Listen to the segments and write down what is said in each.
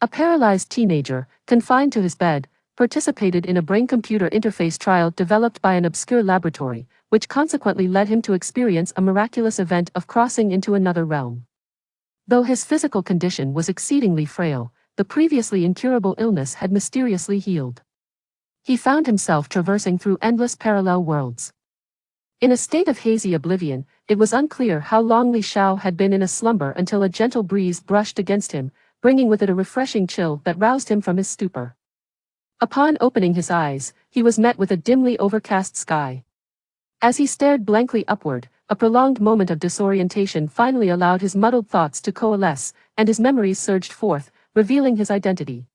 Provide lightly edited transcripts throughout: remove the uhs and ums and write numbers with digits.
A paralyzed teenager, confined to his bed, participated in a brain-computer interface trial developed by an obscure laboratory, which consequently led him to experience a miraculous event of crossing into another realm. Though his physical condition was exceedingly frail, the previously incurable illness had mysteriously healed. He found himself traversing through endless parallel worlds. In a state of hazy oblivion, it was unclear how long Li Xiao had been in a slumber until a gentle breeze brushed against him, bringing with it a refreshing chill that roused him from his stupor. Upon opening his eyes, he was met with a dimly overcast sky. As he stared blankly upward, a prolonged moment of disorientation finally allowed his muddled thoughts to coalesce, and his memories surged forth, revealing his identity.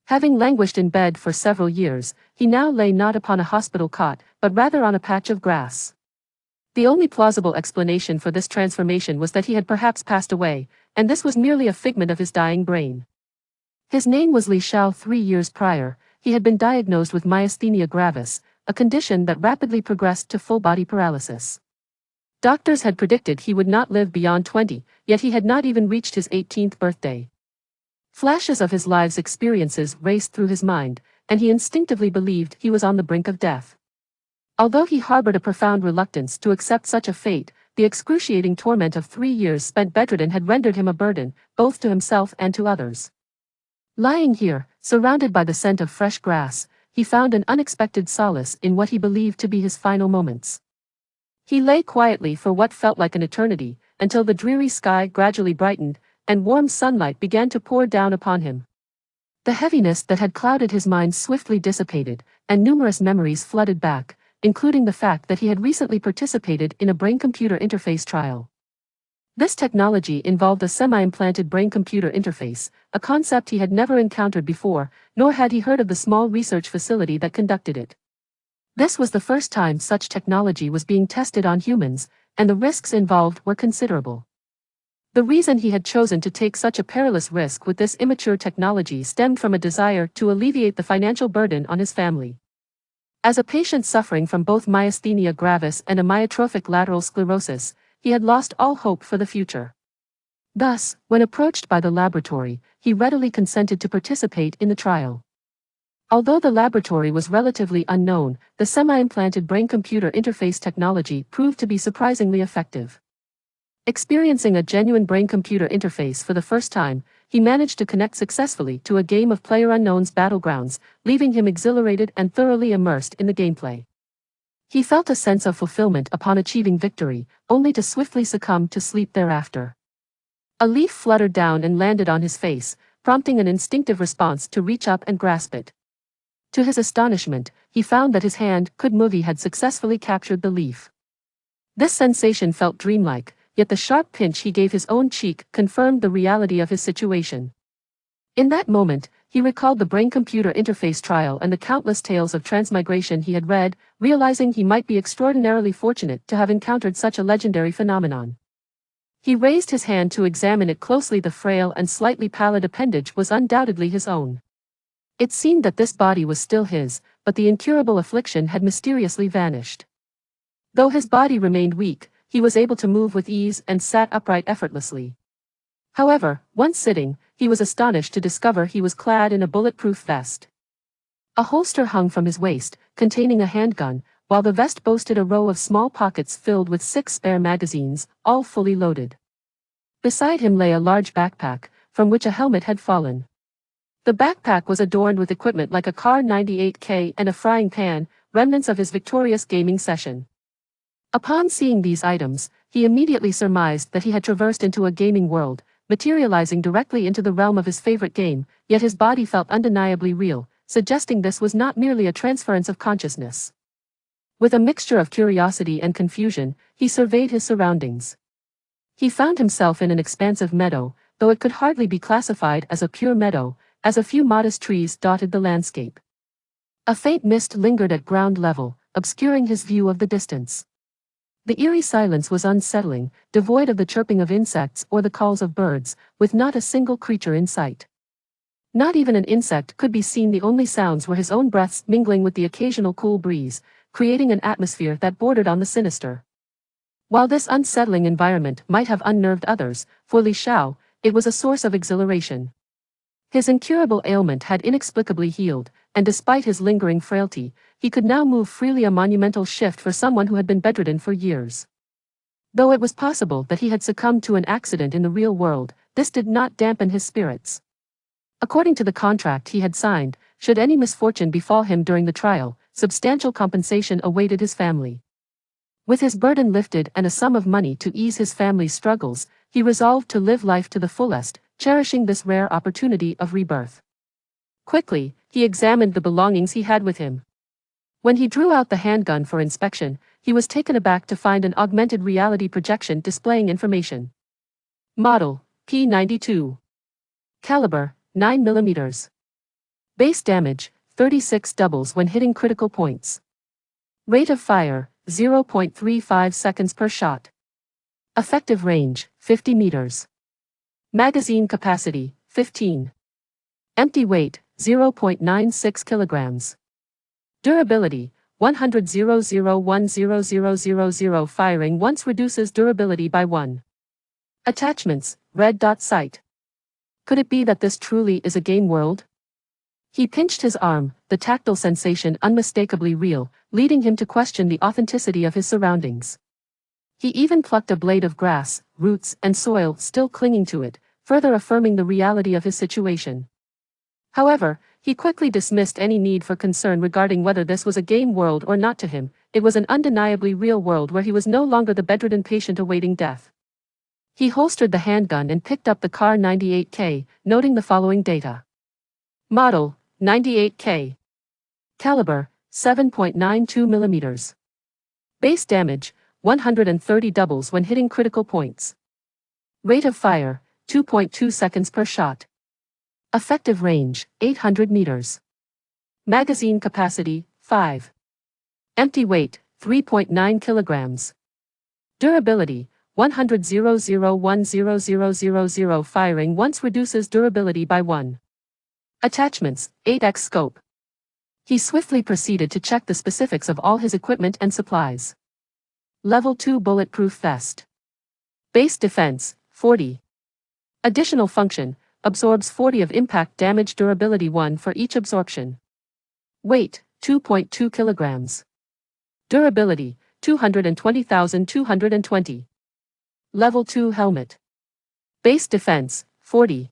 Having languished in bed for several years, he now lay not upon a hospital cot, but rather on a patch of grass. The only plausible explanation for this transformation was that he had perhaps passed away, and this was merely a figment of his dying brain. His name was Li Xiao. 3 years prior, he had been diagnosed with myasthenia gravis, a condition that rapidly progressed to full-body paralysis. Doctors had predicted he would not live beyond 20, yet he had not even reached his 18th birthday. Flashes of his life's experiences raced through his mind, and he instinctively believed he was on the brink of death. Although he harbored a profound reluctance to accept such a fate, the excruciating torment of 3 years spent bedridden had rendered him a burden, both to himself and to others. Lying here, surrounded by the scent of fresh grass, he found an unexpected solace in what he believed to be his final moments. He lay quietly for what felt like an eternity, until the dreary sky gradually brightened, and warm sunlight began to pour down upon him. The heaviness that had clouded his mind swiftly dissipated, and numerous memories flooded back, including the fact that he had recently participated in a brain-computer interface trial. This technology involved a semi-implanted brain-computer interface, a concept he had never encountered before, nor had he heard of the small research facility that conducted it. This was the first time such technology was being tested on humans, and the risks involved were considerable. The reason he had chosen to take such a perilous risk with this immature technology stemmed from a desire to alleviate the financial burden on his family. As a patient suffering from both myasthenia gravis and amyotrophic lateral sclerosis, he had lost all hope for the future. Thus, when approached by the laboratory, he readily consented to participate in the trial. Although the laboratory was relatively unknown, the semi-implanted brain-computer interface technology proved to be surprisingly effective. Experiencing a genuine brain-computer interface for the first time, he managed to connect successfully to a game of PlayerUnknown's Battlegrounds, leaving him exhilarated and thoroughly immersed in the gameplay. He felt a sense of fulfillment upon achieving victory, only to swiftly succumb to sleep thereafter. A leaf fluttered down and landed on his face, prompting an instinctive response to reach up and grasp it. To his astonishment, he found that his hand had successfully captured the leaf. This sensation felt dreamlike, yet the sharp pinch he gave his own cheek confirmed the reality of his situation. In that moment, he recalled the brain-computer interface trial and the countless tales of transmigration he had read, realizing he might be extraordinarily fortunate to have encountered such a legendary phenomenon. He raised his hand to examine it closely. The frail and slightly pallid appendage was undoubtedly his own. It seemed that this body was still his, but the incurable affliction had mysteriously vanished. Though his body remained weak, he was able to move with ease and sat upright effortlessly. However, once sitting, he was astonished to discover he was clad in a bulletproof vest. A holster hung from his waist, containing a handgun, while the vest boasted a row of small pockets filled with 6 spare magazines, all fully loaded. Beside him lay a large backpack, from which a helmet had fallen. The backpack was adorned with equipment like a Car 98K and a frying pan, remnants of his victorious gaming session. Upon seeing these items, he immediately surmised that he had traversed into a gaming world, materializing directly into the realm of his favorite game, yet his body felt undeniably real, suggesting this was not merely a transference of consciousness. With a mixture of curiosity and confusion, he surveyed his surroundings. He found himself in an expansive meadow, though it could hardly be classified as a pure meadow, as a few modest trees dotted the landscape. A faint mist lingered at ground level, obscuring his view of the distance. The eerie silence was unsettling, devoid of the chirping of insects or the calls of birds, with not a single creature in sight. Not even an insect could be seen. The only sounds were his own breaths mingling with the occasional cool breeze, creating an atmosphere that bordered on the sinister. While this unsettling environment might have unnerved others, for Li Xiao, it was a source of exhilaration. His incurable ailment had inexplicably healed, and despite his lingering frailty, he could now move freely, a monumental shift for someone who had been bedridden for years. Though it was possible that he had succumbed to an accident in the real world, this did not dampen his spirits. According to the contract he had signed, should any misfortune befall him during the trial, substantial compensation awaited his family. With his burden lifted and a sum of money to ease his family's struggles, he resolved to live life to the fullest, cherishing this rare opportunity of rebirth. Quickly, he examined the belongings he had with him. When he drew out the handgun for inspection, he was taken aback to find an augmented reality projection displaying information. Model, P92. Caliber, 9mm. Base damage, 36 doubles when hitting critical points. Rate of fire, 0.35 seconds per shot. Effective range, 50 meters. Magazine capacity, 15. Empty weight, 0.96 kilograms. Durability, 100,001,0000. Firing once reduces durability by 1. Attachments, red dot sight. Could it be that this truly is a game world? He pinched his arm, the tactile sensation unmistakably real, leading him to question the authenticity of his surroundings. He even plucked a blade of grass, roots, and soil still clinging to it, further affirming the reality of his situation. However, he quickly dismissed any need for concern regarding whether this was a game world or not. To him, it was an undeniably real world where he was no longer the bedridden patient awaiting death. He holstered the handgun and picked up the Kar 98K, noting the following data. Model, 98K. Caliber, 7.92 millimeters. Base damage, 130 doubles when hitting critical points. Rate of fire, 2.2 seconds per shot. Effective range, 800 meters. Magazine capacity, 5. Empty weight, 3.9 kilograms. Durability, 100,001,0000. Firing once reduces durability by 1. Attachments, 8x scope. He swiftly proceeded to check the specifics of all his equipment and supplies. Level 2 bulletproof vest. Base defense, 40. Additional function, absorbs 40 of impact damage. Durability 1 for each absorption. Weight, 2.2 kilograms. Durability, 220,220. Level 2 helmet. Base defense, 40.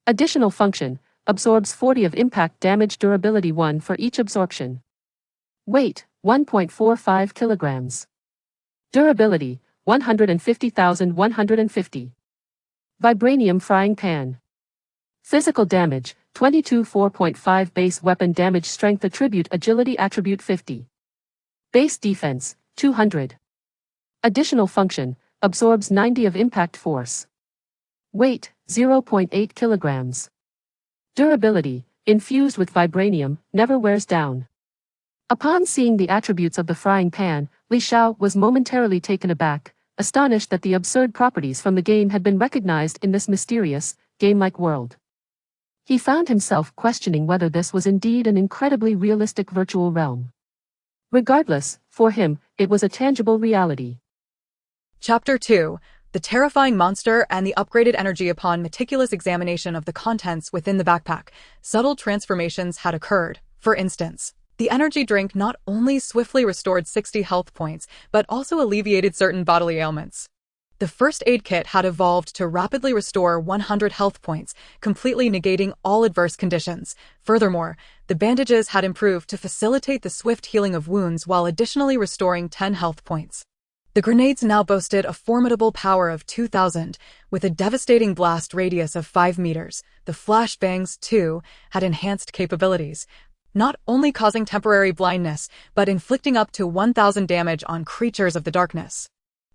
Additional function, absorbs 40 of impact damage. Durability 1 for each absorption. Weight, 1.45 kilograms. Durability, 150,150. Vibranium frying pan. Physical damage, 22. 4.5 base weapon damage. Strength attribute agility attribute 50. Base defense, 200. Additional function, absorbs 90 of impact force. Weight, 0.8 kilograms. Durability, infused with vibranium, never wears down. Upon seeing the attributes of the frying pan, Li Xiao was momentarily taken aback, astonished that the absurd properties from the game had been recognized in this mysterious, game-like world. He found himself questioning whether this was indeed an incredibly realistic virtual realm. Regardless, for him, it was a tangible reality. Chapter 2. The terrifying monster and the upgraded energy. Upon meticulous examination of the contents within the backpack, subtle transformations had occurred. For instance, the energy drink not only swiftly restored 60 health points, but also alleviated certain bodily ailments. The first aid kit had evolved to rapidly restore 100 health points, completely negating all adverse conditions. Furthermore, the bandages had improved to facilitate the swift healing of wounds while additionally restoring 10 health points. The grenades now boasted a formidable power of 2,000, with a devastating blast radius of 5 meters. The flashbangs, too, had enhanced capabilities, not only causing temporary blindness, but inflicting up to 1,000 damage on creatures of the darkness.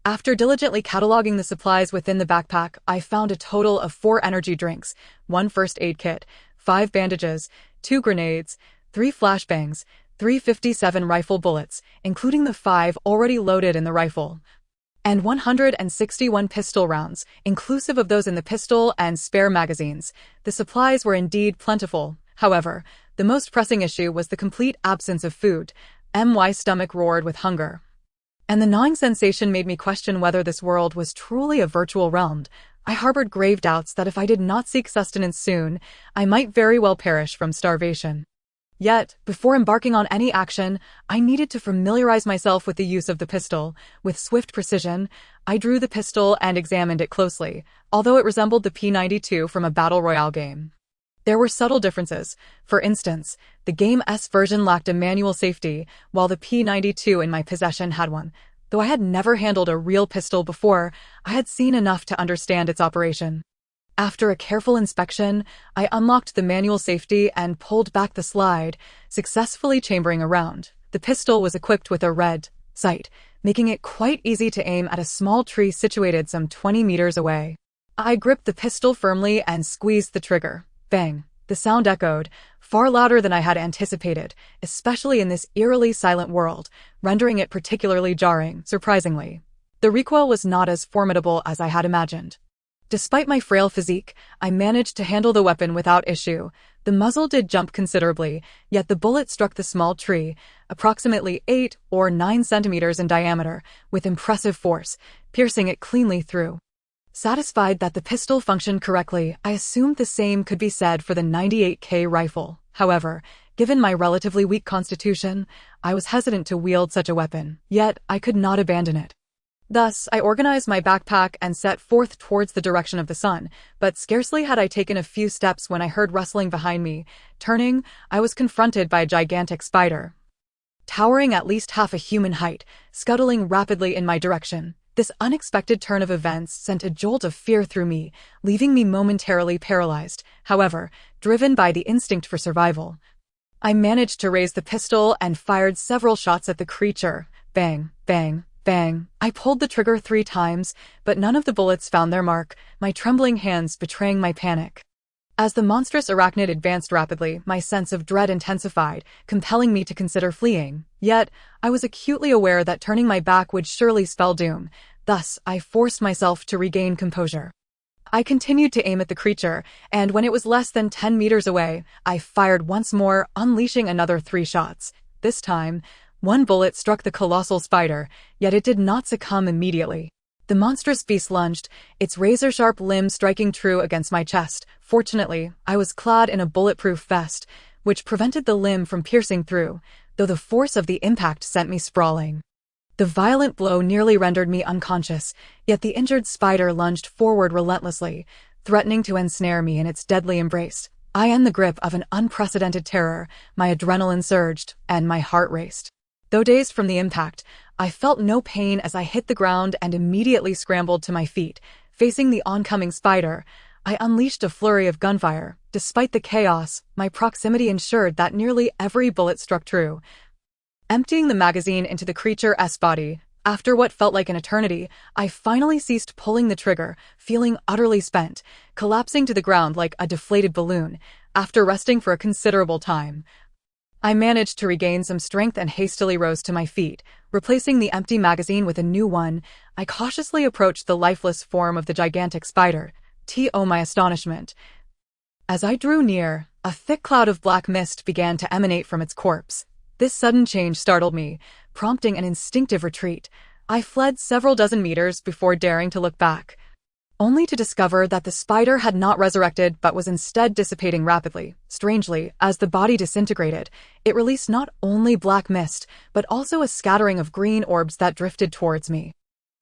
After diligently cataloging the supplies within the backpack, I found a total of 4 energy drinks, 1 first aid kit, 5 bandages, 2 grenades, 3 flashbangs, 357 rifle bullets, including the 5 already loaded in the rifle, and 161 pistol rounds, inclusive of those in the pistol and spare magazines. The supplies were indeed plentiful. However, the most pressing issue was the complete absence of food. My stomach roared with hunger, and the gnawing sensation made me question whether this world was truly a virtual realm. I harbored grave doubts that if I did not seek sustenance soon, I might very well perish from starvation. Yet, before embarking on any action, I needed to familiarize myself with the use of the pistol. With swift precision, I drew the pistol and examined it closely, although it resembled the P92 from a battle royale game. There were subtle differences. For instance, the game's version lacked a manual safety, while the P92 in my possession had one. Though I had never handled a real pistol before, I had seen enough to understand its operation. After a careful inspection, I unlocked the manual safety and pulled back the slide, successfully chambering a round. The pistol was equipped with a red sight, making it quite easy to aim at a small tree situated some 20 meters away. I gripped the pistol firmly and squeezed the trigger. Bang! The sound echoed, far louder than I had anticipated, especially in this eerily silent world, rendering it particularly jarring, surprisingly. The recoil was not as formidable as I had imagined. Despite my frail physique, I managed to handle the weapon without issue. The muzzle did jump considerably, yet the bullet struck the small tree, approximately 8 or 9 centimeters in diameter, with impressive force, piercing it cleanly through. Satisfied that the pistol functioned correctly, I assumed the same could be said for the 98K rifle. However, given my relatively weak constitution, I was hesitant to wield such a weapon, yet I could not abandon it. Thus, I organized my backpack and set forth towards the direction of the sun, but scarcely had I taken a few steps when I heard rustling behind me. Turning, I was confronted by a gigantic spider, towering at least half a human height, scuttling rapidly in my direction. This unexpected turn of events sent a jolt of fear through me, leaving me momentarily paralyzed. However, driven by the instinct for survival, I managed to raise the pistol and fired several shots at the creature. Bang, bang, bang. I pulled the trigger 3 times, but none of the bullets found their mark, my trembling hands betraying my panic. As the monstrous arachnid advanced rapidly, my sense of dread intensified, compelling me to consider fleeing. Yet, I was acutely aware that turning my back would surely spell doom. Thus, I forced myself to regain composure. I continued to aim at the creature, and when it was less than 10 meters away, I fired once more, unleashing another 3 shots. This time, one bullet struck the colossal spider, yet it did not succumb immediately. The monstrous beast lunged, its razor-sharp limb striking true against my chest. Fortunately, I was clad in a bulletproof vest, which prevented the limb from piercing through, though the force of the impact sent me sprawling. The violent blow nearly rendered me unconscious, yet the injured spider lunged forward relentlessly, threatening to ensnare me in its deadly embrace. I am the grip of an unprecedented terror, my adrenaline surged, and my heart raced. Though dazed from the impact, I felt no pain as I hit the ground and immediately scrambled to my feet. Facing the oncoming spider, I unleashed a flurry of gunfire. Despite the chaos, my proximity ensured that nearly every bullet struck true. Emptying the magazine into the creature's body, after what felt like an eternity, I finally ceased pulling the trigger, feeling utterly spent, collapsing to the ground like a deflated balloon. After resting for a considerable time, I managed to regain some strength and hastily rose to my feet. Replacing the empty magazine with a new one, I cautiously approached the lifeless form of the gigantic spider. To my astonishment, as I drew near, a thick cloud of black mist began to emanate from its corpse. This sudden change startled me, prompting an instinctive retreat. I fled several dozen meters before daring to look back, only to discover that the spider had not resurrected but was instead dissipating rapidly. Strangely, as the body disintegrated, it released not only black mist, but also a scattering of green orbs that drifted towards me.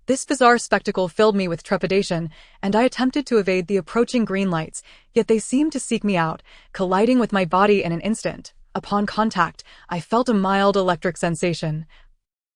This bizarre spectacle filled me with trepidation, and I attempted to evade the approaching green lights, yet they seemed to seek me out, colliding with my body in an instant. Upon contact, I felt a mild electric sensation,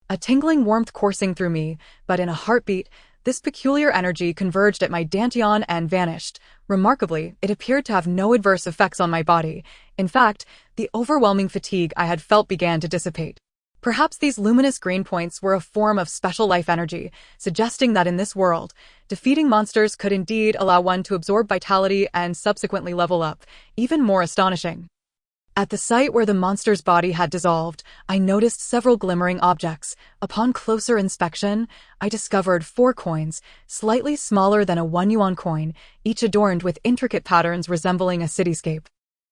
a tingling warmth coursing through me, but in a heartbeat, this peculiar energy converged at my dantian and vanished. Remarkably, it appeared to have no adverse effects on my body. In fact, the overwhelming fatigue I had felt began to dissipate. Perhaps these luminous green points were a form of special life energy, suggesting that in this world, defeating monsters could indeed allow one to absorb vitality and subsequently level up. Even more astonishing, at the site where the monster's body had dissolved, I noticed several glimmering objects. Upon closer inspection, I discovered 4 coins, slightly smaller than a 1 yuan coin, each adorned with intricate patterns resembling a cityscape.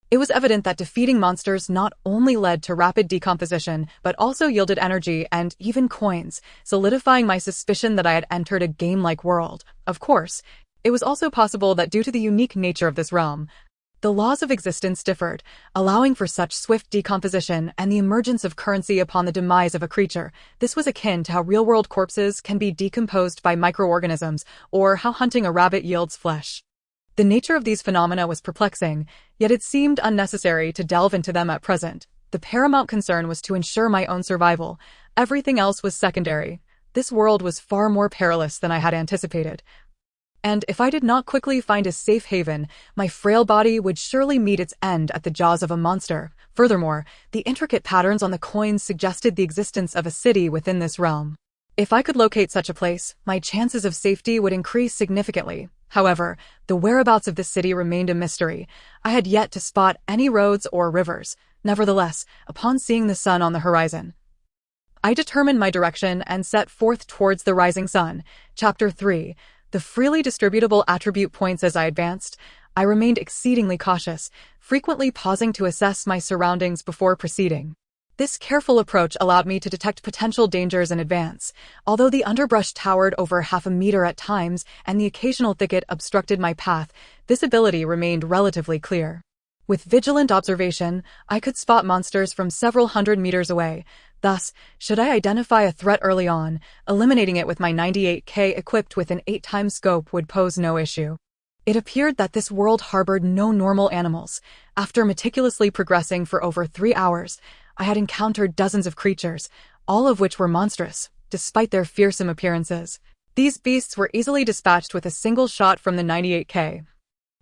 It was evident that defeating monsters not only led to rapid decomposition, but also yielded energy and even coins, solidifying my suspicion that I had entered a game-like world. Of course, It was also possible that due to the unique nature of this realm, the laws of existence differed, allowing for such swift decomposition and the emergence of currency upon the demise of a creature. This was akin to how real-world corpses can be decomposed by microorganisms, or how hunting a rabbit yields flesh. The nature of these phenomena was perplexing, yet it seemed unnecessary to delve into them at present. The paramount concern was to ensure my own survival. Everything else was secondary. This world was far more perilous than I had anticipated. And if I did not quickly find a safe haven, my frail body would surely meet its end at the jaws of a monster. Furthermore, the intricate patterns on the coins suggested the existence of a city within this realm. If I could locate such a place, my chances of safety would increase significantly. However, the whereabouts of this city remained a mystery. I had yet to spot any roads or rivers. Nevertheless, upon seeing the sun on the horizon, I determined my direction and set forth towards the rising sun. Chapter 3. The freely distributable attribute points. As I advanced, I remained exceedingly cautious, frequently pausing to assess my surroundings before proceeding. This careful approach allowed me to detect potential dangers in advance. Although the underbrush towered over half a meter at times and the occasional thicket obstructed my path, visibility remained relatively clear. With vigilant observation, I could spot monsters from several hundred meters away. Thus, should I identify a threat early on, eliminating it with my 98K equipped with an 8x scope would pose no issue. It appeared that this world harbored no normal animals. After meticulously progressing for over 3 hours, I had encountered dozens of creatures, all of which were monstrous, despite their fearsome appearances. These beasts were easily dispatched with a single shot from the 98K,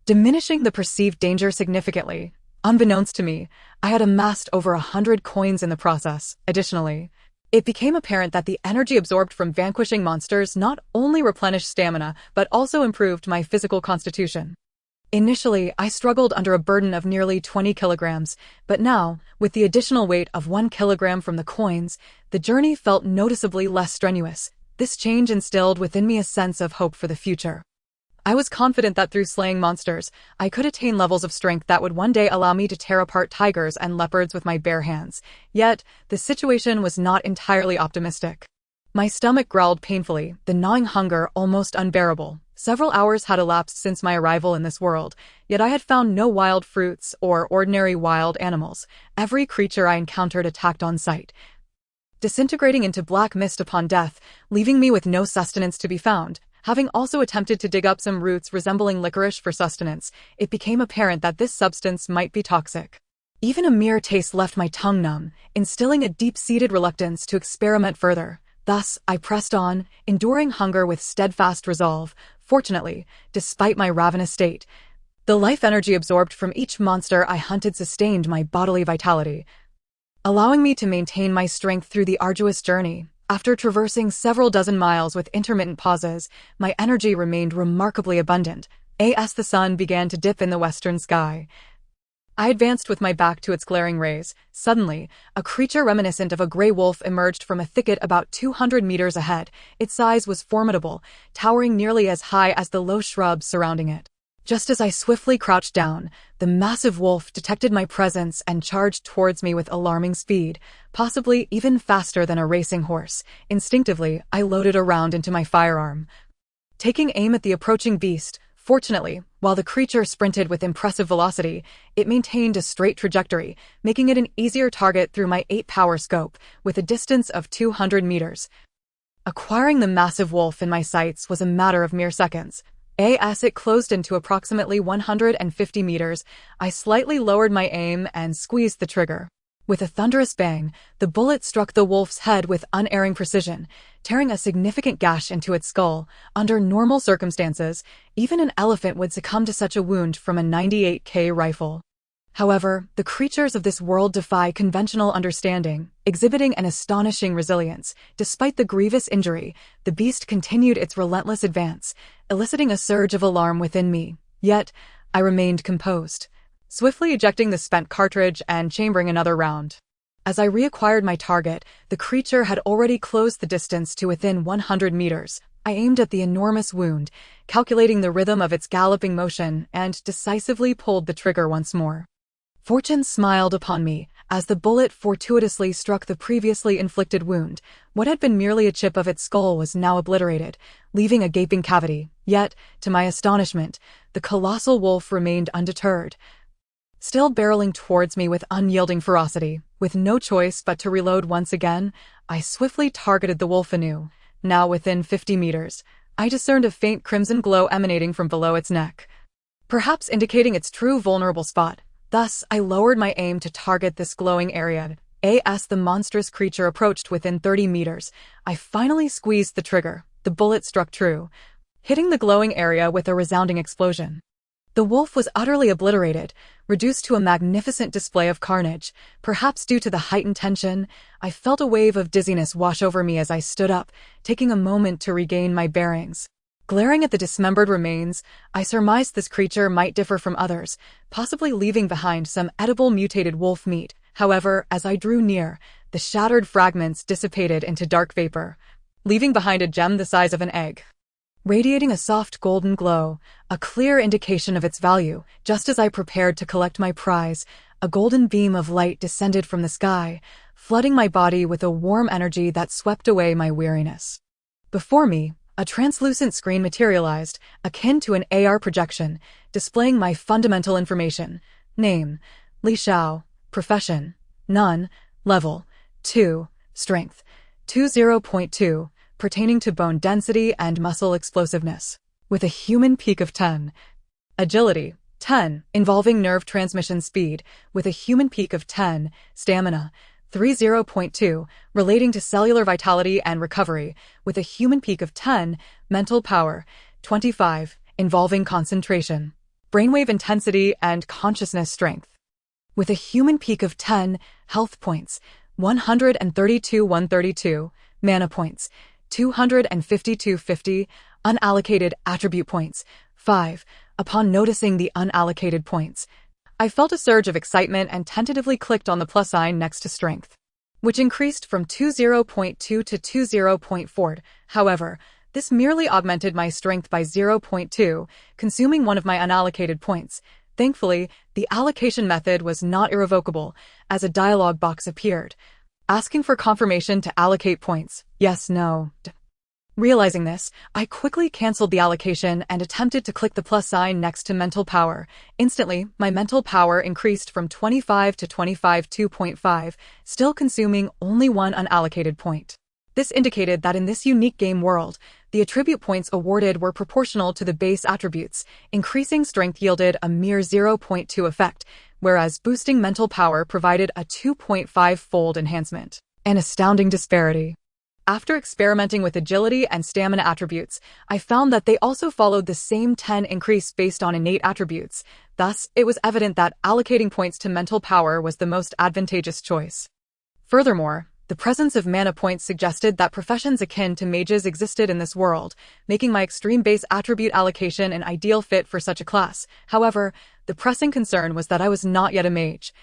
diminishing the perceived danger significantly. Unbeknownst to me, I had amassed over 100 coins in the process. Additionally, it became apparent that the energy absorbed from vanquishing monsters not only replenished stamina, but also improved my physical constitution. Initially, I struggled under a burden of nearly 20 kilograms, but now, with the additional weight of 1 kilogram from the coins, the journey felt noticeably less strenuous. This change instilled within me a sense of hope for the future. I was confident that through slaying monsters, I could attain levels of strength that would one day allow me to tear apart tigers and leopards with my bare hands. Yet, the situation was not entirely optimistic. My stomach growled painfully, the gnawing hunger almost unbearable. Several hours had elapsed since my arrival in this world, yet I had found no wild fruits or ordinary wild animals. Every creature I encountered attacked on sight, disintegrating into black mist upon death, leaving me with no sustenance to be found. Having also attempted to dig up some roots resembling licorice for sustenance, it became apparent that this substance might be toxic. Even a mere taste left my tongue numb, instilling a deep-seated reluctance to experiment further. Thus, I pressed on, enduring hunger with steadfast resolve. Fortunately, despite my ravenous state, the life energy absorbed from each monster I hunted sustained my bodily vitality, allowing me to maintain my strength through the arduous journey. After traversing several dozen miles with intermittent pauses, my energy remained remarkably abundant. As the sun began to dip in the western sky, I advanced with my back to its glaring rays. Suddenly, a creature reminiscent of a gray wolf emerged from a thicket about 200 meters ahead. Its size was formidable, towering nearly as high as the low shrubs surrounding it. Just as I swiftly crouched down, the massive wolf detected my presence and charged towards me with alarming speed, possibly even faster than a racing horse. Instinctively, I loaded a round into my firearm, taking aim at the approaching beast. Fortunately, while the creature sprinted with impressive velocity, it maintained a straight trajectory, making it an easier target through my 8-power scope, with a distance of 200 meters. Acquiring the massive wolf in my sights was a matter of mere seconds. As it closed into approximately 150 meters, I slightly lowered my aim and squeezed the trigger. With a thunderous bang, the bullet struck the wolf's head with unerring precision, tearing a significant gash into its skull. Under normal circumstances, even an elephant would succumb to such a wound from a 98K rifle. However, the creatures of this world defy conventional understanding, exhibiting an astonishing resilience. Despite the grievous injury, the beast continued its relentless advance, eliciting a surge of alarm within me. Yet, I remained composed, swiftly ejecting the spent cartridge and chambering another round. As I reacquired my target, the creature had already closed the distance to within 100 meters. I aimed at the enormous wound, calculating the rhythm of its galloping motion, and decisively pulled the trigger once more. Fortune smiled upon me. as the bullet fortuitously struck the previously inflicted wound. What had been merely a chip of its skull was now obliterated, leaving a gaping cavity. Yet, to my astonishment, the colossal wolf remained undeterred, still barreling towards me with unyielding ferocity. With no choice but to reload once again, I swiftly targeted the wolf anew. Now within 50 meters, I discerned a faint crimson glow emanating from below its neck, perhaps indicating its true vulnerable spot. Thus, I lowered my aim to target this glowing area. As the monstrous creature approached within 30 meters, I finally squeezed the trigger. The bullet struck true, hitting the glowing area with a resounding explosion. The wolf was utterly obliterated, reduced to a magnificent display of carnage. Perhaps due to the heightened tension, I felt a wave of dizziness wash over me as I stood up, taking a moment to regain my bearings. Glaring at the dismembered remains, I surmised this creature might differ from others, possibly leaving behind some edible mutated wolf meat. However, as I drew near, the shattered fragments dissipated into dark vapor, leaving behind a gem the size of an egg, radiating a soft golden glow, a clear indication of its value. Just as I prepared to collect my prize, a golden beam of light descended from the sky, flooding my body with a warm energy that swept away my weariness. Before me, a translucent screen materialized, akin to an AR projection, displaying my fundamental information. Name: Li Xiao. Profession: none. Level: 2. Strength: 20.2, pertaining to bone density and muscle explosiveness, with a human peak of 10. Agility: 10, involving nerve transmission speed, with a human peak of 10. Stamina: 30.2, relating to cellular vitality and recovery, with a human peak of 10. Mental power: 25, involving concentration, brainwave intensity, and consciousness strength, with a human peak of 10. Health points: 132. Mana points: 250. Unallocated attribute points: 5. Upon noticing the unallocated points, I felt a surge of excitement and tentatively clicked on the plus sign next to strength, which increased from 20.2 to 20.4. However, this merely augmented my strength by 0.2, consuming one of my unallocated points. Thankfully, the allocation method was not irrevocable, as a dialog box appeared, asking for confirmation to allocate points. Yes, no. Realizing this, I quickly canceled the allocation and attempted to click the plus sign next to mental power. Instantly, my mental power increased from 25 to 2.5, still consuming only one unallocated point. This indicated that in this unique game world, the attribute points awarded were proportional to the base attributes. Increasing strength yielded a mere 0.2 effect, whereas boosting mental power provided a 2.5-fold enhancement. An astounding disparity. After experimenting with agility and stamina attributes, I found that they also followed the same 10 increase based on innate attributes. Thus, it was evident that allocating points to mental power was the most advantageous choice. Furthermore, the presence of mana points suggested that professions akin to mages existed in this world, making my extreme base attribute allocation an ideal fit for such a class. However, the pressing concern was that I was not yet a mage,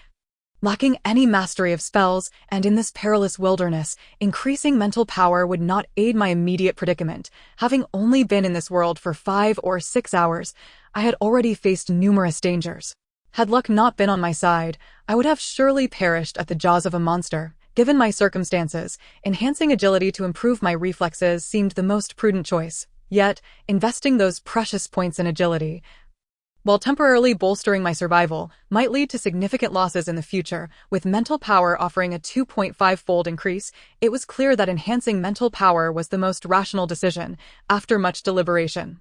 lacking any mastery of spells, and in this perilous wilderness, increasing mental power would not aid my immediate predicament. Having only been in this world for 5 or 6 hours, I had already faced numerous dangers. Had luck not been on my side, I would have surely perished at the jaws of a monster. Given my circumstances, enhancing agility to improve my reflexes seemed the most prudent choice. Yet, investing those precious points in agility, while temporarily bolstering my survival, might lead to significant losses in the future. With mental power offering a 2.5-fold increase, it was clear that enhancing mental power was the most rational decision. After much deliberation,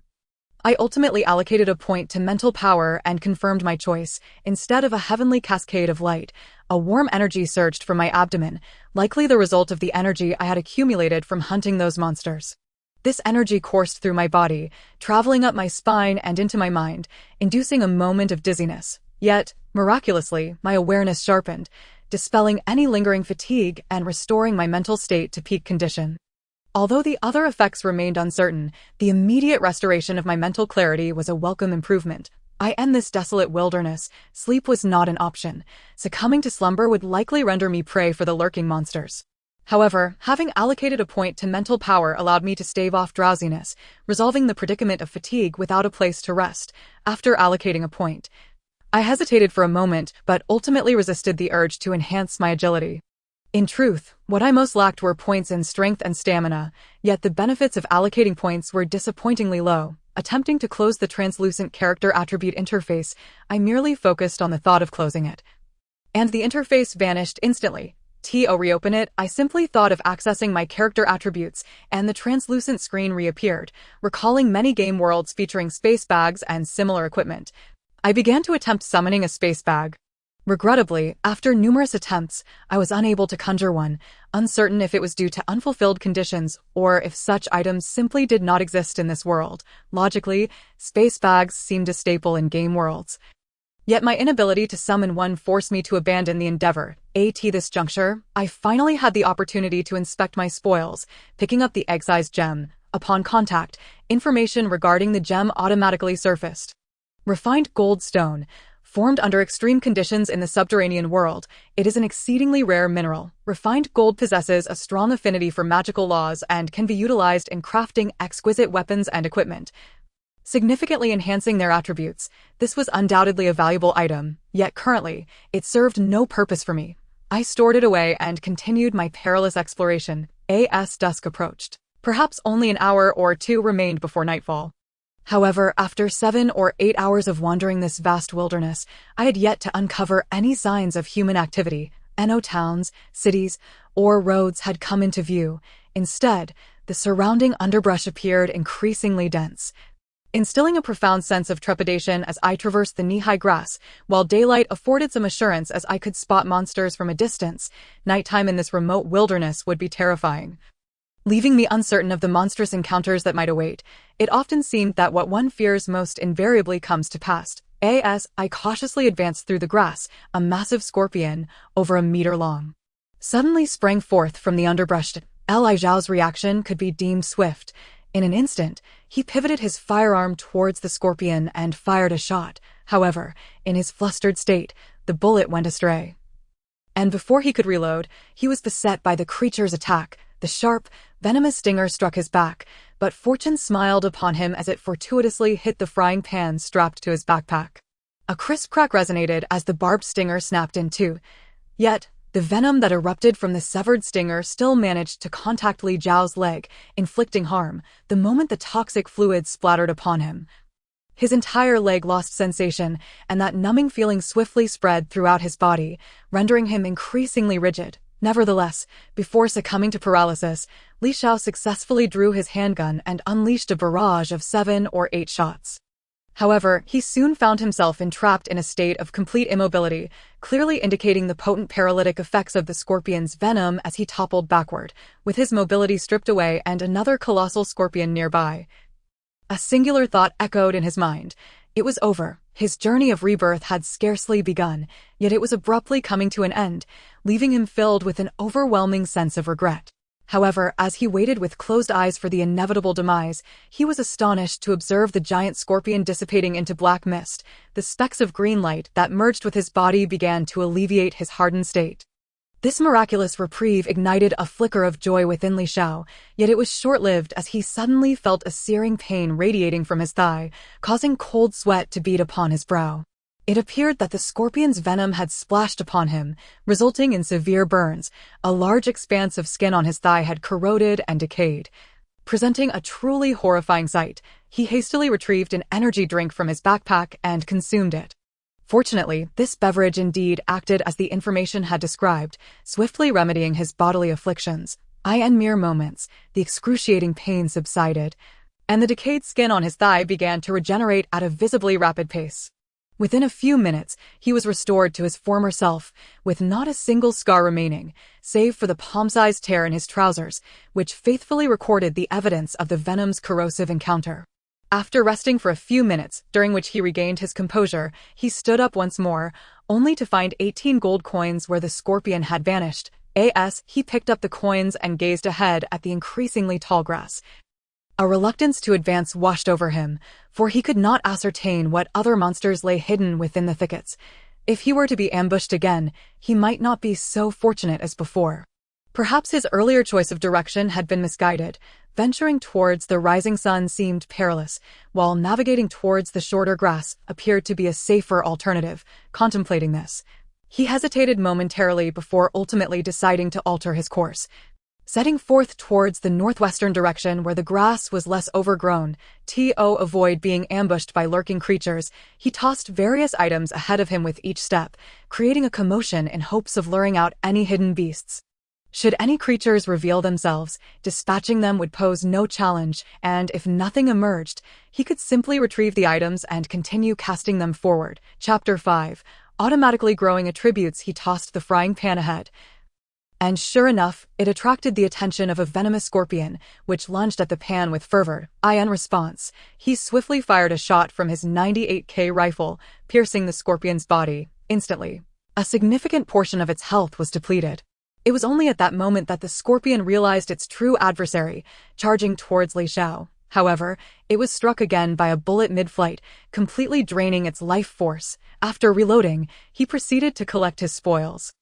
I ultimately allocated a point to mental power and confirmed my choice. Instead of a heavenly cascade of light, a warm energy surged from my abdomen, likely the result of the energy I had accumulated from hunting those monsters. This energy coursed through my body, traveling up my spine and into my mind, inducing a moment of dizziness. Yet, miraculously, my awareness sharpened, dispelling any lingering fatigue and restoring my mental state to peak condition. Although the other effects remained uncertain, the immediate restoration of my mental clarity was a welcome improvement. In this desolate wilderness, sleep was not an option. Succumbing to slumber would likely render me prey for the lurking monsters. However, having allocated a point to mental power allowed me to stave off drowsiness, resolving the predicament of fatigue without a place to rest. After allocating a point, I hesitated for a moment, but ultimately resisted the urge to enhance my agility. In truth, what I most lacked were points in strength and stamina, yet the benefits of allocating points were disappointingly low. Attempting to close the translucent character attribute interface, I merely focused on the thought of closing it. And the interface vanished instantly. To reopen it, I simply thought of accessing my character attributes, and the translucent screen reappeared, recalling many game worlds featuring space bags and similar equipment. I began to attempt summoning a space bag. Regrettably, after numerous attempts, I was unable to conjure one, uncertain if it was due to unfulfilled conditions or if such items simply did not exist in this world. Logically, space bags seemed a staple in game worlds. Yet my inability to summon one forced me to abandon the endeavor. At this juncture, I finally had the opportunity to inspect my spoils, picking up the egg-sized gem. Upon contact, information regarding the gem automatically surfaced. Refined gold stone. Formed under extreme conditions in the subterranean world, it is an exceedingly rare mineral. Refined gold possesses a strong affinity for magical laws and can be utilized in crafting exquisite weapons and equipment, significantly enhancing their attributes. This was undoubtedly a valuable item, yet currently, it served no purpose for me. I stored it away and continued my perilous exploration. As dusk approached. Perhaps only an hour or two remained before nightfall. However, after 7 or 8 hours of wandering this vast wilderness, I had yet to uncover any signs of human activity. No towns, cities, or roads had come into view. Instead, the surrounding underbrush appeared increasingly dense, instilling a profound sense of trepidation as I traversed the knee-high grass. While daylight afforded some assurance as I could spot monsters from a distance, nighttime in this remote wilderness would be terrifying, leaving me uncertain of the monstrous encounters that might await. It often seemed that what one fears most invariably comes to pass. As I cautiously advanced through the grass, a massive scorpion, over a meter long, suddenly sprang forth from the underbrush. Li Zhao's reaction could be deemed swift. In an instant, he pivoted his firearm towards the scorpion and fired a shot. However, in his flustered state, the bullet went astray. And before he could reload, he was beset by the creature's attack. The sharp, venomous stinger struck his back, but fortune smiled upon him as it fortuitously hit the frying pan strapped to his backpack. A crisp crack resonated as the barbed stinger snapped in two. Yet, the venom that erupted from the severed stinger still managed to contact Li Zhao's leg, inflicting harm the moment the toxic fluid splattered upon him. His entire leg lost sensation, and that numbing feeling swiftly spread throughout his body, rendering him increasingly rigid. Nevertheless, before succumbing to paralysis, Li Zhao successfully drew his handgun and unleashed a barrage of 7 or 8 shots. However, he soon found himself entrapped in a state of complete immobility, clearly indicating the potent paralytic effects of the scorpion's venom as he toppled backward, with his mobility stripped away and another colossal scorpion nearby. A singular thought echoed in his mind. It was over. His journey of rebirth had scarcely begun, yet it was abruptly coming to an end, leaving him filled with an overwhelming sense of regret. However, as he waited with closed eyes for the inevitable demise, he was astonished to observe the giant scorpion dissipating into black mist. The specks of green light that merged with his body began to alleviate his hardened state. This miraculous reprieve ignited a flicker of joy within Li Zhao, yet it was short-lived as he suddenly felt a searing pain radiating from his thigh, causing cold sweat to bead upon his brow. It appeared that the scorpion's venom had splashed upon him, resulting in severe burns. A large expanse of skin on his thigh had corroded and decayed, presenting a truly horrifying sight. He hastily retrieved an energy drink from his backpack and consumed it. Fortunately, this beverage indeed acted as the information had described, swiftly remedying his bodily afflictions. In mere moments, the excruciating pain subsided, and the decayed skin on his thigh began to regenerate at a visibly rapid pace. Within a few minutes, he was restored to his former self, with not a single scar remaining, save for the palm-sized tear in his trousers, which faithfully recorded the evidence of the venom's corrosive encounter. After resting for a few minutes, during which he regained his composure, he stood up once more, only to find 18 gold coins where the scorpion had vanished. He picked up the coins and gazed ahead at the increasingly tall grass. A reluctance to advance washed over him, for he could not ascertain what other monsters lay hidden within the thickets. If he were to be ambushed again, he might not be so fortunate as before. Perhaps his earlier choice of direction had been misguided. Venturing towards the rising sun seemed perilous, while navigating towards the shorter grass appeared to be a safer alternative. Contemplating this, he hesitated momentarily before ultimately deciding to alter his course. Setting forth towards the northwestern direction where the grass was less overgrown, to avoid being ambushed by lurking creatures, he tossed various items ahead of him with each step, creating a commotion in hopes of luring out any hidden beasts. Should any creatures reveal themselves, dispatching them would pose no challenge, and if nothing emerged, he could simply retrieve the items and continue casting them forward. Chapter 5. Automatically growing attributes. He tossed the frying pan ahead. And sure enough, it attracted the attention of a venomous scorpion, which lunged at the pan with fervor. In response, he swiftly fired a shot from his 98K rifle, piercing the scorpion's body. Instantly, a significant portion of its health was depleted. It was only at that moment that the scorpion realized its true adversary, charging towards Li Xiao. However, it was struck again by a bullet mid-flight, completely draining its life force. After reloading, he proceeded to collect his spoils.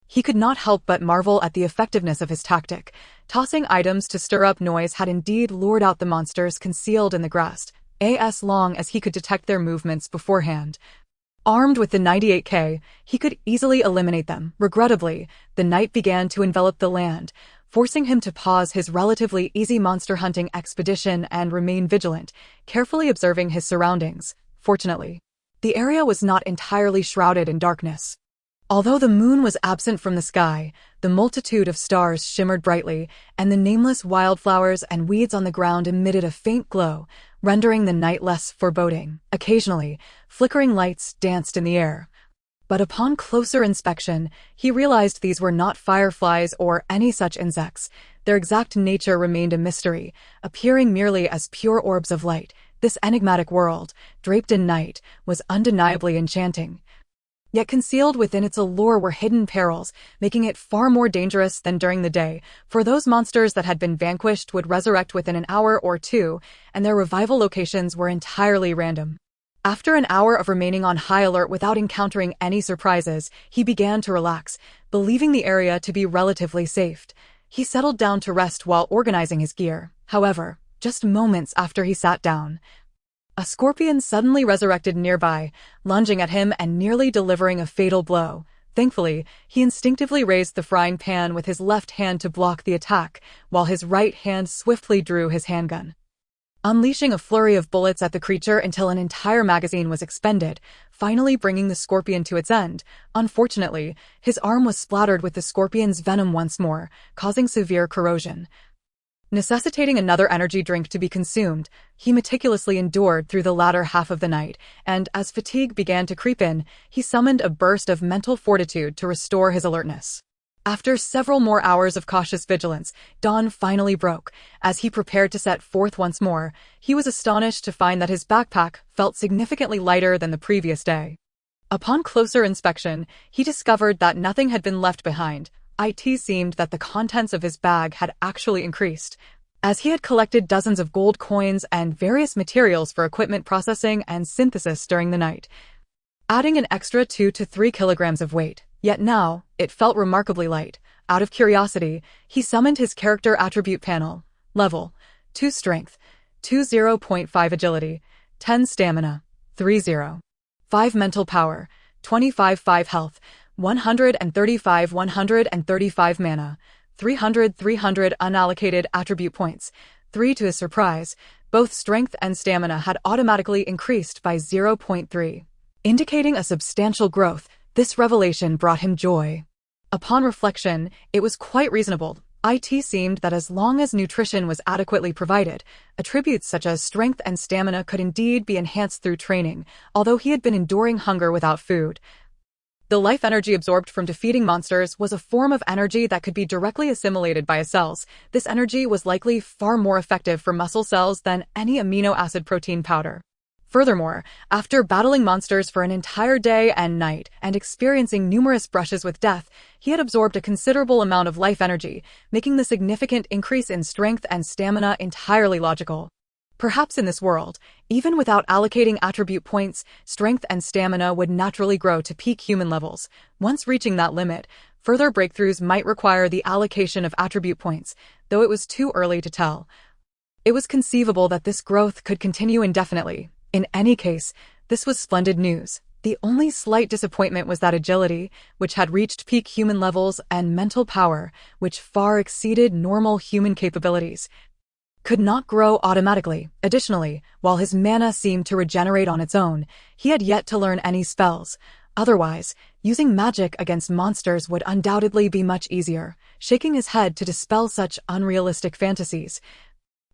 He could not help but marvel at the effectiveness of his tactic. Tossing items to stir up noise had indeed lured out the monsters concealed in the grass, as long as he could detect their movements beforehand. Armed with the 98K, he could easily eliminate them. Regrettably, the night began to envelop the land, forcing him to pause his relatively easy monster hunting expedition and remain vigilant, carefully observing his surroundings. Fortunately, the area was not entirely shrouded in darkness. Although the moon was absent from the sky, the multitude of stars shimmered brightly, and the nameless wildflowers and weeds on the ground emitted a faint glow, rendering the night less foreboding. Occasionally, flickering lights danced in the air. But upon closer inspection, he realized these were not fireflies or any such insects. Their exact nature remained a mystery, appearing merely as pure orbs of light. This enigmatic world, draped in night, was undeniably enchanting. Yet concealed within its allure were hidden perils, making it far more dangerous than during the day, for those monsters that had been vanquished would resurrect within an hour or two, and their revival locations were entirely random. After an hour of remaining on high alert without encountering any surprises, he began to relax, believing the area to be relatively safe. He settled down to rest while organizing his gear. However, just moments after he sat down, a scorpion suddenly resurrected nearby, lunging at him and nearly delivering a fatal blow. Thankfully, he instinctively raised the frying pan with his left hand to block the attack, while his right hand swiftly drew his handgun, unleashing a flurry of bullets at the creature until an entire magazine was expended, finally bringing the scorpion to its end. Unfortunately, his arm was splattered with the scorpion's venom once more, causing severe corrosion. Necessitating another energy drink to be consumed, he meticulously endured through the latter half of the night, and as fatigue began to creep in, he summoned a burst of mental fortitude to restore his alertness. After several more hours of cautious vigilance, dawn finally broke. As he prepared to set forth once more, he was astonished to find that his backpack felt significantly lighter than the previous day. Upon closer inspection, he discovered that nothing had been left behind. It seemed that the contents of his bag had actually increased, as he had collected dozens of gold coins and various materials for equipment processing and synthesis during the night, adding an extra 2 to 3 kilograms of weight. Yet now, it felt remarkably light. Out of curiosity, he summoned his character attribute panel. Level: 2 strength, 20.5 agility, 10 stamina, 305 mental power, 25 health, 135 mana, 300 unallocated attribute points. 3 to his surprise, both strength and stamina had automatically increased by 0.3, indicating a substantial growth. This revelation brought him joy. Upon reflection, it was quite reasonable. It seemed that as long as nutrition was adequately provided, attributes such as strength and stamina could indeed be enhanced through training, although he had been enduring hunger without food. The life energy absorbed from defeating monsters was a form of energy that could be directly assimilated by his cells. This energy was likely far more effective for muscle cells than any amino acid protein powder. Furthermore, after battling monsters for an entire day and night and experiencing numerous brushes with death, he had absorbed a considerable amount of life energy, making the significant increase in strength and stamina entirely logical. Perhaps in this world, even without allocating attribute points, strength and stamina would naturally grow to peak human levels. Once reaching that limit, Further breakthroughs might require the allocation of attribute points, though it was too early to tell. It was conceivable that this growth could continue indefinitely. In any case, this was splendid news. The only slight disappointment was that agility, which had reached peak human levels, and mental power, which far exceeded normal human capabilities, could not grow automatically. Additionally, while his mana seemed to regenerate on its own, he had yet to learn any spells. Otherwise, using magic against monsters would undoubtedly be much easier. Shaking his head to dispel such unrealistic fantasies,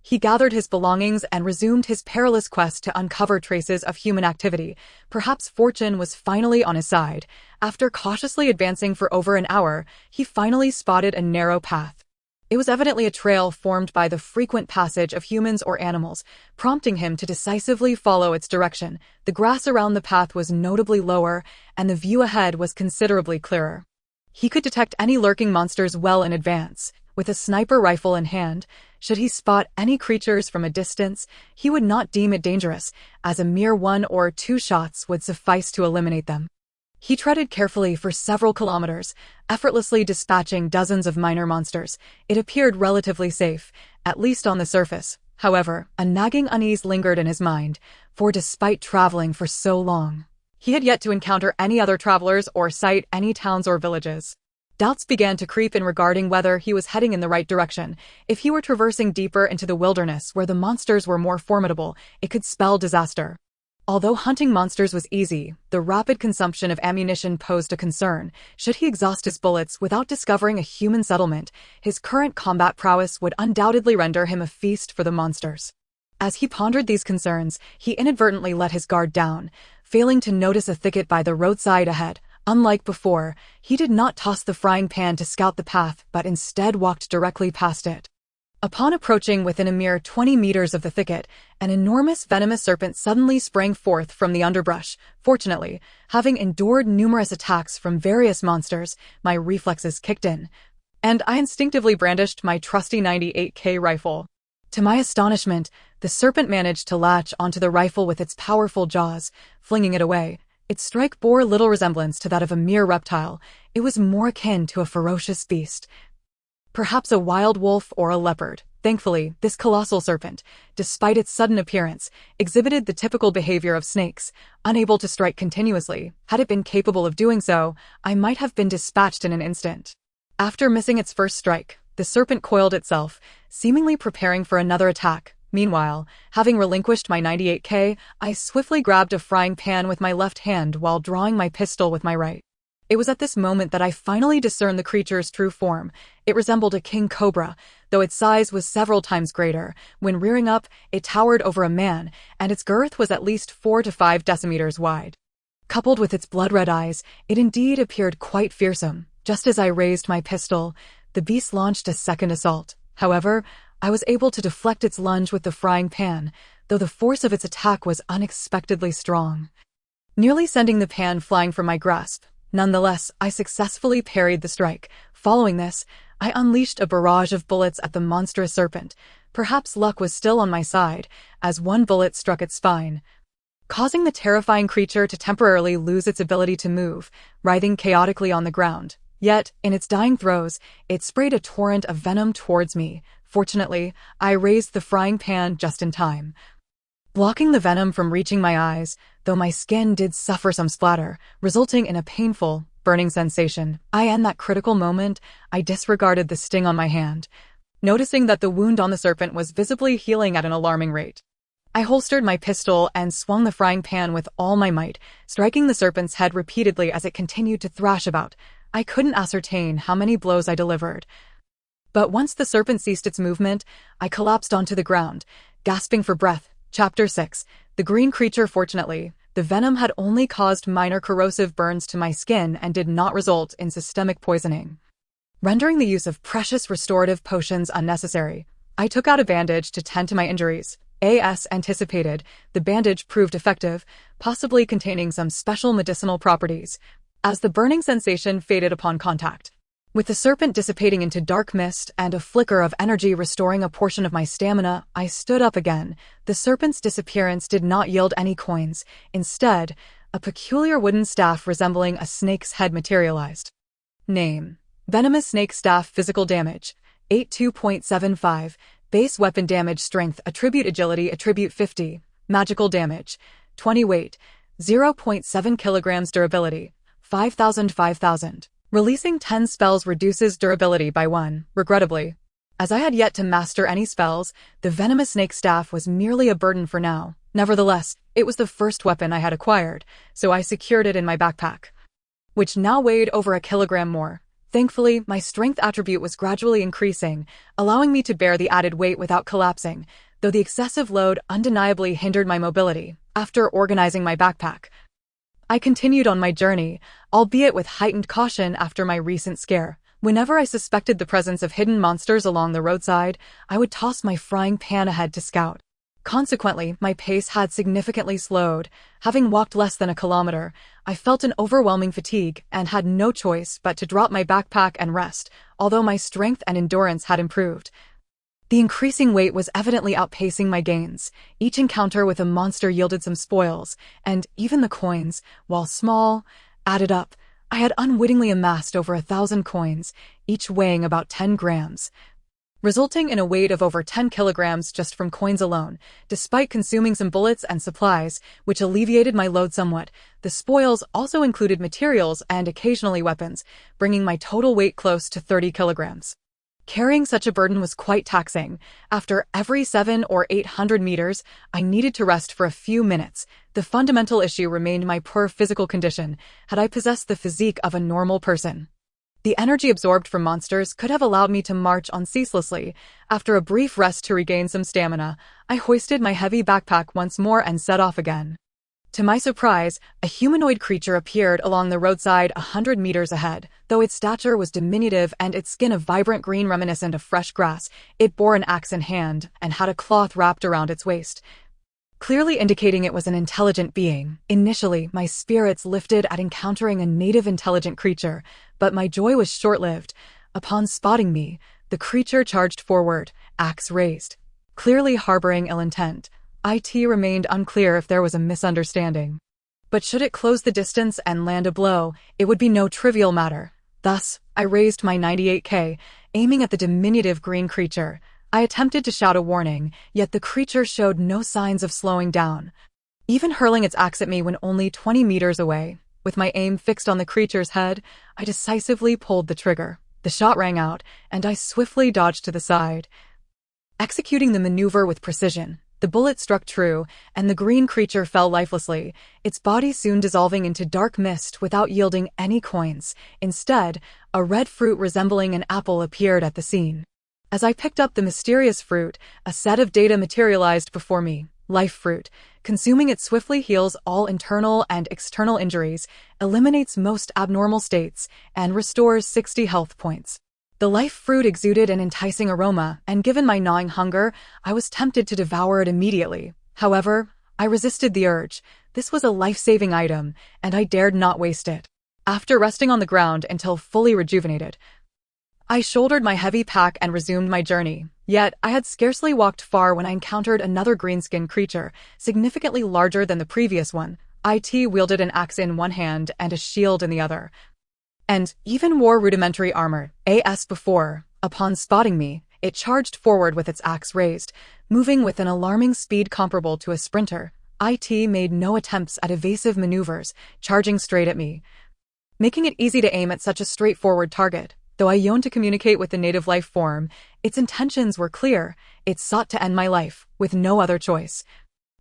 he gathered his belongings and resumed his perilous quest to uncover traces of human activity. Perhaps fortune was finally on his side. After cautiously advancing for over an hour, he finally spotted a narrow path. It was evidently a trail formed by the frequent passage of humans or animals, prompting him to decisively follow its direction. The grass around the path was notably lower, and the view ahead was considerably clearer. He could detect any lurking monsters well in advance. With a sniper rifle in hand, should he spot any creatures from a distance, he would not deem it dangerous, as a mere 1 or 2 shots would suffice to eliminate them. He treaded carefully for several kilometers, effortlessly dispatching dozens of minor monsters. It appeared relatively safe, at least on the surface. However, a nagging unease lingered in his mind, for despite traveling for so long, he had yet to encounter any other travelers or sight any towns or villages. Doubts began to creep in regarding whether he was heading in the right direction. If he were traversing deeper into the wilderness where the monsters were more formidable, it could spell disaster. Although hunting monsters was easy, the rapid consumption of ammunition posed a concern. Should he exhaust his bullets without discovering a human settlement, his current combat prowess would undoubtedly render him a feast for the monsters. As he pondered these concerns, he inadvertently let his guard down, failing to notice a thicket by the roadside ahead. Unlike before, he did not toss the frying pan to scout the path, but instead walked directly past it. Upon approaching within a mere 20 meters of the thicket, an enormous venomous serpent suddenly sprang forth from the underbrush. Fortunately, having endured numerous attacks from various monsters, my reflexes kicked in, and I instinctively brandished my trusty 98K rifle. To my astonishment, the serpent managed to latch onto the rifle with its powerful jaws, flinging it away. Its strike bore little resemblance to that of a mere reptile. It was more akin to a ferocious beast, perhaps a wild wolf or a leopard. Thankfully, this colossal serpent, despite its sudden appearance, exhibited the typical behavior of snakes, unable to strike continuously. Had it been capable of doing so, I might have been dispatched in an instant. After missing its first strike, the serpent coiled itself, seemingly preparing for another attack. Meanwhile, having relinquished my 98K, I swiftly grabbed a frying pan with my left hand while drawing my pistol with my right. It was at this moment that I finally discerned the creature's true form. It resembled a king cobra, though its size was several times greater. When rearing up, it towered over a man, and its girth was at least 4 to 5 decimeters wide. Coupled with its blood-red eyes, it indeed appeared quite fearsome. Just as I raised my pistol, the beast launched a second assault. However, I was able to deflect its lunge with the frying pan, though the force of its attack was unexpectedly strong, nearly sending the pan flying from my grasp. Nonetheless, I successfully parried the strike. Following this, I unleashed a barrage of bullets at the monstrous serpent. Perhaps luck was still on my side, as one bullet struck its spine, causing the terrifying creature to temporarily lose its ability to move, writhing chaotically on the ground. Yet, in its dying throes, it sprayed a torrent of venom towards me. Fortunately, I raised the frying pan just in time, blocking the venom from reaching my eyes, though my skin did suffer some splatter, resulting in a painful, burning sensation. In that critical moment, I disregarded the sting on my hand, noticing that the wound on the serpent was visibly healing at an alarming rate. I holstered my pistol and swung the frying pan with all my might, striking the serpent's head repeatedly as it continued to thrash about. I couldn't ascertain how many blows I delivered, but once the serpent ceased its movement, I collapsed onto the ground, gasping for breath. Chapter 6. The green creature. Fortunately, the venom had only caused minor corrosive burns to my skin and did not result in systemic poisoning, rendering the use of precious restorative potions unnecessary. I took out a bandage to tend to my injuries. As anticipated, the bandage proved effective, possibly containing some special medicinal properties, as the burning sensation faded upon contact. With the serpent dissipating into dark mist and a flicker of energy restoring a portion of my stamina, I stood up again. The serpent's disappearance did not yield any coins. Instead, a peculiar wooden staff resembling a snake's head materialized. Name: Venomous Snake Staff. Physical damage: 82.75. Base weapon damage. Strength, attribute agility, attribute 50. Magical damage: 20. Weight, 0.7 kilograms. Durability, 5,000. Releasing 10 spells reduces durability by 1. Regrettably, as I had yet to master any spells, the Venomous Snake Staff was merely a burden for now. Nevertheless, it was the first weapon I had acquired, so I secured it in my backpack, which now weighed over a kilogram more. Thankfully, my strength attribute was gradually increasing, allowing me to bear the added weight without collapsing, though the excessive load undeniably hindered my mobility. After organizing my backpack, I continued on my journey, albeit with heightened caution after my recent scare. Whenever I suspected the presence of hidden monsters along the roadside, I would toss my frying pan ahead to scout. Consequently, my pace had significantly slowed. Having walked less than a kilometer, I felt an overwhelming fatigue and had no choice but to drop my backpack and rest, although my strength and endurance had improved. The increasing weight was evidently outpacing my gains. Each encounter with a monster yielded some spoils, and even the coins, while small, added up. I had unwittingly amassed over 1,000 coins, each weighing about 10 grams, resulting in a weight of over 10 kilograms just from coins alone. Despite consuming some bullets and supplies, which alleviated my load somewhat, the spoils also included materials and occasionally weapons, bringing my total weight close to 30 kilograms. Carrying such a burden was quite taxing. After every 700 or 800 meters, I needed to rest for a few minutes. The fundamental issue remained my poor physical condition. Had I possessed the physique of a normal person, the energy absorbed from monsters could have allowed me to march on ceaselessly. After a brief rest to regain some stamina, I hoisted my heavy backpack once more and set off again. To my surprise, a humanoid creature appeared along the roadside 100 meters ahead. Though its stature was diminutive and its skin a vibrant green reminiscent of fresh grass, it bore an axe in hand and had a cloth wrapped around its waist, clearly indicating it was an intelligent being. Initially, my spirits lifted at encountering a native intelligent creature, but my joy was short-lived. Upon spotting me, the creature charged forward, axe raised, clearly harboring ill intent. It remained unclear if there was a misunderstanding, but should it close the distance and land a blow, it would be no trivial matter. Thus, I raised my 98K, aiming at the diminutive green creature. I attempted to shout a warning, yet the creature showed no signs of slowing down, even hurling its axe at me when only 20 meters away. With my aim fixed on the creature's head, I decisively pulled the trigger. The shot rang out, and I swiftly dodged to the side, executing the maneuver with precision. The bullet struck true, and the green creature fell lifelessly, its body soon dissolving into dark mist without yielding any coins. Instead, a red fruit resembling an apple appeared at the scene. As I picked up the mysterious fruit, a set of data materialized before me. Life fruit. Consuming it swiftly heals all internal and external injuries, eliminates most abnormal states, and restores 60 health points. The life fruit exuded an enticing aroma, and given my gnawing hunger, I was tempted to devour it immediately. However, I resisted the urge. This was a life-saving item, and I dared not waste it. After resting on the ground until fully rejuvenated, I shouldered my heavy pack and resumed my journey. Yet, I had scarcely walked far when I encountered another greenskin creature, significantly larger than the previous one. It wielded an axe in one hand and a shield in the other, and even wore rudimentary armor. As before, upon spotting me, it charged forward with its axe raised, moving with an alarming speed comparable to a sprinter. It made no attempts at evasive maneuvers, charging straight at me, making it easy to aim at such a straightforward target. Though I yearned to communicate with the native life form, its intentions were clear. It sought to end my life, with no other choice.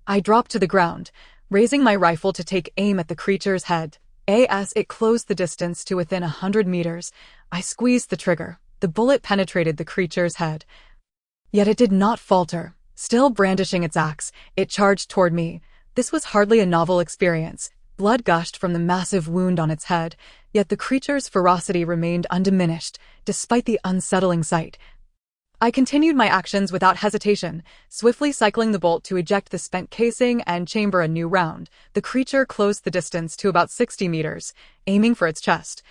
I dropped to the ground, raising my rifle to take aim at the creature's head. As it closed the distance to within 100 meters, I squeezed the trigger. The bullet penetrated the creature's head. Yet it did not falter. Still brandishing its axe, it charged toward me. This was hardly a novel experience. Blood gushed from the massive wound on its head, yet the creature's ferocity remained undiminished, despite the unsettling sight. I continued my actions without hesitation, swiftly cycling the bolt to eject the spent casing and chamber a new round. The creature closed the distance to about 60 meters, aiming for its chest.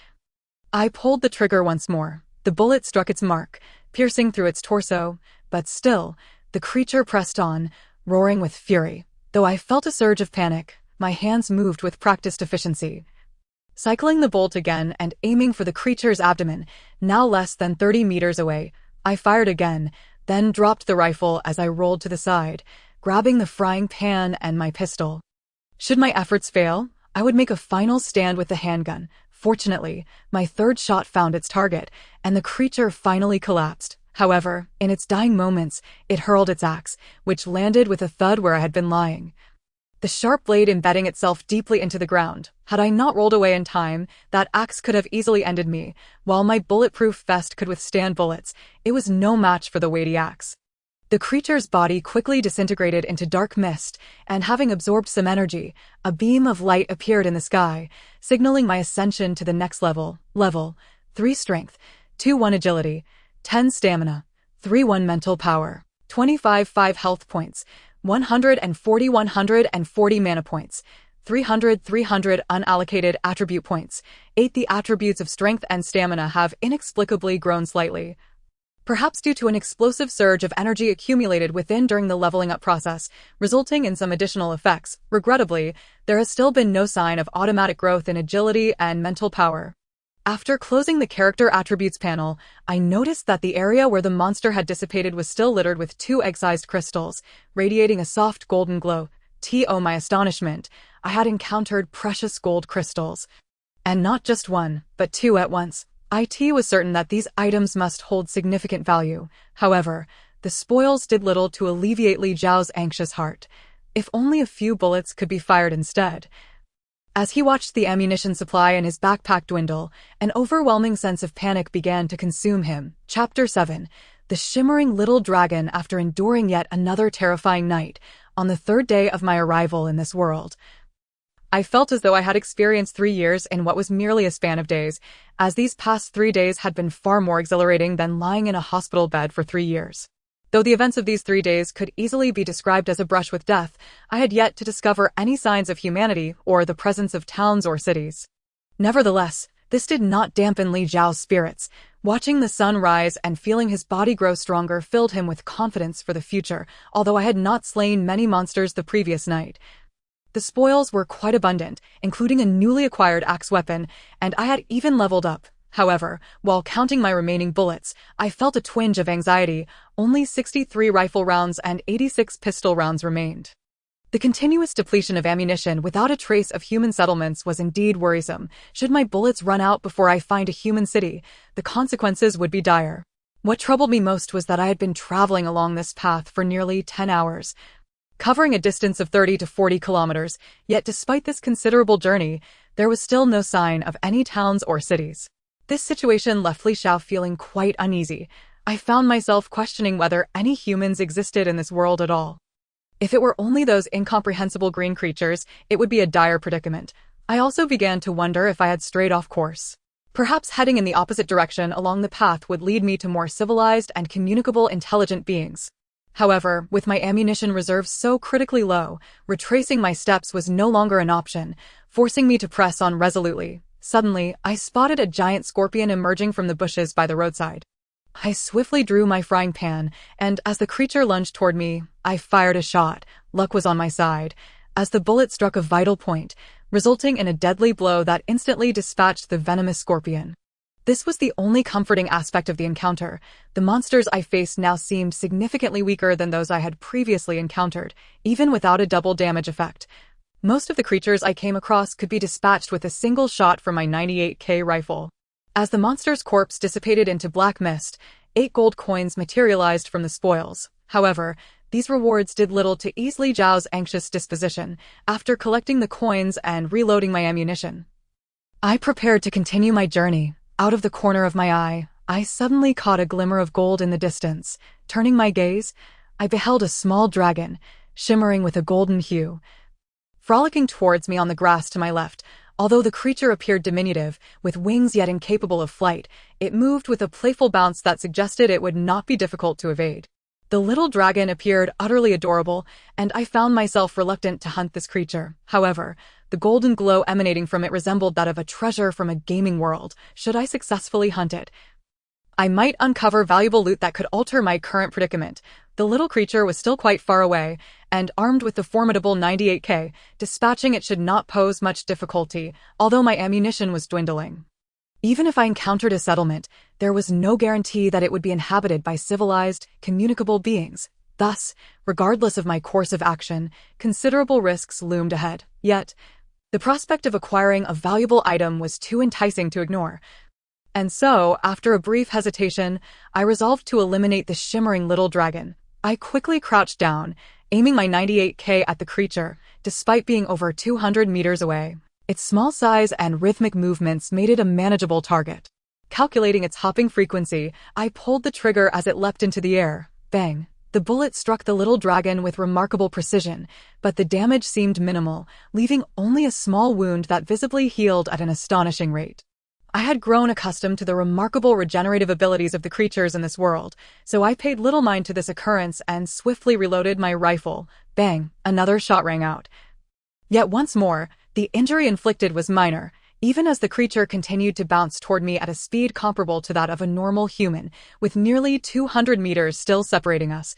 I pulled the trigger once more. The bullet struck its mark, piercing through its torso, but still, the creature pressed on, roaring with fury. Though I felt a surge of panic, my hands moved with practiced efficiency. Cycling the bolt again and aiming for the creature's abdomen, now less than 30 meters away, I fired again, then dropped the rifle as I rolled to the side, grabbing the frying pan and my pistol. Should my efforts fail, I would make a final stand with the handgun. Fortunately, my third shot found its target, and the creature finally collapsed. However, in its dying moments, it hurled its axe, which landed with a thud where I had been lying, the sharp blade embedding itself deeply into the ground. Had I not rolled away in time, that axe could have easily ended me. While my bulletproof vest could withstand bullets, it was no match for the weighty axe. The creature's body quickly disintegrated into dark mist, and having absorbed some energy, a beam of light appeared in the sky, signaling my ascension to the next level. Level 3 strength, 2-1 agility, 10 stamina, 3-1 mental power, 25-5 health points, 140 mana points, 300 unallocated attribute points. 8 The attributes of strength and stamina have inexplicably grown slightly, perhaps due to an explosive surge of energy accumulated within during the leveling up process, resulting in some additional effects. Regrettably, there has still been no sign of automatic growth in agility and mental power. After closing the character attributes panel, I noticed that the area where the monster had dissipated was still littered with 2 egg-sized crystals, radiating a soft golden glow. To my astonishment, I had encountered precious gold crystals. And not just 1, but 2 at once. I was certain that these items must hold significant value. However, the spoils did little to alleviate Li Zhao's anxious heart. If only a few bullets could be fired instead. As he watched the ammunition supply in his backpack dwindle, an overwhelming sense of panic began to consume him. Chapter 7. The shimmering little dragon. After enduring yet another terrifying night, on the 3rd day of my arrival in this world, I felt as though I had experienced 3 years in what was merely a span of days, as these past 3 days had been far more exhilarating than lying in a hospital bed for 3 years. Though the events of these 3 days could easily be described as a brush with death, I had yet to discover any signs of humanity or the presence of towns or cities. Nevertheless, this did not dampen Li Zhao's spirits. Watching the sun rise and feeling his body grow stronger filled him with confidence for the future, although I had not slain many monsters the previous night. The spoils were quite abundant, including a newly acquired axe weapon, and I had even leveled up. However, while counting my remaining bullets, I felt a twinge of anxiety. Only 63 rifle rounds and 86 pistol rounds remained. The continuous depletion of ammunition without a trace of human settlements was indeed worrisome. Should my bullets run out before I find a human city, the consequences would be dire. What troubled me most was that I had been traveling along this path for nearly 10 hours, covering a distance of 30 to 40 kilometers, yet despite this considerable journey, there was still no sign of any towns or cities. This situation left Li Zhao feeling quite uneasy. I found myself questioning whether any humans existed in this world at all. If it were only those incomprehensible green creatures, it would be a dire predicament. I also began to wonder if I had strayed off course. Perhaps heading in the opposite direction along the path would lead me to more civilized and communicable intelligent beings. However, with my ammunition reserves so critically low, retracing my steps was no longer an option, forcing me to press on resolutely. Suddenly, I spotted a giant scorpion emerging from the bushes by the roadside. I swiftly drew my frying pan, and as the creature lunged toward me, I fired a shot. Luck was on my side, as the bullet struck a vital point, resulting in a deadly blow that instantly dispatched the venomous scorpion. This was the only comforting aspect of the encounter. The monsters I faced now seemed significantly weaker than those I had previously encountered, even without a double damage effect. Most of the creatures I came across could be dispatched with a single shot from my 98K rifle. As the monster's corpse dissipated into black mist, 8 gold coins materialized from the spoils. However, these rewards did little to ease Li Zhao's anxious disposition. After collecting the coins and reloading my ammunition, I prepared to continue my journey. Out of the corner of my eye, I suddenly caught a glimmer of gold in the distance. Turning my gaze, I beheld a small dragon, shimmering with a golden hue, frolicking towards me on the grass to my left. Although the creature appeared diminutive, with wings yet incapable of flight, it moved with a playful bounce that suggested it would not be difficult to evade. The little dragon appeared utterly adorable, and I found myself reluctant to hunt this creature. However, the golden glow emanating from it resembled that of a treasure from a gaming world. Should I successfully hunt it, I might uncover valuable loot that could alter my current predicament. The little creature was still quite far away, and armed with the formidable 98K, dispatching it should not pose much difficulty, although my ammunition was dwindling. Even if I encountered a settlement, there was no guarantee that it would be inhabited by civilized, communicable beings. Thus, regardless of my course of action, considerable risks loomed ahead. Yet, the prospect of acquiring a valuable item was too enticing to ignore. And so, after a brief hesitation, I resolved to eliminate the shimmering little dragon. I quickly crouched down, aiming my 98K at the creature, despite being over 200 meters away. Its small size and rhythmic movements made it a manageable target. Calculating its hopping frequency, I pulled the trigger as it leapt into the air. Bang! The bullet struck the little dragon with remarkable precision, but the damage seemed minimal, leaving only a small wound that visibly healed at an astonishing rate. I had grown accustomed to the remarkable regenerative abilities of the creatures in this world, so I paid little mind to this occurrence and swiftly reloaded my rifle. Bang! Another shot rang out. Yet once more, the injury inflicted was minor, even as the creature continued to bounce toward me at a speed comparable to that of a normal human, with nearly 200 meters still separating us.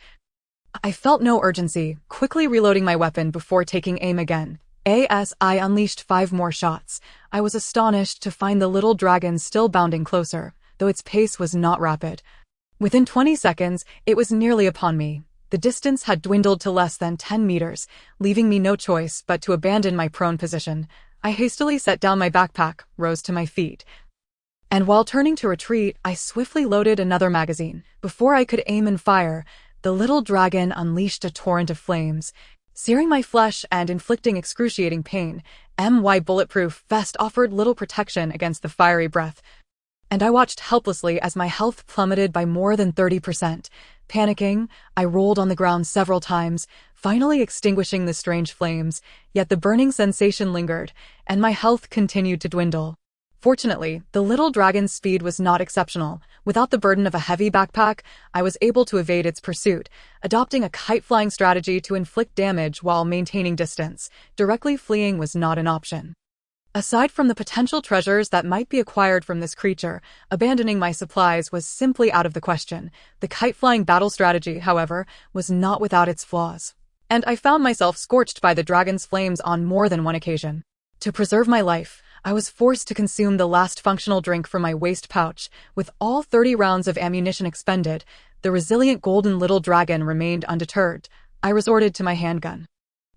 I felt no urgency, quickly reloading my weapon before taking aim again. As I unleashed 5 more shots, I was astonished to find the little dragon still bounding closer, though its pace was not rapid. Within 20 seconds, it was nearly upon me. The distance had dwindled to less than 10 meters, leaving me no choice but to abandon my prone position. I hastily set down my backpack, rose to my feet, and while turning to retreat, I swiftly loaded another magazine. Before I could aim and fire, the little dragon unleashed a torrent of flames, searing my flesh and inflicting excruciating pain. My bulletproof vest offered little protection against the fiery breath, and I watched helplessly as my health plummeted by more than 30%. Panicking, I rolled on the ground several times, finally extinguishing the strange flames, yet the burning sensation lingered, and my health continued to dwindle. Fortunately, the little dragon's speed was not exceptional. Without the burden of a heavy backpack, I was able to evade its pursuit, adopting a kite-flying strategy to inflict damage while maintaining distance. Directly fleeing was not an option. Aside from the potential treasures that might be acquired from this creature, abandoning my supplies was simply out of the question. The kite-flying battle strategy, however, was not without its flaws, and I found myself scorched by the dragon's flames on more than one occasion. To preserve my life, I was forced to consume the last functional drink from my waist pouch. With all 30 rounds of ammunition expended, the resilient golden little dragon remained undeterred. I resorted to my handgun,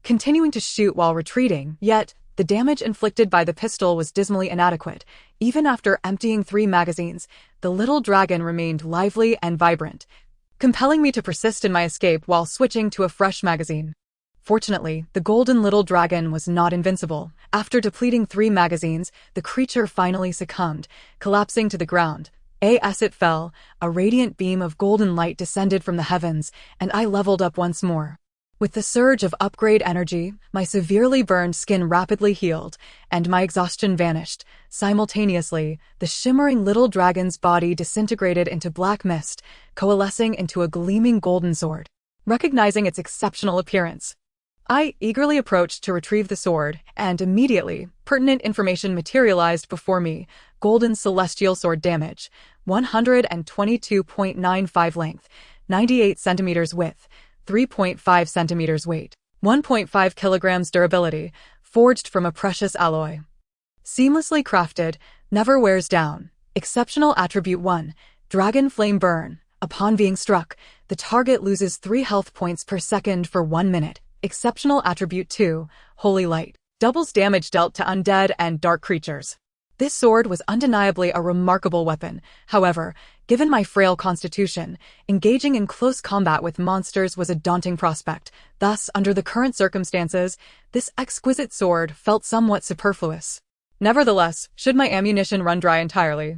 continuing to shoot while retreating, yet the damage inflicted by the pistol was dismally inadequate. Even after emptying 3 magazines, the little dragon remained lively and vibrant, compelling me to persist in my escape while switching to a fresh magazine. Fortunately, the golden little dragon was not invincible. After depleting 3 magazines, the creature finally succumbed, collapsing to the ground. As it fell, a radiant beam of golden light descended from the heavens, and I leveled up once more. With the surge of upgrade energy, my severely burned skin rapidly healed, and my exhaustion vanished. Simultaneously, the shimmering little dragon's body disintegrated into black mist, coalescing into a gleaming golden sword. Recognizing its exceptional appearance, I eagerly approached to retrieve the sword, and immediately, pertinent information materialized before me. Golden celestial sword damage, 122.95 length, 98 centimeters width, 3.5 centimeters weight, 1.5 kilograms durability, forged from a precious alloy. Seamlessly crafted, never wears down. Exceptional attribute 1, Dragon Flame Burn. Upon being struck, the target loses 3 health points per second for 1 minute. Exceptional attribute 2, Holy Light. Doubles damage dealt to undead and dark creatures. This sword was undeniably a remarkable weapon. However, given my frail constitution, engaging in close combat with monsters was a daunting prospect. Thus, under the current circumstances, this exquisite sword felt somewhat superfluous. Nevertheless, should my ammunition run dry entirely,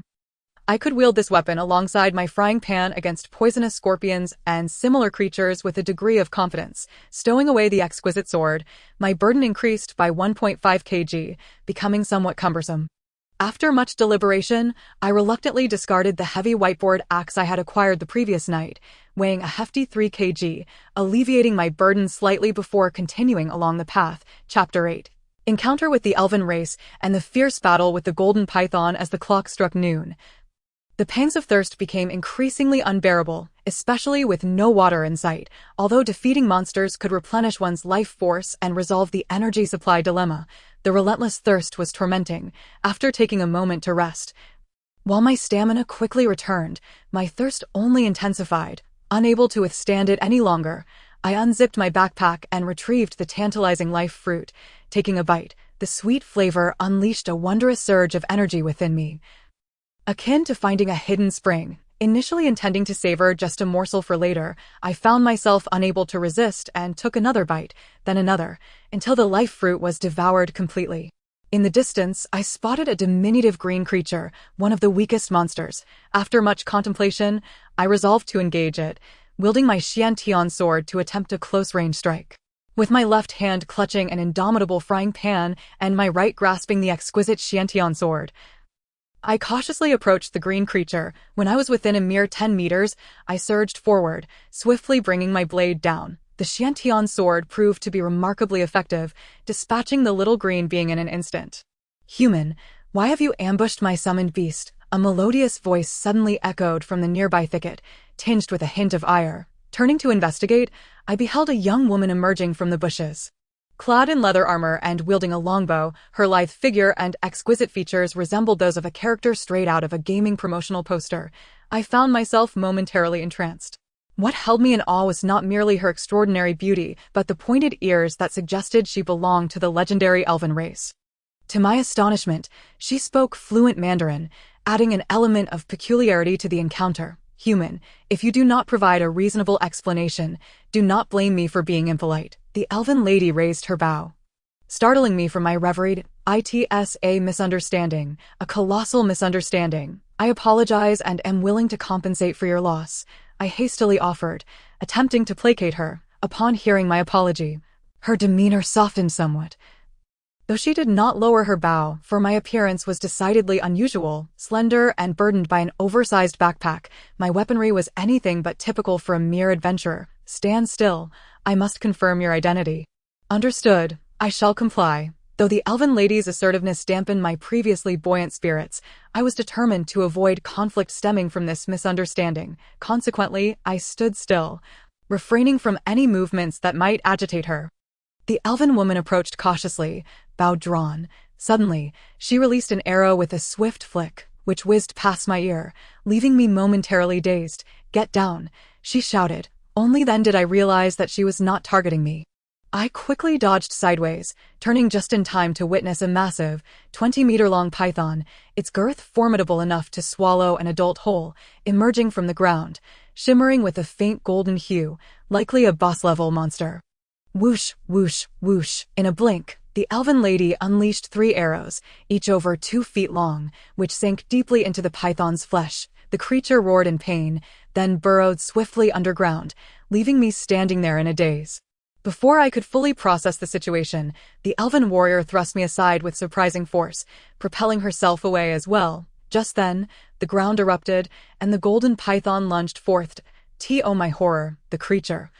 I could wield this weapon alongside my frying pan against poisonous scorpions and similar creatures with a degree of confidence. Stowing away the exquisite sword, my burden increased by 1.5 kg, becoming somewhat cumbersome. After much deliberation, I reluctantly discarded the heavy whiteboard axe I had acquired the previous night, weighing a hefty 3 kg, alleviating my burden slightly before continuing along the path. Chapter 8. Encounter with the Elven race and the fierce battle with the golden python as the clock struck noon. The pangs of thirst became increasingly unbearable, especially with no water in sight, although defeating monsters could replenish one's life force and resolve the energy supply dilemma. The relentless thirst was tormenting. After taking a moment to rest, while my stamina quickly returned, my thirst only intensified. Unable to withstand it any longer, I unzipped my backpack and retrieved the tantalizing life fruit. Taking a bite, the sweet flavor unleashed a wondrous surge of energy within me, akin to finding a hidden spring. Initially intending to savor just a morsel for later, I found myself unable to resist and took another bite, then another, until the life fruit was devoured completely. In the distance, I spotted a diminutive green creature, one of the weakest monsters. After much contemplation, I resolved to engage it, wielding my Xiantian sword to attempt a close-range strike. With my left hand clutching an indomitable frying pan and my right grasping the exquisite Xiantian sword, I cautiously approached the green creature. When I was within a mere 10 meters, I surged forward, swiftly bringing my blade down. The Xiantian sword proved to be remarkably effective, dispatching the little green being in an instant. "Human, why have you ambushed my summoned beast?" A melodious voice suddenly echoed from the nearby thicket, tinged with a hint of ire. Turning to investigate, I beheld a young woman emerging from the bushes. Clad in leather armor and wielding a longbow, her lithe figure and exquisite features resembled those of a character straight out of a gaming promotional poster. I found myself momentarily entranced. What held me in awe was not merely her extraordinary beauty, but the pointed ears that suggested she belonged to the legendary elven race. To my astonishment, she spoke fluent Mandarin, adding an element of peculiarity to the encounter. "Human, if you do not provide a reasonable explanation, do not blame me for being impolite." The elven lady raised her bow, startling me from my reverie. "It's a misunderstanding, a colossal misunderstanding. I apologize and am willing to compensate for your loss," I hastily offered, attempting to placate her. Upon hearing my apology, her demeanor softened somewhat, though she did not lower her bow, for my appearance was decidedly unusual. Slender and burdened by an oversized backpack, my weaponry was anything but typical for a mere adventurer. "Stand still. I must confirm your identity." "Understood. I shall comply." Though the elven lady's assertiveness dampened my previously buoyant spirits, I was determined to avoid conflict stemming from this misunderstanding. Consequently, I stood still, refraining from any movements that might agitate her. The elven woman approached cautiously, bow drawn. Suddenly, she released an arrow with a swift flick, which whizzed past my ear, leaving me momentarily dazed. "Get down," she shouted. Only then did I realize that she was not targeting me. I quickly dodged sideways, turning just in time to witness a massive, 20-meter-long python, its girth formidable enough to swallow an adult whole, emerging from the ground, shimmering with a faint golden hue, likely a boss-level monster. Whoosh, whoosh, whoosh. In a blink, the elven lady unleashed 3 arrows, each over 2 feet long, which sank deeply into the python's flesh. The creature roared in pain, then burrowed swiftly underground, leaving me standing there in a daze. Before I could fully process the situation, the elven warrior thrust me aside with surprising force, propelling herself away as well. Just then, the ground erupted, and the golden python lunged forth. Oh my horror, the creature,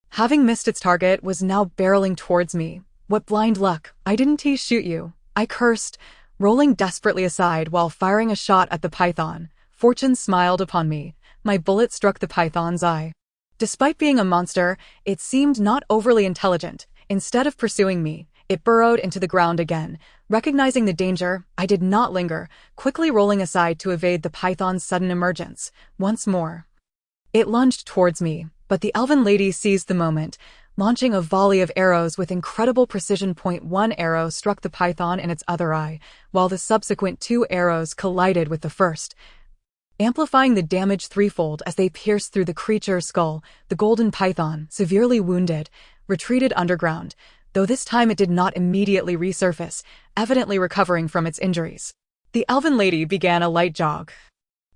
having missed its target, was now barreling towards me. "What blind luck, I didn't shoot you," I cursed, rolling desperately aside while firing a shot at the python. Fortune smiled upon me. My bullet struck the python's eye. Despite being a monster, it seemed not overly intelligent. Instead of pursuing me, it burrowed into the ground again. Recognizing the danger, I did not linger, quickly rolling aside to evade the python's sudden emergence. Once more, it lunged towards me, but the elven lady seized the moment, launching a volley of arrows with incredible precision. One arrow struck the python in its other eye, while the subsequent 2 arrows collided with the first, amplifying the damage threefold as they pierced through the creature's skull. The golden python, severely wounded, retreated underground, though this time it did not immediately resurface, evidently recovering from its injuries. The elven lady began a light jog,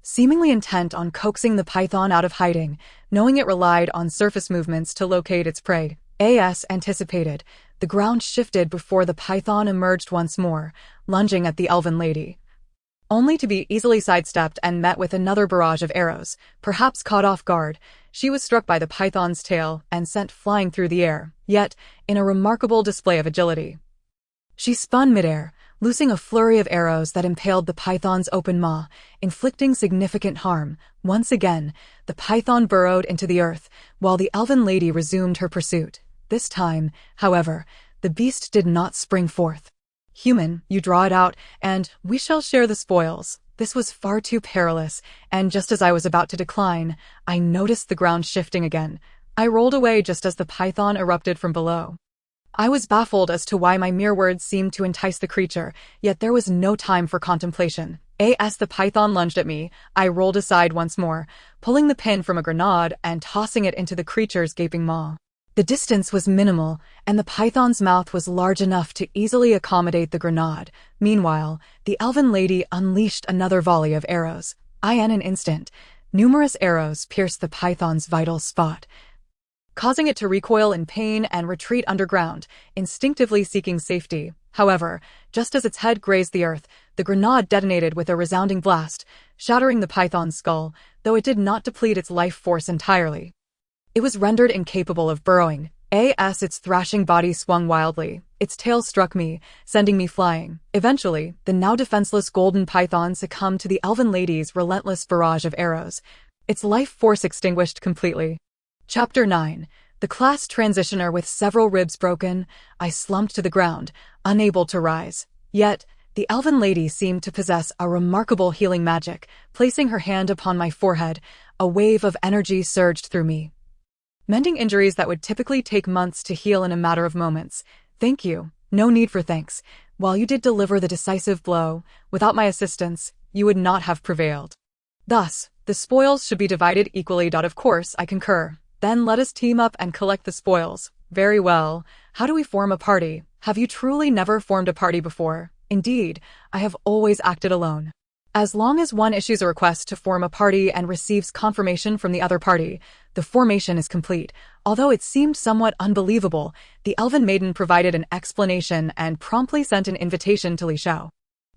seemingly intent on coaxing the python out of hiding, knowing it relied on surface movements to locate its prey. As anticipated, the ground shifted before the python emerged once more, lunging at the elven lady, only to be easily sidestepped and met with another barrage of arrows. Perhaps caught off guard, she was struck by the python's tail and sent flying through the air, yet, in a remarkable display of agility, she spun midair, loosing a flurry of arrows that impaled the python's open maw, inflicting significant harm. Once again, the python burrowed into the earth, while the elven lady resumed her pursuit. This time, however, the beast did not spring forth. "Human, you draw it out, and we shall share the spoils." This was far too perilous, and just as I was about to decline, I noticed the ground shifting again. I rolled away just as the python erupted from below. I was baffled as to why my mere words seemed to entice the creature, yet there was no time for contemplation. As the python lunged at me, I rolled aside once more, pulling the pin from a grenade and tossing it into the creature's gaping maw. The distance was minimal, and the python's mouth was large enough to easily accommodate the grenade. Meanwhile, the elven lady unleashed another volley of arrows. In an instant, numerous arrows pierced the python's vital spot, causing it to recoil in pain and retreat underground, instinctively seeking safety. However, just as its head grazed the earth, the grenade detonated with a resounding blast, shattering the python's skull, though it did not deplete its life force entirely. It was rendered incapable of burrowing. As its thrashing body swung wildly, its tail struck me, sending me flying. Eventually, the now defenseless golden python succumbed to the elven lady's relentless barrage of arrows, its life force extinguished completely. Chapter 9. The class transitioner with several ribs broken. I slumped to the ground, unable to rise. Yet, the elven lady seemed to possess a remarkable healing magic. Placing her hand upon my forehead, a wave of energy surged through me, mending injuries that would typically take months to heal in a matter of moments. "Thank you. No need for thanks. While you did deliver the decisive blow, without my assistance, you would not have prevailed. Thus, the spoils should be divided equally. Of course, I concur. Then let us team up and collect the spoils." "Very well. How do we form a party?" "Have you truly never formed a party before?" "Indeed, I have always acted alone." As long as one issues a request to form a party and receives confirmation from the other party, the formation is complete. Although it seemed somewhat unbelievable, the elven maiden provided an explanation and promptly sent an invitation to Li Xiao.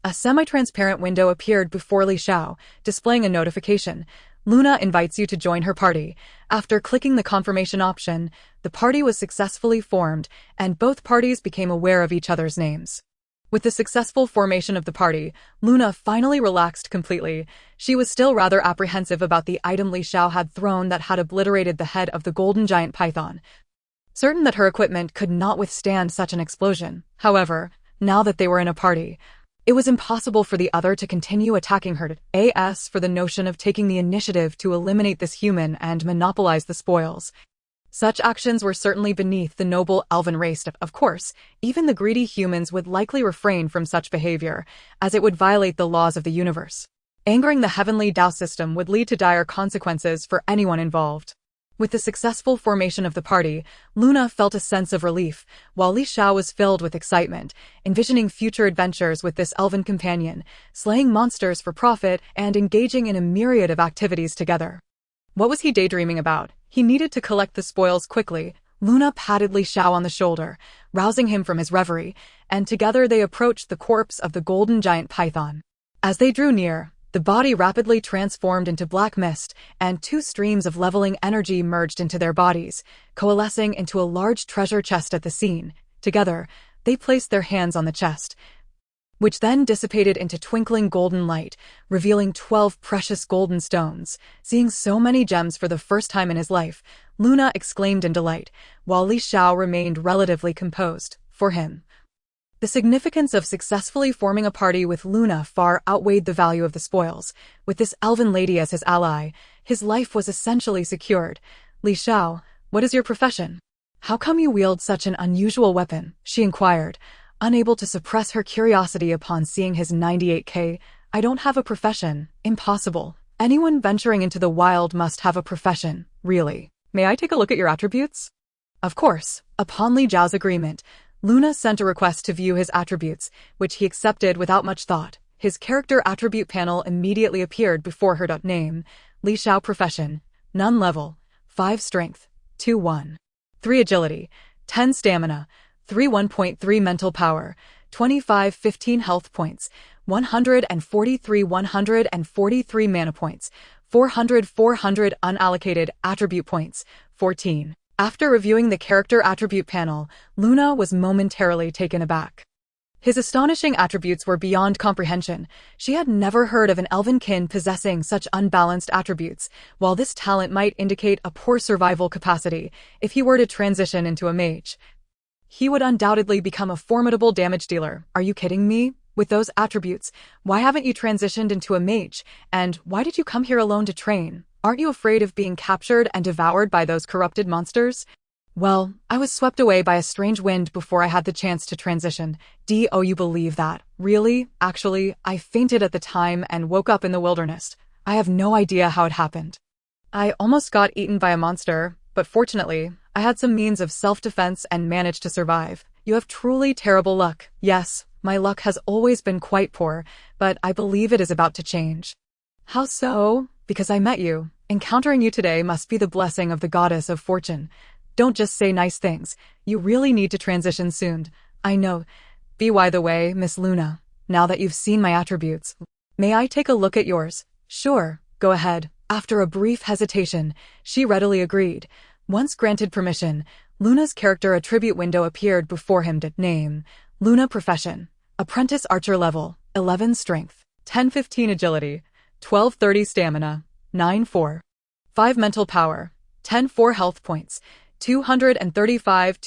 A semi-transparent window appeared before Li Xiao, displaying a notification. "Luna invites you to join her party." After clicking the confirmation option, the party was successfully formed, and both parties became aware of each other's names. With the successful formation of the party, Luna finally relaxed completely. She was still rather apprehensive about the item Li Xiao had thrown that had obliterated the head of the golden giant python, certain that her equipment could not withstand such an explosion. However, now that they were in a party, it was impossible for the other to continue attacking her. As for the notion of taking the initiative to eliminate this human and monopolize the spoils, such actions were certainly beneath the noble elven race. Of course, even the greedy humans would likely refrain from such behavior, as it would violate the laws of the universe. Angering the heavenly Tao system would lead to dire consequences for anyone involved. With the successful formation of the party, Luna felt a sense of relief, while Li Xiao was filled with excitement, envisioning future adventures with this elven companion, slaying monsters for profit, and engaging in a myriad of activities together. What was he daydreaming about? He needed to collect the spoils quickly. Luna patted Li Xiao on the shoulder, rousing him from his reverie, and together they approached the corpse of the golden giant python. As they drew near, the body rapidly transformed into black mist, and two streams of leveling energy merged into their bodies, coalescing into a large treasure chest at the scene. Together, they placed their hands on the chest, which then dissipated into twinkling golden light, revealing 12 precious golden stones. Seeing so many gems for the first time in his life, Luna exclaimed in delight, while Li Xiao remained relatively composed. For him, the significance of successfully forming a party with Luna far outweighed the value of the spoils. With this elven lady as his ally, his life was essentially secured. "Li Xiao, what is your profession? How come you wield such an unusual weapon?" she inquired, unable to suppress her curiosity upon seeing his 98K. "I don't have a profession. Impossible. Anyone venturing into the wild must have a profession, really. May I take a look at your attributes?" Of course. Upon Li Xiao's agreement, Luna sent a request to view his attributes, which he accepted without much thought. His character attribute panel immediately appeared before her. Name: Li Xiao. Profession: none. Level: 5 strength, 2-1. 3 agility, 10 stamina, 1.3 mental power, 15 health points, 143 mana points, 400 unallocated attribute points, 14. After reviewing the character attribute panel, Luna was momentarily taken aback. His astonishing attributes were beyond comprehension. She had never heard of an elvenkin possessing such unbalanced attributes. While this talent might indicate a poor survival capacity, if he were to transition into a mage, he would undoubtedly become a formidable damage dealer. Are you kidding me? With those attributes, why haven't you transitioned into a mage? And why did you come here alone to train? Aren't you afraid of being captured and devoured by those corrupted monsters? Well, I was swept away by a strange wind before I had the chance to transition. Do you believe that? Really? Actually, I fainted at the time and woke up in the wilderness. I have no idea how it happened. I almost got eaten by a monster, but fortunately, I had some means of self-defense and managed to survive. You have truly terrible luck. Yes, my luck has always been quite poor, but I believe it is about to change. How so? Because I met you. Encountering you today must be the blessing of the goddess of fortune. Don't just say nice things. You really need to transition soon. I know. By the way, Miss Luna, now that you've seen my attributes, may I take a look at yours? Sure, go ahead. After a brief hesitation, she readily agreed. Once granted permission, Luna's character attribute window appeared before him. Name: Luna. Profession: Apprentice Archer. Level: 11 Strength, 10-15 Agility, 12-30 Stamina, 9-4. 5 Mental Power, 10-4 Health Points, 235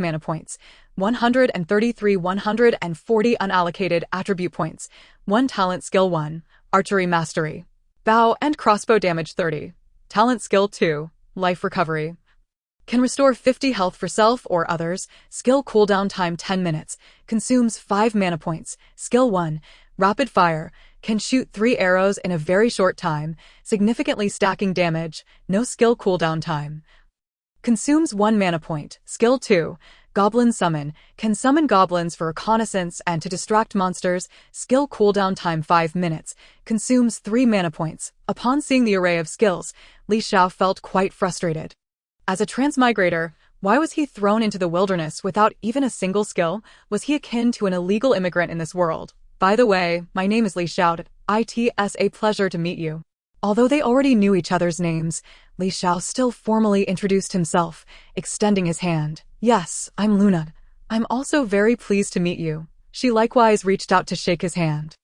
Mana Points, 140 Unallocated Attribute Points, 1 Talent Skill 1, Archery Mastery. Bow and Crossbow Damage 30. Talent Skill 2, Life Recovery. Can restore 50 health for self or others. Skill cooldown time 10 minutes. Consumes 5 mana points. Skill 1, Rapid Fire. Can shoot 3 arrows in a very short time, significantly stacking damage. No skill cooldown time. Consumes 1 mana point. Skill 2, Goblin Summon. Can summon goblins for reconnaissance and to distract monsters. Skill cooldown time 5 minutes. Consumes 3 mana points. Upon seeing the array of skills, Li Xiao felt quite frustrated. As a transmigrator, why was he thrown into the wilderness without even a single skill? Was he akin to an illegal immigrant in this world? By the way, my name is Li Xiao. It's a pleasure to meet you. Although they already knew each other's names, Li Xiao still formally introduced himself, extending his hand. Yes, I'm Luna. I'm also very pleased to meet you. She likewise reached out to shake his hand.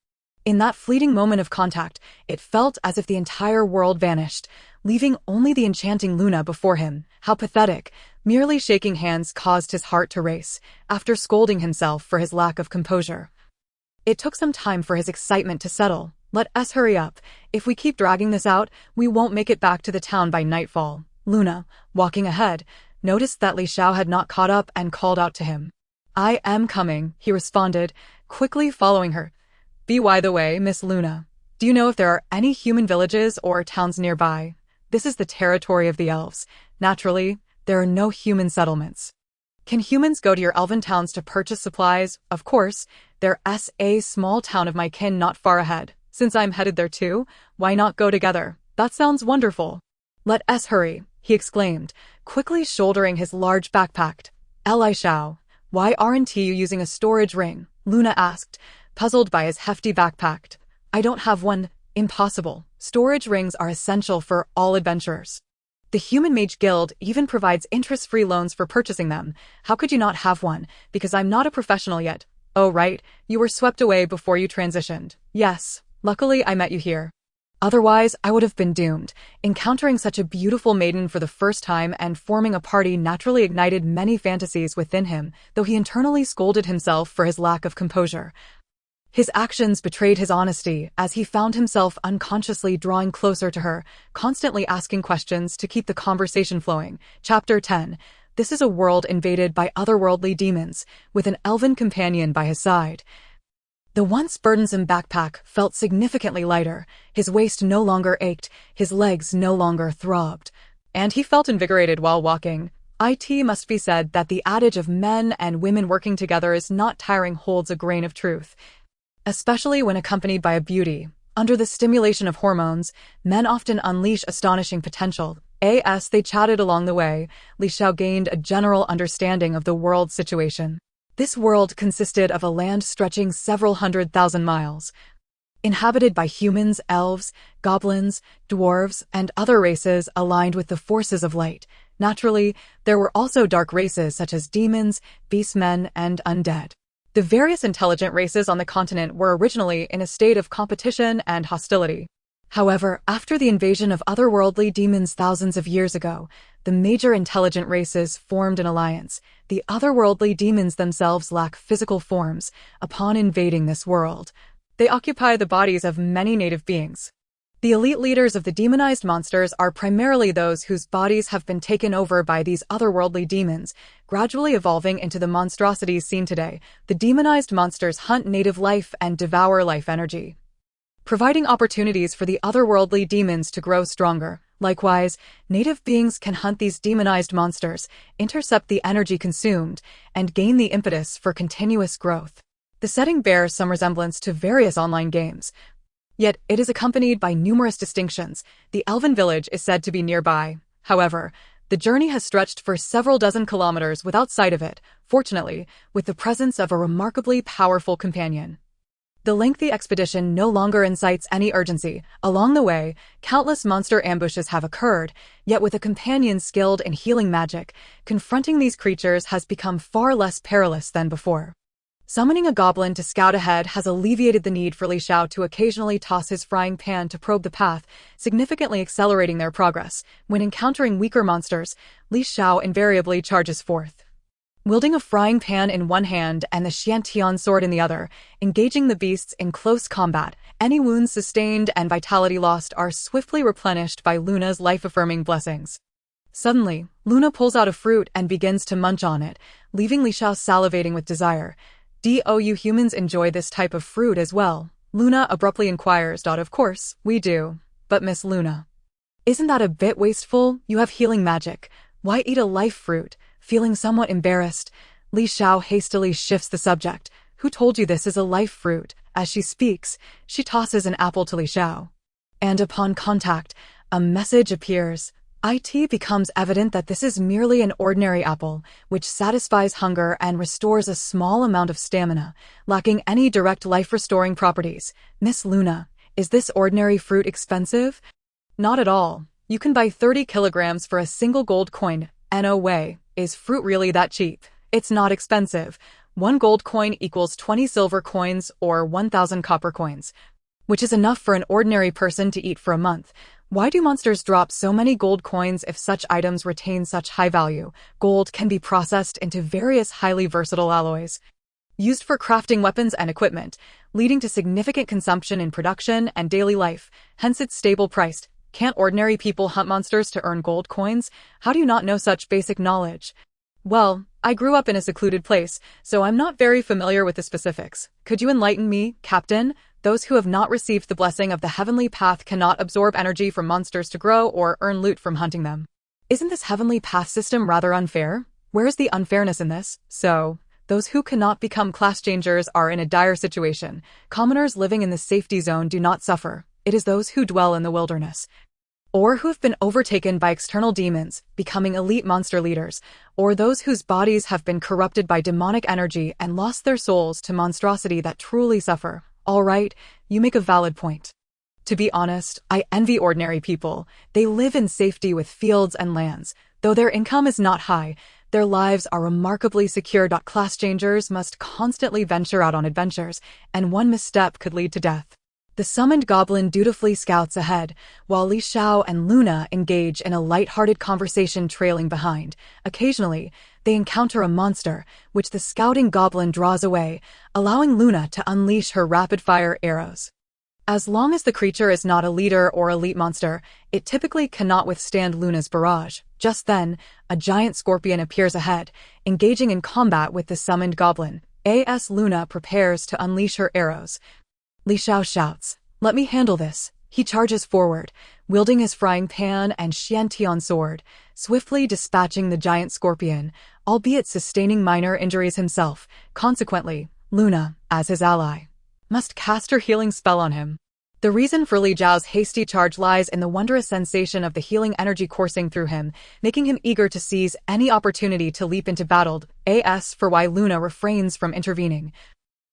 In that fleeting moment of contact, it felt as if the entire world vanished, leaving only the enchanting Luna before him. How pathetic. Merely shaking hands caused his heart to race, after scolding himself for his lack of composure. It took some time for his excitement to settle. Let us hurry up. If we keep dragging this out, we won't make it back to the town by nightfall. Luna, walking ahead, noticed that Li Xiao had not caught up and called out to him. I am coming, he responded, quickly following her. By the way, Miss Luna, do you know if there are any human villages or towns nearby? This is the territory of the elves. Naturally, there are no human settlements. Can humans go to your elven towns to purchase supplies? Of course, there's a small town of my kin not far ahead. Since I'm headed there too, why not go together? That sounds wonderful. Let us hurry, he exclaimed, quickly shouldering his large backpack. Li Xiao, why aren't you using a storage ring? Luna asked, puzzled by his hefty backpack. I don't have one. Impossible. Storage rings are essential for all adventurers. The Human Mage Guild even provides interest-free loans for purchasing them. How could you not have one? Because I'm not a professional yet. Oh right, you were swept away before you transitioned. Yes, luckily I met you here. Otherwise, I would have been doomed. Encountering such a beautiful maiden for the first time and forming a party naturally ignited many fantasies within him, though he internally scolded himself for his lack of composure. His actions betrayed his honesty as he found himself unconsciously drawing closer to her, constantly asking questions to keep the conversation flowing. Chapter 10. This is a world invaded by otherworldly demons, with an elven companion by his side. The once burdensome backpack felt significantly lighter, his waist no longer ached, his legs no longer throbbed, and he felt invigorated while walking. It must be said that the adage of men and women working together is not tiring holds a grain of truth. Especially when accompanied by a beauty. Under the stimulation of hormones, men often unleash astonishing potential. As they chatted along the way, Li Xiao gained a general understanding of the world's situation. This world consisted of a land stretching several 100,000 miles, inhabited by humans, elves, goblins, dwarves, and other races aligned with the forces of light. Naturally, there were also dark races such as demons, beastmen, and undead. The various intelligent races on the continent were originally in a state of competition and hostility. However, after the invasion of otherworldly demons thousands of years ago, the major intelligent races formed an alliance. The otherworldly demons themselves lack physical forms. Upon invading this world, they occupy the bodies of many native beings. The elite leaders of the demonized monsters are primarily those whose bodies have been taken over by these otherworldly demons, gradually evolving into the monstrosities seen today. The demonized monsters hunt native life and devour life energy, providing opportunities for the otherworldly demons to grow stronger. Likewise, native beings can hunt these demonized monsters, intercept the energy consumed, and gain the impetus for continuous growth. The setting bears some resemblance to various online games, yet it is accompanied by numerous distinctions. The elven village is said to be nearby. However, the journey has stretched for several dozen kilometers without sight of it, fortunately, with the presence of a remarkably powerful companion. The lengthy expedition no longer incites any urgency. Along the way, countless monster ambushes have occurred, yet with a companion skilled in healing magic, confronting these creatures has become far less perilous than before. Summoning a goblin to scout ahead has alleviated the need for Li Xiao to occasionally toss his frying pan to probe the path, significantly accelerating their progress. When encountering weaker monsters, Li Xiao invariably charges forth, wielding a frying pan in one hand and the Xiantian sword in the other, engaging the beasts in close combat. Any wounds sustained and vitality lost are swiftly replenished by Luna's life-affirming blessings. Suddenly, Luna pulls out a fruit and begins to munch on it, leaving Li Xiao salivating with desire. "Do you humans enjoy this type of fruit as well?" Luna abruptly inquires. "Of course, we do. But Miss Luna, isn't that a bit wasteful? You have healing magic. Why eat a life fruit?" Feeling somewhat embarrassed, Li Xiao hastily shifts the subject. "Who told you this is a life fruit?" As she speaks, she tosses an apple to Li Xiao. And upon contact, a message appears. It becomes evident that this is merely an ordinary apple, which satisfies hunger and restores a small amount of stamina, lacking any direct life-restoring properties. "Miss Luna, is this ordinary fruit expensive?" "Not at all. You can buy 30 kilograms for a single gold coin. No way. Is fruit really that cheap? It's not expensive. 1 gold coin equals 20 silver coins or 1,000 copper coins, which is enough for an ordinary person to eat for a month. Why do monsters drop so many gold coins if such items retain such high value? Gold can be processed into various highly versatile alloys, used for crafting weapons and equipment, leading to significant consumption in production and daily life, hence it's stable priced. Can't ordinary people hunt monsters to earn gold coins? How do you not know such basic knowledge?" "Well, I grew up in a secluded place, so I'm not very familiar with the specifics. Could you enlighten me, Captain? Those who have not received the blessing of the heavenly path cannot absorb energy from monsters to grow or earn loot from hunting them. Isn't this heavenly path system rather unfair? Where is the unfairness in this? So, those who cannot become class changers are in a dire situation. Commoners living in the safety zone do not suffer. It is those who dwell in the wilderness, or who have been overtaken by external demons, becoming elite monster leaders, or those whose bodies have been corrupted by demonic energy and lost their souls to monstrosity that truly suffer." "All right, you make a valid point. To be honest, I envy ordinary people. They live in safety with fields and lands. Though their income is not high, their lives are remarkably secure. Class changers must constantly venture out on adventures, and one misstep could lead to death." The summoned goblin dutifully scouts ahead, while Li Xiao and Luna engage in a light-hearted conversation trailing behind. Occasionally, they encounter a monster, which the scouting goblin draws away, allowing Luna to unleash her rapid-fire arrows. As long as the creature is not a leader or elite monster, it typically cannot withstand Luna's barrage. Just then, a giant scorpion appears ahead, engaging in combat with the summoned goblin. As Luna prepares to unleash her arrows, Li Xiao shouts, "Let me handle this." He charges forward, wielding his frying pan and Xiantian sword, swiftly dispatching the giant scorpion, albeit sustaining minor injuries himself. Consequently, Luna, as his ally, must cast her healing spell on him. The reason for Li Zhao's hasty charge lies in the wondrous sensation of the healing energy coursing through him, making him eager to seize any opportunity to leap into battle. As for why Luna refrains from intervening.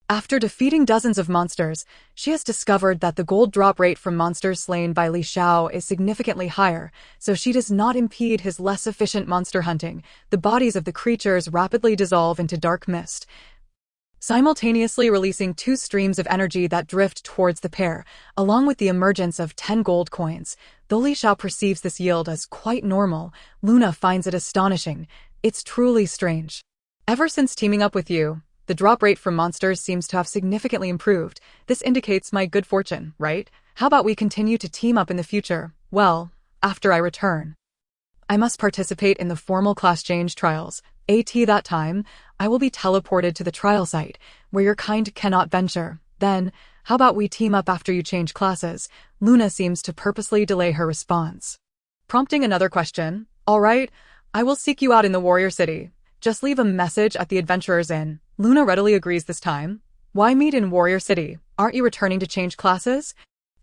After defeating dozens of monsters, she has discovered that the gold drop rate from monsters slain by Li Xiao is significantly higher, so she does not impede his less efficient monster hunting. The bodies of the creatures rapidly dissolve into dark mist, simultaneously releasing two streams of energy that drift towards the pair, along with the emergence of 10 gold coins. Though Li Xiao perceives this yield as quite normal, Luna finds it astonishing. It's truly strange. Ever since teaming up with you, the drop rate from monsters seems to have significantly improved. This indicates my good fortune, right? How about we continue to team up in the future? Well, after I return. I must participate in the formal class change trials. That time, I will be teleported to the trial site, where your kind cannot venture. Then, how about we team up after you change classes? Luna seems to purposely delay her response. Prompting another question. All right, I will seek you out in the warrior city. Just leave a message at the Adventurer's Inn. Luna readily agrees this time. Why meet in Warrior City? Aren't you returning to change classes?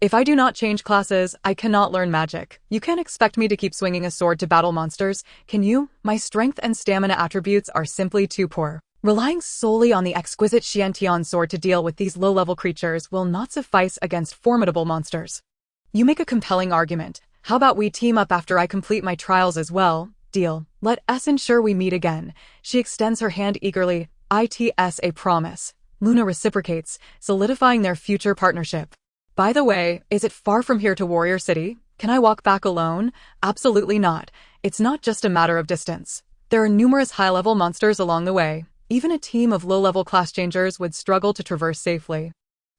If I do not change classes, I cannot learn magic. You can't expect me to keep swinging a sword to battle monsters, can you? My strength and stamina attributes are simply too poor. Relying solely on the exquisite Xiantian sword to deal with these low-level creatures will not suffice against formidable monsters. You make a compelling argument. How about we team up after I complete my trials as well? Deal. Let us ensure we meet again. She extends her hand eagerly. It's a promise. Luna reciprocates, solidifying their future partnership. By the way, is it far from here to Warrior City? Can I walk back alone? Absolutely not. It's not just a matter of distance. There are numerous high-level monsters along the way. Even a team of low-level class changers would struggle to traverse safely.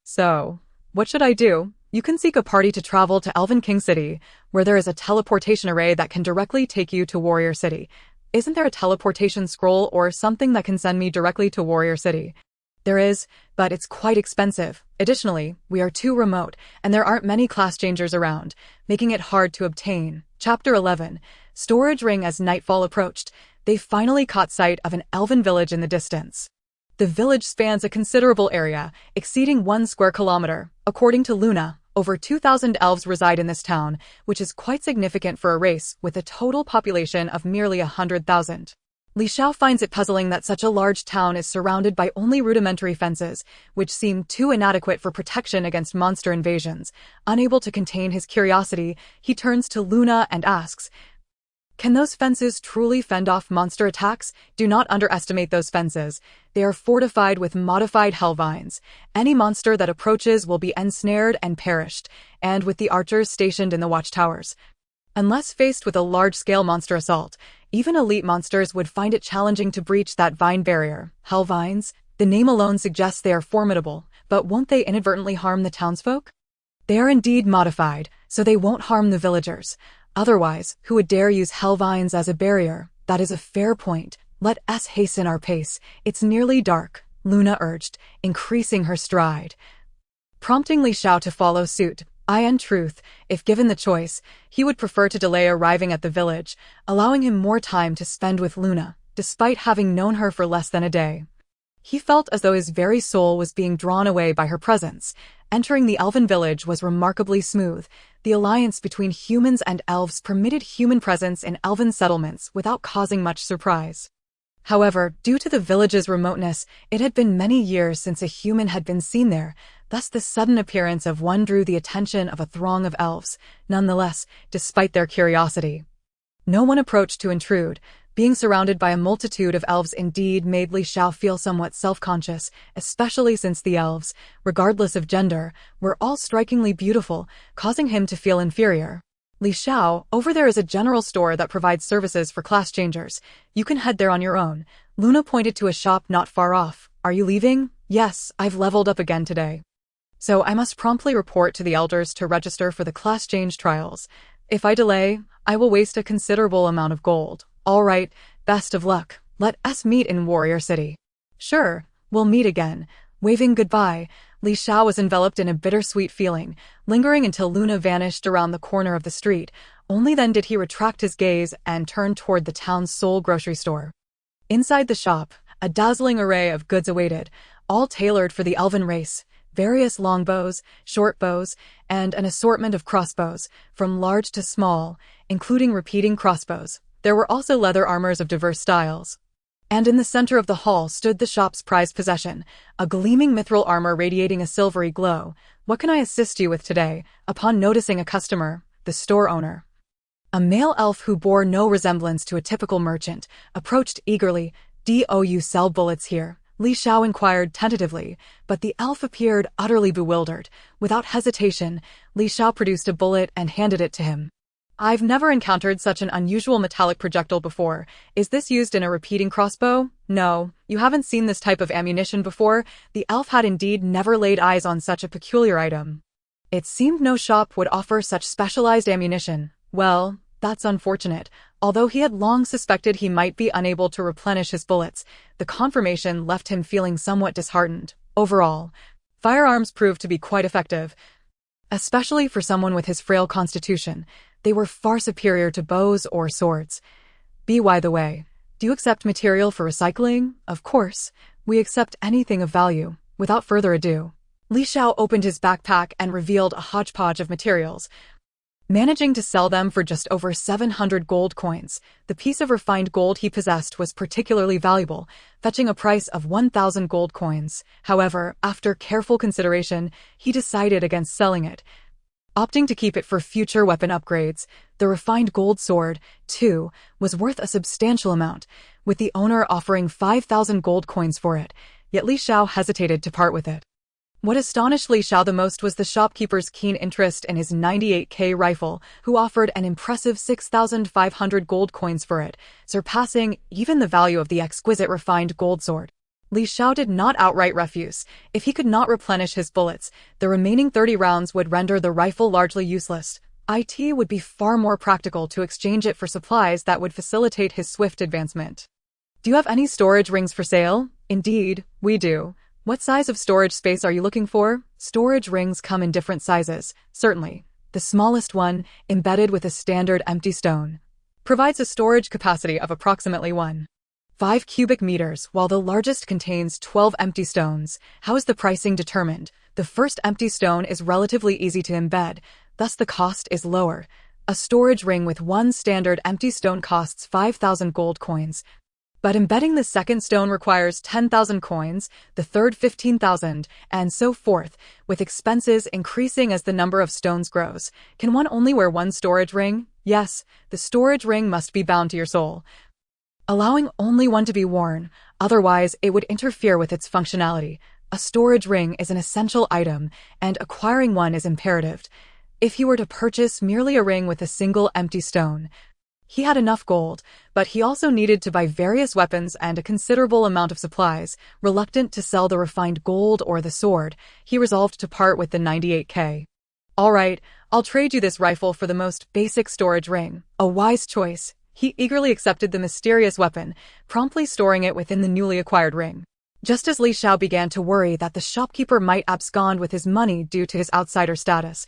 So, what should I do? You can seek a party to travel to Elven King City, where there is a teleportation array that can directly take you to Warrior City. Isn't there a teleportation scroll or something that can send me directly to Warrior City? There is, but it's quite expensive. Additionally, we are too remote, and there aren't many class changers around, making it hard to obtain. Chapter 11. Storage Ring. As nightfall approached, they finally caught sight of an elven village in the distance. The village spans a considerable area, exceeding 1 square kilometer. According to Luna, over 2,000 elves reside in this town, which is quite significant for a race with a total population of merely 100,000. Li Xiao finds it puzzling that such a large town is surrounded by only rudimentary fences, which seem too inadequate for protection against monster invasions. Unable to contain his curiosity, he turns to Luna and asks, "Can those fences truly fend off monster attacks? Do not underestimate those fences. They are fortified with modified hellvines. Any monster that approaches will be ensnared and perished, and with the archers stationed in the watchtowers. Unless faced with a large-scale monster assault, even elite monsters would find it challenging to breach that vine barrier." Hellvines? The name alone suggests they are formidable, but won't they inadvertently harm the townsfolk? They are indeed modified, so they won't harm the villagers. Otherwise, who would dare use hellvines as a barrier? That is a fair point. Let us hasten our pace. It's nearly dark, Luna urged, increasing her stride. Prompting Li Xiao to follow suit. In truth, if given the choice, he would prefer to delay arriving at the village, allowing him more time to spend with Luna, despite having known her for less than a day. He felt as though his very soul was being drawn away by her presence. Entering the elven village was remarkably smooth. The alliance between humans and elves permitted human presence in elven settlements without causing much surprise. However, due to the village's remoteness, it had been many years since a human had been seen there. Thus the sudden appearance of one drew the attention of a throng of elves, nonetheless, despite their curiosity. No one approached to intrude. Being surrounded by a multitude of elves indeed made Li Xiao feel somewhat self-conscious, especially since the elves, regardless of gender, were all strikingly beautiful, causing him to feel inferior. Li Xiao, over there is a general store that provides services for class changers. You can head there on your own. Luna pointed to a shop not far off. Are you leaving? Yes, I've leveled up again today. So I must promptly report to the elders to register for the class change trials. If I delay, I will waste a considerable amount of gold. All right, best of luck. Let us meet in Warrior City. Sure, we'll meet again. Waving goodbye, Li Xiao was enveloped in a bittersweet feeling, lingering until Luna vanished around the corner of the street. Only then did he retract his gaze and turn toward the town's sole grocery store. Inside the shop, a dazzling array of goods awaited, all tailored for the elven race. Various longbows, short bows, and an assortment of crossbows, from large to small, including repeating crossbows. There were also leather armors of diverse styles. And in the center of the hall stood the shop's prized possession, a gleaming mithril armor radiating a silvery glow. What can I assist you with today? Upon noticing a customer, the store owner, a male elf who bore no resemblance to a typical merchant, approached eagerly. Do you sell bullets here? Li Xiao inquired tentatively, but the elf appeared utterly bewildered. Without hesitation, Li Xiao produced a bullet and handed it to him. I've never encountered such an unusual metallic projectile before. Is this used in a repeating crossbow? No, you haven't seen this type of ammunition before. The elf had indeed never laid eyes on such a peculiar item. It seemed no shop would offer such specialized ammunition. Well, that's unfortunate. Although he had long suspected he might be unable to replenish his bullets, the confirmation left him feeling somewhat disheartened. Overall, firearms proved to be quite effective, especially for someone with his frail constitution. They were far superior to bows or swords. By the way, do you accept material for recycling? Of course, we accept anything of value. Without further ado, Li Xiao opened his backpack and revealed a hodgepodge of materials, managing to sell them for just over 700 gold coins. The piece of refined gold he possessed was particularly valuable, fetching a price of 1,000 gold coins. However, after careful consideration, he decided against selling it, opting to keep it for future weapon upgrades. The refined gold sword, too, was worth a substantial amount, with the owner offering 5,000 gold coins for it, yet Li Xiao hesitated to part with it. What astonished Li Xiao the most was the shopkeeper's keen interest in his 98K rifle, who offered an impressive 6,500 gold coins for it, surpassing even the value of the exquisite refined gold sword. Li Xiao did not outright refuse. If he could not replenish his bullets, the remaining 30 rounds would render the rifle largely useless. It would be far more practical to exchange it for supplies that would facilitate his swift advancement. Do you have any storage rings for sale? Indeed, we do. What size of storage space are you looking for? Storage rings come in different sizes, certainly. The smallest one, embedded with a standard empty stone, provides a storage capacity of approximately 1.5 cubic meters, while the largest contains 12 empty stones. How is the pricing determined? The first empty stone is relatively easy to embed, thus the cost is lower. A storage ring with one standard empty stone costs 5,000 gold coins, but embedding the second stone requires 10,000 coins, the third 15,000, and so forth, with expenses increasing as the number of stones grows. Can one only wear one storage ring? Yes, the storage ring must be bound to your soul, allowing only one to be worn, otherwise it would interfere with its functionality. A storage ring is an essential item, and acquiring one is imperative. If he were to purchase merely a ring with a single empty stone, he had enough gold, but he also needed to buy various weapons and a considerable amount of supplies. Reluctant to sell the refined gold or the sword, he resolved to part with the 98K. All right, I'll trade you this rifle for the most basic storage ring. A wise choice. He eagerly accepted the mysterious weapon, promptly storing it within the newly acquired ring. Just as Li Xiao began to worry that the shopkeeper might abscond with his money due to his outsider status,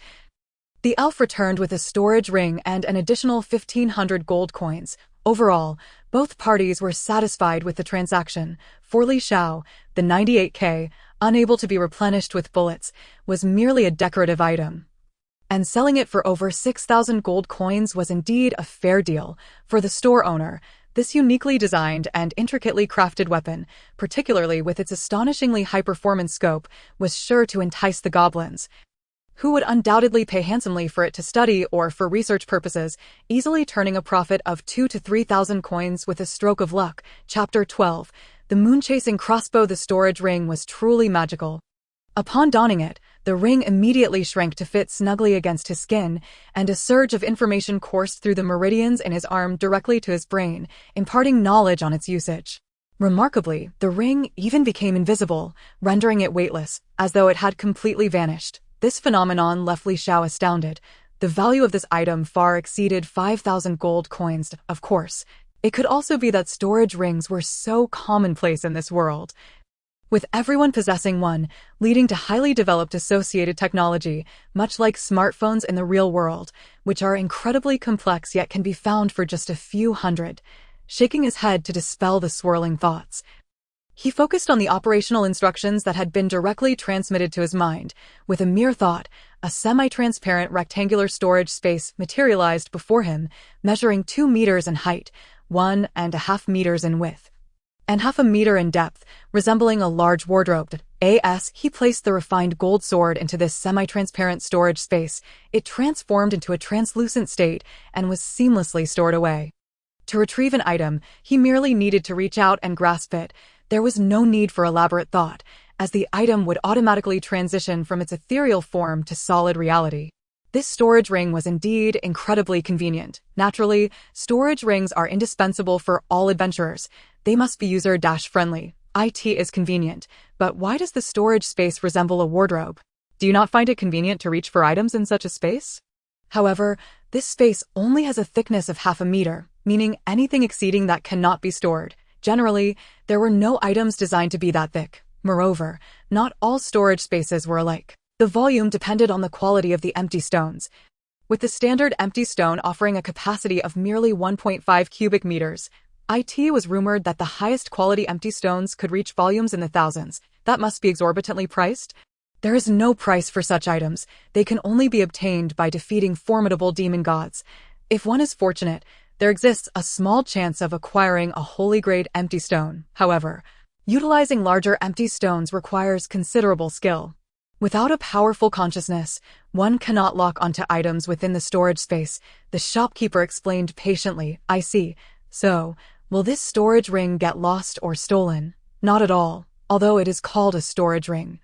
the elf returned with a storage ring and an additional 1,500 gold coins. Overall, both parties were satisfied with the transaction. For Li Xiao, the 98K, unable to be replenished with bullets, was merely a decorative item, and selling it for over 6,000 gold coins was indeed a fair deal. For the store owner, this uniquely designed and intricately crafted weapon, particularly with its astonishingly high-performance scope, was sure to entice the goblins, who would undoubtedly pay handsomely for it to study or for research purposes, easily turning a profit of 2,000 to 3,000 coins with a stroke of luck. Chapter 12. The moon-chasing crossbow. The storage ring was truly magical. Upon donning it, the ring immediately shrank to fit snugly against his skin, and a surge of information coursed through the meridians in his arm directly to his brain, imparting knowledge on its usage. Remarkably, the ring even became invisible, rendering it weightless, as though it had completely vanished. This phenomenon left Li Xiao astounded. The value of this item far exceeded 5,000 gold coins. Of course, it could also be that storage rings were so commonplace in this world, with everyone possessing one, leading to highly developed associated technology, much like smartphones in the real world, which are incredibly complex yet can be found for just a few hundred. Shaking his head to dispel the swirling thoughts, he focused on the operational instructions that had been directly transmitted to his mind. With a mere thought, a semi-transparent rectangular storage space materialized before him, measuring 2 meters in height, 1.5 meters in width, and half a meter in depth, resembling a large wardrobe. He placed the refined gold sword into this semi-transparent storage space. It transformed into a translucent state and was seamlessly stored away. To retrieve an item, he merely needed to reach out and grasp it. There was no need for elaborate thought, as the item would automatically transition from its ethereal form to solid reality. This storage ring was indeed incredibly convenient. Naturally, storage rings are indispensable for all adventurers. They must be user-friendly. It is convenient, but why does the storage space resemble a wardrobe? Do you not find it convenient to reach for items in such a space? However, this space only has a thickness of half a meter, meaning anything exceeding that cannot be stored. Generally, there were no items designed to be that thick. Moreover, not all storage spaces were alike. The volume depended on the quality of the empty stones, with the standard empty stone offering a capacity of merely 1.5 cubic meters. It was rumored that the highest quality empty stones could reach volumes in the thousands. That must be exorbitantly priced. There is no price for such items. They can only be obtained by defeating formidable demon gods. If one is fortunate, there exists a small chance of acquiring a holy-grade empty stone. However, utilizing larger empty stones requires considerable skill. Without a powerful consciousness, one cannot lock onto items within the storage space, the shopkeeper explained patiently. I see. So, will this storage ring get lost or stolen? Not at all, although it is called a storage ring.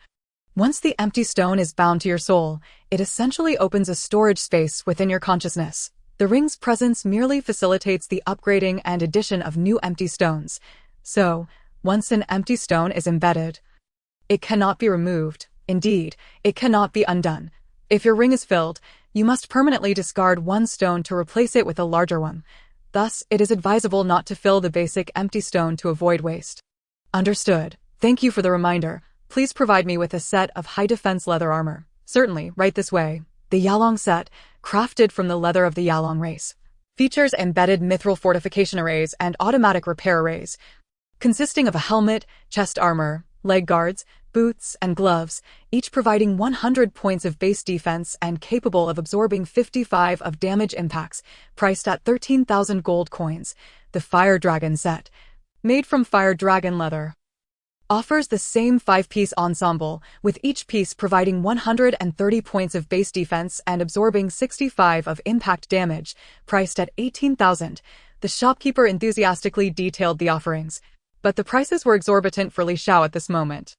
Once the empty stone is bound to your soul, it essentially opens a storage space within your consciousness. The ring's presence merely facilitates the upgrading and addition of new empty stones. So, once an empty stone is embedded, it cannot be removed. Indeed, it cannot be undone. If your ring is filled, you must permanently discard one stone to replace it with a larger one. Thus, it is advisable not to fill the basic empty stone to avoid waste. Understood. Thank you for the reminder. Please provide me with a set of high-defense leather armor. Certainly, right this way. The Yalong set, crafted from the leather of the Yalong race, features embedded mithril fortification arrays and automatic repair arrays, consisting of a helmet, chest armor, leg guards, boots, and gloves, each providing 100 points of base defense and capable of absorbing 55 of damage impacts, priced at 13,000 gold coins. The Fire Dragon set, made from fire dragon leather, offers the same 5-piece ensemble, with each piece providing 130 points of base defense and absorbing 65 of impact damage, priced at 18,000. The shopkeeper enthusiastically detailed the offerings, but the prices were exorbitant for Li Xiao at this moment.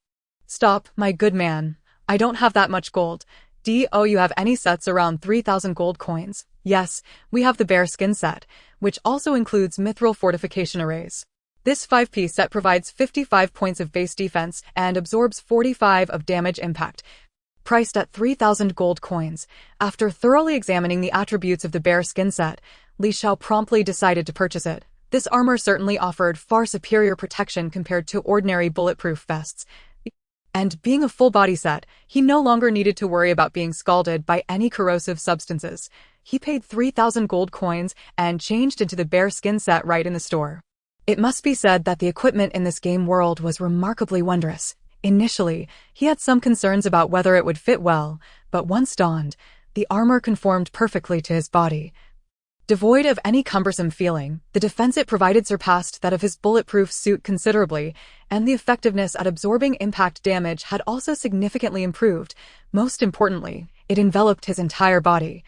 Stop, my good man. I don't have that much gold. Do you have any sets around 3,000 gold coins? Yes, we have the bear skin set, which also includes mithril fortification arrays. This 5-piece set provides 55 points of base defense and absorbs 45 of damage impact, priced at 3,000 gold coins. After thoroughly examining the attributes of the bear skin set, Li Xiao promptly decided to purchase it. This armor certainly offered far superior protection compared to ordinary bulletproof vests. And being a full body set, he no longer needed to worry about being scalded by any corrosive substances. He paid 3,000 gold coins and changed into the bear skin set right in the store. It must be said that the equipment in this game world was remarkably wondrous. Initially, he had some concerns about whether it would fit well, but once donned, the armor conformed perfectly to his body. Devoid of any cumbersome feeling, the defense it provided surpassed that of his bulletproof suit considerably, and the effectiveness at absorbing impact damage had also significantly improved. Most importantly, it enveloped his entire body,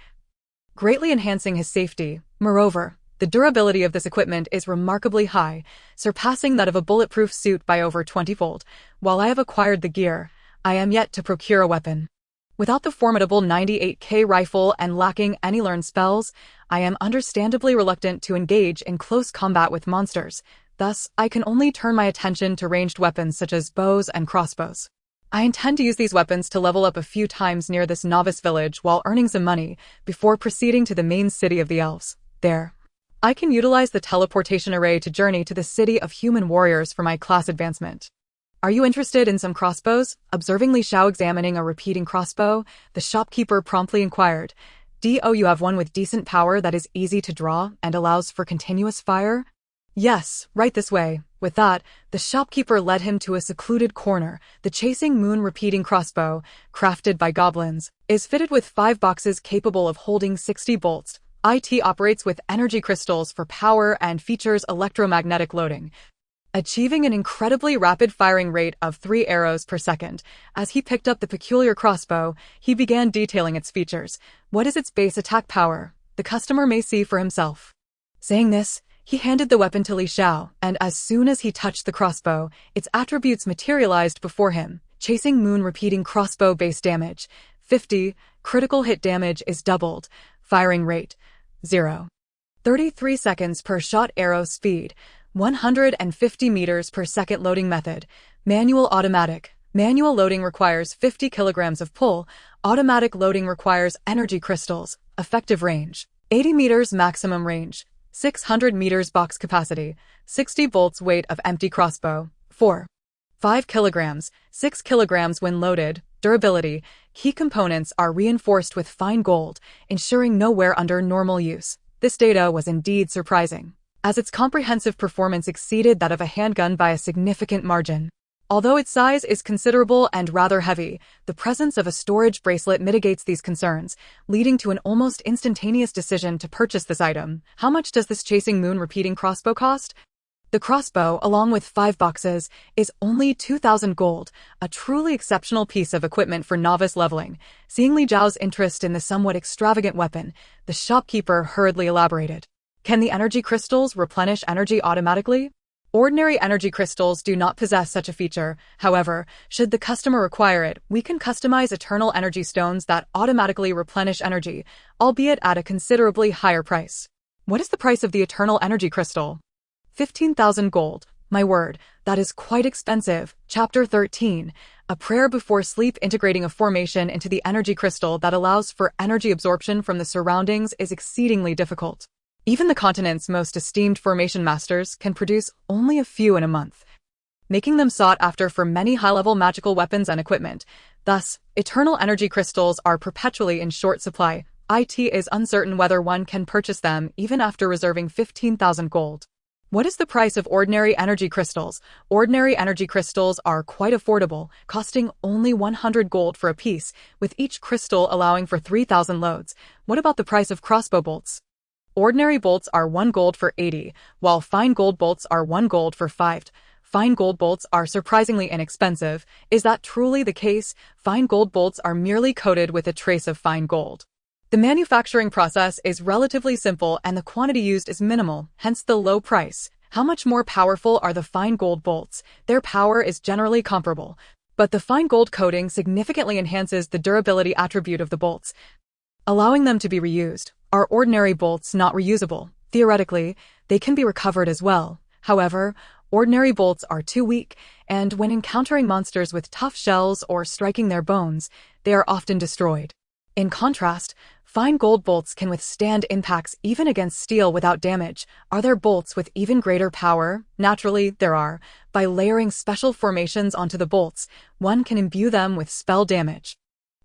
greatly enhancing his safety. Moreover, the durability of this equipment is remarkably high, surpassing that of a bulletproof suit by over 20-fold. While I have acquired the gear, I am yet to procure a weapon. Without the formidable 98K rifle and lacking any learned spells, I am understandably reluctant to engage in close combat with monsters. Thus, I can only turn my attention to ranged weapons such as bows and crossbows. I intend to use these weapons to level up a few times near this novice village while earning some money before proceeding to the main city of the elves. There, I can utilize the teleportation array to journey to the city of human warriors for my class advancement. Are you interested in some crossbows? Observing Li Xiao examining a repeating crossbow, the shopkeeper promptly inquired. Do you have one with decent power that is easy to draw and allows for continuous fire? Yes, right this way. With that, the shopkeeper led him to a secluded corner. The Chasing Moon repeating crossbow, crafted by goblins, is fitted with 5 boxes capable of holding 60 bolts. It operates with energy crystals for power and features electromagnetic loading, achieving an incredibly rapid firing rate of 3 arrows per second. As he picked up the peculiar crossbow, he began detailing its features. What is its base attack power? The customer may see for himself. Saying this, He handed the weapon to Li Xiao, and as soon as he touched the crossbow, its attributes materialized before him. Chasing Moon repeating crossbow base damage, 50, critical hit damage is doubled, firing rate, 0. 33 seconds per shot arrow speed, 150 meters per second loading method, manual automatic. Manual loading requires 50 kilograms of pull, automatic loading requires energy crystals, effective range, 80 meters maximum range, 600 meters box capacity, 60 volts weight of empty crossbow, 4. 5 kilograms, 6 kilograms when loaded, durability, key components are reinforced with fine gold, ensuring no wear under normal use. This data was indeed surprising, as its comprehensive performance exceeded that of a handgun by a significant margin. Although its size is considerable and rather heavy, the presence of a storage bracelet mitigates these concerns, leading to an almost instantaneous decision to purchase this item. How much does this Chasing Moon repeating crossbow cost? The crossbow, along with 5 boxes, is only 2,000 gold, a truly exceptional piece of equipment for novice leveling. Seeing Li Zhao's interest in the somewhat extravagant weapon, the shopkeeper hurriedly elaborated. Can the energy crystals replenish energy automatically? Ordinary energy crystals do not possess such a feature. However, should the customer require it, we can customize eternal energy stones that automatically replenish energy, albeit at a considerably higher price. What is the price of the eternal energy crystal? 15,000 gold. My word, that is quite expensive. Chapter 13. A prayer before sleep. Integrating a formation into the energy crystal that allows for energy absorption from the surroundings is exceedingly difficult. Even the continent's most esteemed formation masters can produce only a few in a month, making them sought after for many high-level magical weapons and equipment. Thus, eternal energy crystals are perpetually in short supply. It is uncertain whether one can purchase them even after reserving 15,000 gold. What is the price of ordinary energy crystals? Ordinary energy crystals are quite affordable, costing only 100 gold for a piece, with each crystal allowing for 3,000 loads. What about the price of crossbow bolts? Ordinary bolts are 1 gold for 80, while fine gold bolts are 1 gold for 5. Fine gold bolts are surprisingly inexpensive. Is that truly the case? Fine gold bolts are merely coated with a trace of fine gold. The manufacturing process is relatively simple and the quantity used is minimal, hence the low price. How much more powerful are the fine gold bolts? Their power is generally comparable, but the fine gold coating significantly enhances the durability attribute of the bolts, allowing them to be reused. Are ordinary bolts not reusable? Theoretically, they can be recovered as well. However, ordinary bolts are too weak, and when encountering monsters with tough shells or striking their bones, they are often destroyed. In contrast, fine gold bolts can withstand impacts even against steel without damage. Are there bolts with even greater power? Naturally, there are. By layering special formations onto the bolts, one can imbue them with spell damage,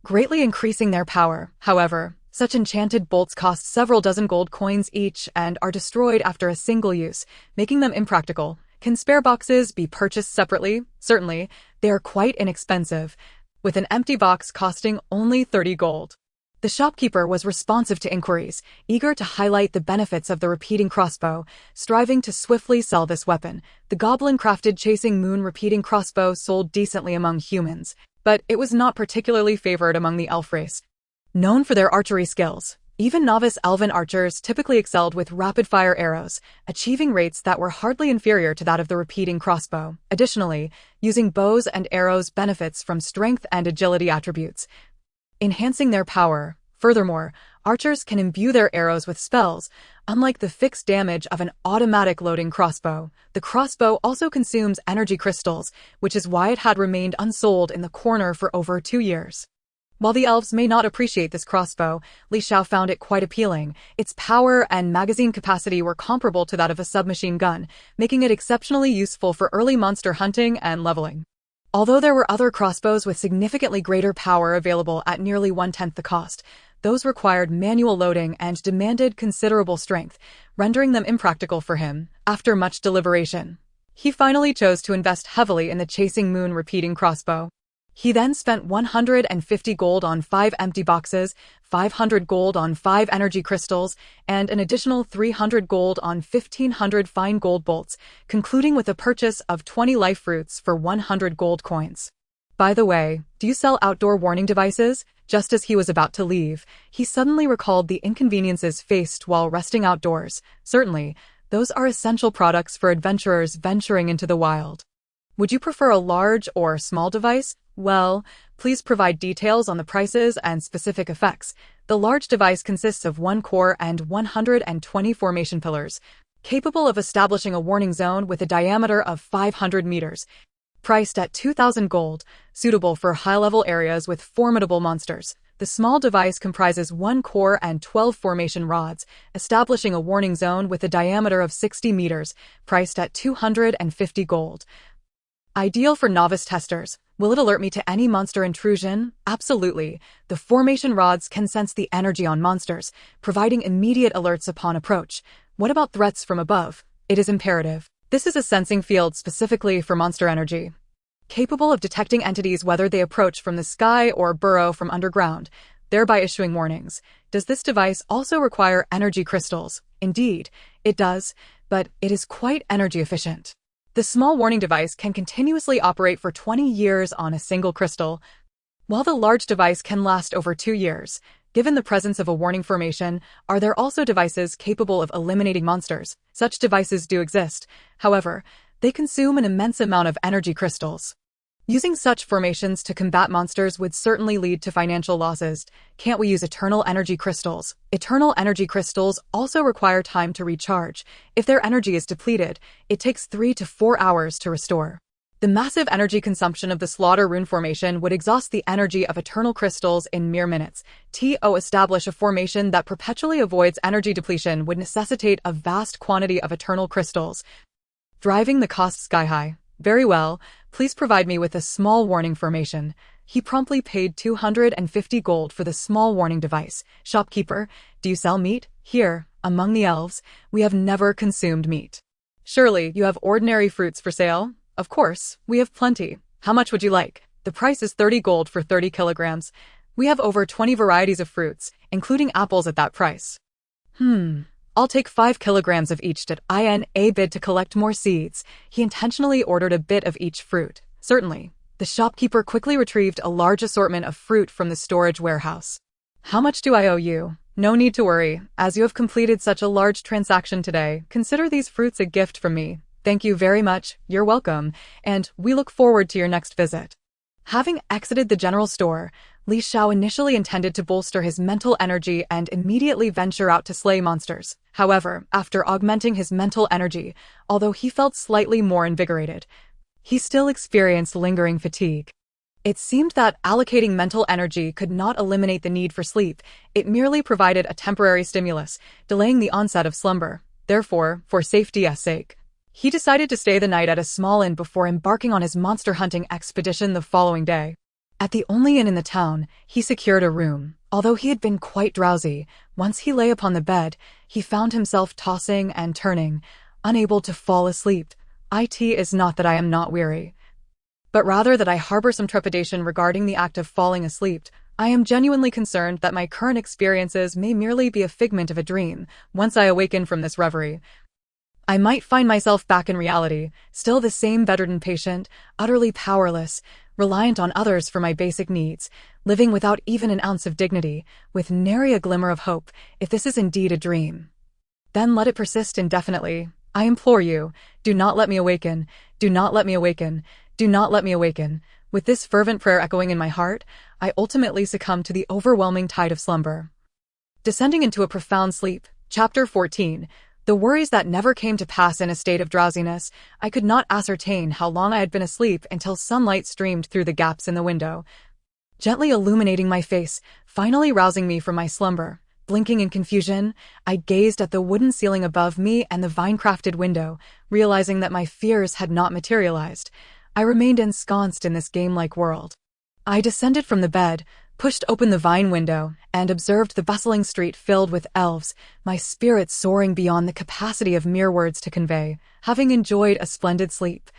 greatly increasing their power. However, such enchanted bolts cost several dozen gold coins each and are destroyed after a single use, making them impractical. Can spare boxes be purchased separately? Certainly, they are quite inexpensive, with an empty box costing only 30 gold. The shopkeeper was responsive to inquiries, eager to highlight the benefits of the repeating crossbow, striving to swiftly sell this weapon. The goblin-crafted Chasing Moon repeating crossbow sold decently among humans, but it was not particularly favored among the elf race. Known for their archery skills, even novice elven archers typically excelled with rapid-fire arrows, achieving rates that were hardly inferior to that of the repeating crossbow. Additionally, using bows and arrows benefits from strength and agility attributes, enhancing their power. Furthermore, archers can imbue their arrows with spells, unlike the fixed damage of an automatic loading crossbow. The crossbow also consumes energy crystals, which is why it had remained unsold in the corner for over 2 years. While the elves may not appreciate this crossbow, Li Xiao found it quite appealing. Its power and magazine capacity were comparable to that of a submachine gun, making it exceptionally useful for early monster hunting and leveling. Although there were other crossbows with significantly greater power available at nearly 1/10 the cost, those required manual loading and demanded considerable strength, rendering them impractical for him. After much deliberation, he finally chose to invest heavily in the Chasing Moon repeating crossbow. He then spent 150 gold on 5 empty boxes, 500 gold on 5 energy crystals, and an additional 300 gold on 1,500 fine gold bolts, concluding with a purchase of 20 life fruits for 100 gold coins. By the way, do you sell outdoor warning devices? Just as he was about to leave, he suddenly recalled the inconveniences faced while resting outdoors. Certainly, Those are essential products for adventurers venturing into the wild. Would you prefer a large or small device? Well, please provide details on the prices and specific effects. The large device consists of 1 core and 120 formation pillars, capable of establishing a warning zone with a diameter of 500 meters. Priced at 2,000 gold, suitable for high-level areas with formidable monsters. The small device comprises 1 core and 12 formation rods, establishing a warning zone with a diameter of 60 meters, priced at 250 gold. Ideal for novice testers. Will it alert me to any monster intrusion? Absolutely. The formation rods can sense the energy on monsters, providing immediate alerts upon approach. What about threats from above? It is imperative. This is a sensing field specifically for monster energy, capable of detecting entities whether they approach from the sky or burrow from underground, thereby issuing warnings. Does this device also require energy crystals? Indeed, it does, but it is quite energy efficient. The small warning device can continuously operate for 20 years on a single crystal, while the large device can last over 2 years. Given the presence of a warning formation, are there also devices capable of eliminating monsters? Such devices do exist. However, they consume an immense amount of energy crystals. Using such formations to combat monsters would certainly lead to financial losses. Can't we use eternal energy crystals? Eternal energy crystals also require time to recharge. If their energy is depleted, it takes 3 to 4 hours to restore. The massive energy consumption of the Slaughter Rune formation would exhaust the energy of eternal crystals in mere minutes. To establish a formation that perpetually avoids energy depletion would necessitate a vast quantity of eternal crystals, driving the cost sky high. Very well, please provide me with a small warning formation. He promptly paid 250 gold for the small warning device. Shopkeeper, do you sell meat? Here, among the elves, we have never consumed meat. Surely you have ordinary fruits for sale? Of course, we have plenty. How much would you like? The price is 30 gold for 30 kilograms. We have over 20 varieties of fruits, including apples at that price. I'll take 5 kilograms of each. Did a bid to collect more seeds? He intentionally ordered a bit of each fruit. Certainly. The shopkeeper quickly retrieved a large assortment of fruit from the storage warehouse. How much do I owe you? No need to worry. As you have completed such a large transaction today, consider these fruits a gift from me. Thank you very much, you're welcome, and we look forward to your next visit. Having exited the general store, Li Xiao initially intended to bolster his mental energy and immediately venture out to slay monsters. However, after augmenting his mental energy, although he felt slightly more invigorated, he still experienced lingering fatigue. It seemed that allocating mental energy could not eliminate the need for sleep. It merely provided a temporary stimulus, delaying the onset of slumber. Therefore, for safety's sake, he decided to stay the night at a small inn before embarking on his monster hunting expedition the following day. At the only inn in the town, he secured a room. Although he had been quite drowsy, once he lay upon the bed, he found himself tossing and turning, unable to fall asleep. It is not that I am not weary, but rather that I harbor some trepidation regarding the act of falling asleep. I am genuinely concerned that my current experiences may merely be a figment of a dream. Once I awaken from this reverie, I might find myself back in reality, still the same bedridden patient, utterly powerless, reliant on others for my basic needs, living without even an ounce of dignity, with nary a glimmer of hope. If this is indeed a dream, then let it persist indefinitely. I implore you, do not let me awaken, do not let me awaken, do not let me awaken. With this fervent prayer echoing in my heart, I ultimately succumbed to the overwhelming tide of slumber, descending into a profound sleep. Chapter 14. The worries that never came to pass. In a state of drowsiness, I could not ascertain how long I had been asleep until sunlight streamed through the gaps in the window, gently illuminating my face, finally rousing me from my slumber. Blinking in confusion, I gazed at the wooden ceiling above me and the vine-crafted window, realizing that my fears had not materialized. I remained ensconced in this game-like world. I descended from the bed, pushed open the vine window, and observed the bustling street filled with elves, my spirits soaring beyond the capacity of mere words to convey. Having enjoyed a splendid sleep,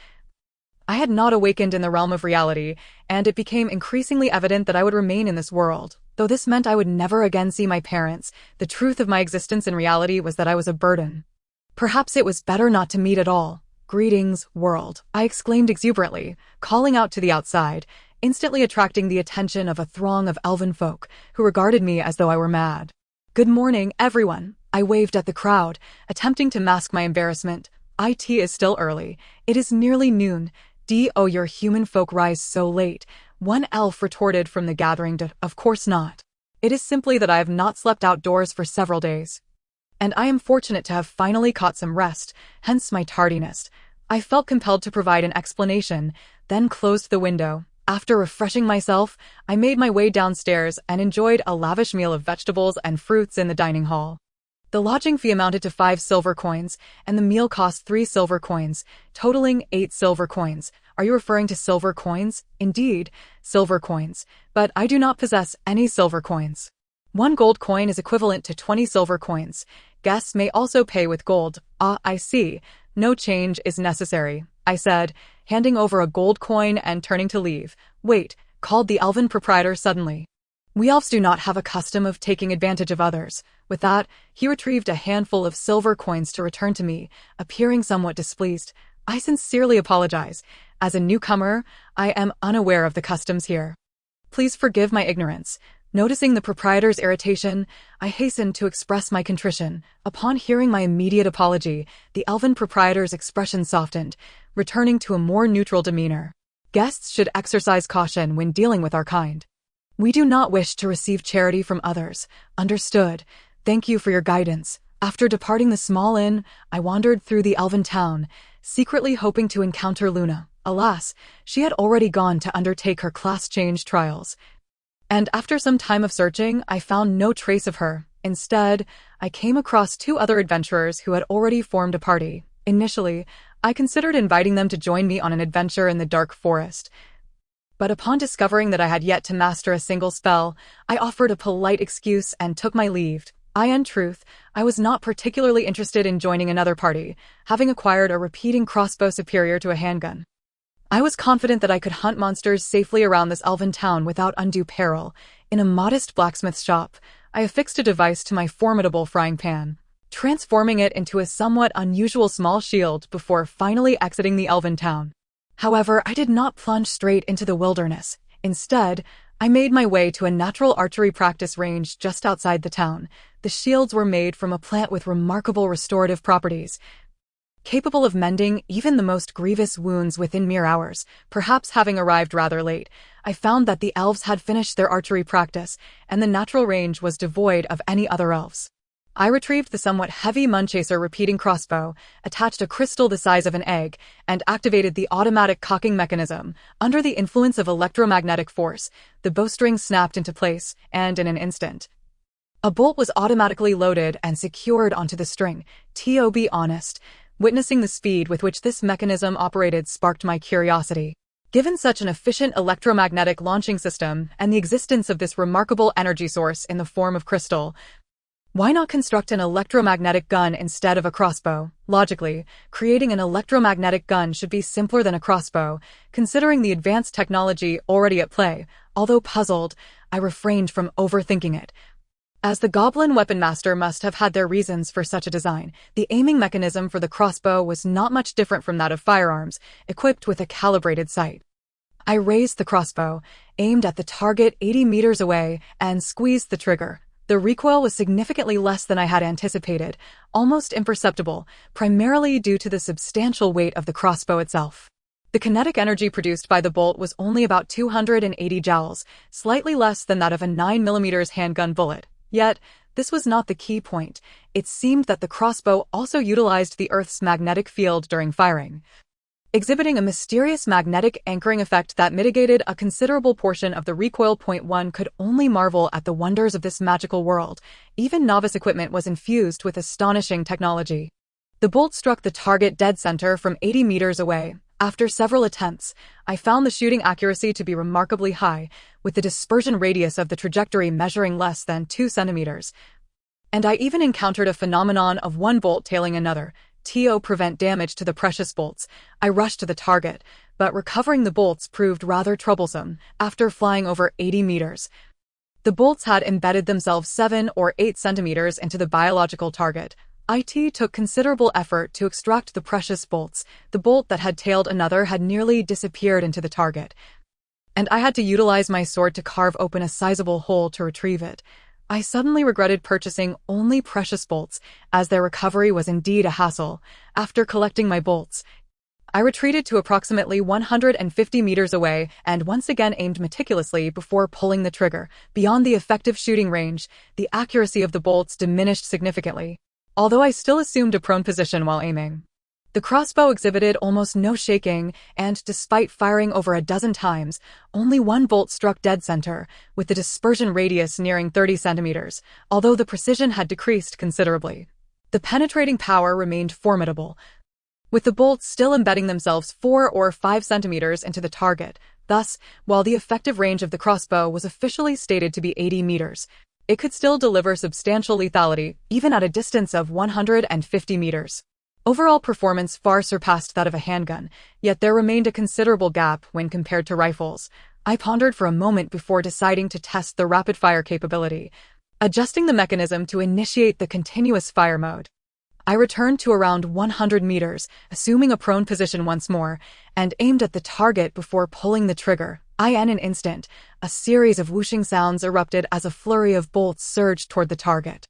I had not awakened in the realm of reality, and it became increasingly evident that I would remain in this world. Though this meant I would never again see my parents, the truth of my existence in reality was that I was a burden. Perhaps it was better not to meet at all. Greetings, world, I exclaimed exuberantly, calling out to the outside, instantly attracting the attention of a throng of elven folk who regarded me as though I were mad. Good morning, everyone. I waved at the crowd, attempting to mask my embarrassment. It is still early. It is nearly noon. Oh, your human folk rise so late. One elf retorted from the gathering. Of course not. It is simply that I have not slept outdoors for several days. And I am fortunate to have finally caught some rest, hence my tardiness. I felt compelled to provide an explanation, then closed the window. After refreshing myself, I made my way downstairs and enjoyed a lavish meal of vegetables and fruits in the dining hall. The lodging fee amounted to 5 silver coins, and the meal cost 3 silver coins, totaling 8 silver coins. Are you referring to silver coins? Indeed, silver coins. But I do not possess any silver coins. 1 gold coin is equivalent to 20 silver coins. Guests may also pay with gold. Ah, I see. No change is necessary, I said, handing over a gold coin and turning to leave. Wait, called the elven proprietor suddenly. We elves do not have a custom of taking advantage of others. With that, he retrieved a handful of silver coins to return to me, appearing somewhat displeased. I sincerely apologize. As a newcomer, I am unaware of the customs here. Please forgive my ignorance. Noticing the proprietor's irritation, I hastened to express my contrition. Upon hearing my immediate apology, the elven proprietor's expression softened, returning to a more neutral demeanor. Guests should exercise caution when dealing with our kind. We do not wish to receive charity from others. Understood. Thank you for your guidance. After departing the small inn, I wandered through the elven town, secretly hoping to encounter Luna. Alas, she had already gone to undertake her class change trials. And after some time of searching, I found no trace of her. Instead, I came across 2 other adventurers who had already formed a party. Initially, I considered inviting them to join me on an adventure in the dark forest. But upon discovering that I had yet to master a single spell, I offered a polite excuse and took my leave. In truth, I was not particularly interested in joining another party, having acquired a repeating crossbow superior to a handgun. I was confident that I could hunt monsters safely around this elven town without undue peril. In a modest blacksmith shop, I affixed a device to my formidable frying pan, transforming it into a somewhat unusual small shield before finally exiting the elven town. However, I did not plunge straight into the wilderness. Instead, I made my way to a natural archery practice range just outside the town. The shields were made from a plant with remarkable restorative properties, capable of mending even the most grievous wounds within mere hours. Perhaps having arrived rather late, I found that the elves had finished their archery practice, and the natural range was devoid of any other elves. I retrieved the somewhat heavy Munchaser repeating crossbow, attached a crystal the size of an egg, and activated the automatic cocking mechanism. Under the influence of electromagnetic force, the bowstring snapped into place, and in an instant, a bolt was automatically loaded and secured onto the string. To be honest, witnessing the speed with which this mechanism operated sparked my curiosity. Given such an efficient electromagnetic launching system and the existence of this remarkable energy source in the form of crystal, why not construct an electromagnetic gun instead of a crossbow? Logically, creating an electromagnetic gun should be simpler than a crossbow, considering the advanced technology already at play. Although puzzled, I refrained from overthinking it. As the goblin weapon master must have had their reasons for such a design, the aiming mechanism for the crossbow was not much different from that of firearms, equipped with a calibrated sight. I raised the crossbow, aimed at the target 80 meters away, and squeezed the trigger. The recoil was significantly less than I had anticipated, almost imperceptible, primarily due to the substantial weight of the crossbow itself. The kinetic energy produced by the bolt was only about 280 joules, slightly less than that of a 9mm handgun bullet. Yet, this was not the key point. It seemed that the crossbow also utilized the Earth's magnetic field during firing, exhibiting a mysterious magnetic anchoring effect that mitigated a considerable portion of the recoil. One could only marvel at the wonders of this magical world. Even novice equipment was infused with astonishing technology. The bolt struck the target dead center from 80 meters away. After several attempts, I found the shooting accuracy to be remarkably high, with the dispersion radius of the trajectory measuring less than 2 centimeters. And I even encountered a phenomenon of one bolt tailing another. To prevent damage to the precious bolts, I rushed to the target, but recovering the bolts proved rather troublesome. After flying over 80 meters, the bolts had embedded themselves 7 or 8 centimeters into the biological target. It took considerable effort to extract the precious bolts. The bolt that had tailed another had nearly disappeared into the target, and I had to utilize my sword to carve open a sizable hole to retrieve it. I suddenly regretted purchasing only precious bolts, as their recovery was indeed a hassle. After collecting my bolts, I retreated to approximately 150 meters away and once again aimed meticulously before pulling the trigger. Beyond the effective shooting range, the accuracy of the bolts diminished significantly, although I still assumed a prone position while aiming. The crossbow exhibited almost no shaking, and despite firing over a dozen times, only one bolt struck dead center, with the dispersion radius nearing 30 centimeters, although the precision had decreased considerably. The penetrating power remained formidable, with the bolts still embedding themselves 4 or 5 centimeters into the target. Thus, while the effective range of the crossbow was officially stated to be 80 meters, it could still deliver substantial lethality, even at a distance of 150 meters. Overall performance far surpassed that of a handgun, yet there remained a considerable gap when compared to rifles. I pondered for a moment before deciding to test the rapid-fire capability, adjusting the mechanism to initiate the continuous fire mode. I returned to around 100 meters, assuming a prone position once more, and aimed at the target before pulling the trigger. In an instant, a series of whooshing sounds erupted as a flurry of bolts surged toward the target.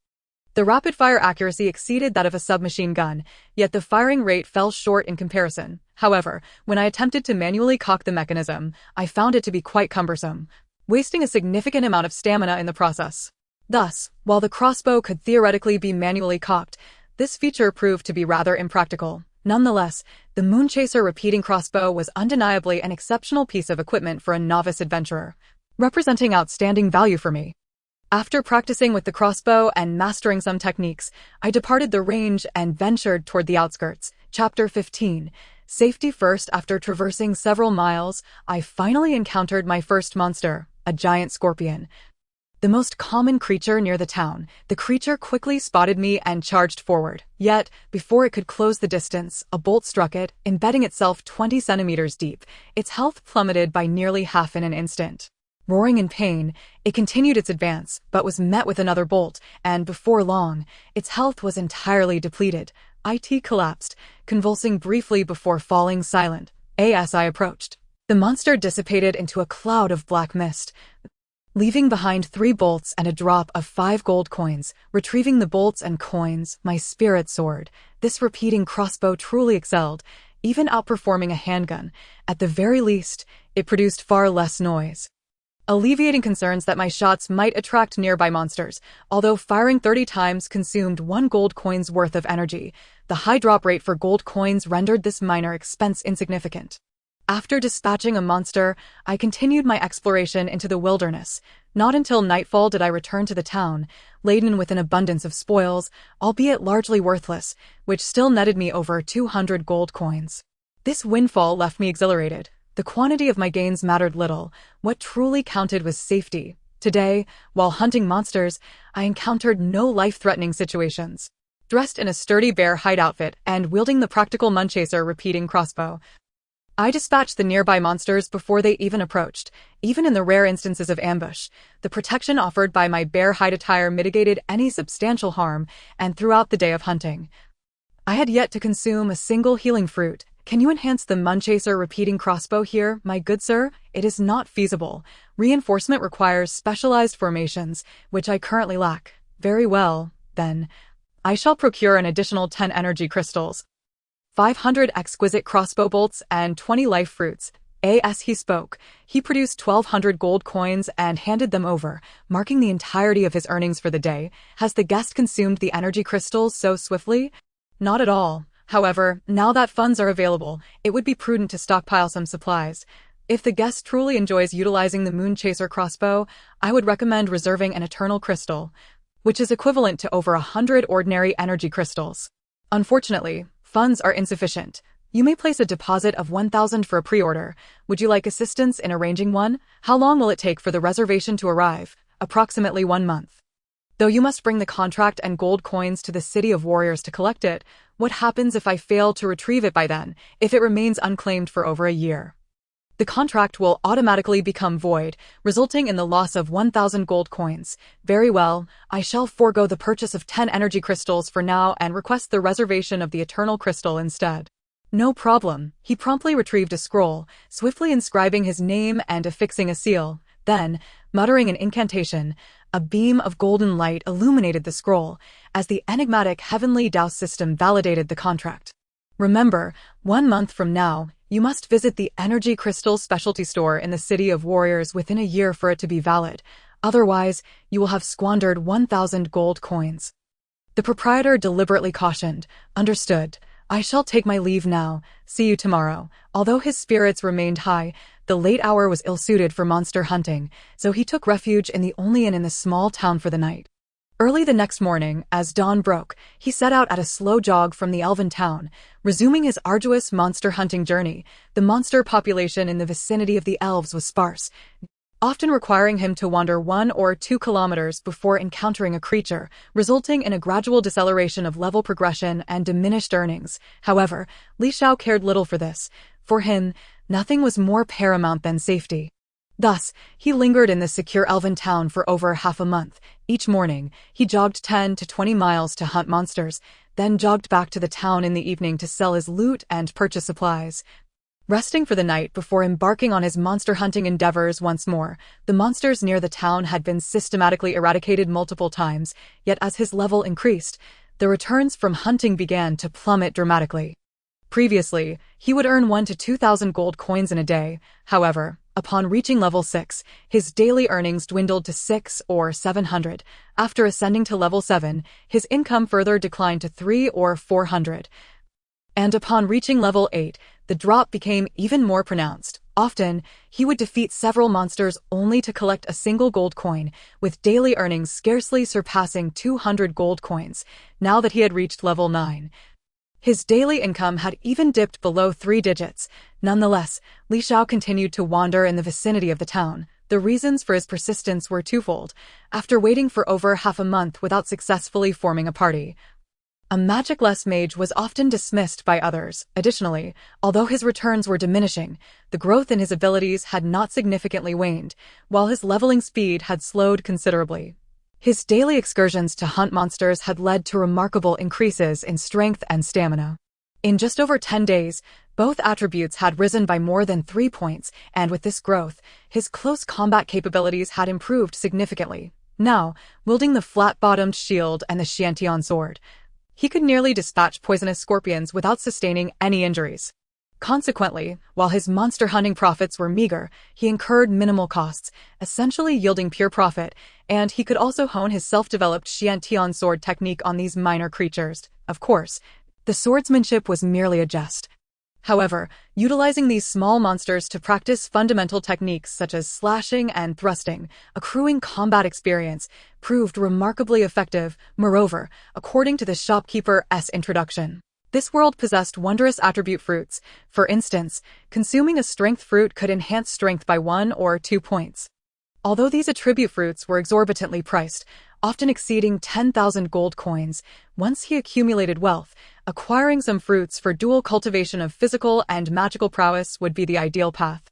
The rapid-fire accuracy exceeded that of a submachine gun, yet the firing rate fell short in comparison. However, when I attempted to manually cock the mechanism, I found it to be quite cumbersome, wasting a significant amount of stamina in the process. Thus, while the crossbow could theoretically be manually cocked, this feature proved to be rather impractical. Nonetheless, the Moonchaser repeating crossbow was undeniably an exceptional piece of equipment for a novice adventurer, representing outstanding value for me. After practicing with the crossbow and mastering some techniques, I departed the range and ventured toward the outskirts. Chapter 15. Safety first. After traversing several miles, I finally encountered my first monster, a giant scorpion, the most common creature near the town. The creature quickly spotted me and charged forward. Yet, before it could close the distance, a bolt struck it, embedding itself 20 centimeters deep. Its health plummeted by nearly half in an instant. Roaring in pain, it continued its advance, but was met with another bolt, and before long, its health was entirely depleted. It collapsed, convulsing briefly before falling silent. As I approached, the monster dissipated into a cloud of black mist, leaving behind 3 bolts and a drop of 5 gold coins. Retrieving the bolts and coins, my spirit soared. This repeating crossbow truly excelled, even outperforming a handgun. At the very least, it produced far less noise, alleviating concerns that my shots might attract nearby monsters. Although firing 30 times consumed 1 gold coin's worth of energy, the high drop rate for gold coins rendered this minor expense insignificant. After dispatching a monster, I continued my exploration into the wilderness. Not until nightfall did I return to the town, laden with an abundance of spoils, albeit largely worthless, which still netted me over 200 gold coins. This windfall left me exhilarated. The quantity of my gains mattered little. What truly counted was safety. Today, while hunting monsters, I encountered no life-threatening situations. Dressed in a sturdy bear hide outfit and wielding the practical Moonchaser repeating crossbow, I dispatched the nearby monsters before they even approached. Even in the rare instances of ambush, the protection offered by my bear hide attire mitigated any substantial harm, and throughout the day of hunting, I had yet to consume a single healing fruit. Can you enhance the Moonchaser repeating crossbow here, my good sir? It is not feasible. Reinforcement requires specialized formations, which I currently lack. Very well, then. I shall procure an additional 10 energy crystals, 500 exquisite crossbow bolts, and 20 life fruits. As he spoke, he produced 1,200 gold coins and handed them over, marking the entirety of his earnings for the day. Has the guest consumed the energy crystals so swiftly? Not at all. However, now that funds are available, it would be prudent to stockpile some supplies. If the guest truly enjoys utilizing the Moonchaser crossbow, I would recommend reserving an eternal crystal, which is equivalent to over 100 ordinary energy crystals. Unfortunately, funds are insufficient. You may place a deposit of 1,000 for a pre-order. Would you like assistance in arranging one? How long will it take for the reservation to arrive? Approximately 1 month. Though you must bring the contract and gold coins to the City of Warriors to collect it, what happens if I fail to retrieve it by then, if it remains unclaimed for over a year? The contract will automatically become void, resulting in the loss of 1,000 gold coins. Very well, I shall forego the purchase of 10 energy crystals for now and request the reservation of the eternal crystal instead. No problem. He promptly retrieved a scroll, swiftly inscribing his name and affixing a seal. Then, muttering an incantation, a beam of golden light illuminated the scroll as the enigmatic heavenly Dao system validated the contract. Remember, 1 month from now, you must visit the Energy Crystals specialty store in the City of Warriors within a year for it to be valid. Otherwise, you will have squandered 1,000 gold coins. The proprietor deliberately cautioned, "Understood. I shall take my leave now. See you tomorrow." Although his spirits remained high, the late hour was ill-suited for monster hunting, so he took refuge in the only inn in the small town for the night. Early the next morning, as dawn broke, he set out at a slow jog from the elven town, resuming his arduous monster hunting journey. The monster population in the vicinity of the elves was sparse, often requiring him to wander 1 or 2 kilometers before encountering a creature, resulting in a gradual deceleration of level progression and diminished earnings. However, Li Xiao cared little for this. For him, nothing was more paramount than safety. Thus, he lingered in the secure elven town for over half a month. Each morning, he jogged 10 to 20 miles to hunt monsters, then jogged back to the town in the evening to sell his loot and purchase supplies. Resting for the night before embarking on his monster hunting endeavors once more, the monsters near the town had been systematically eradicated multiple times, yet as his level increased, the returns from hunting began to plummet dramatically. Previously, he would earn 1 to 2,000 gold coins in a day. However, upon reaching level 6, his daily earnings dwindled to 6 or 700. After ascending to level 7, his income further declined to 3 or 400. And upon reaching level 8, the drop became even more pronounced. Often, he would defeat several monsters only to collect a single gold coin, with daily earnings scarcely surpassing 200 gold coins. Now that he had reached level 9, his daily income had even dipped below 3 digits. Nonetheless, Li Xiao continued to wander in the vicinity of the town. The reasons for his persistence were twofold. After waiting for over half a month without successfully forming a party, a magicless mage was often dismissed by others. Additionally, although his returns were diminishing, the growth in his abilities had not significantly waned, while his leveling speed had slowed considerably. His daily excursions to hunt monsters had led to remarkable increases in strength and stamina. In just over 10 days, both attributes had risen by more than 3 points, and with this growth, his close combat capabilities had improved significantly. Now, wielding the flat-bottomed shield and the Xiantian sword, he could nearly dispatch poisonous scorpions without sustaining any injuries. Consequently, while his monster hunting profits were meager, he incurred minimal costs, essentially yielding pure profit, and he could also hone his self-developed Xiantian sword technique on these minor creatures. Of course, the swordsmanship was merely a jest. However, utilizing these small monsters to practice fundamental techniques such as slashing and thrusting, accruing combat experience, proved remarkably effective. Moreover, according to the shopkeeper's introduction, this world possessed wondrous attribute fruits. For instance, consuming a strength fruit could enhance strength by 1 or 2 points. Although these attribute fruits were exorbitantly priced, often exceeding 10,000 gold coins, once he accumulated wealth, acquiring some fruits for dual cultivation of physical and magical prowess would be the ideal path.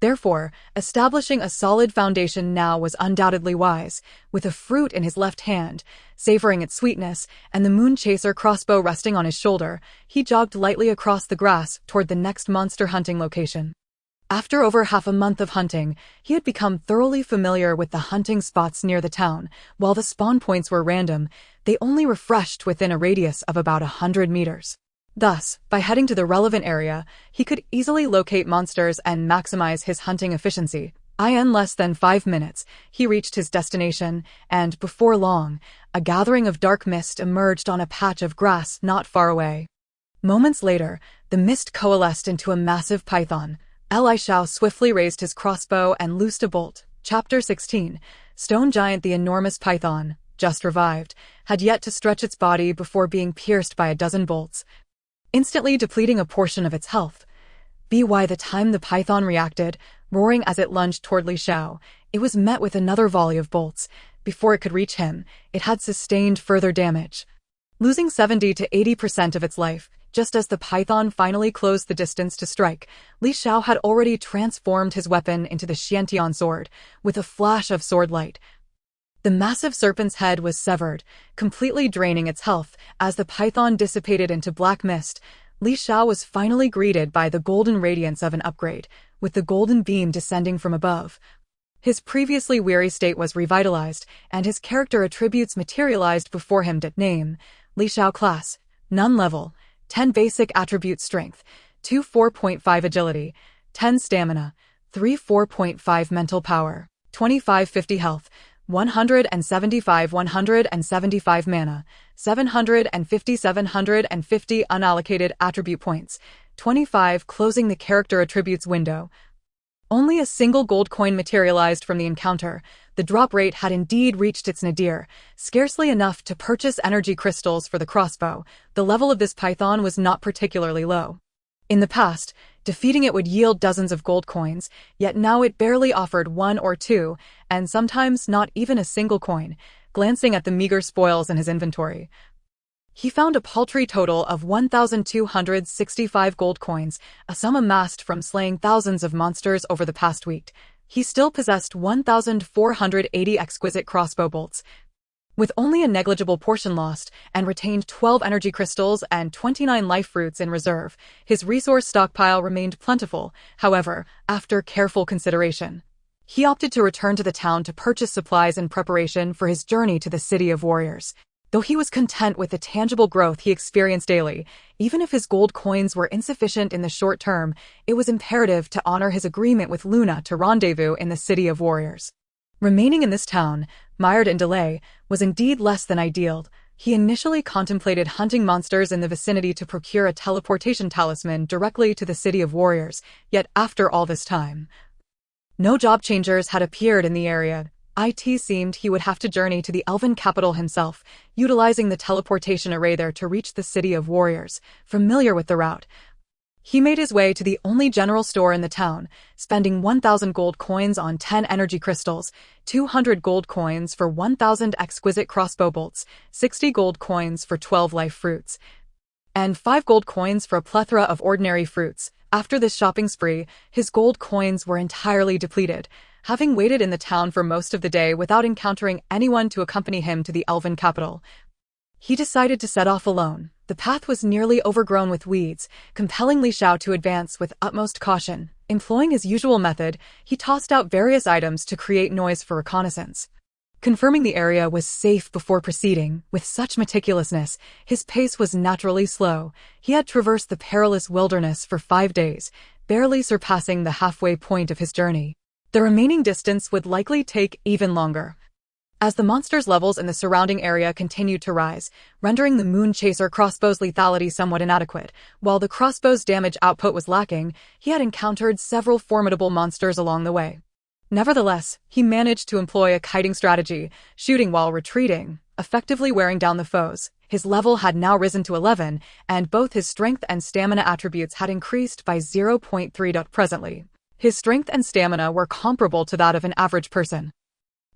Therefore, establishing a solid foundation now was undoubtedly wise. With a fruit in his left hand, savoring its sweetness, and the moon chaser crossbow resting on his shoulder, he jogged lightly across the grass toward the next monster hunting location. After over half a month of hunting, he had become thoroughly familiar with the hunting spots near the town. While the spawn points were random, they only refreshed within a radius of about 100 meters. Thus, by heading to the relevant area, he could easily locate monsters and maximize his hunting efficiency. In less than 5 minutes, he reached his destination, and before long, a gathering of dark mist emerged on a patch of grass not far away. Moments later, the mist coalesced into a massive python. Li Xiao swiftly raised his crossbow and loosed a bolt. Chapter 16. Stone Giant. The enormous python, just revived, had yet to stretch its body before being pierced by a dozen bolts, instantly depleting a portion of its health. By the time the python reacted, roaring as it lunged toward Li Xiao, it was met with another volley of bolts. Before it could reach him, it had sustained further damage, losing 70 to 80% of its life. Just as the python finally closed the distance to strike, Li Xiao had already transformed his weapon into the Xiantian sword. With a flash of sword light, the massive serpent's head was severed, completely draining its health. As the python dissipated into black mist, Li Xiao was finally greeted by the golden radiance of an upgrade, with the golden beam descending from above. His previously weary state was revitalized, and his character attributes materialized before him. Name: Li Xiao. Class: None. Level: 10. Basic attribute: Strength 2 4.5, Agility 10, Stamina 3 4.5, Mental Power 25 50, Health 175 175, Mana 750 750, Unallocated attribute points 25. Closing the character attributes window. Only a single gold coin materialized from the encounter. The drop rate had indeed reached its nadir, scarcely enough to purchase energy crystals for the crossbow. The level of this python was not particularly low. In the past, defeating it would yield dozens of gold coins, yet now it barely offered one or two, and sometimes not even a single coin. Glancing at the meager spoils in his inventory, he found a paltry total of 1,265 gold coins, a sum amassed from slaying thousands of monsters over the past week. He still possessed 1,480 exquisite crossbow bolts, with only a negligible portion lost, and retained 12 energy crystals and 29 life fruits in reserve. His resource stockpile remained plentiful, however, after careful consideration. He opted to return to the town to purchase supplies in preparation for his journey to the City of Warriors. Though he was content with the tangible growth he experienced daily, even if his gold coins were insufficient in the short term, it was imperative to honor his agreement with Luna to rendezvous in the City of Warriors. Remaining in this town, mired in delay, was indeed less than ideal. He initially contemplated hunting monsters in the vicinity to procure a teleportation talisman directly to the City of Warriors, yet after all this time, no job changers had appeared in the area. It seemed he would have to journey to the elven capital himself, utilizing the teleportation array there to reach the City of Warriors. Familiar with the route, he made his way to the only general store in the town, spending 1,000 gold coins on 10 energy crystals, 200 gold coins for 1,000 exquisite crossbow bolts, 60 gold coins for 12 life fruits, and 5 gold coins for a plethora of ordinary fruits. After this shopping spree, his gold coins were entirely depleted. Having waited in the town for most of the day without encountering anyone to accompany him to the elven capital, he decided to set off alone. The path was nearly overgrown with weeds, compelling Li Xiao to advance with utmost caution. Employing his usual method, he tossed out various items to create noise for reconnaissance, confirming the area was safe before proceeding. With such meticulousness, his pace was naturally slow. He had traversed the perilous wilderness for 5 days, barely surpassing the halfway point of his journey. The remaining distance would likely take even longer, as the monster's levels in the surrounding area continued to rise, rendering the Moon Chaser crossbow's lethality somewhat inadequate. While the crossbow's damage output was lacking, he had encountered several formidable monsters along the way. Nevertheless, he managed to employ a kiting strategy, shooting while retreating, effectively wearing down the foes. His level had now risen to 11, and both his strength and stamina attributes had increased by 0.3. Presently, his strength and stamina were comparable to that of an average person,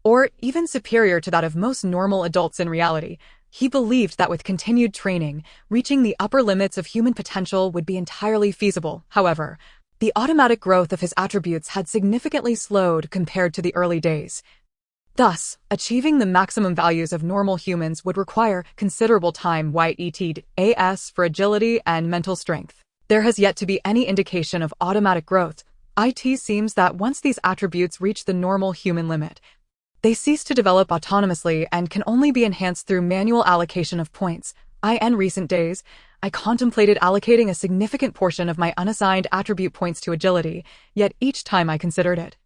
or even superior to that of most normal adults in reality. He believed that with continued training, reaching the upper limits of human potential would be entirely feasible. However, the automatic growth of his attributes had significantly slowed compared to the early days. Thus, achieving the maximum values of normal humans would require considerable time. Yet for agility and mental strength, there has yet to be any indication of automatic growth. It seems that once these attributes reach the normal human limit, they cease to develop autonomously and can only be enhanced through manual allocation of points. In recent days, I contemplated allocating a significant portion of my unassigned attribute points to agility, yet each time I considered it,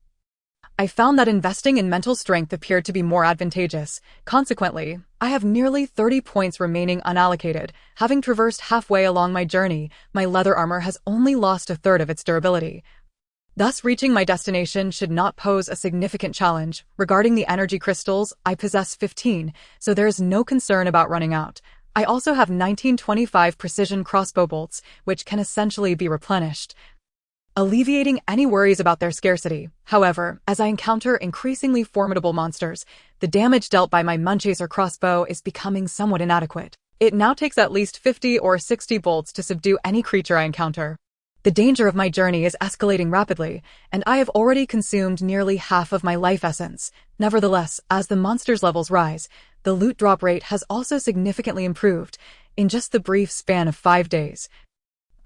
I found that investing in mental strength appeared to be more advantageous. Consequently, I have nearly 30 points remaining unallocated. Having traversed halfway along my journey, my leather armor has only lost a third of its durability. Thus, reaching my destination should not pose a significant challenge. Regarding the energy crystals, I possess 15, so there is no concern about running out. I also have 1925 precision crossbow bolts, which can essentially be replenished, alleviating any worries about their scarcity. However, as I encounter increasingly formidable monsters, the damage dealt by my Moonchaser crossbow is becoming somewhat inadequate. It now takes at least 50 or 60 bolts to subdue any creature I encounter. The danger of my journey is escalating rapidly, and I have already consumed nearly half of my life essence. Nevertheless, as the monster's levels rise, the loot drop rate has also significantly improved. In just the brief span of 5 days,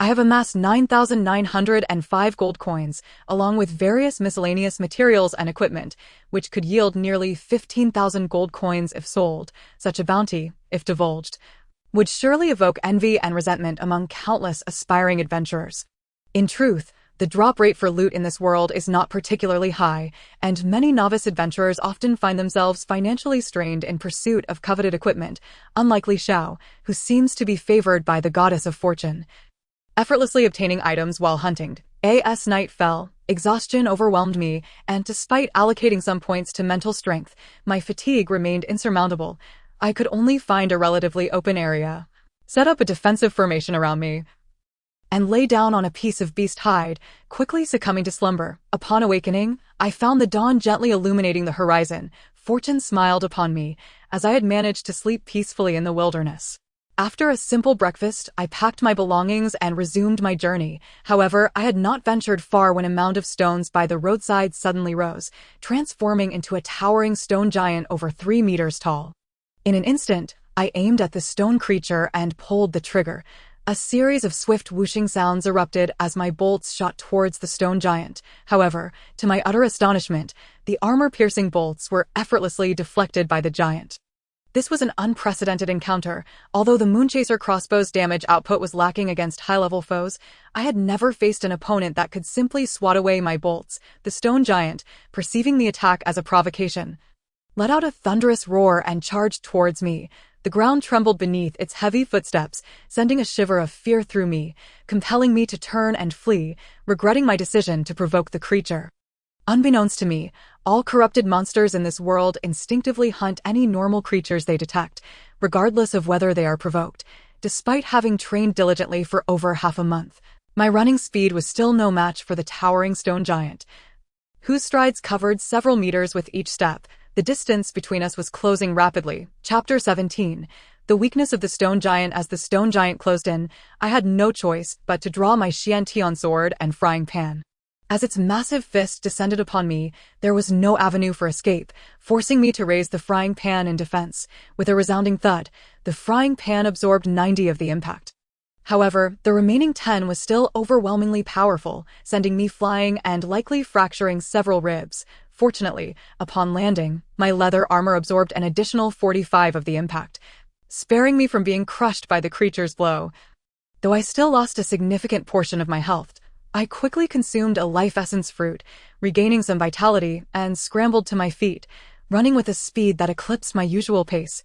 I have amassed 9,905 gold coins, along with various miscellaneous materials and equipment, which could yield nearly 15,000 gold coins if sold. Such a bounty, if divulged, would surely evoke envy and resentment among countless aspiring adventurers. In truth, the drop rate for loot in this world is not particularly high, and many novice adventurers often find themselves financially strained in pursuit of coveted equipment, unlike Li Xiao, who seems to be favored by the goddess of fortune, effortlessly obtaining items while hunting. As night fell, exhaustion overwhelmed me, and despite allocating some points to mental strength, my fatigue remained insurmountable. I could only find a relatively open area, set up a defensive formation around me, and lay down on a piece of beast hide, quickly succumbing to slumber. Upon awakening, I found the dawn gently illuminating the horizon. Fortune smiled upon me, as I had managed to sleep peacefully in the wilderness. After a simple breakfast, I packed my belongings and resumed my journey. However, I had not ventured far when a mound of stones by the roadside suddenly rose, transforming into a towering stone giant over 3 meters tall. In an instant, I aimed at the stone creature and pulled the trigger. A series of swift whooshing sounds erupted as my bolts shot towards the stone giant. However, to my utter astonishment, the armor-piercing bolts were effortlessly deflected by the giant. This was an unprecedented encounter. Although the Moonchaser crossbow's damage output was lacking against high-level foes, I had never faced an opponent that could simply swat away my bolts. The stone giant, perceiving the attack as a provocation, let out a thunderous roar and charged towards me. The ground trembled beneath its heavy footsteps, sending a shiver of fear through me, compelling me to turn and flee, regretting my decision to provoke the creature. Unbeknownst to me, all corrupted monsters in this world instinctively hunt any normal creatures they detect, regardless of whether they are provoked. Despite having trained diligently for over half a month, my running speed was still no match for the towering stone giant, whose strides covered several meters with each step. The distance between us was closing rapidly. Chapter 17. The weakness of the stone giant. As the stone giant closed in, I had no choice but to draw my Xiantian sword and frying pan. As its massive fist descended upon me, there was no avenue for escape, forcing me to raise the frying pan in defense. With a resounding thud, the frying pan absorbed 90 of the impact. However, the remaining 10 was still overwhelmingly powerful, sending me flying and likely fracturing several ribs. Fortunately, upon landing, my leather armor absorbed an additional 45 of the impact, sparing me from being crushed by the creature's blow. Though I still lost a significant portion of my health, I quickly consumed a life essence fruit, regaining some vitality, and scrambled to my feet, running with a speed that eclipsed my usual pace,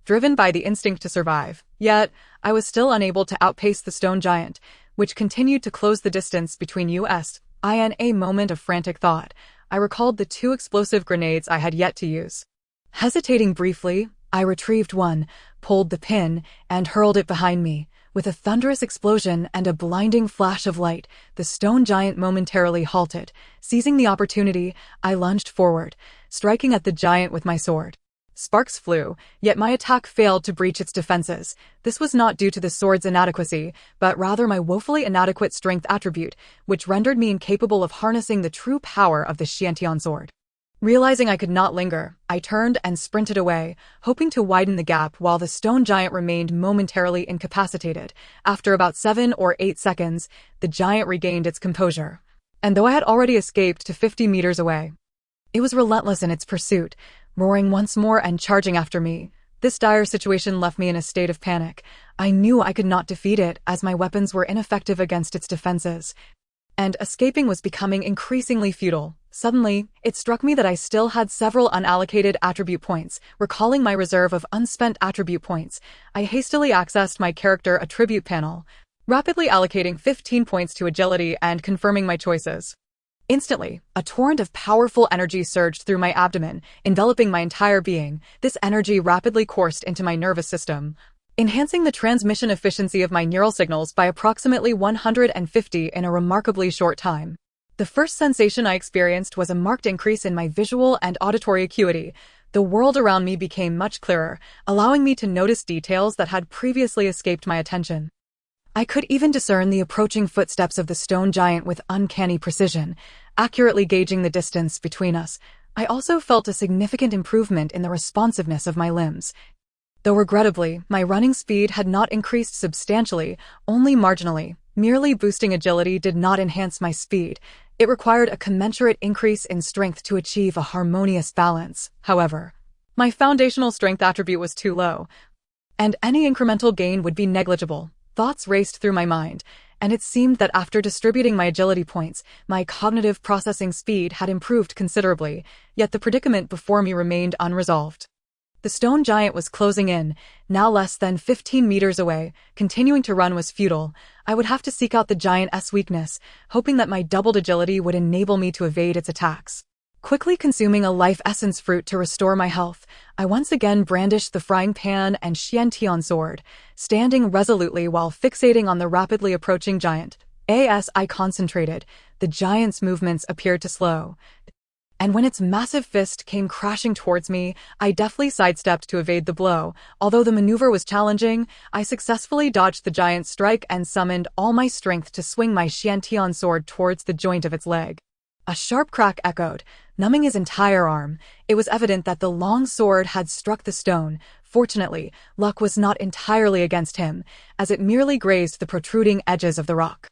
driven by the instinct to survive. Yet, I was still unable to outpace the stone giant, which continued to close the distance between us. In a moment of frantic thought, I recalled the 2 explosive grenades I had yet to use. Hesitating briefly, I retrieved one, pulled the pin, and hurled it behind me. With a thunderous explosion and a blinding flash of light, the stone giant momentarily halted. Seizing the opportunity, I lunged forward, striking at the giant with my sword. Sparks flew, yet my attack failed to breach its defenses. This was not due to the sword's inadequacy, but rather my woefully inadequate strength attribute, which rendered me incapable of harnessing the true power of the Xiantian sword. Realizing I could not linger, I turned and sprinted away, hoping to widen the gap while the stone giant remained momentarily incapacitated. After about 7 or 8 seconds, the giant regained its composure. And though I had already escaped to 50 meters away, it was relentless in its pursuit, roaring once more and charging after me. This dire situation left me in a state of panic. I knew I could not defeat it, as my weapons were ineffective against its defenses, and escaping was becoming increasingly futile. Suddenly, it struck me that I still had several unallocated attribute points. Recalling my reserve of unspent attribute points, I hastily accessed my character attribute panel, rapidly allocating 15 points to agility and confirming my choices. Instantly, a torrent of powerful energy surged through my abdomen, enveloping my entire being. This energy rapidly coursed into my nervous system, enhancing the transmission efficiency of my neural signals by approximately 150 in a remarkably short time. The first sensation I experienced was a marked increase in my visual and auditory acuity. The world around me became much clearer, allowing me to notice details that had previously escaped my attention. I could even discern the approaching footsteps of the stone giant with uncanny precision, accurately gauging the distance between us. I also felt a significant improvement in the responsiveness of my limbs. Though regrettably, my running speed had not increased substantially, only marginally. Merely boosting agility did not enhance my speed. It required a commensurate increase in strength to achieve a harmonious balance. However, my foundational strength attribute was too low, and any incremental gain would be negligible. Thoughts raced through my mind, and it seemed that after distributing my agility points, my cognitive processing speed had improved considerably, yet the predicament before me remained unresolved. The stone giant was closing in, now less than 15 meters away. Continuing to run was futile. I would have to seek out the giant's weakness, hoping that my doubled agility would enable me to evade its attacks. Quickly consuming a life essence fruit to restore my health, I once again brandished the frying pan and Xiantian sword, standing resolutely while fixating on the rapidly approaching giant. As I concentrated, the giant's movements appeared to slow, and when its massive fist came crashing towards me, I deftly sidestepped to evade the blow. Although the maneuver was challenging, I successfully dodged the giant's strike and summoned all my strength to swing my Xiantian sword towards the joint of its leg. A sharp crack echoed, numbing his entire arm. It was evident that the long sword had struck the stone. Fortunately, luck was not entirely against him, as it merely grazed the protruding edges of the rock.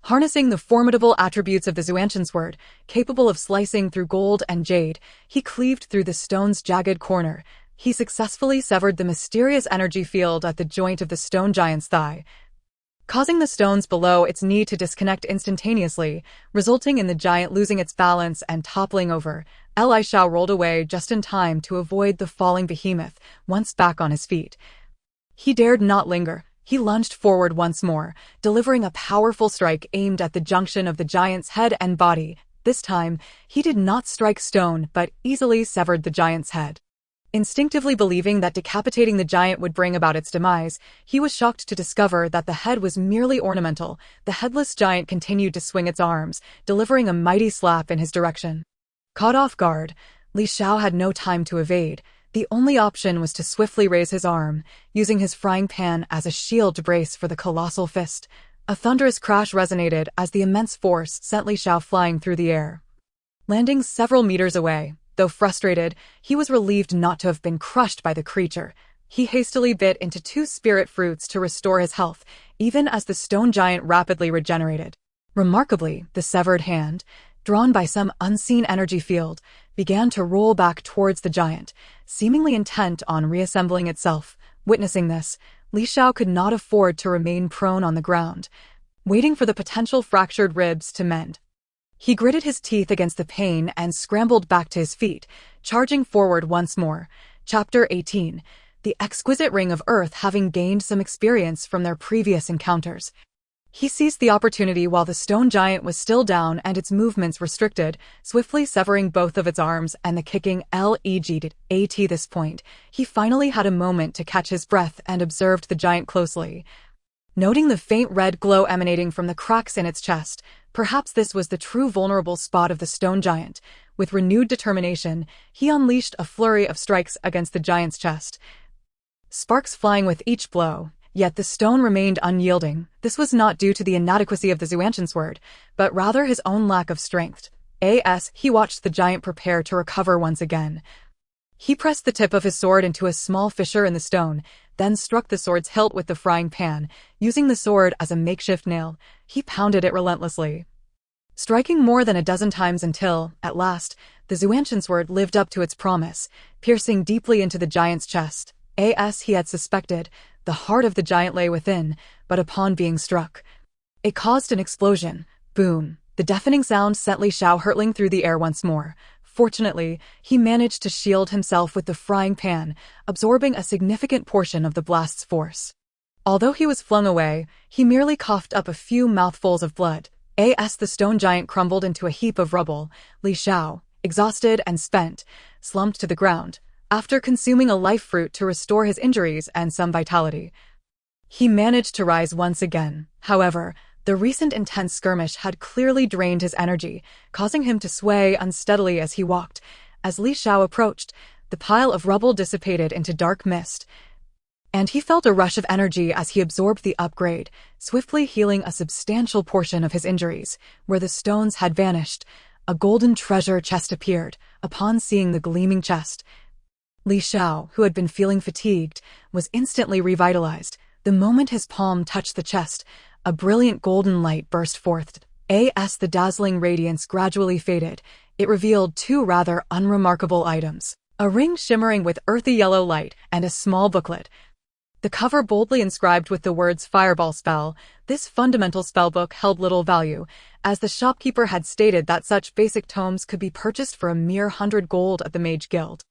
Harnessing the formidable attributes of the Xuantian sword, capable of slicing through gold and jade, he cleaved through the stone's jagged corner. He successfully severed the mysterious energy field at the joint of the stone giant's thigh, causing the stones below its knee to disconnect instantaneously, resulting in the giant losing its balance and toppling over. Li Shao rolled away just in time to avoid the falling behemoth. Once back on his feet, he dared not linger. He lunged forward once more, delivering a powerful strike aimed at the junction of the giant's head and body. This time, he did not strike stone, but easily severed the giant's head. Instinctively believing that decapitating the giant would bring about its demise, he was shocked to discover that the head was merely ornamental. The headless giant continued to swing its arms, delivering a mighty slap in his direction. Caught off guard, Li Shao had no time to evade. The only option was to swiftly raise his arm, using his frying pan as a shield to brace for the colossal fist. A thunderous crash resonated as the immense force sent Li Shao flying through the air. Landing several meters away, though frustrated, he was relieved not to have been crushed by the creature. He hastily bit into 2 spirit fruits to restore his health, even as the stone giant rapidly regenerated. Remarkably, the severed hand, drawn by some unseen energy field, began to roll back towards the giant, seemingly intent on reassembling itself. Witnessing this, Li Shao could not afford to remain prone on the ground, waiting for the potential fractured ribs to mend. He gritted his teeth against the pain and scrambled back to his feet, charging forward once more. Chapter 18. The exquisite ring of earth having gained some experience from their previous encounters, he seized the opportunity while the stone giant was still down and its movements restricted, swiftly severing both of its arms and the kicking leg at this point. He finally had a moment to catch his breath and observed the giant closely. Noting the faint red glow emanating from the cracks in its chest, perhaps this was the true vulnerable spot of the stone giant. With renewed determination, he unleashed a flurry of strikes against the giant's chest, sparks flying with each blow. Yet the stone remained unyielding. This was not due to the inadequacy of the Xuantian sword, but rather his own lack of strength. As he watched the giant prepare to recover once again, he pressed the tip of his sword into a small fissure in the stone, then struck the sword's hilt with the frying pan. Using the sword as a makeshift nail, he pounded it relentlessly, striking more than a dozen times until, at last, the Xuantian sword lived up to its promise, piercing deeply into the giant's chest. As he had suspected, the heart of the giant lay within, but upon being struck, it caused an explosion. Boom! The deafening sound sent Li Shao hurtling through the air once more. Fortunately, he managed to shield himself with the frying pan, absorbing a significant portion of the blast's force. Although he was flung away, he merely coughed up a few mouthfuls of blood. As the stone giant crumbled into a heap of rubble, Li Shao, exhausted and spent, slumped to the ground. After consuming a life fruit to restore his injuries and some vitality, he managed to rise once again. However, the recent intense skirmish had clearly drained his energy, causing him to sway unsteadily as he walked. As Li Shao approached, the pile of rubble dissipated into dark mist, and he felt a rush of energy as he absorbed the upgrade, swiftly healing a substantial portion of his injuries. Where the stones had vanished, a golden treasure chest appeared. Upon seeing the gleaming chest, Li Shao, who had been feeling fatigued, was instantly revitalized. The moment his palm touched the chest, A brilliant golden light burst forth. As the dazzling radiance gradually faded, it revealed two rather unremarkable items. A ring shimmering with earthy yellow light and a small booklet. The cover boldly inscribed with the words Fireball Spell. This fundamental spellbook held little value, as the shopkeeper had stated that such basic tomes could be purchased for a mere 100 gold at the Mage Guild.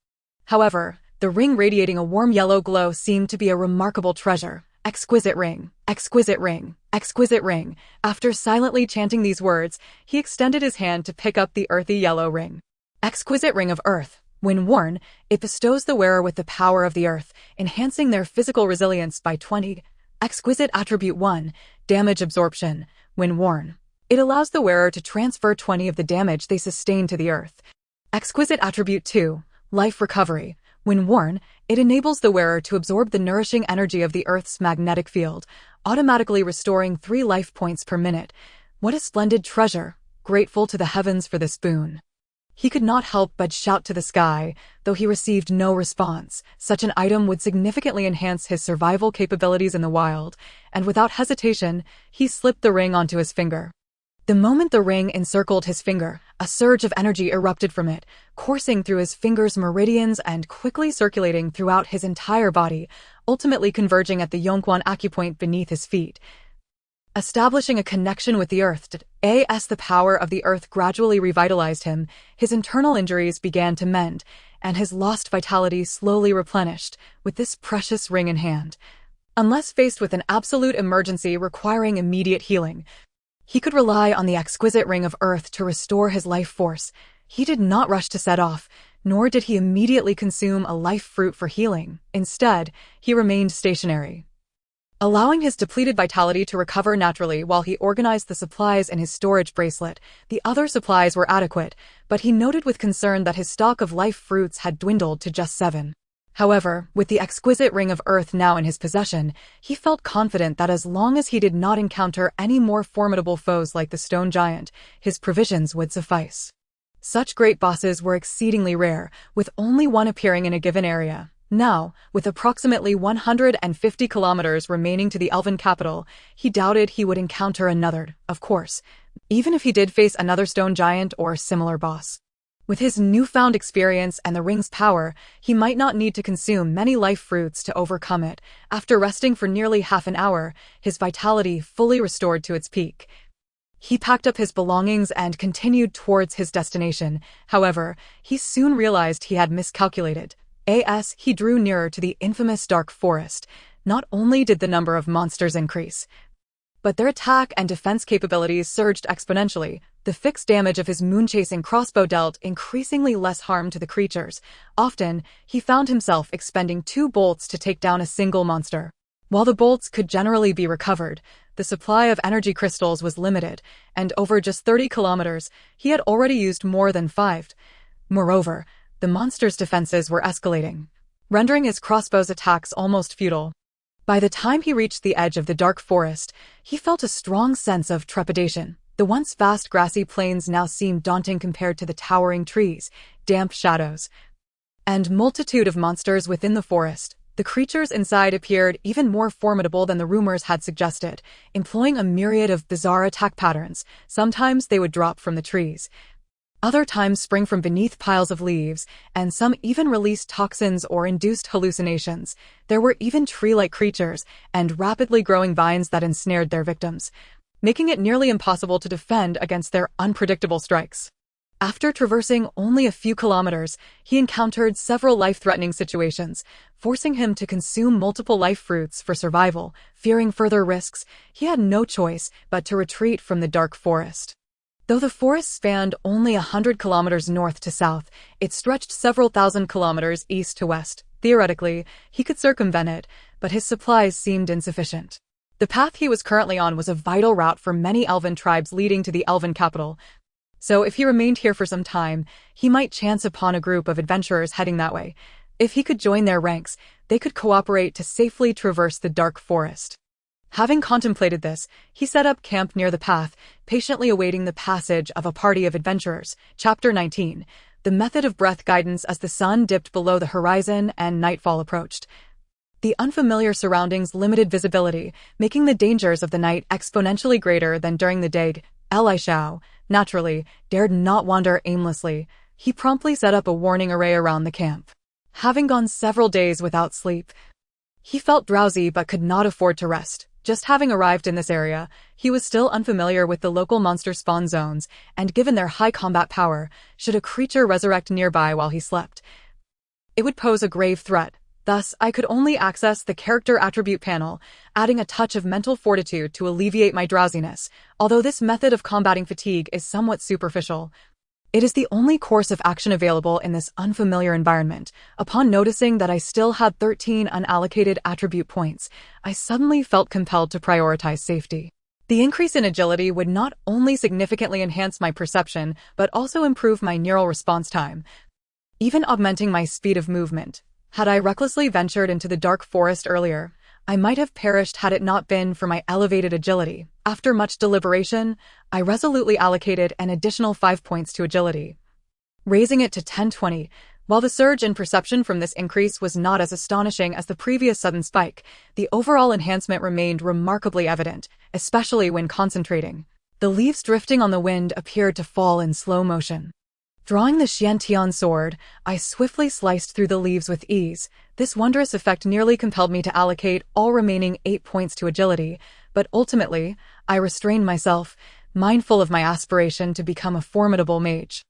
However, the ring radiating a warm yellow glow seemed to be a remarkable treasure. Exquisite ring, exquisite ring, exquisite ring. After silently chanting these words, he extended his hand to pick up the earthy yellow ring. Exquisite ring of earth. When worn, it bestows the wearer with the power of the earth, enhancing their physical resilience by 20. Exquisite attribute 1, damage absorption. When worn, it allows the wearer to transfer 20 of the damage they sustain to the earth. Exquisite attribute 2, life recovery. When worn, it enables the wearer to absorb the nourishing energy of the Earth's magnetic field, automatically restoring 3 life points per minute. What a splendid treasure! Grateful to the heavens for this boon. He could not help but shout to the sky, though he received no response. Such an item would significantly enhance his survival capabilities in the wild, and without hesitation, he slipped the ring onto his finger. The moment the ring encircled his finger, a surge of energy erupted from it, coursing through his finger's meridians and quickly circulating throughout his entire body, ultimately converging at the Yongquan acupoint beneath his feet. Establishing a connection with the earth, as the power of the earth gradually revitalized him, his internal injuries began to mend, and his lost vitality slowly replenished, with this precious ring in hand. Unless faced with an absolute emergency requiring immediate healing, he could rely on the exquisite ring of earth to restore his life force. He did not rush to set off, nor did he immediately consume a life fruit for healing. Instead, he remained stationary, allowing his depleted vitality to recover naturally while he organized the supplies in his storage bracelet. The other supplies were adequate, but he noted with concern that his stock of life fruits had dwindled to just 7. However, with the exquisite ring of earth now in his possession, he felt confident that as long as he did not encounter any more formidable foes like the stone giant, his provisions would suffice. Such great bosses were exceedingly rare, with only one appearing in a given area. Now, with approximately 150 kilometers remaining to the elven capital, he doubted he would encounter another, of course, even if he did face another stone giant or similar boss. With his newfound experience and the ring's power, he might not need to consume many life fruits to overcome it. After resting for nearly half an hour, his vitality fully restored to its peak. He packed up his belongings and continued towards his destination. However, he soon realized he had miscalculated. As he drew nearer to the infamous dark forest, not only did the number of monsters increase, but their attack and defense capabilities surged exponentially. The fixed damage of his moon-chasing crossbow dealt increasingly less harm to the creatures. Often, he found himself expending 2 bolts to take down a single monster. While the bolts could generally be recovered, the supply of energy crystals was limited, and over just 30 kilometers, he had already used more than 5. Moreover, the monster's defenses were escalating, rendering his crossbow's attacks almost futile. By the time he reached the edge of the dark forest, he felt a strong sense of trepidation. The once vast grassy plains now seemed daunting compared to the towering trees, damp shadows, and multitude of monsters within the forest. The creatures inside appeared even more formidable than the rumors had suggested, employing a myriad of bizarre attack patterns. Sometimes they would drop from the trees, other times spring from beneath piles of leaves, and some even released toxins or induced hallucinations. There were even tree-like creatures and rapidly growing vines that ensnared their victims, making it nearly impossible to defend against their unpredictable strikes. After traversing only a few kilometers, he encountered several life-threatening situations, forcing him to consume multiple life fruits for survival. Fearing further risks, he had no choice but to retreat from the dark forest. Though the forest spanned only 100 kilometers north to south, it stretched several thousand kilometers east to west. Theoretically, he could circumvent it, but his supplies seemed insufficient. The path he was currently on was a vital route for many elven tribes leading to the elven capital, so if he remained here for some time, he might chance upon a group of adventurers heading that way. If he could join their ranks, they could cooperate to safely traverse the dark forest. Having contemplated this, he set up camp near the path, patiently awaiting the passage of a party of adventurers. Chapter 19. The method of breath guidance as the sun dipped below the horizon and nightfall approached. The unfamiliar surroundings limited visibility, making the dangers of the night exponentially greater than during the day. Li Shao, naturally, dared not wander aimlessly. He promptly set up a warning array around the camp. Having gone several days without sleep, he felt drowsy but could not afford to rest. Just having arrived in this area, he was still unfamiliar with the local monster spawn zones, and given their high combat power, should a creature resurrect nearby while he slept, it would pose a grave threat. Thus, I could only access the character attribute panel, adding a touch of mental fortitude to alleviate my drowsiness, although this method of combating fatigue is somewhat superficial. It is the only course of action available in this unfamiliar environment. Upon noticing that I still had 13 unallocated attribute points, I suddenly felt compelled to prioritize safety. The increase in agility would not only significantly enhance my perception, but also improve my neural response time, even augmenting my speed of movement. Had I recklessly ventured into the dark forest earlier, I might have perished had it not been for my elevated agility. After much deliberation, I resolutely allocated an additional 5 points to agility, raising it to 1020. While the surge in perception from this increase was not as astonishing as the previous sudden spike, the overall enhancement remained remarkably evident, especially when concentrating. The leaves drifting on the wind appeared to fall in slow motion. Drawing the Xiantian sword, I swiftly sliced through the leaves with ease. This wondrous effect nearly compelled me to allocate all remaining 8 points to agility, but ultimately, I restrained myself, mindful of my aspiration to become a formidable mage.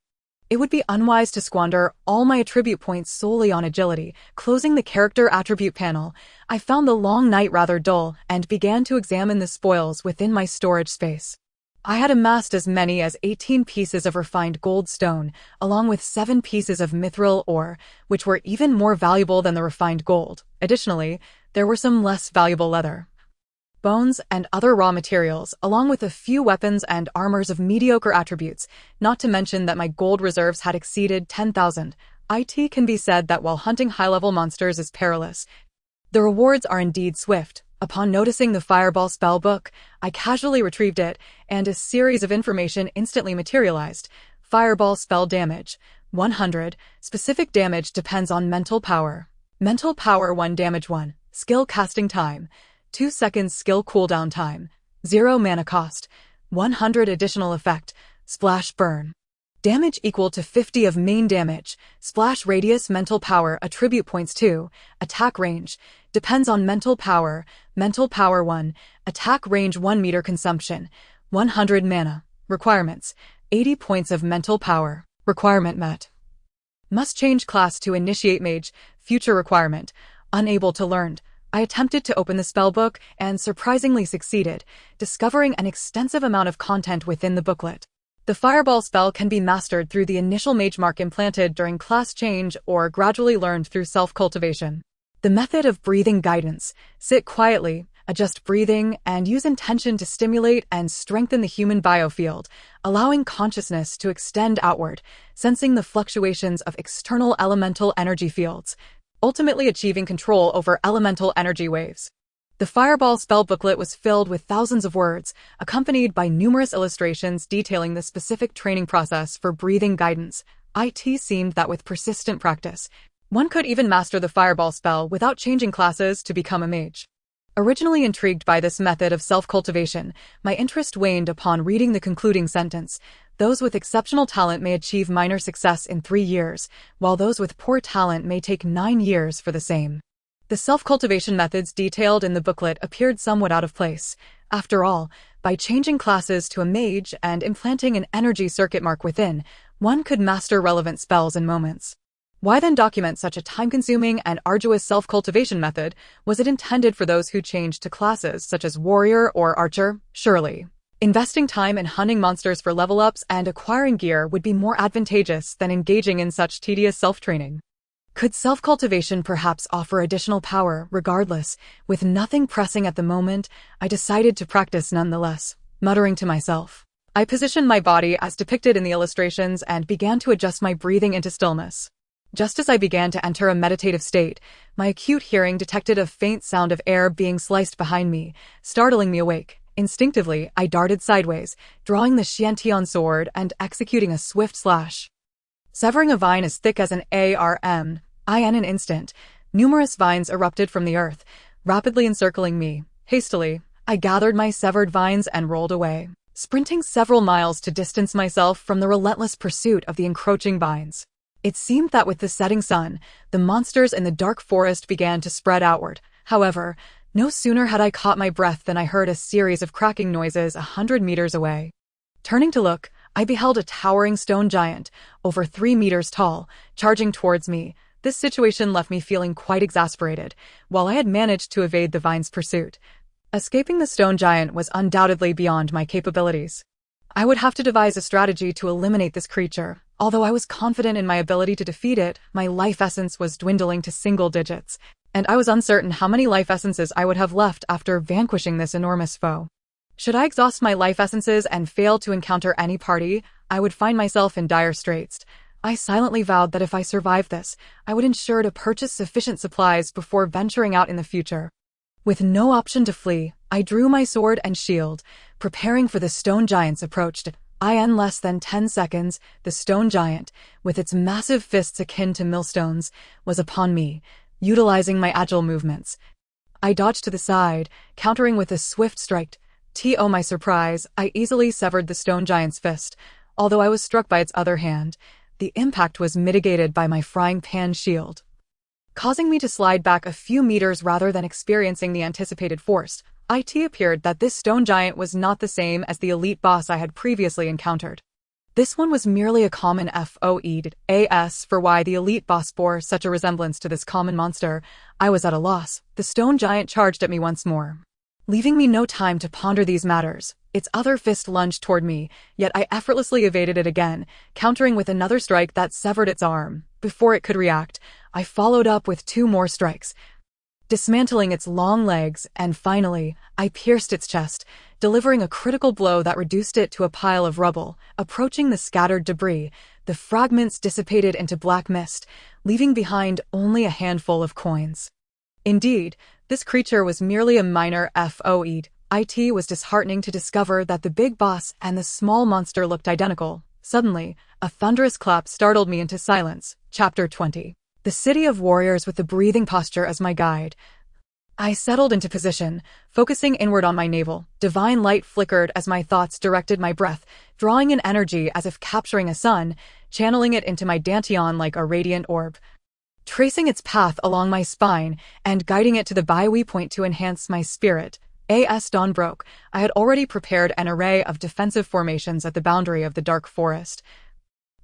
It would be unwise to squander all my attribute points solely on agility. Closing the character attribute panel, I found the long night rather dull and began to examine the spoils within my storage space. I had amassed as many as 18 pieces of refined gold stone, along with 7 pieces of mithril ore, which were even more valuable than the refined gold. Additionally, there were some less valuable leather, bones, and other raw materials, along with a few weapons and armors of mediocre attributes, not to mention that my gold reserves had exceeded 10,000. It can be said that while hunting high-level monsters is perilous, the rewards are indeed swift. Upon noticing the Fireball spellbook, I casually retrieved it, and a series of information instantly materialized. Fireball spell damage, 100. Specific damage depends on mental power. Mental power 1 damage 1. Skill casting time, 2 seconds skill cooldown time. 0 mana cost, 100 additional effect, splash burn. Damage equal to 50 of main damage. Splash radius mental power attribute points 2. Attack range. Depends on mental power. Mental power 1. Attack range 1 meter consumption. 100 mana. Requirements. 80 points of mental power. Requirement met. Must change class to initiate mage. Future requirement. Unable to learned. I attempted to open the spellbook and surprisingly succeeded, discovering an extensive amount of content within the booklet. The Fireball spell can be mastered through the initial mage mark implanted during class change or gradually learned through self-cultivation. The method of breathing guidance. Sit quietly, adjust breathing, and use intention to stimulate and strengthen the human biofield, allowing consciousness to extend outward, sensing the fluctuations of external elemental energy fields, ultimately achieving control over elemental energy waves. The Fireball spell booklet was filled with thousands of words, accompanied by numerous illustrations detailing the specific training process for breathing guidance. It seemed that with persistent practice, one could even master the Fireball spell without changing classes to become a mage. Originally intrigued by this method of self-cultivation, my interest waned upon reading the concluding sentence. Those with exceptional talent may achieve minor success in 3 years, while those with poor talent may take 9 years for the same. The self-cultivation methods detailed in the booklet appeared somewhat out of place. After all, by changing classes to a mage and implanting an energy circuit mark within, one could master relevant spells in moments. Why then document such a time-consuming and arduous self-cultivation method? Was it intended for those who changed to classes such as warrior or archer? Surely. Investing time in hunting monsters for level-ups and acquiring gear would be more advantageous than engaging in such tedious self-training. Could self-cultivation perhaps offer additional power? Regardless, with nothing pressing at the moment, I decided to practice nonetheless. Muttering to myself, I positioned my body as depicted in the illustrations and began to adjust my breathing into stillness. Just as I began to enter a meditative state, my acute hearing detected a faint sound of air being sliced behind me, startling me awake. Instinctively, I darted sideways, drawing the Xiantian sword and executing a swift slash, severing a vine as thick as an arm. In an instant, Numerous vines erupted from the earth, rapidly encircling me. Hastily, I gathered my severed vines and rolled away, sprinting several miles to distance myself from the relentless pursuit of the encroaching vines. It seemed that with the setting sun, the monsters in the dark forest began to spread outward. However, no sooner had I caught my breath than I heard a series of cracking noises 100 meters away. Turning to look, I beheld a towering stone giant, over 3 meters tall, charging towards me. This situation left me feeling quite exasperated, while I had managed to evade the vine's pursuit. Escaping the stone giant was undoubtedly beyond my capabilities. I would have to devise a strategy to eliminate this creature. Although I was confident in my ability to defeat it, my life essence was dwindling to single digits, and I was uncertain how many life essences I would have left after vanquishing this enormous foe. Should I exhaust my life essences and fail to encounter any party, I would find myself in dire straits. I silently vowed that if I survived this, I would ensure to purchase sufficient supplies before venturing out in the future. With no option to flee, I drew my sword and shield, preparing for the stone giant's approach. In less than 10 seconds, the stone giant, with its massive fists akin to millstones, was upon me, utilizing my agile movements. I dodged to the side, countering with a swift strike. To my surprise, I easily severed the stone giant's fist. Although I was struck by its other hand, the impact was mitigated by my frying pan shield, causing me to slide back a few meters rather than experiencing the anticipated force. It appeared that this stone giant was not the same as the elite boss I had previously encountered. This one was merely a common foe. As for why the elite boss bore such a resemblance to this common monster, I was at a loss. The stone giant charged at me once more, leaving me no time to ponder these matters. Its other fist lunged toward me, yet I effortlessly evaded it again, countering with another strike that severed its arm. Before it could react, I followed up with 2 more strikes, dismantling its long legs, and finally, I pierced its chest, delivering a critical blow that reduced it to a pile of rubble. Approaching the scattered debris, the fragments dissipated into black mist, leaving behind only a handful of coins. Indeed, this creature was merely a minor foe. It was disheartening to discover that the big boss and the small monster looked identical. Suddenly, a thunderous clap startled me into silence. Chapter 20. The City of Warriors with the breathing posture as my guide. I settled into position, focusing inward on my navel. Divine light flickered as my thoughts directed my breath, drawing in energy as if capturing a sun, channeling it into my dantian like a radiant orb, tracing its path along my spine and guiding it to the Baiwi point to enhance my spirit. As dawn broke, I had already prepared an array of defensive formations at the boundary of the dark forest,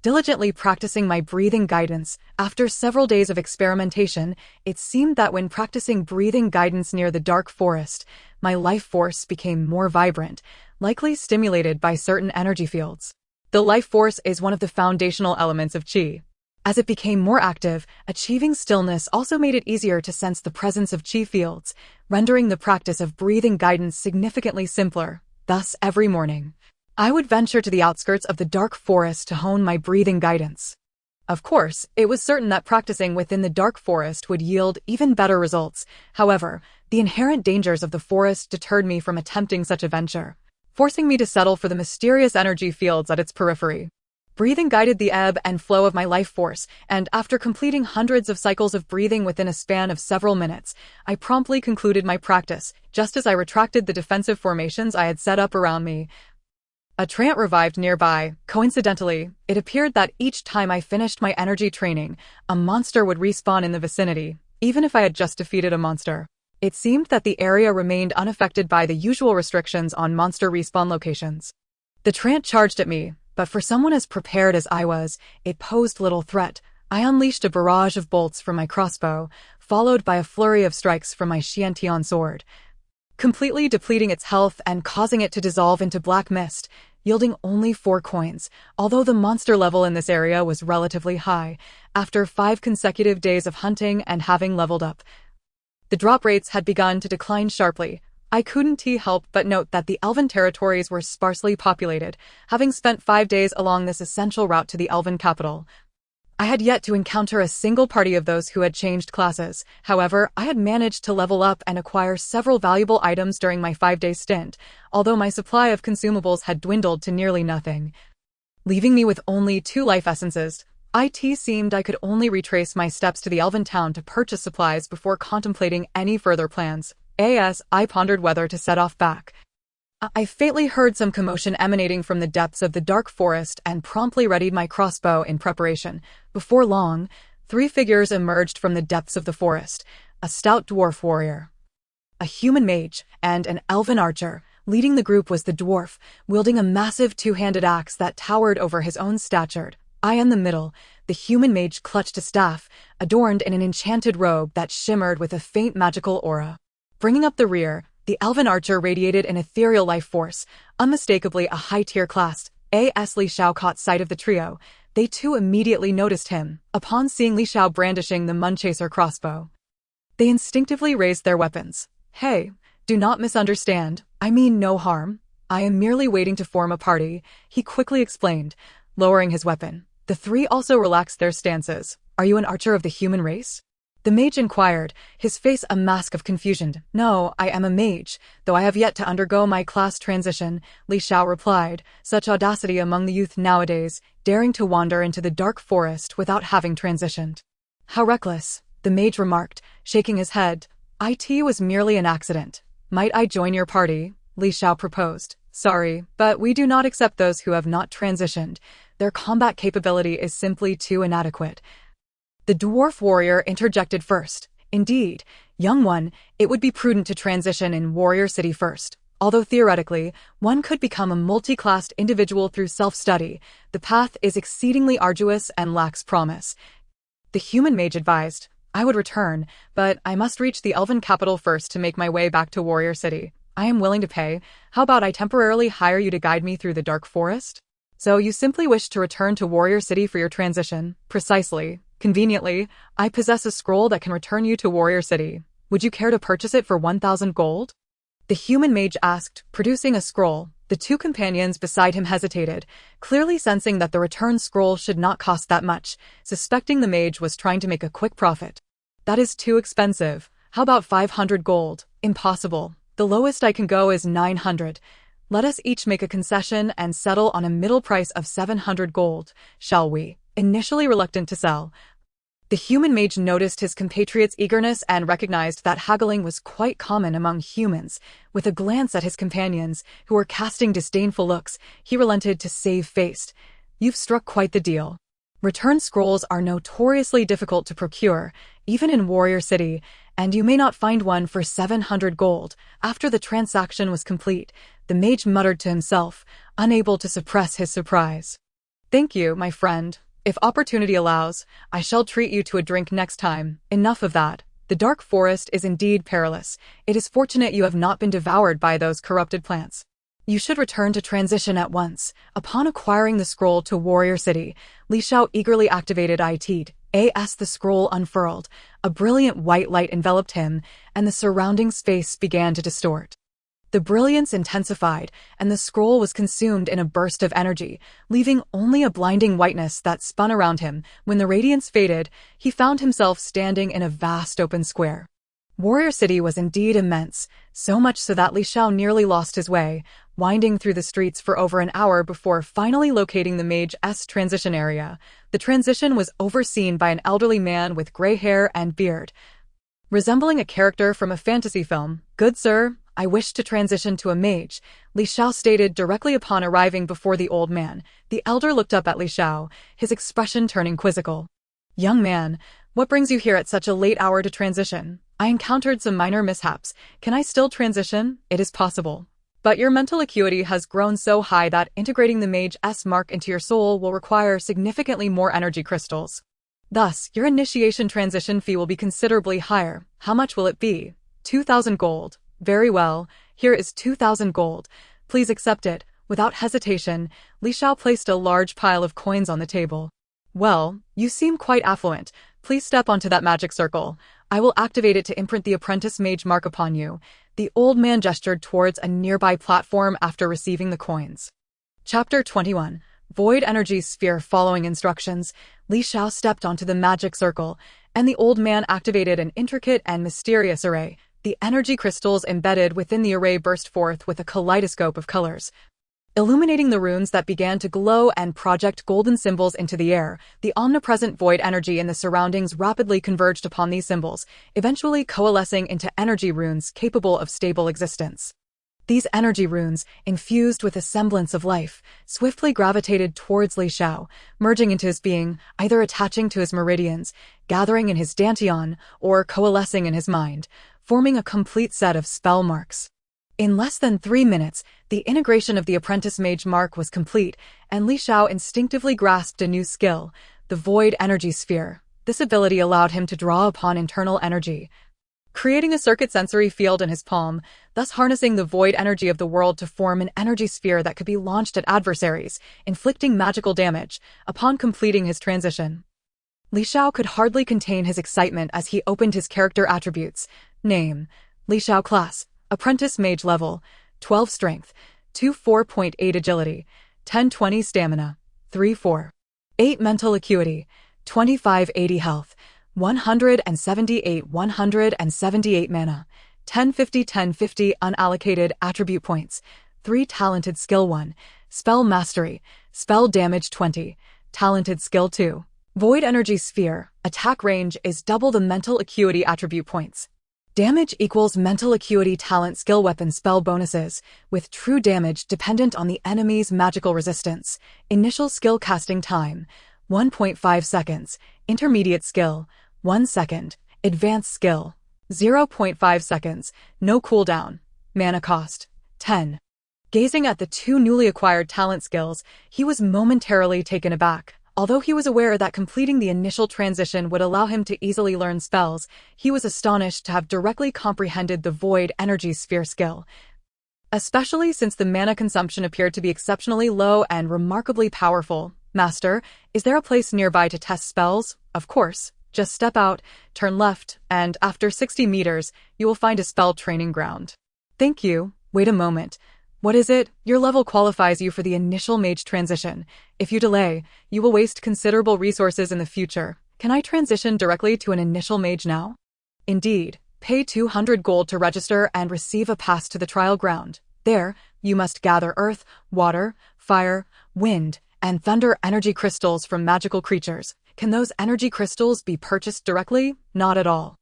diligently practicing my breathing guidance. After several days of experimentation, it seemed that when practicing breathing guidance near the dark forest, my life force became more vibrant, likely stimulated by certain energy fields. The life force is one of the foundational elements of Qi. As it became more active, achieving stillness also made it easier to sense the presence of Qi fields, rendering the practice of breathing guidance significantly simpler. Thus, every morning, I would venture to the outskirts of the dark forest to hone my breathing guidance. Of course, it was certain that practicing within the dark forest would yield even better results. However, the inherent dangers of the forest deterred me from attempting such a venture, forcing me to settle for the mysterious energy fields at its periphery. Breathing guided the ebb and flow of my life force, and after completing hundreds of cycles of breathing within a span of several minutes, I promptly concluded my practice, just as I retracted the defensive formations I had set up around me. A trant revived nearby. Coincidentally, it appeared that each time I finished my energy training, a monster would respawn in the vicinity, even if I had just defeated a monster. It seemed that the area remained unaffected by the usual restrictions on monster respawn locations. The trant charged at me, but for someone as prepared as I was, it posed little threat. I unleashed a barrage of bolts from my crossbow, followed by a flurry of strikes from my Xiantian sword, completely depleting its health and causing it to dissolve into black mist, yielding only 4 coins, although the monster level in this area was relatively high. After 5 consecutive days of hunting and having leveled up, the drop rates had begun to decline sharply. I couldn't help but note that the Elven territories were sparsely populated, having spent 5 days along this essential route to the Elven capital. I had yet to encounter a single party of those who had changed classes. However, I had managed to level up and acquire several valuable items during my 5-day stint, although my supply of consumables had dwindled to nearly nothing, leaving me with only 2 life essences. It seemed I could only retrace my steps to the elven town to purchase supplies before contemplating any further plans. I pondered whether to set off back. I faintly heard some commotion emanating from the depths of the dark forest and promptly readied my crossbow in preparation. Before long, 3 figures emerged from the depths of the forest: a stout dwarf warrior, a human mage, and an elven archer. Leading the group was the dwarf, wielding a massive 2-handed axe that towered over his own stature. I in the middle, the human mage clutched a staff, adorned in an enchanted robe that shimmered with a faint magical aura. Bringing up the rear, the elven archer radiated an ethereal life force, unmistakably a high-tier class. As Li Xiao caught sight of the trio, they too immediately noticed him. Upon seeing Li Xiao brandishing the Munchaser crossbow, they instinctively raised their weapons. Hey, do not misunderstand. I mean no harm. I am merely waiting to form a party, he quickly explained, lowering his weapon. The 3 also relaxed their stances. Are you an archer of the human race? The mage inquired, his face a mask of confusion. No, I am a mage, though I have yet to undergo my class transition, Li Xiao replied. Such audacity among the youth nowadays, daring to wander into the dark forest without having transitioned. How reckless, the mage remarked, shaking his head. It was merely an accident. Might I join your party? Li Xiao proposed. Sorry, but we do not accept those who have not transitioned. Their combat capability is simply too inadequate. The dwarf warrior interjected first. Indeed, young one, it would be prudent to transition in Warrior City first. Although theoretically, one could become a multi-classed individual through self-study, the path is exceedingly arduous and lacks promise. The human mage advised, I would return, but I must reach the elven capital first to make my way back to Warrior City. I am willing to pay. How about I temporarily hire you to guide me through the dark forest? So you simply wish to return to Warrior City for your transition? Precisely. Conveniently, I possess a scroll that can return you to Warrior City. Would you care to purchase it for 1,000 gold? The human mage asked, producing a scroll. The 2 companions beside him hesitated, clearly sensing that the return scroll should not cost that much, suspecting the mage was trying to make a quick profit. That is too expensive. How about 500 gold? Impossible. The lowest I can go is 900. Let us each make a concession and settle on a middle price of 700 gold, shall we? Initially reluctant to sell, the human mage noticed his compatriot's eagerness and recognized that haggling was quite common among humans. With a glance at his companions, who were casting disdainful looks, he relented to save face. You've struck quite the deal. Return scrolls are notoriously difficult to procure, even in Warrior City, and you may not find one for 700 gold. After the transaction was complete, the mage muttered to himself, unable to suppress his surprise. Thank you, my friend. If opportunity allows, I shall treat you to a drink next time. Enough of that. The dark forest is indeed perilous. It is fortunate you have not been devoured by those corrupted plants. You should return to transition at once. Upon acquiring the scroll to Warrior City, Li Xiao eagerly activated it. As the scroll unfurled, a brilliant white light enveloped him, and the surrounding space began to distort. The brilliance intensified, and the scroll was consumed in a burst of energy, leaving only a blinding whiteness that spun around him. When the radiance faded, he found himself standing in a vast open square. Warrior City was indeed immense, so much so that Li Xiao nearly lost his way, winding through the streets for over an hour before finally locating the mage's transition area. The transition was overseen by an elderly man with gray hair and beard, resembling a character from a fantasy film. Good sir, I wish to transition to a mage, Li Xiao stated directly upon arriving before the old man. The elder looked up at Li Xiao, his expression turning quizzical. Young man, what brings you here at such a late hour to transition? I encountered some minor mishaps. Can I still transition? It is possible. But your mental acuity has grown so high that integrating the mage's mark into your soul will require significantly more energy crystals. Thus, your initiation transition fee will be considerably higher. How much will it be? 2,000 gold. Very well, here is 2,000 gold. Please accept it. Without hesitation, Li Xiao placed a large pile of coins on the table. Well, you seem quite affluent. Please step onto that magic circle. I will activate it to imprint the apprentice mage mark upon you. The old man gestured towards a nearby platform after receiving the coins. Chapter 21. Void Energy Sphere. Following instructions, Li Xiao stepped onto the magic circle, and the old man activated an intricate and mysterious array. The energy crystals embedded within the array burst forth with a kaleidoscope of colors. illuminating the runes that began to glow and project golden symbols into the air. The omnipresent void energy in the surroundings rapidly converged upon these symbols, eventually coalescing into energy runes capable of stable existence. These energy runes, infused with a semblance of life, swiftly gravitated towards Li Xiao, merging into his being, either attaching to his meridians, gathering in his dantian, or coalescing in his mind, forming a complete set of spell marks. In less than 3 minutes, the integration of the apprentice mage mark was complete, and Li Xiao instinctively grasped a new skill, the void energy sphere. This ability allowed him to draw upon internal energy, creating a circuit sensory field in his palm, thus harnessing the void energy of the world to form an energy sphere that could be launched at adversaries, inflicting magical damage. Upon completing his transition, Li Xiao could hardly contain his excitement as he opened his character attributes. Name: Li Xiao. Class: Apprentice Mage. Level: 12 Strength, 24.8 Agility, 1020 Stamina, 34. 8 Mental Acuity, 2580 Health, 178 Mana, 1050 Unallocated Attribute Points, 3 Talented Skill 1, Spell Mastery, Spell Damage 20, Talented Skill 2. Void Energy Sphere, attack range is double the Mental Acuity attribute points. Damage equals Mental Acuity Talent Skill Weapon Spell Bonuses, with true damage dependent on the enemy's magical resistance. Initial skill casting time, 1.5 seconds. Intermediate skill, 1 second. Advanced skill, 0.5 seconds. No cooldown. Mana cost, 10. Gazing at the 2 newly acquired talent skills, he was momentarily taken aback. Although he was aware that completing the initial transition would allow him to easily learn spells, he was astonished to have directly comprehended the Void Energy Sphere skill, especially since the mana consumption appeared to be exceptionally low and remarkably powerful. Master, is there a place nearby to test spells? Of course. Just step out, turn left, and after 60 meters, you will find a spell training ground. Thank you. Wait a moment. What is it? Your level qualifies you for the initial mage transition. If you delay, you will waste considerable resources in the future. Can I transition directly to an initial mage now? Indeed. Pay 200 gold to register and receive a pass to the trial ground. There, you must gather earth, water, fire, wind, and thunder energy crystals from magical creatures. Can those energy crystals be purchased directly? Not at all.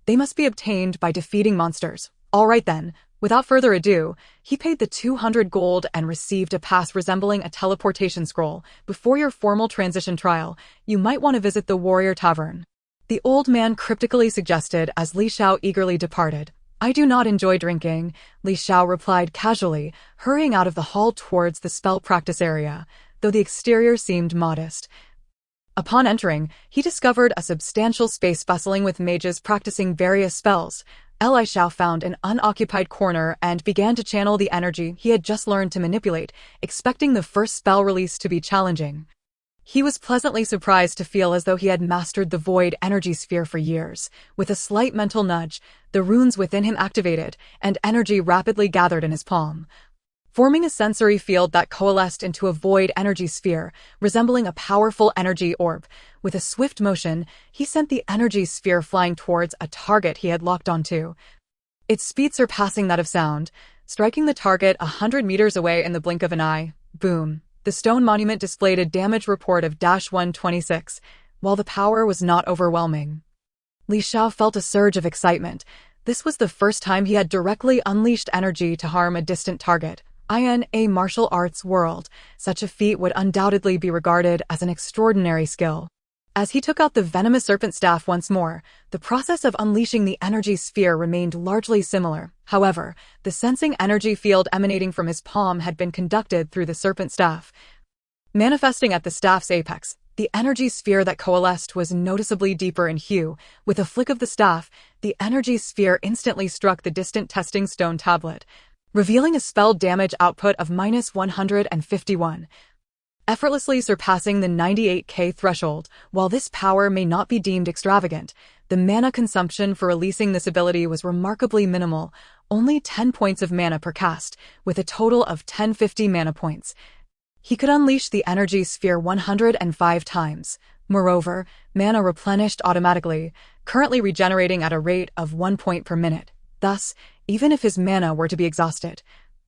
They must be obtained by defeating monsters. All right then. Without further ado, he paid the 200 gold and received a pass resembling a teleportation scroll. Before your formal transition trial, you might want to visit the Warrior Tavern. The old man cryptically suggested as Li Xiao eagerly departed. I do not enjoy drinking, Li Xiao replied casually, hurrying out of the hall towards the spell practice area, though the exterior seemed modest. Upon entering, he discovered a substantial space bustling with mages practicing various spells. Li Xiao found an unoccupied corner and began to channel the energy he had just learned to manipulate, expecting the first spell release to be challenging. He was pleasantly surprised to feel as though he had mastered the void energy sphere for years. With a slight mental nudge, the runes within him activated, and energy rapidly gathered in his palm, forming a sensory field that coalesced into a void energy sphere, resembling a powerful energy orb. With a swift motion, he sent the energy sphere flying towards a target he had locked onto, its speed surpassing that of sound, striking the target 100 meters away in the blink of an eye. Boom. The stone monument displayed a damage report of -126, while the power was not overwhelming. Li Xiao felt a surge of excitement. This was the first time he had directly unleashed energy to harm a distant target. In a martial arts world, such a feat would undoubtedly be regarded as an extraordinary skill. As he took out the venomous serpent staff once more, the process of unleashing the energy sphere remained largely similar. However, the sensing energy field emanating from his palm had been conducted through the serpent staff, manifesting at the staff's apex. The energy sphere that coalesced was noticeably deeper in hue. With a flick of the staff, the energy sphere instantly struck the distant testing stone tablet, revealing a spell damage output of -151, effortlessly surpassing the 98k threshold. While this power may not be deemed extravagant, the mana consumption for releasing this ability was remarkably minimal, only 10 points of mana per cast, with a total of 1050 mana points. He could unleash the energy sphere 105 times. Moreover, mana replenished automatically, currently regenerating at a rate of 1 point per minute. Thus, even if his mana were to be exhausted,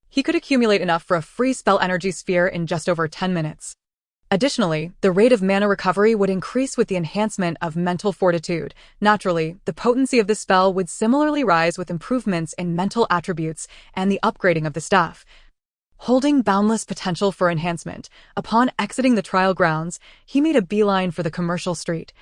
He could accumulate enough for a free spell energy sphere in just over 10 minutes. Additionally, the rate of mana recovery would increase with the enhancement of mental fortitude. Naturally, the potency of the spell would similarly rise with improvements in mental attributes and the upgrading of the staff. Holding boundless potential for enhancement, upon exiting the trial grounds, he made a beeline for the commercial street,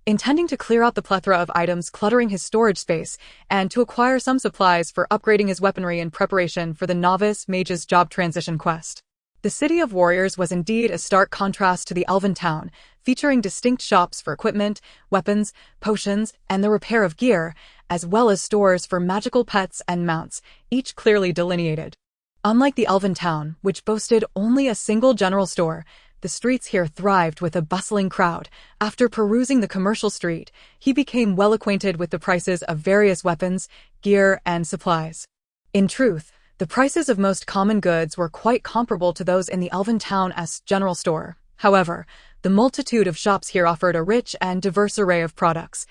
intending to clear out the plethora of items cluttering his storage space and to acquire some supplies for upgrading his weaponry in preparation for the novice mage's job transition quest. The City of Warriors was indeed a stark contrast to the Elven town, featuring distinct shops for equipment, weapons, potions, and the repair of gear, as well as stores for magical pets and mounts, each clearly delineated. Unlike the Elven town, which boasted only a single general store, the streets here thrived with a bustling crowd. After perusing the commercial street, he became well acquainted with the prices of various weapons, gear, and supplies. In truth, the prices of most common goods were quite comparable to those in the Elven town's general store. However, the multitude of shops here offered a rich and diverse array of products,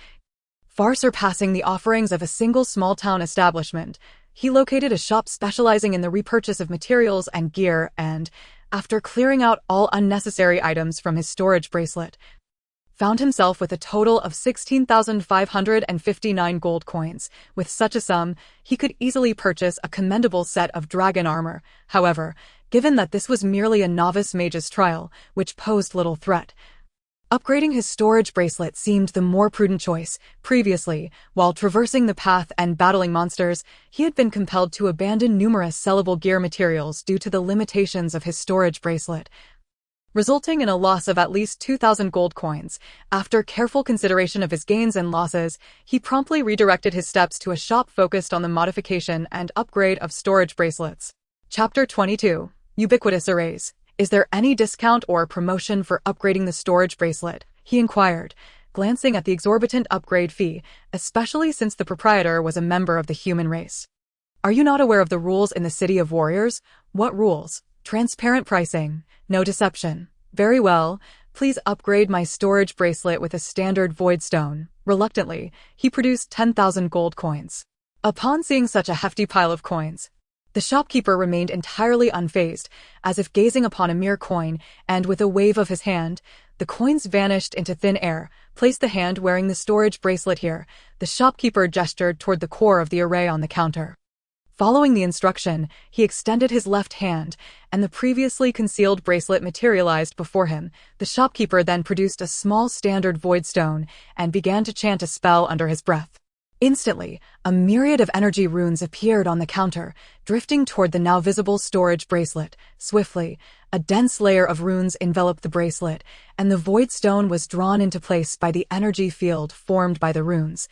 far surpassing the offerings of a single small-town establishment. He located a shop specializing in the repurchase of materials and gear and, after clearing out all unnecessary items from his storage bracelet, found himself with a total of 16,559 gold coins. With such a sum, he could easily purchase a commendable set of dragon armor. However, given that this was merely a novice mage's trial, which posed little threat, upgrading his storage bracelet seemed the more prudent choice. Previously, while traversing the path and battling monsters, he had been compelled to abandon numerous sellable gear materials due to the limitations of his storage bracelet, resulting in a loss of at least 2,000 gold coins. After careful consideration of his gains and losses, he promptly redirected his steps to a shop focused on the modification and upgrade of storage bracelets. Chapter 22. Ubiquitous Arrays. Is there any discount or promotion for upgrading the storage bracelet? He inquired, glancing at the exorbitant upgrade fee, especially since the proprietor was a member of the human race. Are you not aware of the rules in the City of Warriors? What rules? Transparent pricing. No deception. Very well. Please upgrade my storage bracelet with a standard void stone. Reluctantly, he produced 10,000 gold coins. Upon seeing such a hefty pile of coins, the shopkeeper remained entirely unfazed, as if gazing upon a mere coin, and with a wave of his hand, the coins vanished into thin air. Place the hand wearing the storage bracelet here. The shopkeeper gestured toward the core of the array on the counter. Following the instruction, he extended his left hand, and the previously concealed bracelet materialized before him. The shopkeeper then produced a small standard void stone and began to chant a spell under his breath. Instantly, a myriad of energy runes appeared on the counter, drifting toward the now visible storage bracelet. Swiftly, a dense layer of runes enveloped the bracelet, and the void stone was drawn into place by the energy field formed by the runes.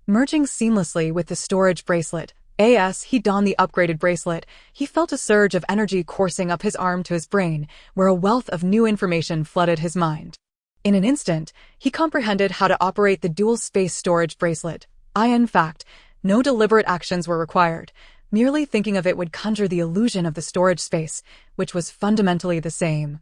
Merging seamlessly with the storage bracelet, as he donned the upgraded bracelet, he felt a surge of energy coursing up his arm to his brain, where a wealth of new information flooded his mind. In an instant, he comprehended how to operate the dual-space storage bracelet. In fact, no deliberate actions were required. Merely thinking of it would conjure the illusion of the storage space, which was fundamentally the same,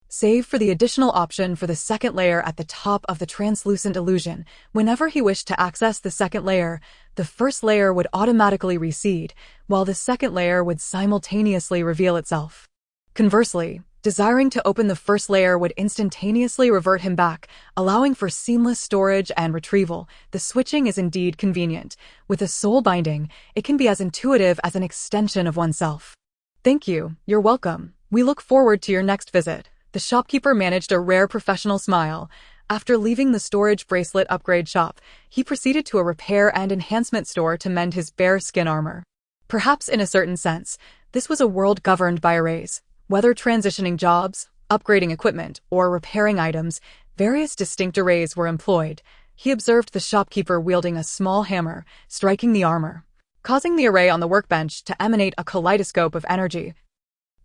save for the additional option for the second layer at the top of the translucent illusion. Whenever he wished to access the second layer, the first layer would automatically recede, while the second layer would simultaneously reveal itself. Conversely, desiring to open the first layer would instantaneously revert him back, allowing for seamless storage and retrieval. The switching is indeed convenient. With a soul binding, it can be as intuitive as an extension of oneself. Thank you, you're welcome. We look forward to your next visit. The shopkeeper managed a rare professional smile. After leaving the storage bracelet upgrade shop, he proceeded to a repair and enhancement store to mend his bare skin armor. Perhaps in a certain sense, this was a world governed by arrays. Whether transitioning jobs, upgrading equipment, or repairing items, various distinct arrays were employed. He observed the shopkeeper wielding a small hammer, striking the armor, causing the array on the workbench to emanate a kaleidoscope of energy,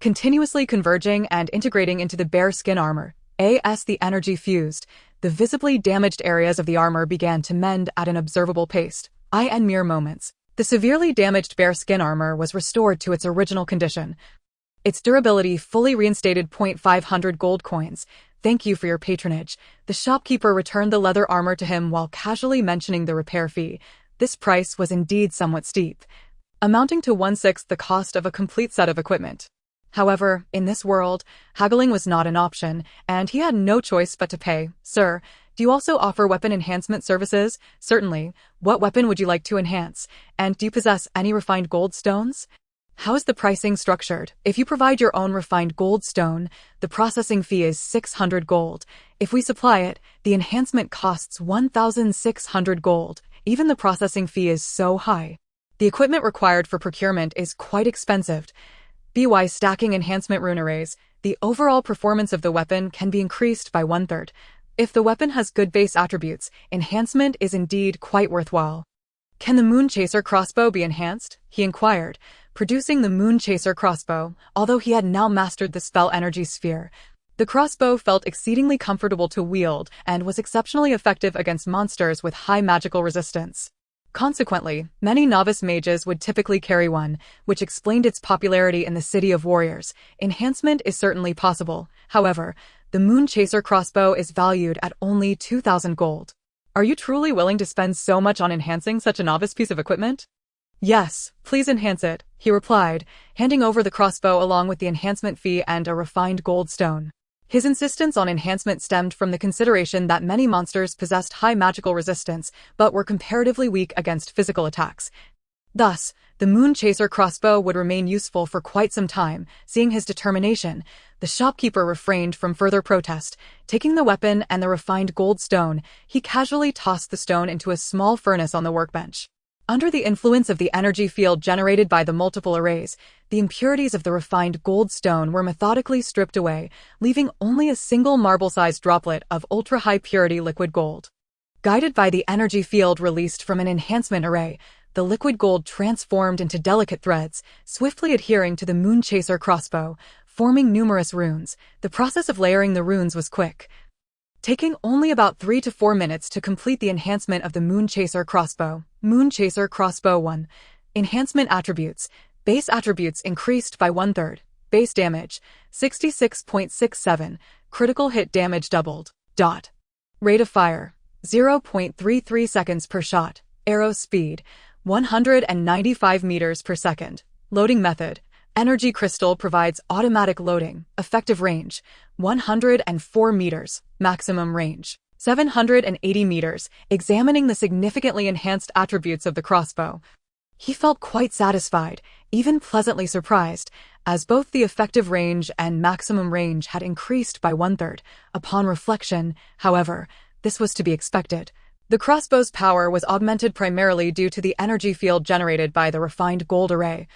continuously converging and integrating into the bare skin armor. As the energy fused, the visibly damaged areas of the armor began to mend at an observable pace. In mere moments, the severely damaged bare skin armor was restored to its original condition. Its durability fully reinstated. 500 gold coins. Thank you for your patronage. The shopkeeper returned the leather armor to him while casually mentioning the repair fee. This price was indeed somewhat steep. amounting to 1/6 the cost of a complete set of equipment. However, in this world, haggling was not an option, and he had no choice but to pay. Sir, do you also offer weapon enhancement services? Certainly. What weapon would you like to enhance? And do you possess any refined gold stones? How is the pricing structured? If you provide your own refined gold stone, the processing fee is 600 gold. If we supply it, the enhancement costs 1,600 gold. Even the processing fee is so high. The equipment required for procurement is quite expensive. By stacking enhancement rune arrays, the overall performance of the weapon can be increased by 1/3. If the weapon has good base attributes, enhancement is indeed quite worthwhile. Can the Moon Chaser crossbow be enhanced? He inquired, producing the Moon Chaser crossbow. Although he had now mastered the spell energy sphere, the crossbow felt exceedingly comfortable to wield and was exceptionally effective against monsters with high magical resistance. Consequently, many novice mages would typically carry one, which explained its popularity in the City of Warriors. Enhancement is certainly possible. However, the Moon Chaser crossbow is valued at only 2,000 gold. Are you truly willing to spend so much on enhancing such a novice piece of equipment? Yes, please enhance it, he replied, handing over the crossbow along with the enhancement fee and a refined gold stone. His insistence on enhancement stemmed from the consideration that many monsters possessed high magical resistance but were comparatively weak against physical attacks. Thus, the Moon Chaser crossbow would remain useful for quite some time. Seeing his determination, the shopkeeper refrained from further protest. Taking the weapon and the refined gold stone, he casually tossed the stone into a small furnace on the workbench. Under the influence of the energy field generated by the multiple arrays, the impurities of the refined gold stone were methodically stripped away, leaving only a single marble-sized droplet of ultra-high purity liquid gold. Guided by the energy field released from an enhancement array, the liquid gold transformed into delicate threads, swiftly adhering to the Moon Chaser crossbow, forming numerous runes. The process of layering the runes was quick, taking only about 3 to 4 minutes to complete the enhancement of the Moon Chaser crossbow. Moon Chaser crossbow 1. Enhancement attributes. Base attributes increased by 1/3. Base damage, 66.67. Critical hit damage doubled. Rate of fire, 0.33 seconds per shot. Arrow speed, 195 meters per second. Loading method. Energy crystal provides automatic loading. Effective range, 104 meters. Maximum range, 780 meters. Examining the significantly enhanced attributes of the crossbow, he felt quite satisfied, even pleasantly surprised, as both the effective range and maximum range had increased by 1/3. Upon reflection, however, this was to be expected. The crossbow's power was augmented primarily due to the energy field generated by the refined gold array,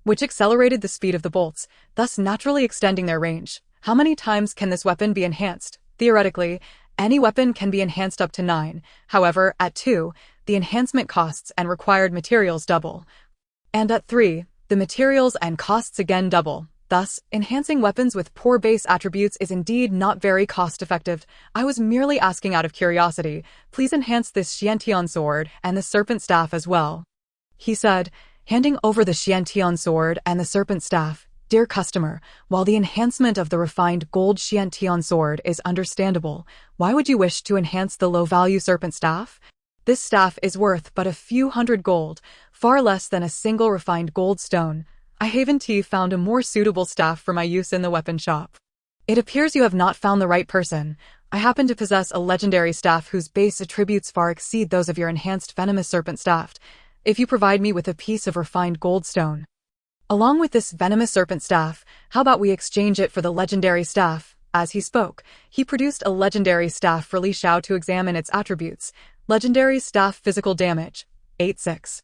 which accelerated the speed of the bolts, thus naturally extending their range. How many times can this weapon be enhanced? Theoretically, any weapon can be enhanced up to 9. However, at 2, the enhancement costs and required materials double. And at 3, the materials and costs again double. Thus, enhancing weapons with poor base attributes is indeed not very cost-effective. I was merely asking out of curiosity. Please enhance this Xiantian sword and the serpent staff as well, he said, handing over the Xiantian sword and the serpent staff. Dear customer, while the enhancement of the refined gold Xiantian sword is understandable, why would you wish to enhance the low-value serpent staff? This staff is worth but a few hundred gold, far less than a single refined gold stone. I haven't found a more suitable staff for my use in the weapon shop. It appears you have not found the right person. I happen to possess a legendary staff whose base attributes far exceed those of your enhanced venomous serpent staff. If you provide me with a piece of refined gold stone, along with this venomous serpent staff, how about we exchange it for the legendary staff? As he spoke, he produced a legendary staff for Li Xiao to examine its attributes. Legendary staff physical damage, 8/6.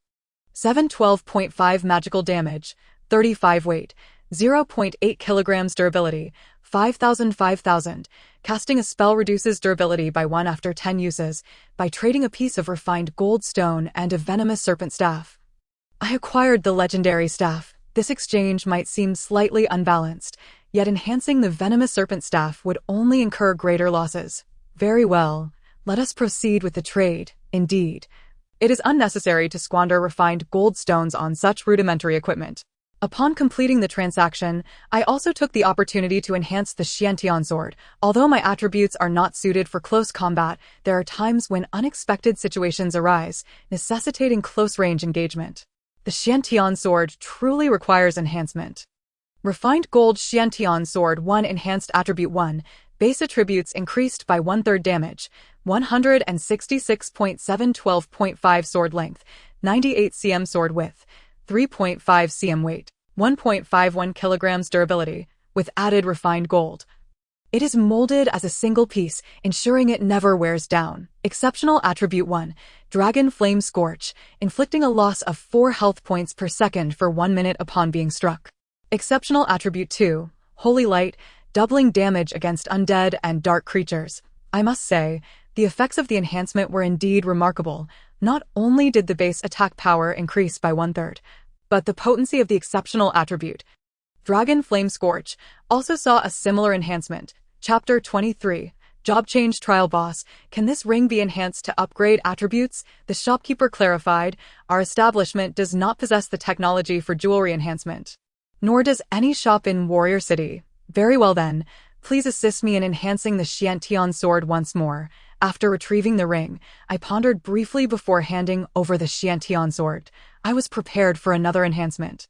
712.5 magical damage, 35 weight, 0.8 kilograms durability, 5,000. Casting a spell reduces durability by 1 after 10 uses, by trading a piece of refined gold stone and a venomous serpent staff. I acquired the legendary staff. This exchange might seem slightly unbalanced, yet enhancing the venomous serpent staff would only incur greater losses. Very well, let us proceed with the trade. Indeed, it is unnecessary to squander refined gold stones on such rudimentary equipment. Upon completing the transaction, I also took the opportunity to enhance the Xiantian sword. Although my attributes are not suited for close combat, there are times when unexpected situations arise, necessitating close-range engagement. The Xiantian Sword truly requires enhancement. Refined Gold Xiantian Sword 1 Enhanced Attribute 1, Base Attributes increased by 1/3 damage, 166.712.5 sword length, 98 cm sword width, 3.5 cm weight, 1.51 kilograms durability, with added refined gold. It is molded as a single piece, ensuring it never wears down. Exceptional Attribute 1, Dragon Flame Scorch, inflicting a loss of 4 health points per second for 1 minute upon being struck. Exceptional Attribute 2, Holy Light, doubling damage against undead and dark creatures. I must say, the effects of the enhancement were indeed remarkable. Not only did the base attack power increase by 1/3, but the potency of the exceptional attribute, Dragon Flame Scorch, also saw a similar enhancement. Chapter 23, Job Change Trial Boss. Can this ring be enhanced to upgrade attributes? The shopkeeper clarified, our establishment does not possess the technology for jewelry enhancement. Nor does any shop in Warrior City. Very well then, please assist me in enhancing the Xiantian Sword once more. After retrieving the ring, I pondered briefly before handing over the Xiantian Sword. I was prepared for another enhancement,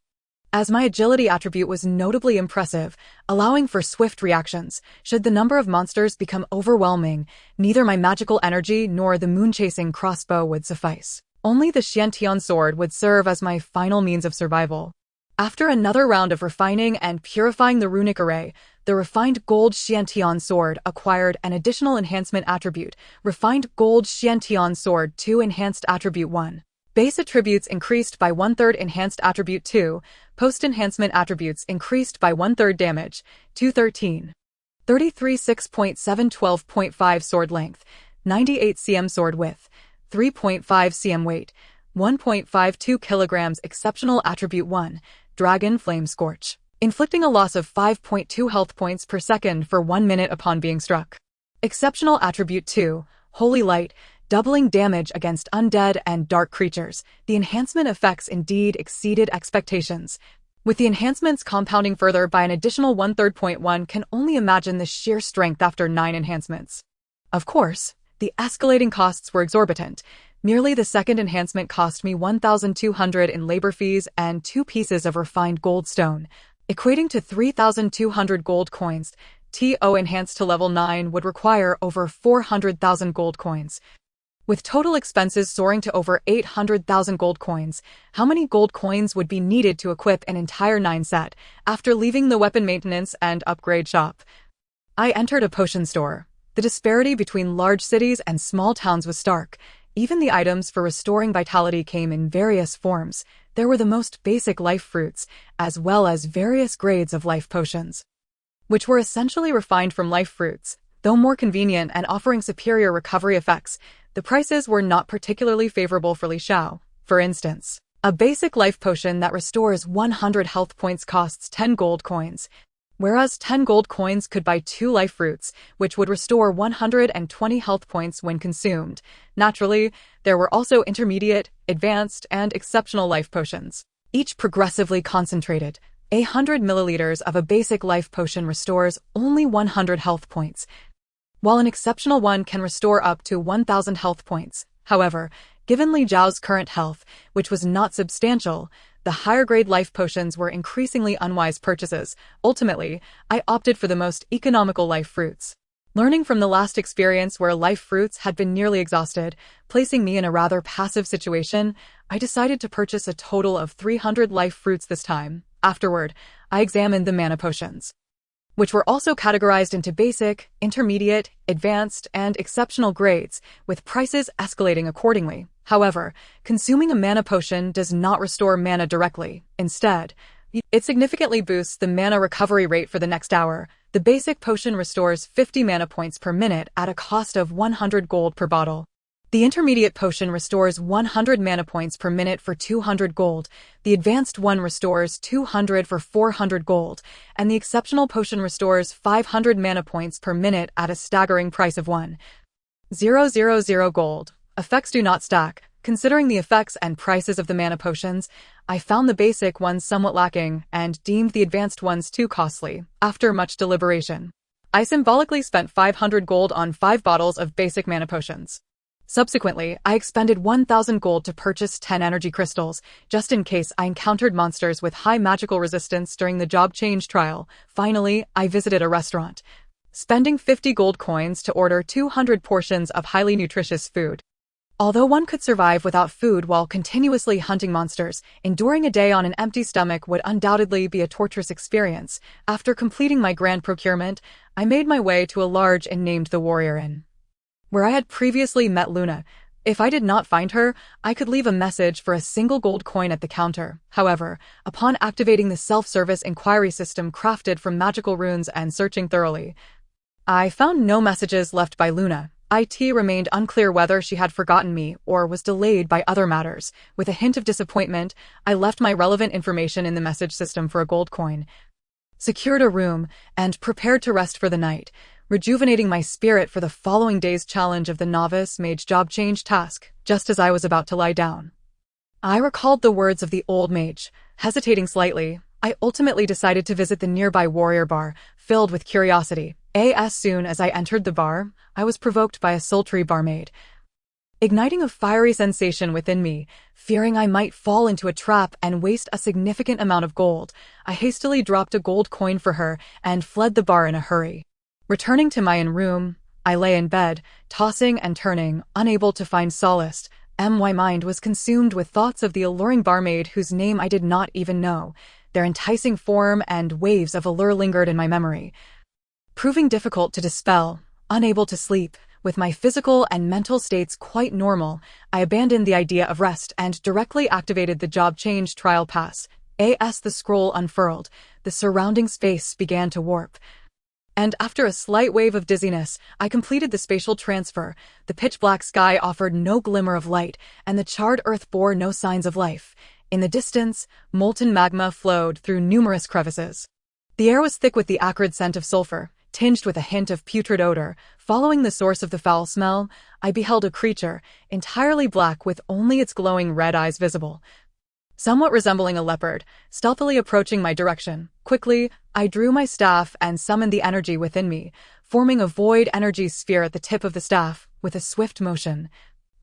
as my agility attribute was notably impressive, allowing for swift reactions. Should the number of monsters become overwhelming, neither my magical energy nor the moon-chasing crossbow would suffice. Only the Xiantian Sword would serve as my final means of survival. After another round of refining and purifying the runic array, the Refined Gold Xiantian Sword acquired an additional enhancement attribute, Refined Gold Xiantian Sword 2 Enhanced Attribute 1. Base attributes increased by 1/3 Enhanced Attribute 2, post-enhancement attributes increased by 1/3 damage, 213. 33.6.712.5 sword length, 98 cm sword width, 3.5 cm weight, 1.52 kilograms Exceptional Attribute 1, Dragon Flame Scorch, inflicting a loss of 5.2 health points per second for 1 minute upon being struck. Exceptional Attribute 2, Holy Light, doubling damage against undead and dark creatures. The enhancement effects indeed exceeded expectations. With the enhancements compounding further by an additional 1/3. One can only imagine the sheer strength after 9 enhancements. Of course, the escalating costs were exorbitant. Merely the second enhancement cost me 1,200 in labor fees and 2 pieces of refined gold stone, equating to 3,200 gold coins. TO enhanced to level 9 would require over 400,000 gold coins. With total expenses soaring to over 800,000 gold coins, how many gold coins would be needed to equip an entire 9 set? After leaving the weapon maintenance and upgrade shop, I entered a potion store. The disparity between large cities and small towns was stark. Even the items for restoring vitality came in various forms. There were the most basic life fruits, as well as various grades of life potions, which were essentially refined from life fruits. Though more convenient and offering superior recovery effects, the prices were not particularly favorable for Li Xiao. For instance, a basic life potion that restores 100 health points costs 10 gold coins, whereas 10 gold coins could buy 2 life fruits, which would restore 120 health points when consumed. Naturally, there were also intermediate, advanced, and exceptional life potions, each progressively concentrated. 100 milliliters of a basic life potion restores only 100 health points, while an exceptional one can restore up to 1,000 health points. However, given Li Zhao's current health, which was not substantial, the higher-grade life potions were increasingly unwise purchases. Ultimately, I opted for the most economical life fruits, learning from the last experience where life fruits had been nearly exhausted, placing me in a rather passive situation. I decided to purchase a total of 300 life fruits this time. Afterward, I examined the mana potions, which were also categorized into basic, intermediate, advanced, and exceptional grades, with prices escalating accordingly. However, consuming a mana potion does not restore mana directly. Instead, it significantly boosts the mana recovery rate for the next hour. The basic potion restores 50 mana points per minute at a cost of 100 gold per bottle. The intermediate potion restores 100 mana points per minute for 200 gold, the advanced one restores 200 for 400 gold, and the exceptional potion restores 500 mana points per minute at a staggering price of 1,000 gold. Effects do not stack. Considering the effects and prices of the mana potions, I found the basic ones somewhat lacking and deemed the advanced ones too costly. After much deliberation, I symbolically spent 500 gold on 5 bottles of basic mana potions. Subsequently, I expended 1,000 gold to purchase 10 energy crystals, just in case I encountered monsters with high magical resistance during the job change trial. Finally, I visited a restaurant, spending 50 gold coins to order 200 portions of highly nutritious food. Although one could survive without food while continuously hunting monsters, enduring a day on an empty stomach would undoubtedly be a torturous experience. After completing my grand procurement, I made my way to a large inn named the Warrior Inn, where I had previously met Luna. If I did not find her, I could leave a message for a single gold coin at the counter. However, upon activating the self-service inquiry system crafted from magical runes and searching thoroughly, I found no messages left by Luna. It remained unclear whether she had forgotten me or was delayed by other matters. With a hint of disappointment, I left my relevant information in the message system for a gold coin, secured a room, and prepared to rest for the night, rejuvenating my spirit for the following day's challenge of the novice mage job change task. Just as I was about to lie down, I recalled the words of the old mage. Hesitating slightly, I ultimately decided to visit the nearby warrior bar, filled with curiosity. As soon as I entered the bar, I was provoked by a sultry barmaid, igniting a fiery sensation within me. Fearing I might fall into a trap and waste a significant amount of gold, I hastily dropped a gold coin for her and fled the bar in a hurry. Returning to my own room, I lay in bed, tossing and turning, unable to find solace. My mind was consumed with thoughts of the alluring barmaid whose name I did not even know. Their enticing form and waves of allure lingered in my memory, proving difficult to dispel. Unable to sleep, with my physical and mental states quite normal, I abandoned the idea of rest and directly activated the job change trial pass. As the scroll unfurled, the surrounding space began to warp, and after a slight wave of dizziness, I completed the spatial transfer. The pitch-black sky offered no glimmer of light, and the charred earth bore no signs of life. In the distance, molten magma flowed through numerous crevices. The air was thick with the acrid scent of sulfur, tinged with a hint of putrid odor. Following the source of the foul smell, I beheld a creature, entirely black with only its glowing red eyes visible, somewhat resembling a leopard, stealthily approaching my direction. Quickly, I drew my staff and summoned the energy within me, forming a void energy sphere at the tip of the staff. With a swift motion,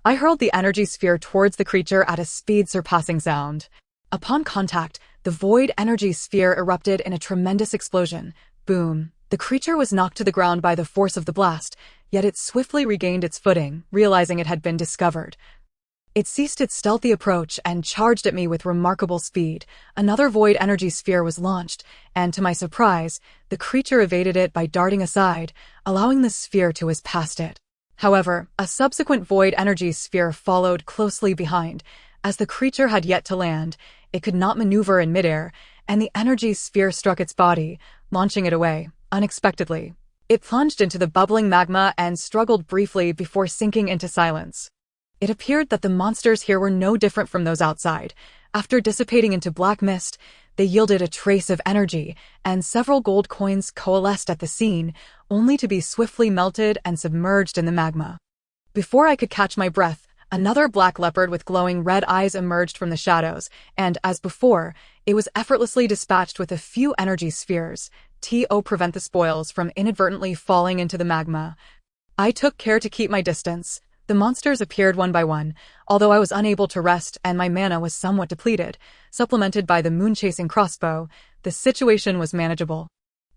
I hurled the energy sphere towards the creature at a speed surpassing sound. Upon contact, the void energy sphere erupted in a tremendous explosion. Boom! The creature was knocked to the ground by the force of the blast, yet it swiftly regained its footing, realizing it had been discovered. It ceased its stealthy approach and charged at me with remarkable speed. Another void energy sphere was launched, and to my surprise, the creature evaded it by darting aside, allowing the sphere to whiz past it. However, a subsequent void energy sphere followed closely behind. As the creature had yet to land, it could not maneuver in midair, and the energy sphere struck its body, launching it away. Unexpectedly, it plunged into the bubbling magma and struggled briefly before sinking into silence. It appeared that the monsters here were no different from those outside. After dissipating into black mist, they yielded a trace of energy, and several gold coins coalesced at the scene, only to be swiftly melted and submerged in the magma. Before I could catch my breath, another black leopard with glowing red eyes emerged from the shadows, and, as before, it was effortlessly dispatched with a few energy spheres to prevent the spoils from inadvertently falling into the magma. I took care to keep my distance. The monsters appeared one by one, although I was unable to rest and my mana was somewhat depleted. Supplemented by the moon-chasing crossbow, the situation was manageable.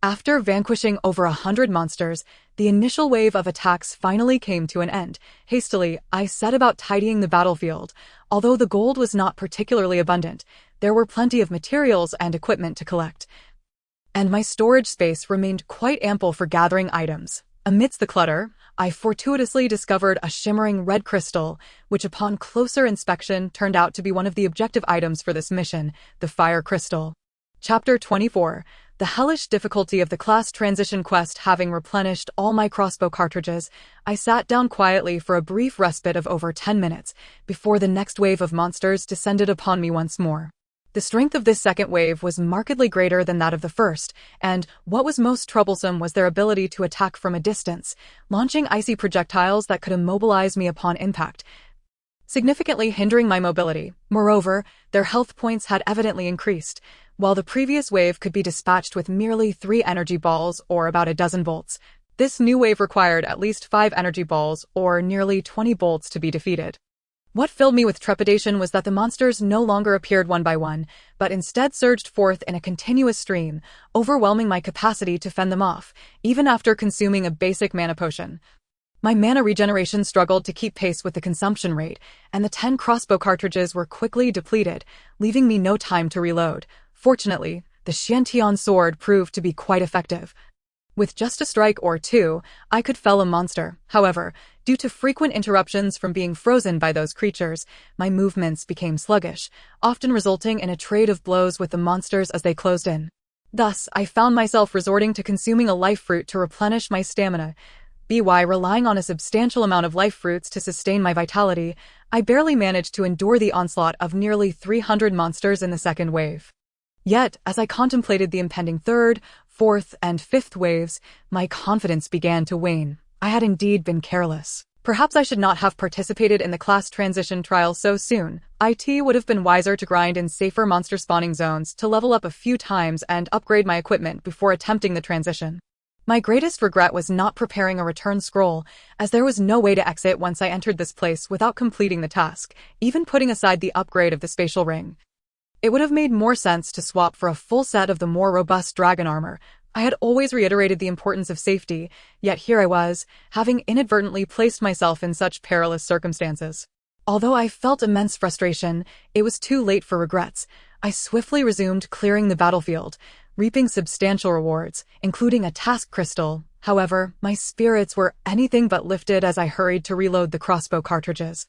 After vanquishing over 100 monsters, the initial wave of attacks finally came to an end. Hastily, I set about tidying the battlefield. Although the gold was not particularly abundant, there were plenty of materials and equipment to collect, and my storage space remained quite ample for gathering items. Amidst the clutter, I fortuitously discovered a shimmering red crystal, which upon closer inspection turned out to be one of the objective items for this mission, the fire crystal. Chapter 24. The hellish difficulty of the class transition quest. Having replenished all my crossbow cartridges, I sat down quietly for a brief respite of over 10 minutes, before the next wave of monsters descended upon me once more. The strength of this second wave was markedly greater than that of the first, and what was most troublesome was their ability to attack from a distance, launching icy projectiles that could immobilize me upon impact, significantly hindering my mobility. Moreover, their health points had evidently increased, while the previous wave could be dispatched with merely 3 energy balls or about a dozen bolts. This new wave required at least 5 energy balls, or nearly 20 bolts, to be defeated. What filled me with trepidation was that the monsters no longer appeared one by one, but instead surged forth in a continuous stream, overwhelming my capacity to fend them off, even after consuming a basic mana potion. My mana regeneration struggled to keep pace with the consumption rate, and the 10 crossbow cartridges were quickly depleted, leaving me no time to reload. Fortunately, the Xiantian sword proved to be quite effective. With just a strike or two, I could fell a monster. However, due to frequent interruptions from being frozen by those creatures, my movements became sluggish, often resulting in a trade of blows with the monsters as they closed in. Thus, I found myself resorting to consuming a life fruit to replenish my stamina. Relying on a substantial amount of life fruits to sustain my vitality, I barely managed to endure the onslaught of nearly 300 monsters in the second wave. Yet, as I contemplated the impending third, fourth, and fifth waves, my confidence began to wane. I had indeed been careless. Perhaps I should not have participated in the class transition trial so soon. It would have been wiser to grind in safer monster spawning zones to level up a few times and upgrade my equipment before attempting the transition. My greatest regret was not preparing a return scroll, as there was no way to exit once I entered this place without completing the task, even putting aside the upgrade of the spatial ring. It would have made more sense to swap for a full set of the more robust dragon armor. I had always reiterated the importance of safety, yet here I was, having inadvertently placed myself in such perilous circumstances. Although I felt immense frustration, it was too late for regrets. I swiftly resumed clearing the battlefield, reaping substantial rewards, including a task crystal. However, my spirits were anything but lifted as I hurried to reload the crossbow cartridges.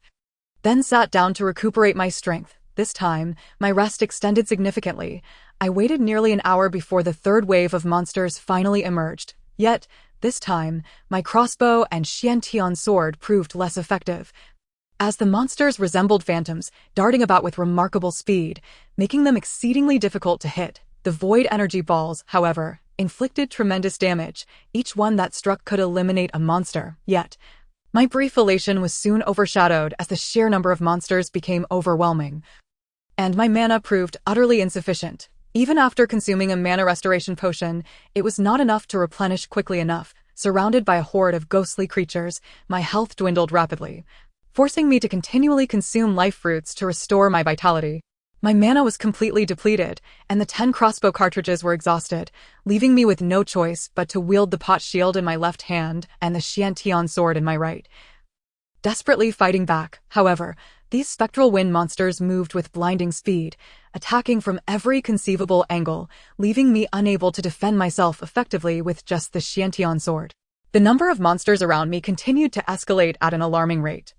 Then sat down to recuperate my strength. This time, my rest extended significantly. I waited nearly an hour before the third wave of monsters finally emerged. Yet, this time, my crossbow and Xiantian sword proved less effective, as the monsters resembled phantoms, darting about with remarkable speed, making them exceedingly difficult to hit. The void energy balls, however, inflicted tremendous damage. Each one that struck could eliminate a monster. Yet, my brief elation was soon overshadowed as the sheer number of monsters became overwhelming, and my mana proved utterly insufficient. Even after consuming a mana restoration potion, it was not enough to replenish quickly enough. Surrounded by a horde of ghostly creatures, my health dwindled rapidly, forcing me to continually consume life fruits to restore my vitality. My mana was completely depleted, and the 10 crossbow cartridges were exhausted, leaving me with no choice but to wield the pot shield in my left hand and the Xiantian sword in my right. Desperately fighting back, however, these spectral wind monsters moved with blinding speed, attacking from every conceivable angle, leaving me unable to defend myself effectively with just the Xiantian sword. The number of monsters around me continued to escalate at an alarming rate.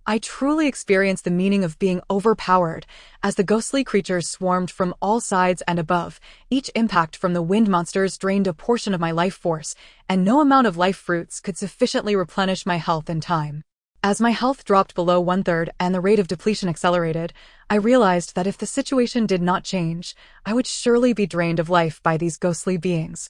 I truly experienced the meaning of being overpowered, as the ghostly creatures swarmed from all sides and above. Each impact from the wind monsters drained a portion of my life force, and no amount of life fruits could sufficiently replenish my health in time. As my health dropped below 1/3 and the rate of depletion accelerated, I realized that if the situation did not change, I would surely be drained of life by these ghostly beings.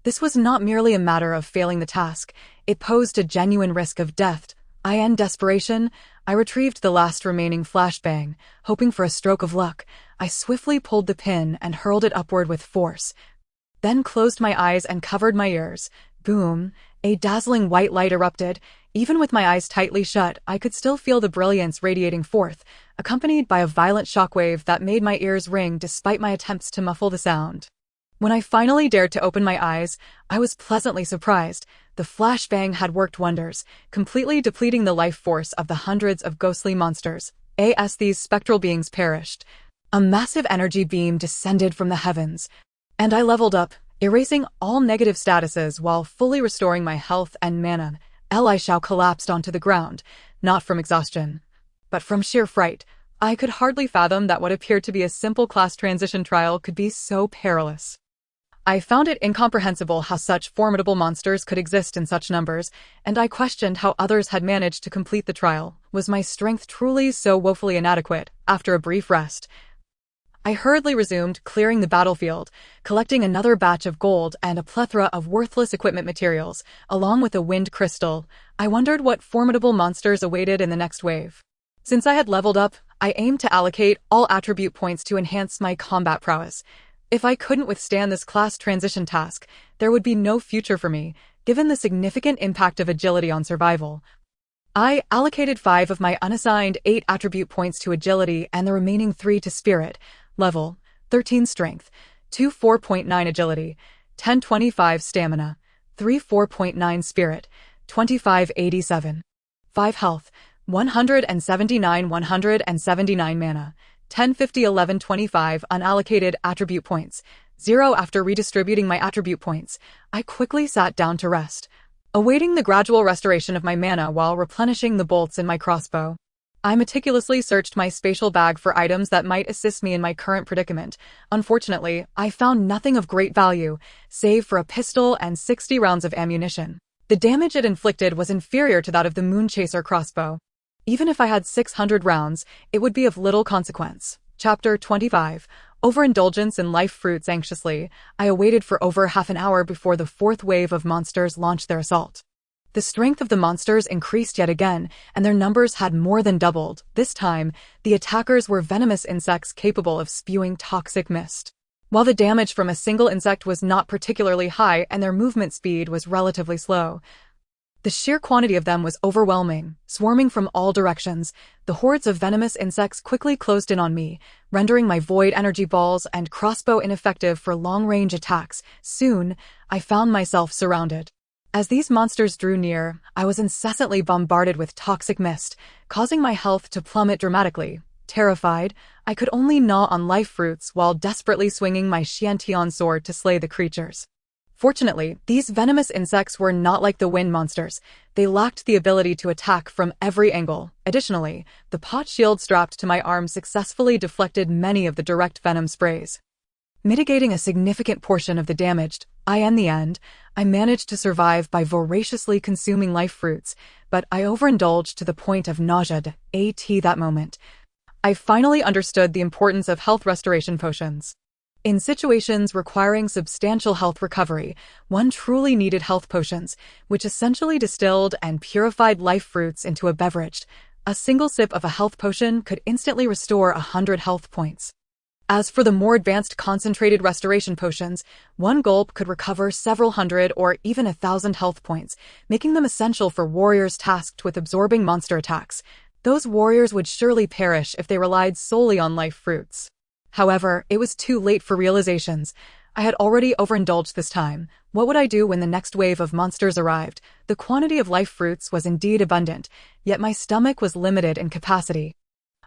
This was not merely a matter of failing the task, it posed a genuine risk of death. In desperation, I retrieved the last remaining flashbang, hoping for a stroke of luck. I swiftly pulled the pin and hurled it upward with force, then closed my eyes and covered my ears. Boom! A dazzling white light erupted. Even with my eyes tightly shut, I could still feel the brilliance radiating forth, accompanied by a violent shockwave that made my ears ring despite my attempts to muffle the sound. When I finally dared to open my eyes, I was pleasantly surprised. The flashbang had worked wonders, completely depleting the life force of the hundreds of ghostly monsters. As these spectral beings perished, a massive energy beam descended from the heavens, and I leveled up, erasing all negative statuses while fully restoring my health and mana. I collapsed onto the ground, not from exhaustion, but from sheer fright. I could hardly fathom that what appeared to be a simple class transition trial could be so perilous. I found it incomprehensible how such formidable monsters could exist in such numbers, and I questioned how others had managed to complete the trial. Was my strength truly so woefully inadequate? After a brief rest, I hurriedly resumed clearing the battlefield, collecting another batch of gold and a plethora of worthless equipment materials, along with a wind crystal. I wondered what formidable monsters awaited in the next wave. Since I had leveled up, I aimed to allocate all attribute points to enhance my combat prowess. If I couldn't withstand this class transition task, there would be no future for me. Given the significant impact of agility on survival, I allocated 5 of my unassigned 8 attribute points to agility and the remaining 3 to spirit, level 13 strength, 2 4.9 agility, 10.25 stamina, 3 4.9 spirit, 25.87. 5 health, 179 mana, 10.50 11.25 unallocated attribute points, 0 after redistributing my attribute points. I quickly sat down to rest, awaiting the gradual restoration of my mana while replenishing the bolts in my crossbow. I meticulously searched my spatial bag for items that might assist me in my current predicament. Unfortunately, I found nothing of great value, save for a pistol and 60 rounds of ammunition. The damage it inflicted was inferior to that of the Moonchaser crossbow. Even if I had 600 rounds, it would be of little consequence. Chapter 25. Overindulgence in life fruits. Anxiously, I awaited for over half an hour before the 4th wave of monsters launched their assault. The strength of the monsters increased yet again, and their numbers had more than doubled. This time, the attackers were venomous insects capable of spewing toxic mist. While the damage from a single insect was not particularly high and their movement speed was relatively slow, the sheer quantity of them was overwhelming. Swarming from all directions, the hordes of venomous insects quickly closed in on me, rendering my void energy balls and crossbow ineffective for long-range attacks. Soon, I found myself surrounded. As these monsters drew near, I was incessantly bombarded with toxic mist, causing my health to plummet dramatically. Terrified, I could only gnaw on life fruits while desperately swinging my Xiantian sword to slay the creatures. Fortunately, these venomous insects were not like the wind monsters. They lacked the ability to attack from every angle. Additionally, the pot shield strapped to my arm successfully deflected many of the direct venom sprays, mitigating a significant portion of the damage. In the end, I managed to survive by voraciously consuming life fruits, but I overindulged to the point of nausea. That moment, I finally understood the importance of health restoration potions. In situations requiring substantial health recovery, one truly needed health potions, which essentially distilled and purified life fruits into a beverage. A single sip of a health potion could instantly restore 100 health points. As for the more advanced concentrated restoration potions, one gulp could recover several hundred or even 1,000 health points, making them essential for warriors tasked with absorbing monster attacks. Those warriors would surely perish if they relied solely on life fruits. However, it was too late for realizations. I had already overindulged this time. What would I do when the next wave of monsters arrived? The quantity of life fruits was indeed abundant, yet my stomach was limited in capacity.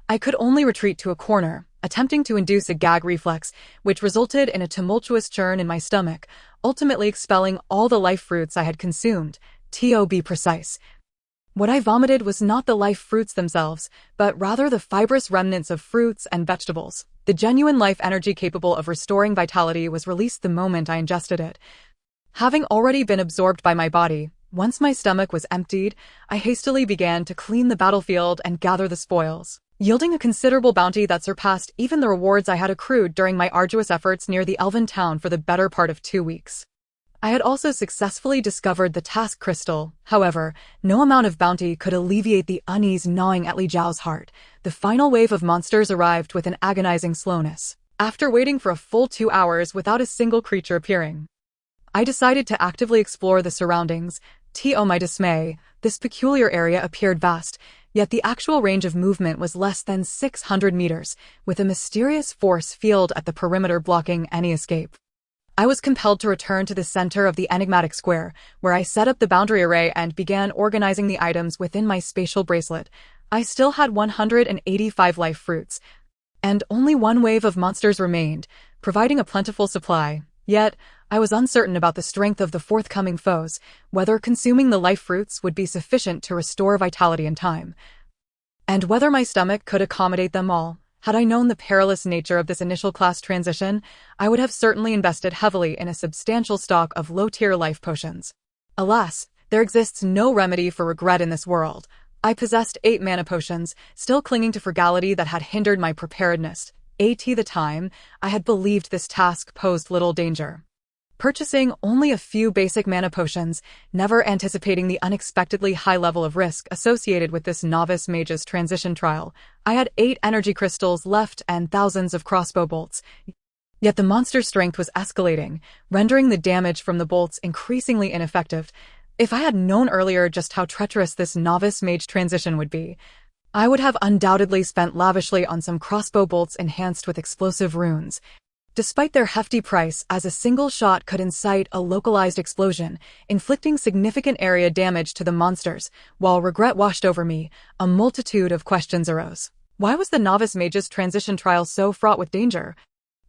I could only retreat to a corner, attempting to induce a gag reflex, which resulted in a tumultuous churn in my stomach, ultimately expelling all the life fruits I had consumed. To be precise, what I vomited was not the life fruits themselves, but rather the fibrous remnants of fruits and vegetables. The genuine life energy capable of restoring vitality was released the moment I ingested it. Having already been absorbed by my body, once my stomach was emptied, I hastily began to clean the battlefield and gather the spoils, yielding a considerable bounty that surpassed even the rewards I had accrued during my arduous efforts near the elven town for the better part of 2 weeks. I had also successfully discovered the task crystal. However, no amount of bounty could alleviate the unease gnawing at Li Zhao's heart. The final wave of monsters arrived with an agonizing slowness. After waiting for a full 2 hours without a single creature appearing, I decided to actively explore the surroundings. To my dismay, this peculiar area appeared vast, yet the actual range of movement was less than 600 meters, with a mysterious force field at the perimeter blocking any escape. I was compelled to return to the center of the enigmatic square, where I set up the boundary array and began organizing the items within my spatial bracelet. I still had 185 life fruits, and only 1 wave of monsters remained, providing a plentiful supply. Yet, I was uncertain about the strength of the forthcoming foes, whether consuming the life fruits would be sufficient to restore vitality in time, and whether my stomach could accommodate them all. Had I known the perilous nature of this initial class transition, I would have certainly invested heavily in a substantial stock of low-tier life potions. Alas, there exists no remedy for regret in this world. I possessed 8 mana potions, still clinging to frugality that had hindered my preparedness. At the time, I had believed this task posed little danger, purchasing only a few basic mana potions, never anticipating the unexpectedly high level of risk associated with this novice mage's transition trial. I had 8 energy crystals left and thousands of crossbow bolts. Yet the monster's strength was escalating, rendering the damage from the bolts increasingly ineffective. If I had known earlier just how treacherous this novice mage transition would be, I would have undoubtedly spent lavishly on some crossbow bolts enhanced with explosive runes. Despite their hefty price, as a single shot could incite a localized explosion, inflicting significant area damage to the monsters, while regret washed over me, a multitude of questions arose. Why was the novice mage's transition trial so fraught with danger?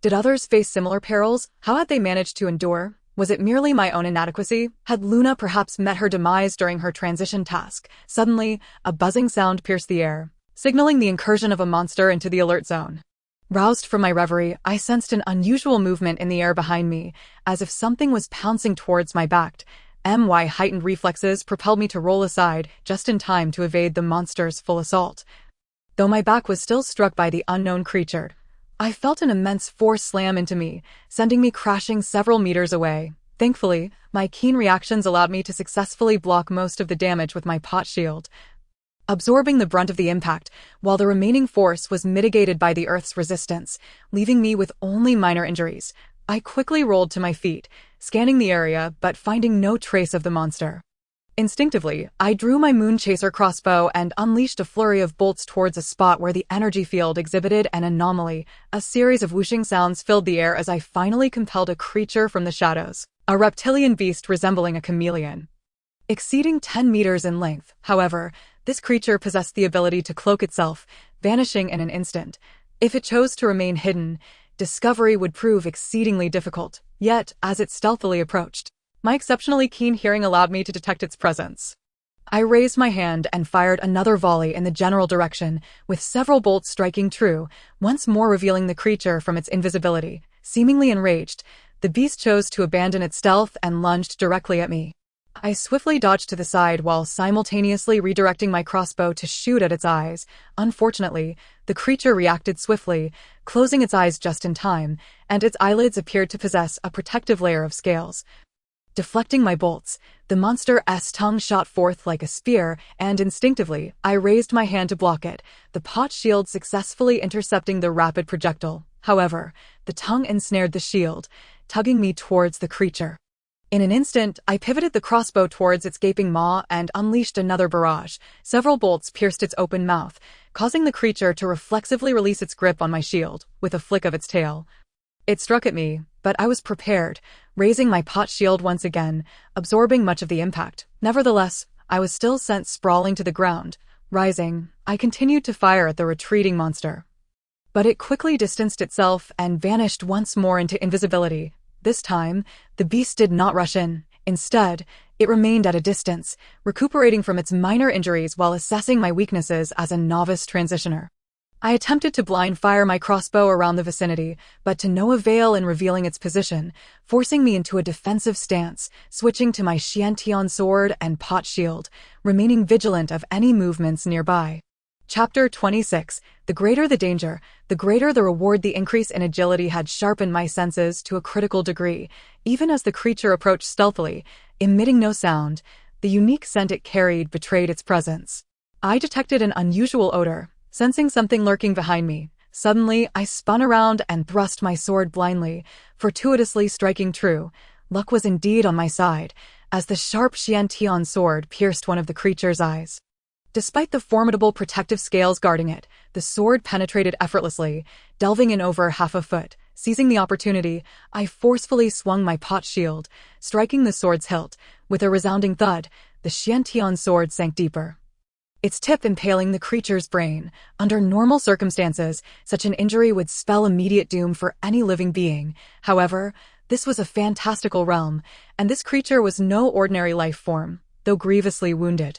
Did others face similar perils? How had they managed to endure? Was it merely my own inadequacy? Had Luna perhaps met her demise during her transition task? Suddenly, a buzzing sound pierced the air, signaling the incursion of a monster into the alert zone. Roused from my reverie, I sensed an unusual movement in the air behind me, as if something was pouncing towards my back. My heightened reflexes propelled me to roll aside, just in time to evade the monster's full assault. Though my back was still struck by the unknown creature, I felt an immense force slam into me, sending me crashing several meters away. Thankfully, my keen reactions allowed me to successfully block most of the damage with my pot shield, absorbing the brunt of the impact, while the remaining force was mitigated by the Earth's resistance, leaving me with only minor injuries. I quickly rolled to my feet, scanning the area but finding no trace of the monster. Instinctively, I drew my Moon Chaser crossbow and unleashed a flurry of bolts towards a spot where the energy field exhibited an anomaly. A series of whooshing sounds filled the air as I finally compelled a creature from the shadows, a reptilian beast resembling a chameleon. Exceeding 10 meters in length, however, this creature possessed the ability to cloak itself, vanishing in an instant. If it chose to remain hidden, discovery would prove exceedingly difficult. Yet, as it stealthily approached, my exceptionally keen hearing allowed me to detect its presence. I raised my hand and fired another volley in the general direction, with several bolts striking true, once more revealing the creature from its invisibility. Seemingly enraged, the beast chose to abandon its stealth and lunged directly at me. I swiftly dodged to the side while simultaneously redirecting my crossbow to shoot at its eyes. Unfortunately, the creature reacted swiftly, closing its eyes just in time, and its eyelids appeared to possess a protective layer of scales. Deflecting my bolts, the monster's tongue shot forth like a spear, and instinctively, I raised my hand to block it, the pot shield successfully intercepting the rapid projectile. However, the tongue ensnared the shield, tugging me towards the creature. In an instant, I pivoted the crossbow towards its gaping maw and unleashed another barrage. Several bolts pierced its open mouth, causing the creature to reflexively release its grip on my shield, with a flick of its tail. It struck at me, but I was prepared, raising my pot shield once again, absorbing much of the impact. Nevertheless, I was still sent sprawling to the ground. Rising, I continued to fire at the retreating monster. But it quickly distanced itself and vanished once more into invisibility. This time, the beast did not rush in. Instead, it remained at a distance, recuperating from its minor injuries while assessing my weaknesses as a novice transitioner. I attempted to blind fire my crossbow around the vicinity, but to no avail in revealing its position, forcing me into a defensive stance, switching to my Xiantian sword and pot shield, remaining vigilant of any movements nearby. Chapter 26. The greater the danger, the greater the reward. The increase in agility had sharpened my senses to a critical degree. Even as the creature approached stealthily, emitting no sound, the unique scent it carried betrayed its presence. I detected an unusual odor, sensing something lurking behind me. Suddenly, I spun around and thrust my sword blindly, fortuitously striking true. Luck was indeed on my side, as the sharp Xiantian sword pierced one of the creature's eyes. Despite the formidable protective scales guarding it, the sword penetrated effortlessly, delving in over half a foot. Seizing the opportunity, I forcefully swung my pot shield, striking the sword's hilt. With a resounding thud, the Xiantian sword sank deeper, its tip impaling the creature's brain. Under normal circumstances, such an injury would spell immediate doom for any living being. However, this was a fantastical realm, and this creature was no ordinary life form, though grievously wounded.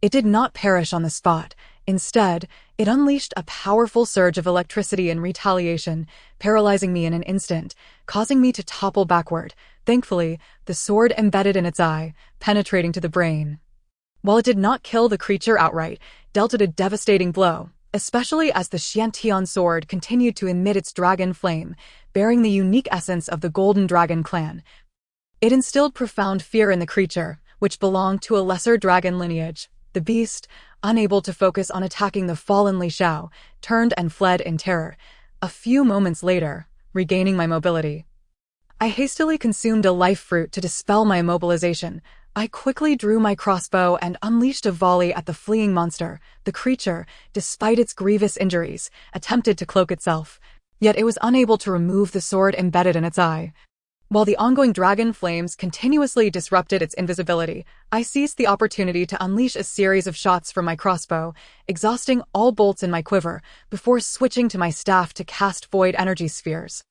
It did not perish on the spot. Instead, it unleashed a powerful surge of electricity in retaliation, paralyzing me in an instant, causing me to topple backward. Thankfully, the sword embedded in its eye, penetrating to the brain. While it did not kill the creature outright, dealt it a devastating blow, especially as the Xiantian sword continued to emit its dragon flame, bearing the unique essence of the Golden Dragon clan. It instilled profound fear in the creature, which belonged to a lesser dragon lineage. The beast, unable to focus on attacking the fallen Li Xiao, turned and fled in terror. A few moments later, regaining my mobility. I hastily consumed a life fruit to dispel my immobilization. I quickly drew my crossbow and unleashed a volley at the fleeing monster. The creature, despite its grievous injuries, attempted to cloak itself, yet it was unable to remove the sword embedded in its eye. While the ongoing dragon flames continuously disrupted its invisibility, I seized the opportunity to unleash a series of shots from my crossbow, exhausting all bolts in my quiver before switching to my staff to cast void energy spheres.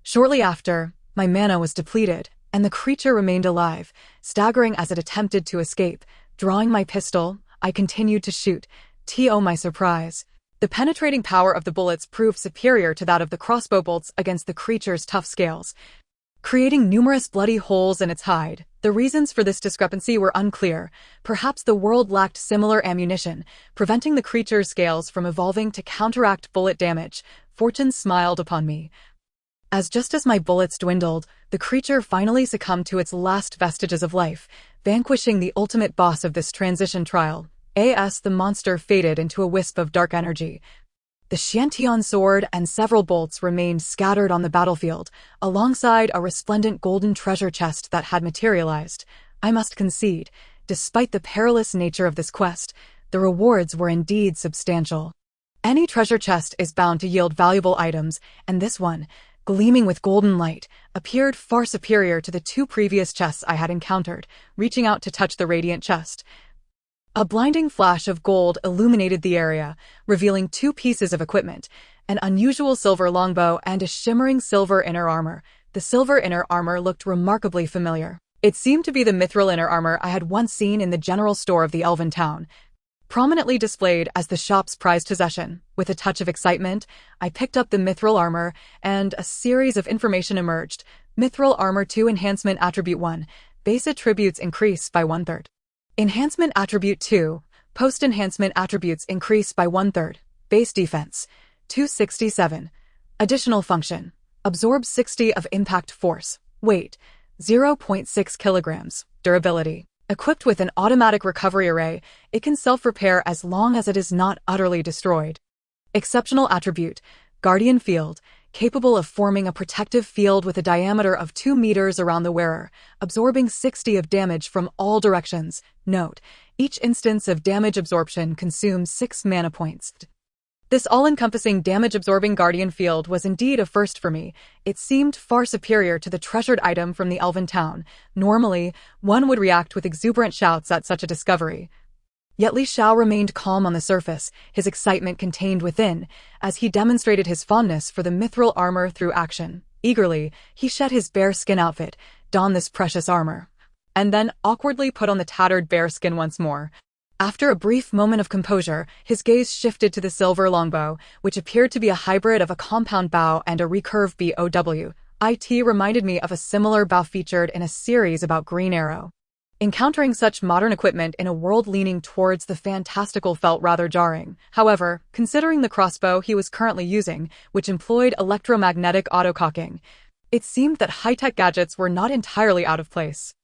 Shortly after, my mana was depleted, and the creature remained alive, staggering as it attempted to escape. Drawing my pistol, I continued to shoot. To my surprise, the penetrating power of the bullets proved superior to that of the crossbow bolts against the creature's tough scales, creating numerous bloody holes in its hide. The reasons for this discrepancy were unclear. Perhaps the world lacked similar ammunition, preventing the creature's scales from evolving to counteract bullet damage. Fortune smiled upon me, just as my bullets dwindled, the creature finally succumbed to its last vestiges of life, vanquishing the ultimate boss of this transition trial. The monster faded into a wisp of dark energy. The Xiantian sword and several bolts remained scattered on the battlefield, alongside a resplendent golden treasure chest that had materialized. I must concede, despite the perilous nature of this quest, the rewards were indeed substantial. Any treasure chest is bound to yield valuable items, and this one, gleaming with golden light, appeared far superior to the two previous chests I had encountered. Reaching out to touch the radiant chest, a blinding flash of gold illuminated the area, revealing two pieces of equipment, an unusual silver longbow and a shimmering silver inner armor. The silver inner armor looked remarkably familiar. It seemed to be the mithril inner armor I had once seen in the general store of the elven town, prominently displayed as the shop's prized possession. With a touch of excitement, I picked up the mithril armor, and a series of information emerged. Mithril Armor 2 Enhancement Attribute 1. Base attributes increase by 1/3. Enhancement Attribute 2. Post-enhancement attributes increase by 1/3. Base defense, 267. Additional function. Absorb 60 of impact force. Weight, 0.6 kilograms. Durability. Equipped with an automatic recovery array, it can self-repair as long as it is not utterly destroyed. Exceptional attribute, Guardian Field, capable of forming a protective field with a diameter of 2 meters around the wearer, absorbing 60 of damage from all directions. Note, each instance of damage absorption consumes 6 mana points. This all-encompassing damage-absorbing Guardian Field was indeed a first for me. It seemed far superior to the treasured item from the elven town. Normally, one would react with exuberant shouts at such a discovery. Yet Li Xiao remained calm on the surface, his excitement contained within, as he demonstrated his fondness for the mithril armor through action. Eagerly, he shed his bear-skin outfit, donned this precious armor, and then awkwardly put on the tattered bear-skin once more. After a brief moment of composure, his gaze shifted to the silver longbow, which appeared to be a hybrid of a compound bow and a recurve bow. It reminded me of a similar bow featured in a series about Green Arrow. Encountering such modern equipment in a world leaning towards the fantastical felt rather jarring. However, considering the crossbow he was currently using, which employed electromagnetic autococking, it seemed that high-tech gadgets were not entirely out of place.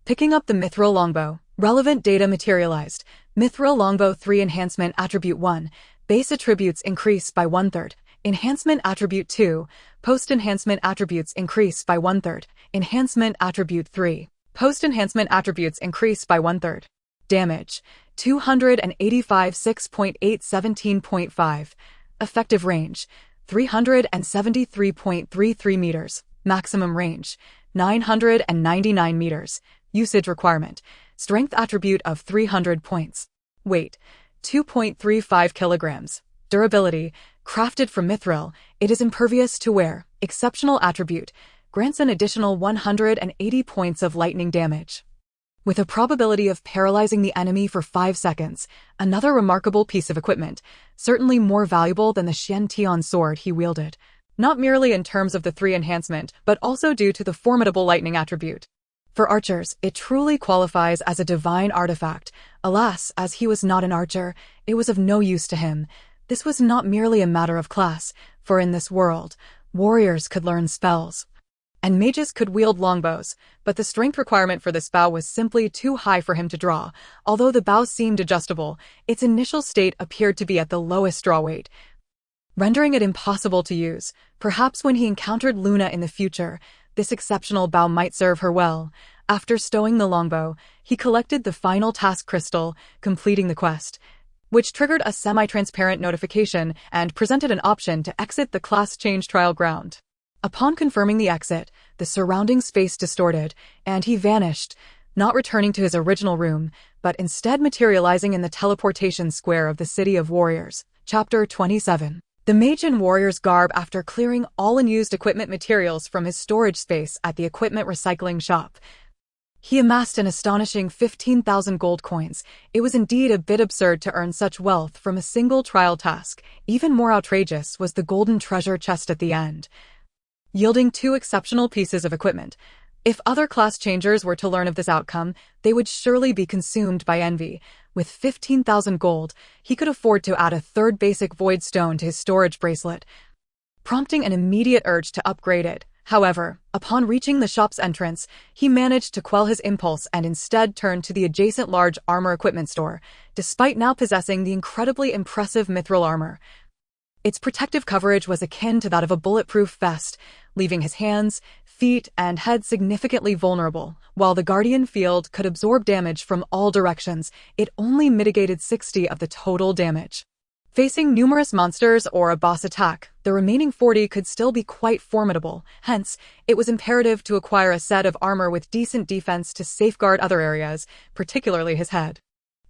Picking up the mithril longbow, relevant data materialized. Mithril Longbow 3 Enhancement Attribute 1. Base attributes increase by 1/3. Enhancement Attribute 2. Post-enhancement attributes increase by 1/3. Enhancement Attribute 3. Post-enhancement attributes increase by 1/3. Damage, 285 6.817.5. Effective range, 373.33 meters. Maximum range, 999 meters. Usage requirement, strength attribute of 300 points. Weight, 2.35 kilograms. Durability, crafted from mithril, it is impervious to wear. Exceptional attribute, grants an additional 180 points of lightning damage, with a probability of paralyzing the enemy for 5 seconds. Another remarkable piece of equipment, certainly more valuable than the Xiantian sword he wielded, not merely in terms of the 3 enhancement, but also due to the formidable lightning attribute. For archers, it truly qualifies as a divine artifact. Alas, as he was not an archer, it was of no use to him. This was not merely a matter of class, for in this world, warriors could learn spells, and mages could wield longbows, but the strength requirement for this bow was simply too high for him to draw. Although the bow seemed adjustable, its initial state appeared to be at the lowest draw weight. rendering it impossible to use. Perhaps when he encountered Luna in the future, this exceptional bow might serve her well. After stowing the longbow, he collected the final task crystal, completing the quest, which triggered a semi-transparent notification and presented an option to exit the class change trial ground. Upon confirming the exit, the surrounding space distorted, and he vanished, not returning to his original room, but instead materializing in the teleportation square of the City of Warriors. Chapter 27. The mage in warrior's garb, after clearing all unused equipment materials from his storage space at the equipment recycling shop, he amassed an astonishing 15,000 gold coins. It was indeed a bit absurd to earn such wealth from a single trial task. Even more outrageous was the golden treasure chest at the end, yielding 2 exceptional pieces of equipment. If other class changers were to learn of this outcome, they would surely be consumed by envy. With 15,000 gold, he could afford to add a 3rd basic void stone to his storage bracelet, prompting an immediate urge to upgrade it. However, upon reaching the shop's entrance, he managed to quell his impulse and instead turned to the adjacent large armor equipment store, despite now possessing the incredibly impressive mithril armor. Its protective coverage was akin to that of a bulletproof vest, leaving his hands, feet, and head significantly vulnerable. While the Guardian Field could absorb damage from all directions, it only mitigated 60 of the total damage. Facing numerous monsters or a boss attack, the remaining 40 could still be quite formidable. Hence, it was imperative to acquire a set of armor with decent defense to safeguard other areas, particularly his head.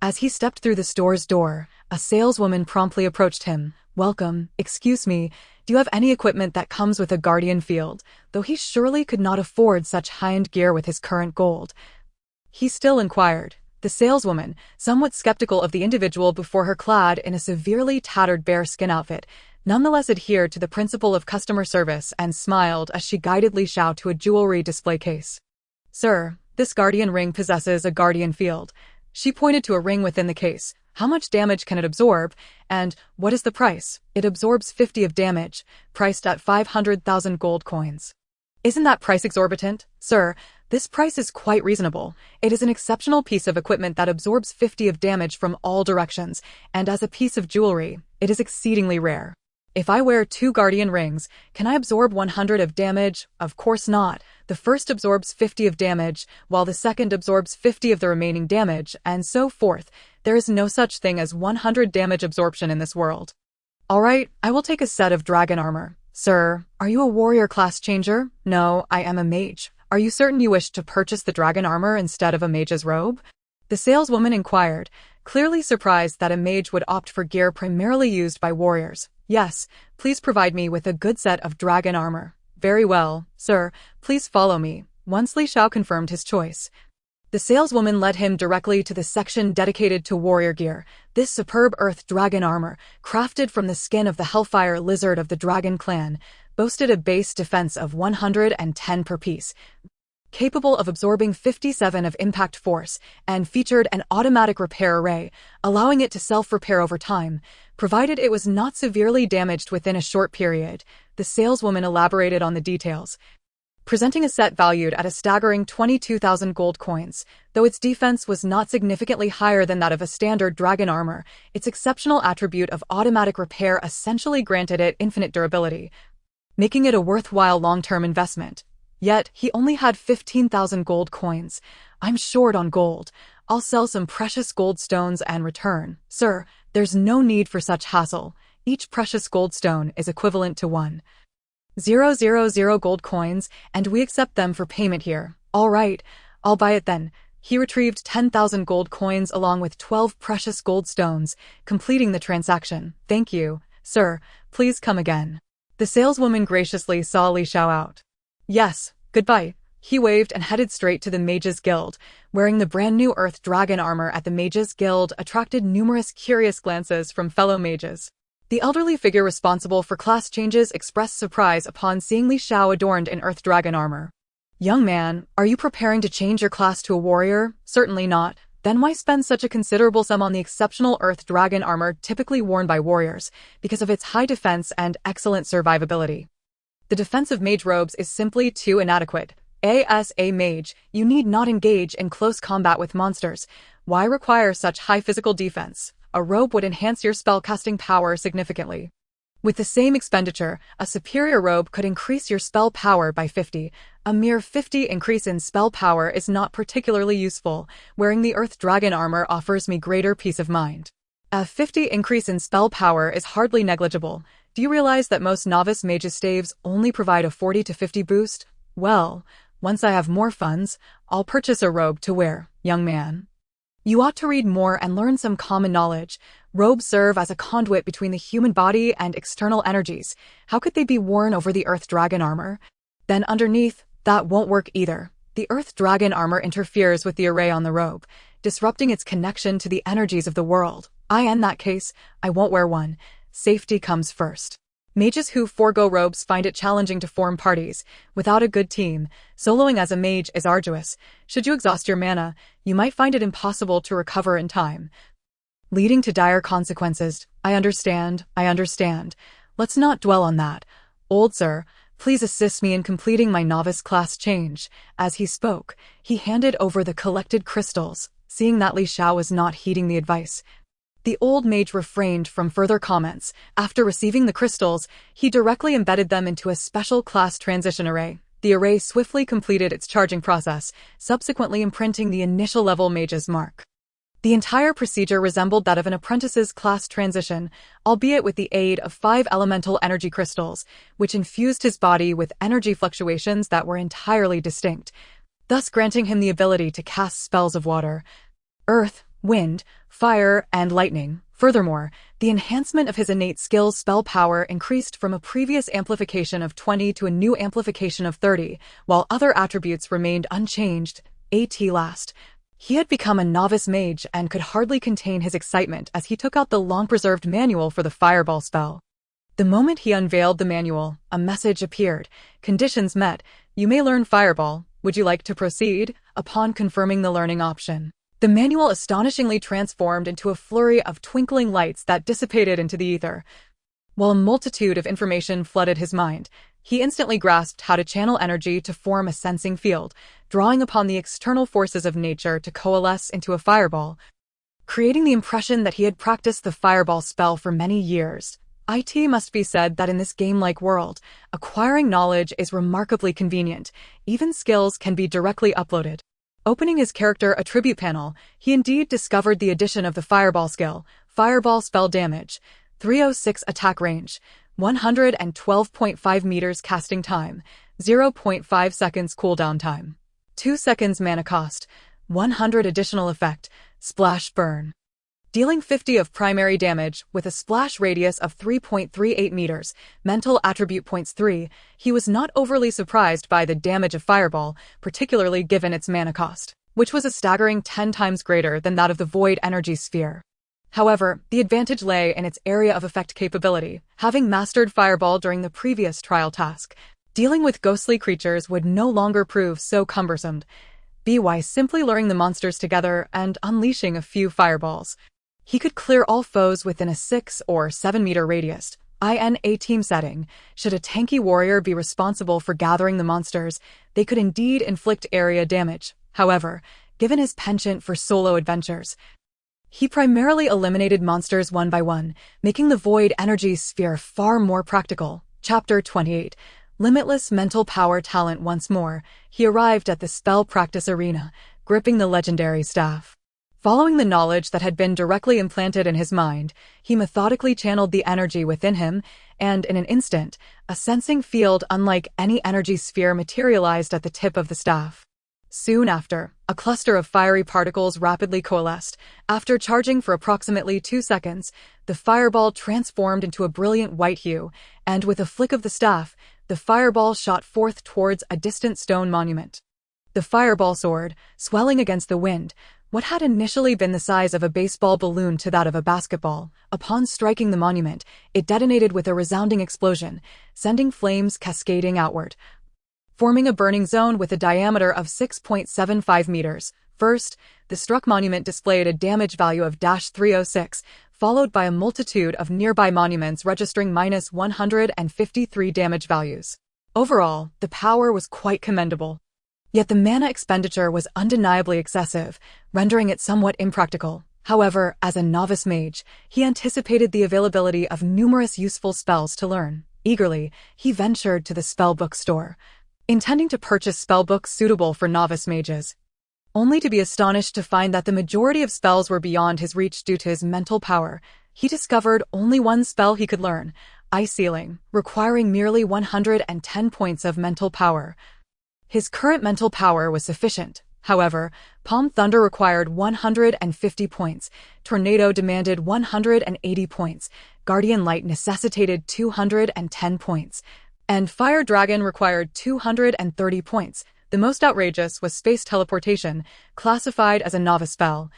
As he stepped through the store's door, a saleswoman promptly approached him. "Welcome, excuse me, do you have any equipment that comes with a Guardian Field?" Though he surely could not afford such high-end gear with his current gold, he still inquired. The saleswoman, somewhat skeptical of the individual before her clad in a severely tattered bearskin outfit, nonetheless adhered to the principle of customer service and smiled as she guided Li Xiao to a jewelry display case. "Sir, this Guardian ring possesses a Guardian Field." She pointed to a ring within the case. "How much damage can it absorb? And what is the price?" "It absorbs 50 of damage, priced at 500,000 gold coins." "Isn't that price exorbitant?" "Sir, this price is quite reasonable. It is an exceptional piece of equipment that absorbs 50 of damage from all directions, and as a piece of jewelry, it is exceedingly rare." "If I wear 2 Guardian rings, can I absorb 100 of damage?" "Of course not. The first absorbs 50 of damage, while the second absorbs 50 of the remaining damage, and so forth. There is no such thing as 100 damage absorption in this world." "All right, I will take a set of dragon armor." "Sir, are you a warrior class changer?" "No, I am a mage." "Are you certain you wish to purchase the dragon armor instead of a mage's robe?" the saleswoman inquired, clearly surprised that a mage would opt for gear primarily used by warriors. "Yes, please provide me with a good set of dragon armor." "Very well, sir, please follow me." Once Li Xiao confirmed his choice, the saleswoman led him directly to the section dedicated to warrior gear. This superb earth dragon armor, crafted from the skin of the hellfire lizard of the dragon clan, boasted a base defense of 110 per piece, capable of absorbing 57 of impact force, and featured an automatic repair array, allowing it to self-repair over time, provided it was not severely damaged within a short period. The saleswoman elaborated on the details, presenting a set valued at a staggering 22,000 gold coins. Though its defense was not significantly higher than that of a standard dragon armor, its exceptional attribute of automatic repair essentially granted it infinite durability, making it a worthwhile long-term investment. Yet, he only had 15,000 gold coins. "I'm short on gold. I'll sell some precious gold stones and return." "Sir, there's no need for such hassle. Each precious gold stone is equivalent to 1,000 gold coins, and we accept them for payment here." "All right, I'll buy it then." He retrieved 10,000 gold coins along with 12 precious gold stones, completing the transaction. "Thank you, sir. Please come again." The saleswoman graciously saw Li Xiao out. "Yes, goodbye." He waved and headed straight to the Mages Guild. Wearing the brand new Earth Dragon armor at the Mages Guild attracted numerous curious glances from fellow mages. The elderly figure responsible for class changes expressed surprise upon seeing Li Xiao adorned in Earth Dragon armor. "Young man, are you preparing to change your class to a warrior?" "Certainly not." "Then why spend such a considerable sum on the exceptional Earth Dragon armor typically worn by warriors, because of its high defense and excellent survivability?" "The defense of mage robes is simply too inadequate. As a mage, you need not engage in close combat with monsters. Why require such high physical defense? A robe would enhance your spellcasting power significantly." With the same expenditure, a superior robe could increase your spell power by 50. A mere 50 increase in spell power is not particularly useful. Wearing the Earth Dragon armor offers me greater peace of mind. A 50 increase in spell power is hardly negligible. Do you realize that most novice mages' staves only provide a 40 to 50 boost? Well, once I have more funds, I'll purchase a robe to wear, young man. You ought to read more and learn some common knowledge. Robes serve as a conduit between the human body and external energies. How could they be worn over the Earth Dragon armor? Then underneath, that won't work either. The Earth Dragon armor interferes with the array on the robe, disrupting its connection to the energies of the world. In that case, I won't wear one. Safety comes first. Mages who forego robes find it challenging to form parties. Without a good team, soloing as a mage is arduous. Should you exhaust your mana, you might find it impossible to recover in time, leading to dire consequences. I understand. Let's not dwell on that. Old sir, please assist me in completing my novice class change. As he spoke, he handed over the collected crystals. Seeing that Li Xiao was not heeding the advice, the old mage refrained from further comments. After receiving the crystals, he directly embedded them into a special class transition array. The array swiftly completed its charging process, subsequently imprinting the initial level mage's mark. The entire procedure resembled that of an apprentice's class transition, albeit with the aid of 5 elemental energy crystals, which infused his body with energy fluctuations that were entirely distinct, thus granting him the ability to cast spells of water, earth, wind, fire, and lightning. Furthermore, the enhancement of his innate skills spell power increased from a previous amplification of 20 to a new amplification of 30, while other attributes remained unchanged. At last, he had become a novice mage and could hardly contain his excitement as he took out the long-preserved manual for the fireball spell. The moment he unveiled the manual, a message appeared. Conditions met. You may learn fireball. Would you like to proceed? Upon confirming the learning option, the manual astonishingly transformed into a flurry of twinkling lights that dissipated into the ether. While a multitude of information flooded his mind, he instantly grasped how to channel energy to form a sensing field, drawing upon the external forces of nature to coalesce into a fireball, creating the impression that he had practiced the fireball spell for many years. It must be said that in this game-like world, acquiring knowledge is remarkably convenient. Even skills can be directly uploaded. Opening his character attribute panel, he indeed discovered the addition of the fireball skill. Fireball spell damage, 306 attack range, 112.5 meters casting time, 0.5 seconds cooldown time, 2 seconds mana cost, 100 additional effect, splash burn. Dealing 50 of primary damage with a splash radius of 3.38 meters, mental attribute points 3, he was not overly surprised by the damage of fireball, particularly given its mana cost, which was a staggering 10 times greater than that of the void energy sphere. However, the advantage lay in its area of effect capability. Having mastered fireball during the previous trial task, dealing with ghostly creatures would no longer prove so cumbersome. By simply luring the monsters together and unleashing a few fireballs, he could clear all foes within a 6 or 7 meter radius. In a team setting, should a tanky warrior be responsible for gathering the monsters, they could indeed inflict area damage. However, given his penchant for solo adventures, he primarily eliminated monsters one by one, making the void energy sphere far more practical. Chapter 28. Limitless mental power talent. Once more, he arrived at the spell practice arena, gripping the legendary staff. Following the knowledge that had been directly implanted in his mind, he methodically channeled the energy within him, and in an instant, a sensing field unlike any energy sphere materialized at the tip of the staff. Soon after, a cluster of fiery particles rapidly coalesced. After charging for approximately 2 seconds, the fireball transformed into a brilliant white hue, and with a flick of the staff, the fireball shot forth towards a distant stone monument. The fireball soared, swelling against the wind. What had initially been the size of a baseball balloon to that of a basketball, upon striking the monument, it detonated with a resounding explosion, sending flames cascading outward, forming a burning zone with a diameter of 6.75 meters. First, the struck monument displayed a damage value of -306, followed by a multitude of nearby monuments registering -153 damage values. Overall, the power was quite commendable. Yet the mana expenditure was undeniably excessive, rendering it somewhat impractical. However, as a novice mage, he anticipated the availability of numerous useful spells to learn. Eagerly, he ventured to the spellbook store, intending to purchase spellbooks suitable for novice mages, only to be astonished to find that the majority of spells were beyond his reach due to his mental power. He discovered only one spell he could learn, Ice Sealing, requiring merely 110 points of mental power. His current mental power was sufficient. However, Palm Thunder required 150 points, Tornado demanded 180 points, Guardian Light necessitated 210 points, and Fire Dragon required 230 points. The most outrageous was Space Teleportation, classified as a novice spell,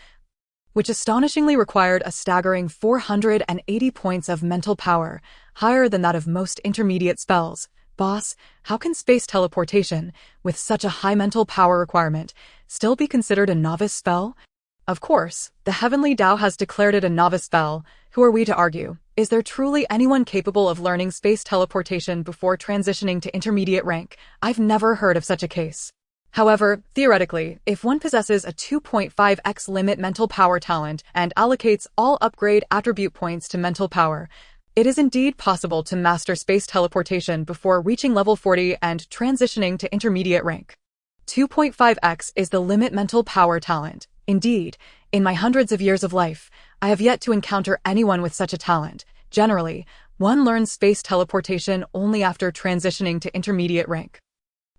which astonishingly required a staggering 480 points of mental power, higher than that of most intermediate spells. Boss, how can Space Teleportation, with such a high mental power requirement, still be considered a novice spell? Of course, the Heavenly Tao has declared it a novice spell. Who are we to argue? Is there truly anyone capable of learning Space Teleportation before transitioning to intermediate rank? I've never heard of such a case. However, theoretically, if one possesses a 2.5x limit mental power talent and allocates all upgrade attribute points to mental power, it is indeed possible to master Space Teleportation before reaching level 40 and transitioning to intermediate rank. 2.5x is the limit mental power talent. Indeed, in my hundreds of years of life, I have yet to encounter anyone with such a talent. Generally, one learns Space Teleportation only after transitioning to intermediate rank.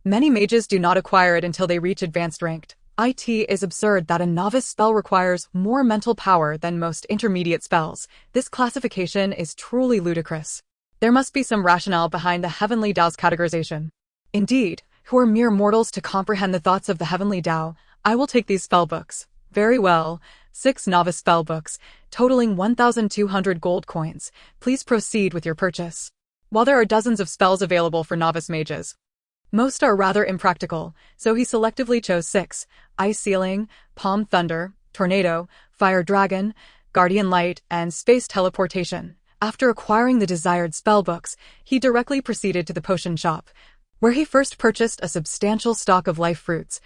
Many mages do not acquire it until they reach advanced ranked. It is absurd that a novice spell requires more mental power than most intermediate spells. This classification is truly ludicrous. There must be some rationale behind the Heavenly Tao's categorization. Indeed, who are mere mortals to comprehend the thoughts of the Heavenly Tao? I will take these spellbooks. Very well. 6 novice spellbooks, totaling 1,200 gold coins. Please proceed with your purchase. While there are dozens of spells available for novice mages, most are rather impractical, so he selectively chose 6, Ice Sealing, Palm Thunder, Tornado, Fire Dragon, Guardian Light, and Space Teleportation. After acquiring the desired spellbooks, he directly proceeded to the potion shop, where he first purchased a substantial stock of life fruits,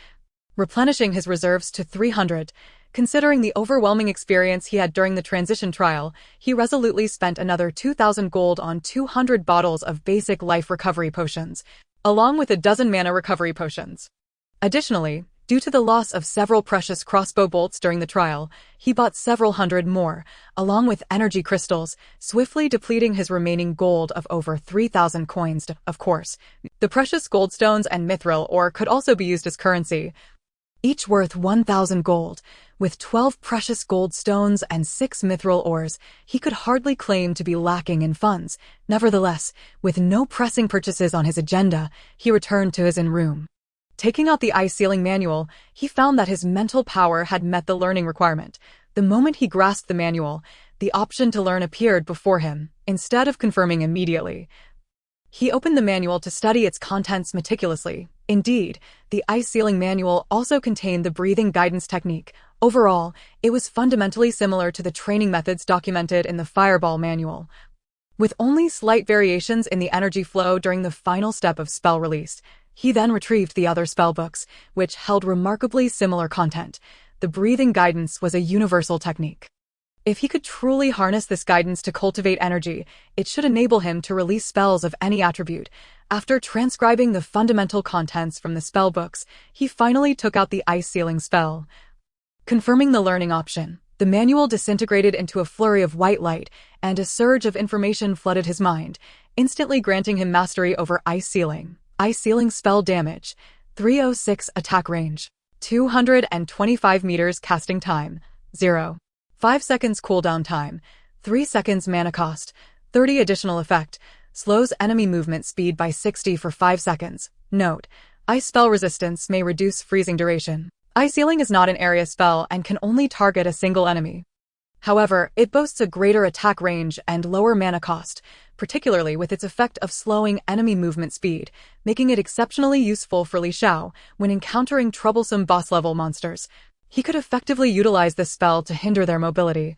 replenishing his reserves to 300. Considering the overwhelming experience he had during the transition trial, he resolutely spent another 2,000 gold on 200 bottles of basic life recovery potions, along with a dozen mana recovery potions. Additionally, due to the loss of several precious crossbow bolts during the trial, he bought several hundred more, along with energy crystals, swiftly depleting his remaining gold of over 3,000 coins. Of course, the precious goldstones and mithril ore could also be used as currency, each worth 1,000 gold. With 12 precious gold stones and 6 mithril ores, he could hardly claim to be lacking in funds. Nevertheless, with no pressing purchases on his agenda, he returned to his inn room. Taking out the Ice Sealing manual, he found that his mental power had met the learning requirement. The moment he grasped the manual, the option to learn appeared before him. Instead of confirming immediately, he opened the manual to study its contents meticulously. Indeed, the Ice Sealing manual also contained the breathing guidance technique. Overall, it was fundamentally similar to the training methods documented in the Fireball manual, with only slight variations in the energy flow during the final step of spell release. He then retrieved the other spellbooks, which held remarkably similar content. The breathing guidance was a universal technique. If he could truly harness this guidance to cultivate energy, it should enable him to release spells of any attribute. After transcribing the fundamental contents from the spellbooks, he finally took out the Ice Sealing spell. Confirming the learning option, the manual disintegrated into a flurry of white light, and a surge of information flooded his mind, instantly granting him mastery over Ice Sealing. Ice Sealing spell damage, 306 attack range, 225 meters casting time, 0. 5 seconds cooldown time, 3 seconds mana cost, 30 additional effect, slows enemy movement speed by 60 for 5 seconds. Note, ice spell resistance may reduce freezing duration. Ice Sealing is not an area spell and can only target a single enemy. However, it boasts a greater attack range and lower mana cost, particularly with its effect of slowing enemy movement speed, making it exceptionally useful for Li Xiao when encountering troublesome boss-level monsters. He could effectively utilize this spell to hinder their mobility,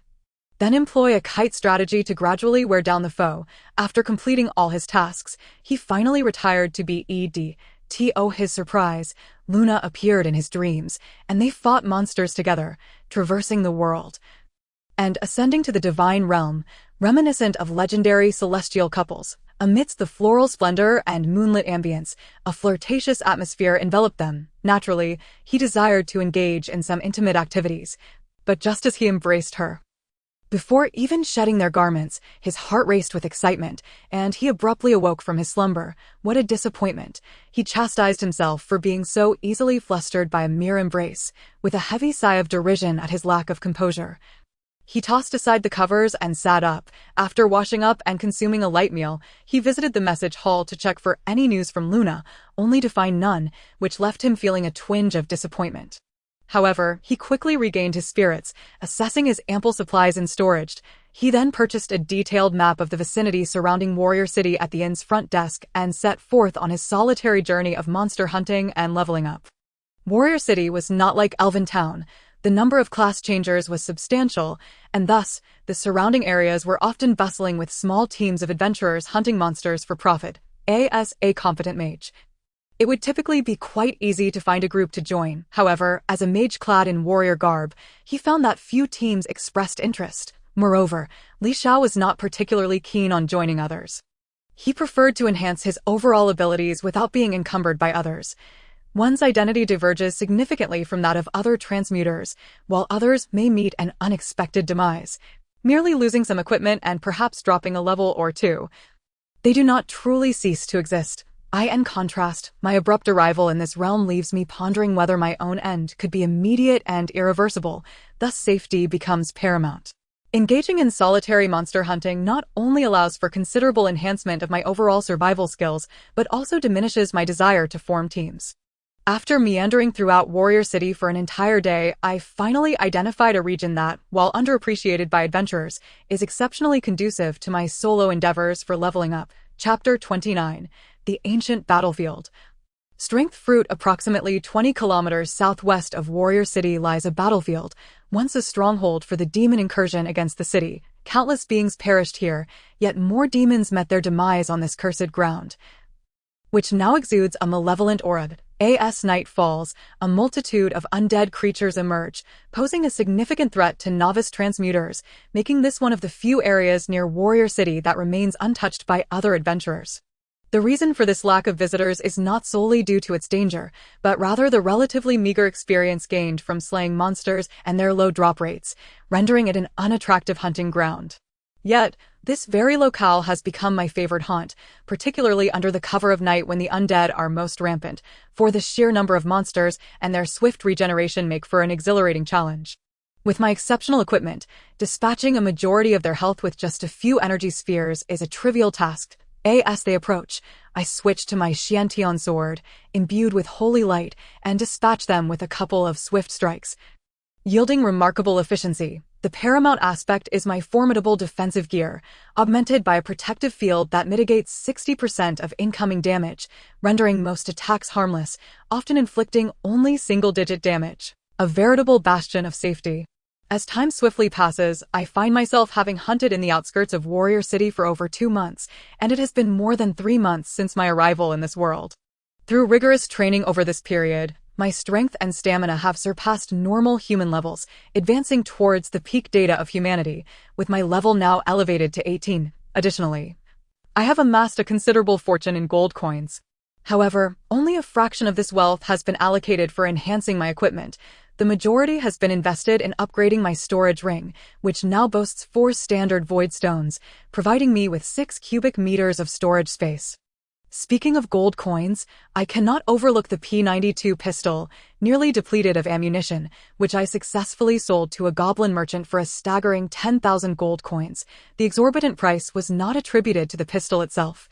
then employ a kite strategy to gradually wear down the foe. After completing all his tasks, he finally retired to be ED. To his surprise, Luna appeared in his dreams, and they fought monsters together, traversing the world. and ascending to the divine realm, reminiscent of legendary celestial couples. Amidst the floral splendor and moonlit ambience, a flirtatious atmosphere enveloped them. Naturally, he desired to engage in some intimate activities, but just as he embraced her, before even shedding their garments, his heart raced with excitement, and he abruptly awoke from his slumber. What a disappointment! He chastised himself for being so easily flustered by a mere embrace, with a heavy sigh of derision at his lack of composure. He tossed aside the covers and sat up. After washing up and consuming a light meal, he visited the message hall to check for any news from Luna, only to find none, which left him feeling a twinge of disappointment. However, he quickly regained his spirits, assessing his ample supplies and storage. He then purchased a detailed map of the vicinity surrounding Warrior City at the inn's front desk and set forth on his solitary journey of monster hunting and leveling up. Warrior City was not like Elven Town. The number of class changers was substantial, and thus, the surrounding areas were often bustling with small teams of adventurers hunting monsters for profit. As a competent mage, it would typically be quite easy to find a group to join. However, as a mage clad in warrior garb, he found that few teams expressed interest. Moreover, Li Xiao was not particularly keen on joining others. He preferred to enhance his overall abilities without being encumbered by others. One's identity diverges significantly from that of other transmuters, while others may meet an unexpected demise, merely losing some equipment and perhaps dropping a level or two. They do not truly cease to exist. In contrast, my abrupt arrival in this realm leaves me pondering whether my own end could be immediate and irreversible, thus safety becomes paramount. Engaging in solitary monster hunting not only allows for considerable enhancement of my overall survival skills, but also diminishes my desire to form teams. After meandering throughout Warrior City for an entire day, I finally identified a region that, while underappreciated by adventurers, is exceptionally conducive to my solo endeavors for leveling up. Chapter 29. The Ancient Battlefield. Strength Fruit. Approximately 20 kilometers southwest of Warrior City lies a battlefield, once a stronghold for the demon incursion against the city. Countless beings perished here, yet more demons met their demise on this cursed ground, which now exudes a malevolent aura. As night falls, a multitude of undead creatures emerge, posing a significant threat to novice transmuters, making this one of the few areas near Warrior City that remains untouched by other adventurers. The reason for this lack of visitors is not solely due to its danger, but rather the relatively meager experience gained from slaying monsters and their low drop rates, rendering it an unattractive hunting ground. Yet, this very locale has become my favorite haunt, particularly under the cover of night when the undead are most rampant, for the sheer number of monsters and their swift regeneration make for an exhilarating challenge. With my exceptional equipment, dispatching a majority of their health with just a few energy spheres is a trivial task. As they approach, I switch to my Xiantian sword, imbued with holy light, and dispatch them with a couple of swift strikes, yielding remarkable efficiency. The paramount aspect is my formidable defensive gear, augmented by a protective field that mitigates 60% of incoming damage, rendering most attacks harmless, often inflicting only single-digit damage. A veritable bastion of safety. As time swiftly passes, I find myself having hunted in the outskirts of Warrior City for over 2 months, and it has been more than 3 months since my arrival in this world. Through rigorous training over this period, my strength and stamina have surpassed normal human levels, advancing towards the peak data of humanity, with my level now elevated to 18. Additionally, I have amassed a considerable fortune in gold coins. However, only a fraction of this wealth has been allocated for enhancing my equipment. The majority has been invested in upgrading my storage ring, which now boasts 4 standard void stones, providing me with 6 cubic meters of storage space. Speaking of gold coins, I cannot overlook the P92 pistol, nearly depleted of ammunition, which I successfully sold to a goblin merchant for a staggering 10,000 gold coins. The exorbitant price was not attributed to the pistol itself,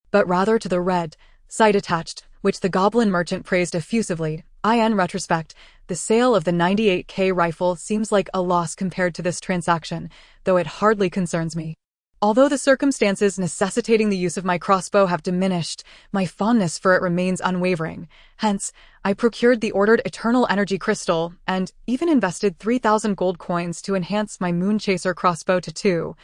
but rather to the red sight attached, which the goblin merchant praised effusively. In retrospect, the sale of the 98K rifle seems like a loss compared to this transaction, though it hardly concerns me. Although the circumstances necessitating the use of my crossbow have diminished, my fondness for it remains unwavering. Hence, I procured the ordered Eternal Energy Crystal, and even invested 3,000 gold coins to enhance my Moonchaser crossbow to 2,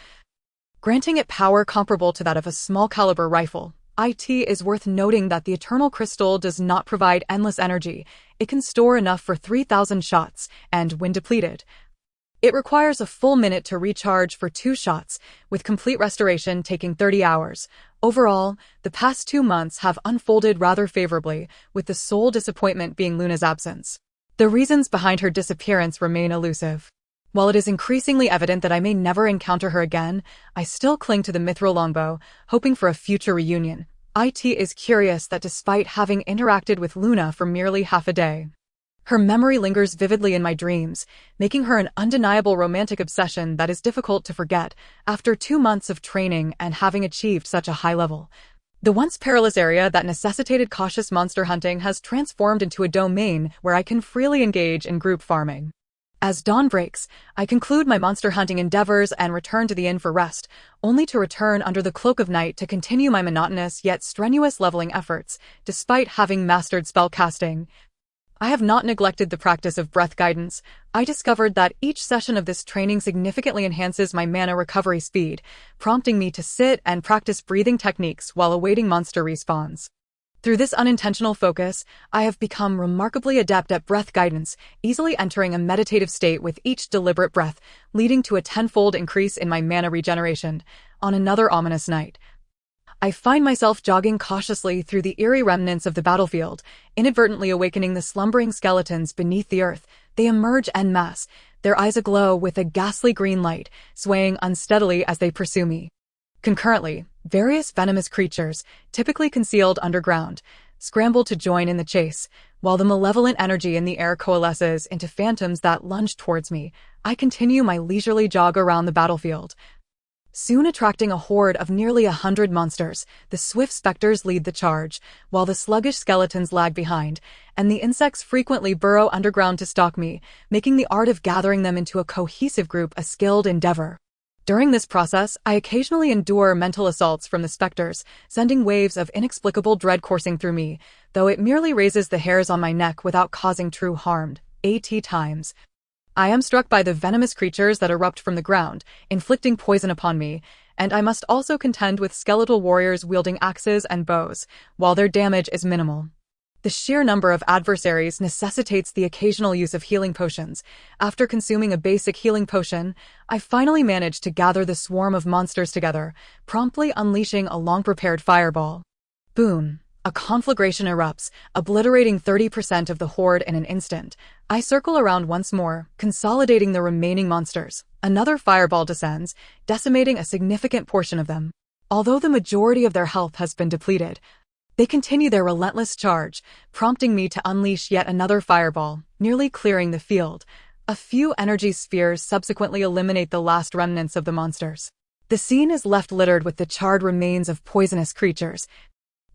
granting it power comparable to that of a small-caliber rifle. It is worth noting that the Eternal Crystal does not provide endless energy. It can store enough for 3,000 shots, and when depleted, It requires a full minute to recharge for 2 shots, with complete restoration taking 30 hours. Overall, the past 2 months have unfolded rather favorably, with the sole disappointment being Luna's absence. The reasons behind her disappearance remain elusive. While it is increasingly evident that I may never encounter her again, I still cling to the mithril longbow, hoping for a future reunion. It is curious that despite having interacted with Luna for merely half a day, her memory lingers vividly in my dreams, making her an undeniable romantic obsession that is difficult to forget after 2 months of training and having achieved such a high level. The once perilous area that necessitated cautious monster hunting has transformed into a domain where I can freely engage in group farming. As dawn breaks, I conclude my monster hunting endeavors and return to the inn for rest, only to return under the cloak of night to continue my monotonous yet strenuous leveling efforts, despite having mastered spellcasting. I have not neglected the practice of breath guidance. I discovered that each session of this training significantly enhances my mana recovery speed, prompting me to sit and practice breathing techniques while awaiting monster respawns. Through this unintentional focus, I have become remarkably adept at breath guidance, easily entering a meditative state with each deliberate breath, leading to a tenfold increase in my mana regeneration. On another ominous night, I find myself jogging cautiously through the eerie remnants of the battlefield, inadvertently awakening the slumbering skeletons beneath the earth. They emerge en masse, their eyes aglow with a ghastly green light, swaying unsteadily as they pursue me. Concurrently, various venomous creatures, typically concealed underground, scramble to join in the chase, while the malevolent energy in the air coalesces into phantoms that lunge towards me. I continue my leisurely jog around the battlefield, soon attracting a horde of nearly 100 monsters. The swift specters lead the charge, while the sluggish skeletons lag behind, and the insects frequently burrow underground to stalk me, making the art of gathering them into a cohesive group a skilled endeavor. During this process, I occasionally endure mental assaults from the specters, sending waves of inexplicable dread coursing through me, though it merely raises the hairs on my neck without causing true harm. Times I am struck by the venomous creatures that erupt from the ground, inflicting poison upon me, and I must also contend with skeletal warriors wielding axes and bows, while their damage is minimal. The sheer number of adversaries necessitates the occasional use of healing potions. After consuming a basic healing potion, I finally manage to gather the swarm of monsters together, promptly unleashing a long-prepared fireball. Boom! A conflagration erupts, obliterating 30% of the horde in an instant. I circle around once more, consolidating the remaining monsters. Another fireball descends, decimating a significant portion of them. Although the majority of their health has been depleted, they continue their relentless charge, prompting me to unleash yet another fireball, nearly clearing the field. A few energy spheres subsequently eliminate the last remnants of the monsters. The scene is left littered with the charred remains of poisonous creatures,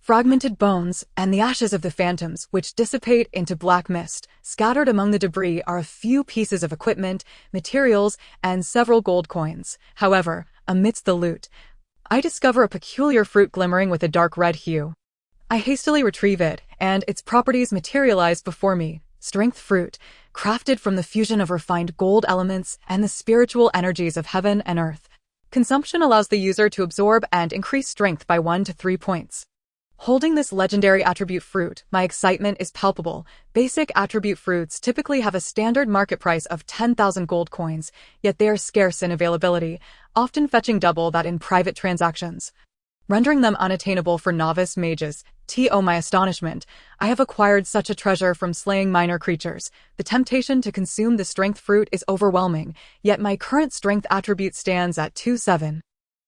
fragmented bones, and the ashes of the phantoms, which dissipate into black mist. Scattered among the debris are a few pieces of equipment, materials, and several gold coins. However, amidst the loot, I discover a peculiar fruit glimmering with a dark red hue. I hastily retrieve it, and its properties materialize before me. Strength fruit, crafted from the fusion of refined gold elements and the spiritual energies of heaven and earth. Consumption allows the user to absorb and increase strength by 1 to 3 points. Holding this legendary attribute fruit, my excitement is palpable. Basic attribute fruits typically have a standard market price of 10,000 gold coins, yet they are scarce in availability, often fetching double that in private transactions, rendering them unattainable for novice mages. To my astonishment, I have acquired such a treasure from slaying minor creatures. The temptation to consume the strength fruit is overwhelming, yet my current strength attribute stands at 2.7.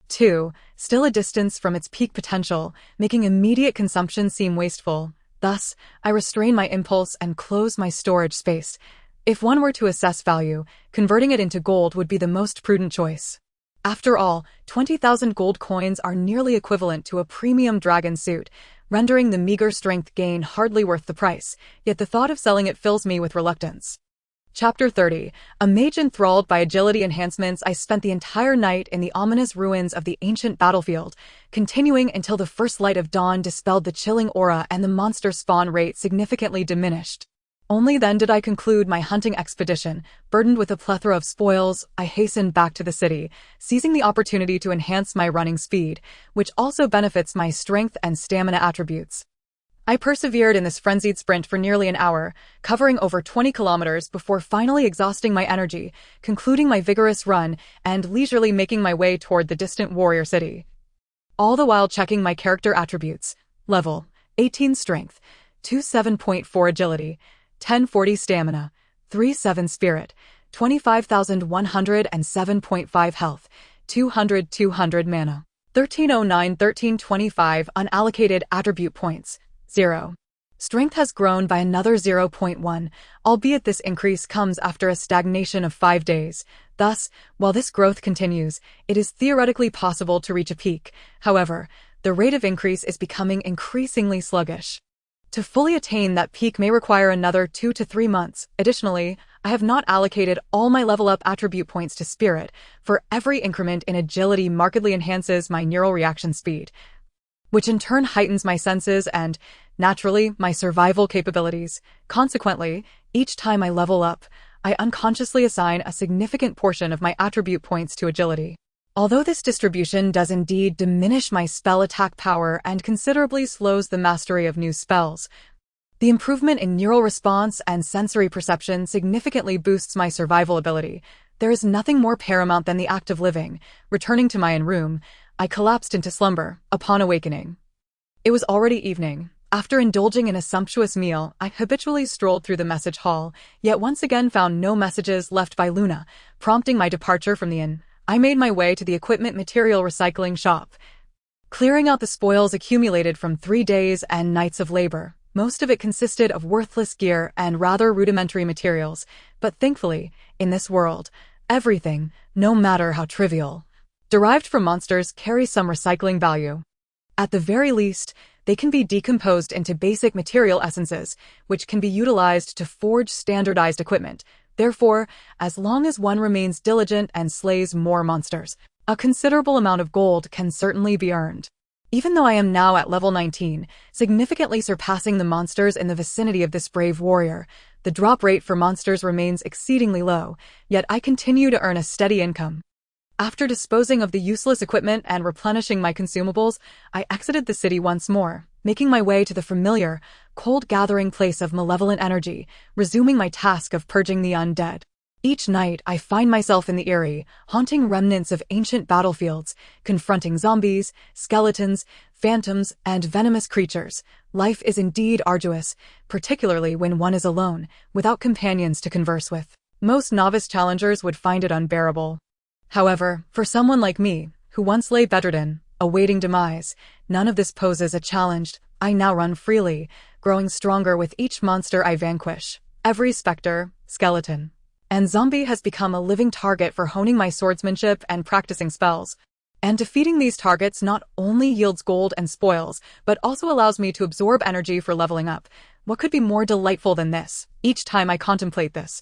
2, still a distance from its peak potential, making immediate consumption seem wasteful. Thus, I restrain my impulse and close my storage space. If one were to assess value, converting it into gold would be the most prudent choice. After all, 20,000 gold coins are nearly equivalent to a premium dragon suit, rendering the meager strength gain hardly worth the price, yet the thought of selling it fills me with reluctance. Chapter 30. A mage enthralled by agility enhancements, I spent the entire night in the ominous ruins of the ancient battlefield, continuing until the first light of dawn dispelled the chilling aura and the monster spawn rate significantly diminished. Only then did I conclude my hunting expedition. Burdened with a plethora of spoils, I hastened back to the city, seizing the opportunity to enhance my running speed, which also benefits my strength and stamina attributes. I persevered in this frenzied sprint for nearly an hour, covering over 20 kilometers before finally exhausting my energy, concluding my vigorous run, and leisurely making my way toward the distant warrior city. All the while checking my character attributes: level 18 strength, 27.4 agility, 1040 stamina, 37 spirit, 25,107.5 health, 200 mana, 1309 1325 unallocated attribute points, 0. Strength has grown by another 0.1, albeit this increase comes after a stagnation of 5 days. Thus, while this growth continues, it is theoretically possible to reach a peak. However, the rate of increase is becoming increasingly sluggish. To fully attain that peak may require another 2 to 3 months. Additionally, I have not allocated all my level up attribute points to spirit, for every increment in agility markedly enhances my neural reaction speed, which in turn heightens my senses and, naturally, my survival capabilities. Consequently, each time I level up, I unconsciously assign a significant portion of my attribute points to agility. Although this distribution does indeed diminish my spell attack power and considerably slows the mastery of new spells, the improvement in neural response and sensory perception significantly boosts my survival ability. There is nothing more paramount than the act of living. Returning to my own room, I collapsed into slumber. Upon awakening, it was already evening. After indulging in a sumptuous meal, I habitually strolled through the message hall, yet once again found no messages left by Luna, prompting my departure from the inn. I made my way to the equipment material recycling shop, clearing out the spoils accumulated from 3 days and nights of labor. Most of it consisted of worthless gear and rather rudimentary materials, but thankfully, in this world, everything, no matter how trivial, derived from monsters carries some recycling value. At the very least, they can be decomposed into basic material essences, which can be utilized to forge standardized equipment. Therefore, as long as one remains diligent and slays more monsters, a considerable amount of gold can certainly be earned. Even though I am now at level 19, significantly surpassing the monsters in the vicinity of this brave warrior, the drop rate for monsters remains exceedingly low, yet I continue to earn a steady income. After disposing of the useless equipment and replenishing my consumables, I exited the city once more, making my way to the familiar, cold gathering place of malevolent energy, resuming my task of purging the undead. Each night, I find myself in the eerie, haunting remnants of ancient battlefields, confronting zombies, skeletons, phantoms, and venomous creatures. Life is indeed arduous, particularly when one is alone, without companions to converse with. Most novice challengers would find it unbearable. However, for someone like me, who once lay bedridden, awaiting demise, none of this poses a challenge. I now run freely, growing stronger with each monster I vanquish. Every specter, skeleton, and zombie has become a living target for honing my swordsmanship and practicing spells. And defeating these targets not only yields gold and spoils, but also allows me to absorb energy for leveling up. What could be more delightful than this? Each time I contemplate this,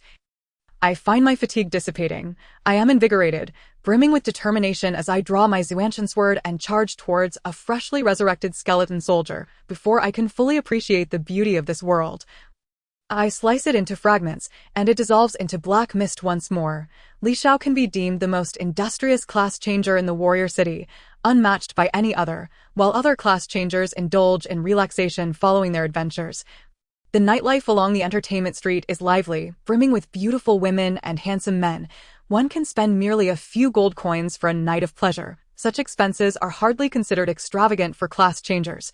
I find my fatigue dissipating. I am invigorated, brimming with determination as I draw my Zuanshan sword and charge towards a freshly resurrected skeleton soldier. Before I can fully appreciate the beauty of this world, I slice it into fragments, and it dissolves into black mist once more. Li Xiao can be deemed the most industrious class changer in the warrior city, unmatched by any other, while other class changers indulge in relaxation following their adventures. The nightlife along the entertainment street is lively, brimming with beautiful women and handsome men. One can spend merely a few gold coins for a night of pleasure. Such expenses are hardly considered extravagant for class changers.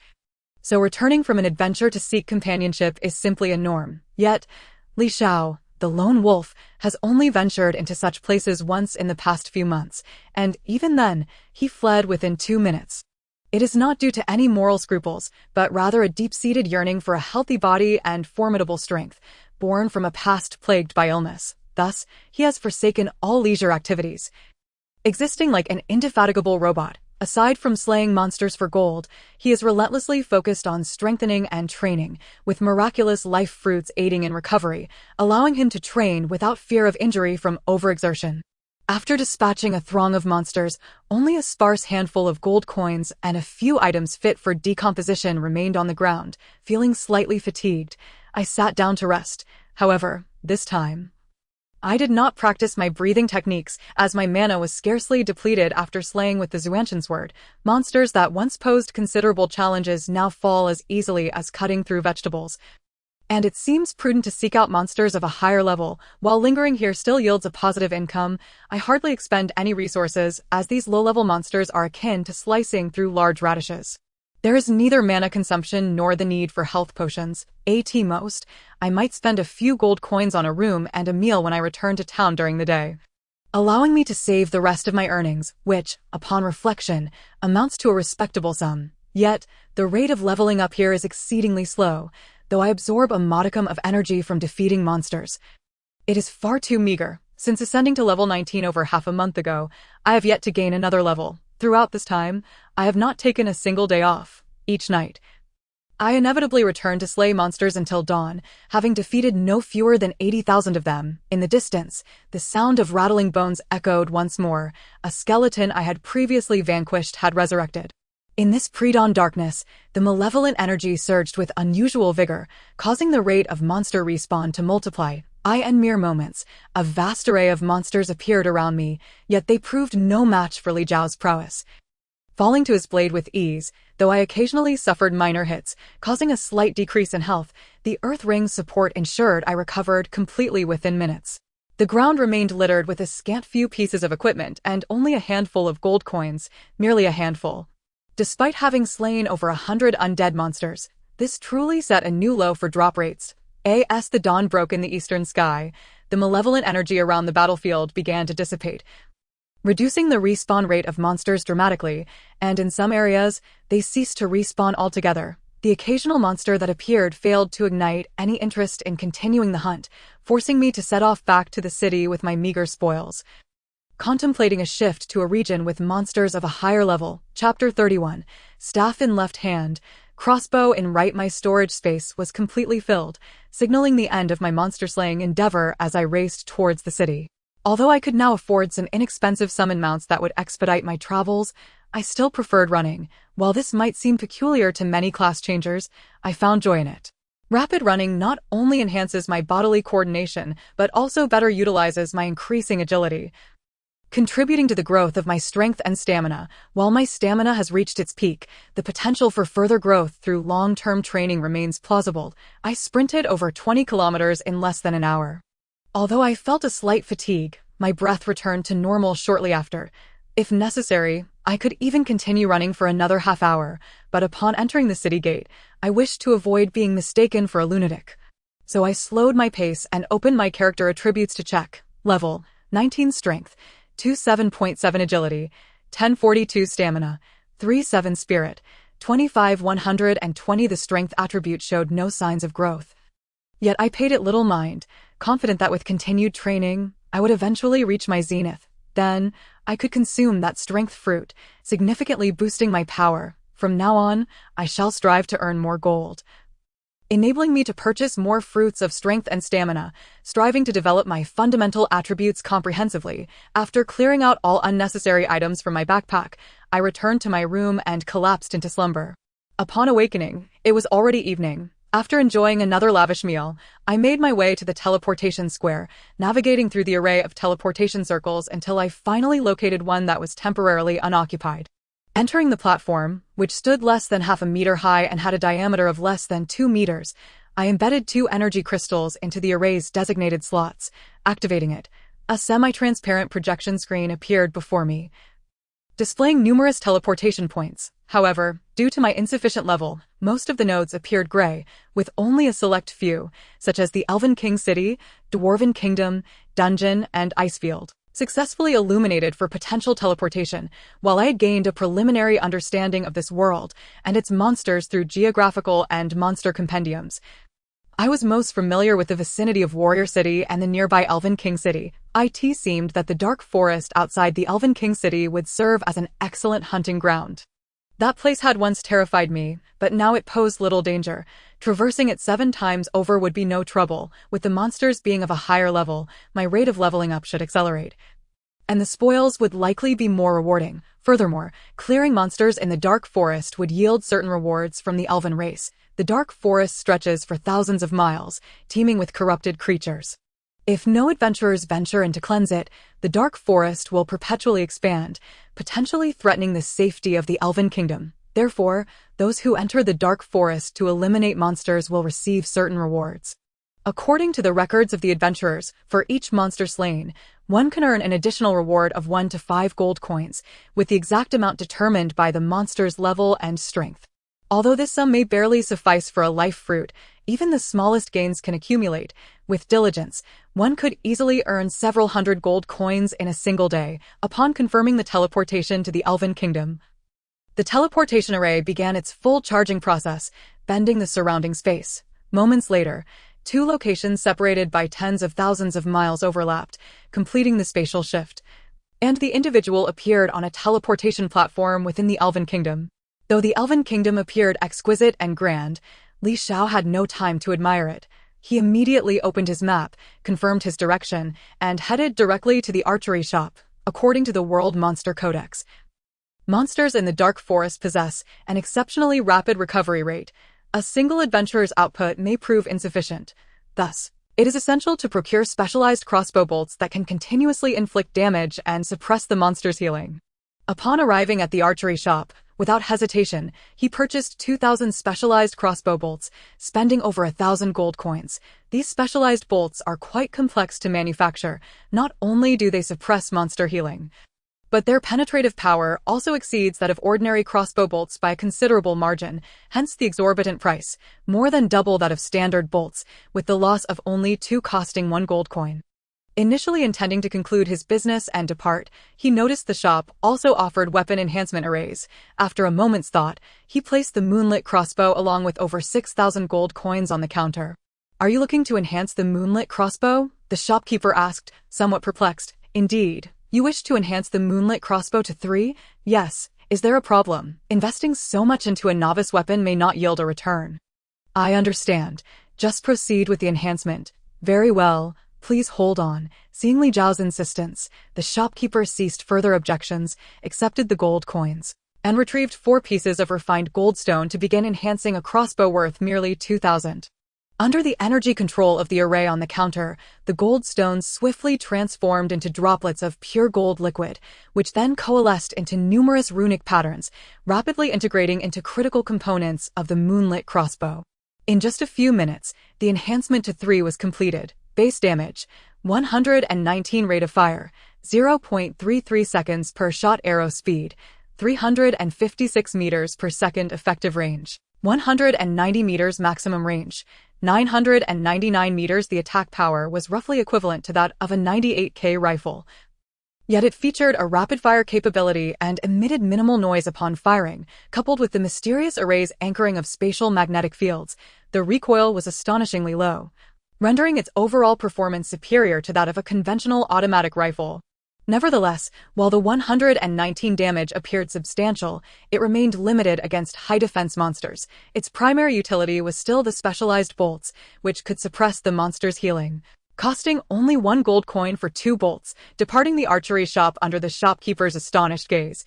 So returning from an adventure to seek companionship is simply a norm. Yet, Li Xiao, the lone wolf, has only ventured into such places once in the past few months, and even then, he fled within 2 minutes. It is not due to any moral scruples, but rather a deep-seated yearning for a healthy body and formidable strength, born from a past plagued by illness. Thus, he has forsaken all leisure activities, existing like an indefatigable robot. Aside from slaying monsters for gold, he is relentlessly focused on strengthening and training, with miraculous life fruits aiding in recovery, allowing him to train without fear of injury from overexertion. After dispatching a throng of monsters, only a sparse handful of gold coins and a few items fit for decomposition remained on the ground. Feeling slightly fatigued, I sat down to rest. However, this time, I did not practice my breathing techniques, as my mana was scarcely depleted after slaying with the Zuanshan sword. Monsters that once posed considerable challenges now fall as easily as cutting through vegetables. And it seems prudent to seek out monsters of a higher level. While lingering here still yields a positive income, I hardly expend any resources, as these low-level monsters are akin to slicing through large radishes. There is neither mana consumption nor the need for health potions. At most, I might spend a few gold coins on a room and a meal when I return to town during the day, allowing me to save the rest of my earnings, which, upon reflection, amounts to a respectable sum. Yet, the rate of leveling up here is exceedingly slow, though I absorb a modicum of energy from defeating monsters. It is far too meager. Since ascending to level 19 over half a month ago, I have yet to gain another level. Throughout this time, I have not taken a single day off. Each night, I inevitably return to slay monsters until dawn, having defeated no fewer than 80,000 of them. In the distance, the sound of rattling bones echoed once more. A skeleton I had previously vanquished had resurrected. In this pre-dawn darkness, the malevolent energy surged with unusual vigor, causing the rate of monster respawn to multiply. In mere moments, a vast array of monsters appeared around me, yet they proved no match for Li Zhao's prowess. Falling to his blade with ease, though I occasionally suffered minor hits, causing a slight decrease in health, the Earth Ring's support ensured I recovered completely within minutes. The ground remained littered with a scant few pieces of equipment and only a handful of gold coins, merely a handful. Despite having slain over 100 undead monsters, this truly set a new low for drop rates. As the dawn broke in the eastern sky, the malevolent energy around the battlefield began to dissipate, reducing the respawn rate of monsters dramatically, and in some areas, they ceased to respawn altogether. The occasional monster that appeared failed to ignite any interest in continuing the hunt, forcing me to set off back to the city with my meager spoils. Contemplating a shift to a region with monsters of a higher level. Chapter 31. Staff in left hand, crossbow in right. My storage space was completely filled, signaling the end of my monster-slaying endeavor as I raced towards the city. Although I could now afford some inexpensive summon mounts that would expedite my travels, I still preferred running. While this might seem peculiar to many class changers, I found joy in it. Rapid running not only enhances my bodily coordination, but also better utilizes my increasing agility, contributing to the growth of my strength and stamina. While my stamina has reached its peak, the potential for further growth through long-term training remains plausible. I sprinted over 20 kilometers in less than an hour. Although I felt a slight fatigue, my breath returned to normal shortly after. If necessary, I could even continue running for another half hour, but upon entering the city gate, I wished to avoid being mistaken for a lunatic. So I slowed my pace and opened my character attributes to check. Level 19 strength, 27.7 agility, 1042 stamina, 37 spirit, 25 120. The strength attribute showed no signs of growth. Yet I paid it little mind, confident that with continued training, I would eventually reach my zenith. Then, I could consume that strength fruit, significantly boosting my power. From now on, I shall strive to earn more gold, enabling me to purchase more fruits of strength and stamina, striving to develop my fundamental attributes comprehensively. After clearing out all unnecessary items from my backpack, I returned to my room and collapsed into slumber. Upon awakening, it was already evening. After enjoying another lavish meal, I made my way to the teleportation square, navigating through the array of teleportation circles until I finally located one that was temporarily unoccupied. Entering the platform, which stood less than half a meter high and had a diameter of less than 2 meters, I embedded 2 energy crystals into the array's designated slots. Activating it, a semi-transparent projection screen appeared before me, displaying numerous teleportation points. However, due to my insufficient level, most of the nodes appeared gray, with only a select few, such as the Elven King City, Dwarven Kingdom, Dungeon, and Icefield, successfully illuminated for potential teleportation. While I had gained a preliminary understanding of this world and its monsters through geographical and monster compendiums, I was most familiar with the vicinity of Warrior City and the nearby Elven King City. It seemed that the dark forest outside the Elven King City would serve as an excellent hunting ground. That place had once terrified me, but now it posed little danger. Traversing it 7 times over would be no trouble. With the monsters being of a higher level, my rate of leveling up should accelerate, and the spoils would likely be more rewarding. Furthermore, clearing monsters in the dark forest would yield certain rewards from the elven race. The dark forest stretches for thousands of miles, teeming with corrupted creatures. If no adventurers venture in to cleanse it, the dark forest will perpetually expand, potentially threatening the safety of the Elven Kingdom. Therefore, those who enter the dark forest to eliminate monsters will receive certain rewards. According to the records of the adventurers, for each monster slain, one can earn an additional reward of 1 to 5 gold coins, with the exact amount determined by the monster's level and strength. Although this sum may barely suffice for a life fruit, even the smallest gains can accumulate. With diligence, one could easily earn several hundred gold coins in a single day, upon confirming the teleportation to the Elven Kingdom. The teleportation array began its full charging process, bending the surrounding space. Moments later, 2 locations separated by tens of thousands of miles overlapped, completing the spatial shift. And the individual appeared on a teleportation platform within the Elven Kingdom. Though the Elven Kingdom appeared exquisite and grand, Li Xiao had no time to admire it. He immediately opened his map, confirmed his direction, and headed directly to the archery shop. According to the World Monster Codex, monsters in the Dark Forest possess an exceptionally rapid recovery rate. A single adventurer's output may prove insufficient. Thus, it is essential to procure specialized crossbow bolts that can continuously inflict damage and suppress the monster's healing. Upon arriving at the archery shop, without hesitation, he purchased 2,000 specialized crossbow bolts, spending over 1,000 gold coins. These specialized bolts are quite complex to manufacture. Not only do they suppress monster healing, but their penetrative power also exceeds that of ordinary crossbow bolts by a considerable margin, hence the exorbitant price, more than double that of standard bolts, with the loss of only 2 costing 1 gold coin. Initially intending to conclude his business and depart, he noticed the shop also offered weapon enhancement arrays. After a moment's thought, he placed the moonlit crossbow along with over 6,000 gold coins on the counter. "Are you looking to enhance the moonlit crossbow?" the shopkeeper asked, somewhat perplexed. "Indeed. You wish to enhance the moonlit crossbow to 3? Yes. Is there a problem? Investing so much into a novice weapon may not yield a return." "I understand. Just proceed with the enhancement." "Very well. Please hold on." Seeing Li Zhao's insistence, the shopkeeper ceased further objections, accepted the gold coins, and retrieved 4 pieces of refined goldstone to begin enhancing a crossbow worth merely 2,000. Under the energy control of the array on the counter, the gold stones swiftly transformed into droplets of pure gold liquid, which then coalesced into numerous runic patterns, rapidly integrating into critical components of the moonlit crossbow. In just a few minutes, the enhancement to 3 was completed. Base damage, 119 rate of fire, 0.33 seconds per shot arrow speed, 356 meters per second effective range, 190 meters maximum range, 999 meters. The attack power was roughly equivalent to that of a 98K rifle. Yet it featured a rapid-fire capability and emitted minimal noise upon firing, coupled with the mysterious array's anchoring of spatial magnetic fields. The recoil was astonishingly low, rendering its overall performance superior to that of a conventional automatic rifle. Nevertheless, while the 119 damage appeared substantial, it remained limited against high-defense monsters. Its primary utility was still the specialized bolts, which could suppress the monster's healing. Costing only 1 gold coin for 2 bolts, departing the archery shop under the shopkeeper's astonished gaze,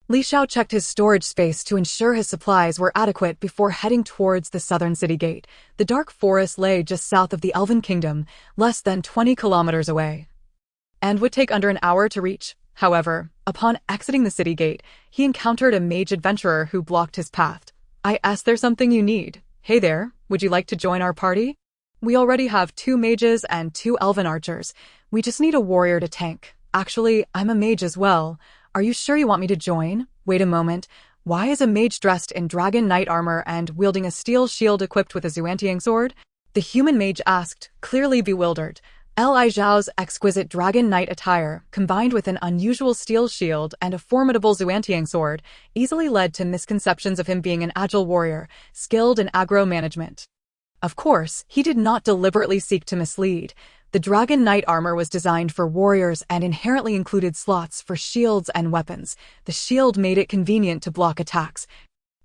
Li Xiao checked his storage space to ensure his supplies were adequate before heading towards the southern city gate. The dark forest lay just south of the Elven Kingdom, less than 20 kilometers away, and would take under an hour to reach. However, upon exiting the city gate, he encountered a mage adventurer who blocked his path. "I asked there something you need. Hey there, would you like to join our party? We already have 2 mages and 2 elven archers. We just need a warrior to tank. Actually, I'm a mage as well. Are you sure you want me to join? Wait a moment. Why is a mage dressed in dragon knight armor and wielding a steel shield equipped with a Xuantiang sword?" the human mage asked, clearly bewildered. Li Zhao's exquisite dragon knight attire, combined with an unusual steel shield and a formidable Xuantiang sword, easily led to misconceptions of him being an agile warrior, skilled in aggro management. Of course, he did not deliberately seek to mislead. The dragon knight armor was designed for warriors and inherently included slots for shields and weapons. The shield made it convenient to block attacks,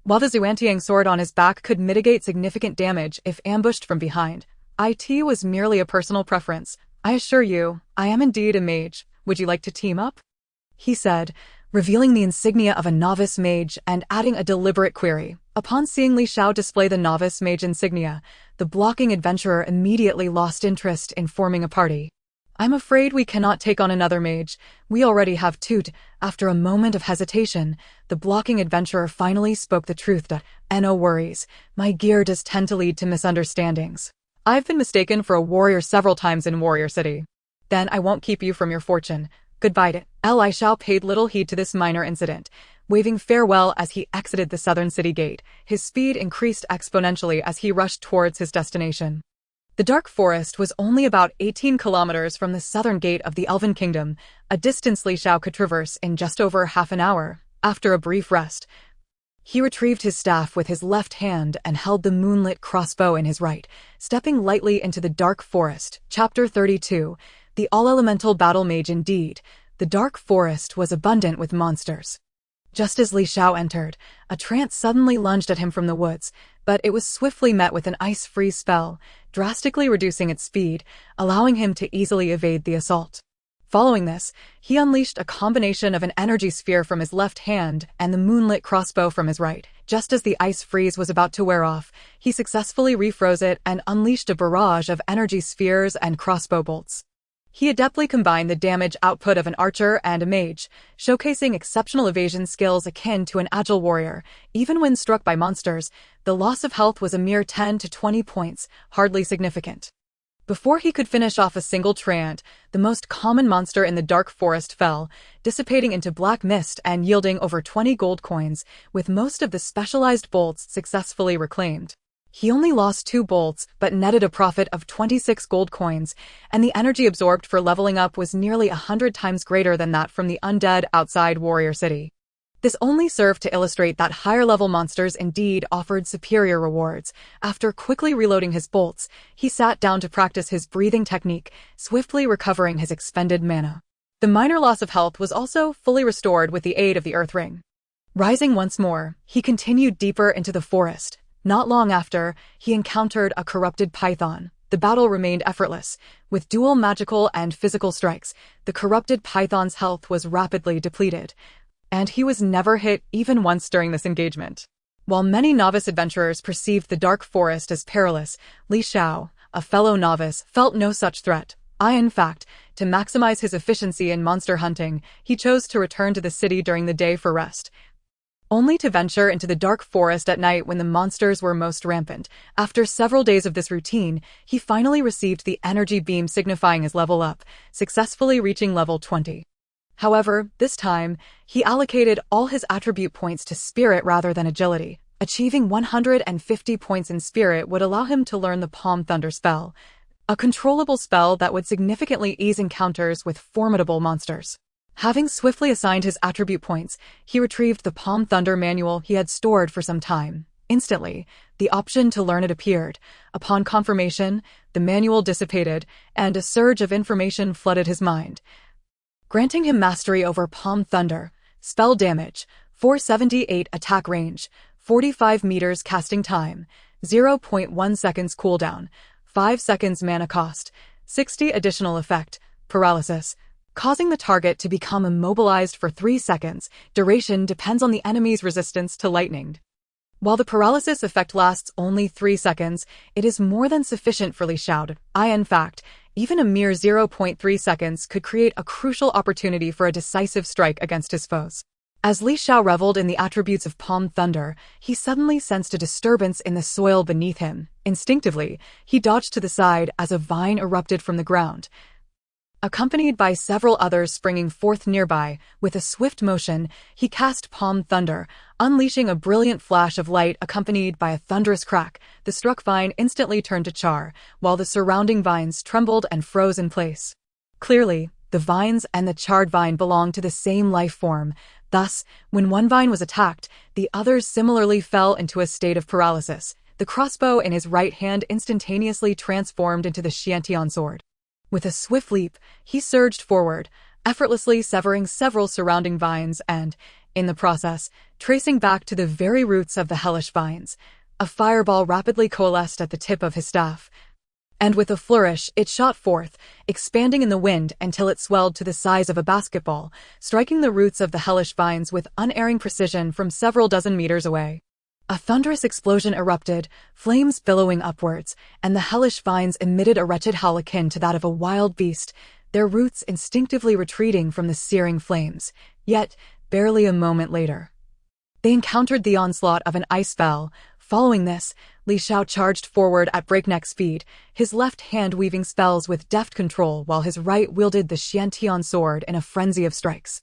while the Xuantiang sword on his back could mitigate significant damage if ambushed from behind. It was merely a personal preference. "I assure you, I am indeed a mage. Would you like to team up?" he said, revealing the insignia of a novice mage and adding a deliberate query. Upon seeing Li Xiao display the novice mage insignia, the blocking adventurer immediately lost interest in forming a party. "I'm afraid we cannot take on another mage. We already have two." After a moment of hesitation, the blocking adventurer finally spoke the truth. "No worries. My gear does tend to lead to misunderstandings. I've been mistaken for a warrior several times in Warrior City." "Then I won't keep you from your fortune. Goodbye." Li Shao paid little heed to this minor incident, waving farewell as he exited the southern city gate. His speed increased exponentially as he rushed towards his destination. The Dark Forest was only about 18 kilometers from the southern gate of the Elven Kingdom, a distance Li Shao could traverse in just over half an hour. After a brief rest, he retrieved his staff with his left hand and held the moonlit crossbow in his right, stepping lightly into the Dark Forest. Chapter 32. The All-Elemental Battle Mage. Indeed, the Dark Forest was abundant with monsters. Just as Li Shao entered, a trance suddenly lunged at him from the woods, but it was swiftly met with an ice-freeze spell, drastically reducing its speed, allowing him to easily evade the assault. Following this, he unleashed a combination of an energy sphere from his left hand and the moonlit crossbow from his right. Just as the ice freeze was about to wear off, he successfully refroze it and unleashed a barrage of energy spheres and crossbow bolts. He adeptly combined the damage output of an archer and a mage, showcasing exceptional evasion skills akin to an agile warrior. Even when struck by monsters, the loss of health was a mere 10 to 20 points, hardly significant. Before he could finish off a single treant, the most common monster in the Dark Forest fell, dissipating into black mist and yielding over 20 gold coins, with most of the specialized bolts successfully reclaimed. He only lost 2 bolts, but netted a profit of 26 gold coins, and the energy absorbed for leveling up was nearly 100 times greater than that from the undead outside Warrior City. This only served to illustrate that higher-level monsters indeed offered superior rewards. After quickly reloading his bolts, he sat down to practice his breathing technique, swiftly recovering his expended mana. The minor loss of health was also fully restored with the aid of the Earth Ring. Rising once more, he continued deeper into the forest. Not long after, he encountered a corrupted python. The battle remained effortless. With dual magical and physical strikes, the corrupted python's health was rapidly depleted, and he was never hit even once during this engagement. While many novice adventurers perceived the Dark Forest as perilous, Li Shao, a fellow novice, felt no such threat. In fact, to maximize his efficiency in monster hunting, he chose to return to the city during the day for rest, only to venture into the Dark Forest at night when the monsters were most rampant. After several days of this routine, he finally received the energy beam signifying his level up, successfully reaching level 20. However, this time, he allocated all his attribute points to spirit rather than agility. Achieving 150 points in spirit would allow him to learn the Palm Thunder spell, a controllable spell that would significantly ease encounters with formidable monsters. Having swiftly assigned his attribute points, he retrieved the Palm Thunder manual he had stored for some time. Instantly, the option to learn it appeared. Upon confirmation, the manual dissipated, and a surge of information flooded his mind, granting him mastery over Palm Thunder. Spell damage, 478 attack range, 45 meters casting time, 0.1 seconds cooldown, 5 seconds mana cost, 60 additional effect, paralysis, causing the target to become immobilized for 3 seconds. Duration depends on the enemy's resistance to lightning. While the paralysis effect lasts only 3 seconds, it is more than sufficient for Li Shao. In fact, even a mere 0.3 seconds could create a crucial opportunity for a decisive strike against his foes. As Li Shao reveled in the attributes of Palm Thunder, he suddenly sensed a disturbance in the soil beneath him. Instinctively, he dodged to the side as a vine erupted from the ground, accompanied by several others springing forth nearby. With a swift motion, he cast Palm Thunder, unleashing a brilliant flash of light accompanied by a thunderous crack. The struck vine instantly turned to char, while the surrounding vines trembled and froze in place. Clearly, the vines and the charred vine belonged to the same life form. Thus, when one vine was attacked, the others similarly fell into a state of paralysis. The crossbow in his right hand instantaneously transformed into the Xiantian sword. With a swift leap, he surged forward, effortlessly severing several surrounding vines and, in the process, tracing back to the very roots of the hellish vines. A fireball rapidly coalesced at the tip of his staff, and with a flourish it shot forth, expanding in the wind until it swelled to the size of a basketball, striking the roots of the hellish vines with unerring precision from several dozen meters away. A thunderous explosion erupted, flames billowing upwards, and the hellish vines emitted a wretched howl akin to that of a wild beast, their roots instinctively retreating from the searing flames. Yet, barely a moment later, they encountered the onslaught of an ice spell. Following this, Li Xiao charged forward at breakneck speed, his left hand weaving spells with deft control while his right wielded the Xiantian sword in a frenzy of strikes.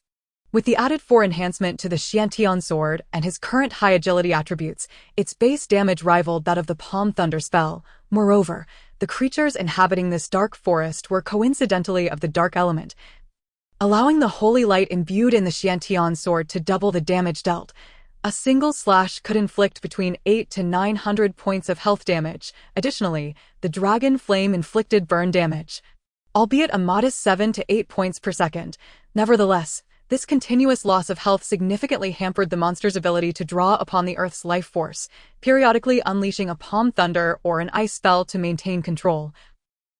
With the added 4 enhancement to the Xiantian sword and his current high agility attributes, its base damage rivaled that of the Palm Thunder spell. Moreover, the creatures inhabiting this dark forest were coincidentally of the dark element, allowing the holy light imbued in the Xiantian sword to double the damage dealt. A single slash could inflict between 800 to 900 points of health damage. Additionally, the dragon flame inflicted burn damage, albeit a modest 7 to 8 points per second. Nevertheless, this continuous loss of health significantly hampered the monster's ability to draw upon the Earth's life force, periodically unleashing a Palm Thunder or an ice spell to maintain control.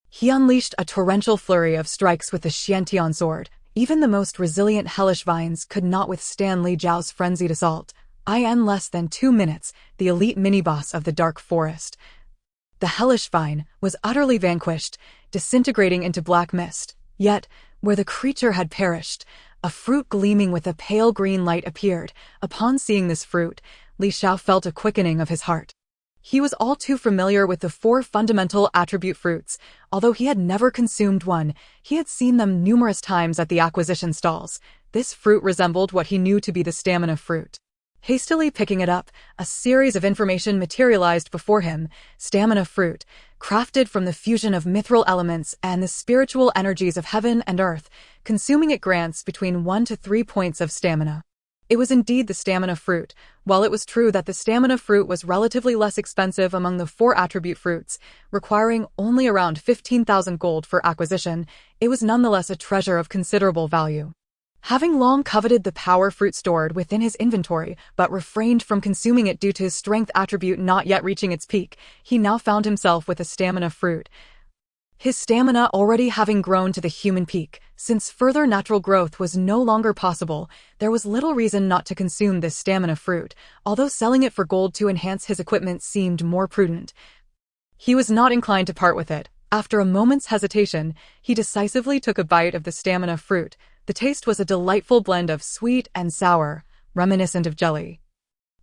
He unleashed a torrential flurry of strikes with the Xiantian sword. Even the most resilient hellish vines could not withstand Li Jiao's frenzied assault. In less than 2 minutes, the elite mini-boss of the dark forest, the hellish vine, was utterly vanquished, disintegrating into black mist. Yet, where the creature had perished, a fruit gleaming with a pale green light appeared. Upon seeing this fruit, Li Xiao felt a quickening of his heart. He was all too familiar with the 4 fundamental attribute fruits. Although he had never consumed one, he had seen them numerous times at the acquisition stalls. This fruit resembled what he knew to be the stamina fruit. Hastily picking it up, a series of information materialized before him. Stamina fruit, crafted from the fusion of mithril elements and the spiritual energies of heaven and earth. Consuming it grants between 1 to 3 points of stamina. It was indeed the stamina fruit. While it was true that the stamina fruit was relatively less expensive among the 4 attribute fruits, requiring only around 15,000 gold for acquisition, it was nonetheless a treasure of considerable value. Having long coveted the power fruit stored within his inventory, but refrained from consuming it due to his strength attribute not yet reaching its peak, he now found himself with a stamina fruit. His stamina already having grown to the human peak, since further natural growth was no longer possible, there was little reason not to consume this stamina fruit, although selling it for gold to enhance his equipment seemed more prudent. He was not inclined to part with it. After a moment's hesitation, he decisively took a bite of the stamina fruit. The taste was a delightful blend of sweet and sour, reminiscent of jelly.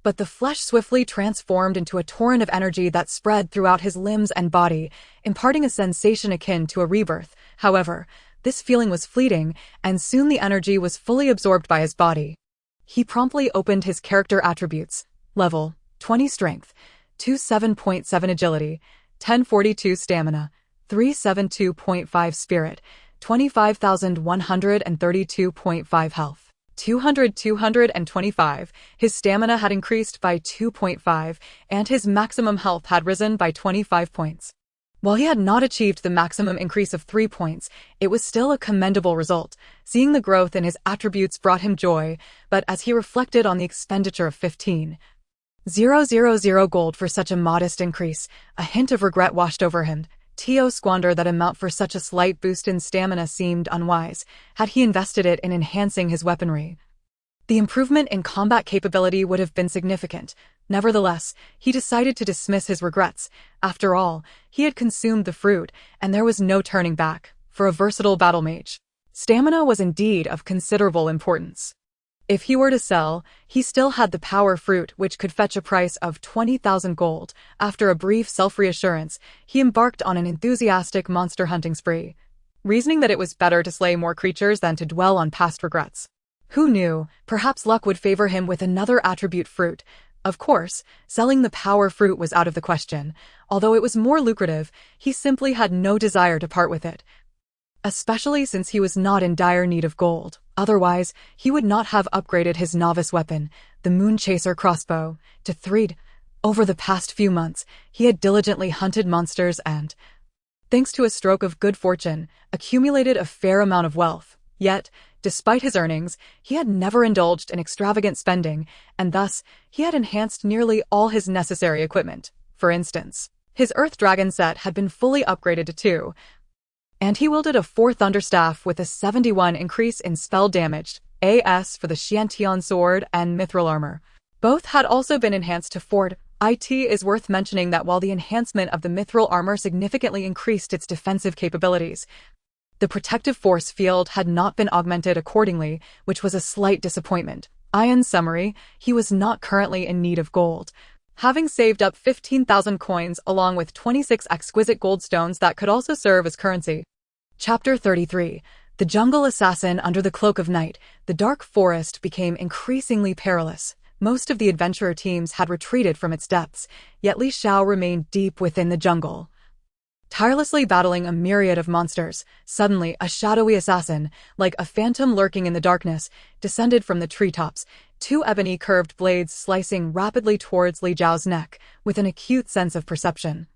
But the flesh swiftly transformed into a torrent of energy that spread throughout his limbs and body, imparting a sensation akin to a rebirth. However, this feeling was fleeting, and soon the energy was fully absorbed by his body. He promptly opened his character attributes. Level 20 strength, 27.7 agility, 1042 stamina, 372.5 spirit, 25,132.5 health. 225. His stamina had increased by 2.5, and his maximum health had risen by 25 points. While he had not achieved the maximum increase of 3 points, it was still a commendable result. Seeing the growth in his attributes brought him joy, but as he reflected on the expenditure of 15,000 gold for such a modest increase, a hint of regret washed over him. To squander that amount for such a slight boost in stamina seemed unwise, had he invested it in enhancing his weaponry. The improvement in combat capability would have been significant. Nevertheless, he decided to dismiss his regrets. After all, he had consumed the fruit, and there was no turning back. For a versatile battle mage, stamina was indeed of considerable importance. If he were to sell, he still had the power fruit, which could fetch a price of 20,000 gold. After a brief self-reassurance, he embarked on an enthusiastic monster hunting spree, reasoning that it was better to slay more creatures than to dwell on past regrets. Who knew, perhaps luck would favor him with another attribute fruit. Of course, selling the power fruit was out of the question. Although it was more lucrative, he simply had no desire to part with it, especially since he was not in dire need of gold. Otherwise, he would not have upgraded his novice weapon, the Moon Chaser crossbow, to 3. Over the past few months, he had diligently hunted monsters and, thanks to a stroke of good fortune, accumulated a fair amount of wealth. Yet, despite his earnings, he had never indulged in extravagant spending, and thus, he had enhanced nearly all his necessary equipment. For instance, his Earth Dragon set had been fully upgraded to 2, and he wielded a 4 Thunderstaff with a 71 increase in spell damage, AS for the Xiantian sword and mithril armor. Both had also been enhanced to Ford. It is worth mentioning that while the enhancement of the mithril armor significantly increased its defensive capabilities, the protective force field had not been augmented accordingly, which was a slight disappointment. In summary, he was not currently in need of gold. Having saved up 15,000 coins along with 26 exquisite gold stones that could also serve as currency. Chapter 33. The Jungle Assassin Under the Cloak of Night. The dark forest became increasingly perilous. Most of the adventurer teams had retreated from its depths, yet Li Xiao remained deep within the jungle. Tirelessly battling a myriad of monsters, suddenly a shadowy assassin, like a phantom lurking in the darkness, descended from the treetops, two ebony curved blades slicing rapidly towards Li Xiao's neck, with an acute sense of perception.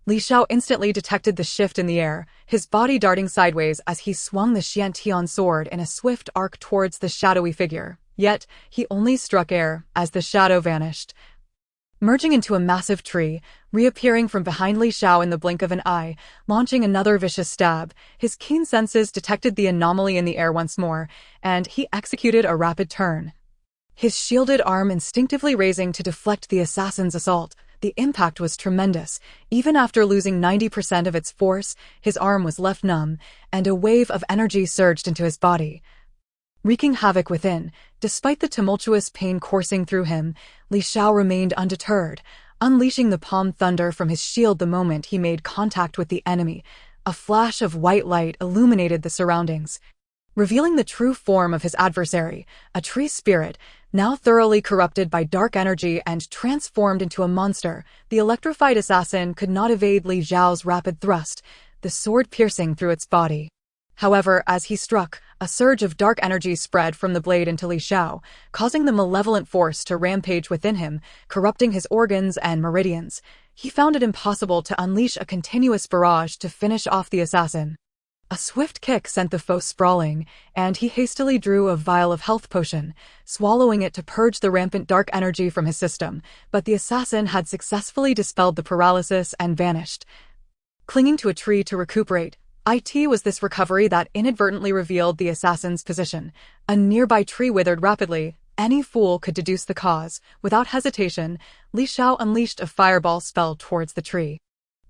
Li Xiao instantly detected the shift in the air, his body darting sideways as he swung the Xiantian sword in a swift arc towards the shadowy figure. Yet, he only struck air as the shadow vanished, merging into a massive tree, reappearing from behind Li Xiao in the blink of an eye, launching another vicious stab. His keen senses detected the anomaly in the air once more, and he executed a rapid turn, his shielded arm instinctively raising to deflect the assassin's assault. The impact was tremendous. Even after losing 90% of its force, his arm was left numb, and a wave of energy surged into his body, wreaking havoc within. Despite the tumultuous pain coursing through him, Li Xiao remained undeterred, unleashing the palm thunder from his shield the moment he made contact with the enemy. A flash of white light illuminated the surroundings, revealing the true form of his adversary, a tree spirit, now thoroughly corrupted by dark energy and transformed into a monster. The electrified assassin could not evade Li Xiao's rapid thrust, the sword piercing through its body. However, as he struck, a surge of dark energy spread from the blade into Li Xiao, causing the malevolent force to rampage within him, corrupting his organs and meridians. He found it impossible to unleash a continuous barrage to finish off the assassin. A swift kick sent the foe sprawling, and he hastily drew a vial of health potion, swallowing it to purge the rampant dark energy from his system. But the assassin had successfully dispelled the paralysis and vanished, clinging to a tree to recuperate. It was this recovery that inadvertently revealed the assassin's position. A nearby tree withered rapidly. Any fool could deduce the cause. Without hesitation, Li Xiao unleashed a fireball spell towards the tree.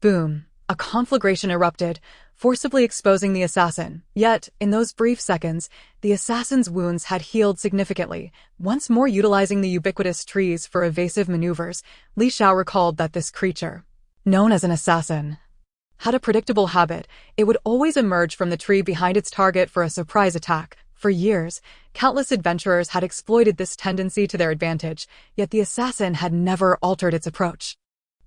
Boom! A conflagration erupted, forcibly exposing the assassin. Yet, in those brief seconds, the assassin's wounds had healed significantly. Once more utilizing the ubiquitous trees for evasive maneuvers, Li Xiao recalled that this creature, known as an assassin, had a predictable habit. It would always emerge from the tree behind its target for a surprise attack. For years, countless adventurers had exploited this tendency to their advantage, yet the assassin had never altered its approach.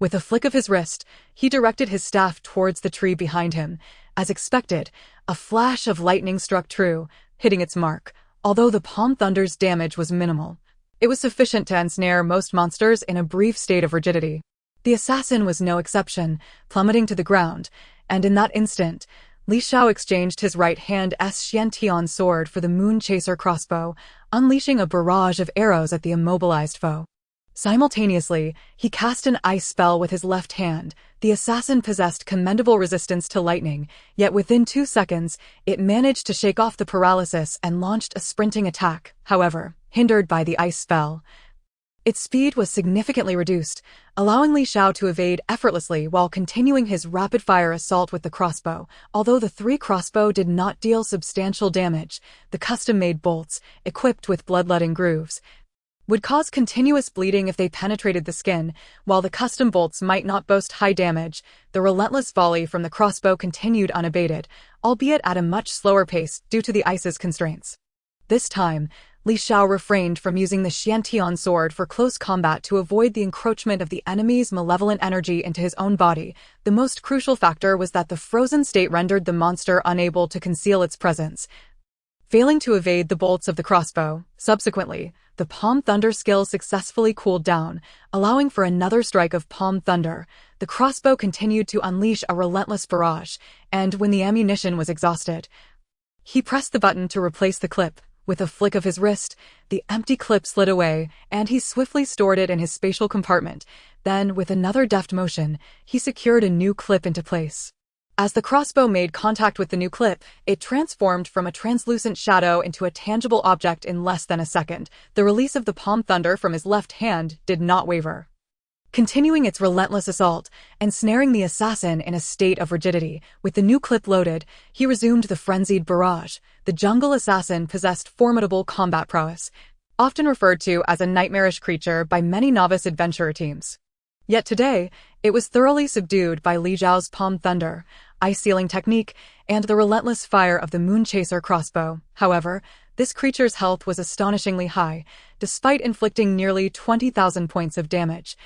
With a flick of his wrist, he directed his staff towards the tree behind him. As expected, a flash of lightning struck true, hitting its mark. Although the palm thunder's damage was minimal, it was sufficient to ensnare most monsters in a brief state of rigidity. The assassin was no exception, plummeting to the ground, and in that instant, Li Xiao exchanged his right-hand's Xiantian sword for the Moon Chaser crossbow, unleashing a barrage of arrows at the immobilized foe. Simultaneously, he cast an ice spell with his left hand. The assassin possessed commendable resistance to lightning, yet within 2 seconds, it managed to shake off the paralysis and launched a sprinting attack. However, hindered by the ice spell, its speed was significantly reduced, allowing Li Xiao to evade effortlessly while continuing his rapid-fire assault with the crossbow. Although the 3 crossbow did not deal substantial damage, the custom-made bolts, equipped with bloodletting grooves, would cause continuous bleeding if they penetrated the skin. While the custom bolts might not boast high damage, the relentless volley from the crossbow continued unabated, albeit at a much slower pace due to the ice's constraints. This time, Li Xiao refrained from using the Xiantian sword for close combat to avoid the encroachment of the enemy's malevolent energy into his own body. The most crucial factor was that the frozen state rendered the monster unable to conceal its presence, failing to evade the bolts of the crossbow. Subsequently, the Palm Thunder skill successfully cooled down, allowing for another strike of Palm Thunder. The crossbow continued to unleash a relentless barrage, and when the ammunition was exhausted, he pressed the button to replace the clip. With a flick of his wrist, the empty clip slid away, and he swiftly stored it in his spatial compartment. Then, with another deft motion, he secured a new clip into place. As the crossbow made contact with the new clip, it transformed from a translucent shadow into a tangible object in less than a second. The release of the palm thunder from his left hand did not waver, continuing its relentless assault, ensnaring the assassin in a state of rigidity. With the new clip loaded, he resumed the frenzied barrage. The jungle assassin possessed formidable combat prowess, often referred to as a nightmarish creature by many novice adventurer teams. Yet today, it was thoroughly subdued by Li Zhao's palm thunder, ice-sealing technique, and the relentless fire of the Moonchaser crossbow. However, this creature's health was astonishingly high. Despite inflicting nearly 20,000 points of damage,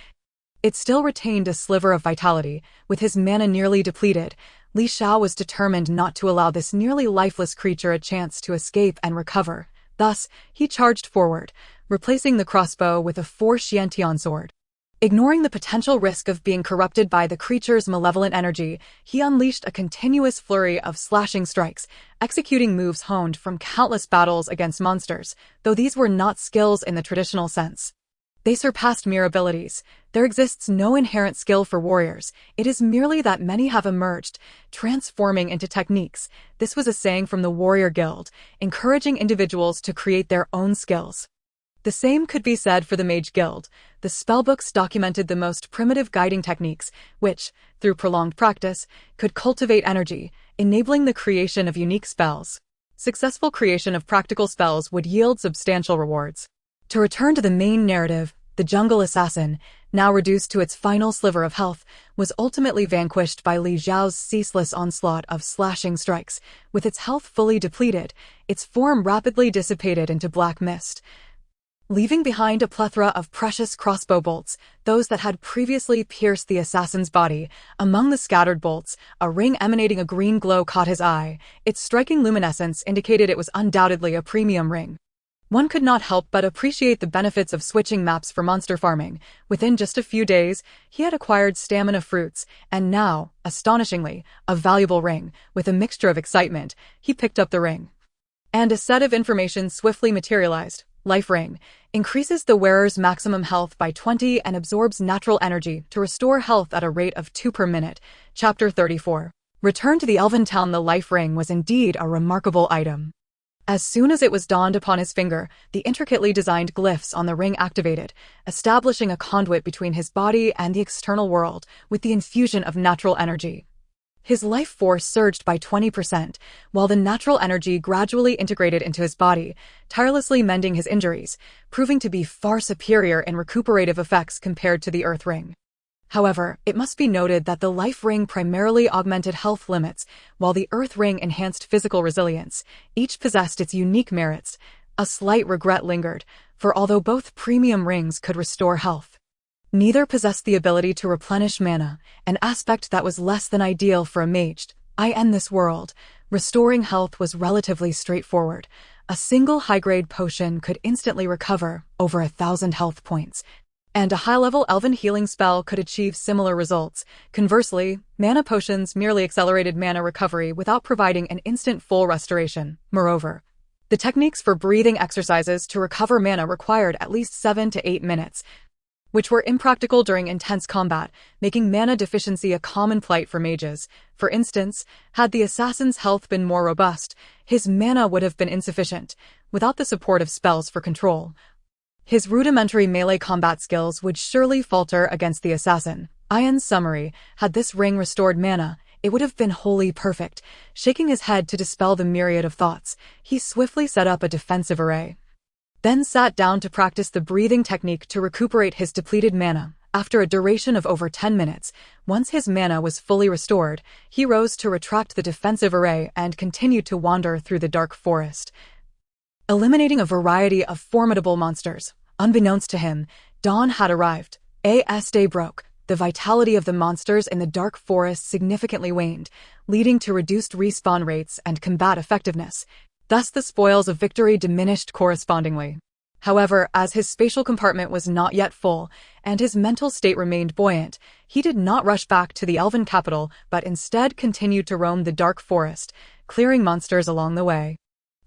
it still retained a sliver of vitality. With his mana nearly depleted, Li Xiao was determined not to allow this nearly lifeless creature a chance to escape and recover. Thus, he charged forward, replacing the crossbow with a 4-Xiantian sword. Ignoring the potential risk of being corrupted by the creature's malevolent energy, he unleashed a continuous flurry of slashing strikes, executing moves honed from countless battles against monsters, though these were not skills in the traditional sense. They surpassed mere abilities. There exists no inherent skill for warriors. It is merely that many have emerged, transforming into techniques. This was a saying from the Warrior Guild, encouraging individuals to create their own skills. The same could be said for the Mage Guild. The spellbooks documented the most primitive guiding techniques, which, through prolonged practice, could cultivate energy, enabling the creation of unique spells. Successful creation of practical spells would yield substantial rewards. To return to the main narrative, the jungle assassin, now reduced to its final sliver of health, was ultimately vanquished by Li Zhao's ceaseless onslaught of slashing strikes. With its health fully depleted, its form rapidly dissipated into black mist, leaving behind a plethora of precious crossbow bolts, those that had previously pierced the assassin's body. Among the scattered bolts, a ring emanating a green glow caught his eye. Its striking luminescence indicated it was undoubtedly a premium ring. One could not help but appreciate the benefits of switching maps for monster farming. Within just a few days, he had acquired stamina fruits, and now, astonishingly, a valuable ring. With a mixture of excitement, he picked up the ring. And a set of information swiftly materialized. Life Ring increases the wearer's maximum health by 20 and absorbs natural energy to restore health at a rate of 2 per minute. Chapter 34. Return to the Elven Town. The Life Ring was indeed a remarkable item. As soon as it was donned upon his finger, the intricately designed glyphs on the ring activated, establishing a conduit between his body and the external world with the infusion of natural energy. His life force surged by 20%, while the natural energy gradually integrated into his body, tirelessly mending his injuries, proving to be far superior in recuperative effects compared to the Earth Ring. However, it must be noted that the Life Ring primarily augmented health limits, while the Earth Ring enhanced physical resilience. Each possessed its unique merits. A slight regret lingered, for although both premium rings could restore health, neither possessed the ability to replenish mana, an aspect that was less than ideal for a mage. In this world, restoring health was relatively straightforward. A single high-grade potion could instantly recover over 1,000 health points, and a high-level elven healing spell could achieve similar results. Conversely, mana potions merely accelerated mana recovery without providing an instant full restoration. Moreover, the techniques for breathing exercises to recover mana required at least 7 to 8 minutes, which were impractical during intense combat, making mana deficiency a common plight for mages. For instance, had the assassin's health been more robust, his mana would have been insufficient. Without the support of spells for control, his rudimentary melee combat skills would surely falter against the assassin. In summary, had this ring restored mana, it would have been wholly perfect. Shaking his head to dispel the myriad of thoughts, he swiftly set up a defensive array, then sat down to practice the breathing technique to recuperate his depleted mana. After a duration of over 10 minutes, once his mana was fully restored, he rose to retract the defensive array and continued to wander through the dark forest, eliminating a variety of formidable monsters. Unbeknownst to him, dawn had arrived. As day broke, the vitality of the monsters in the dark forest significantly waned, leading to reduced respawn rates and combat effectiveness. Thus the spoils of victory diminished correspondingly. However, as his spatial compartment was not yet full, and his mental state remained buoyant, he did not rush back to the elven capital, but instead continued to roam the dark forest, clearing monsters along the way.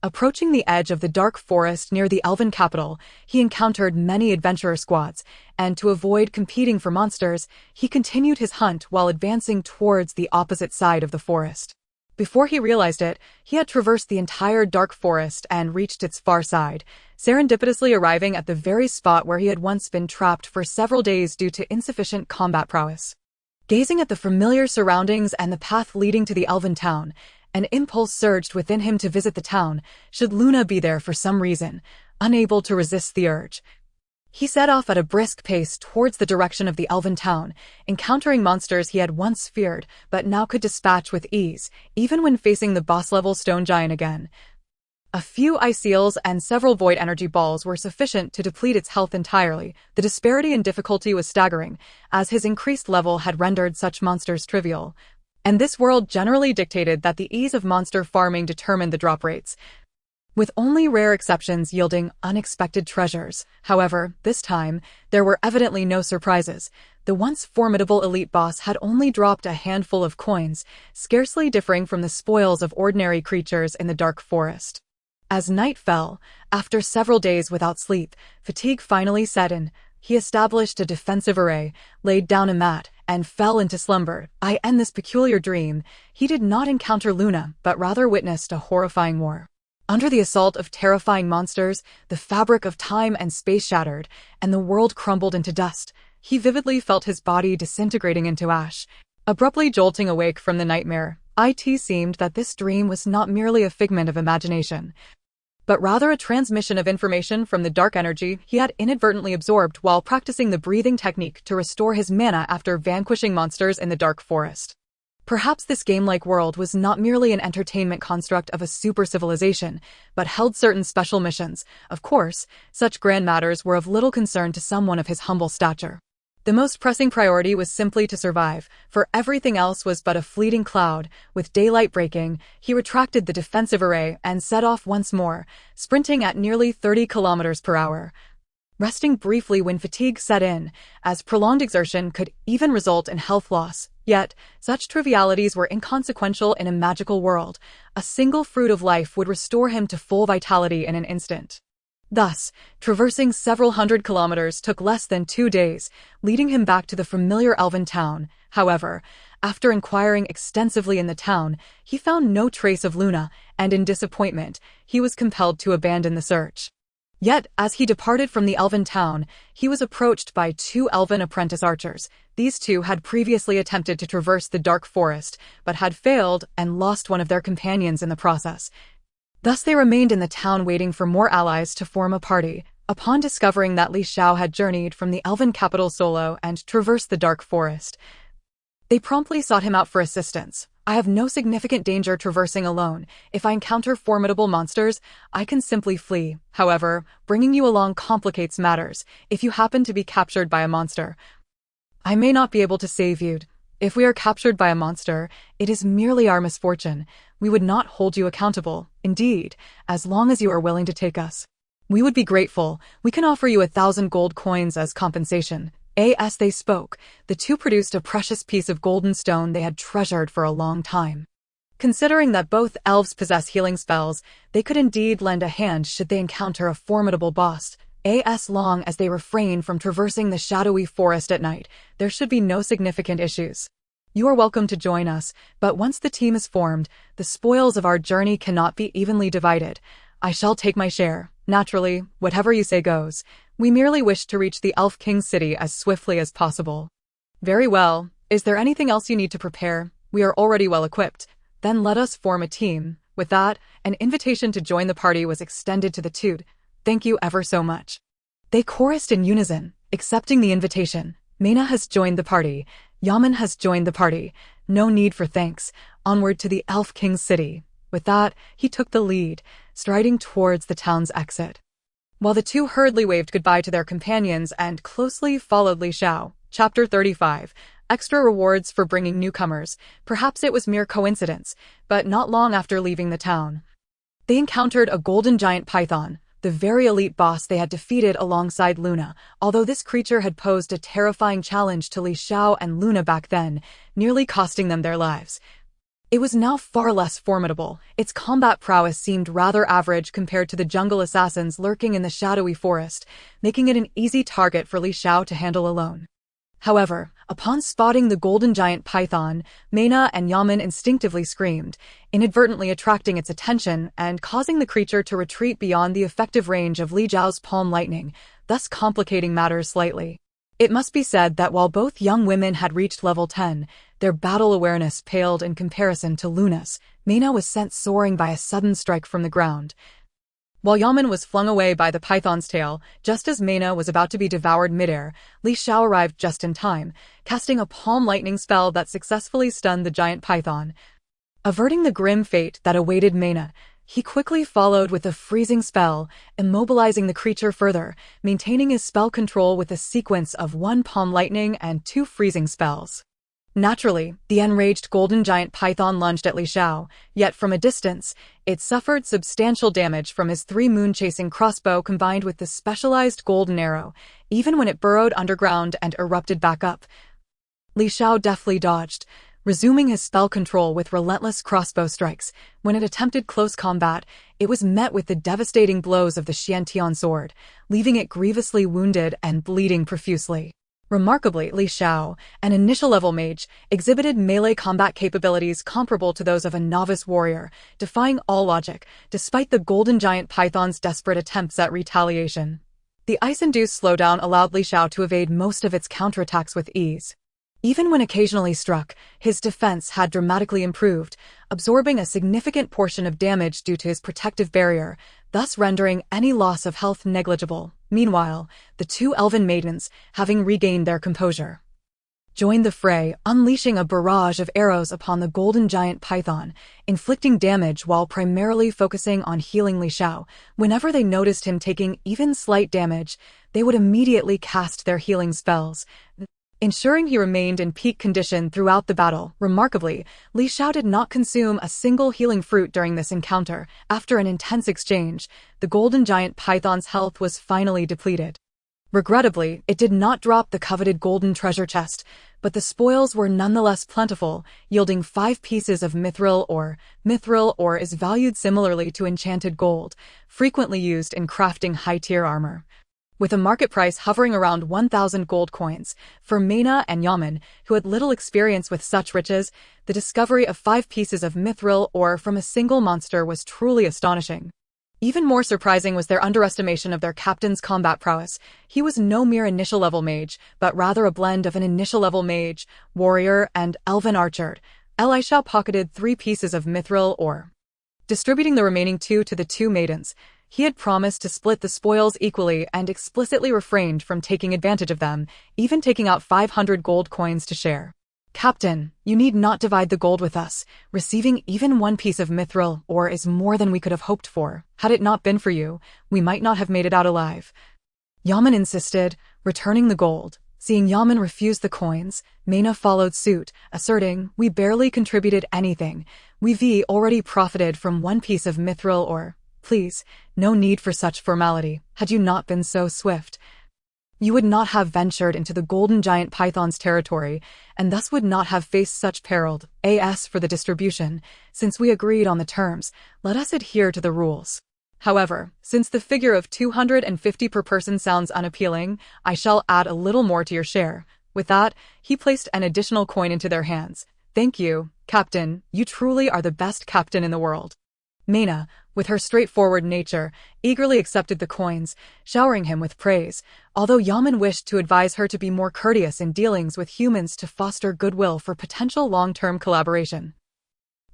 Approaching the edge of the dark forest near the elven capital, he encountered many adventurer squads, and to avoid competing for monsters, he continued his hunt while advancing towards the opposite side of the forest. Before he realized it, he had traversed the entire dark forest and reached its far side, serendipitously arriving at the very spot where he had once been trapped for several days due to insufficient combat prowess. Gazing at the familiar surroundings and the path leading to the elven town, an impulse surged within him to visit the town, should Luna be there for some reason, unable to resist the urge. He set off at a brisk pace towards the direction of the elven town, encountering monsters he had once feared but now could dispatch with ease, even when facing the boss-level stone giant again. A few ice seals and several void energy balls were sufficient to deplete its health entirely. The disparity in difficulty was staggering, as his increased level had rendered such monsters trivial. And this world generally dictated that the ease of monster farming determined the drop rates, with only rare exceptions yielding unexpected treasures. However, this time, there were evidently no surprises. The once formidable elite boss had only dropped a handful of coins, scarcely differing from the spoils of ordinary creatures in the dark forest. As night fell, after several days without sleep, fatigue finally set in. He established a defensive array, laid down a mat, and fell into slumber. In this peculiar dream, he did not encounter Luna, but rather witnessed a horrifying war. Under the assault of terrifying monsters, the fabric of time and space shattered, and the world crumbled into dust. He vividly felt his body disintegrating into ash. Abruptly jolting awake from the nightmare, it seemed that this dream was not merely a figment of imagination, but rather a transmission of information from the dark energy he had inadvertently absorbed while practicing the breathing technique to restore his mana after vanquishing monsters in the dark forest. Perhaps this game-like world was not merely an entertainment construct of a super-civilization, but held certain special missions. Of course, such grand matters were of little concern to someone of his humble stature. The most pressing priority was simply to survive, for everything else was but a fleeting cloud. With daylight breaking, he retracted the defensive array and set off once more, sprinting at nearly 30 kilometers per hour. Resting briefly when fatigue set in, as prolonged exertion could even result in health loss. Yet, such trivialities were inconsequential in a magical world. A single fruit of life would restore him to full vitality in an instant. Thus, traversing several hundred kilometers took less than 2 days, leading him back to the familiar elven town. However, after inquiring extensively in the town, he found no trace of Luna, and in disappointment, he was compelled to abandon the search. Yet, as he departed from the elven town, he was approached by 2 elven apprentice archers. These 2 had previously attempted to traverse the dark forest, but had failed and lost one of their companions in the process. Thus they remained in the town waiting for more allies to form a party. Upon discovering that Li Xiao had journeyed from the elven capital solo and traversed the dark forest, they promptly sought him out for assistance. I have no significant danger traversing alone. If I encounter formidable monsters, I can simply flee. However, bringing you along complicates matters. If you happen to be captured by a monster, I may not be able to save you. If we are captured by a monster, it is merely our misfortune. We would not hold you accountable. Indeed, as long as you are willing to take us, we would be grateful. We can offer you 1,000 gold coins as compensation. As they spoke, the 2 produced a precious piece of golden stone they had treasured for a long time. Considering that both elves possess healing spells, they could indeed lend a hand should they encounter a formidable boss. As long as they refrain from traversing the shadowy forest at night, there should be no significant issues. You are welcome to join us, but once the team is formed, the spoils of our journey cannot be evenly divided. I shall take my share. Naturally, whatever you say goes. We merely wish to reach the Elf King's city as swiftly as possible. Very well. Is there anything else you need to prepare? We are already well equipped. Then let us form a team. With that, an invitation to join the party was extended to the 2. Thank you ever so much. They chorused in unison, accepting the invitation. Mena has joined the party. Yaman has joined the party. No need for thanks. Onward to the Elf King's city. With that, he took the lead, striding towards the town's exit. While the 2 hurriedly waved goodbye to their companions and closely followed Li Xiao. Chapter 35. Extra rewards for bringing newcomers. Perhaps it was mere coincidence, but not long after leaving the town, they encountered a golden giant python, the very elite boss they had defeated alongside Luna. Although this creature had posed a terrifying challenge to Li Xiao and Luna back then, nearly costing them their lives, It was now far less formidable. Its combat prowess seemed rather average compared to the jungle assassins lurking in the shadowy forest, making it an easy target for Li Xiao to handle alone. However, upon spotting the golden giant python, Mena and Yamen instinctively screamed, inadvertently attracting its attention and causing the creature to retreat beyond the effective range of Li Zhao's palm lightning, thus complicating matters slightly. It must be said that while both young women had reached level 10, their battle awareness paled in comparison to Luna's. Mena was sent soaring by a sudden strike from the ground, while Yamen was flung away by the python's tail. Just as Mena was about to be devoured midair, Li Xiao arrived just in time, casting a palm lightning spell that successfully stunned the giant python. Averting the grim fate that awaited Mena, he quickly followed with a freezing spell, immobilizing the creature further, maintaining his spell control with a sequence of 1 palm lightning and 2 freezing spells. Naturally, the enraged golden giant python lunged at Li Xiao, yet from a distance, it suffered substantial damage from his 3 moon-chasing crossbow combined with the specialized golden arrow, even when it burrowed underground and erupted back up. Li Xiao deftly dodged, resuming his spell control with relentless crossbow strikes. When it attempted close combat, it was met with the devastating blows of the Xiantian sword, leaving it grievously wounded and bleeding profusely. Remarkably, Li Xiao, an initial-level mage, exhibited melee combat capabilities comparable to those of a novice warrior, defying all logic, despite the golden giant python's desperate attempts at retaliation. The ice-induced slowdown allowed Li Xiao to evade most of its counterattacks with ease. Even when occasionally struck, his defense had dramatically improved, absorbing a significant portion of damage due to his protective barrier, thus rendering any loss of health negligible. Meanwhile, the 2 elven maidens, having regained their composure, joined the fray, unleashing a barrage of arrows upon the golden giant python, inflicting damage while primarily focusing on healing Li Xiao. Whenever they noticed him taking even slight damage, they would immediately cast their healing spells, ensuring he remained in peak condition throughout the battle. Remarkably, Li Xiao did not consume a single healing fruit during this encounter. After an intense exchange, the golden giant python's health was finally depleted. Regrettably, it did not drop the coveted golden treasure chest, but the spoils were nonetheless plentiful, yielding 5 pieces of mithril ore. Mithril ore is valued similarly to enchanted gold, frequently used in crafting high-tier armor, with a market price hovering around 1,000 gold coins. For Mena and Yamen, who had little experience with such riches, the discovery of 5 pieces of mithril ore from a single monster was truly astonishing. Even more surprising was their underestimation of their captain's combat prowess. He was no mere initial-level mage, but rather a blend of an initial-level mage, warrior, and elven archer. Li Xiao pocketed 3 pieces of mithril ore, distributing the remaining 2 to the 2 maidens. He had promised to split the spoils equally and explicitly refrained from taking advantage of them, even taking out 500 gold coins to share. "Captain, you need not divide the gold with us. Receiving even 1 piece of mithril ore is more than we could have hoped for. Had it not been for you, we might not have made it out alive." Yamen insisted, returning the gold. Seeing Yamen refuse the coins, Mena followed suit, asserting, "We barely contributed anything. We've already profited from 1 piece of mithril ore. Please, no need for such formality. Had you not been so swift, you would not have ventured into the golden giant python's territory, and thus would not have faced such peril. As for the distribution, since we agreed on the terms, let us adhere to the rules. However, since the figure of 250 per person sounds unappealing, I shall add a little more to your share." With that, he placed an additional coin into their hands. "Thank you, Captain. You truly are the best captain in the world." Mena, with her straightforward nature, eagerly accepted the coins, showering him with praise, although Yamen wished to advise her to be more courteous in dealings with humans to foster goodwill for potential long-term collaboration.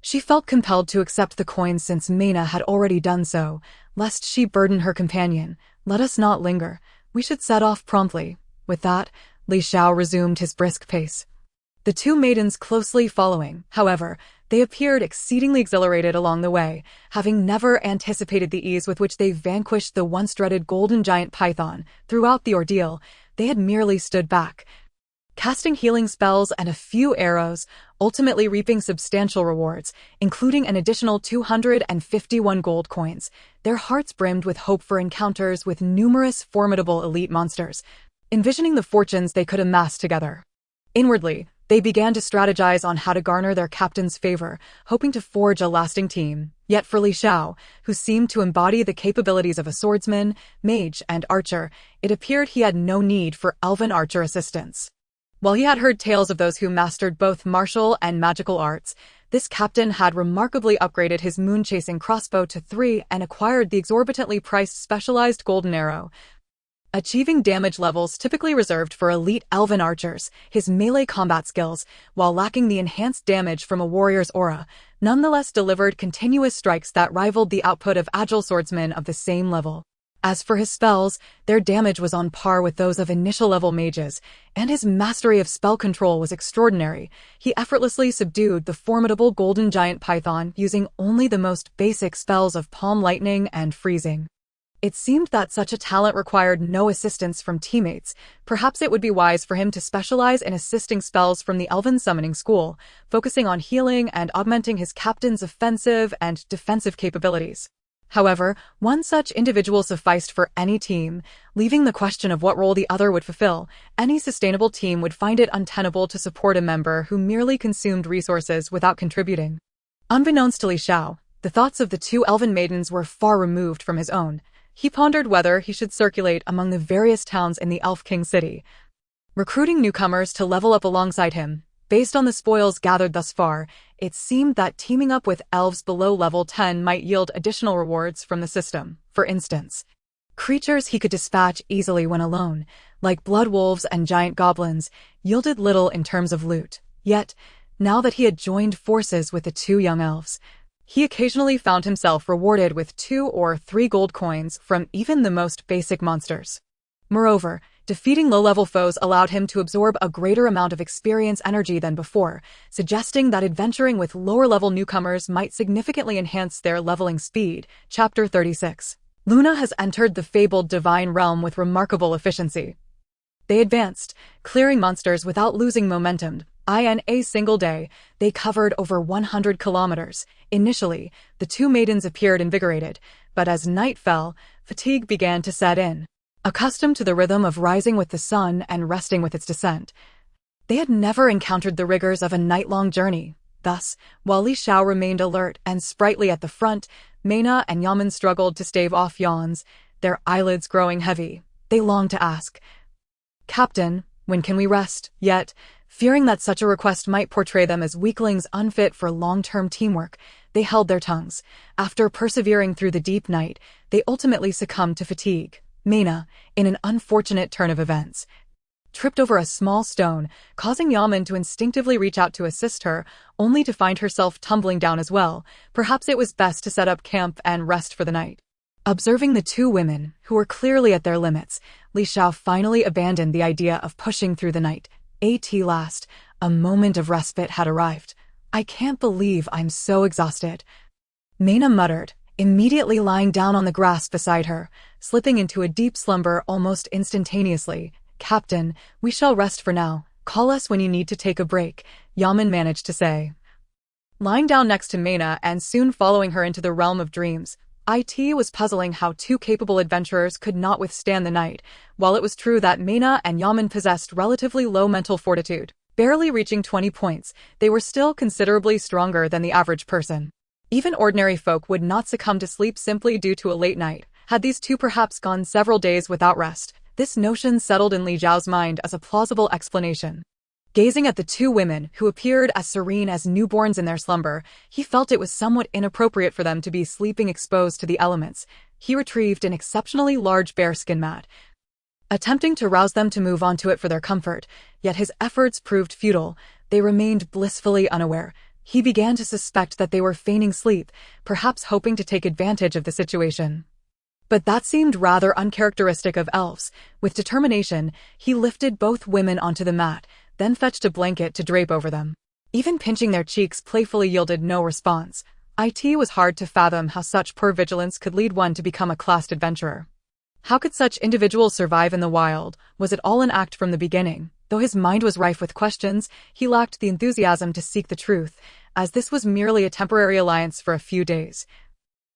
She felt compelled to accept the coins since Mena had already done so, lest she burden her companion. "Let us not linger. We should set off promptly." With that, Li Xiao resumed his brisk pace, the 2 maidens closely following. However, they appeared exceedingly exhilarated along the way, having never anticipated the ease with which they vanquished the once-dreaded golden giant python. Throughout the ordeal, they had merely stood back, casting healing spells and a few arrows, ultimately reaping substantial rewards, including an additional 251 gold coins. Their hearts brimmed with hope for encounters with numerous formidable elite monsters, envisioning the fortunes they could amass together. Inwardly, They began to strategize on how to garner their captain's favor, hoping to forge a lasting team. Yet for Li Xiao, who seemed to embody the capabilities of a swordsman, mage, and archer, it appeared he had no need for elven archer assistance. While he had heard tales of those who mastered both martial and magical arts, this captain had remarkably upgraded his moon-chasing crossbow to 3 and acquired the exorbitantly priced specialized golden arrow. Achieving damage levels typically reserved for elite elven archers, his melee combat skills, while lacking the enhanced damage from a warrior's aura, nonetheless delivered continuous strikes that rivaled the output of agile swordsmen of the same level. As for his spells, their damage was on par with those of initial-level mages, and his mastery of spell control was extraordinary. He effortlessly subdued the formidable golden giant python using only the most basic spells of palm lightning and freezing. It seemed that such a talent required no assistance from teammates. Perhaps it would be wise for him to specialize in assisting spells from the Elven Summoning School, focusing on healing and augmenting his captain's offensive and defensive capabilities. However, one such individual sufficed for any team, leaving the question of what role the other would fulfill. Any sustainable team would find it untenable to support a member who merely consumed resources without contributing. Unbeknownst to Li Xiao, the thoughts of the 2 elven maidens were far removed from his own. He pondered whether he should circulate among the various towns in the Elf King city, recruiting newcomers to level up alongside him. Based on the spoils gathered thus far, it seemed that teaming up with elves below level 10 might yield additional rewards from the system. For instance, creatures he could dispatch easily when alone, like blood wolves and giant goblins, yielded little in terms of loot. Yet, now that he had joined forces with the 2 young elves, he occasionally found himself rewarded with 2 or 3 gold coins from even the most basic monsters. Moreover, defeating low-level foes allowed him to absorb a greater amount of experience energy than before, suggesting that adventuring with lower-level newcomers might significantly enhance their leveling speed. Chapter 36. Luna has entered the fabled divine realm with remarkable efficiency. They advanced, clearing monsters without losing momentum. In a single day, they covered over 100 kilometers. Initially, the 2 maidens appeared invigorated, but as night fell, fatigue began to set in. Accustomed to the rhythm of rising with the sun and resting with its descent, they had never encountered the rigors of a night-long journey. Thus, while Li Xiao remained alert and sprightly at the front, Mena and Yaman struggled to stave off yawns, their eyelids growing heavy. They longed to ask, "Captain, when can we rest?" Yet, fearing that such a request might portray them as weaklings unfit for long-term teamwork, they held their tongues. After persevering through the deep night, they ultimately succumbed to fatigue. Mena, in an unfortunate turn of events, tripped over a small stone, causing Yaman to instinctively reach out to assist her, only to find herself tumbling down as well. Perhaps it was best to set up camp and rest for the night. Observing the 2 women, who were clearly at their limits, Li Xiao finally abandoned the idea of pushing through the night. At last, a moment of respite had arrived. "I can't believe I'm so exhausted," Mena muttered, immediately lying down on the grass beside her, slipping into a deep slumber almost instantaneously. "Captain, we shall rest for now. Call us when you need to take a break," Yaman managed to say. Lying down next to Mena and soon following her into the realm of dreams, It was puzzling how 2 capable adventurers could not withstand the night. While it was true that Mena and Yaman possessed relatively low mental fortitude, barely reaching 20 points, they were still considerably stronger than the average person. Even ordinary folk would not succumb to sleep simply due to a late night. Had these 2 perhaps gone several days without rest? This notion settled in Li Xiao's mind as a plausible explanation. Gazing at the 2 women, who appeared as serene as newborns in their slumber, he felt it was somewhat inappropriate for them to be sleeping exposed to the elements. He retrieved an exceptionally large bearskin mat, attempting to rouse them to move onto it for their comfort, yet his efforts proved futile. They remained blissfully unaware. He began to suspect that they were feigning sleep, perhaps hoping to take advantage of the situation. But that seemed rather uncharacteristic of elves. With determination, he lifted both women onto the mat, then fetched a blanket to drape over them. Even pinching their cheeks playfully yielded no response. It was hard to fathom how such poor vigilance could lead one to become a classed adventurer. How could such individuals survive in the wild? Was it all an act from the beginning? Though his mind was rife with questions, he lacked the enthusiasm to seek the truth, as this was merely a temporary alliance for a few days.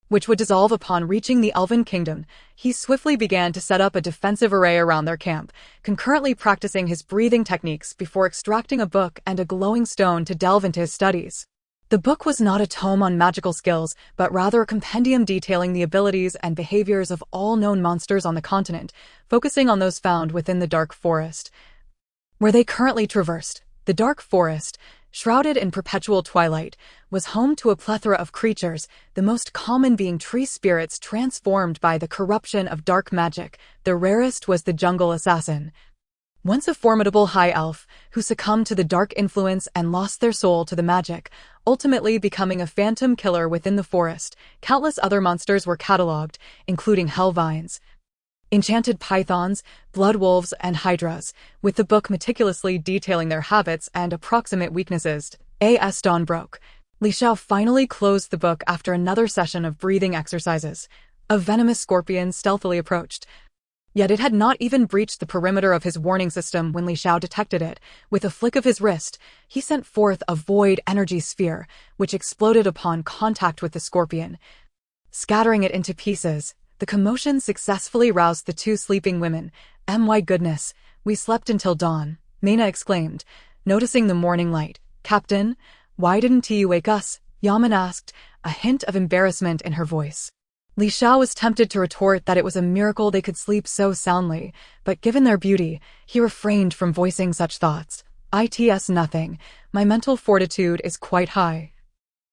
which would dissolve upon reaching the Elven Kingdom. He swiftly began to set up a defensive array around their camp, concurrently practicing his breathing techniques before extracting a book and a glowing stone to delve into his studies. The book was not a tome on magical skills, but rather a compendium detailing the abilities and behaviors of all known monsters on the continent, focusing on those found within the Dark Forest, where they currently traversed. The Dark Forest, shrouded in perpetual twilight, was home to a plethora of creatures, the most common being tree spirits transformed by the corruption of dark magic. The rarest was the jungle assassin, once a formidable high elf who succumbed to the dark influence and lost their soul to the magic, ultimately becoming a phantom killer within the forest. Countless other monsters were catalogued, including hellvines, enchanted pythons, blood wolves, and hydras, with the book meticulously detailing their habits and approximate weaknesses. As dawn broke, Li Xiao finally closed the book after another session of breathing exercises. A venomous scorpion stealthily approached, yet it had not even breached the perimeter of his warning system when Li Xiao detected it. With a flick of his wrist, he sent forth a void energy sphere, which exploded upon contact with the scorpion, scattering it into pieces. The commotion successfully roused the two sleeping women. My goodness, we slept until dawn, Mena exclaimed, noticing the morning light. Captain, why didn't you wake us? Yaman asked, a hint of embarrassment in her voice. Li Xiao was tempted to retort that it was a miracle they could sleep so soundly, but given their beauty, he refrained from voicing such thoughts. It's nothing. My mental fortitude is quite high,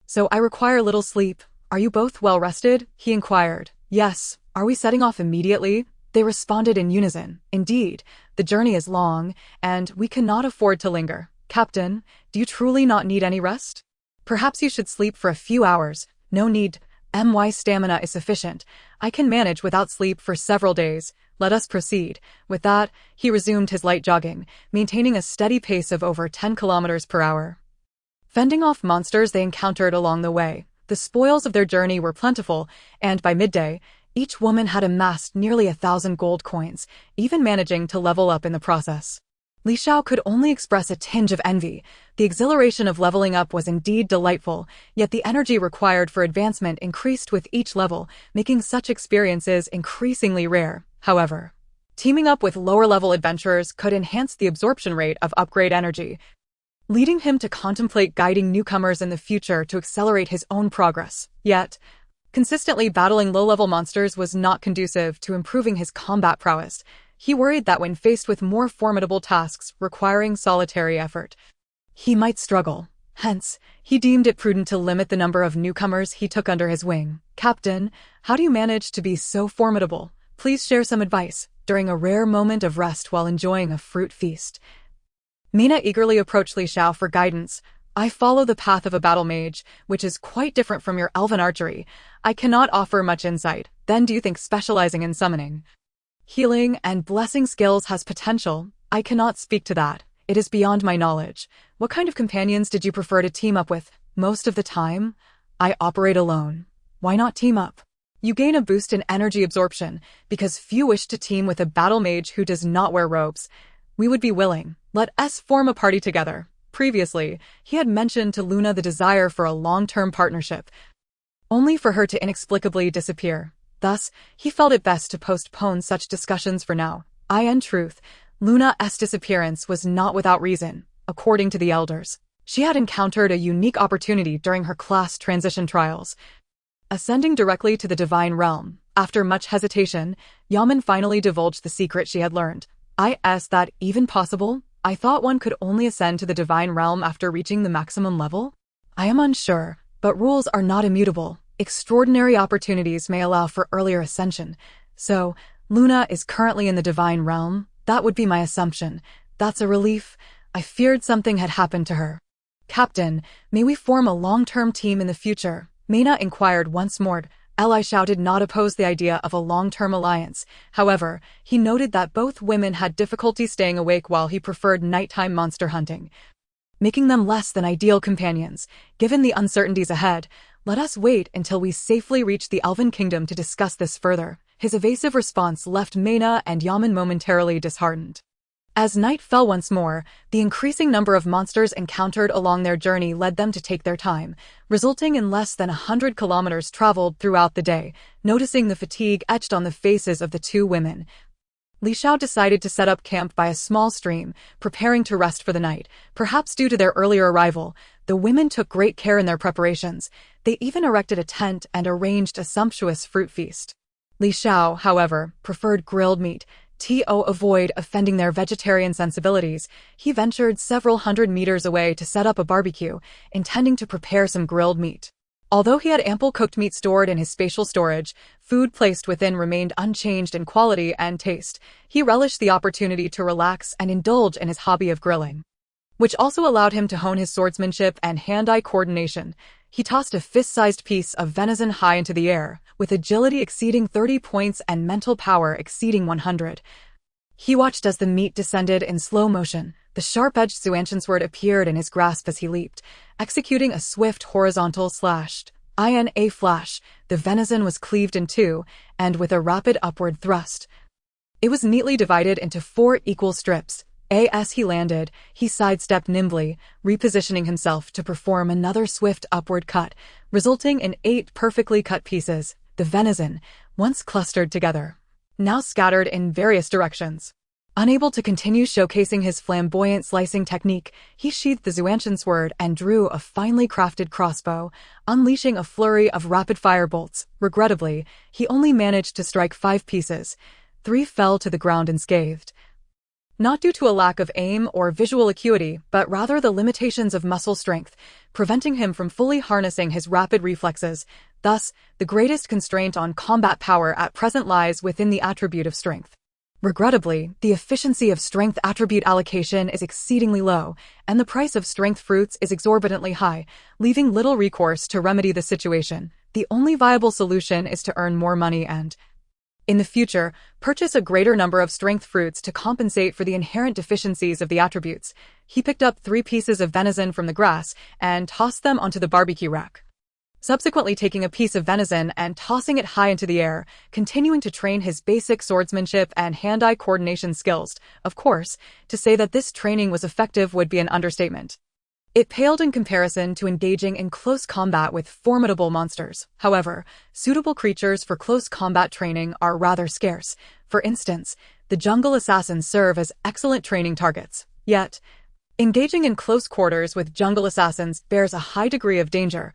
so I require little sleep. Are you both well rested? He inquired. Yes. Are we setting off immediately? They responded in unison. Indeed, the journey is long, and we cannot afford to linger. Captain, do you truly not need any rest? Perhaps you should sleep for a few hours. No need. My stamina is sufficient. I can manage without sleep for several days. Let us proceed. With that, he resumed his light jogging, maintaining a steady pace of over 10 kilometers per hour, fending off monsters they encountered along the way. The spoils of their journey were plentiful, and by midday, each woman had amassed nearly 1,000 gold coins, even managing to level up in the process. Li Xiao could only express a tinge of envy. The exhilaration of leveling up was indeed delightful, yet the energy required for advancement increased with each level, making such experiences increasingly rare. However, teaming up with lower-level adventurers could enhance the absorption rate of upgrade energy, leading him to contemplate guiding newcomers in the future to accelerate his own progress. Yet, consistently battling low-level monsters was not conducive to improving his combat prowess. He worried that when faced with more formidable tasks requiring solitary effort, he might struggle. Hence, he deemed it prudent to limit the number of newcomers he took under his wing. Captain, how do you manage to be so formidable? Please share some advice. During a rare moment of rest while enjoying a fruit feast, Mina eagerly approached Li Xiao for guidance. I follow the path of a battle mage, which is quite different from your elven archery. I cannot offer much insight. Then do you think specializing in summoning, healing, and blessing skills has potential? I cannot speak to that. It is beyond my knowledge. What kind of companions did you prefer to team up with? Most of the time, I operate alone. Why not team up? You gain a boost in energy absorption, because few wish to team with a battle mage who does not wear robes. We would be willing. Let us form a party together. Previously, he had mentioned to Luna the desire for a long-term partnership, only for her to inexplicably disappear. Thus, he felt it best to postpone such discussions for now. In truth, Luna's disappearance was not without reason. According to the elders, she had encountered a unique opportunity during her class transition trials, ascending directly to the divine realm. After much hesitation, Yaman finally divulged the secret she had learned. Is that even possible? I thought one could only ascend to the divine realm after reaching the maximum level? I am unsure, but rules are not immutable. Extraordinary opportunities may allow for earlier ascension. So, Luna is currently in the divine realm? That would be my assumption. That's a relief. I feared something had happened to her. Captain, may we form a long-term team in the future? Mena inquired once more. Li Xiao did not oppose the idea of a long-term alliance. However, he noted that both women had difficulty staying awake while he preferred nighttime monster hunting, making them less than ideal companions. Given the uncertainties ahead, let us wait until we safely reach the Elven Kingdom to discuss this further. His evasive response left Mena and Yaman momentarily disheartened. As night fell once more, the increasing number of monsters encountered along their journey led them to take their time, resulting in less than 100 kilometers traveled throughout the day. Noticing the fatigue etched on the faces of the two women, Li Xiao decided to set up camp by a small stream, preparing to rest for the night. Perhaps due to their earlier arrival, the women took great care in their preparations. They even erected a tent and arranged a sumptuous fruit feast. Li Xiao, however, preferred grilled meat. To avoid offending their vegetarian sensibilities, he ventured several hundred meters away to set up a barbecue, intending to prepare some grilled meat. Although he had ample cooked meat stored in his spatial storage, food placed within remained unchanged in quality and taste. He relished the opportunity to relax and indulge in his hobby of grilling, which also allowed him to hone his swordsmanship and hand-eye coordination. He tossed a fist-sized piece of venison high into the air, with agility exceeding 30 points and mental power exceeding 100. He watched as the meat descended in slow motion. The sharp-edged Zuanshan sword appeared in his grasp as he leaped, executing a swift horizontal slash. In a flash, the venison was cleaved in two, and with a rapid upward thrust, it was neatly divided into 4 equal strips. As he landed, he sidestepped nimbly, repositioning himself to perform another swift upward cut, resulting in 8 perfectly cut pieces. The venison, once clustered together, now scattered in various directions. Unable to continue showcasing his flamboyant slicing technique, he sheathed the Zuanshan sword and drew a finely crafted crossbow, unleashing a flurry of rapid-fire bolts. Regrettably, he only managed to strike 5 pieces. 3 fell to the ground unscathed. Not due to a lack of aim or visual acuity, but rather the limitations of muscle strength, preventing him from fully harnessing his rapid reflexes. Thus, the greatest constraint on combat power at present lies within the attribute of strength. Regrettably, the efficiency of strength attribute allocation is exceedingly low, and the price of strength fruits is exorbitantly high, leaving little recourse to remedy the situation. The only viable solution is to earn more money and, in the future, purchase a greater number of strength fruits to compensate for the inherent deficiencies of the attributes. He picked up 3 pieces of venison from the grass and tossed them onto the barbecue rack, subsequently taking a piece of venison and tossing it high into the air, continuing to train his basic swordsmanship and hand-eye coordination skills. Of course, to say that this training was effective would be an understatement. It paled in comparison to engaging in close combat with formidable monsters. However, suitable creatures for close combat training are rather scarce. For instance, the jungle assassins serve as excellent training targets. Yet, engaging in close quarters with jungle assassins bears a high degree of danger.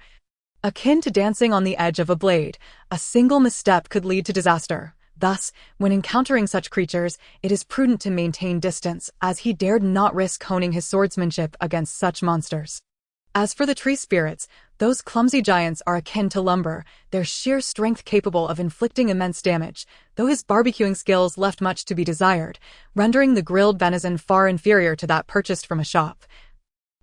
Akin to dancing on the edge of a blade, a single misstep could lead to disaster. Thus, when encountering such creatures, it is prudent to maintain distance, as he dared not risk honing his swordsmanship against such monsters. As for the tree spirits, those clumsy giants are akin to lumber, their sheer strength capable of inflicting immense damage, though his barbecuing skills left much to be desired, rendering the grilled venison far inferior to that purchased from a shop.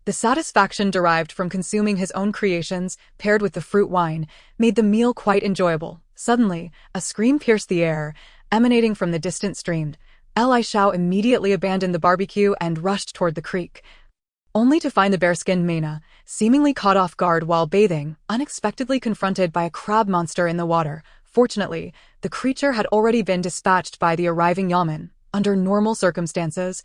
The satisfaction derived from consuming his own creations, paired with the fruit wine, made the meal quite enjoyable. Suddenly, a scream pierced the air, emanating from the distant stream. Li Xiao immediately abandoned the barbecue and rushed toward the creek, only to find the bare-skinned Mena, seemingly caught off guard while bathing, unexpectedly confronted by a crab monster in the water. Fortunately, the creature had already been dispatched by the arriving yamen. Under normal circumstances,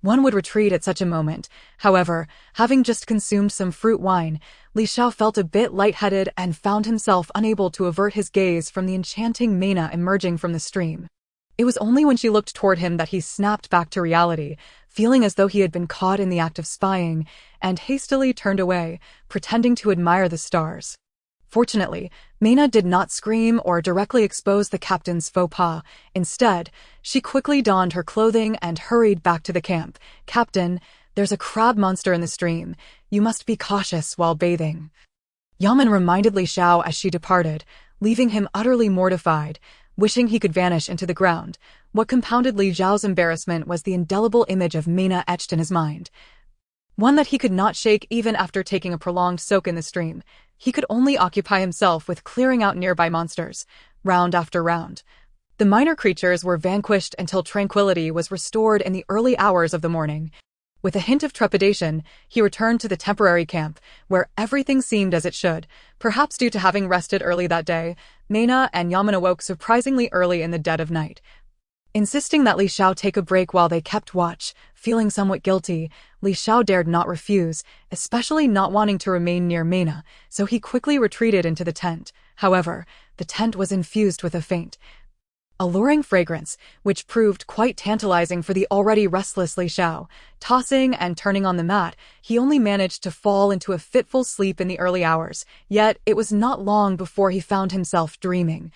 one would retreat at such a moment. However, having just consumed some fruit wine, Li Xiao felt a bit lightheaded and found himself unable to avert his gaze from the enchanting Mena emerging from the stream. It was only when she looked toward him that he snapped back to reality, feeling as though he had been caught in the act of spying, and hastily turned away, pretending to admire the stars. Fortunately, Mena did not scream or directly expose the captain's faux pas. Instead, she quickly donned her clothing and hurried back to the camp. "Captain, there's a crab monster in the stream. You must be cautious while bathing." Yamen reminded Li Xiao as she departed, leaving him utterly mortified, wishing he could vanish into the ground. What compounded Li Xiao's embarrassment was the indelible image of Mena etched in his mind, one that he could not shake even after taking a prolonged soak in the stream. He could only occupy himself with clearing out nearby monsters, round after round. The minor creatures were vanquished until tranquility was restored in the early hours of the morning. With a hint of trepidation, he returned to the temporary camp, where everything seemed as it should. Perhaps due to having rested early that day, Mena and Yamen awoke surprisingly early in the dead of night. Insisting that Li Xiao take a break while they kept watch, feeling somewhat guilty, Li Xiao dared not refuse, especially not wanting to remain near Mena, so he quickly retreated into the tent. However, the tent was infused with a faint, alluring fragrance, which proved quite tantalizing for the already restless Li Xiao. Tossing and turning on the mat, he only managed to fall into a fitful sleep in the early hours, yet it was not long before he found himself dreaming.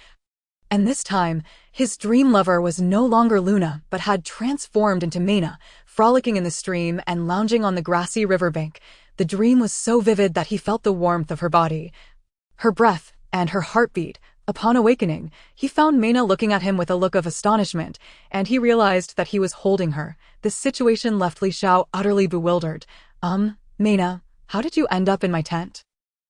And this time, his dream lover was no longer Luna, but had transformed into Mena, frolicking in the stream and lounging on the grassy riverbank. The dream was so vivid that he felt the warmth of her body, her breath, and her heartbeat. Upon awakening, he found Mena looking at him with a look of astonishment, and he realized that he was holding her. This situation left Li Xiao utterly bewildered. Mena, how did you end up in my tent?"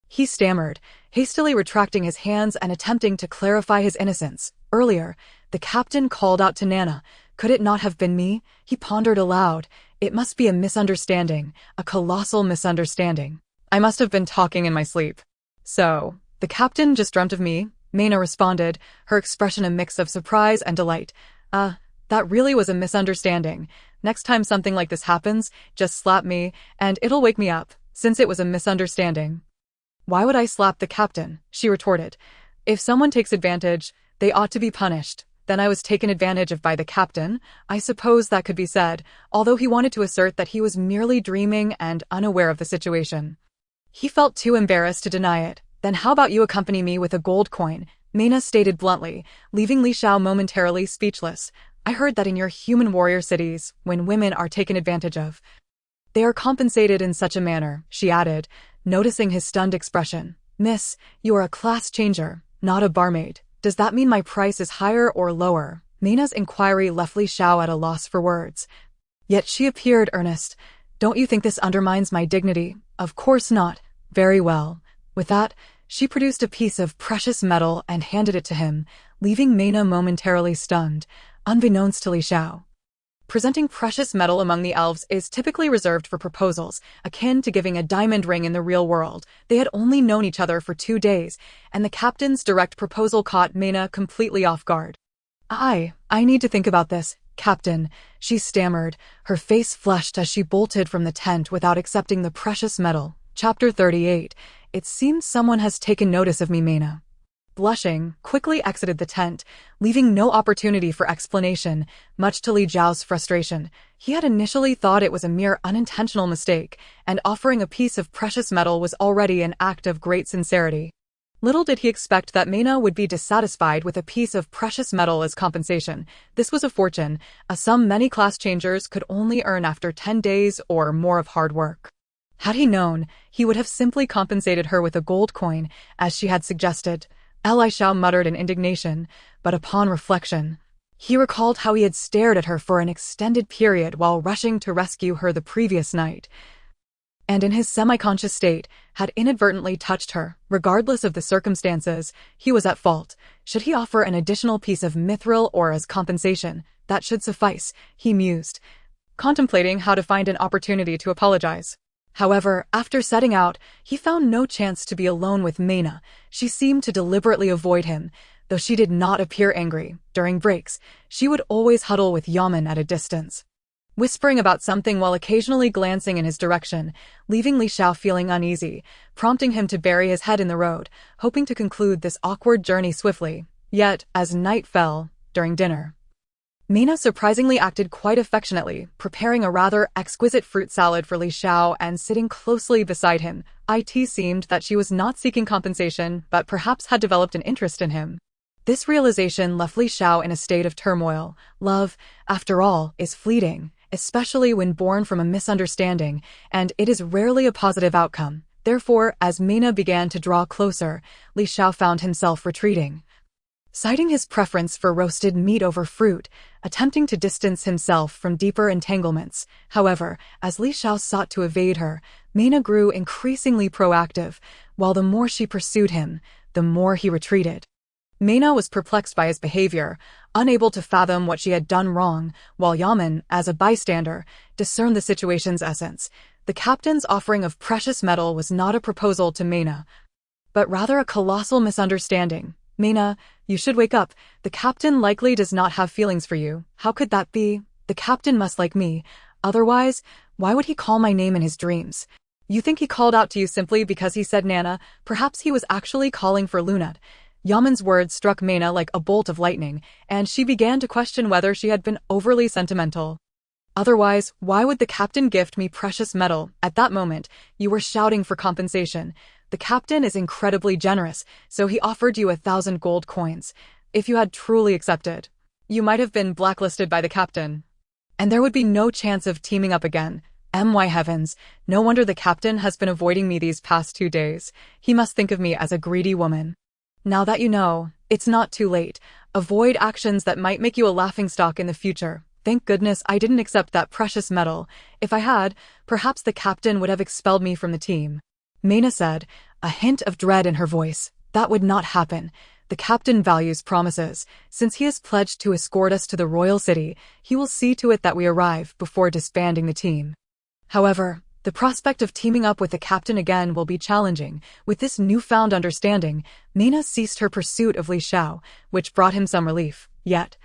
He stammered, hastily retracting his hands and attempting to clarify his innocence. Earlier, the captain called out to Nana. Could it not have been me? He pondered aloud. It must be a misunderstanding, a colossal misunderstanding. I must have been talking in my sleep. So, the captain just dreamt of me? Mena responded, her expression a mix of surprise and delight. That really was a misunderstanding. Next time something like this happens, just slap me, and it'll wake me up, since it was a misunderstanding. Why would I slap the captain? She retorted. If someone takes advantage, they ought to be punished. Then I was taken advantage of by the captain? I suppose that could be said, although he wanted to assert that he was merely dreaming and unaware of the situation. He felt too embarrassed to deny it. Then how about you accompany me with a gold coin? Mena stated bluntly, leaving Li Xiao momentarily speechless. I heard that in your human warrior cities, when women are taken advantage of, they are compensated in such a manner, she added, noticing his stunned expression. Miss, you are a class changer, not a barmaid. Does that mean my price is higher or lower? Mena's inquiry left Li Xiao at a loss for words. Yet she appeared earnest. Don't you think this undermines my dignity? Of course not. Very well. With that, she produced a piece of precious metal and handed it to him, leaving Mena momentarily stunned, unbeknownst to Li Xiao. Presenting precious metal among the elves is typically reserved for proposals, akin to giving a diamond ring in the real world. They had only known each other for 2 days, and the captain's direct proposal caught Mena completely off guard. I need to think about this, Captain, she stammered, her face flushed as she bolted from the tent without accepting the precious metal. Chapter 38. It seems someone has taken notice of me, Mena. Blushing, quickly exited the tent, leaving no opportunity for explanation, much to Li Zhao's frustration. He had initially thought it was a mere unintentional mistake, and offering a piece of precious metal was already an act of great sincerity. Little did he expect that Mena would be dissatisfied with a piece of precious metal as compensation. This was a fortune, a sum many class changers could only earn after 10 days or more of hard work. Had he known, he would have simply compensated her with a gold coin, as she had suggested. Li Xiao muttered in indignation, but upon reflection, he recalled how he had stared at her for an extended period while rushing to rescue her the previous night, and in his semi-conscious state, had inadvertently touched her. Regardless of the circumstances, he was at fault. Should he offer an additional piece of mithril or as compensation? That should suffice, he mused, contemplating how to find an opportunity to apologize. However, after setting out, he found no chance to be alone with Mena. She seemed to deliberately avoid him, though she did not appear angry. During breaks, she would always huddle with Yamen at a distance, whispering about something while occasionally glancing in his direction, leaving Li Xiao feeling uneasy, prompting him to bury his head in the road, hoping to conclude this awkward journey swiftly. Yet, as night fell, during dinner, Mena surprisingly acted quite affectionately, preparing a rather exquisite fruit salad for Li Xiao and sitting closely beside him. It seemed that she was not seeking compensation, but perhaps had developed an interest in him. This realization left Li Xiao in a state of turmoil. Love, after all, is fleeting, especially when born from a misunderstanding, and it is rarely a positive outcome. Therefore, as Mena began to draw closer, Li Xiao found himself retreating, citing his preference for roasted meat over fruit, attempting to distance himself from deeper entanglements. However, as Li Xiao sought to evade her, Mena grew increasingly proactive, while the more she pursued him, the more he retreated. Mena was perplexed by his behavior, unable to fathom what she had done wrong, while Yamen, as a bystander, discerned the situation's essence. The captain's offering of precious metal was not a proposal to Mena, but rather a colossal misunderstanding. Mena, you should wake up. The captain likely does not have feelings for you. How could that be? The captain must like me. Otherwise, why would he call my name in his dreams? You think he called out to you simply because he said Nana? Perhaps he was actually calling for Lunat. Yaman's words struck Mena like a bolt of lightning, and she began to question whether she had been overly sentimental. Otherwise, why would the captain gift me precious metal? At that moment, you were shouting for compensation. The captain is incredibly generous, so he offered you 1,000 gold coins. If you had truly accepted, you might have been blacklisted by the captain. And there would be no chance of teaming up again. My heavens, no wonder the captain has been avoiding me these past 2 days. He must think of me as a greedy woman. Now that you know, it's not too late. Avoid actions that might make you a laughingstock in the future. Thank goodness I didn't accept that precious metal. If I had, perhaps the captain would have expelled me from the team. Mena said, a hint of dread in her voice. That would not happen. The captain values promises. Since he has pledged to escort us to the royal city, he will see to it that we arrive before disbanding the team. However, the prospect of teaming up with the captain again will be challenging. With this newfound understanding, Mena ceased her pursuit of Li Xiao, which brought him some relief. Yet,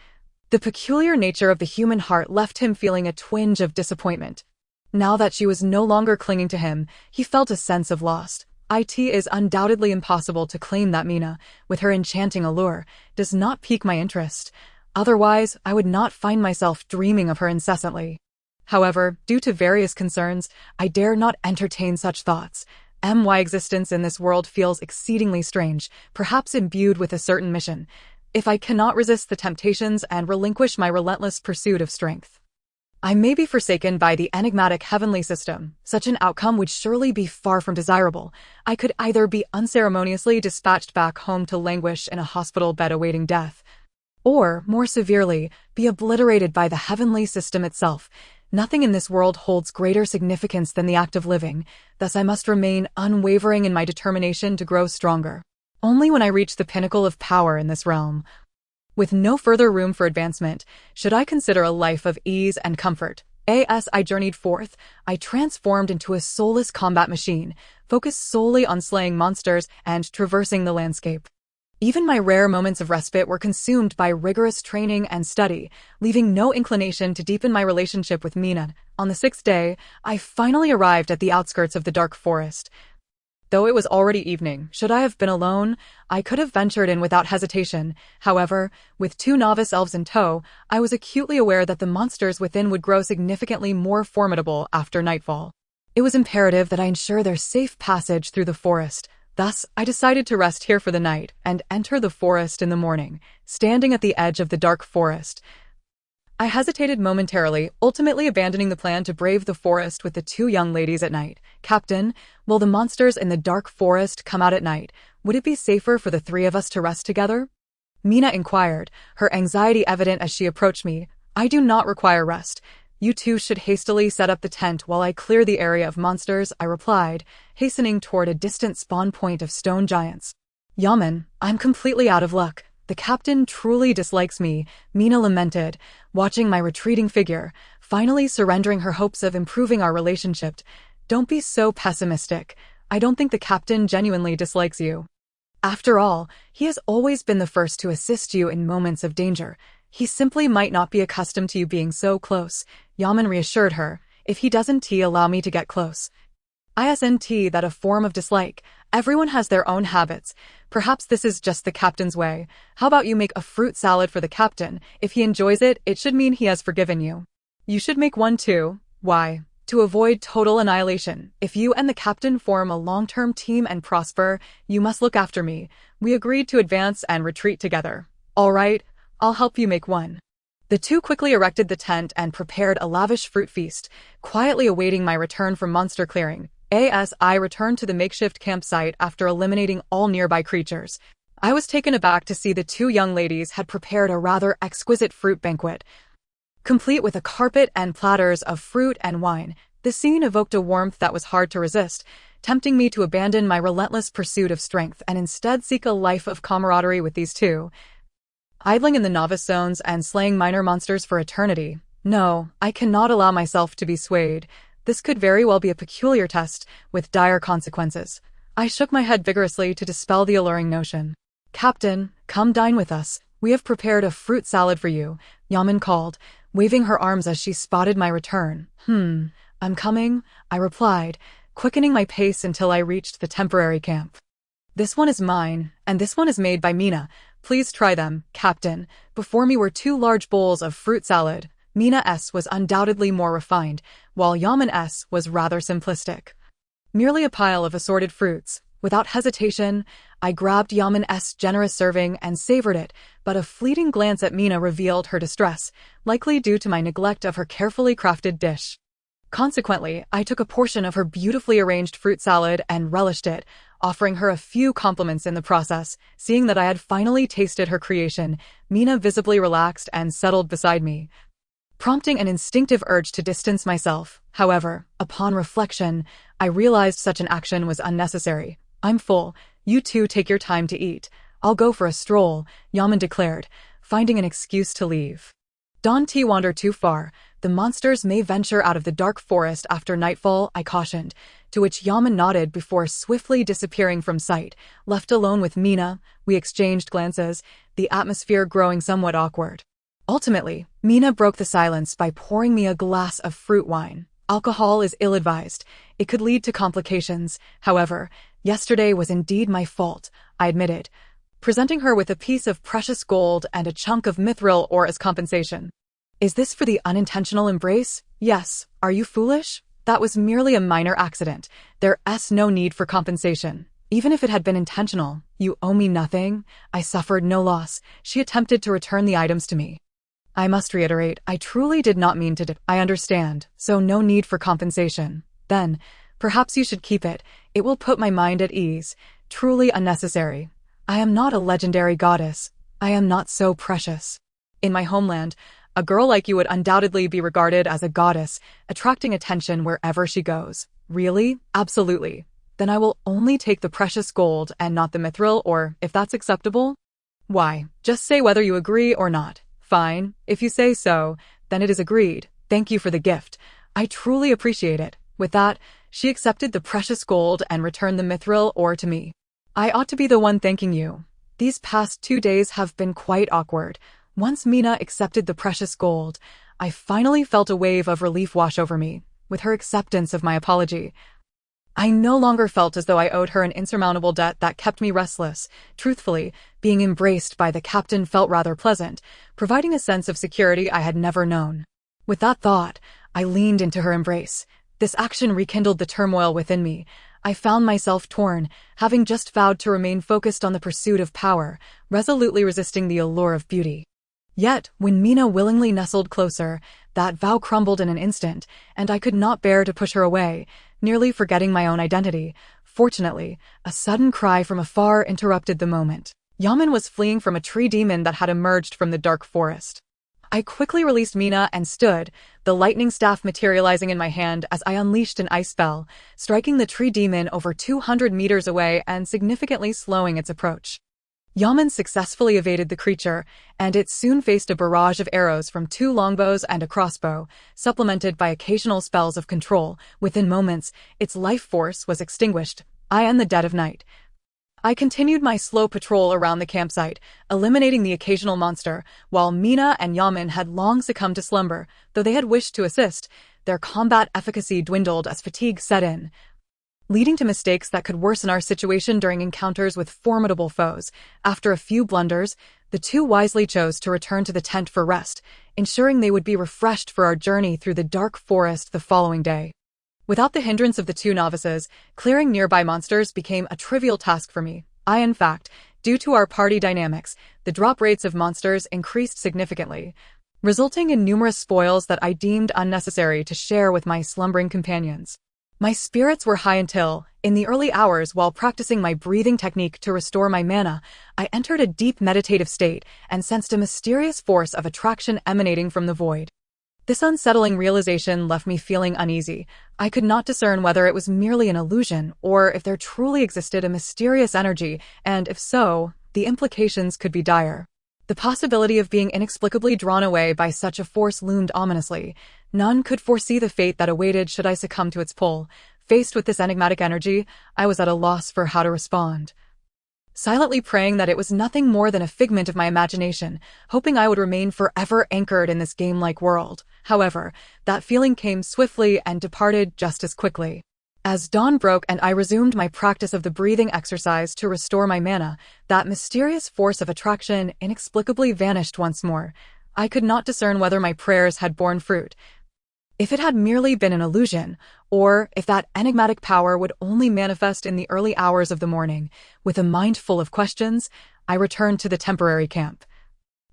the peculiar nature of the human heart left him feeling a twinge of disappointment. Now that she was no longer clinging to him, he felt a sense of loss. It is undoubtedly impossible to claim that Mena, with her enchanting allure, does not pique my interest. Otherwise, I would not find myself dreaming of her incessantly. However, due to various concerns, I dare not entertain such thoughts. My existence in this world feels exceedingly strange, perhaps imbued with a certain mission. If I cannot resist the temptations and relinquish my relentless pursuit of strength, I may be forsaken by the enigmatic heavenly system. Such an outcome would surely be far from desirable. I could either be unceremoniously dispatched back home to languish in a hospital bed awaiting death, or, more severely, be obliterated by the heavenly system itself. Nothing in this world holds greater significance than the act of living, thus I must remain unwavering in my determination to grow stronger. Only when I reach the pinnacle of power in this realm, with no further room for advancement, should I consider a life of ease and comfort. As I journeyed forth, I transformed into a soulless combat machine, focused solely on slaying monsters and traversing the landscape. Even my rare moments of respite were consumed by rigorous training and study, leaving no inclination to deepen my relationship with Mena. On the 6th day, I finally arrived at the outskirts of the dark forest. Though it was already evening, should I have been alone, I could have ventured in without hesitation. However, with 2 novice elves in tow, I was acutely aware that the monsters within would grow significantly more formidable after nightfall. It was imperative that I ensure their safe passage through the forest. Thus, I decided to rest here for the night and enter the forest in the morning. Standing at the edge of the dark forest, I hesitated momentarily, ultimately abandoning the plan to brave the forest with the 2 young ladies at night. Captain, will the monsters in the dark forest come out at night? Would it be safer for the 3 of us to rest together? Mena inquired, her anxiety evident as she approached me. I do not require rest. You 2 should hastily set up the tent while I clear the area of monsters, I replied, hastening toward a distant spawn point of stone giants. Yaman, I'm completely out of luck. The captain truly dislikes me, Mena lamented, watching my retreating figure, finally surrendering her hopes of improving our relationship. Don't be so pessimistic. I don't think the captain genuinely dislikes you. After all, he has always been the first to assist you in moments of danger. He simply might not be accustomed to you being so close, Yaman reassured her. If he doesn't allow me to get close, isn't that a form of dislike? Everyone has their own habits. Perhaps this is just the captain's way. How about you make a fruit salad for the captain? If he enjoys it, it should mean he has forgiven you. You should make one too. Why? To avoid total annihilation. If you and the captain form a long-term team and prosper, you must look after me. We agreed to advance and retreat together. All right, I'll help you make one. The 2 quickly erected the tent and prepared a lavish fruit feast, quietly awaiting my return from monster clearing. As I returned to the makeshift campsite after eliminating all nearby creatures, I was taken aback to see the 2 young ladies had prepared a rather exquisite fruit banquet, complete with a carpet and platters of fruit and wine. The scene evoked a warmth that was hard to resist, tempting me to abandon my relentless pursuit of strength and instead seek a life of camaraderie with these 2. Idling in the novice zones and slaying minor monsters for eternity. No, I cannot allow myself to be swayed. This could very well be a peculiar test, with dire consequences. I shook my head vigorously to dispel the alluring notion. "Captain, come dine with us. We have prepared a fruit salad for you," Yaman called, waving her arms as she spotted my return. I'm coming," I replied, quickening my pace until I reached the temporary camp. "This one is mine, and this one is made by Mina. Please try them, Captain." Before me were 2 large bowls of fruit salad. Mina's was undoubtedly more refined, while Yaman's was rather simplistic. Merely a pile of assorted fruits. Without hesitation, I grabbed Yaman's generous serving and savored it, but a fleeting glance at Mina revealed her distress, likely due to my neglect of her carefully crafted dish. Consequently, I took a portion of her beautifully arranged fruit salad and relished it, offering her a few compliments in the process. Seeing that I had finally tasted her creation, Mina visibly relaxed and settled beside me, prompting an instinctive urge to distance myself. However, upon reflection, I realized such an action was unnecessary. "I'm full. You two take your time to eat. I'll go for a stroll," Yaman declared, finding an excuse to leave. "Don't wander too far. The monsters may venture out of the dark forest after nightfall," I cautioned, to which Yaman nodded before swiftly disappearing from sight. Left alone with Mina, we exchanged glances, the atmosphere growing somewhat awkward. Ultimately, Mina broke the silence by pouring me a glass of fruit wine. Alcohol is ill-advised. It could lead to complications. However, yesterday was indeed my fault, I admitted, presenting her with a piece of precious gold and a chunk of mithril ore as compensation. "Is this for the unintentional embrace?" "Yes. Are you foolish? That was merely a minor accident. There's no need for compensation. Even if it had been intentional, you owe me nothing." I suffered no loss. She attempted to return the items to me. "I must reiterate, I truly did not mean to I understand, so no need for compensation." "Then, perhaps you should keep it. It will put my mind at ease." "Truly unnecessary. I am not a legendary goddess. I am not so precious. In my homeland, a girl like you would undoubtedly be regarded as a goddess, attracting attention wherever she goes." "Really? Absolutely. Then I will only take the precious gold and not the mithril, or, if that's acceptable." "Why, just say whether you agree or not." "Fine. If you say so, then it is agreed. Thank you for the gift. I truly appreciate it." With that, she accepted the precious gold and returned the mithril ore to me. "I ought to be the one thanking you. These past 2 days have been quite awkward." Once Mina accepted the precious gold, I finally felt a wave of relief wash over me. With her acceptance of my apology, I no longer felt as though I owed her an insurmountable debt that kept me restless. Truthfully, being embraced by the captain felt rather pleasant, providing a sense of security I had never known. With that thought, I leaned into her embrace. This action rekindled the turmoil within me. I found myself torn, having just vowed to remain focused on the pursuit of power, resolutely resisting the allure of beauty. Yet, when Mina willingly nestled closer, that vow crumbled in an instant, and I could not bear to push her away, nearly forgetting my own identity. Fortunately, a sudden cry from afar interrupted the moment. Yaman was fleeing from a tree demon that had emerged from the dark forest. I quickly released Mina and stood, the lightning staff materializing in my hand as I unleashed an ice spell, striking the tree demon over 200 meters away and significantly slowing its approach. Yaman successfully evaded the creature, and it soon faced a barrage of arrows from 2 longbows and a crossbow, supplemented by occasional spells of control. Within moments, its life force was extinguished. I in the dead of night. I continued my slow patrol around the campsite, eliminating the occasional monster, while Mina and Yaman had long succumbed to slumber. Though they had wished to assist, their combat efficacy dwindled as fatigue set in, leading to mistakes that could worsen our situation during encounters with formidable foes. After a few blunders, the 2 wisely chose to return to the tent for rest, ensuring they would be refreshed for our journey through the dark forest the following day. Without the hindrance of the 2 novices, clearing nearby monsters became a trivial task for me. In fact, due to our party dynamics, the drop rates of monsters increased significantly, resulting in numerous spoils that I deemed unnecessary to share with my slumbering companions. My spirits were high until, in the early hours while practicing my breathing technique to restore my mana, I entered a deep meditative state and sensed a mysterious force of attraction emanating from the void. This unsettling realization left me feeling uneasy. I could not discern whether it was merely an illusion or if there truly existed a mysterious energy, and if so, the implications could be dire. The possibility of being inexplicably drawn away by such a force loomed ominously. None could foresee the fate that awaited should I succumb to its pull. Faced with this enigmatic energy, I was at a loss for how to respond. silently praying that it was nothing more than a figment of my imagination, hoping I would remain forever anchored in this game-like world. However, that feeling came swiftly and departed just as quickly. As dawn broke and I resumed my practice of the breathing exercise to restore my mana, that mysterious force of attraction inexplicably vanished once more. I could not discern whether my prayers had borne fruit, if it had merely been an illusion, or if that enigmatic power would only manifest in the early hours of the morning. With a mind full of questions, I returned to the temporary camp,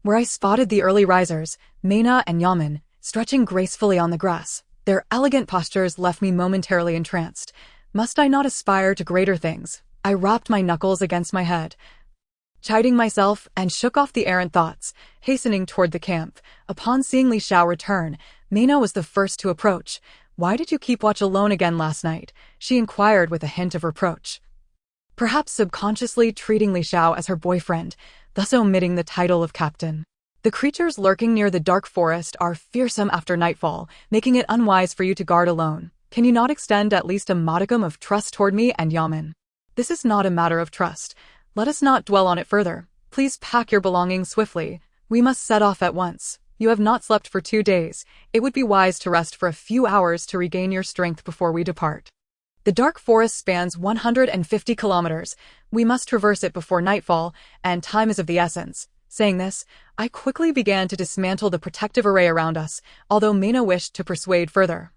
where I spotted the early risers, Mena and Yaman, stretching gracefully on the grass. Their elegant postures left me momentarily entranced. Must I not aspire to greater things? I rapped my knuckles against my head, chiding myself, and shook off the errant thoughts, hastening toward the camp. Upon seeing Li Xiao return, Mena was the first to approach. "Why did you keep watch alone again last night?" she inquired with a hint of reproach, perhaps subconsciously treating Li Xiao as her boyfriend, thus omitting the title of captain. "The creatures lurking near the dark forest are fearsome after nightfall, making it unwise for you to guard alone. Can you not extend at least a modicum of trust toward me and Yaman?" "This is not a matter of trust. Let us not dwell on it further. Please pack your belongings swiftly. We must set off at once. You have not slept for 2 days. It would be wise to rest for a few hours to regain your strength before we depart. The dark forest spans 150 kilometers. We must traverse it before nightfall, and time is of the essence." Saying this, I quickly began to dismantle the protective array around us, although Mena wished to persuade further.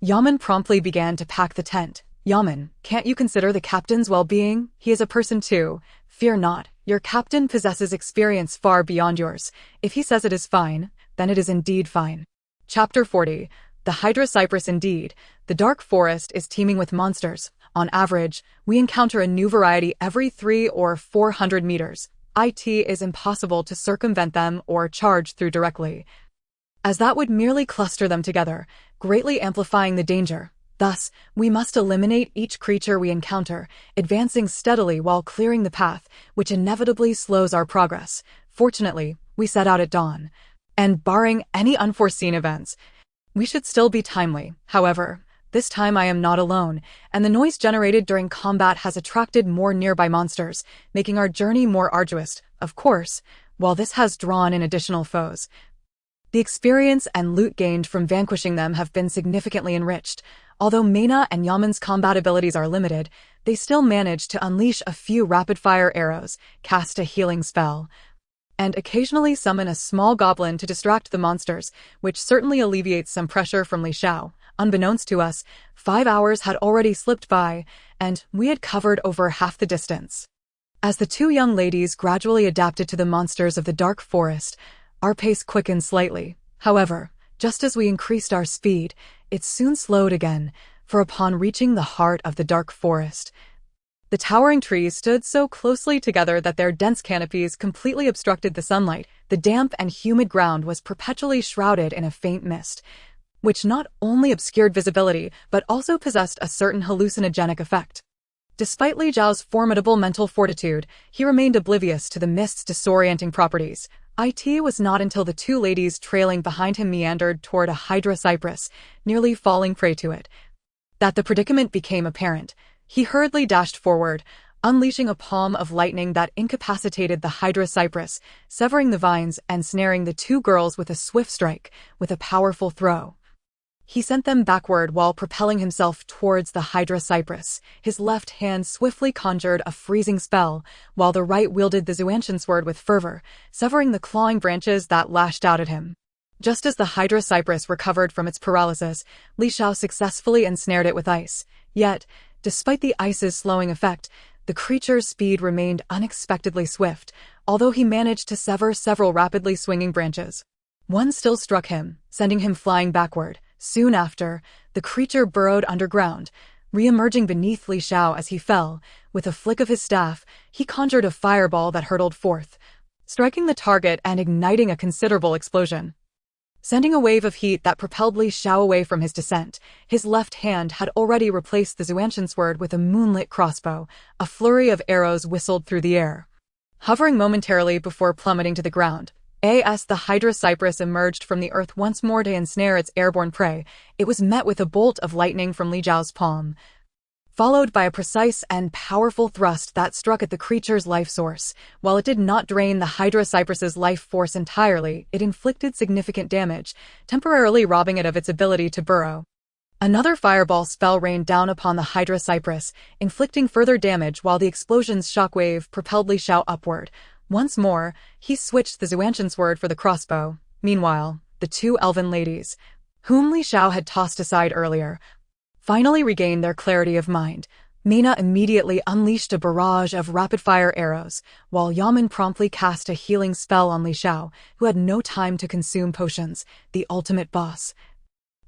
Yaman promptly began to pack the tent. "Yaman, can't you consider the captain's well-being? He is a person too. Fear not. Your captain possesses experience far beyond yours. If he says it is fine, then it is indeed fine." Chapter 40. The Hydra Cypress. Indeed, the dark forest is teeming with monsters. On average, we encounter a new variety every 300 or 400 meters. It is impossible to circumvent them or charge through directly, as that would merely cluster them together, greatly amplifying the danger. Thus, we must eliminate each creature we encounter, advancing steadily while clearing the path, which inevitably slows our progress. Fortunately, we set out at dawn, and barring any unforeseen events, we should still be timely. However, this time I am not alone, and the noise generated during combat has attracted more nearby monsters, making our journey more arduous. Of course, while this has drawn in additional foes, the experience and loot gained from vanquishing them have been significantly enriched. Although Mena and Yaman's combat abilities are limited, they still manage to unleash a few rapid-fire arrows, cast a healing spell, and occasionally summon a small goblin to distract the monsters, which certainly alleviates some pressure from Li Xiao. Unbeknownst to us, 5 hours had already slipped by, and we had covered over half the distance. As the two young ladies gradually adapted to the monsters of the dark forest, our pace quickened slightly. However, just as we increased our speed, it soon slowed again, for upon reaching the heart of the dark forest, the towering trees stood so closely together that their dense canopies completely obstructed the sunlight. The damp and humid ground was perpetually shrouded in a faint mist, which not only obscured visibility but also possessed a certain hallucinogenic effect. Despite Li Zhao's formidable mental fortitude, he remained oblivious to the mist's disorienting properties. It was not until the two ladies trailing behind him meandered toward a hydra cypress, nearly falling prey to it, that the predicament became apparent. He hurriedly dashed forward, unleashing a palm of lightning that incapacitated the hydra cypress, severing the vines and snaring the two girls with a swift strike. With a powerful throw, he sent them backward while propelling himself towards the hydra cypress. His left hand swiftly conjured a freezing spell, while the right wielded the Zuanshan sword with fervor, severing the clawing branches that lashed out at him. Just as the hydra cypress recovered from its paralysis, Li Xiao successfully ensnared it with ice. Yet, despite the ice's slowing effect, the creature's speed remained unexpectedly swift, although he managed to sever several rapidly swinging branches. One still struck him, sending him flying backward. Soon after, the creature burrowed underground, re-emerging beneath Li Xiao as he fell. With a flick of his staff, he conjured a fireball that hurtled forth, striking the target and igniting a considerable explosion, sending a wave of heat that propelled Li Xiao away from his descent. His left hand had already replaced the Zuanshan sword with a moonlit crossbow. A flurry of arrows whistled through the air, hovering momentarily before plummeting to the ground. As the hydra cypress emerged from the earth once more to ensnare its airborne prey, it was met with a bolt of lightning from Li Zhao's palm. followed by a precise and powerful thrust that struck at the creature's life source. While it did not drain the Hydra Cypress's life force entirely, it inflicted significant damage, temporarily robbing it of its ability to burrow. Another fireball spell rained down upon the Hydra Cypress, inflicting further damage while the explosion's shockwave propelled Li Xiao upward. Once more, he switched the Zuanshan sword for the crossbow. Meanwhile, the two elven ladies, whom Li Xiao had tossed aside earlier, finally regained their clarity of mind. Mina immediately unleashed a barrage of rapid-fire arrows, while Yamen promptly cast a healing spell on Li Xiao, who had no time to consume potions, the ultimate boss.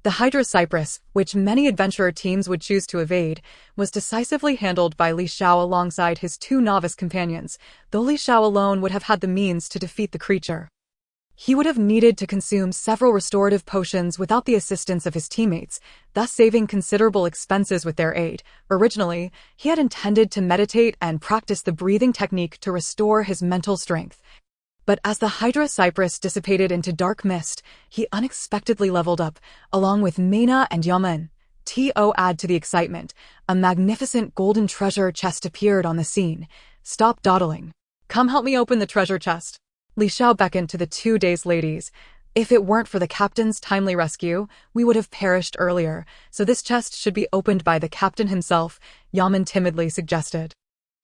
The Hydra Cypress, which many adventurer teams would choose to evade, was decisively handled by Li Xiao alongside his two novice companions, though Li Xiao alone would have had the means to defeat the creature. He would have needed to consume several restorative potions without the assistance of his teammates, thus saving considerable expenses with their aid. Originally, he had intended to meditate and practice the breathing technique to restore his mental strength. But as the Hydra Cypress dissipated into dark mist, he unexpectedly leveled up, along with Mena and Yamen. To add to the excitement, a magnificent golden treasure chest appeared on the scene. "Stop dawdling. Come help me open the treasure chest." Li Xiao beckoned to the two dazed ladies. "If it weren't for the captain's timely rescue, we would have perished earlier, so this chest should be opened by the captain himself," Yamen timidly suggested.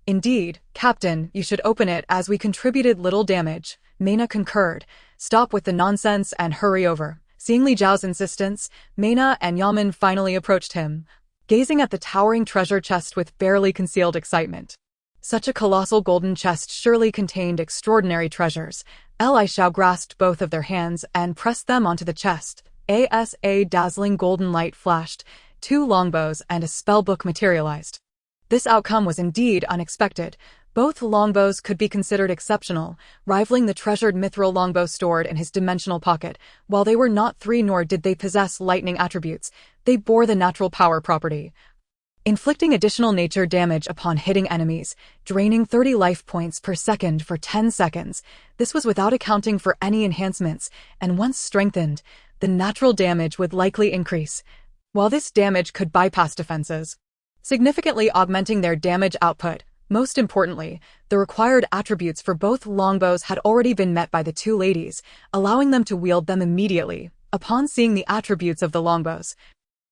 "Indeed, Captain, you should open it as we contributed little damage," Mena concurred. "Stop with the nonsense and hurry over." Seeing Li Xiao's insistence, Mena and Yamen finally approached him, gazing at the towering treasure chest with barely concealed excitement. Such a colossal golden chest surely contained extraordinary treasures. Li Xiao grasped both of their hands and pressed them onto the chest. A dazzling golden light flashed, two longbows and a spellbook materialized. This outcome was indeed unexpected. Both longbows could be considered exceptional, rivaling the treasured mithril longbow stored in his dimensional pocket. While they were not three nor did they possess lightning attributes, they bore the natural power property, inflicting additional nature damage upon hitting enemies, draining 30 life points per second for 10 seconds. This was without accounting for any enhancements, and once strengthened, the natural damage would likely increase, while this damage could bypass defenses, significantly augmenting their damage output. Most importantly, the required attributes for both longbows had already been met by the two ladies, allowing them to wield them immediately. Upon seeing the attributes of the longbows,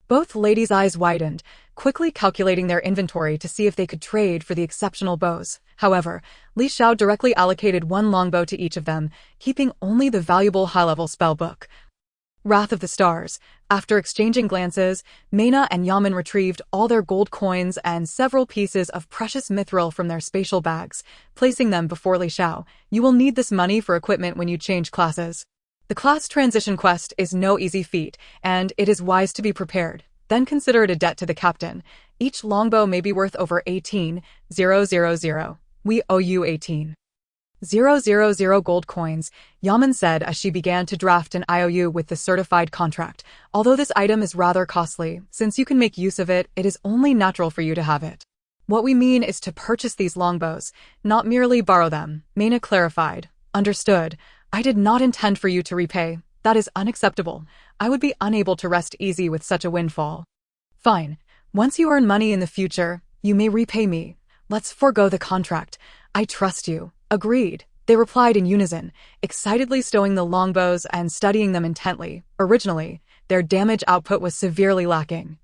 both ladies' eyes widened, quickly calculating their inventory to see if they could trade for the exceptional bows. However, Li Xiao directly allocated one longbow to each of them, keeping only the valuable high-level spellbook. Wrath of the Stars. After exchanging glances, Mena and Yamen retrieved all their gold coins and several pieces of precious mithril from their spatial bags, placing them before Li Xiao. "You will need this money for equipment when you change classes. The class transition quest is no easy feat, and it is wise to be prepared. Then consider it a debt to the captain. Each longbow may be worth over 18,000. We owe you 18,000 gold coins," Yamen said as she began to draft an IOU with the certified contract. "Although this item is rather costly, since you can make use of it, it is only natural for you to have it. What we mean is to purchase these longbows, not merely borrow them," Mena clarified. "Understood. I did not intend for you to repay. That is unacceptable. I would be unable to rest easy with such a windfall." "Fine. Once you earn money in the future, you may repay me. Let's forego the contract. I trust you." "Agreed," they replied in unison, excitedly stowing the longbows and studying them intently. Originally, their damage output was severely lacking,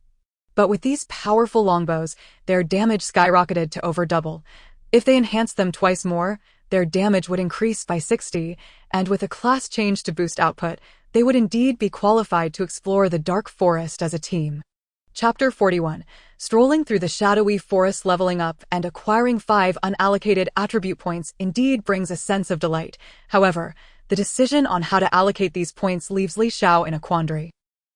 but with these powerful longbows, their damage skyrocketed to over double. If they enhanced them twice more, their damage would increase by 60, and with a class change to boost output, they would indeed be qualified to explore the Dark Forest as a team. Chapter 41. Strolling through the shadowy forest, leveling up and acquiring 5 unallocated attribute points indeed brings a sense of delight. However, the decision on how to allocate these points leaves Li Xiao in a quandary.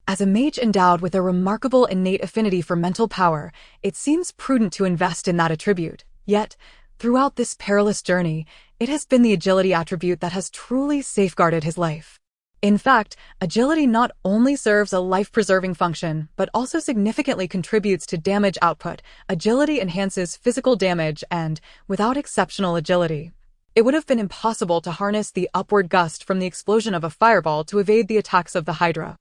As a mage endowed with a remarkable innate affinity for mental power, it seems prudent to invest in that attribute. Yet, throughout this perilous journey, it has been the agility attribute that has truly safeguarded his life. In fact, agility not only serves a life-preserving function, but also significantly contributes to damage output. Agility enhances physical damage and, without exceptional agility, it would have been impossible to harness the upward gust from the explosion of a fireball to evade the attacks of the Hydra.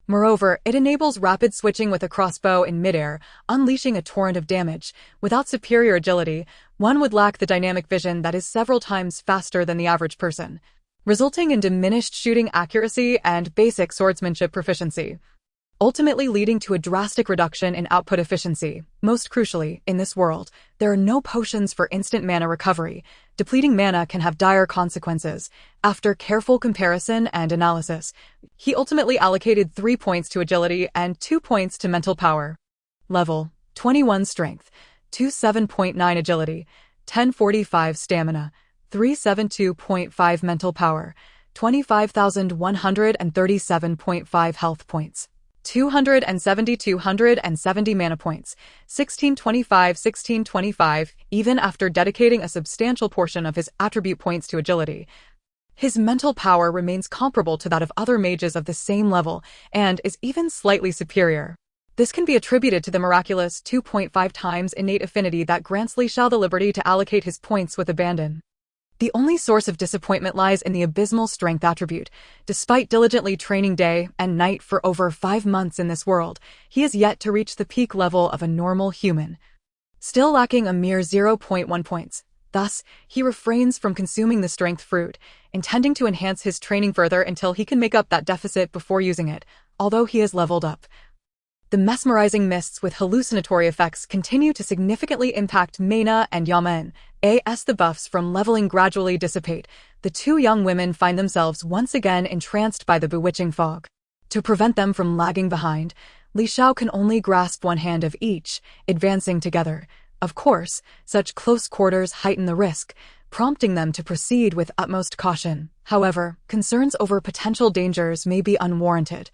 Moreover, it enables rapid switching with a crossbow in midair, unleashing a torrent of damage. Without superior agility, one would lack the dynamic vision that is several times faster than the average person, resulting in diminished shooting accuracy and basic swordsmanship proficiency, ultimately leading to a drastic reduction in output efficiency. Most crucially, in this world, there are no potions for instant mana recovery. Depleting mana can have dire consequences. After careful comparison and analysis, he ultimately allocated 3 points to agility and 2 points to mental power. Level 21 strength, 27.9 agility, 1045 stamina, 372.5 mental power, 25,137.5 health points, 270 mana points, 1625. Even after dedicating a substantial portion of his attribute points to agility, his mental power remains comparable to that of other mages of the same level and is even slightly superior. This can be attributed to the miraculous 2.5 times innate affinity that grants Li Xiao the liberty to allocate his points with abandon. The only source of disappointment lies in the abysmal strength attribute. Despite diligently training day and night for over 5 months in this world, he has yet to reach the peak level of a normal human, still lacking a mere 0.1 points. Thus, he refrains from consuming the strength fruit, intending to enhance his training further until he can make up that deficit before using it, although he has leveled up. The mesmerizing mists with hallucinatory effects continue to significantly impact Meina and Yamen. As the buffs from leveling gradually dissipate, the two young women find themselves once again entranced by the bewitching fog. To prevent them from lagging behind, Li Xiao can only grasp one hand of each, advancing together. Of course, such close quarters heighten the risk, prompting them to proceed with utmost caution. However, concerns over potential dangers may be unwarranted.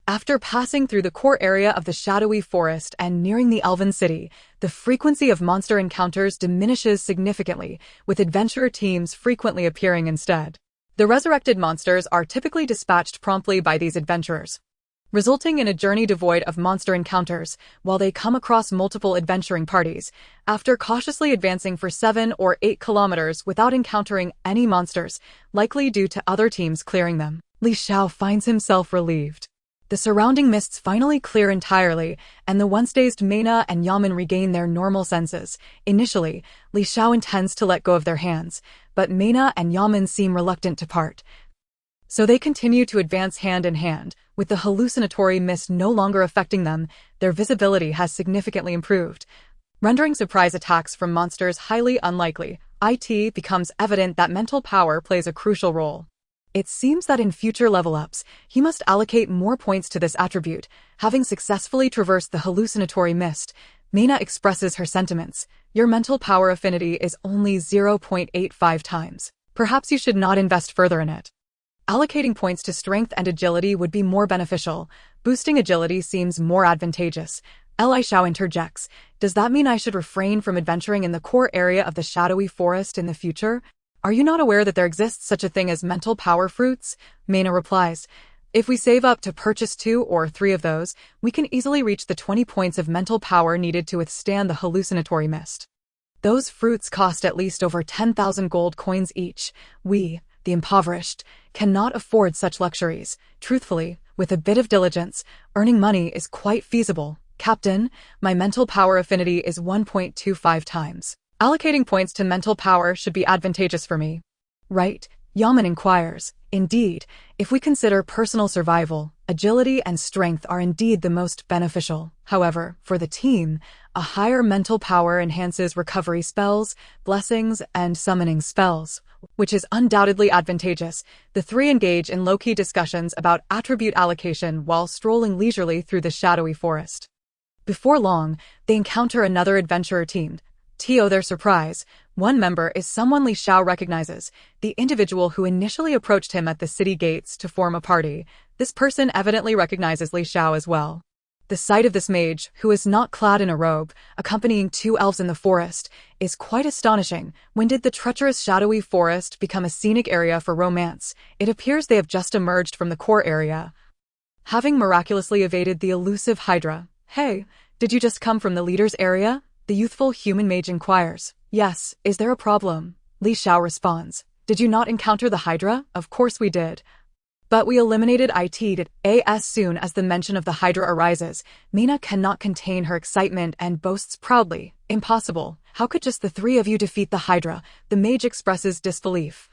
After passing through the core area of the shadowy forest and nearing the Elven City, the frequency of monster encounters diminishes significantly, with adventurer teams frequently appearing instead. The resurrected monsters are typically dispatched promptly by these adventurers, resulting in a journey devoid of monster encounters, while they come across multiple adventuring parties. After cautiously advancing for 7 or 8 kilometers without encountering any monsters, likely due to other teams clearing them, Li Xiao finds himself relieved. The surrounding mists finally clear entirely, and the once dazed Meina and Yamen regain their normal senses. Initially, Li Xiao intends to let go of their hands, but Meina and Yamen seem reluctant to part. So they continue to advance hand in hand. With the hallucinatory mist no longer affecting them, their visibility has significantly improved, rendering surprise attacks from monsters highly unlikely. It becomes evident that mental power plays a crucial role. It seems that in future level-ups, he must allocate more points to this attribute. Having successfully traversed the hallucinatory mist, Meina expresses her sentiments. Your mental power affinity is only 0.85 times. Perhaps you should not invest further in it. Allocating points to strength and agility would be more beneficial. Boosting agility seems more advantageous. Li Xiao interjects. Does that mean I should refrain from adventuring in the core area of the shadowy forest in the future? Are you not aware that there exists such a thing as mental power fruits? Meina replies. If we save up to purchase 2 or 3 of those, we can easily reach the 20 points of mental power needed to withstand the hallucinatory mist. Those fruits cost at least over 10,000 gold coins each. We, the impoverished, cannot afford such luxuries. Truthfully, with a bit of diligence, earning money is quite feasible. Captain, my mental power affinity is 1.25 times. Allocating points to mental power should be advantageous for me. Right? Yamen inquires. Indeed, if we consider personal survival, agility and strength are indeed the most beneficial. However, for the team, a higher mental power enhances recovery spells, blessings, and summoning spells, which is undoubtedly advantageous. The three engage in low-key discussions about attribute allocation while strolling leisurely through the shadowy forest. Before long, they encounter another adventurer team. To their surprise, one member is someone Li Xiao recognizes, the individual who initially approached him at the city gates to form a party. This person evidently recognizes Li Xiao as well. The sight of this mage, who is not clad in a robe, accompanying 2 elves in the forest, is quite astonishing. When did the treacherous shadowy forest become a scenic area for romance? It appears they have just emerged from the core area, having miraculously evaded the elusive Hydra. Hey, did you just come from the leader's area? The youthful human mage inquires. Yes, is there a problem? Li Xiao responds. Did you not encounter the Hydra? Of course we did. But we eliminated it as soon as the mention of the Hydra arises. Mina cannot contain her excitement and boasts proudly, "Impossible. How could just the three of you defeat the Hydra?" The mage expresses disbelief.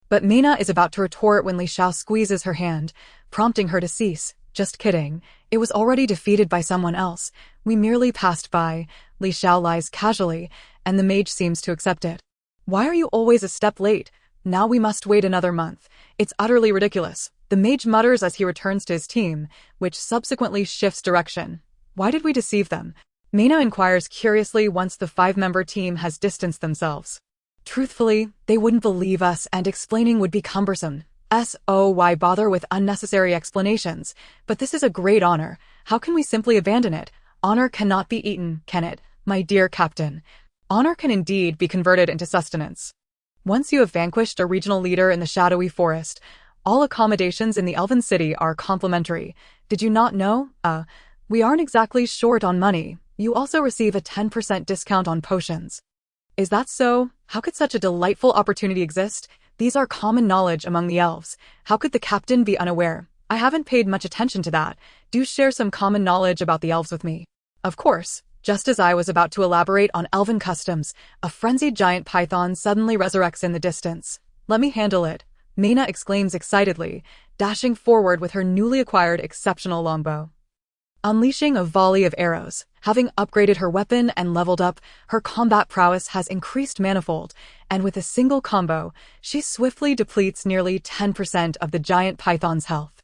But Mina is about to retort when Li Xiao squeezes her hand, prompting her to cease. "Just kidding. It was already defeated by someone else. We merely passed by." Li Xiao lies casually, and the mage seems to accept it. "Why are you always a step late? Now we must wait another month. It's utterly ridiculous," the mage mutters as he returns to his team, which subsequently shifts direction. "Why did we deceive them?" Mina inquires curiously once the 5-member team has distanced themselves. "Truthfully, they wouldn't believe us and explaining would be cumbersome. So why bother with unnecessary explanations? But this is a great honor. How can we simply abandon it? Honor cannot be eaten, can it, my dear captain? Honor can indeed be converted into sustenance. Once you have vanquished a regional leader in the shadowy forest, all accommodations in the Elven City are complimentary. Did you not know? We aren't exactly short on money. You also receive a 10% discount on potions." "Is that so? How could such a delightful opportunity exist? These are common knowledge among the elves. How could the captain be unaware? I haven't paid much attention to that. Do share some common knowledge about the elves with me." Of course. Just as I was about to elaborate on elven customs, a frenzied giant python suddenly resurrects in the distance. "Let me handle it," Mina exclaims excitedly, dashing forward with her newly acquired exceptional longbow. Unleashing a volley of arrows, having upgraded her weapon and leveled up, her combat prowess has increased manifold, and with a single combo, she swiftly depletes nearly 10% of the giant python's health.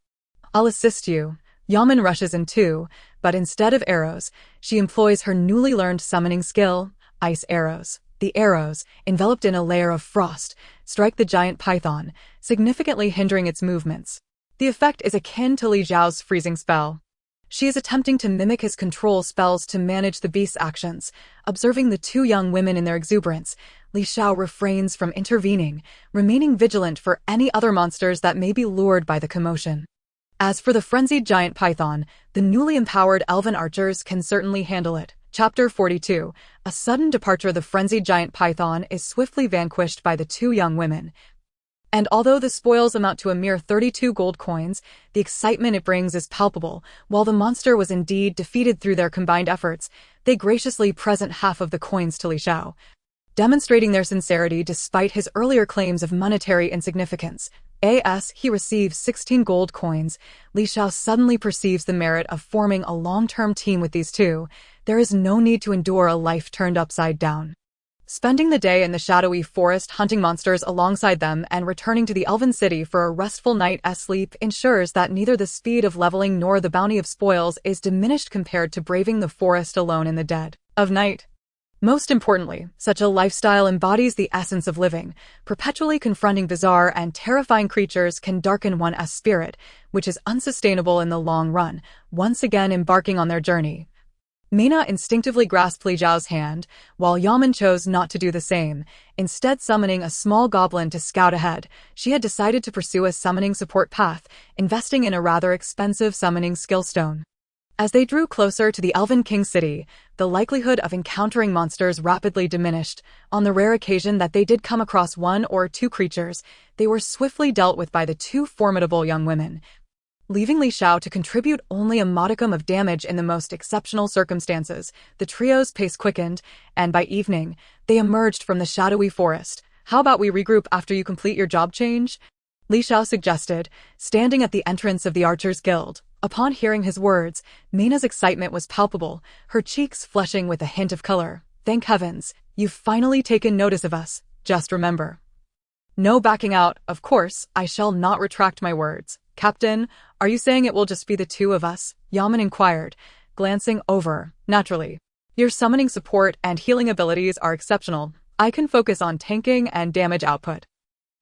"I'll assist you." Yaman rushes in too, but instead of arrows, she employs her newly learned summoning skill, ice arrows. The arrows, enveloped in a layer of frost, strike the giant python, significantly hindering its movements. The effect is akin to Li Xiao's freezing spell. She is attempting to mimic his control spells to manage the beast's actions. Observing the two young women in their exuberance, Li Xiao refrains from intervening, remaining vigilant for any other monsters that may be lured by the commotion. As for the frenzied giant python, the newly empowered elven archers can certainly handle it. Chapter 42. A sudden departure. The frenzied giant python is swiftly vanquished by the two young women. And although the spoils amount to a mere 32 gold coins, the excitement it brings is palpable. While the monster was indeed defeated through their combined efforts, they graciously present half of the coins to Li Xiao, demonstrating their sincerity despite his earlier claims of monetary insignificance. As he receives 16 gold coins, Li Xiao suddenly perceives the merit of forming a long-term team with these two. There is no need to endure a life turned upside down. Spending the day in the shadowy forest hunting monsters alongside them and returning to the Elven City for a restful night's sleep ensures that neither the speed of leveling nor the bounty of spoils is diminished compared to braving the forest alone in the dead of night. Most importantly, such a lifestyle embodies the essence of living. Perpetually confronting bizarre and terrifying creatures can darken one's spirit, which is unsustainable in the long run. Once again embarking on their journey, Mina instinctively grasped Li Xiao's hand, while Yaman chose not to do the same. Instead, summoning a small goblin to scout ahead, she had decided to pursue a summoning support path, investing in a rather expensive summoning skill stone. As they drew closer to the Elven King City, the likelihood of encountering monsters rapidly diminished. On the rare occasion that they did come across one or two creatures, they were swiftly dealt with by the two formidable young women, leaving Li Xiao to contribute only a modicum of damage in the most exceptional circumstances. The trio's pace quickened, and by evening, they emerged from the shadowy forest. "How about we regroup after you complete your job change?" Li Xiao suggested, standing at the entrance of the Archers Guild. Upon hearing his words, Mina's excitement was palpable, her cheeks flushing with a hint of color. "Thank heavens, you've finally taken notice of us. Just remember, no backing out. Of course, I shall not retract my words." "Captain, are you saying it will just be the two of us?" Yaman inquired, glancing over. "Naturally. Your summoning support and healing abilities are exceptional. I can focus on tanking and damage output.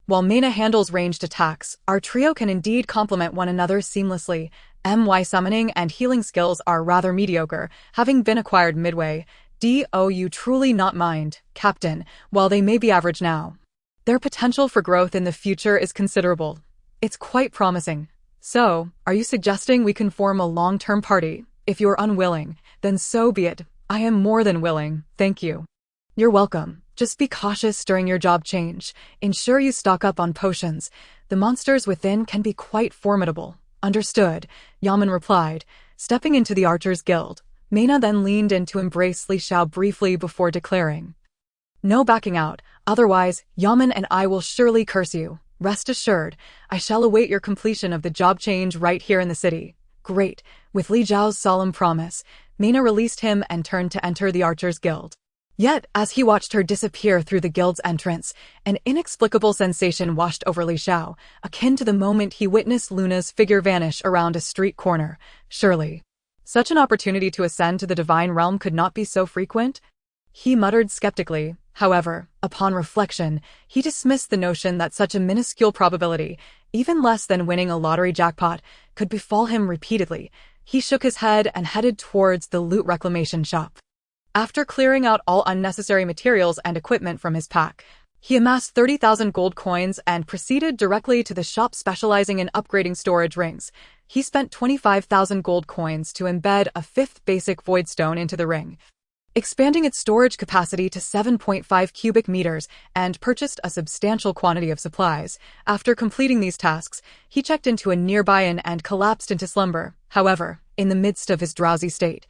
While Mina handles ranged attacks, our trio can indeed complement one another seamlessly. My summoning and healing skills are rather mediocre, having been acquired midway. Do you truly not mind, Captain, while they may be average now? Their potential for growth in the future is considerable. It's quite promising. So, are you suggesting we can form a long-term party? If you're unwilling, then so be it. I am more than willing, thank you." "You're welcome." Just be cautious during your job change. Ensure you stock up on potions. The monsters within can be quite formidable. Understood, Yaman replied, stepping into the Archers Guild. Mena then leaned in to embrace Li Xiao briefly before declaring, "No backing out, otherwise, Yaman and I will surely curse you. Rest assured, I shall await your completion of the job change right here in the city." Great. With Li Zhao's solemn promise, Mena released him and turned to enter the Archers Guild. Yet, as he watched her disappear through the guild's entrance, an inexplicable sensation washed over Li Xiao, akin to the moment he witnessed Luna's figure vanish around a street corner. Surely, such an opportunity to ascend to the divine realm could not be so frequent? He muttered skeptically. However, upon reflection, he dismissed the notion that such a minuscule probability, even less than winning a lottery jackpot, could befall him repeatedly. He shook his head and headed towards the loot reclamation shop. After clearing out all unnecessary materials and equipment from his pack, he amassed 30,000 gold coins and proceeded directly to the shop specializing in upgrading storage rings. He spent 25,000 gold coins to embed a fifth basic void stone into the ring, expanding its storage capacity to 7.5 cubic meters, and purchased a substantial quantity of supplies. After completing these tasks, he checked into a nearby inn and collapsed into slumber. However, in the midst of his drowsy state,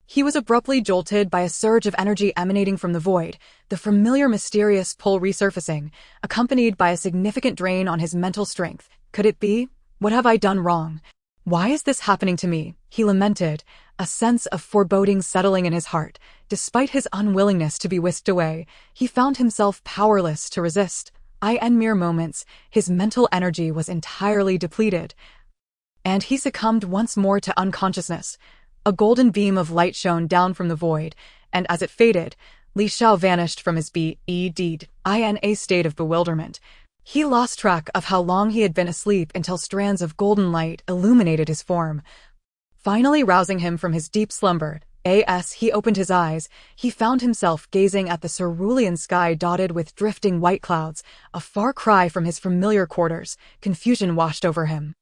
he was abruptly jolted by a surge of energy emanating from the void, the familiar mysterious pull resurfacing, accompanied by a significant drain on his mental strength. Could it be? What have I done wrong? Why is this happening to me? He lamented, a sense of foreboding settling in his heart. Despite his unwillingness to be whisked away, he found himself powerless to resist. In mere moments, his mental energy was entirely depleted, and he succumbed once more to unconsciousness. A golden beam of light shone down from the void, and as it faded, Li Xiao vanished from his in a state of bewilderment. He lost track of how long he had been asleep until strands of golden light illuminated his form. Finally rousing him from his deep slumber, as he opened his eyes, he found himself gazing at the cerulean sky dotted with drifting white clouds, a far cry from his familiar quarters. Confusion washed over him.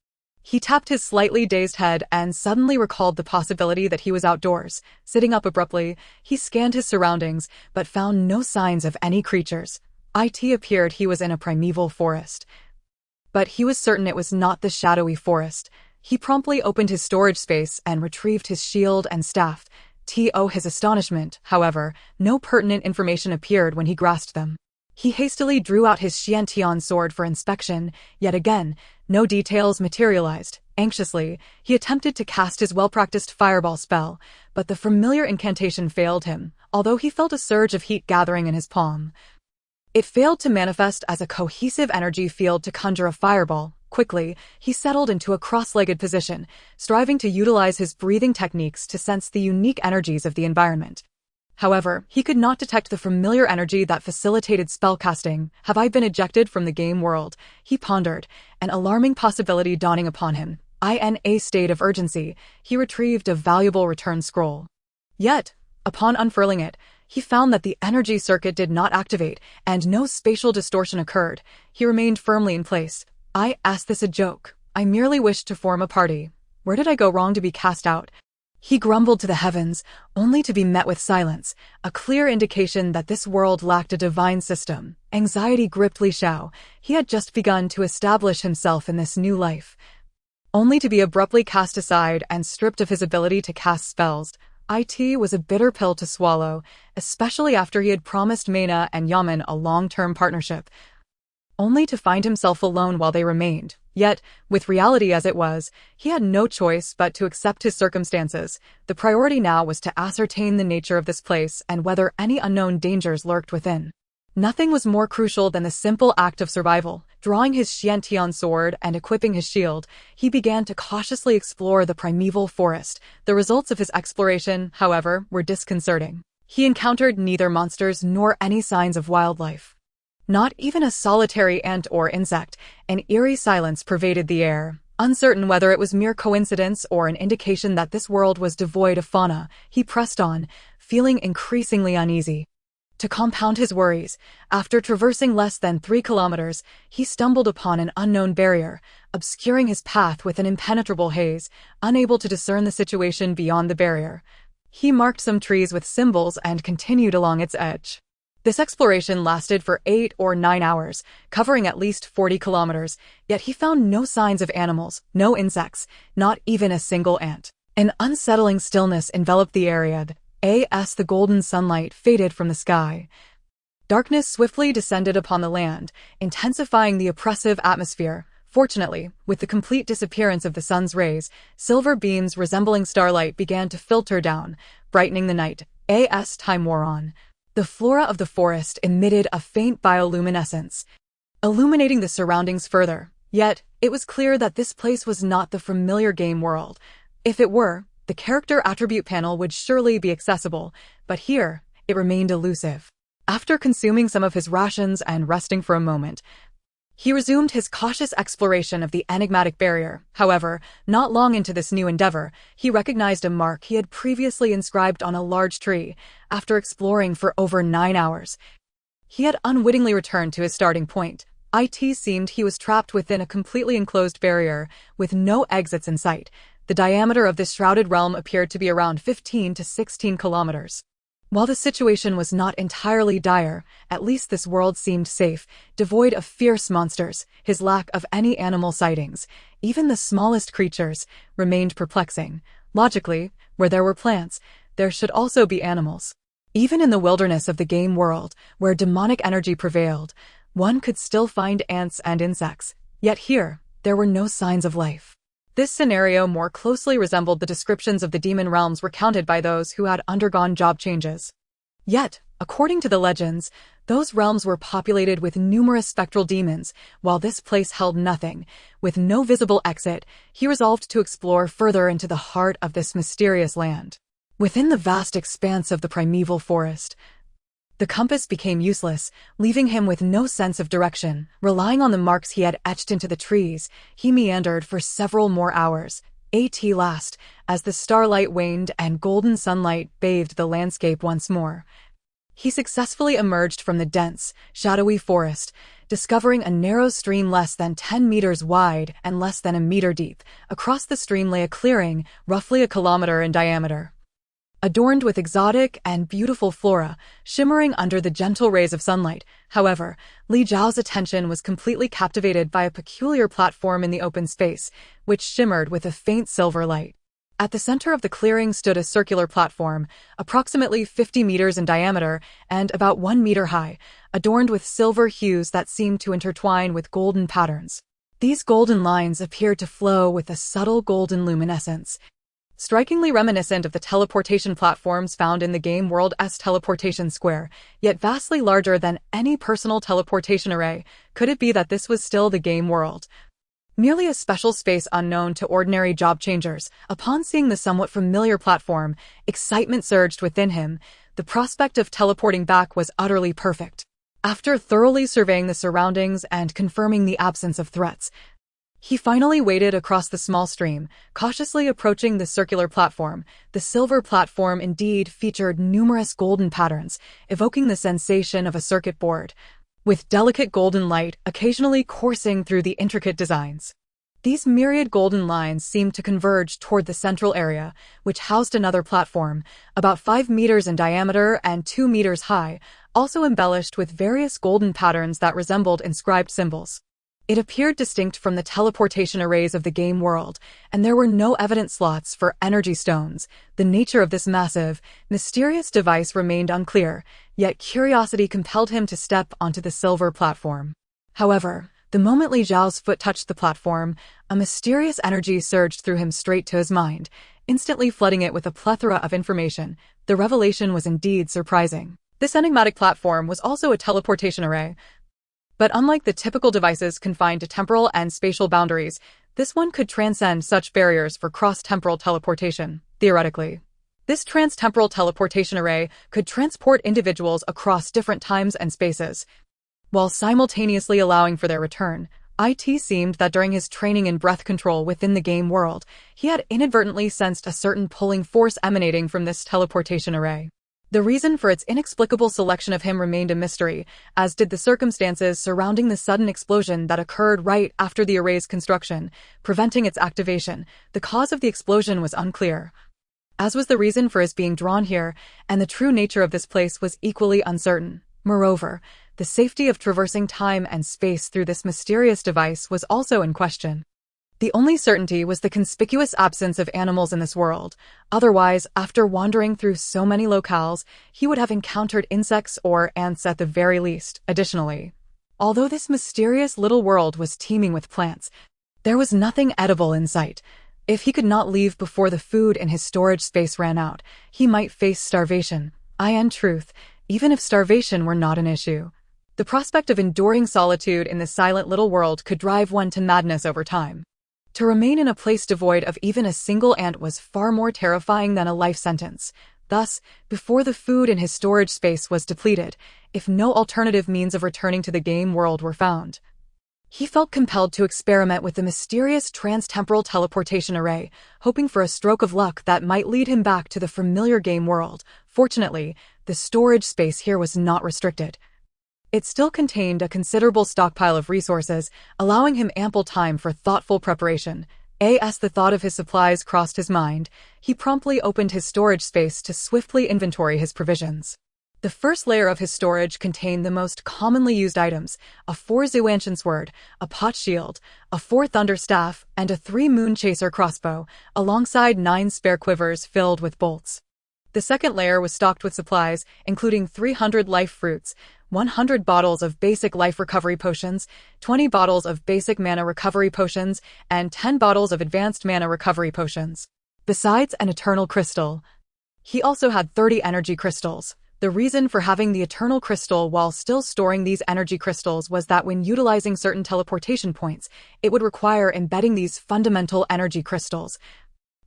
He tapped his slightly dazed head and suddenly recalled the possibility that he was outdoors. Sitting up abruptly, he scanned his surroundings, but found no signs of any creatures. It appeared he was in a primeval forest, but he was certain it was not the shadowy forest. He promptly opened his storage space and retrieved his shield and staff. To his astonishment, however, no pertinent information appeared when he grasped them. He hastily drew out his Xiantian sword for inspection. Yet again, no details materialized. Anxiously, he attempted to cast his well-practiced fireball spell, but the familiar incantation failed him, although he felt a surge of heat gathering in his palm. It failed to manifest as a cohesive energy field to conjure a fireball. Quickly, he settled into a cross-legged position, striving to utilize his breathing techniques to sense the unique energies of the environment. However, he could not detect the familiar energy that facilitated spellcasting. Have I been ejected from the game world? He pondered, an alarming possibility dawning upon him. In a state of urgency, he retrieved a valuable return scroll. Yet, upon unfurling it, he found that the energy circuit did not activate, and no spatial distortion occurred. He remained firmly in place. I asked this a joke. I merely wished to form a party. Where did I go wrong to be cast out? He grumbled to the heavens, only to be met with silence, a clear indication that this world lacked a divine system. Anxiety gripped Li Xiao. He had just begun to establish himself in this new life, only to be abruptly cast aside and stripped of his ability to cast spells. It was a bitter pill to swallow, especially after he had promised Mena and Yaman a long-term partnership, only to find himself alone while they remained. Yet, with reality as it was, he had no choice but to accept his circumstances. The priority now was to ascertain the nature of this place and whether any unknown dangers lurked within. Nothing was more crucial than the simple act of survival. Drawing his Xiantian sword and equipping his shield, he began to cautiously explore the primeval forest. The results of his exploration, however, were disconcerting. He encountered neither monsters nor any signs of wildlife. Not even a solitary ant or insect. An eerie silence pervaded the air. Uncertain whether it was mere coincidence or an indication that this world was devoid of fauna, he pressed on, feeling increasingly uneasy. To compound his worries, after traversing less than 3 kilometers, he stumbled upon an unknown barrier, obscuring his path with an impenetrable haze. Unable to discern the situation beyond the barrier, he marked some trees with symbols and continued along its edge. This exploration lasted for 8 or 9 hours, covering at least 40 kilometers, yet he found no signs of animals, no insects, not even a single ant. An unsettling stillness enveloped the area as the golden sunlight faded from the sky. Darkness swiftly descended upon the land, intensifying the oppressive atmosphere. Fortunately, with the complete disappearance of the sun's rays, silver beams resembling starlight began to filter down, brightening the night. As time wore on, the flora of the forest emitted a faint bioluminescence, illuminating the surroundings further. Yet, it was clear that this place was not the familiar game world. If it were, the character attribute panel would surely be accessible, but here, it remained elusive. After consuming some of his rations and resting for a moment, he resumed his cautious exploration of the enigmatic barrier. However, not long into this new endeavor, he recognized a mark he had previously inscribed on a large tree. After exploring for over 9 hours, he had unwittingly returned to his starting point. It seemed he was trapped within a completely enclosed barrier, with no exits in sight. The diameter of this shrouded realm appeared to be around 15 to 16 kilometers. While the situation was not entirely dire, at least this world seemed safe, devoid of fierce monsters. His lack of any animal sightings, even the smallest creatures, remained perplexing. Logically, where there were plants, there should also be animals. Even in the wilderness of the game world, where demonic energy prevailed, one could still find ants and insects. Yet here, there were no signs of life. This scenario more closely resembled the descriptions of the demon realms recounted by those who had undergone job changes. Yet, according to the legends, those realms were populated with numerous spectral demons, while this place held nothing. With no visible exit, he resolved to explore further into the heart of this mysterious land. Within the vast expanse of the primeval forest, the compass became useless, leaving him with no sense of direction. Relying on the marks he had etched into the trees, he meandered for several more hours. At last, as the starlight waned and golden sunlight bathed the landscape once more, he successfully emerged from the dense, shadowy forest, discovering a narrow stream less than 10 meters wide and less than a meter deep. Across the stream lay a clearing, roughly a kilometer in diameter, adorned with exotic and beautiful flora, shimmering under the gentle rays of sunlight. However, Li Zhao's attention was completely captivated by a peculiar platform in the open space, which shimmered with a faint silver light. At the center of the clearing stood a circular platform, approximately 50 meters in diameter and about 1 meter high, adorned with silver hues that seemed to intertwine with golden patterns. These golden lines appeared to flow with a subtle golden luminescence, strikingly reminiscent of the teleportation platforms found in the game world's teleportation square, yet vastly larger than any personal teleportation array. Could it be that this was still the game world, merely a special space unknown to ordinary job changers? Upon seeing the somewhat familiar platform, excitement surged within him. The prospect of teleporting back was utterly perfect. After thoroughly surveying the surroundings and confirming the absence of threats, he finally waded across the small stream, cautiously approaching the circular platform. The silver platform indeed featured numerous golden patterns, evoking the sensation of a circuit board, with delicate golden light occasionally coursing through the intricate designs. These myriad golden lines seemed to converge toward the central area, which housed another platform, about 5 meters in diameter and 2 meters high, also embellished with various golden patterns that resembled inscribed symbols. It appeared distinct from the teleportation arrays of the game world, and there were no evident slots for energy stones. The nature of this massive, mysterious device remained unclear, yet curiosity compelled him to step onto the silver platform. However, the moment Li Zhao's foot touched the platform, a mysterious energy surged through him straight to his mind, instantly flooding it with a plethora of information. The revelation was indeed surprising. This enigmatic platform was also a teleportation array, but unlike the typical devices confined to temporal and spatial boundaries, this one could transcend such barriers for cross-temporal teleportation. Theoretically, this trans-temporal teleportation array could transport individuals across different times and spaces, while simultaneously allowing for their return. It seemed that during his training in breath control within the game world, he had inadvertently sensed a certain pulling force emanating from this teleportation array. The reason for its inexplicable selection of him remained a mystery, as did the circumstances surrounding the sudden explosion that occurred right after the array's construction, preventing its activation. The cause of the explosion was unclear, as was the reason for his being drawn here, and the true nature of this place was equally uncertain. Moreover, the safety of traversing time and space through this mysterious device was also in question. The only certainty was the conspicuous absence of animals in this world. Otherwise, after wandering through so many locales, he would have encountered insects or ants at the very least. Additionally, although this mysterious little world was teeming with plants, there was nothing edible in sight. If he could not leave before the food in his storage space ran out, he might face starvation. In truth, even if starvation were not an issue, the prospect of enduring solitude in this silent little world could drive one to madness over time. To remain in a place devoid of even a single ant was far more terrifying than a life sentence. Thus, before the food in his storage space was depleted, if no alternative means of returning to the game world were found, he felt compelled to experiment with the mysterious transtemporal teleportation array, hoping for a stroke of luck that might lead him back to the familiar game world. Fortunately, the storage space here was not restricted. It still contained a considerable stockpile of resources, allowing him ample time for thoughtful preparation. As the thought of his supplies crossed his mind, he promptly opened his storage space to swiftly inventory his provisions. The first layer of his storage contained the most commonly used items: a 4-Zuanshan sword, a pot shield, a 4-thunder staff, and a 3-moon chaser crossbow, alongside 9 spare quivers filled with bolts. The second layer was stocked with supplies, including 300 life fruits, 100 bottles of basic life recovery potions, 20 bottles of basic mana recovery potions, and 10 bottles of advanced mana recovery potions. Besides an eternal crystal, he also had 30 energy crystals. The reason for having the eternal crystal while still storing these energy crystals was that when utilizing certain teleportation points, it would require embedding these fundamental energy crystals,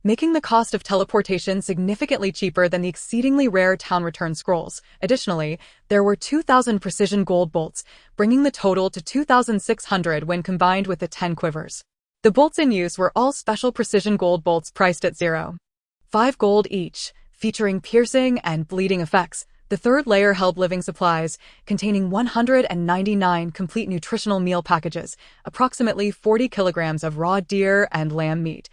making the cost of teleportation significantly cheaper than the exceedingly rare town return scrolls. Additionally, there were 2,000 precision gold bolts, bringing the total to 2,600 when combined with the 10 quivers. The bolts in use were all special precision gold bolts priced at 0.5 gold each, featuring piercing and bleeding effects. The third layer held living supplies, containing 199 complete nutritional meal packages, approximately 40 kilograms of raw deer and lamb meat,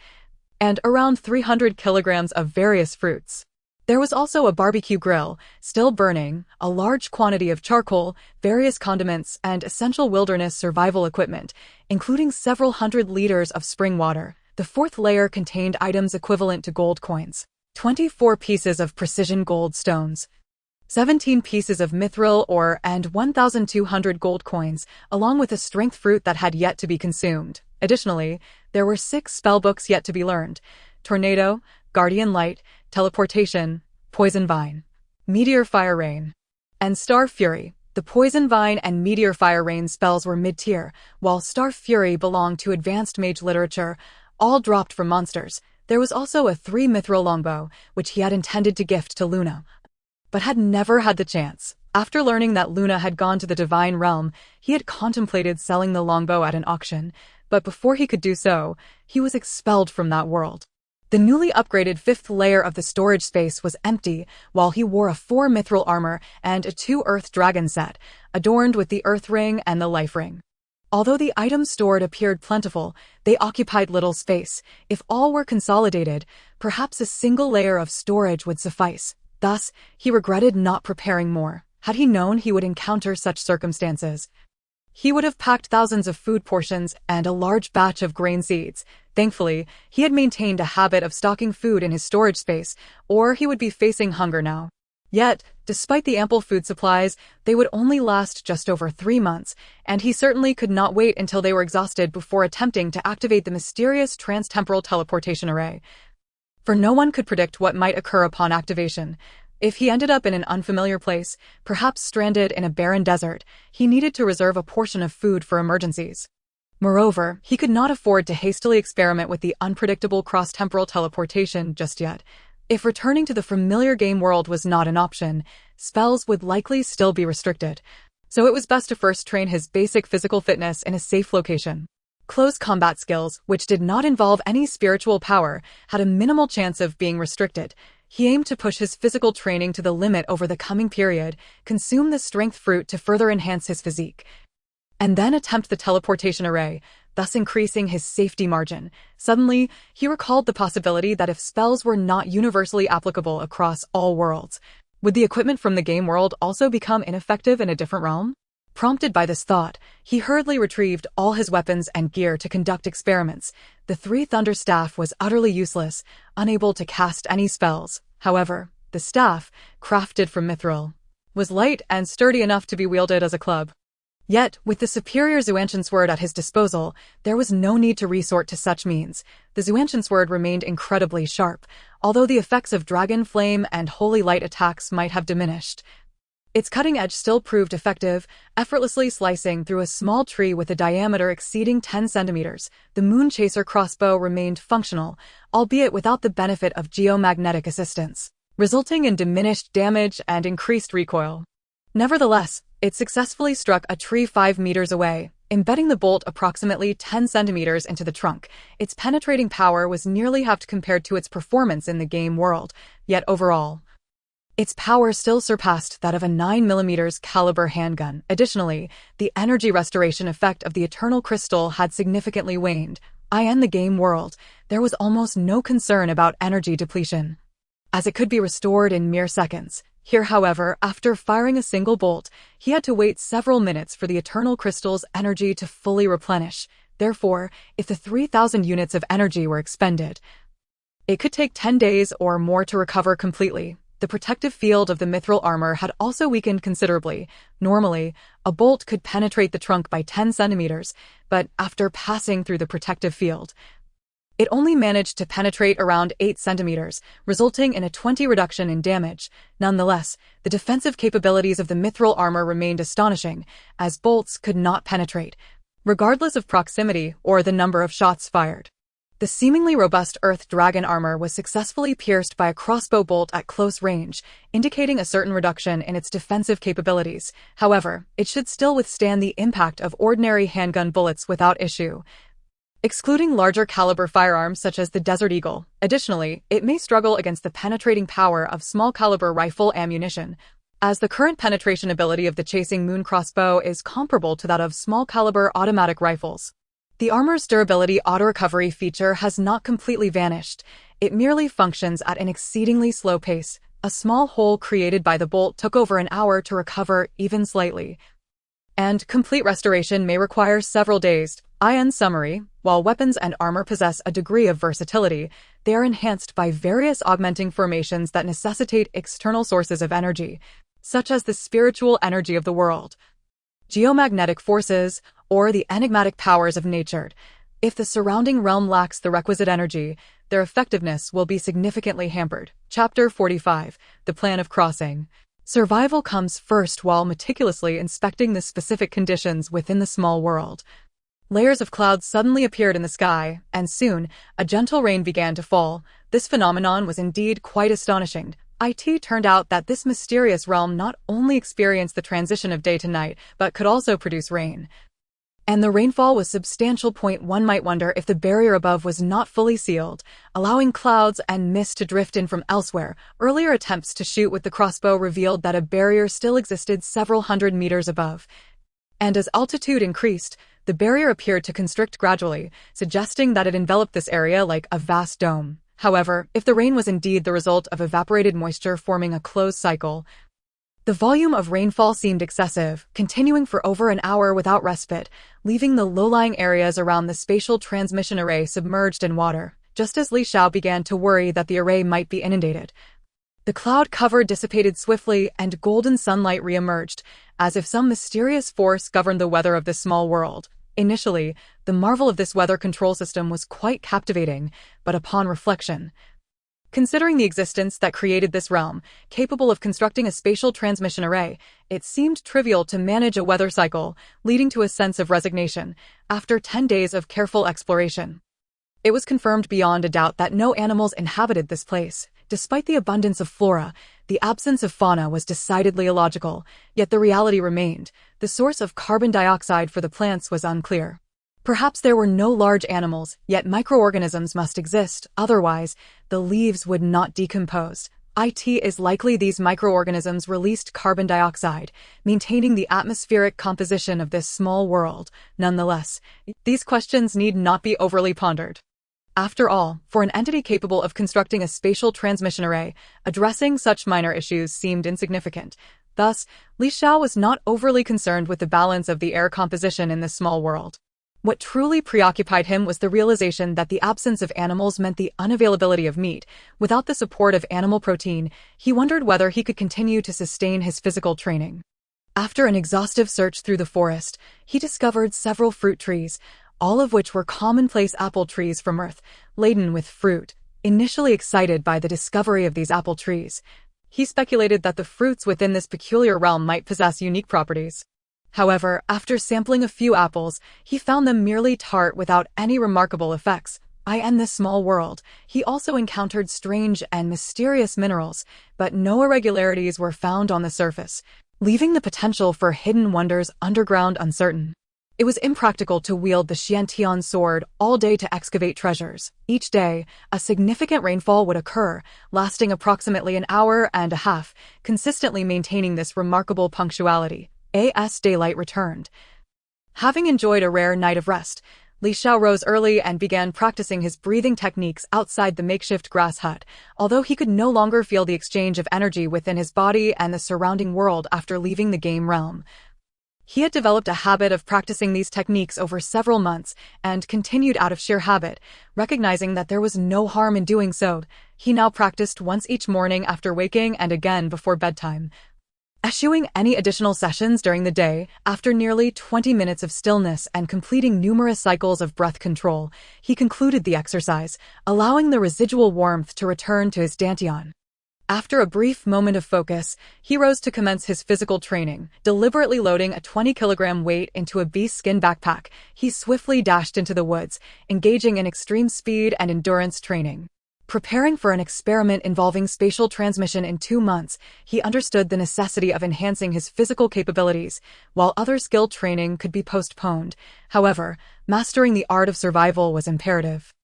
and around 300 kilograms of various fruits. There was also a barbecue grill, still burning, a large quantity of charcoal, various condiments, and essential wilderness survival equipment, including several hundred liters of spring water. The fourth layer contained items equivalent to gold coins: 24 pieces of precision gold stones, 17 pieces of mithril ore, and 1,200 gold coins, along with a strength fruit that had yet to be consumed. Additionally, there were 6 spellbooks yet to be learned: Tornado, Guardian Light, Teleportation, Poison Vine, Meteor Fire Rain, and Star Fury. The Poison Vine and Meteor Fire Rain spells were mid-tier, while Star Fury belonged to advanced mage literature, all dropped from monsters. There was also a 3 mithril longbow, which he had intended to gift to Luna, but had never had the chance. After learning that Luna had gone to the Divine Realm, he had contemplated selling the longbow at an auction, but before he could do so, he was expelled from that world. The newly upgraded 5th layer of the storage space was empty, while he wore a 4 mithril armor and a 2 earth dragon set, adorned with the earth ring and the life ring. Although the items stored appeared plentiful, they occupied little space. If all were consolidated, perhaps a single layer of storage would suffice. Thus, he regretted not preparing more. Had he known he would encounter such circumstances, he would have packed thousands of food portions and a large batch of grain seeds. Thankfully, he had maintained a habit of stocking food in his storage space, or he would be facing hunger now. Yet, despite the ample food supplies, they would only last just over 3 months, and he certainly could not wait until they were exhausted before attempting to activate the mysterious transtemporal teleportation array. For no one could predict what might occur upon activation. If he ended up in an unfamiliar place, perhaps stranded in a barren desert, he needed to reserve a portion of food for emergencies. Moreover, he could not afford to hastily experiment with the unpredictable cross-temporal teleportation just yet. If returning to the familiar game world was not an option, spells would likely still be restricted. So it was best to first train his basic physical fitness in a safe location. Close combat skills, which did not involve any spiritual power, had a minimal chance of being restricted. He aimed to push his physical training to the limit over the coming period, consume the strength fruit to further enhance his physique, and then attempt the teleportation array, thus increasing his safety margin. Suddenly, he recalled the possibility that if spells were not universally applicable across all worlds, Would the equipment from the game world also become ineffective in a different realm? Prompted by this thought, he hurriedly retrieved all his weapons and gear to conduct experiments. The 3 thunder staff was utterly useless, unable to cast any spells. However, the staff, crafted from mithril, was light and sturdy enough to be wielded as a club. Yet, with the superior Zuanshan sword at his disposal, there was no need to resort to such means. The Zuanshan sword remained incredibly sharp, although the effects of dragon flame and holy light attacks might have diminished. Its cutting edge still proved effective, effortlessly slicing through a small tree with a diameter exceeding 10 centimeters. The Moon Chaser crossbow remained functional, albeit without the benefit of geomagnetic assistance, resulting in diminished damage and increased recoil. Nevertheless, it successfully struck a tree 5 meters away, embedding the bolt approximately 10 centimeters into the trunk. Its penetrating power was nearly halved compared to its performance in the game world, yet overall, its power still surpassed that of a 9mm caliber handgun. Additionally, the energy restoration effect of the Eternal Crystal had significantly waned. In the game world, there was almost no concern about energy depletion, as it could be restored in mere seconds. Here, however, after firing a single bolt, he had to wait several minutes for the Eternal Crystal's energy to fully replenish. Therefore, if the 3,000 units of energy were expended, it could take 10 days or more to recover completely. The protective field of the mithril armor had also weakened considerably. Normally, a bolt could penetrate the trunk by 10 centimeters, but after passing through the protective field, it only managed to penetrate around 8 centimeters, resulting in a 20% reduction in damage. Nonetheless, the defensive capabilities of the mithril armor remained astonishing, as bolts could not penetrate, regardless of proximity or the number of shots fired. The seemingly robust Earth Dragon armor was successfully pierced by a crossbow bolt at close range, indicating a certain reduction in its defensive capabilities. However, it should still withstand the impact of ordinary handgun bullets without issue, excluding larger caliber firearms such as the Desert Eagle. Additionally, it may struggle against the penetrating power of small caliber rifle ammunition, as the current penetration ability of the Chasing Moon crossbow is comparable to that of small caliber automatic rifles. The armor's durability auto-recovery feature has not completely vanished. It merely functions at an exceedingly slow pace. A small hole created by the bolt took over an hour to recover even slightly, and complete restoration may require several days. In summary, while weapons and armor possess a degree of versatility, they are enhanced by various augmenting formations that necessitate external sources of energy, such as the spiritual energy of the world, geomagnetic forces, or the enigmatic powers of nature. If the surrounding realm lacks the requisite energy, their effectiveness will be significantly hampered. Chapter 45. The Plan of Crossing. Survival comes first while meticulously inspecting the specific conditions within the small world. Layers of clouds suddenly appeared in the sky, and soon, a gentle rain began to fall. This phenomenon was indeed quite astonishing. It turned out that this mysterious realm not only experienced the transition of day to night, but could also produce rain. And the rainfall was substantial. One might wonder if the barrier above was not fully sealed, allowing clouds and mist to drift in from elsewhere. Earlier attempts to shoot with the crossbow revealed that a barrier still existed several hundred meters above. And as altitude increased, the barrier appeared to constrict gradually, suggesting that it enveloped this area like a vast dome. However, if the rain was indeed the result of evaporated moisture forming a closed cycle, the volume of rainfall seemed excessive, continuing for over an hour without respite, leaving the low-lying areas around the spatial transmission array submerged in water. Just as Li Xiao began to worry that the array might be inundated, the cloud cover dissipated swiftly and golden sunlight re-emerged, as if some mysterious force governed the weather of this small world. Initially, the marvel of this weather control system was quite captivating, but upon reflection, considering the existence that created this realm, capable of constructing a spatial transmission array, it seemed trivial to manage a weather cycle, leading to a sense of resignation. After 10 days of careful exploration, it was confirmed beyond a doubt that no animals inhabited this place. Despite the abundance of flora, the absence of fauna was decidedly illogical, yet the reality remained. The source of carbon dioxide for the plants was unclear. Perhaps there were no large animals, yet microorganisms must exist, otherwise, the leaves would not decompose. It is likely these microorganisms released carbon dioxide, maintaining the atmospheric composition of this small world. Nonetheless, these questions need not be overly pondered. After all, for an entity capable of constructing a spatial transmission array, addressing such minor issues seemed insignificant. Thus, Li Xiao was not overly concerned with the balance of the air composition in this small world. What truly preoccupied him was the realization that the absence of animals meant the unavailability of meat. Without the support of animal protein, he wondered whether he could continue to sustain his physical training. After an exhaustive search through the forest, he discovered several fruit trees, all of which were commonplace apple trees from Earth, laden with fruit. Initially excited by the discovery of these apple trees, he speculated that the fruits within this peculiar realm might possess unique properties. However, after sampling a few apples, he found them merely tart without any remarkable effects. In this small world, he also encountered strange and mysterious minerals, but no irregularities were found on the surface, leaving the potential for hidden wonders underground uncertain. It was impractical to wield the Xiantian sword all day to excavate treasures. Each day, a significant rainfall would occur, lasting approximately an hour and a half, consistently maintaining this remarkable punctuality. As daylight returned. Having enjoyed a rare night of rest, Li Xiao rose early and began practicing his breathing techniques outside the makeshift grass hut, although he could no longer feel the exchange of energy within his body and the surrounding world after leaving the game realm. He had developed a habit of practicing these techniques over several months and continued out of sheer habit, recognizing that there was no harm in doing so. He now practiced once each morning after waking and again before bedtime, eschewing any additional sessions during the day. After nearly 20 minutes of stillness and completing numerous cycles of breath control, he concluded the exercise, allowing the residual warmth to return to his dantian. After a brief moment of focus, he rose to commence his physical training. Deliberately loading a 20-kilogram weight into a beast-skin backpack, he swiftly dashed into the woods, engaging in extreme speed and endurance training. Preparing for an experiment involving spatial transmission in 2 months, he understood the necessity of enhancing his physical capabilities, while other skill training could be postponed. However, mastering the art of survival was imperative.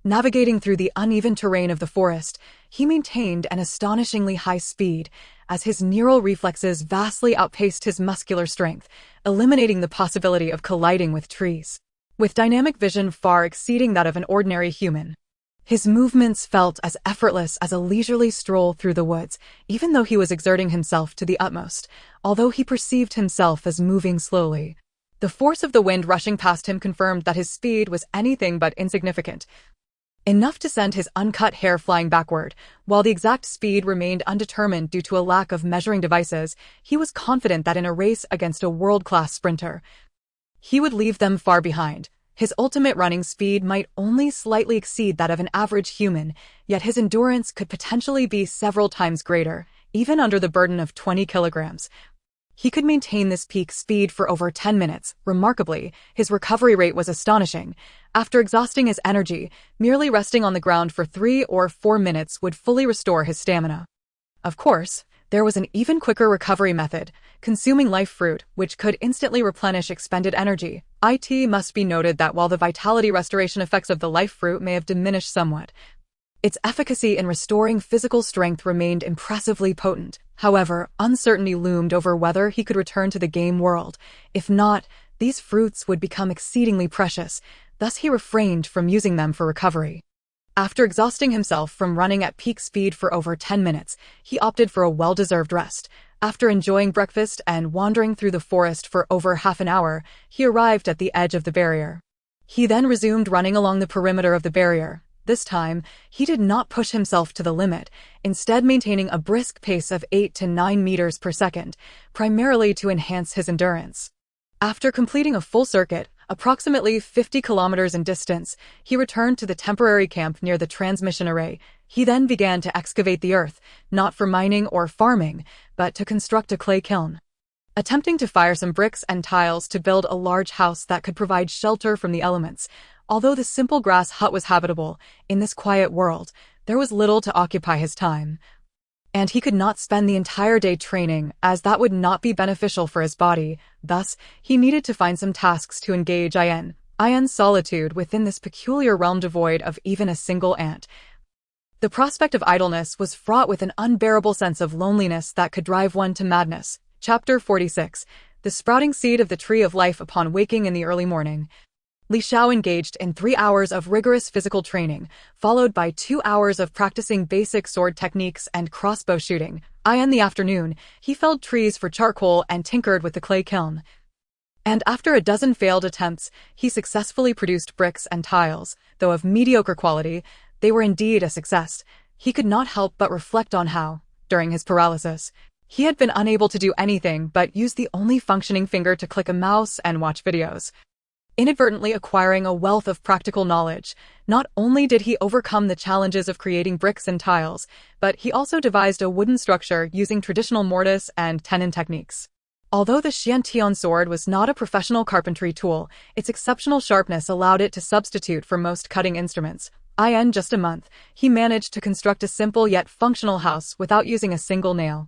Navigating through the uneven terrain of the forest, he maintained an astonishingly high speed, as his neural reflexes vastly outpaced his muscular strength, eliminating the possibility of colliding with trees. With dynamic vision far exceeding that of an ordinary human, his movements felt as effortless as a leisurely stroll through the woods, even though he was exerting himself to the utmost, although he perceived himself as moving slowly. The force of the wind rushing past him confirmed that his speed was anything but insignificant, enough to send his uncut hair flying backward. While the exact speed remained undetermined due to a lack of measuring devices, he was confident that in a race against a world-class sprinter, he would leave them far behind. His ultimate running speed might only slightly exceed that of an average human, yet his endurance could potentially be several times greater, even under the burden of 20 kilograms. He could maintain this peak speed for over 10 minutes. Remarkably, his recovery rate was astonishing. After exhausting his energy, merely resting on the ground for 3 or 4 minutes would fully restore his stamina. Of course, there was an even quicker recovery method, consuming life fruit, which could instantly replenish expended energy. It must be noted that while the vitality restoration effects of the life fruit may have diminished somewhat, its efficacy in restoring physical strength remained impressively potent. However, uncertainty loomed over whether he could return to the game world. If not, these fruits would become exceedingly precious, thus he refrained from using them for recovery. After exhausting himself from running at peak speed for over 10 minutes, he opted for a well-deserved rest. After enjoying breakfast and wandering through the forest for over half an hour, he arrived at the edge of the barrier. He then resumed running along the perimeter of the barrier. This time, he did not push himself to the limit, instead maintaining a brisk pace of 8 to 9 meters per second, primarily to enhance his endurance. After completing a full circuit, approximately 50 kilometers in distance, he returned to the temporary camp near the transmission array. He then began to excavate the earth, not for mining or farming, but to construct a clay kiln. Attempting to fire some bricks and tiles to build a large house that could provide shelter from the elements. Although the simple grass hut was habitable, in this quiet world, there was little to occupy his time. And he could not spend the entire day training, as that would not be beneficial for his body. Thus, he needed to find some tasks to engage in solitude within this peculiar realm devoid of even a single ant. The prospect of idleness was fraught with an unbearable sense of loneliness that could drive one to madness. Chapter 46. The sprouting seed of the tree of life upon waking in the early morning. Li Xiao engaged in 3 hours of rigorous physical training, followed by 2 hours of practicing basic sword techniques and crossbow shooting. In the afternoon, he felled trees for charcoal and tinkered with the clay kiln. And after a dozen failed attempts, he successfully produced bricks and tiles. Though of mediocre quality, they were indeed a success. He could not help but reflect on how, during his paralysis, he had been unable to do anything but use the only functioning finger to click a mouse and watch videos. Inadvertently acquiring a wealth of practical knowledge, not only did he overcome the challenges of creating bricks and tiles, but he also devised a wooden structure using traditional mortise and tenon techniques. Although the Xiantian sword was not a professional carpentry tool, its exceptional sharpness allowed it to substitute for most cutting instruments. In just a month, he managed to construct a simple yet functional house without using a single nail.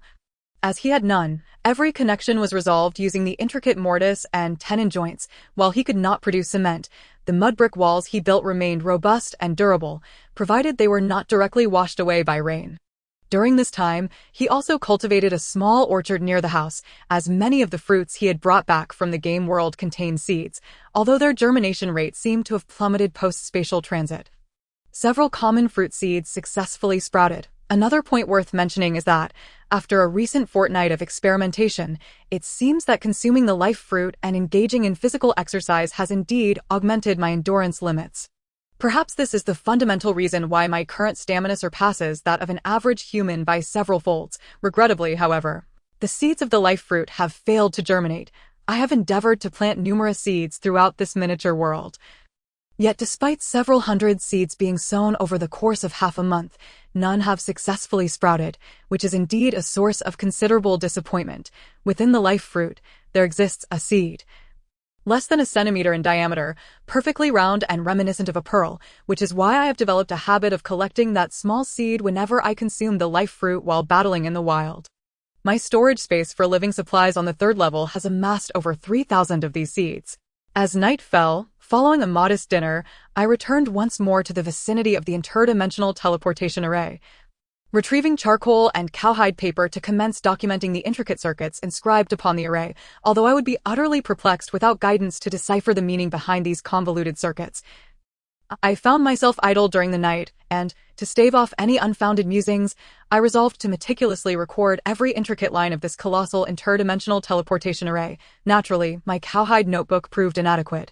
As he had none, every connection was resolved using the intricate mortise and tenon joints. While he could not produce cement, the mud brick walls he built remained robust and durable, provided they were not directly washed away by rain. During this time, he also cultivated a small orchard near the house, as many of the fruits he had brought back from the game world contained seeds, although their germination rate seemed to have plummeted post-spatial transit. Several common fruit seeds successfully sprouted. Another point worth mentioning is that, after a recent fortnight of experimentation, it seems that consuming the life fruit and engaging in physical exercise has indeed augmented my endurance limits. Perhaps this is the fundamental reason why my current stamina surpasses that of an average human by several folds. Regrettably, however, the seeds of the life fruit have failed to germinate. I have endeavored to plant numerous seeds throughout this miniature world. Yet despite several hundred seeds being sown over the course of half a month, none have successfully sprouted, which is indeed a source of considerable disappointment. Within the life fruit, there exists a seed, less than a centimeter in diameter, perfectly round and reminiscent of a pearl, which is why I have developed a habit of collecting that small seed whenever I consume the life fruit while battling in the wild. My storage space for living supplies on the 3rd level has amassed over 3,000 of these seeds. As night fell, following a modest dinner, I returned once more to the vicinity of the interdimensional teleportation array, retrieving charcoal and cowhide paper to commence documenting the intricate circuits inscribed upon the array, although I would be utterly perplexed without guidance to decipher the meaning behind these convoluted circuits. I found myself idle during the night, and, to stave off any unfounded musings, I resolved to meticulously record every intricate line of this colossal interdimensional teleportation array. Naturally, my cowhide notebook proved inadequate.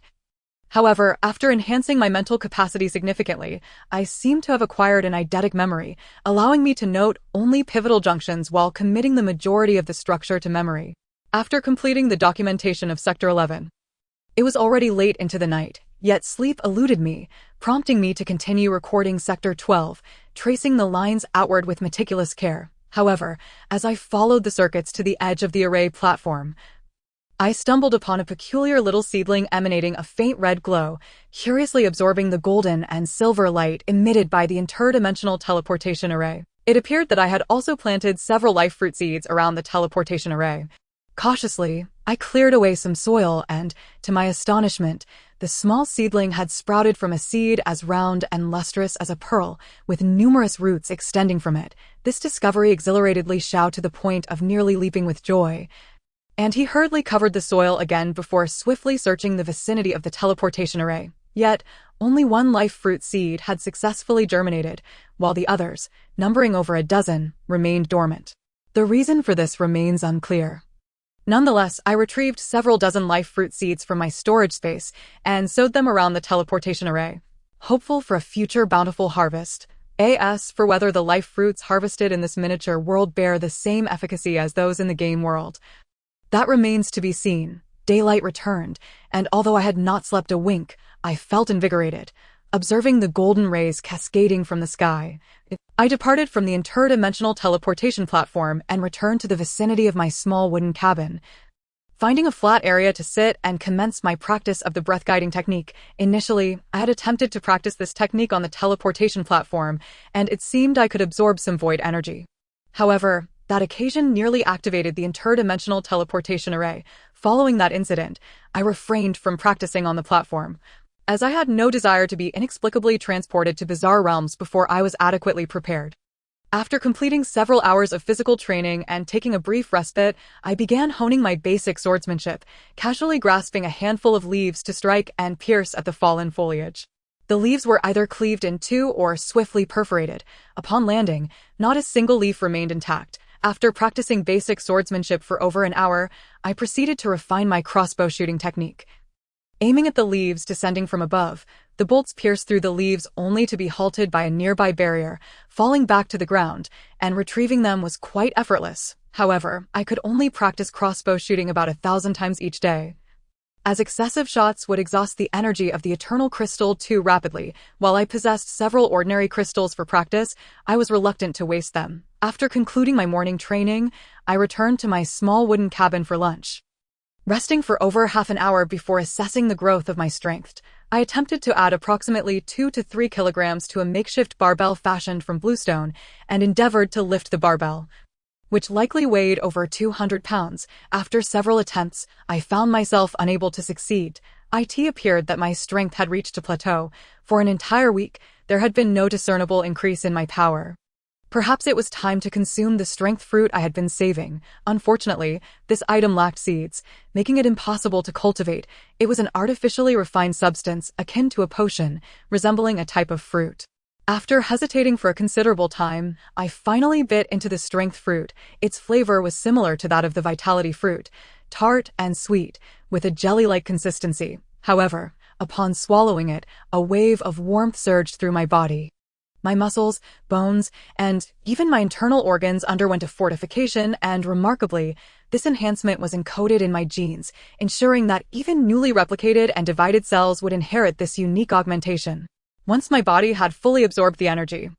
However, after enhancing my mental capacity significantly, I seem to have acquired an eidetic memory, allowing me to note only pivotal junctions while committing the majority of the structure to memory. After completing the documentation of Sector 11, it was already late into the night, yet sleep eluded me, prompting me to continue recording Sector 12, tracing the lines outward with meticulous care. However, as I followed the circuits to the edge of the array platform, I stumbled upon a peculiar little seedling emanating a faint red glow, curiously absorbing the golden and silver light emitted by the interdimensional teleportation array. It appeared that I had also planted several life fruit seeds around the teleportation array. Cautiously, I cleared away some soil and, to my astonishment, the small seedling had sprouted from a seed as round and lustrous as a pearl, with numerous roots extending from it. This discovery exhilarated Li Xiao to the point of nearly leaping with joy, and he hurriedly covered the soil again before swiftly searching the vicinity of the teleportation array. Yet, only one life fruit seed had successfully germinated, while the others, numbering over a dozen, remained dormant. The reason for this remains unclear. Nonetheless, I retrieved several dozen life fruit seeds from my storage space and sowed them around the teleportation array, hopeful for a future bountiful harvest. As for whether the life fruits harvested in this miniature world bear the same efficacy as those in the game world, that remains to be seen. Daylight returned, and although I had not slept a wink, I felt invigorated, observing the golden rays cascading from the sky. I departed from the interdimensional teleportation platform and returned to the vicinity of my small wooden cabin, finding a flat area to sit and commence my practice of the breath-guiding technique. Initially, I had attempted to practice this technique on the teleportation platform, and it seemed I could absorb some void energy. However, that occasion nearly activated the interdimensional teleportation array. Following that incident, I refrained from practicing on the platform, as I had no desire to be inexplicably transported to bizarre realms before I was adequately prepared. After completing several hours of physical training and taking a brief respite, I began honing my basic swordsmanship, casually grasping a handful of leaves to strike and pierce at the fallen foliage. The leaves were either cleaved in two or swiftly perforated. Upon landing, not a single leaf remained intact. After practicing basic swordsmanship for over an hour, I proceeded to refine my crossbow shooting technique. Aiming at the leaves descending from above, the bolts pierced through the leaves only to be halted by a nearby barrier, falling back to the ground, and retrieving them was quite effortless. However, I could only practice crossbow shooting about 1,000 times each day, as excessive shots would exhaust the energy of the eternal crystal too rapidly. While I possessed several ordinary crystals for practice, I was reluctant to waste them. After concluding my morning training, I returned to my small wooden cabin for lunch. Resting for over half an hour before assessing the growth of my strength, I attempted to add approximately 2 to 3 kilograms to a makeshift barbell fashioned from bluestone and endeavored to lift the barbell, which likely weighed over 200 pounds. After several attempts, I found myself unable to succeed. It appeared that my strength had reached a plateau. For an entire week, there had been no discernible increase in my power. Perhaps it was time to consume the strength fruit I had been saving. Unfortunately, this item lacked seeds, making it impossible to cultivate. It was an artificially refined substance akin to a potion, resembling a type of fruit. After hesitating for a considerable time, I finally bit into the strength fruit. Its flavor was similar to that of the vitality fruit, tart and sweet, with a jelly-like consistency. However, upon swallowing it, a wave of warmth surged through my body. My muscles, bones, and even my internal organs underwent a fortification, and remarkably, this enhancement was encoded in my genes, ensuring that even newly replicated and divided cells would inherit this unique augmentation. Once my body had fully absorbed the energy,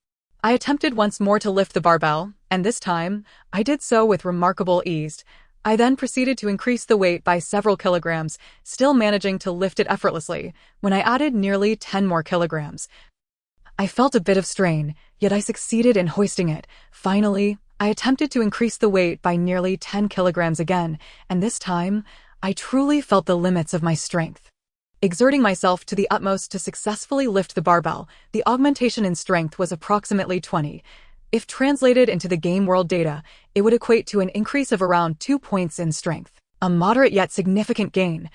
I attempted once more to lift the barbell, and this time, I did so with remarkable ease. I then proceeded to increase the weight by several kilograms, still managing to lift it effortlessly. When I added nearly 10 more kilograms, I felt a bit of strain, yet I succeeded in hoisting it. Finally, I attempted to increase the weight by nearly 10 kilograms again, and this time, I truly felt the limits of my strength. Exerting myself to the utmost to successfully lift the barbell, the augmentation in strength was approximately 20. If translated into the game world data, it would equate to an increase of around 2 points in strength, a moderate yet significant gain.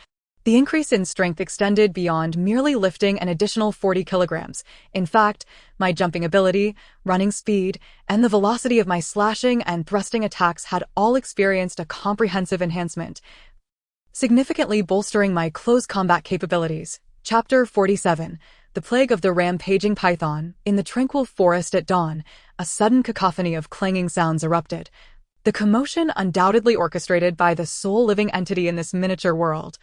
The increase in strength extended beyond merely lifting an additional 40 kilograms. In fact, my jumping ability, running speed, and the velocity of my slashing and thrusting attacks had all experienced a comprehensive enhancement, significantly bolstering my close combat capabilities. Chapter 47. The Plague of the Rampaging Python. In the tranquil forest at dawn, a sudden cacophony of clanging sounds erupted. The commotion undoubtedly orchestrated by the sole living entity in this miniature world.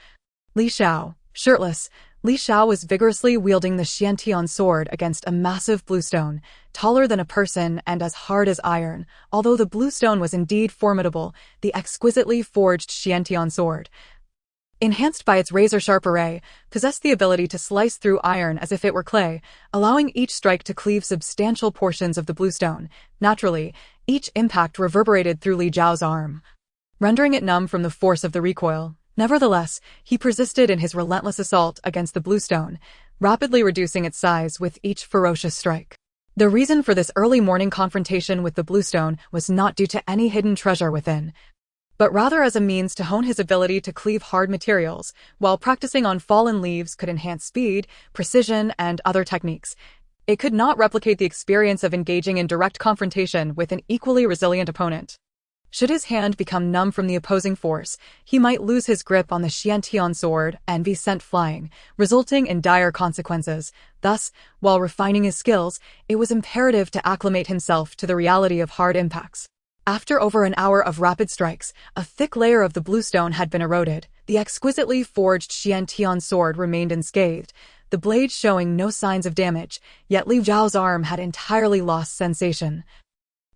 Li Xiao. Shirtless, Li Xiao was vigorously wielding the Xiantian sword against a massive bluestone, taller than a person and as hard as iron. Although the bluestone was indeed formidable, the exquisitely forged Xiantian sword, enhanced by its razor-sharp array, possessed the ability to slice through iron as if it were clay, allowing each strike to cleave substantial portions of the bluestone. Naturally, each impact reverberated through Li Xiao's arm, rendering it numb from the force of the recoil. Nevertheless, he persisted in his relentless assault against the bluestone, rapidly reducing its size with each ferocious strike. The reason for this early morning confrontation with the bluestone was not due to any hidden treasure within, but rather as a means to hone his ability to cleave hard materials. While practicing on fallen leaves could enhance speed, precision, and other techniques, it could not replicate the experience of engaging in direct confrontation with an equally resilient opponent. Should his hand become numb from the opposing force, he might lose his grip on the Xiantian sword and be sent flying, resulting in dire consequences. Thus, while refining his skills, it was imperative to acclimate himself to the reality of hard impacts. After over an hour of rapid strikes, a thick layer of the bluestone had been eroded. The exquisitely forged Xiantian sword remained unscathed, the blade showing no signs of damage, yet Li Zhao's arm had entirely lost sensation,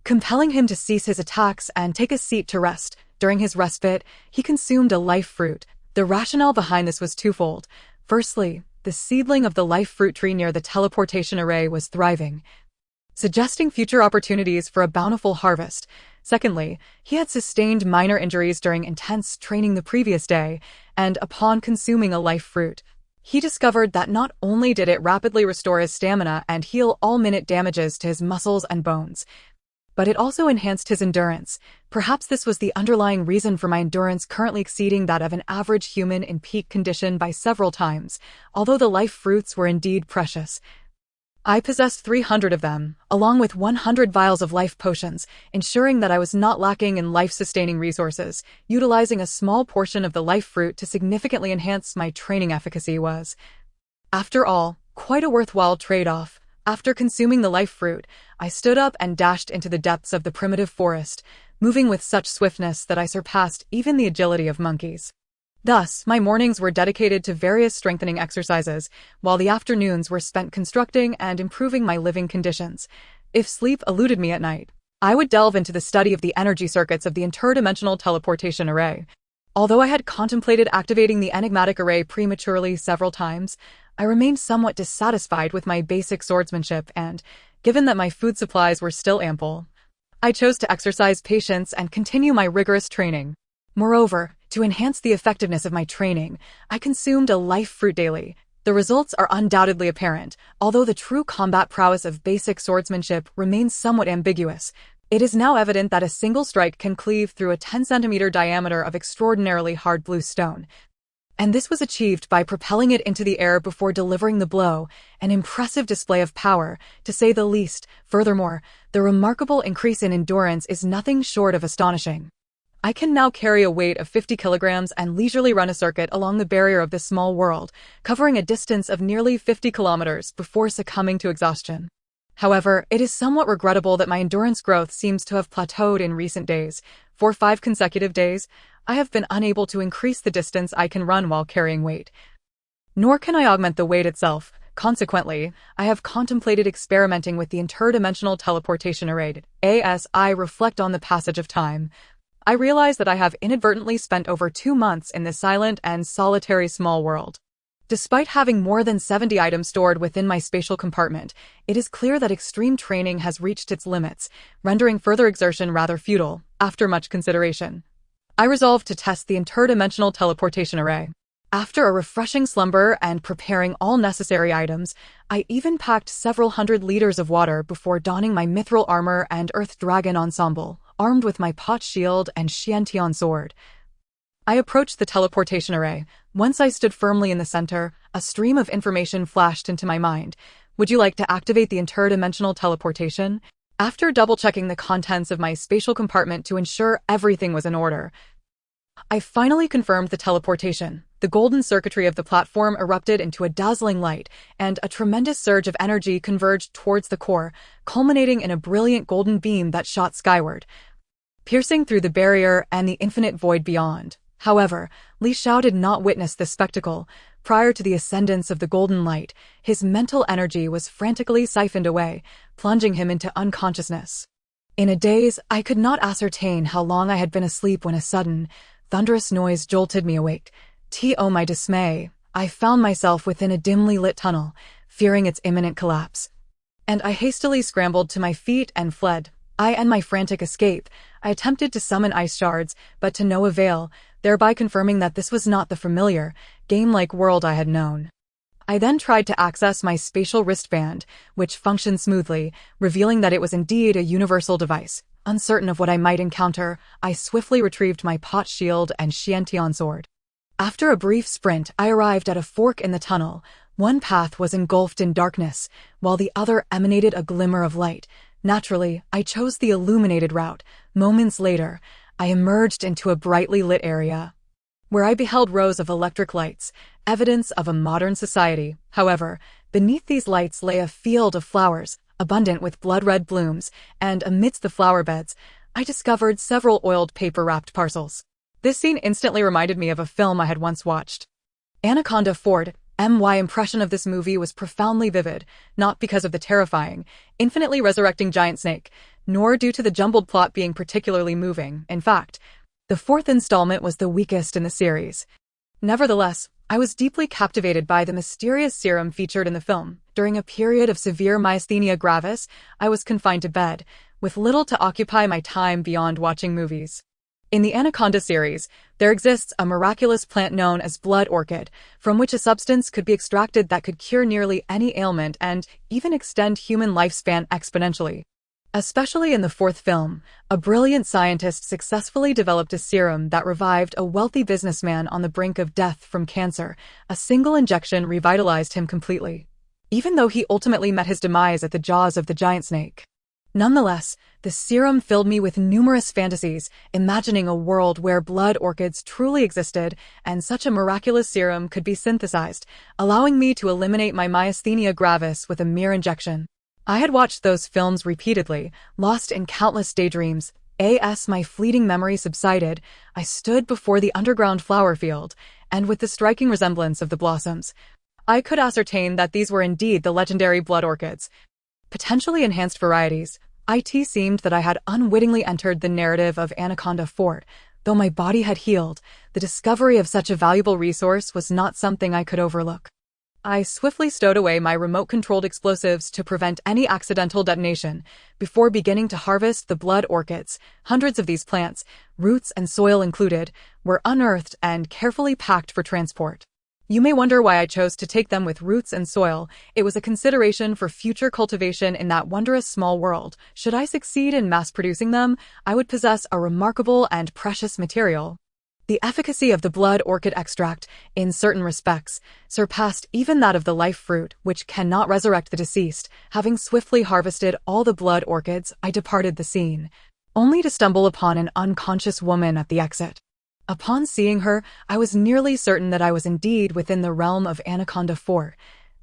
compelling him to cease his attacks and take a seat to rest. During his respite, he consumed a life fruit. The rationale behind this was twofold. Firstly, the seedling of the life fruit tree near the teleportation array was thriving, suggesting future opportunities for a bountiful harvest. Secondly, he had sustained minor injuries during intense training the previous day, and upon consuming a life fruit, he discovered that not only did it rapidly restore his stamina and heal all minute damages to his muscles and bones, but it also enhanced his endurance. Perhaps this was the underlying reason for my endurance currently exceeding that of an average human in peak condition by several times, although the life fruits were indeed precious. I possessed 300 of them, along with 100 vials of life potions, ensuring that I was not lacking in life-sustaining resources. Utilizing a small portion of the life fruit to significantly enhance my training efficacy was, after all, quite a worthwhile trade-off. After consuming the life fruit, I stood up and dashed into the depths of the primitive forest, moving with such swiftness that I surpassed even the agility of monkeys. Thus, my mornings were dedicated to various strengthening exercises, while the afternoons were spent constructing and improving my living conditions. If sleep eluded me at night, I would delve into the study of the energy circuits of the interdimensional teleportation array. Although I had contemplated activating the enigmatic array prematurely several times, I remained somewhat dissatisfied with my basic swordsmanship and, given that my food supplies were still ample, I chose to exercise patience and continue my rigorous training. Moreover, to enhance the effectiveness of my training, I consumed a life fruit daily. The results are undoubtedly apparent, although the true combat prowess of basic swordsmanship remains somewhat ambiguous. It is now evident that a single strike can cleave through a 10-centimeter diameter of extraordinarily hard blue stone. And this was achieved by propelling it into the air before delivering the blow, an impressive display of power, to say the least. Furthermore, the remarkable increase in endurance is nothing short of astonishing. I can now carry a weight of 50 kilograms and leisurely run a circuit along the barrier of this small world, covering a distance of nearly 50 kilometers before succumbing to exhaustion. However, it is somewhat regrettable that my endurance growth seems to have plateaued in recent days. For 5 consecutive days, I have been unable to increase the distance I can run while carrying weight. Nor can I augment the weight itself. Consequently, I have contemplated experimenting with the interdimensional teleportation array. As I reflect on the passage of time, I realize that I have inadvertently spent over 2 months in this silent and solitary small world. Despite having more than 70 items stored within my spatial compartment, it is clear that extreme training has reached its limits, rendering further exertion rather futile. After much consideration, I resolved to test the interdimensional teleportation array. After a refreshing slumber and preparing all necessary items, I even packed several hundred liters of water before donning my mithril armor and earth dragon ensemble, armed with my pot shield and Xiantian sword. I approached the teleportation array. Once I stood firmly in the center, a stream of information flashed into my mind. Would you like to activate the interdimensional teleportation? After double-checking the contents of my spatial compartment to ensure everything was in order, I finally confirmed the teleportation. The golden circuitry of the platform erupted into a dazzling light, and a tremendous surge of energy converged towards the core, culminating in a brilliant golden beam that shot skyward, piercing through the barrier and the infinite void beyond. However, Li Xiao did not witness this spectacle. Prior to the ascendance of the golden light, his mental energy was frantically siphoned away, plunging him into unconsciousness. In a daze, I could not ascertain how long I had been asleep when a sudden, thunderous noise jolted me awake. To my dismay, I found myself within a dimly lit tunnel, fearing its imminent collapse. And I hastily scrambled to my feet and fled. In my frantic escape, I attempted to summon ice shards, but to no avail, thereby confirming that this was not the familiar, game-like world I had known. I then tried to access my spatial wristband, which functioned smoothly, revealing that it was indeed a universal device. Uncertain of what I might encounter, I swiftly retrieved my pot shield and Xiantian sword. After a brief sprint, I arrived at a fork in the tunnel. One path was engulfed in darkness, while the other emanated a glimmer of light. Naturally, I chose the illuminated route. Moments later, I emerged into a brightly lit area, where I beheld rows of electric lights, evidence of a modern society. However, beneath these lights lay a field of flowers, abundant with blood-red blooms, and amidst the flower beds, I discovered several oiled paper-wrapped parcels. This scene instantly reminded me of a film I had once watched. Anaconda Ford. My impression of this movie was profoundly vivid, not because of the terrifying, infinitely resurrecting giant snake, nor due to the jumbled plot being particularly moving. In fact, the fourth installment was the weakest in the series. Nevertheless, I was deeply captivated by the mysterious serum featured in the film. During a period of severe myasthenia gravis, I was confined to bed, with little to occupy my time beyond watching movies. In the Anaconda series, there exists a miraculous plant known as blood orchid, from which a substance could be extracted that could cure nearly any ailment and even extend human lifespan exponentially. Especially in the fourth film, a brilliant scientist successfully developed a serum that revived a wealthy businessman on the brink of death from cancer. A single injection revitalized him completely, even though he ultimately met his demise at the jaws of the giant snake. Nonetheless, the serum filled me with numerous fantasies, imagining a world where blood orchids truly existed, and such a miraculous serum could be synthesized, allowing me to eliminate my myasthenia gravis with a mere injection. I had watched those films repeatedly, lost in countless daydreams. As my fleeting memory subsided, I stood before the underground flower field, and with the striking resemblance of the blossoms, I could ascertain that these were indeed the legendary blood orchids. Potentially enhanced varieties, it seemed that I had unwittingly entered the narrative of Anaconda Fort. Though my body had healed, the discovery of such a valuable resource was not something I could overlook. I swiftly stowed away my remote-controlled explosives to prevent any accidental detonation before beginning to harvest the blood orchids. Hundreds of these plants, roots and soil included, were unearthed and carefully packed for transport. You may wonder why I chose to take them with roots and soil. It was a consideration for future cultivation in that wondrous small world. Should I succeed in mass-producing them, I would possess a remarkable and precious material. The efficacy of the blood orchid extract, in certain respects, surpassed even that of the life fruit, which cannot resurrect the deceased. Having swiftly harvested all the blood orchids, I departed the scene, only to stumble upon an unconscious woman at the exit. Upon seeing her, I was nearly certain that I was indeed within the realm of Anaconda Fort.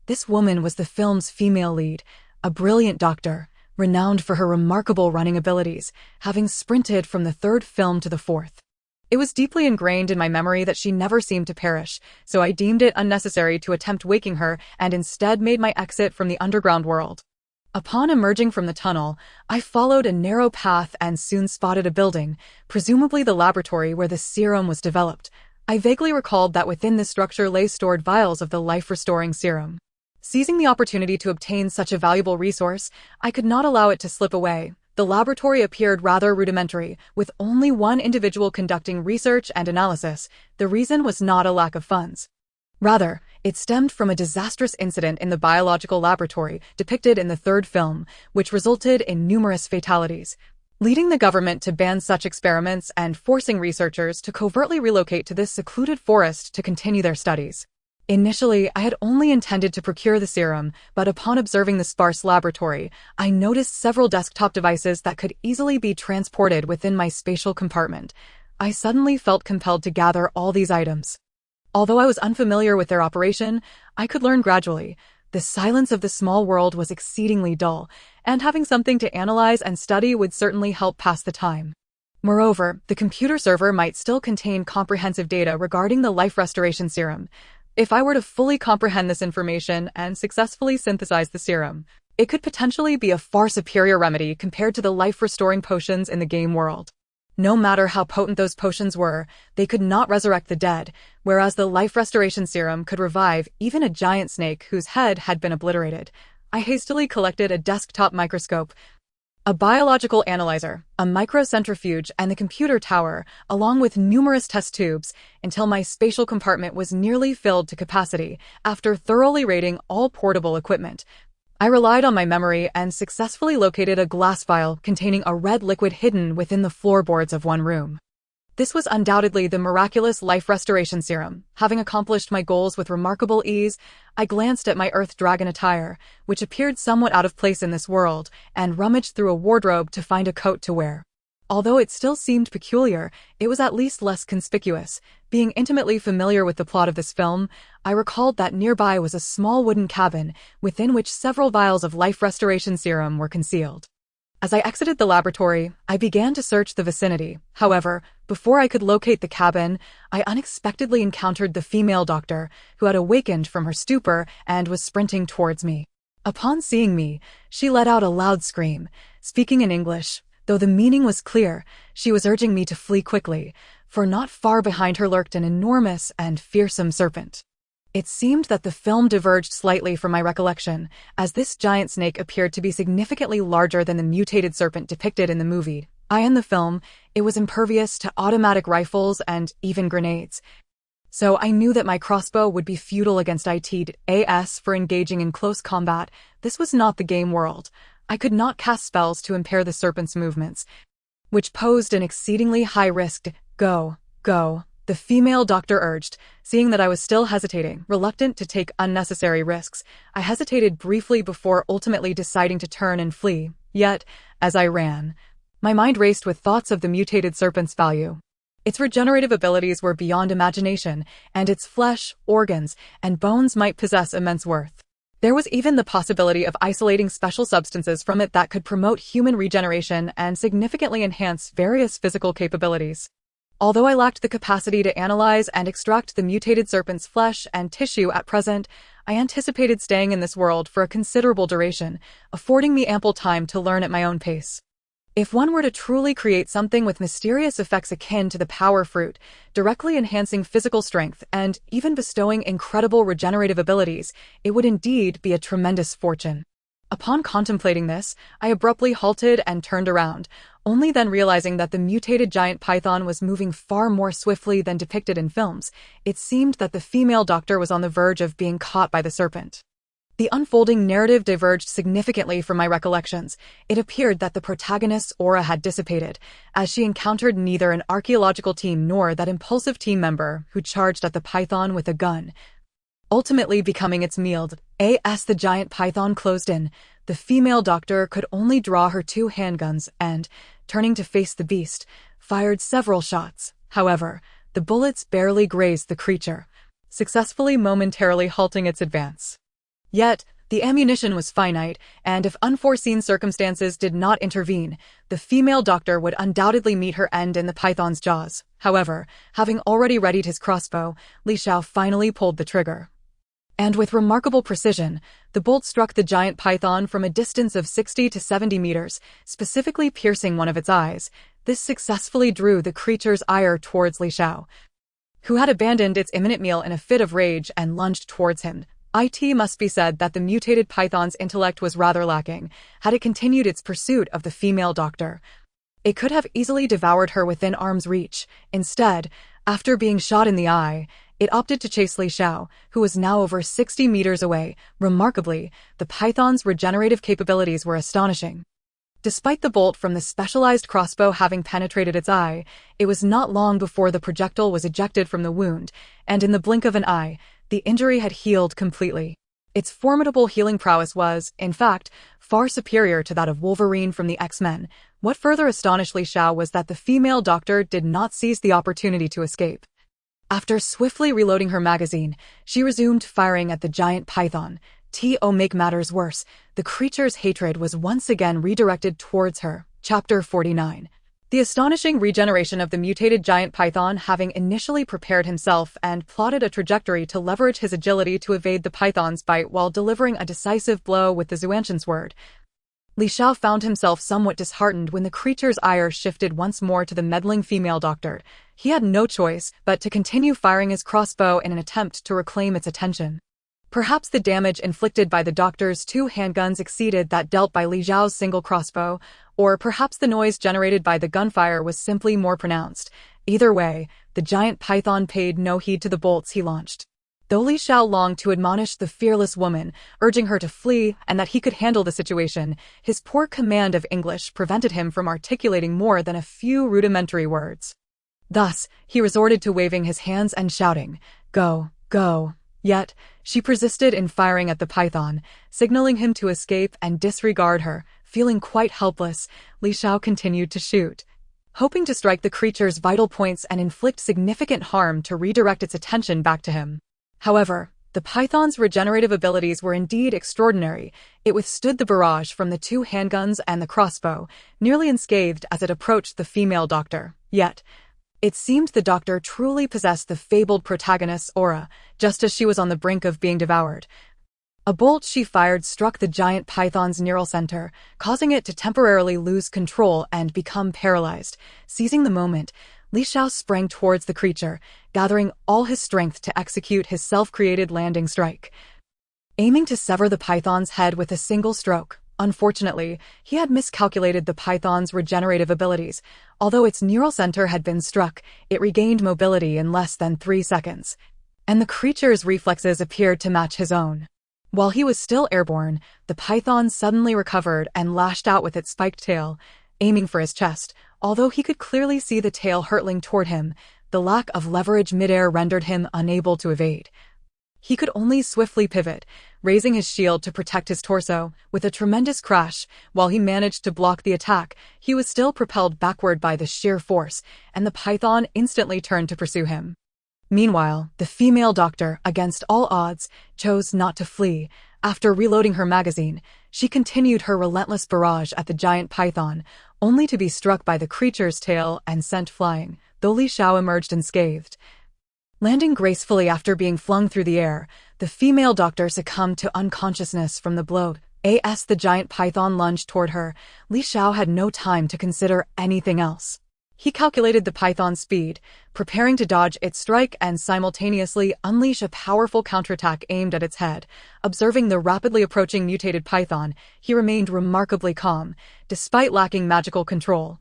This woman was the film's female lead, a brilliant doctor, renowned for her remarkable running abilities, having sprinted from the third film to the fourth. It was deeply ingrained in my memory that she never seemed to perish, so I deemed it unnecessary to attempt waking her and instead made my exit from the underground world. Upon emerging from the tunnel, I followed a narrow path and soon spotted a building, presumably the laboratory where the serum was developed. I vaguely recalled that within this structure lay stored vials of the life-restoring serum. Seizing the opportunity to obtain such a valuable resource, I could not allow it to slip away. The laboratory appeared rather rudimentary, with only one individual conducting research and analysis. The reason was not a lack of funds. Rather, it stemmed from a disastrous incident in the biological laboratory depicted in the third film, which resulted in numerous fatalities, leading the government to ban such experiments and forcing researchers to covertly relocate to this secluded forest to continue their studies. Initially, I had only intended to procure the serum, but upon observing the sparse laboratory, I noticed several desktop devices that could easily be transported within my spatial compartment. I suddenly felt compelled to gather all these items. Although I was unfamiliar with their operation, I could learn gradually. The silence of the small world was exceedingly dull, and having something to analyze and study would certainly help pass the time. Moreover, the computer server might still contain comprehensive data regarding the life restoration serum. If I were to fully comprehend this information and successfully synthesize the serum, it could potentially be a far superior remedy compared to the life-restoring potions in the game world. No matter how potent those potions were, they could not resurrect the dead, whereas the life restoration serum could revive even a giant snake whose head had been obliterated. I hastily collected a desktop microscope, a biological analyzer, a microcentrifuge, and the computer tower, along with numerous test tubes, until my spatial compartment was nearly filled to capacity. After thoroughly rating all portable equipment, I relied on my memory and successfully located a glass vial containing a red liquid hidden within the floorboards of one room. This was undoubtedly the miraculous life restoration serum. Having accomplished my goals with remarkable ease, I glanced at my Earth Dragon attire, which appeared somewhat out of place in this world, and rummaged through a wardrobe to find a coat to wear. Although it still seemed peculiar, it was at least less conspicuous. Being intimately familiar with the plot of this film, I recalled that nearby was a small wooden cabin, within which several vials of life restoration serum were concealed. As I exited the laboratory, I began to search the vicinity. However, before I could locate the cabin, I unexpectedly encountered the female doctor, who had awakened from her stupor and was sprinting towards me. Upon seeing me, she let out a loud scream. Speaking in English, though the meaning was clear, she was urging me to flee quickly, for not far behind her lurked an enormous and fearsome serpent. It seemed that the film diverged slightly from my recollection, as this giant snake appeared to be significantly larger than the mutated serpent depicted in the movie. In the film, it was impervious to automatic rifles and even grenades. So I knew that my crossbow would be futile against it. As for engaging in close combat, this was not the game world. I could not cast spells to impair the serpent's movements, which posed an exceedingly high risk. Go, go, the female doctor urged. Seeing that I was still hesitating, reluctant to take unnecessary risks, I hesitated briefly before ultimately deciding to turn and flee. Yet, as I ran, my mind raced with thoughts of the mutated serpent's value. Its regenerative abilities were beyond imagination, and its flesh, organs, and bones might possess immense worth. There was even the possibility of isolating special substances from it that could promote human regeneration and significantly enhance various physical capabilities. Although I lacked the capacity to analyze and extract the mutated serpent's flesh and tissue at present, I anticipated staying in this world for a considerable duration, affording me ample time to learn at my own pace. If one were to truly create something with mysterious effects akin to the power fruit, directly enhancing physical strength and even bestowing incredible regenerative abilities, it would indeed be a tremendous fortune. Upon contemplating this, I abruptly halted and turned around, only then realizing that the mutated giant python was moving far more swiftly than depicted in films. It seemed that the female doctor was on the verge of being caught by the serpent. The unfolding narrative diverged significantly from my recollections. It appeared that the protagonist's aura had dissipated, as she encountered neither an archaeological team nor that impulsive team member who charged at the python with a gun, ultimately becoming its meal. As the giant python closed in, the female doctor could only draw her 2 handguns and, turning to face the beast, fired several shots. However, the bullets barely grazed the creature, successfully momentarily halting its advance. Yet, the ammunition was finite, and if unforeseen circumstances did not intervene, the female doctor would undoubtedly meet her end in the python's jaws. However, having already readied his crossbow, Li Xiao finally pulled the trigger. And with remarkable precision, the bolt struck the giant python from a distance of 60 to 70 meters, specifically piercing one of its eyes. This successfully drew the creature's ire towards Li Xiao, who had abandoned its imminent meal in a fit of rage and lunged towards him. It must be said that the mutated python's intellect was rather lacking. Had it continued its pursuit of the female doctor, it could have easily devoured her within arm's reach. Instead, after being shot in the eye, it opted to chase Li Xiao, who was now over 60 meters away. Remarkably, the python's regenerative capabilities were astonishing. Despite the bolt from the specialized crossbow having penetrated its eye, it was not long before the projectile was ejected from the wound, and in the blink of an eye, the injury had healed completely. Its formidable healing prowess was, in fact, far superior to that of Wolverine from the X-Men. What further astonished Li Xiao was that the female doctor did not seize the opportunity to escape. After swiftly reloading her magazine, she resumed firing at the giant python. To make matters worse, the creature's hatred was once again redirected towards her. Chapter 49. The astonishing regeneration of the mutated giant python, having initially prepared himself and plotted a trajectory to leverage his agility to evade the python's bite while delivering a decisive blow with the Zuanshan sword, Li Xiao found himself somewhat disheartened when the creature's ire shifted once more to the meddling female doctor. He had no choice but to continue firing his crossbow in an attempt to reclaim its attention. Perhaps the damage inflicted by the doctor's 2 handguns exceeded that dealt by Li Xiao's single crossbow, or perhaps the noise generated by the gunfire was simply more pronounced. Either way, the giant python paid no heed to the bolts he launched. Though Li Xiao longed to admonish the fearless woman, urging her to flee and that he could handle the situation, his poor command of English prevented him from articulating more than a few rudimentary words. Thus, he resorted to waving his hands and shouting, "Go, go." Yet, she persisted in firing at the python, signaling him to escape and disregard her. Feeling quite helpless, Li Xiao continued to shoot, hoping to strike the creature's vital points and inflict significant harm to redirect its attention back to him. However, the python's regenerative abilities were indeed extraordinary. It withstood the barrage from the 2 handguns and the crossbow, nearly unscathed as it approached the female doctor. Yet, it seemed the doctor truly possessed the fabled protagonist's aura, just as she was on the brink of being devoured. A bolt she fired struck the giant python's neural center, causing it to temporarily lose control and become paralyzed. Seizing the moment, Li Xiao sprang towards the creature, gathering all his strength to execute his self-created landing strike, aiming to sever the python's head with a single stroke. Unfortunately, he had miscalculated the python's regenerative abilities. Although its neural center had been struck, it regained mobility in less than 3 seconds, and the creature's reflexes appeared to match his own. While he was still airborne, the python suddenly recovered and lashed out with its spiked tail, aiming for his chest. Although he could clearly see the tail hurtling toward him, the lack of leverage midair rendered him unable to evade. He could only swiftly pivot, raising his shield to protect his torso. With a tremendous crash, while he managed to block the attack, he was still propelled backward by the sheer force, and the python instantly turned to pursue him. Meanwhile, the female doctor, against all odds, chose not to flee. After reloading her magazine, she continued her relentless barrage at the giant python, only to be struck by the creature's tail and sent flying, though Li Xiao emerged unscathed. Landing gracefully after being flung through the air, the female doctor succumbed to unconsciousness from the blow. As the giant python lunged toward her, Li Xiao had no time to consider anything else. He calculated the python's speed, preparing to dodge its strike and simultaneously unleash a powerful counterattack aimed at its head. Observing the rapidly approaching mutated python, he remained remarkably calm, despite lacking magical control.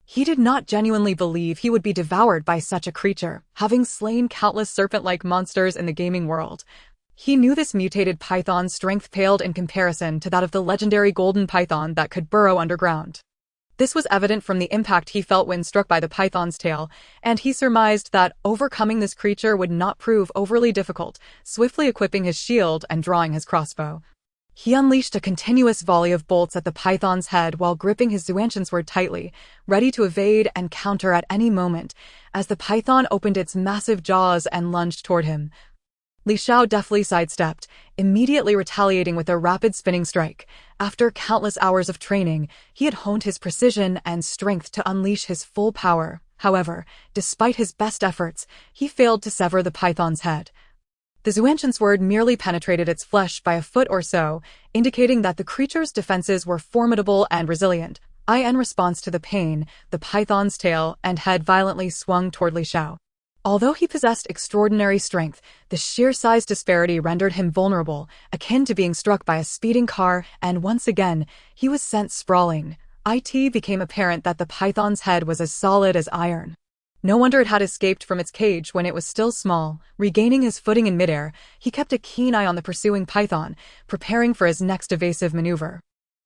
He did not genuinely believe he would be devoured by such a creature, having slain countless serpent-like monsters in the gaming world. He knew this mutated python's strength paled in comparison to that of the legendary golden python that could burrow underground. This was evident from the impact he felt when struck by the python's tail, and he surmised that overcoming this creature would not prove overly difficult, swiftly equipping his shield and drawing his crossbow. He unleashed a continuous volley of bolts at the python's head while gripping his Zuanshan sword tightly, ready to evade and counter at any moment, as the python opened its massive jaws and lunged toward him. Li Xiao deftly sidestepped, immediately retaliating with a rapid spinning strike. After countless hours of training, he had honed his precision and strength to unleash his full power. However, despite his best efforts, he failed to sever the python's head. The Zuanshan sword merely penetrated its flesh by a foot or so, indicating that the creature's defenses were formidable and resilient. In response to the pain, the python's tail and head violently swung toward Li Xiao. Although he possessed extraordinary strength, the sheer size disparity rendered him vulnerable, akin to being struck by a speeding car, and once again, he was sent sprawling. It became apparent that the python's head was as solid as iron. No wonder it had escaped from its cage when it was still small. Regaining his footing in midair, he kept a keen eye on the pursuing python, preparing for his next evasive maneuver.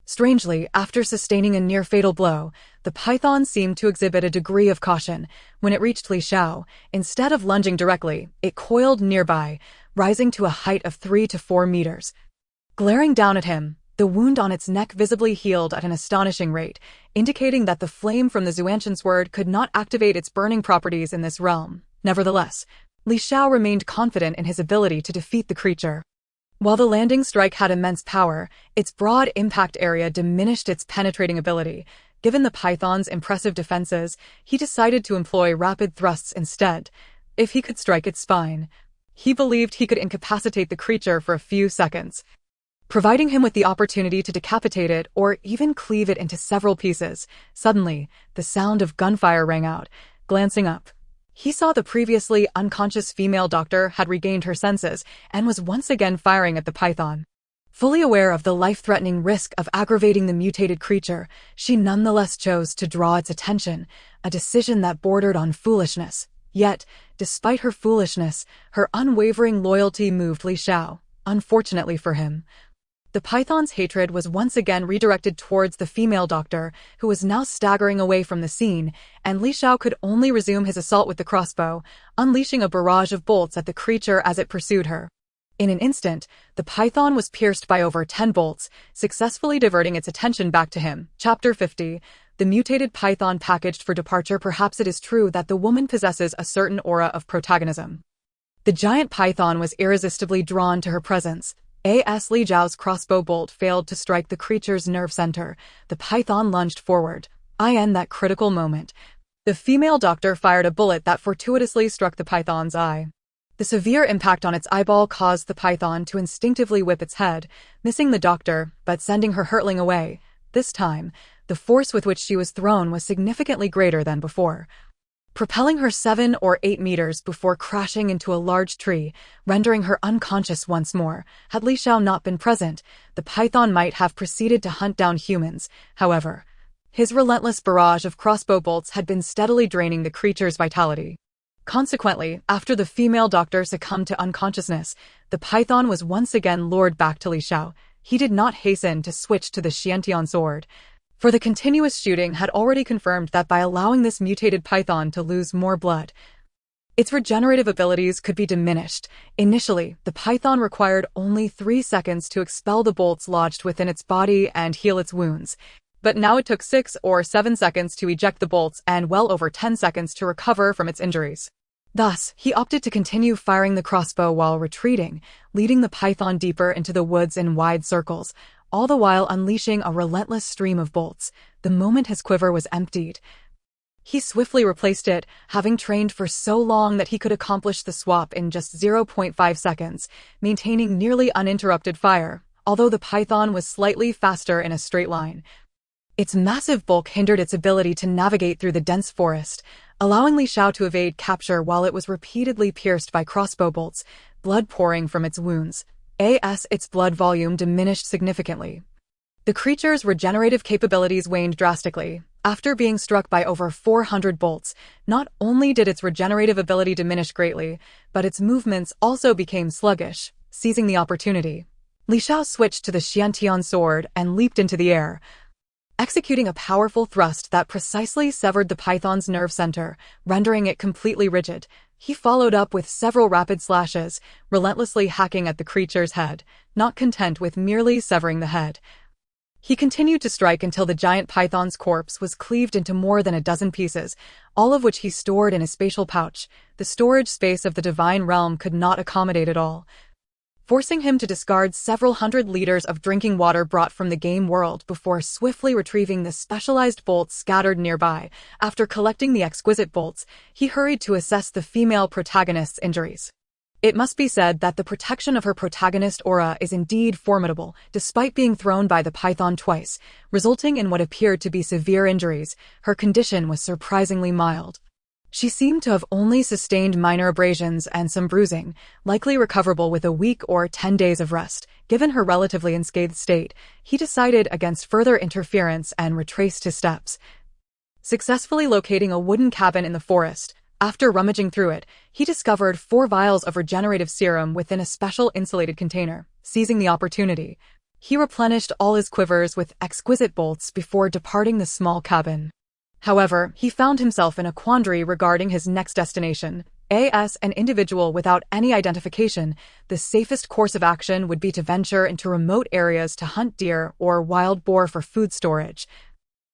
Strangely, after sustaining a near-fatal blow, the python seemed to exhibit a degree of caution. When it reached Li Xiao, instead of lunging directly, it coiled nearby, rising to a height of 3 to 4 meters. Glaring down at him, the wound on its neck visibly healed at an astonishing rate, indicating that the flame from the Zuanshan sword could not activate its burning properties in this realm. Nevertheless, Li Xiao remained confident in his ability to defeat the creature. While the landing strike had immense power, its broad impact area diminished its penetrating ability. Given the python's impressive defenses, he decided to employ rapid thrusts instead. If he could strike its spine, he believed he could incapacitate the creature for a few seconds, providing him with the opportunity to decapitate it or even cleave it into several pieces. Suddenly, the sound of gunfire rang out. Glancing up, he saw the previously unconscious female doctor had regained her senses and was once again firing at the python. Fully aware of the life-threatening risk of aggravating the mutated creature, she nonetheless chose to draw its attention, a decision that bordered on foolishness. Yet, despite her foolishness, her unwavering loyalty moved Li Xiao. Unfortunately for him, the python's hatred was once again redirected towards the female doctor, who was now staggering away from the scene, and Li Xiao could only resume his assault with the crossbow, unleashing a barrage of bolts at the creature as it pursued her. In an instant, the python was pierced by over 10 bolts, successfully diverting its attention back to him. Chapter 50. The mutated python packaged for departure. Perhaps it is true that the woman possesses a certain aura of protagonism. The giant python was irresistibly drawn to her presence. As Li Xiao's crossbow bolt failed to strike the creature's nerve center, the python lunged forward. In that critical moment, the female doctor fired a bullet that fortuitously struck the python's eye. The severe impact on its eyeball caused the python to instinctively whip its head, missing the doctor, but sending her hurtling away. This time, the force with which she was thrown was significantly greater than before, propelling her 7 or 8 meters before crashing into a large tree, rendering her unconscious once more. Had Li Xiao not been present, the python might have proceeded to hunt down humans. However, his relentless barrage of crossbow bolts had been steadily draining the creature's vitality. Consequently, after the female doctor succumbed to unconsciousness, the python was once again lured back to Li Xiao. He did not hasten to switch to the Xiantian sword, for the continuous shooting had already confirmed that by allowing this mutated python to lose more blood, its regenerative abilities could be diminished. Initially, the python required only 3 seconds to expel the bolts lodged within its body and heal its wounds, but now it took 6 or 7 seconds to eject the bolts and well over 10 seconds to recover from its injuries. Thus, he opted to continue firing the crossbow while retreating, leading the python deeper into the woods in wide circles, all the while unleashing a relentless stream of bolts. The moment his quiver was emptied, he swiftly replaced it, having trained for so long that he could accomplish the swap in just 0.5 seconds, maintaining nearly uninterrupted fire, although the python was slightly faster in a straight line. Its massive bulk hindered its ability to navigate through the dense forest, allowing Li Xiao to evade capture while it was repeatedly pierced by crossbow bolts, blood pouring from its wounds. Its blood volume diminished significantly. The creature's regenerative capabilities waned drastically. After being struck by over 400 bolts, not only did its regenerative ability diminish greatly, but its movements also became sluggish. Seizing the opportunity, Li Xiao switched to the Xiantian sword and leaped into the air, executing a powerful thrust that precisely severed the python's nerve center, rendering it completely rigid. He followed up with several rapid slashes, relentlessly hacking at the creature's head. Not content with merely severing the head, he continued to strike until the giant python's corpse was cleaved into more than a dozen pieces, all of which he stored in a spatial pouch. The storage space of the divine realm could not accommodate it all, forcing him to discard several hundred liters of drinking water brought from the game world before swiftly retrieving the specialized bolts scattered nearby. After collecting the exquisite bolts, he hurried to assess the female protagonist's injuries. It must be said that the protection of her protagonist aura is indeed formidable, despite being thrown by the python twice, resulting in what appeared to be severe injuries. Her condition was surprisingly mild. She seemed to have only sustained minor abrasions and some bruising, likely recoverable with a week or 10 days of rest. Given her relatively unscathed state, he decided against further interference and retraced his steps, successfully locating a wooden cabin in the forest. After rummaging through it, he discovered 4 vials of regenerative serum within a special insulated container. Seizing the opportunity, he replenished all his quivers with exquisite bolts before departing the small cabin. However, he found himself in a quandary regarding his next destination. As an individual without any identification, the safest course of action would be to venture into remote areas to hunt deer or wild boar for food storage,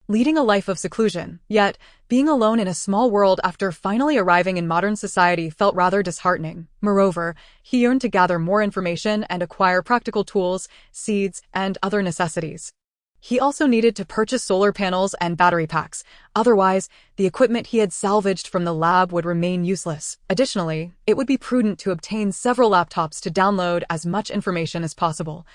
leading a life of seclusion. Yet, being alone in a small world after finally arriving in modern society felt rather disheartening. Moreover, he yearned to gather more information and acquire practical tools, seeds, and other necessities. He also needed to purchase solar panels and battery packs, otherwise, the equipment he had salvaged from the lab would remain useless. Additionally, it would be prudent to obtain several laptops to download as much information as possible,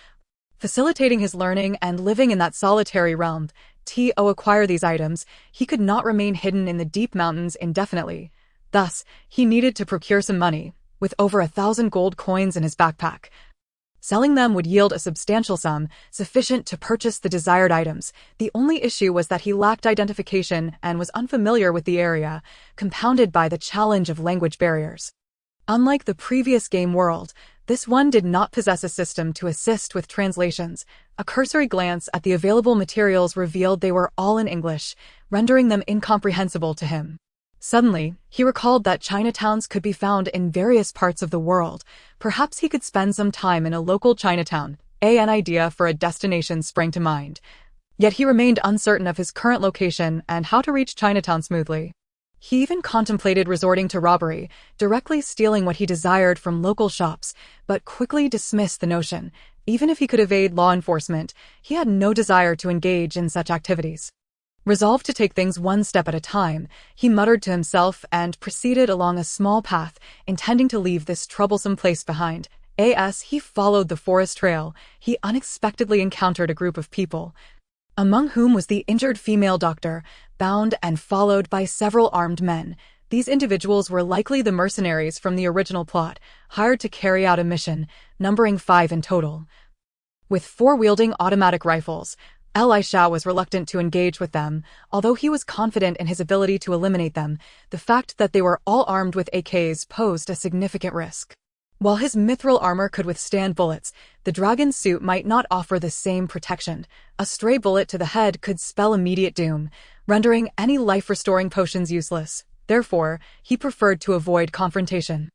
facilitating his learning and living in that solitary realm. To acquire these items, he could not remain hidden in the deep mountains indefinitely. Thus, he needed to procure some money. With over 1,000 gold coins in his backpack, selling them would yield a substantial sum, sufficient to purchase the desired items. The only issue was that he lacked identification and was unfamiliar with the area, compounded by the challenge of language barriers. Unlike the previous game world, this one did not possess a system to assist with translations. A cursory glance at the available materials revealed they were all in English, rendering them incomprehensible to him. Suddenly, he recalled that Chinatowns could be found in various parts of the world. Perhaps he could spend some time in a local Chinatown. An idea for a destination sprang to mind. Yet he remained uncertain of his current location and how to reach Chinatown smoothly. He even contemplated resorting to robbery, directly stealing what he desired from local shops, but quickly dismissed the notion. Even if he could evade law enforcement, he had no desire to engage in such activities. Resolved to take things one step at a time, he muttered to himself and proceeded along a small path, intending to leave this troublesome place behind. As he followed the forest trail, he unexpectedly encountered a group of people, among whom was the injured female doctor, bound and followed by several armed men. These individuals were likely the mercenaries from the original plot, hired to carry out a mission, numbering 5 in total. With 4 wielding automatic rifles, Elisha was reluctant to engage with them, although he was confident in his ability to eliminate them. The fact that they were all armed with AKs posed a significant risk. While his mithril armor could withstand bullets, the dragon's suit might not offer the same protection. A stray bullet to the head could spell immediate doom, rendering any life-restoring potions useless. Therefore, he preferred to avoid confrontation.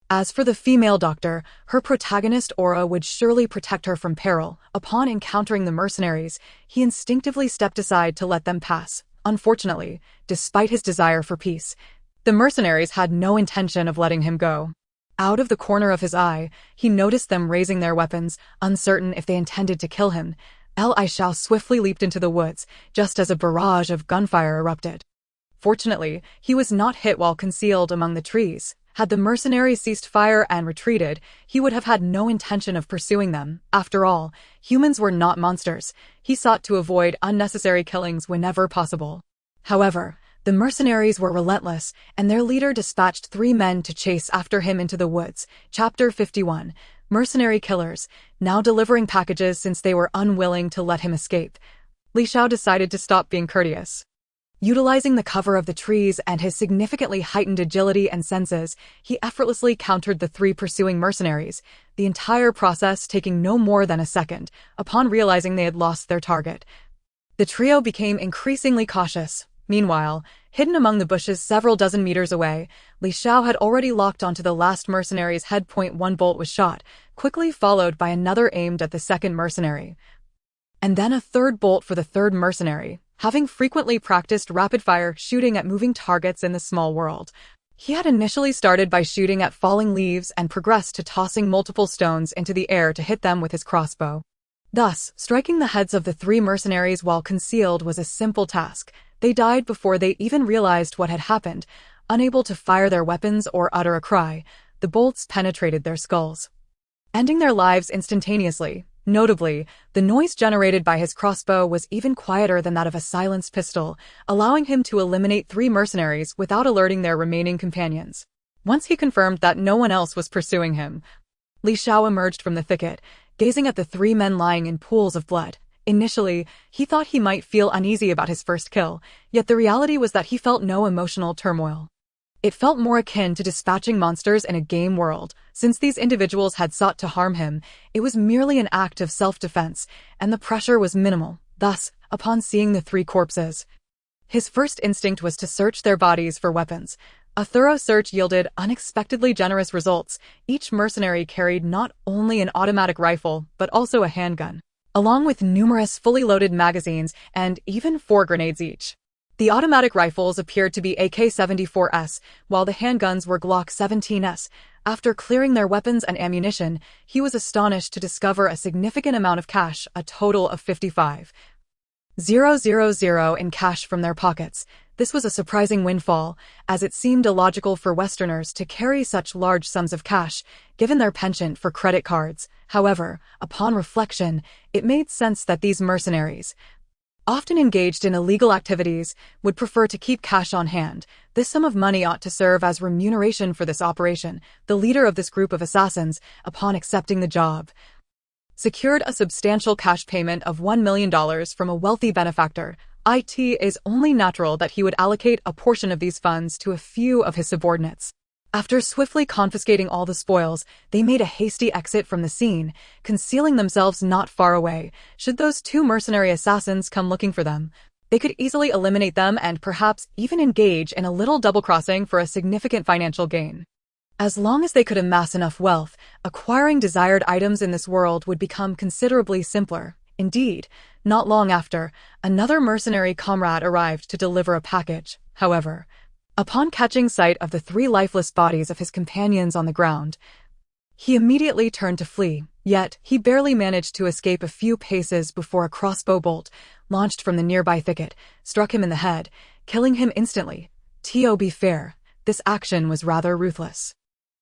As for the female doctor, her protagonist aura would surely protect her from peril. Upon encountering the mercenaries, he instinctively stepped aside to let them pass. Unfortunately, despite his desire for peace, the mercenaries had no intention of letting him go. Out of the corner of his eye, he noticed them raising their weapons, uncertain if they intended to kill him. Elisha swiftly leaped into the woods, just as a barrage of gunfire erupted. Fortunately, he was not hit while concealed among the trees. Had the mercenaries ceased fire and retreated, he would have had no intention of pursuing them. After all, humans were not monsters. He sought to avoid unnecessary killings whenever possible. However, the mercenaries were relentless, and their leader dispatched 3 men to chase after him into the woods. Chapter 51. Mercenary killers, now delivering packages since they were unwilling to let him escape. Li Xiao decided to stop being courteous. Utilizing the cover of the trees and his significantly heightened agility and senses, he effortlessly countered the 3 pursuing mercenaries, the entire process taking no more than a second. Upon realizing they had lost their target, the trio became increasingly cautious. Meanwhile, hidden among the bushes several dozen meters away, Li Xiao had already locked onto the last mercenary's head. One bolt was shot, quickly followed by another aimed at the second mercenary. And then a third bolt for the third mercenary. Having frequently practiced rapid-fire shooting at moving targets in the small world, he had initially started by shooting at falling leaves and progressed to tossing multiple stones into the air to hit them with his crossbow. Thus, striking the heads of the 3 mercenaries while concealed was a simple task. They died before they even realized what had happened. Unable to fire their weapons or utter a cry, the bolts penetrated their skulls, ending their lives instantaneously. Notably, the noise generated by his crossbow was even quieter than that of a silenced pistol, allowing him to eliminate 3 mercenaries without alerting their remaining companions. Once he confirmed that no one else was pursuing him, Li Xiao emerged from the thicket, gazing at the 3 men lying in pools of blood. Initially, he thought he might feel uneasy about his first kill, yet the reality was that he felt no emotional turmoil. It felt more akin to dispatching monsters in a game world. Since these individuals had sought to harm him, it was merely an act of self-defense, and the pressure was minimal. Thus, upon seeing the 3 corpses, his first instinct was to search their bodies for weapons. A thorough search yielded unexpectedly generous results. Each mercenary carried not only an automatic rifle, but also a handgun, along with numerous fully loaded magazines and even 4 grenades each. The automatic rifles appeared to be AK-74s, while the handguns were Glock 17s. After clearing their weapons and ammunition, he was astonished to discover a significant amount of cash, a total of 55,000 in cash from their pockets. This was a surprising windfall, as it seemed illogical for Westerners to carry such large sums of cash, given their penchant for credit cards. However, upon reflection, it made sense that these mercenaries, often engaged in illegal activities, would prefer to keep cash on hand. This sum of money ought to serve as remuneration for this operation. The leader of this group of assassins, upon accepting the job, secured a substantial cash payment of $1 million from a wealthy benefactor. It is only natural that he would allocate a portion of these funds to a few of his subordinates. After swiftly confiscating all the spoils, they made a hasty exit from the scene, concealing themselves not far away. Should those 2 mercenary assassins come looking for them, they could easily eliminate them and perhaps even engage in a little double-crossing for a significant financial gain. As long as they could amass enough wealth, acquiring desired items in this world would become considerably simpler. Indeed, not long after, another mercenary comrade arrived to deliver a package. However, upon catching sight of the 3 lifeless bodies of his companions on the ground, he immediately turned to flee, yet he barely managed to escape a few paces before a crossbow bolt, launched from the nearby thicket, struck him in the head, killing him instantly. To be fair, this action was rather ruthless.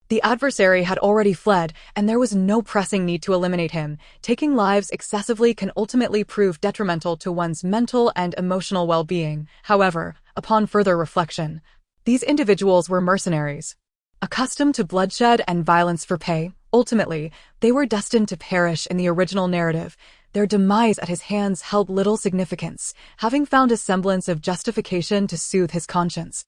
The adversary had already fled, and there was no pressing need to eliminate him. Taking lives excessively can ultimately prove detrimental to one's mental and emotional well-being. However, upon further reflection, these individuals were mercenaries, accustomed to bloodshed and violence for pay. Ultimately, they were destined to perish in the original narrative. their demise at his hands held little significance, having found a semblance of justification to soothe his conscience.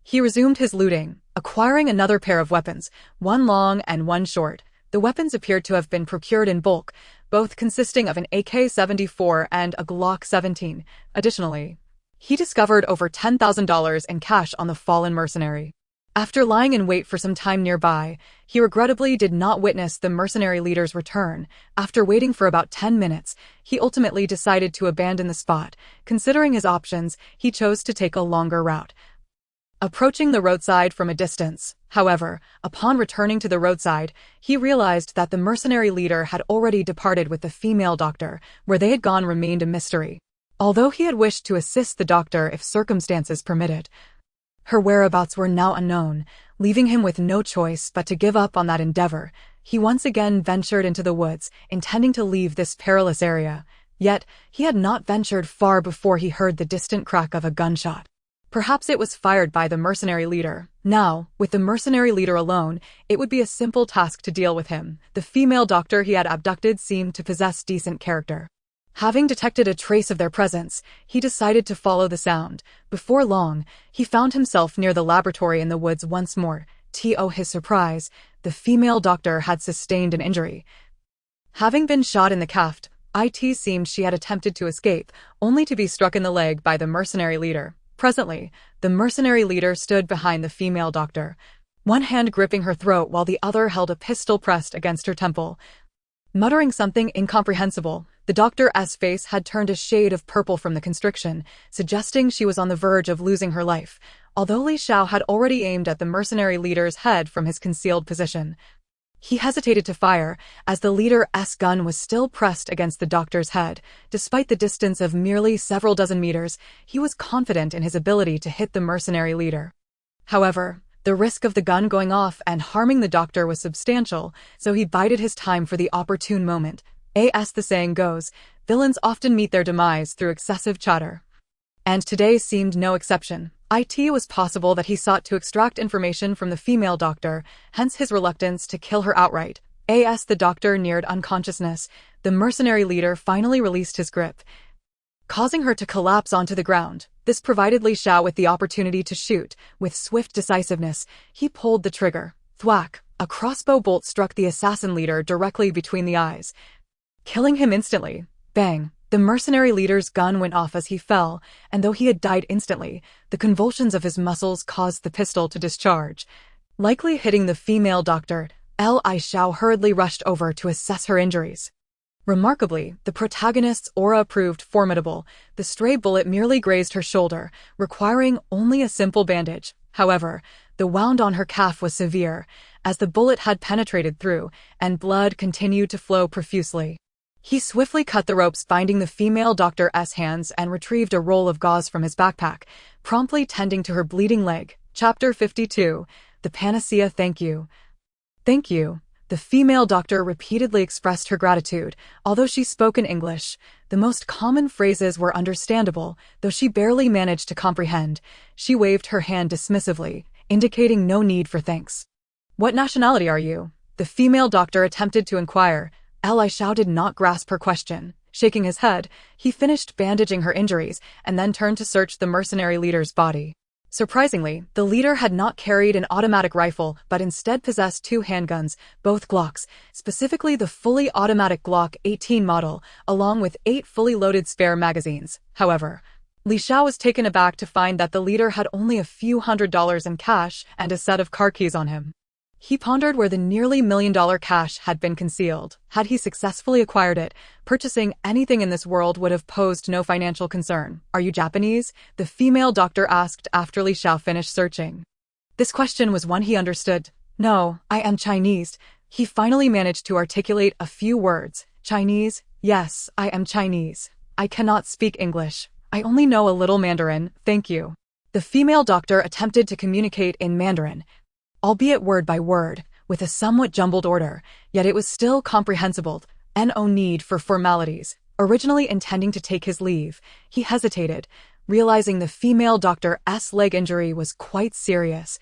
He resumed his looting, acquiring another pair of weapons, one long and one short. The weapons appeared to have been procured in bulk, both consisting of an AK-74 and a Glock 17. Additionally, he discovered over $10,000 in cash on the fallen mercenary. After lying in wait for some time nearby, he regrettably did not witness the mercenary leader's return. After waiting for about 10 minutes, he ultimately decided to abandon the spot. Considering his options, he chose to take a longer route, approaching the roadside from a distance. However, upon returning to the roadside, he realized that the mercenary leader had already departed with the female doctor. Where they had gone remained a mystery. Although he had wished to assist the doctor if circumstances permitted, her whereabouts were now unknown, leaving him with no choice but to give up on that endeavor. He once again ventured into the woods, intending to leave this perilous area. Yet, he had not ventured far before he heard the distant crack of a gunshot. Perhaps it was fired by the mercenary leader. Now, with the mercenary leader alone, it would be a simple task to deal with him. The female doctor he had abducted seemed to possess decent character. Having detected a trace of their presence, he decided to follow the sound. Before long, he found himself near the laboratory in the woods once more. To his surprise, the female doctor had sustained an injury. Having been shot in the calf, it seemed she had attempted to escape, only to be struck in the leg by the mercenary leader. Presently, the mercenary leader stood behind the female doctor, one hand gripping her throat while the other held a pistol pressed against her temple. Muttering something incomprehensible, the doctor's face had turned a shade of purple from the constriction, suggesting she was on the verge of losing her life, although Li Xiao had already aimed at the mercenary leader's head from his concealed position. He hesitated to fire, as the leader's gun was still pressed against the doctor's head. Despite the distance of merely several dozen meters, he was confident in his ability to hit the mercenary leader. However, the risk of the gun going off and harming the doctor was substantial, so he bided his time for the opportune moment. As the saying goes, villains often meet their demise through excessive chatter. And today seemed no exception. It was possible that he sought to extract information from the female doctor, hence his reluctance to kill her outright. As the doctor neared unconsciousness, the mercenary leader finally released his grip, causing her to collapse onto the ground. This provided Li Xiao with the opportunity to shoot. With swift decisiveness, he pulled the trigger. Thwack! A crossbow bolt struck the assassin leader directly between the eyes, killing him instantly. Bang! The mercenary leader's gun went off as he fell, and though he had died instantly, the convulsions of his muscles caused the pistol to discharge, likely hitting the female doctor. Li Xiao hurriedly rushed over to assess her injuries. Remarkably, the protagonist's aura proved formidable. The stray bullet merely grazed her shoulder, requiring only a simple bandage. However, the wound on her calf was severe, as the bullet had penetrated through, and blood continued to flow profusely. He swiftly cut the ropes binding the female doctor's hands and retrieved a roll of gauze from his backpack, promptly tending to her bleeding leg. Chapter 52. The Panacea. Thank you. Thank you. The female doctor repeatedly expressed her gratitude. Although she spoke in English, the most common phrases were understandable, though she barely managed to comprehend. She waved her hand dismissively, indicating no need for thanks. What nationality are you? The female doctor attempted to inquire. Li Xiao did not grasp her question. Shaking his head, he finished bandaging her injuries and then turned to search the mercenary leader's body. Surprisingly, the leader had not carried an automatic rifle but instead possessed two handguns, both Glocks, specifically the fully automatic Glock 18 model, along with 8 fully loaded spare magazines. However, Li Xiao was taken aback to find that the leader had only a few $100s in cash and a set of car keys on him. He pondered where the nearly $1 million cash had been concealed. Had he successfully acquired it, purchasing anything in this world would have posed no financial concern. Are you Japanese? The female doctor asked after Li Xiao finished searching. This question was one he understood. No, I am Chinese. He finally managed to articulate a few words. Chinese? Yes, I am Chinese. I cannot speak English. I only know a little Mandarin, thank you. The female doctor attempted to communicate in Mandarin, albeit word by word, with a somewhat jumbled order, yet it was still comprehensible. No need for formalities. Originally intending to take his leave, he hesitated, realizing the female doctor's leg injury was quite serious,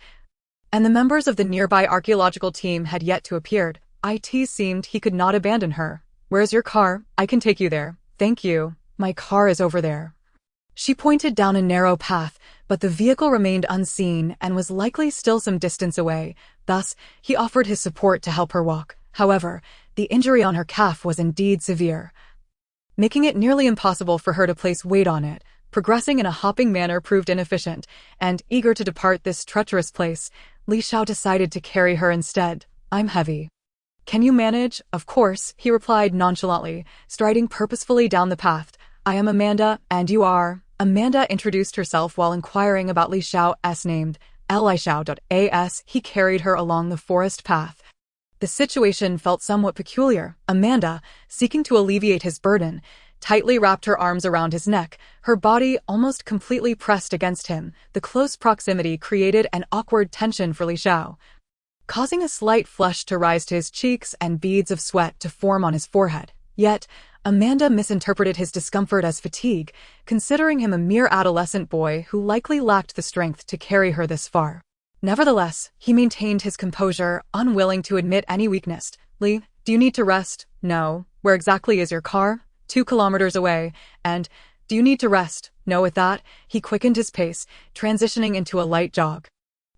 and the members of the nearby archaeological team had yet to appear. It seemed he could not abandon her. Where's your car? I can take you there. Thank you. My car is over there. She pointed down a narrow path, but the vehicle remained unseen and was likely still some distance away. Thus, he offered his support to help her walk. However, the injury on her calf was indeed severe, making it nearly impossible for her to place weight on it. Progressing in a hopping manner proved inefficient, and eager to depart this treacherous place, Li Xiao decided to carry her instead. I'm heavy. Can you manage? Of course, he replied nonchalantly, striding purposefully down the path. I am Amanda, and you are? Amanda introduced herself while inquiring about Li Xiao's named Li Xiao.as. He carried her along the forest path. The situation felt somewhat peculiar. Amanda, seeking to alleviate his burden, tightly wrapped her arms around his neck, her body almost completely pressed against him. The close proximity created an awkward tension for Li Xiao, causing a slight flush to rise to his cheeks and beads of sweat to form on his forehead. Yet, Amanda misinterpreted his discomfort as fatigue, considering him a mere adolescent boy who likely lacked the strength to carry her this far. Nevertheless, he maintained his composure, unwilling to admit any weakness. Li, do you need to rest? No. Where exactly is your car? 2 kilometers away. And, do you need to rest? No. With that, he quickened his pace, transitioning into a light jog.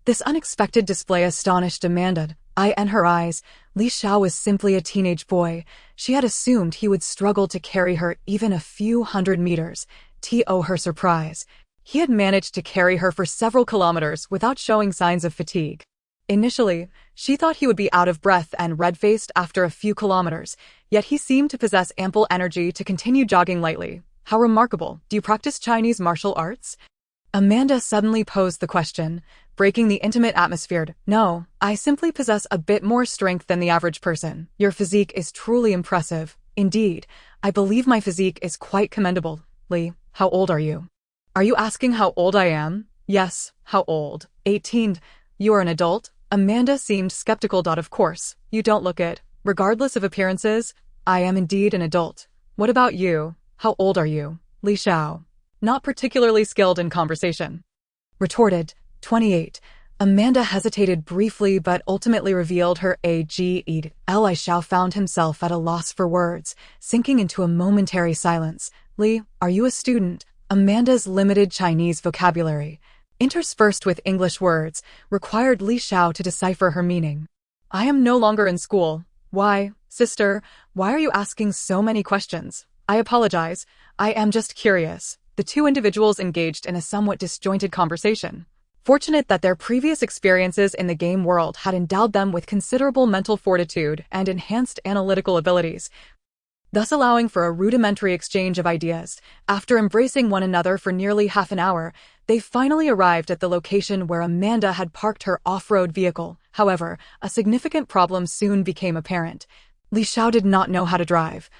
This unexpected display astonished Amanda. In her eyes, Li Xiao was simply a teenage boy. She had assumed he would struggle to carry her even a few hundred meters. To her surprise, he had managed to carry her for several kilometers without showing signs of fatigue. Initially, she thought he would be out of breath and red-faced after a few kilometers, yet he seemed to possess ample energy to continue jogging lightly. How remarkable. Do you practice Chinese martial arts? Amanda suddenly posed the question, breaking the intimate atmosphere. No, I simply possess a bit more strength than the average person. Your physique is truly impressive. Indeed, I believe my physique is quite commendable. Li, how old are you? Are you asking how old I am? Yes, how old? 18. You are an adult? Amanda seemed skeptical. Of course, you don't look it. Regardless of appearances, I am indeed an adult. What about you? How old are you? Li Xiao. Not particularly skilled in conversation. Retorted. 28. Amanda hesitated briefly but ultimately revealed her age. Li Xiao found himself at a loss for words, sinking into a momentary silence. Li, are you a student? Amanda's limited Chinese vocabulary, interspersed with English words, required Li Xiao to decipher her meaning. I am no longer in school. Why, sister, why are you asking so many questions? I apologize, I am just curious. The two individuals engaged in a somewhat disjointed conversation. Fortunate that their previous experiences in the game world had endowed them with considerable mental fortitude and enhanced analytical abilities, thus allowing for a rudimentary exchange of ideas. After embracing one another for nearly half an hour, they finally arrived at the location where Amanda had parked her off-road vehicle. However, a significant problem soon became apparent. Li Xiao did not know how to drive,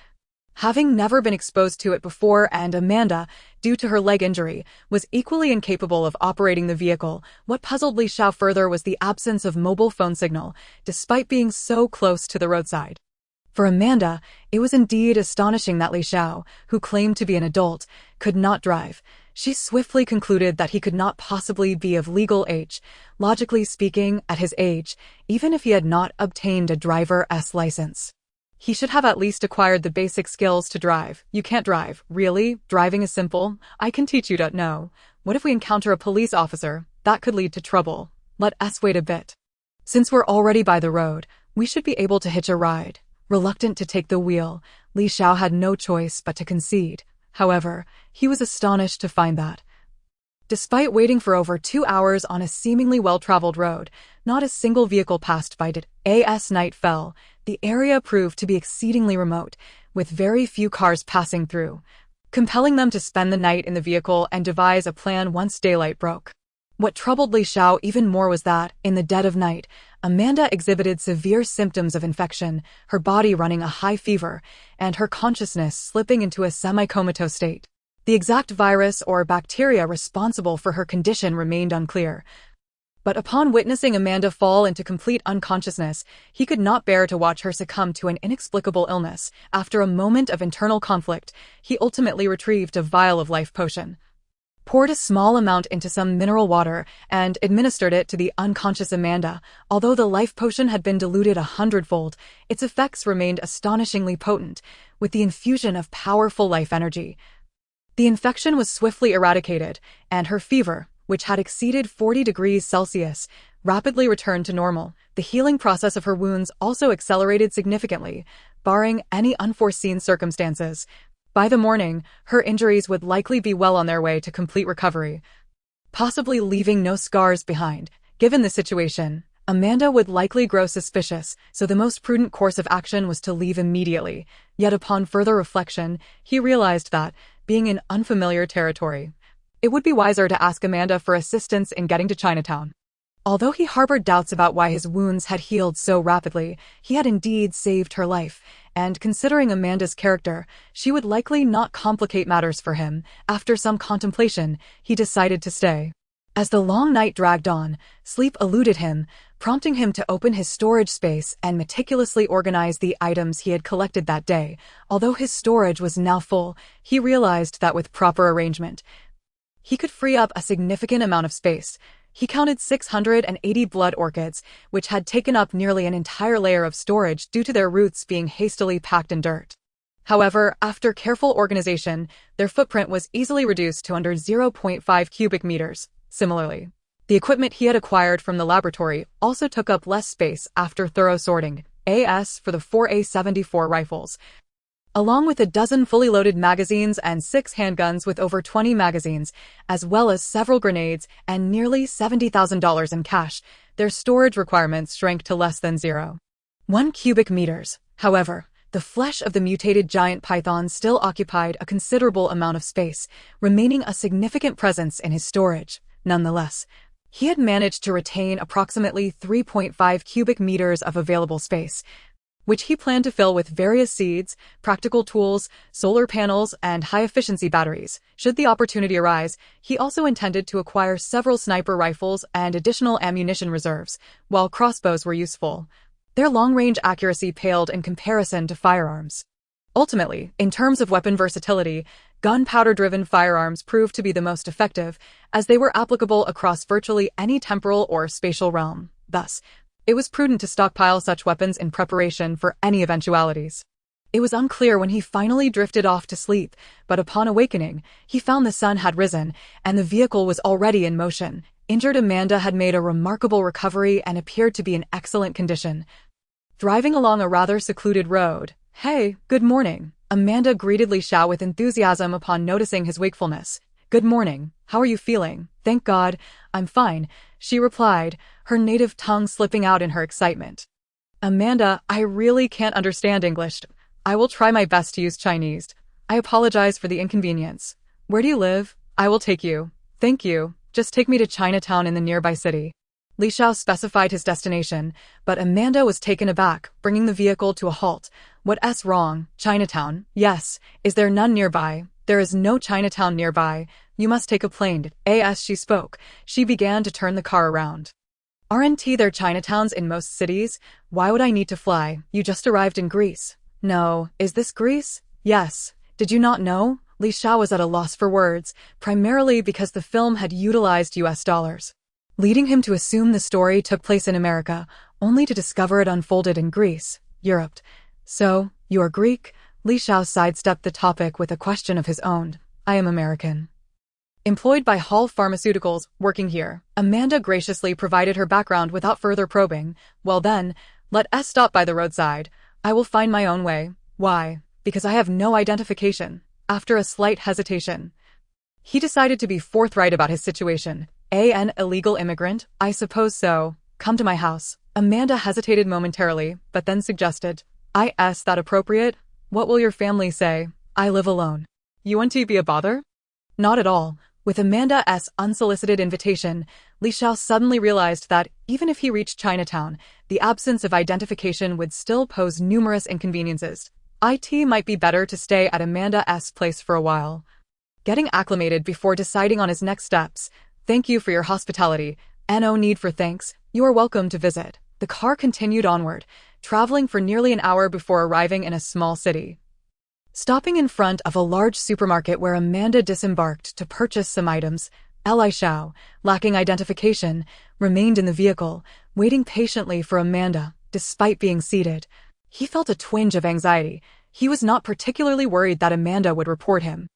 having never been exposed to it before, and Amanda, due to her leg injury, was equally incapable of operating the vehicle. What puzzled Li Xiao further was the absence of mobile phone signal, despite being so close to the roadside. For Amanda, it was indeed astonishing that Li Xiao, who claimed to be an adult, could not drive. She swiftly concluded that he could not possibly be of legal age. Logically speaking, at his age, even if he had not obtained a driver's license, he should have at least acquired the basic skills to drive. You can't drive. Really? Driving is simple. I can teach you. No. What if we encounter a police officer? That could lead to trouble. Let us wait a bit. Since we're already by the road, we should be able to hitch a ride. Reluctant to take the wheel, Li Xiao had no choice but to concede. However, he was astonished to find that, despite waiting for over 2 hours on a seemingly well-traveled road, not a single vehicle passed by. As night fell, the area proved to be exceedingly remote, with very few cars passing through, compelling them to spend the night in the vehicle and devise a plan once daylight broke. What troubled Li Xiao even more was that, in the dead of night, Amanda exhibited severe symptoms of infection, her body running a high fever, and her consciousness slipping into a semi-comatose state. The exact virus or bacteria responsible for her condition remained unclear. But upon witnessing Amanda fall into complete unconsciousness, he could not bear to watch her succumb to an inexplicable illness. After a moment of internal conflict, he ultimately retrieved a vial of life potion. poured a small amount into some mineral water, and administered it to the unconscious Amanda. Although the life potion had been diluted 100-fold, its effects remained astonishingly potent, with the infusion of powerful life energy. The infection was swiftly eradicated, and her fever, which had exceeded 40 degrees Celsius, rapidly returned to normal. The healing process of her wounds also accelerated significantly, barring any unforeseen circumstances. By the morning, her injuries would likely be well on their way to complete recovery, possibly leaving no scars behind. Given the situation, Amanda would likely grow suspicious, so the most prudent course of action was to leave immediately. Yet upon further reflection, he realized that, being in unfamiliar territory, it would be wiser to ask Amanda for assistance in getting to Chinatown. Although he harbored doubts about why his wounds had healed so rapidly, he had indeed saved her life, and considering Amanda's character, she would likely not complicate matters for him. After some contemplation, he decided to stay. As the long night dragged on, sleep eluded him, prompting him to open his storage space and meticulously organize the items he had collected that day. Although his storage was now full, he realized that with proper arrangement, he could free up a significant amount of space. He counted 680 blood orchids, which had taken up nearly an entire layer of storage due to their roots being hastily packed in dirt. However, after careful organization, their footprint was easily reduced to under 0.5 cubic meters. Similarly, the equipment he had acquired from the laboratory also took up less space after thorough sorting. AS for the 4A74 rifles, along with a dozen fully loaded magazines and 6 handguns with over 20 magazines, as well as several grenades and nearly $70,000 in cash, their storage requirements shrank to less than 0.1 cubic meters. However, the flesh of the mutated giant python still occupied a considerable amount of space, remaining a significant presence in his storage. Nonetheless, he had managed to retain approximately 3.5 cubic meters of available space, which he planned to fill with various seeds, practical tools, solar panels, and high-efficiency batteries. Should the opportunity arise, he also intended to acquire several sniper rifles and additional ammunition reserves. While crossbows were useful, their long-range accuracy paled in comparison to firearms. Ultimately, in terms of weapon versatility, gunpowder-driven firearms proved to be the most effective, as they were applicable across virtually any temporal or spatial realm. Thus, it was prudent to stockpile such weapons in preparation for any eventualities. It was unclear when he finally drifted off to sleep, but upon awakening, he found the sun had risen, and the vehicle was already in motion. Injured Amanda had made a remarkable recovery and appeared to be in excellent condition. Driving along a rather secluded road, "Hey, good morning," Amanda greeted Li Xiao with enthusiasm upon noticing his wakefulness. "Good morning, how are you feeling?" "Thank God, I'm fine," she replied, her native tongue slipping out in her excitement. "Amanda, I really can't understand English. I will try my best to use Chinese. I apologize for the inconvenience. Where do you live? I will take you." "Thank you, just take me to Chinatown in the nearby city." Li Xiao specified his destination, but Amanda was taken aback, bringing the vehicle to a halt. "What's wrong? Chinatown? Yes. Is there none nearby?" "There is no Chinatown nearby. You must take a plane." As she spoke, she began to turn the car around. "Aren't there Chinatowns in most cities? Why would I need to fly? You just arrived in Greece." "No. Is this Greece?" "Yes. Did you not know?" Li Xiao was at a loss for words, primarily because the film had utilized US dollars, leading him to assume the story took place in America, only to discover it unfolded in Greece, Europe. "So, you are Greek?" Li Xiao sidestepped the topic with a question of his own. "I am American. Employed by Hall Pharmaceuticals, working here." Amanda graciously provided her background without further probing. "Well then, let's stop by the roadside. I will find my own way." "Why?" "Because I have no identification." After a slight hesitation, he decided to be forthright about his situation. "An illegal immigrant?" "I suppose so. Come to my house." Amanda hesitated momentarily, but then suggested, "Is that appropriate? What will your family say?" "I live alone." "You want to be a bother?" "Not at all." With Amanda's unsolicited invitation, Li Xiao suddenly realized that, even if he reached Chinatown, the absence of identification would still pose numerous inconveniences. It might be better to stay at Amanda's place for a while, getting acclimated before deciding on his next steps. "Thank you for your hospitality. No need for thanks. You are welcome to visit." The car continued onward, traveling for nearly an hour before arriving in a small city. Stopping in front of a large supermarket where Amanda disembarked to purchase some items, Li Xiao, lacking identification, remained in the vehicle, waiting patiently for Amanda, despite being seated. He felt a twinge of anxiety. He was not particularly worried that Amanda would report him.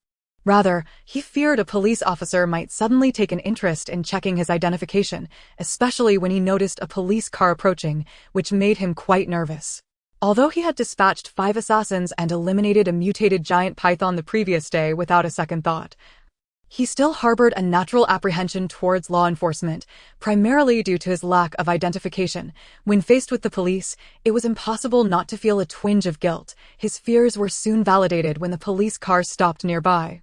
Rather, he feared a police officer might suddenly take an interest in checking his identification, especially when he noticed a police car approaching, which made him quite nervous. Although he had dispatched 5 assassins and eliminated a mutated giant python the previous day without a second thought, he still harbored a natural apprehension towards law enforcement, primarily due to his lack of identification. When faced with the police, it was impossible not to feel a twinge of guilt. His fears were soon validated when the police car stopped nearby,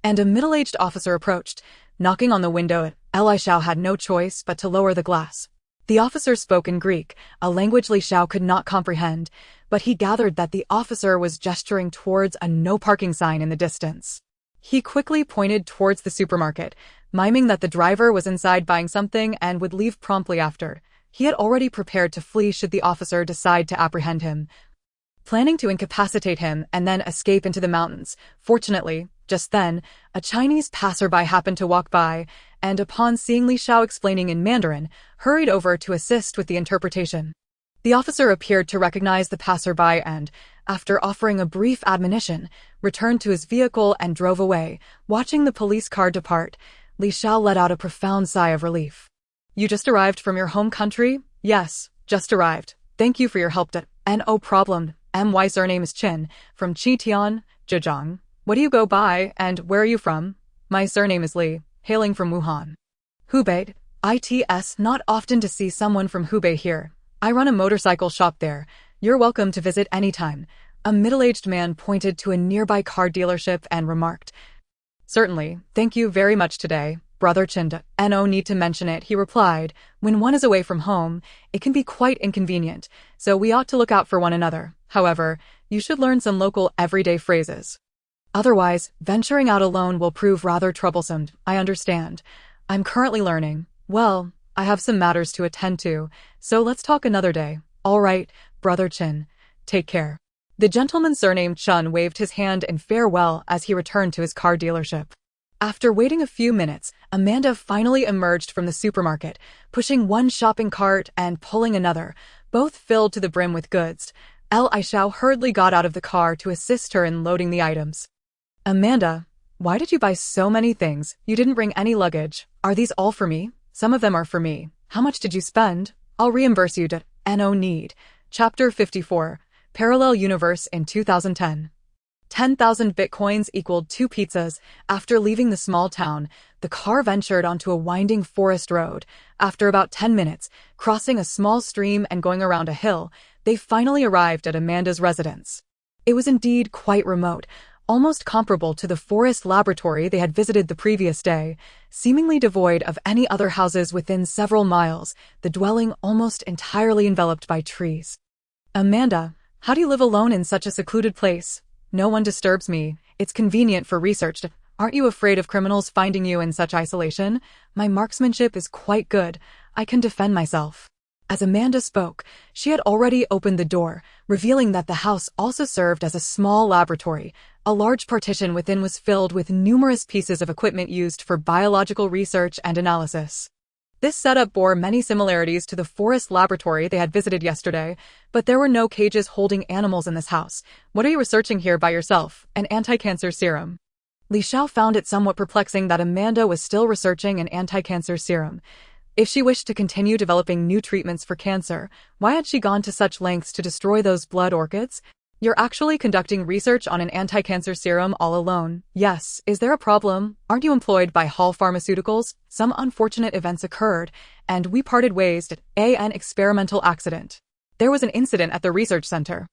and a middle-aged officer approached, knocking on the window. Li Xiao had no choice but to lower the glass. The officer spoke in Greek, a language Li Xiao could not comprehend, but he gathered that the officer was gesturing towards a no parking sign in the distance. He quickly pointed towards the supermarket, miming that the driver was inside buying something and would leave promptly after. He had already prepared to flee should the officer decide to apprehend him, planning to incapacitate him and then escape into the mountains. Fortunately, just then, a Chinese passerby happened to walk by, and upon seeing Li Xiao explaining in Mandarin, hurried over to assist with the interpretation. The officer appeared to recognize the passerby and, after offering a brief admonition, returned to his vehicle and drove away. Watching the police car depart, Li Xiao let out a profound sigh of relief. "You just arrived from your home country?" "Yes, just arrived. Thank you for your help. No problem. My surname is Qin, from Qitian, Zhejiang. What do you go by, and where are you from?" "My surname is Li, hailing from Wuhan." "Hubei. It's not often to see someone from Hubei here. I run a motorcycle shop there. You're welcome to visit anytime." A middle-aged man pointed to a nearby car dealership and remarked, "Certainly, thank you very much today, Brother Qin. No need to mention it," he replied. "When one is away from home, it can be quite inconvenient, so we ought to look out for one another. However, you should learn some local everyday phrases. Otherwise, venturing out alone will prove rather troublesome." "I understand. I'm currently learning. Well, I have some matters to attend to, so let's talk another day." "All right, Brother Qin. Take care." The gentleman surnamed Chun waved his hand in farewell as he returned to his car dealership. After waiting a few minutes, Amanda finally emerged from the supermarket, pushing one shopping cart and pulling another, both filled to the brim with goods. Li Xiao hurriedly got out of the car to assist her in loading the items. "Amanda, why did you buy so many things? You didn't bring any luggage. Are these all for me?" "Some of them are for me. How much did you spend?" "I'll reimburse you. No need." Chapter 54. Parallel Universe in 2010. 10,000 bitcoins equaled 2 pizzas. After leaving the small town, the car ventured onto a winding forest road. After about 10 minutes, crossing a small stream and going around a hill, they finally arrived at Amanda's residence. It was indeed quite remote, almost comparable to the forest laboratory they had visited the previous day, seemingly devoid of any other houses within several miles, the dwelling almost entirely enveloped by trees. "Amanda, how do you live alone in such a secluded place?" "No one disturbs me. It's convenient for research. Aren't you afraid of criminals finding you in such isolation?" "My marksmanship is quite good. I can defend myself." As Amanda spoke, she had already opened the door, revealing that the house also served as a small laboratory. A large partition within was filled with numerous pieces of equipment used for biological research and analysis. This setup bore many similarities to the forest laboratory they had visited yesterday, but there were no cages holding animals in this house. "What are you researching here by yourself?" "An anti-cancer serum." Li Xiao found it somewhat perplexing that Amanda was still researching an anti-cancer serum. If she wished to continue developing new treatments for cancer, why had she gone to such lengths to destroy those blood orchids? "You're actually conducting research on an anti-cancer serum all alone?" "Yes. Is there a problem? Aren't you employed by Hall Pharmaceuticals?" "Some unfortunate events occurred, and we parted ways. An experimental accident. There was an incident at the research center.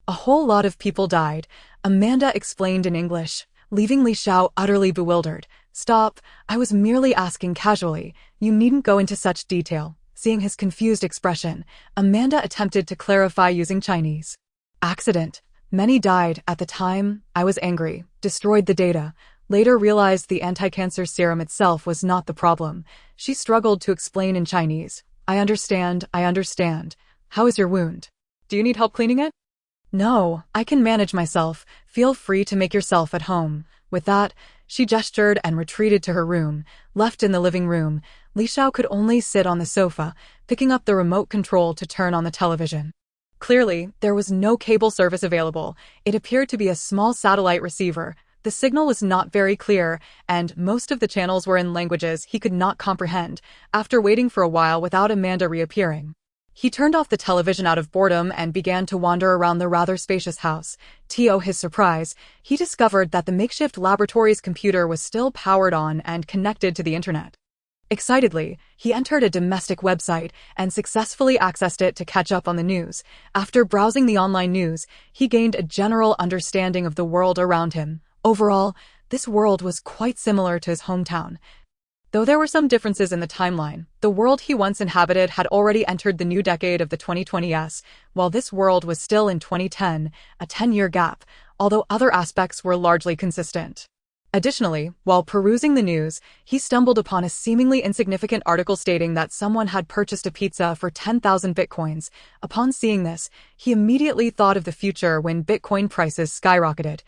A whole lot of people died," Amanda explained in English, leaving Li Xiao utterly bewildered. "Stop, I was merely asking casually. You needn't go into such detail." Seeing his confused expression, Amanda attempted to clarify using Chinese. "Accident. Many died. At the time, I was angry, destroyed the data. Later realized the anti-cancer serum itself was not the problem." She struggled to explain in Chinese. I understand. How is your wound? Do you need help cleaning it?" "No, I can manage myself. Feel free to make yourself at home." With that, she gestured and retreated to her room. Left in the living room, Li Xiao could only sit on the sofa, picking up the remote control to turn on the television. Clearly, there was no cable service available. It appeared to be a small satellite receiver. The signal was not very clear, and most of the channels were in languages he could not comprehend, after waiting for a while without Amanda reappearing. He turned off the television out of boredom and began to wander around the rather spacious house. To his surprise, he discovered that the makeshift laboratory's computer was still powered on and connected to the internet. Excitedly, he entered a domestic website and successfully accessed it to catch up on the news. After browsing the online news, he gained a general understanding of the world around him. Overall, this world was quite similar to his hometown. Though there were some differences in the timeline, the world he once inhabited had already entered the new decade of the 2020s, while this world was still in 2010, a 10-year gap, although other aspects were largely consistent. Additionally, while perusing the news, he stumbled upon a seemingly insignificant article stating that someone had purchased a pizza for 10,000 bitcoins. Upon seeing this, he immediately thought of the future when bitcoin prices skyrocketed.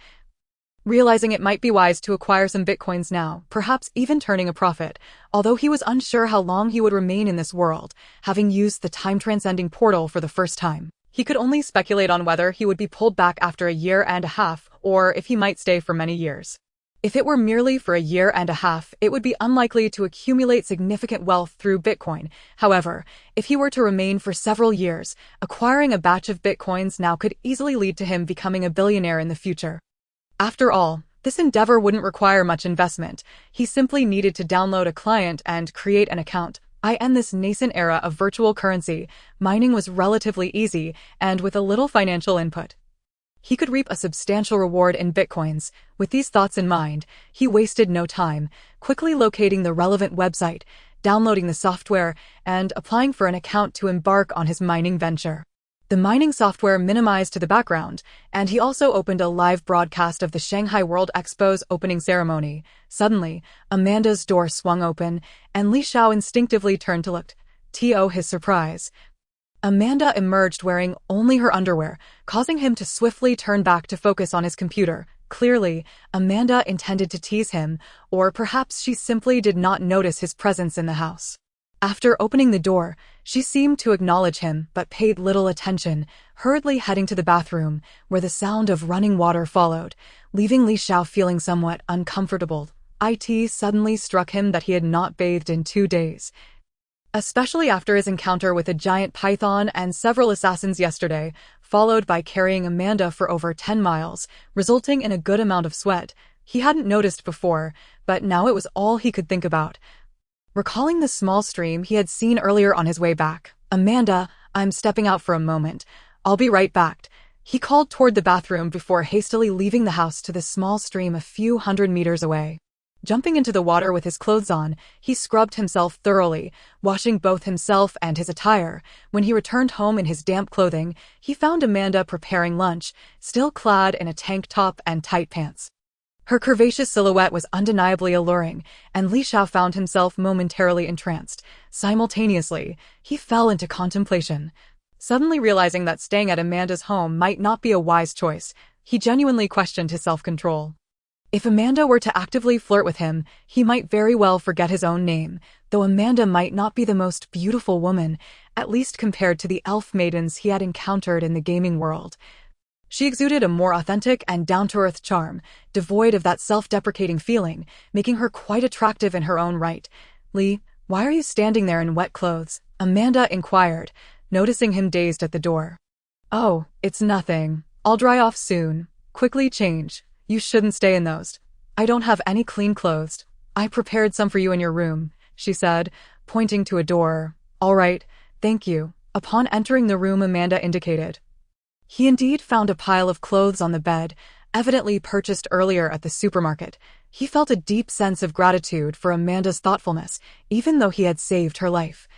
Realizing it might be wise to acquire some bitcoins now, perhaps even turning a profit, although he was unsure how long he would remain in this world, having used the time-transcending portal for the first time. He could only speculate on whether he would be pulled back after a year and a half, or if he might stay for many years. If it were merely for a year and a half, it would be unlikely to accumulate significant wealth through Bitcoin. However, if he were to remain for several years, acquiring a batch of Bitcoins now could easily lead to him becoming a billionaire in the future. After all, this endeavor wouldn't require much investment. He simply needed to download a client and create an account. In this nascent era of virtual currency, mining was relatively easy and with a little financial input. He could reap a substantial reward in bitcoins. With these thoughts in mind, he wasted no time, quickly locating the relevant website, downloading the software, and applying for an account to embark on his mining venture. The mining software minimized to the background, and he also opened a live broadcast of the Shanghai World Expo's opening ceremony. Suddenly, Amanda's door swung open, and Li Xiao instinctively turned to look. To his surprise, Amanda emerged wearing only her underwear, causing him to swiftly turn back to focus on his computer. Clearly, Amanda intended to tease him, or perhaps she simply did not notice his presence in the house. After opening the door, she seemed to acknowledge him but paid little attention, hurriedly heading to the bathroom, where the sound of running water followed, leaving Li Xiao feeling somewhat uncomfortable. It suddenly struck him that he had not bathed in 2 days, especially after his encounter with a giant python and several assassins yesterday, followed by carrying Amanda for over 10 miles, resulting in a good amount of sweat. He hadn't noticed before, but now it was all he could think about. Recalling the small stream he had seen earlier on his way back, "Amanda, I'm stepping out for a moment. I'll be right back." He called toward the bathroom before hastily leaving the house to the small stream a few hundred meters away. Jumping into the water with his clothes on, he scrubbed himself thoroughly, washing both himself and his attire. When he returned home in his damp clothing, he found Amanda preparing lunch, still clad in a tank top and tight pants. Her curvaceous silhouette was undeniably alluring, and Li Xiao found himself momentarily entranced. Simultaneously, he fell into contemplation. Suddenly realizing that staying at Amanda's home might not be a wise choice, he genuinely questioned his self-control. If Amanda were to actively flirt with him, he might very well forget his own name, though Amanda might not be the most beautiful woman, at least compared to the elf maidens he had encountered in the gaming world. She exuded a more authentic and down-to-earth charm, devoid of that self-deprecating feeling, making her quite attractive in her own right. "Lee, why are you standing there in wet clothes?" Amanda inquired, noticing him dazed at the door. "Oh, it's nothing. I'll dry off soon. Quickly change. You shouldn't stay in those. I don't have any clean clothes. I prepared some for you in your room," she said, pointing to a door. "All right, thank you." Upon entering the room Amanda indicated, he indeed found a pile of clothes on the bed, evidently purchased earlier at the supermarket. He felt a deep sense of gratitude for Amanda's thoughtfulness, even though he had saved her life.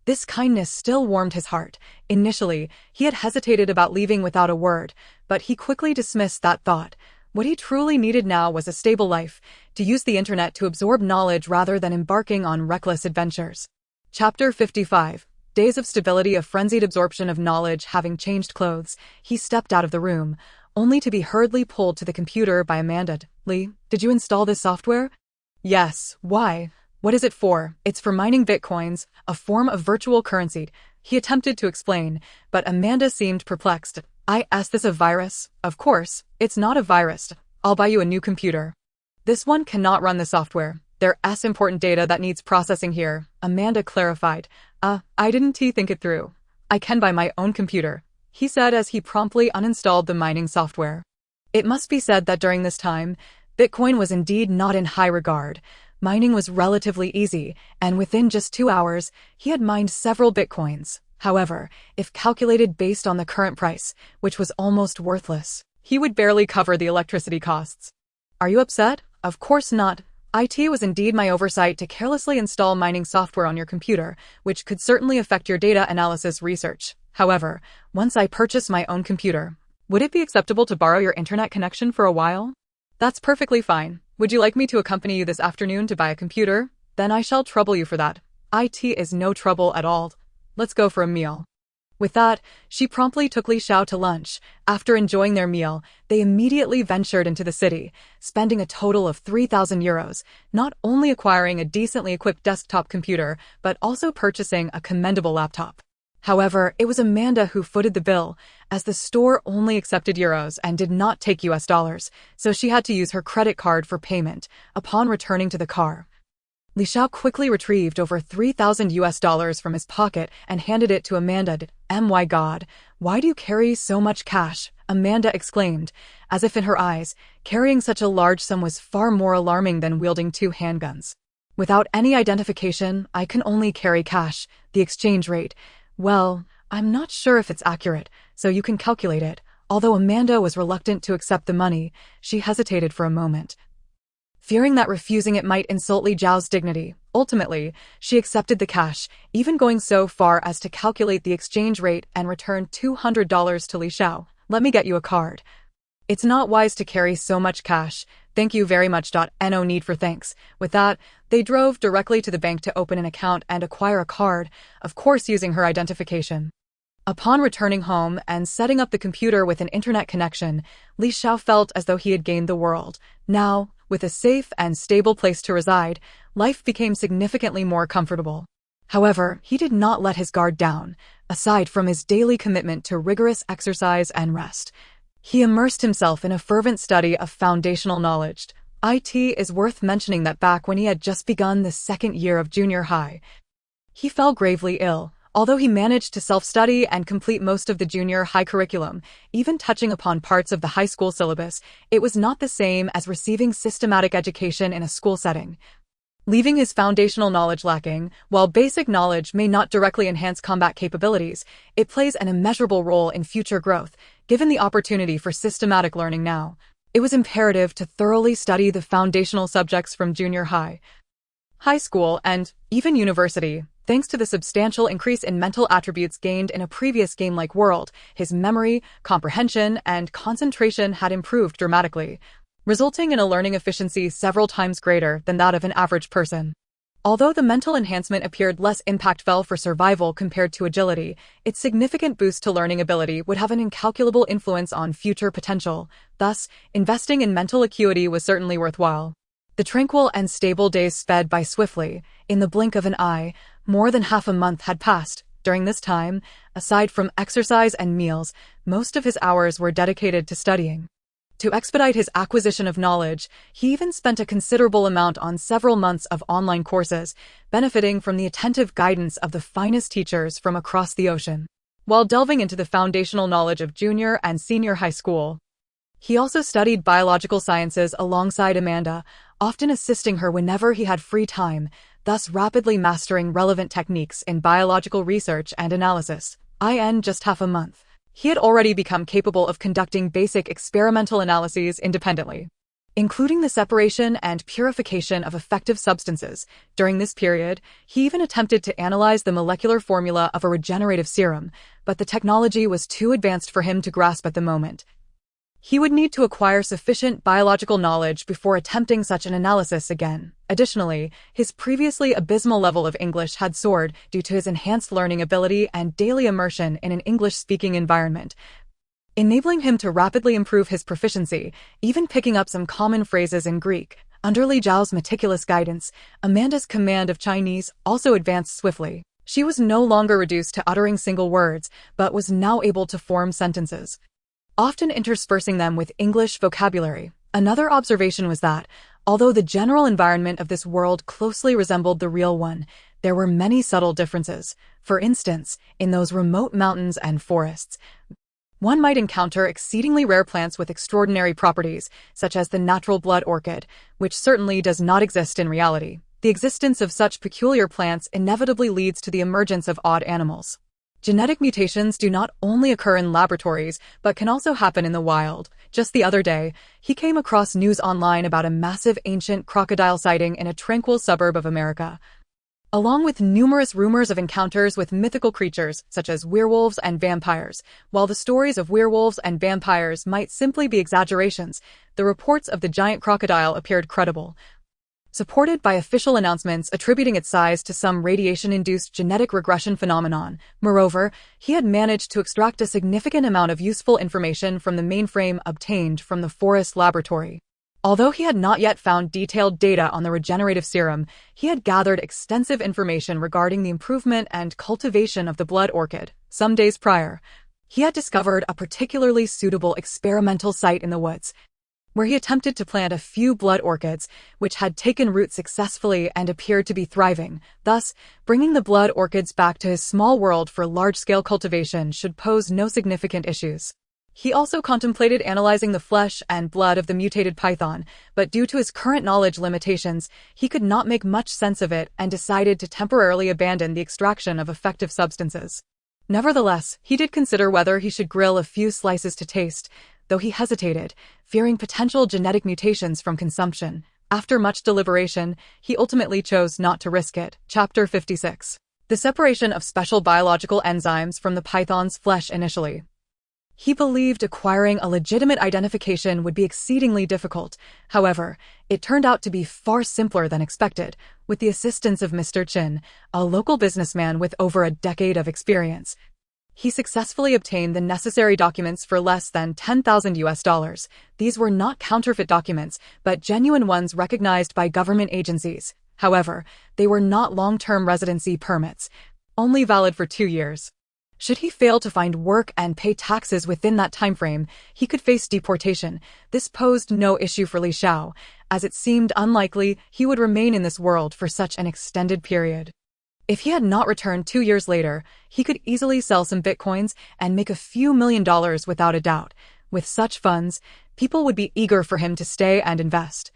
This kindness still warmed his heart. Initially, he had hesitated about leaving without a word, but he quickly dismissed that thought. What he truly needed now was a stable life, to use the internet to absorb knowledge rather than embarking on reckless adventures. Chapter 55. Days of stability, a frenzied absorption of knowledge having changed clothes, he stepped out of the room, only to be hurriedly pulled to the computer by Amanda. "Lee, did you install this software?" "Yes. Why? What is it for?" "It's for mining bitcoins, a form of virtual currency." He attempted to explain, but Amanda seemed perplexed. "Is this a virus?" "Of course, it's not a virus. I'll buy you a new computer." "This one cannot run the software. There's important data that needs processing here," Amanda clarified. I didn't think it through. "I can buy my own computer," he said as he promptly uninstalled the mining software. It must be said that during this time, Bitcoin was indeed not in high regard. Mining was relatively easy, and within just 2 hours, he had mined several Bitcoins. However, if calculated based on the current price, which was almost worthless, he would barely cover the electricity costs. "Are you upset?" "Of course not. It was indeed my oversight to carelessly install mining software on your computer, which could certainly affect your data analysis research. However, once I purchase my own computer, would it be acceptable to borrow your internet connection for a while?" "That's perfectly fine. Would you like me to accompany you this afternoon to buy a computer? Then I shall trouble you for that." "It is no trouble at all. Let's go for a meal." With that, she promptly took Li Xiao to lunch. After enjoying their meal, they immediately ventured into the city, spending a total of 3,000 euros, not only acquiring a decently equipped desktop computer, but also purchasing a commendable laptop. However, it was Amanda who footed the bill, as the store only accepted euros and did not take US dollars, so she had to use her credit card for payment. Upon returning to the car, Li Xiao quickly retrieved over 3,000 US dollars from his pocket and handed it to Amanda. "My God, why do you carry so much cash?" Amanda exclaimed, as if in her eyes, carrying such a large sum was far more alarming than wielding 2 handguns. "Without any identification, I can only carry cash. The exchange rate, well, I'm not sure if it's accurate, so you can calculate it." Although Amanda was reluctant to accept the money, she hesitated for a moment, fearing that refusing it might insult Li Xiao's dignity. Ultimately, she accepted the cash, even going so far as to calculate the exchange rate and return $200 to Li Xiao. "Let me get you a card. It's not wise to carry so much cash. Thank you very much. No need for thanks." With that, they drove directly to the bank to open an account and acquire a card, of course using her identification. Upon returning home and setting up the computer with an internet connection, Li Xiao felt as though he had gained the world. Now, with a safe and stable place to reside, life became significantly more comfortable. However, he did not let his guard down. Aside from his daily commitment to rigorous exercise and rest, he immersed himself in a fervent study of foundational knowledge. It is worth mentioning that back when he had just begun the second year of junior high, he fell gravely ill. Although he managed to self-study and complete most of the junior high curriculum, even touching upon parts of the high school syllabus, it was not the same as receiving systematic education in a school setting. Leaving his foundational knowledge lacking, while basic knowledge may not directly enhance combat capabilities, it plays an immeasurable role in future growth. Given the opportunity for systematic learning now, it was imperative to thoroughly study the foundational subjects from junior high school, and even university. Thanks to the substantial increase in mental attributes gained in a previous game-like world, his memory, comprehension, and concentration had improved dramatically, resulting in a learning efficiency several times greater than that of an average person. Although the mental enhancement appeared less impactful for survival compared to agility, its significant boost to learning ability would have an incalculable influence on future potential. Thus, investing in mental acuity was certainly worthwhile. The tranquil and stable days sped by swiftly. In the blink of an eye, more than half a month had passed. During this time, aside from exercise and meals, most of his hours were dedicated to studying. To expedite his acquisition of knowledge, he even spent a considerable amount on several months of online courses, benefiting from the attentive guidance of the finest teachers from across the ocean. While delving into the foundational knowledge of junior and senior high school, he also studied biological sciences alongside Amanda, often assisting her whenever he had free time, thus rapidly mastering relevant techniques in biological research and analysis. In just half a month, he had already become capable of conducting basic experimental analyses independently, including the separation and purification of effective substances. During this period, he even attempted to analyze the molecular formula of a regenerative serum, but the technology was too advanced for him to grasp at the moment. He would need to acquire sufficient biological knowledge before attempting such an analysis again. Additionally, his previously abysmal level of English had soared due to his enhanced learning ability and daily immersion in an English-speaking environment, enabling him to rapidly improve his proficiency, even picking up some common phrases in Greek. Under Li Zhao's meticulous guidance, Amanda's command of Chinese also advanced swiftly. She was no longer reduced to uttering single words, but was now able to form sentences, often interspersing them with English vocabulary. Another observation was that, although the general environment of this world closely resembled the real one, there were many subtle differences. For instance, in those remote mountains and forests, one might encounter exceedingly rare plants with extraordinary properties, such as the natural blood orchid, which certainly does not exist in reality. The existence of such peculiar plants inevitably leads to the emergence of odd animals. Genetic mutations do not only occur in laboratories, but can also happen in the wild. Just the other day, he came across news online about a massive ancient crocodile sighting in a tranquil suburb of America, along with numerous rumors of encounters with mythical creatures such as werewolves and vampires. While the stories of werewolves and vampires might simply be exaggerations, the reports of the giant crocodile appeared credible, supported by official announcements attributing its size to some radiation-induced genetic regression phenomenon. Moreover, he had managed to extract a significant amount of useful information from the mainframe obtained from the forest laboratory. Although he had not yet found detailed data on the regenerative serum, he had gathered extensive information regarding the improvement and cultivation of the blood orchid. Some days prior, he had discovered a particularly suitable experimental site in the woods, where he attempted to plant a few blood orchids, which had taken root successfully and appeared to be thriving. Thus, bringing the blood orchids back to his small world for large-scale cultivation should pose no significant issues. He also contemplated analyzing the flesh and blood of the mutated python, but due to his current knowledge limitations, he could not make much sense of it and decided to temporarily abandon the extraction of effective substances. Nevertheless, he did consider whether he should grill a few slices to taste, though he hesitated, fearing potential genetic mutations from consumption. After much deliberation, he ultimately chose not to risk it. Chapter 56. The separation of special biological enzymes from the python's flesh. Initially, he believed acquiring a legitimate identification would be exceedingly difficult. However, it turned out to be far simpler than expected. With the assistance of Mr. Chin, a local businessman with over a decade of experience, he successfully obtained the necessary documents for less than $10,000. These were not counterfeit documents, but genuine ones recognized by government agencies. However, they were not long-term residency permits, only valid for 2 years. Should he fail to find work and pay taxes within that timeframe, he could face deportation. This posed no issue for Li Xiao, as it seemed unlikely he would remain in this world for such an extended period. If he had not returned 2 years later, he could easily sell some bitcoins and make a few $1,000,000 without a doubt. With such funds, people would be eager for him to stay and invest,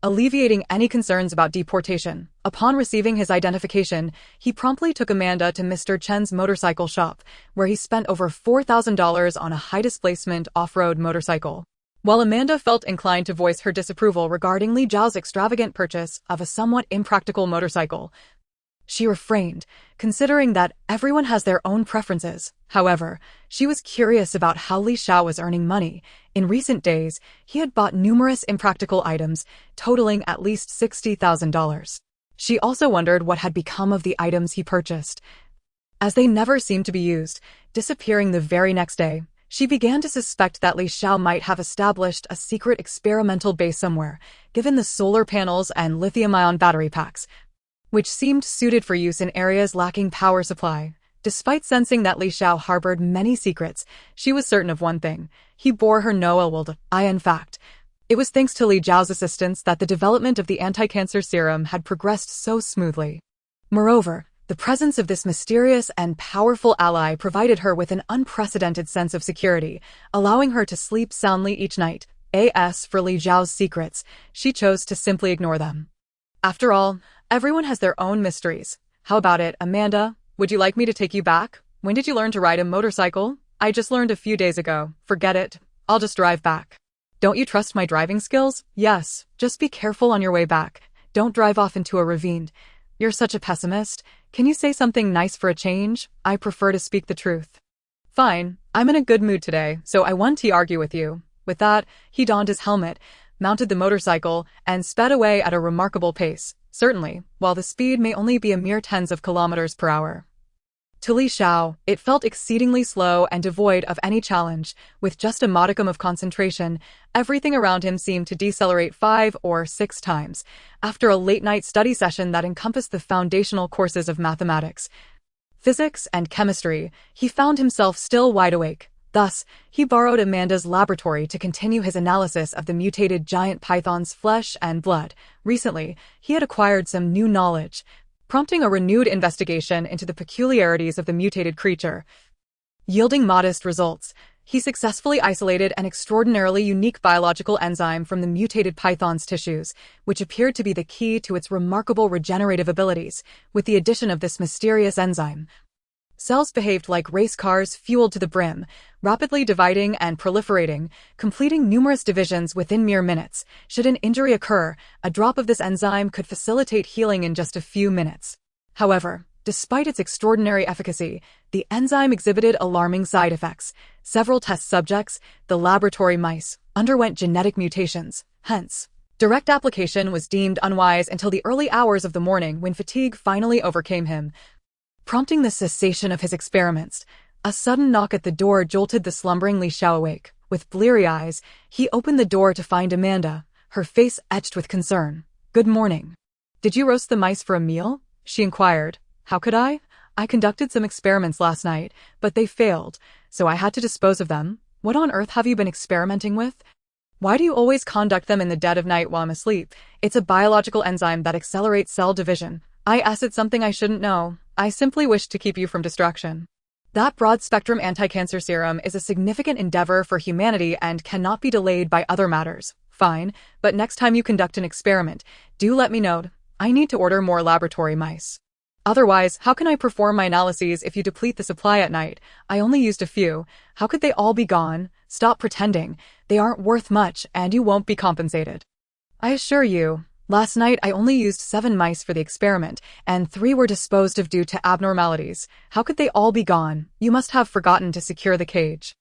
alleviating any concerns about deportation. Upon receiving his identification, he promptly took Amanda to Mr. Chen's motorcycle shop, where he spent over $4,000 on a high-displacement off-road motorcycle. While Amanda felt inclined to voice her disapproval regarding Li Zhao's extravagant purchase of a somewhat impractical motorcycle, she refrained, considering that everyone has their own preferences. However, she was curious about how Li Xiao was earning money. In recent days, he had bought numerous impractical items, totaling at least $60,000. She also wondered what had become of the items he purchased, as they never seemed to be used, disappearing the very next day. She began to suspect that Li Xiao might have established a secret experimental base somewhere, given the solar panels and lithium-ion battery packs, which seemed suited for use in areas lacking power supply. Despite sensing that Li Xiao harbored many secrets, she was certain of one thing: he bore her no ill will. In fact, it was thanks to Li Zhao's assistance that the development of the anti-cancer serum had progressed so smoothly. Moreover, the presence of this mysterious and powerful ally provided her with an unprecedented sense of security, allowing her to sleep soundly each night. As for Li Zhao's secrets, she chose to simply ignore them. After all, everyone has their own mysteries. How about it, Amanda? Would you like me to take you back? When did you learn to ride a motorcycle? I just learned a few days ago. Forget it. I'll just drive back. Don't you trust my driving skills? Yes. Just be careful on your way back. Don't drive off into a ravine. You're such a pessimist. Can you say something nice for a change? I prefer to speak the truth. Fine. I'm in a good mood today, so I want to argue with you. With that, he donned his helmet, mounted the motorcycle, and sped away at a remarkable pace, certainly, while the speed may only be a mere tens of kilometers per hour. To Li Xiao, it felt exceedingly slow and devoid of any challenge. With just a modicum of concentration, everything around him seemed to decelerate 5 or 6 times. After a late-night study session that encompassed the foundational courses of mathematics, physics, and chemistry, he found himself still wide awake. Thus, he borrowed Amanda's laboratory to continue his analysis of the mutated giant python's flesh and blood. Recently, he had acquired some new knowledge, prompting a renewed investigation into the peculiarities of the mutated creature. Yielding modest results, he successfully isolated an extraordinarily unique biological enzyme from the mutated python's tissues, which appeared to be the key to its remarkable regenerative abilities. With the addition of this mysterious enzyme, cells behaved like race cars fueled to the brim, rapidly dividing and proliferating, completing numerous divisions within mere minutes. Should an injury occur, a drop of this enzyme could facilitate healing in just a few minutes. However, despite its extraordinary efficacy, the enzyme exhibited alarming side effects. Several test subjects, the laboratory mice, underwent genetic mutations. Hence, direct application was deemed unwise until the early hours of the morning when fatigue finally overcame him, prompting the cessation of his experiments. A sudden knock at the door jolted the slumbering Li Xiao awake. With bleary eyes, he opened the door to find Amanda, her face etched with concern. "Good morning. Did you roast the mice for a meal?" she inquired. "How could I? I conducted some experiments last night, but they failed, so I had to dispose of them. What on earth have you been experimenting with?" "Why do you always conduct them in the dead of night while I'm asleep?" "It's a biological enzyme that accelerates cell division." It's something I shouldn't know. I simply wished to keep you from distraction." That broad-spectrum anti-cancer serum is a significant endeavor for humanity and cannot be delayed by other matters. Fine, but next time you conduct an experiment, do let me know. I need to order more laboratory mice. Otherwise, how can I perform my analyses if you deplete the supply at night? I only used a few. How could they all be gone? Stop pretending. They aren't worth much, and you won't be compensated. I assure you, last night I only used 7 mice for the experiment, and 3 were disposed of due to abnormalities. How could they all be gone? You must have forgotten to secure the cage.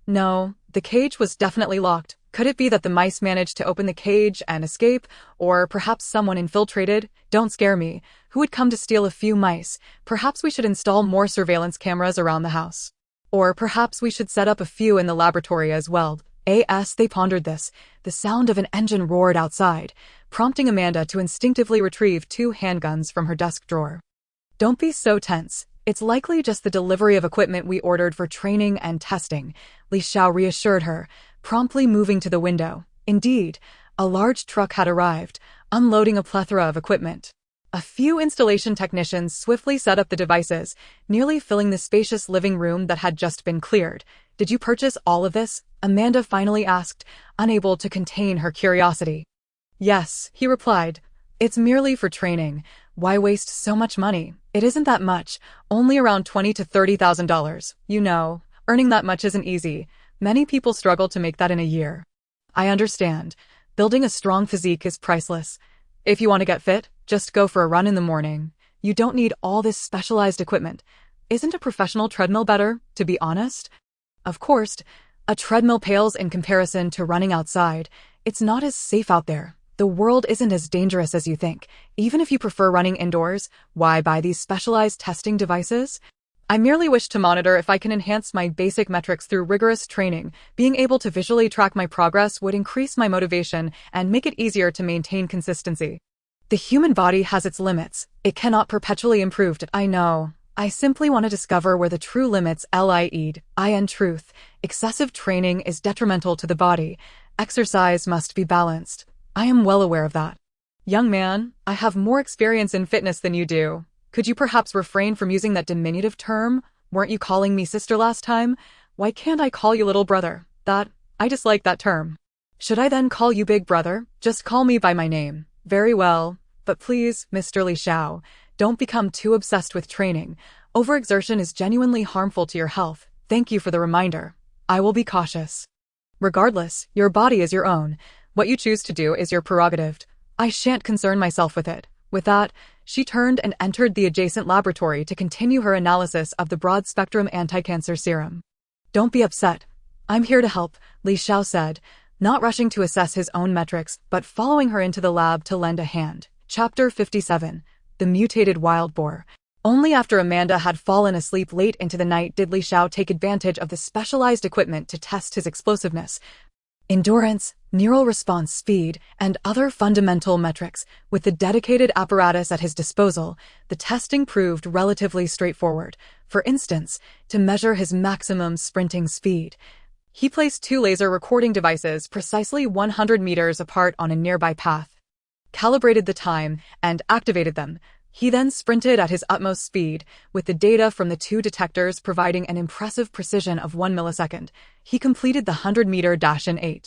No, the cage was definitely locked. Could it be that the mice managed to open the cage and escape? Or perhaps someone infiltrated? Don't scare me. Who would come to steal a few mice? Perhaps we should install more surveillance cameras around the house. Or perhaps we should set up a few in the laboratory as well. As they pondered this, the sound of an engine roared outside, prompting Amanda to instinctively retrieve 2 handguns from her desk drawer. Don't be so tense. It's likely just the delivery of equipment we ordered for training and testing, Li Xiao reassured her, promptly moving to the window. Indeed, a large truck had arrived, unloading a plethora of equipment. A few installation technicians swiftly set up the devices, nearly filling the spacious living room that had just been cleared. Did you purchase all of this? Amanda finally asked, unable to contain her curiosity. Yes, he replied. It's merely for training. Why waste so much money? It isn't that much, only around $20,000 to $30,000. You know, earning that much isn't easy. Many people struggle to make that in a year. I understand. Building a strong physique is priceless. If you want to get fit, just go for a run in the morning. You don't need all this specialized equipment. Isn't a professional treadmill better, to be honest? Of course, a treadmill pales in comparison to running outside. It's not as safe out there. The world isn't as dangerous as you think. Even if you prefer running indoors, why buy these specialized testing devices? I merely wish to monitor if I can enhance my basic metrics through rigorous training. Being able to visually track my progress would increase my motivation and make it easier to maintain consistency. The human body has its limits. It cannot perpetually improve. I know. I simply want to discover where the true limits lie. In truth, excessive training is detrimental to the body. Exercise must be balanced. I am well aware of that. Young man, I have more experience in fitness than you do. Could you perhaps refrain from using that diminutive term? Weren't you calling me sister last time? Why can't I call you little brother? I dislike that term. Should I then call you big brother? Just call me by my name. Very well. But please, Mr. Li Xiao, don't become too obsessed with training. Overexertion is genuinely harmful to your health. Thank you for the reminder. I will be cautious. Regardless, your body is your own. What you choose to do is your prerogative. I shan't concern myself with it. With that, she turned and entered the adjacent laboratory to continue her analysis of the broad-spectrum anti-cancer serum. Don't be upset. I'm here to help, Li Xiao said, not rushing to assess his own metrics, but following her into the lab to lend a hand. Chapter 57. The Mutated Wild Boar. Only after Amanda had fallen asleep late into the night did Li Xiao take advantage of the specialized equipment to test his explosiveness, endurance, neural response speed, and other fundamental metrics. With the dedicated apparatus at his disposal, the testing proved relatively straightforward. For instance, to measure his maximum sprinting speed, he placed 2 laser recording devices precisely 100 meters apart on a nearby path, calibrated the time, and activated them. He then sprinted at his utmost speed, with the data from the 2 detectors providing an impressive precision of 1 millisecond. He completed the 100-meter dash in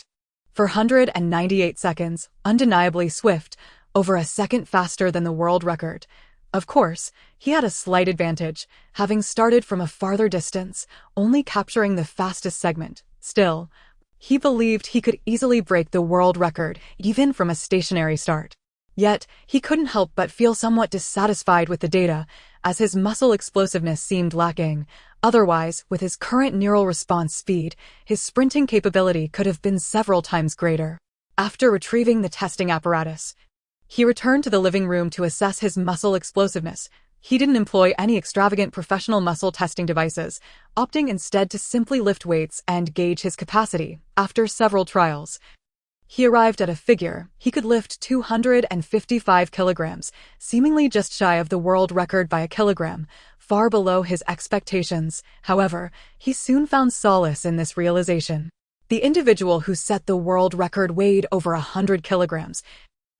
498 seconds, undeniably swift, over a second faster than the world record. Of course, he had a slight advantage, having started from a farther distance, only capturing the fastest segment. Still, he believed he could easily break the world record, even from a stationary start. Yet, he couldn't help but feel somewhat dissatisfied with the data, as his muscle explosiveness seemed lacking. Otherwise, with his current neural response speed, his sprinting capability could have been several times greater. After retrieving the testing apparatus, he returned to the living room to assess his muscle explosiveness. He didn't employ any extravagant professional muscle testing devices, opting instead to simply lift weights and gauge his capacity. After several trials, he arrived at a figure. He could lift 255 kilograms, seemingly just shy of the world record by a kilogram, far below his expectations. However, he soon found solace in this realization. The individual who set the world record weighed over 100 kilograms,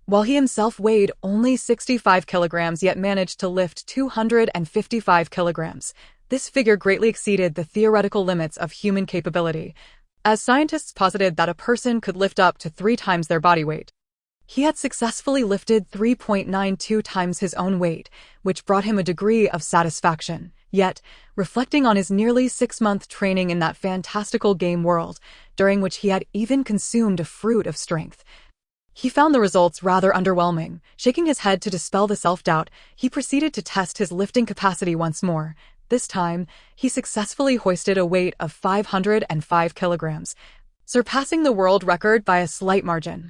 while he himself weighed only 65 kilograms yet managed to lift 255 kilograms. This figure greatly exceeded the theoretical limits of human capability, as scientists posited that a person could lift up to 3 times their body weight. He had successfully lifted 3.92 times his own weight, which brought him a degree of satisfaction. Yet, reflecting on his nearly 6-month training in that fantastical game world, during which he had even consumed a fruit of strength, he found the results rather underwhelming. Shaking his head to dispel the self-doubt, he proceeded to test his lifting capacity once more. This time, he successfully hoisted a weight of 505 kilograms, surpassing the world record by a slight margin.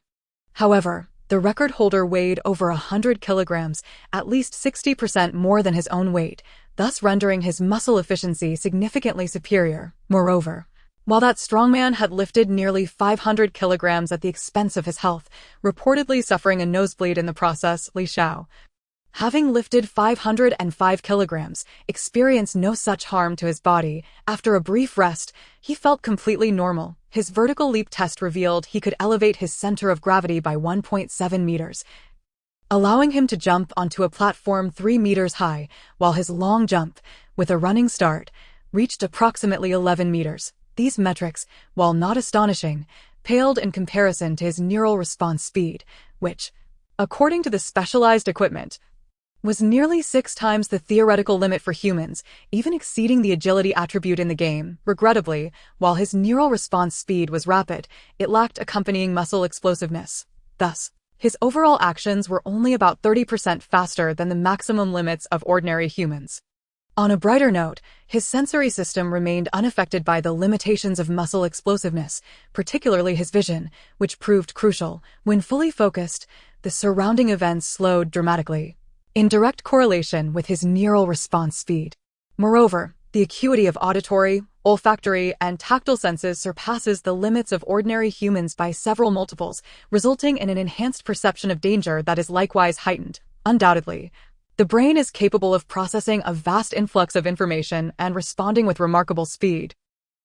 However, the record holder weighed over 100 kilograms, at least 60% more than his own weight, thus rendering his muscle efficiency significantly superior. Moreover, while that strongman had lifted nearly 500 kilograms at the expense of his health, reportedly suffering a nosebleed in the process, Li Xiao, having lifted 505 kilograms, experienced no such harm to his body. After a brief rest, he felt completely normal. His vertical leap test revealed he could elevate his center of gravity by 1.7 meters, allowing him to jump onto a platform 3 meters high, while his long jump, with a running start, reached approximately 11 meters. These metrics, while not astonishing, paled in comparison to his neural response speed, which, according to the specialized equipment, was nearly 6 times the theoretical limit for humans, even exceeding the agility attribute in the game. Regrettably, while his neural response speed was rapid, it lacked accompanying muscle explosiveness. Thus, his overall actions were only about 30% faster than the maximum limits of ordinary humans. On a brighter note, his sensory system remained unaffected by the limitations of muscle explosiveness, particularly his vision, which proved crucial. When fully focused, the surrounding events slowed dramatically, in direct correlation with his neural response speed. Moreover, the acuity of auditory, olfactory, and tactile senses surpasses the limits of ordinary humans by several multiples, resulting in an enhanced perception of danger that is likewise heightened. Undoubtedly, the brain is capable of processing a vast influx of information and responding with remarkable speed.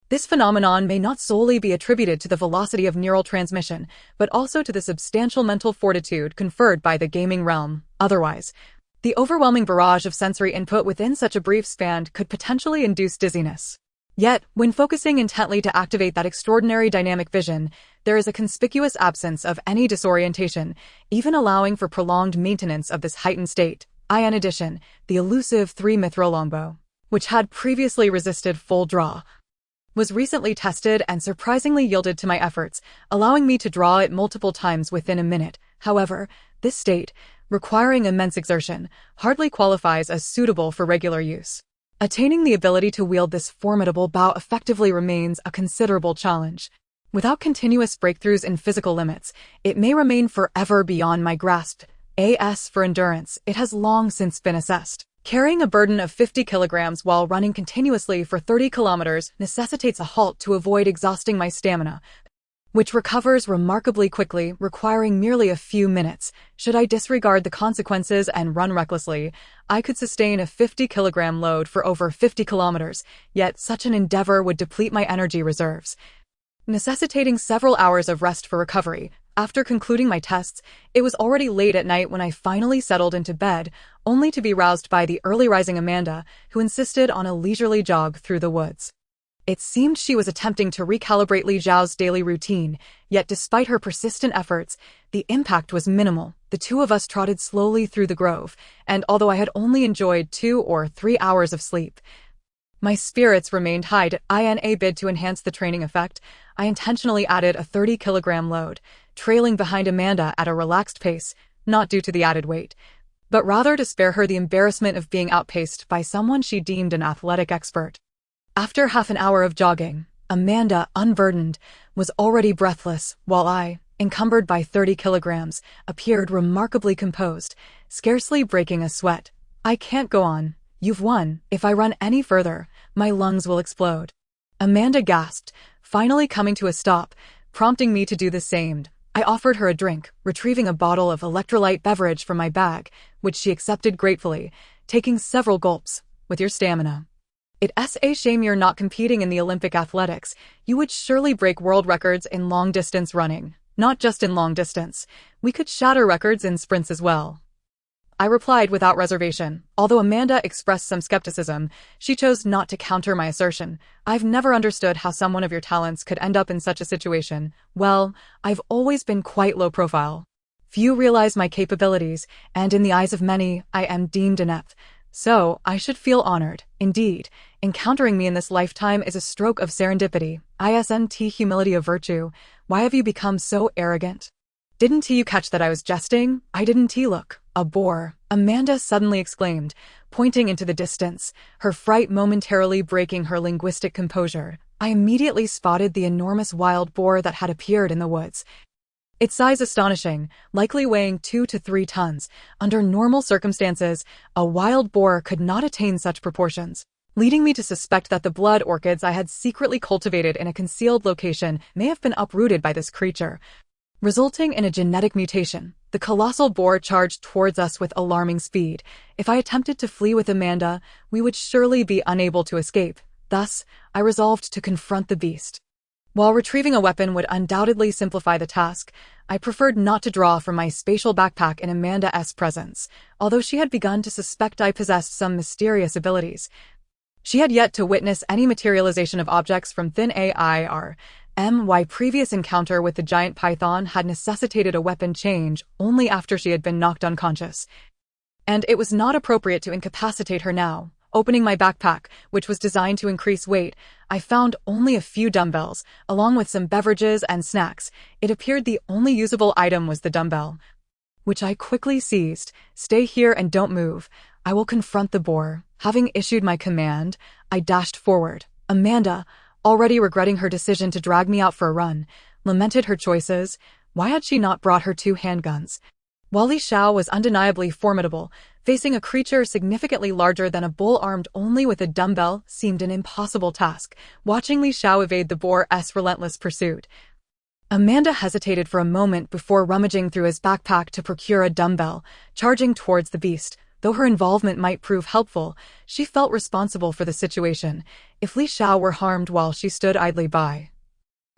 This phenomenon may not solely be attributed to the velocity of neural transmission, but also to the substantial mental fortitude conferred by the gaming realm. Otherwise, the overwhelming barrage of sensory input within such a brief span could potentially induce dizziness. Yet, when focusing intently to activate that extraordinary dynamic vision, there is a conspicuous absence of any disorientation, even allowing for prolonged maintenance of this heightened state. In addition, the elusive 3-mithril longbow, which had previously resisted full draw, was recently tested and surprisingly yielded to my efforts, allowing me to draw it multiple times within a minute. However, this state, requiring immense exertion, hardly qualifies as suitable for regular use. Attaining the ability to wield this formidable bow effectively remains a considerable challenge. Without continuous breakthroughs in physical limits, it may remain forever beyond my grasp. As for endurance, it has long since been assessed. Carrying a burden of 50 kilograms while running continuously for 30 kilometers necessitates a halt to avoid exhausting my stamina, which recovers remarkably quickly, requiring merely a few minutes. Should I disregard the consequences and run recklessly, I could sustain a 50-kilogram load for over 50 kilometers, yet such an endeavor would deplete my energy reserves, necessitating several hours of rest for recovery. After concluding my tests, it was already late at night when I finally settled into bed, only to be roused by the early-rising Amanda, who insisted on a leisurely jog through the woods. It seemed she was attempting to recalibrate Li Zhao's daily routine, yet despite her persistent efforts, the impact was minimal. The two of us trotted slowly through the grove, and although I had only enjoyed 2 or 3 hours of sleep, my spirits remained high. In a bid to enhance the training effect, I intentionally added a 30-kilogram load, trailing behind Amanda at a relaxed pace, not due to the added weight, but rather to spare her the embarrassment of being outpaced by someone she deemed an athletic expert. After half an hour of jogging, Amanda, unburdened, was already breathless, while I, encumbered by 30 kilograms, appeared remarkably composed, scarcely breaking a sweat. I can't go on. You've won. If I run any further, my lungs will explode. Amanda gasped, finally coming to a stop, prompting me to do the same. I offered her a drink, retrieving a bottle of electrolyte beverage from my bag, which she accepted gratefully, taking several gulps. With your stamina, it's a shame you're not competing in the Olympic athletics. You would surely break world records in long-distance running. Not just in long distance. We could shatter records in sprints as well. I replied without reservation. Although Amanda expressed some skepticism, she chose not to counter my assertion. I've never understood how someone of your talents could end up in such a situation. Well, I've always been quite low profile. Few realize my capabilities, and in the eyes of many, I am deemed inept. So, I should feel honored. Indeed, encountering me in this lifetime is a stroke of serendipity. Isn't humility a virtue? Why have you become so arrogant? Didn't you catch that I was jesting? I didn't look. A boar, Amanda suddenly exclaimed, pointing into the distance, her fright momentarily breaking her linguistic composure. I immediately spotted the enormous wild boar that had appeared in the woods. Its size astonishing, likely weighing 2 to 3 tons. Under normal circumstances, a wild boar could not attain such proportions, leading me to suspect that the blood orchids I had secretly cultivated in a concealed location may have been uprooted by this creature, resulting in a genetic mutation. The colossal boar charged towards us with alarming speed. If I attempted to flee with Amanda, we would surely be unable to escape. Thus, I resolved to confront the beast. While retrieving a weapon would undoubtedly simplify the task, I preferred not to draw from my spatial backpack in Amanda's presence, although she had begun to suspect I possessed some mysterious abilities. She had yet to witness any materialization of objects from thin air. My previous encounter with the giant python had necessitated a weapon change only after she had been knocked unconscious, and it was not appropriate to incapacitate her now. Opening my backpack, which was designed to increase weight, I found only a few dumbbells, along with some beverages and snacks. It appeared the only usable item was the dumbbell, which I quickly seized. Stay here and don't move. I will confront the boar. Having issued my command, I dashed forward. Amanda, already regretting her decision to drag me out for a run, lamented her choices. Why had she not brought her 2 handguns? While Li Xiao was undeniably formidable, facing a creature significantly larger than a bull armed only with a dumbbell seemed an impossible task. Watching Li Xiao evade the boar's relentless pursuit, Amanda hesitated for a moment before rummaging through his backpack to procure a dumbbell, charging towards the beast. Though her involvement might prove helpful, she felt responsible for the situation. If Li Xiao were harmed while she stood idly by,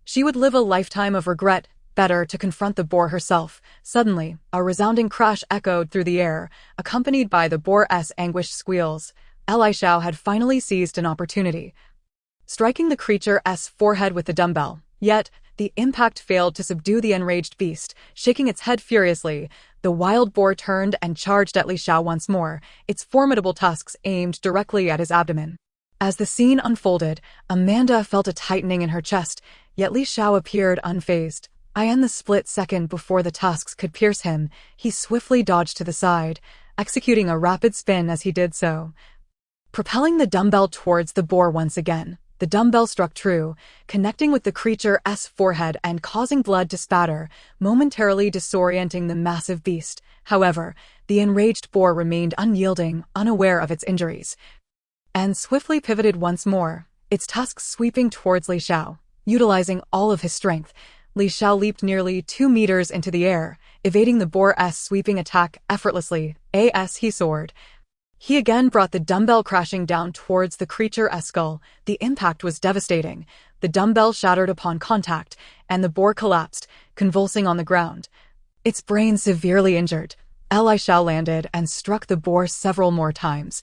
she would live a lifetime of regret. Better to confront the boar herself. Suddenly, a resounding crash echoed through the air, accompanied by the boar's anguished squeals. Li Xiao had finally seized an opportunity, striking the creature's forehead with the dumbbell. Yet, the impact failed to subdue the enraged beast. Shaking its head furiously, the wild boar turned and charged at Li Xiao once more, its formidable tusks aimed directly at his abdomen. As the scene unfolded, Amanda felt a tightening in her chest, yet Li Xiao appeared unfazed. In the split second before the tusks could pierce him, he swiftly dodged to the side, executing a rapid spin as he did so. propelling the dumbbell towards the boar once again. The dumbbell struck true, connecting with the creature's forehead and causing blood to spatter, momentarily disorienting the massive beast. However, the enraged boar remained unyielding, unaware of its injuries, and swiftly pivoted once more, its tusks sweeping towards Li Xiao. Utilizing all of his strength, Li Xiao leaped nearly 2 meters into the air, evading the boar's sweeping attack effortlessly. As he soared, he again brought the dumbbell crashing down towards the creature's skull. The impact was devastating. The dumbbell shattered upon contact, and the boar collapsed, convulsing on the ground, its brain severely injured. Li Xiao landed and struck the boar several more times,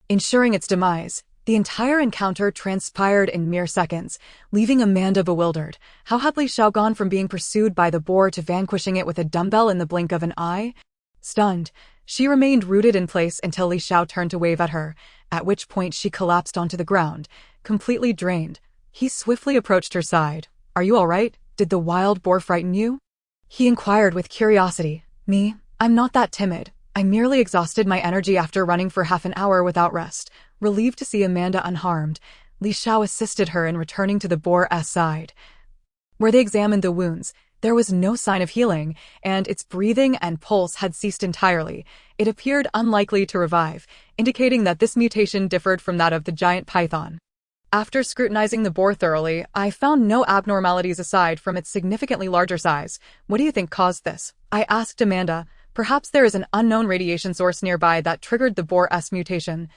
ensuring its demise. The entire encounter transpired in mere seconds, leaving Amanda bewildered. How had Li Xiao gone from being pursued by the boar to vanquishing it with a dumbbell in the blink of an eye? Stunned, she remained rooted in place until Li Xiao turned to wave at her, at which point she collapsed onto the ground, completely drained. He swiftly approached her side. "Are you all right? Did the wild boar frighten you?" he inquired with curiosity. "Me? I'm not that timid. I merely exhausted my energy after running for half an hour without rest." Relieved to see Amanda unharmed, Li Xiao assisted her in returning to the boar's side, where they examined the wounds. There was no sign of healing, and its breathing and pulse had ceased entirely. It appeared unlikely to revive, indicating that this mutation differed from that of the giant python. After scrutinizing the boar thoroughly, I found no abnormalities aside from its significantly larger size. "What do you think caused this?" I asked Amanda. "Perhaps there is an unknown radiation source nearby that triggered the boar's mutation,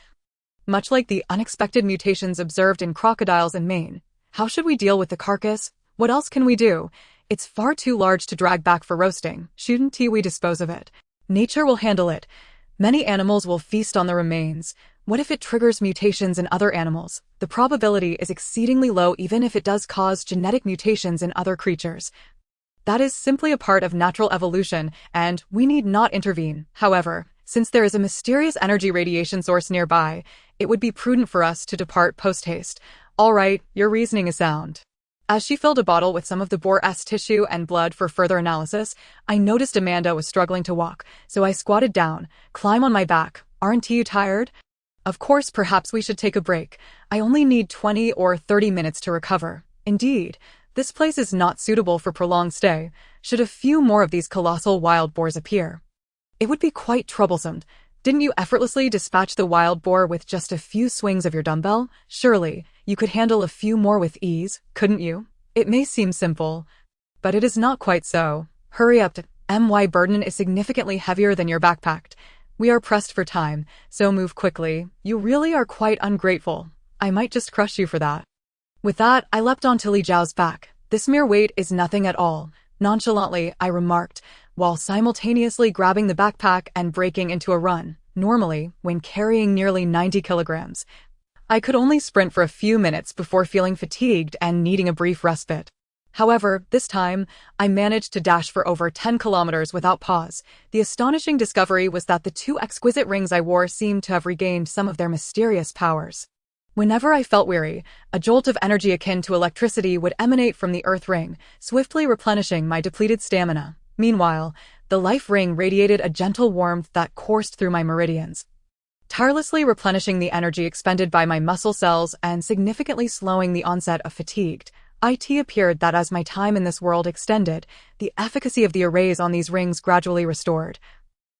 much like the unexpected mutations observed in crocodiles in Maine. How should we deal with the carcass? What else can we do? It's far too large to drag back for roasting. Shouldn't we dispose of it? Nature will handle it. Many animals will feast on the remains. What if it triggers mutations in other animals? The probability is exceedingly low even if it does cause genetic mutations in other creatures. That is simply a part of natural evolution, and we need not intervene. However, since there is a mysterious energy radiation source nearby, it would be prudent for us to depart post-haste." "All right, your reasoning is sound." As she filled a bottle with some of the boar's tissue and blood for further analysis, I noticed Amanda was struggling to walk, so I squatted down. "Climb on my back. Aren't you tired?" "Of course, perhaps we should take a break. I only need 20 or 30 minutes to recover." "Indeed, this place is not suitable for prolonged stay. Should a few more of these colossal wild boars appear, it would be quite troublesome. Didn't you effortlessly dispatch the wild boar with just a few swings of your dumbbell? Surely, you could handle a few more with ease, couldn't you?" "It may seem simple, but it is not quite so. Hurry up. My burden is significantly heavier than your backpack. We are pressed for time, so move quickly. You really are quite ungrateful. I might just crush you for that." With that, I leapt onto Li Zhao's back. "This mere weight is nothing at all," nonchalantly I remarked, while simultaneously grabbing the backpack and breaking into a run. Normally, when carrying nearly 90 kilograms, I could only sprint for a few minutes before feeling fatigued and needing a brief respite. However, this time, I managed to dash for over 10 kilometers without pause. The astonishing discovery was that the 2 exquisite rings I wore seemed to have regained some of their mysterious powers. Whenever I felt weary, a jolt of energy akin to electricity would emanate from the earth ring, swiftly replenishing my depleted stamina. Meanwhile, the life ring radiated a gentle warmth that coursed through my meridians, tirelessly replenishing the energy expended by my muscle cells and significantly slowing the onset of fatigue. It appeared that as my time in this world extended, the efficacy of the arrays on these rings gradually restored.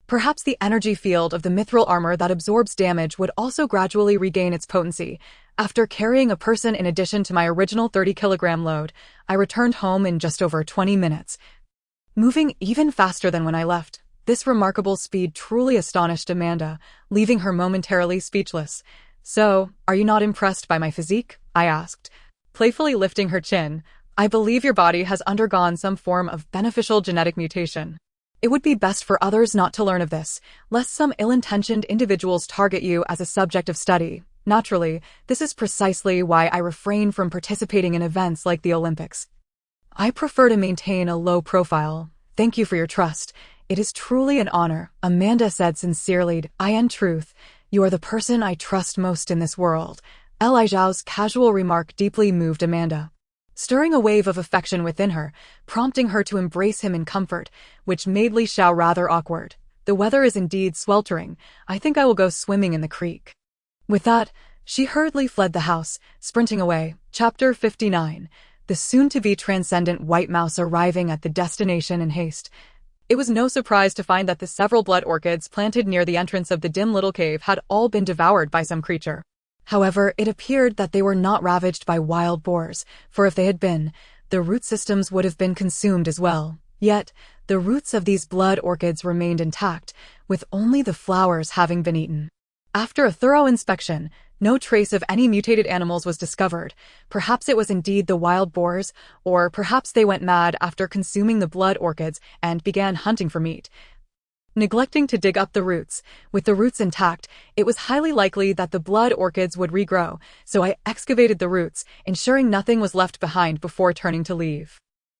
Perhaps the energy field of the mithril armor that absorbs damage would also gradually regain its potency. After carrying a person in addition to my original 30-kilogram load, I returned home in just over 20 minutes, moving even faster than when I left. This remarkable speed truly astonished Amanda, leaving her momentarily speechless. "So, are you not impressed by my physique?" I asked, playfully lifting her chin. "I believe your body has undergone some form of beneficial genetic mutation. It would be best for others not to learn of this, lest some ill-intentioned individuals target you as a subject of study. Naturally, this is precisely why I refrain from participating in events like the Olympics. I prefer to maintain a low profile. Thank you for your trust. It is truly an honor," Amanda said sincerely. "In truth, you are the person I trust most in this world." Li Zhao's casual remark deeply moved Amanda, stirring a wave of affection within her, prompting her to embrace him in comfort, which made Li Xiao rather awkward. "The weather is indeed sweltering. I think I will go swimming in the creek." With that, she hurriedly fled the house, sprinting away. Chapter 59. The soon-to-be transcendent white mouse arriving at the destination in haste. It was no surprise to find that the several blood orchids planted near the entrance of the dim little cave had all been devoured by some creature. However, it appeared that they were not ravaged by wild boars, for if they had been, the root systems would have been consumed as well. Yet, the roots of these blood orchids remained intact, with only the flowers having been eaten. After a thorough inspection, no trace of any mutated animals was discovered. Perhaps it was indeed the wild boars, or perhaps they went mad after consuming the blood orchids and began hunting for meat. Neglecting to dig up the roots, with the roots intact, it was highly likely that the blood orchids would regrow, so I excavated the roots, ensuring nothing was left behind before turning to leave.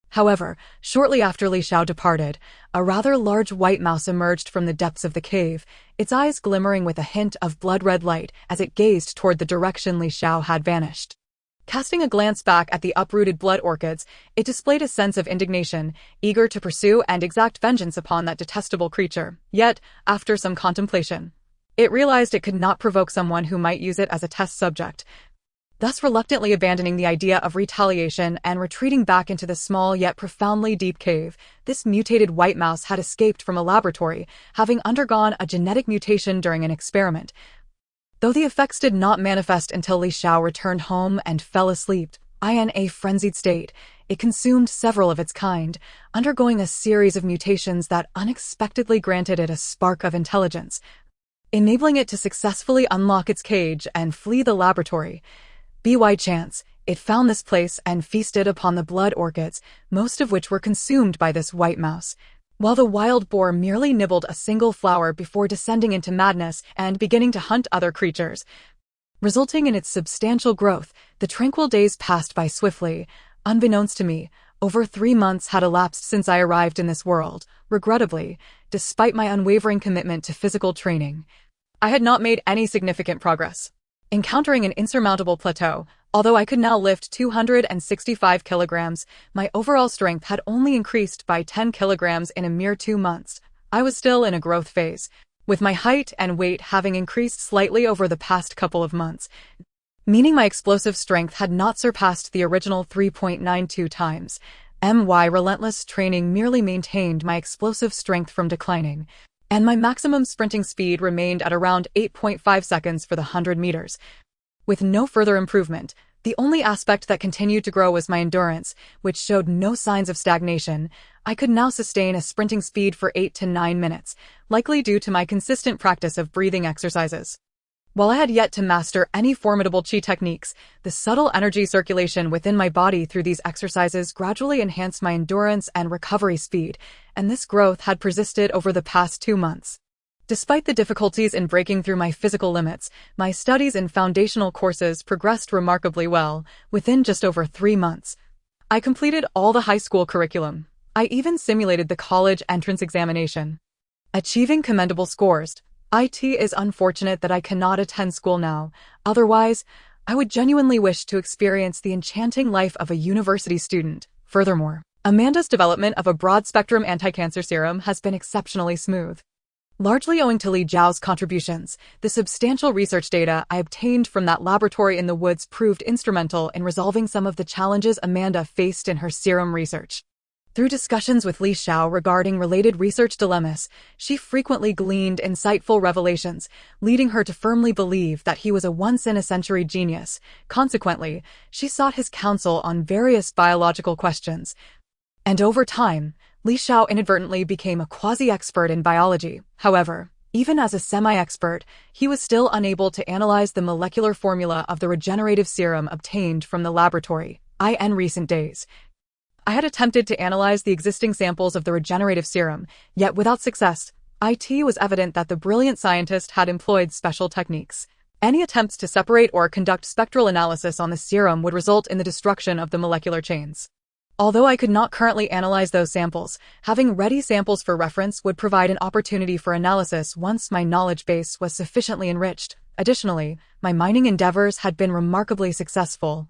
However, shortly after Li Xiao departed, a rather large white mouse emerged from the depths of the cave, its eyes glimmering with a hint of blood-red light as it gazed toward the direction Li Xiao had vanished. Casting a glance back at the uprooted blood orchids, it displayed a sense of indignation, eager to pursue and exact vengeance upon that detestable creature. Yet, after some contemplation, it realized it could not provoke someone who might use it as a test subject, thus reluctantly abandoning the idea of retaliation and retreating back into the small yet profoundly deep cave. This mutated white mouse had escaped from a laboratory, having undergone a genetic mutation during an experiment. Though the effects did not manifest until Li Xiao returned home and fell asleep, in a frenzied state, it consumed several of its kind, undergoing a series of mutations that unexpectedly granted it a spark of intelligence, enabling it to successfully unlock its cage and flee the laboratory. By chance, it found this place and feasted upon the blood orchids, most of which were consumed by this white mouse, while the wild boar merely nibbled a single flower before descending into madness and beginning to hunt other creatures. Resulting in its substantial growth, the tranquil days passed by swiftly. Unbeknownst to me, over 3 months had elapsed since I arrived in this world. Regrettably, despite my unwavering commitment to physical training, I had not made any significant progress. Encountering an insurmountable plateau, although I could now lift 265 kilograms, my overall strength had only increased by 10 kilograms in a mere 2 months. I was still in a growth phase, with my height and weight having increased slightly over the past couple of months, meaning my explosive strength had not surpassed the original 3.92 times. My relentless training merely maintained my explosive strength from declining, and my maximum sprinting speed remained at around 8.5 seconds for the 100 meters. With no further improvement, the only aspect that continued to grow was my endurance, which showed no signs of stagnation. I could now sustain a sprinting speed for 8 to 9 minutes, likely due to my consistent practice of breathing exercises. While I had yet to master any formidable Qi techniques, the subtle energy circulation within my body through these exercises gradually enhanced my endurance and recovery speed, and this growth had persisted over the past 2 months. Despite the difficulties in breaking through my physical limits, my studies in foundational courses progressed remarkably well. Within just over 3 months, I completed all the high school curriculum. I even simulated the college entrance examination, achieving commendable scores. It is unfortunate that I cannot attend school now. Otherwise, I would genuinely wish to experience the enchanting life of a university student. Furthermore, Amanda's development of a broad-spectrum anti-cancer serum has been exceptionally smooth. Largely owing to Li Jiao's contributions, the substantial research data I obtained from that laboratory in the woods proved instrumental in resolving some of the challenges Amanda faced in her serum research. Through discussions with Li Xiao regarding related research dilemmas, she frequently gleaned insightful revelations, leading her to firmly believe that he was a once-in-a-century genius. Consequently, she sought his counsel on various biological questions. And over time, Li Xiao inadvertently became a quasi-expert in biology. However, even as a semi-expert, he was still unable to analyze the molecular formula of the regenerative serum obtained from the laboratory. In recent days, I had attempted to analyze the existing samples of the regenerative serum, yet without success. It was evident that the brilliant scientist had employed special techniques. Any attempts to separate or conduct spectral analysis on the serum would result in the destruction of the molecular chains. Although I could not currently analyze those samples, having ready samples for reference would provide an opportunity for analysis once my knowledge base was sufficiently enriched. Additionally, my mining endeavors had been remarkably successful.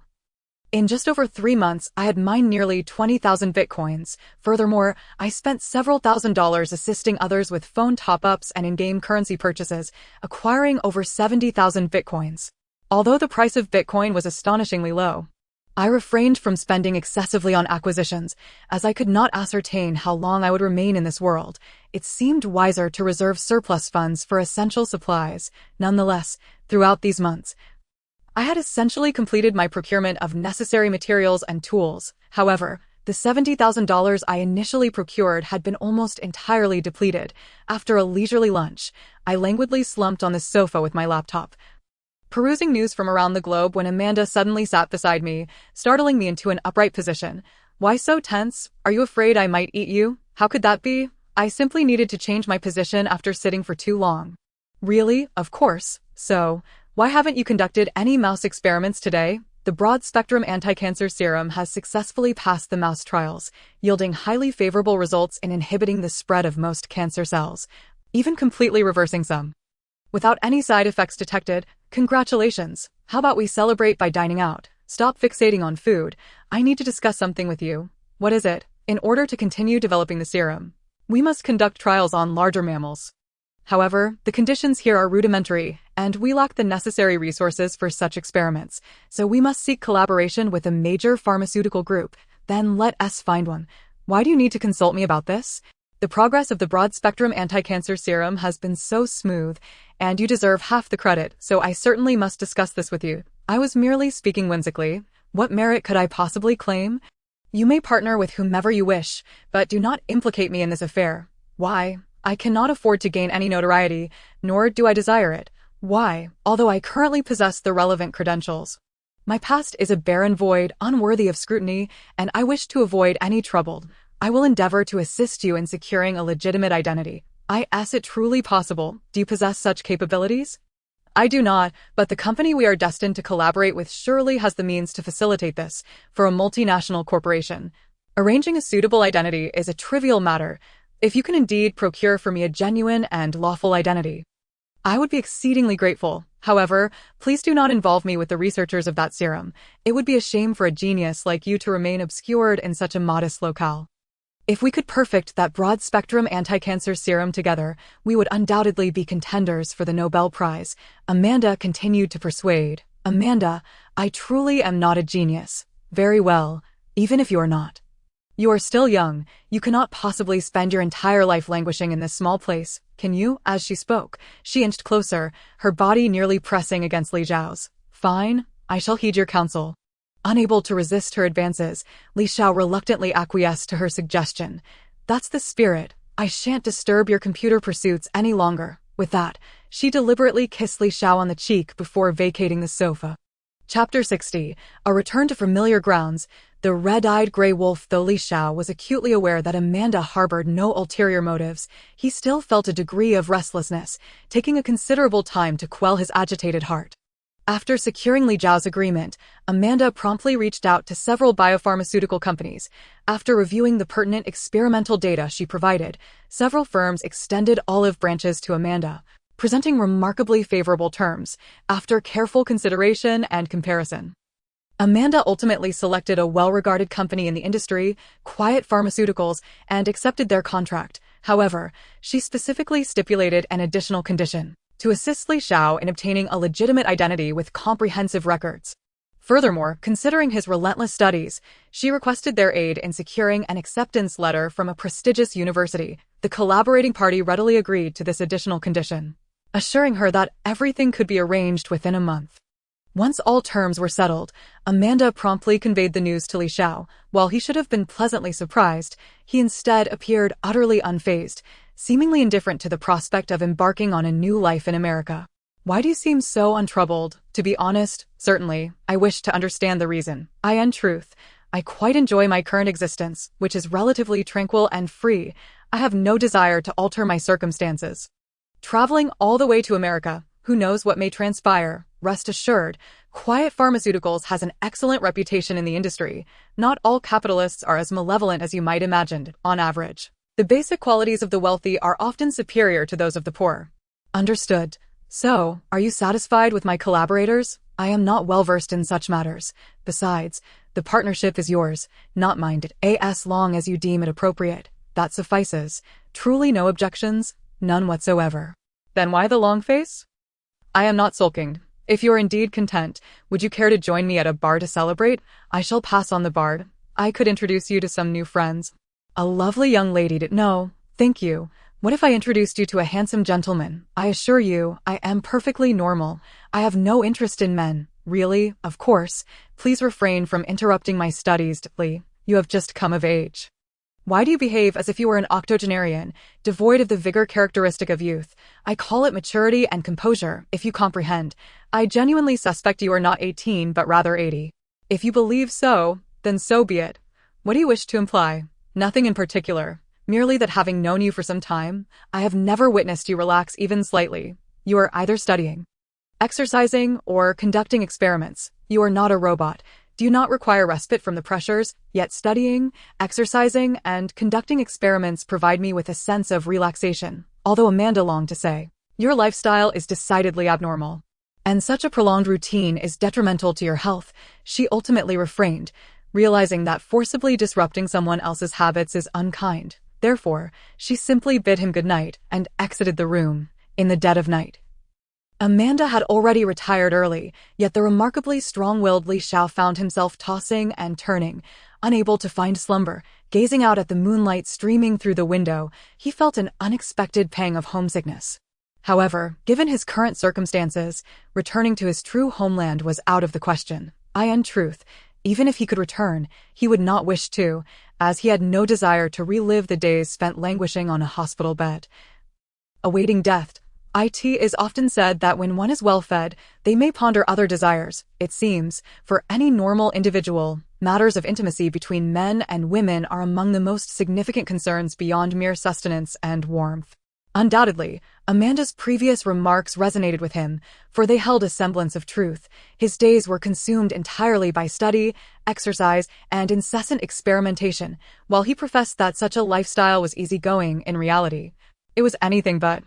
In just over 3 months, I had mined nearly 20,000 bitcoins. Furthermore, I spent several $1,000s assisting others with phone top-ups and in-game currency purchases, acquiring over 70,000 bitcoins. Although the price of Bitcoin was astonishingly low, I refrained from spending excessively on acquisitions, as I could not ascertain how long I would remain in this world. It seemed wiser to reserve surplus funds for essential supplies. Nonetheless, throughout these months, I had essentially completed my procurement of necessary materials and tools. However, the $70,000 I initially procured had been almost entirely depleted. After a leisurely lunch, I languidly slumped on the sofa with my laptop, perusing news from around the globe when Amanda suddenly sat beside me, startling me into an upright position. Why so tense? Are you afraid I might eat you? How could that be? I simply needed to change my position after sitting for too long. Really? Of course. So, why haven't you conducted any mouse experiments today? The broad-spectrum anti-cancer serum has successfully passed the mouse trials, yielding highly favorable results in inhibiting the spread of most cancer cells, even completely reversing some. Without any side effects detected, congratulations. How about we celebrate by dining out? Stop fixating on food. I need to discuss something with you. What is it? In order to continue developing the serum, we must conduct trials on larger mammals. However, the conditions here are rudimentary, and we lack the necessary resources for such experiments, so we must seek collaboration with a major pharmaceutical group. Then let us find one. Why do you need to consult me about this? The progress of the broad-spectrum anti-cancer serum has been so smooth, and you deserve half the credit, so I certainly must discuss this with you. I was merely speaking whimsically. What merit could I possibly claim? You may partner with whomever you wish, but do not implicate me in this affair. Why? I cannot afford to gain any notoriety, nor do I desire it. Why? Although I currently possess the relevant credentials, my past is a barren void, unworthy of scrutiny, and I wish to avoid any trouble. I will endeavor to assist you in securing a legitimate identity. Is it truly possible? Do you possess such capabilities? I do not, but the company we are destined to collaborate with surely has the means to facilitate this. For a multinational corporation, arranging a suitable identity is a trivial matter. If you can indeed procure for me a genuine and lawful identity, I would be exceedingly grateful. However, please do not involve me with the researchers of that serum. It would be a shame for a genius like you to remain obscured in such a modest locale. If we could perfect that broad-spectrum anti-cancer serum together, we would undoubtedly be contenders for the Nobel Prize. Amanda continued to persuade. Amanda, I truly am not a genius. Very well, even if you are not. You are still young. You cannot possibly spend your entire life languishing in this small place, can you? As she spoke, she inched closer, her body nearly pressing against Li Zhao's. Fine, I shall heed your counsel. Unable to resist her advances, Li Xiao reluctantly acquiesced to her suggestion. That's the spirit. I shan't disturb your computer pursuits any longer. With that, she deliberately kissed Li Xiao on the cheek before vacating the sofa. Chapter 60. A return to familiar grounds. The red-eyed gray wolf. Though Li Xiao was acutely aware that Amanda harbored no ulterior motives, he still felt a degree of restlessness, taking a considerable time to quell his agitated heart. After securing Li Zhao's agreement, Amanda promptly reached out to several biopharmaceutical companies. After reviewing the pertinent experimental data she provided, several firms extended olive branches to Amanda, presenting remarkably favorable terms. After careful consideration and comparison, Amanda ultimately selected a well-regarded company in the industry, Quiet Pharmaceuticals, and accepted their contract. However, she specifically stipulated an additional condition: to assist Li Xiao in obtaining a legitimate identity with comprehensive records. Furthermore, considering his relentless studies, she requested their aid in securing an acceptance letter from a prestigious university. The collaborating party readily agreed to this additional condition, assuring her that everything could be arranged within a month. Once all terms were settled, Amanda promptly conveyed the news to Li Xiao. While he should have been pleasantly surprised, he instead appeared utterly unfazed, seemingly indifferent to the prospect of embarking on a new life in America. Why do you seem so untroubled? To be honest, certainly, I wish to understand the reason. In truth, I quite enjoy my current existence, which is relatively tranquil and free. I have no desire to alter my circumstances. Traveling all the way to America, who knows what may transpire? Rest assured, Quiet Pharmaceuticals has an excellent reputation in the industry. Not all capitalists are as malevolent as you might imagine. On average, the basic qualities of the wealthy are often superior to those of the poor. Understood. So, are you satisfied with my collaborators? I am not well versed in such matters. Besides, the partnership is yours, not mine. As long as you deem it appropriate, that suffices. Truly no objections? None whatsoever. Then why the long face? I am not sulking. If you are indeed content, would you care to join me at a bar to celebrate? I shall pass on the bar. I could introduce you to some new friends. A lovely young lady no, thank you. What if I introduced you to a handsome gentleman? I assure you, I am perfectly normal. I have no interest in men. Really, of course. Please refrain from interrupting my studies, Lee. You have just come of age. Why do you behave as if you were an octogenarian, devoid of the vigor characteristic of youth? I call it maturity and composure, if you comprehend. I genuinely suspect you are not 18, but rather 80. If you believe so, then so be it. What do you wish to imply? Nothing in particular. Merely that having known you for some time, I have never witnessed you relax even slightly. You are either studying, exercising, or conducting experiments. You are not a robot. Do you not require respite from the pressures? Yet studying, exercising, and conducting experiments provide me with a sense of relaxation. Although Amanda longed to say, your lifestyle is decidedly abnormal. And such a prolonged routine is detrimental to your health, she ultimately refrained, realizing that forcibly disrupting someone else's habits is unkind. Therefore, she simply bid him good night and exited the room in the dead of night. Amanda had already retired early, yet the remarkably strong-willed Li Xiao found himself tossing and turning, unable to find slumber. Gazing out at the moonlight streaming through the window, he felt an unexpected pang of homesickness. However, given his current circumstances, returning to his true homeland was out of the question. In truth, even if he could return, he would not wish to, as he had no desire to relive the days spent languishing on a hospital bed, awaiting death. It is often said that when one is well fed, they may ponder other desires. It seems, for any normal individual, matters of intimacy between men and women are among the most significant concerns beyond mere sustenance and warmth. Undoubtedly, Amanda's previous remarks resonated with him, for they held a semblance of truth. His days were consumed entirely by study, exercise, and incessant experimentation. While he professed that such a lifestyle was easygoing, in reality, it was anything but.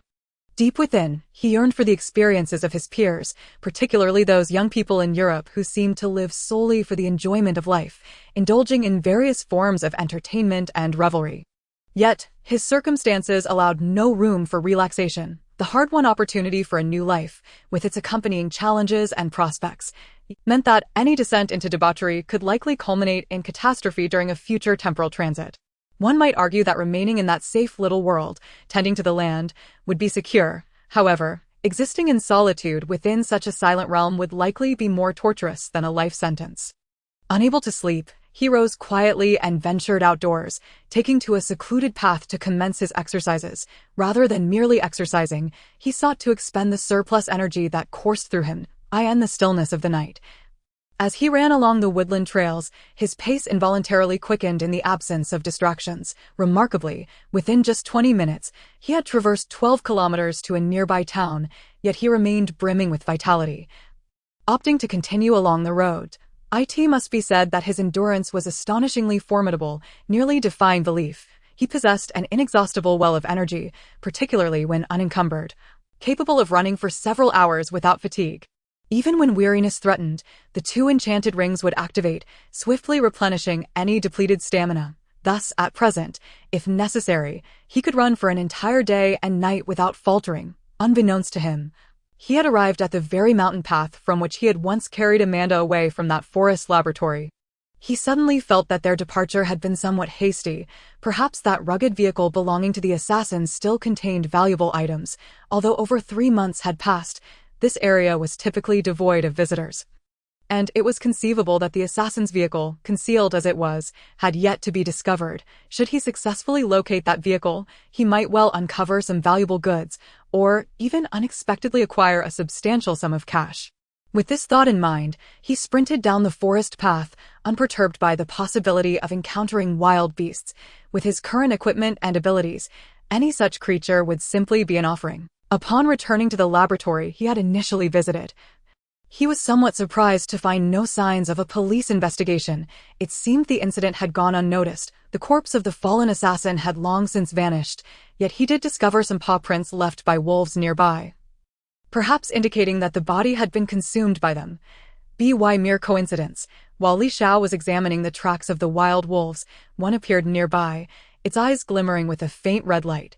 Deep within, he yearned for the experiences of his peers, particularly those young people in Europe who seemed to live solely for the enjoyment of life, indulging in various forms of entertainment and revelry. Yet, his circumstances allowed no room for relaxation. The hard-won opportunity for a new life, with its accompanying challenges and prospects, meant that any descent into debauchery could likely culminate in catastrophe during a future temporal transit. One might argue that remaining in that safe little world, tending to the land, would be secure. However, existing in solitude within such a silent realm would likely be more torturous than a life sentence. Unable to sleep, he rose quietly and ventured outdoors, taking to a secluded path to commence his exercises. Rather than merely exercising, he sought to expend the surplus energy that coursed through him, in the stillness of the night. As he ran along the woodland trails, his pace involuntarily quickened in the absence of distractions. Remarkably, within just 20 minutes, he had traversed 12 kilometers to a nearby town, yet he remained brimming with vitality. Opting to continue along the road, it must be said that his endurance was astonishingly formidable, nearly defying belief. He possessed an inexhaustible well of energy, particularly when unencumbered, capable of running for several hours without fatigue. Even when weariness threatened, the 2 enchanted rings would activate, swiftly replenishing any depleted stamina. Thus, at present, if necessary, he could run for an entire day and night without faltering. Unbeknownst to him, he had arrived at the very mountain path from which he had once carried Amanda away from that forest laboratory. He suddenly felt that their departure had been somewhat hasty. Perhaps that rugged vehicle belonging to the assassins still contained valuable items. Although over 3 months had passed, this area was typically devoid of visitors. And it was conceivable that the assassin's vehicle, concealed as it was, had yet to be discovered. Should he successfully locate that vehicle, he might well uncover some valuable goods, or even unexpectedly acquire a substantial sum of cash. With this thought in mind, he sprinted down the forest path, unperturbed by the possibility of encountering wild beasts. With his current equipment and abilities, any such creature would simply be an offering. Upon returning to the laboratory he had initially visited, he was somewhat surprised to find no signs of a police investigation. It seemed the incident had gone unnoticed. The corpse of the fallen assassin had long since vanished, yet he did discover some paw prints left by wolves nearby. perhaps indicating that the body had been consumed by them. By mere coincidence, while Li Xiao was examining the tracks of the wild wolves, one appeared nearby, its eyes glimmering with a faint red light,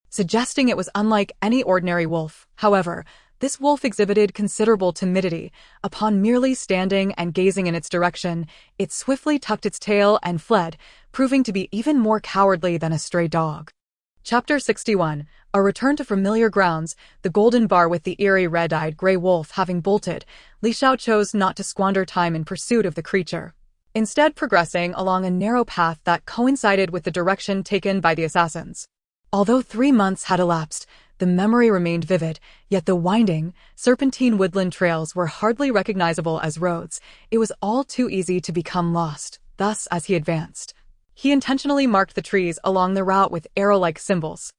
suggesting it was unlike any ordinary wolf. However, this wolf exhibited considerable timidity. Upon merely standing and gazing in its direction, it swiftly tucked its tail and fled, proving to be even more cowardly than a stray dog. Chapter 61. A return to familiar grounds. The golden bar with the eerie red-eyed gray wolf having bolted, Li Xiao chose not to squander time in pursuit of the creature, instead progressing along a narrow path that coincided with the direction taken by the assassins. Although 3 months had elapsed, the memory remained vivid, yet the winding, serpentine woodland trails were hardly recognizable as roads. It was all too easy to become lost. Thus, as he advanced, he intentionally marked the trees along the route with arrow-like symbols.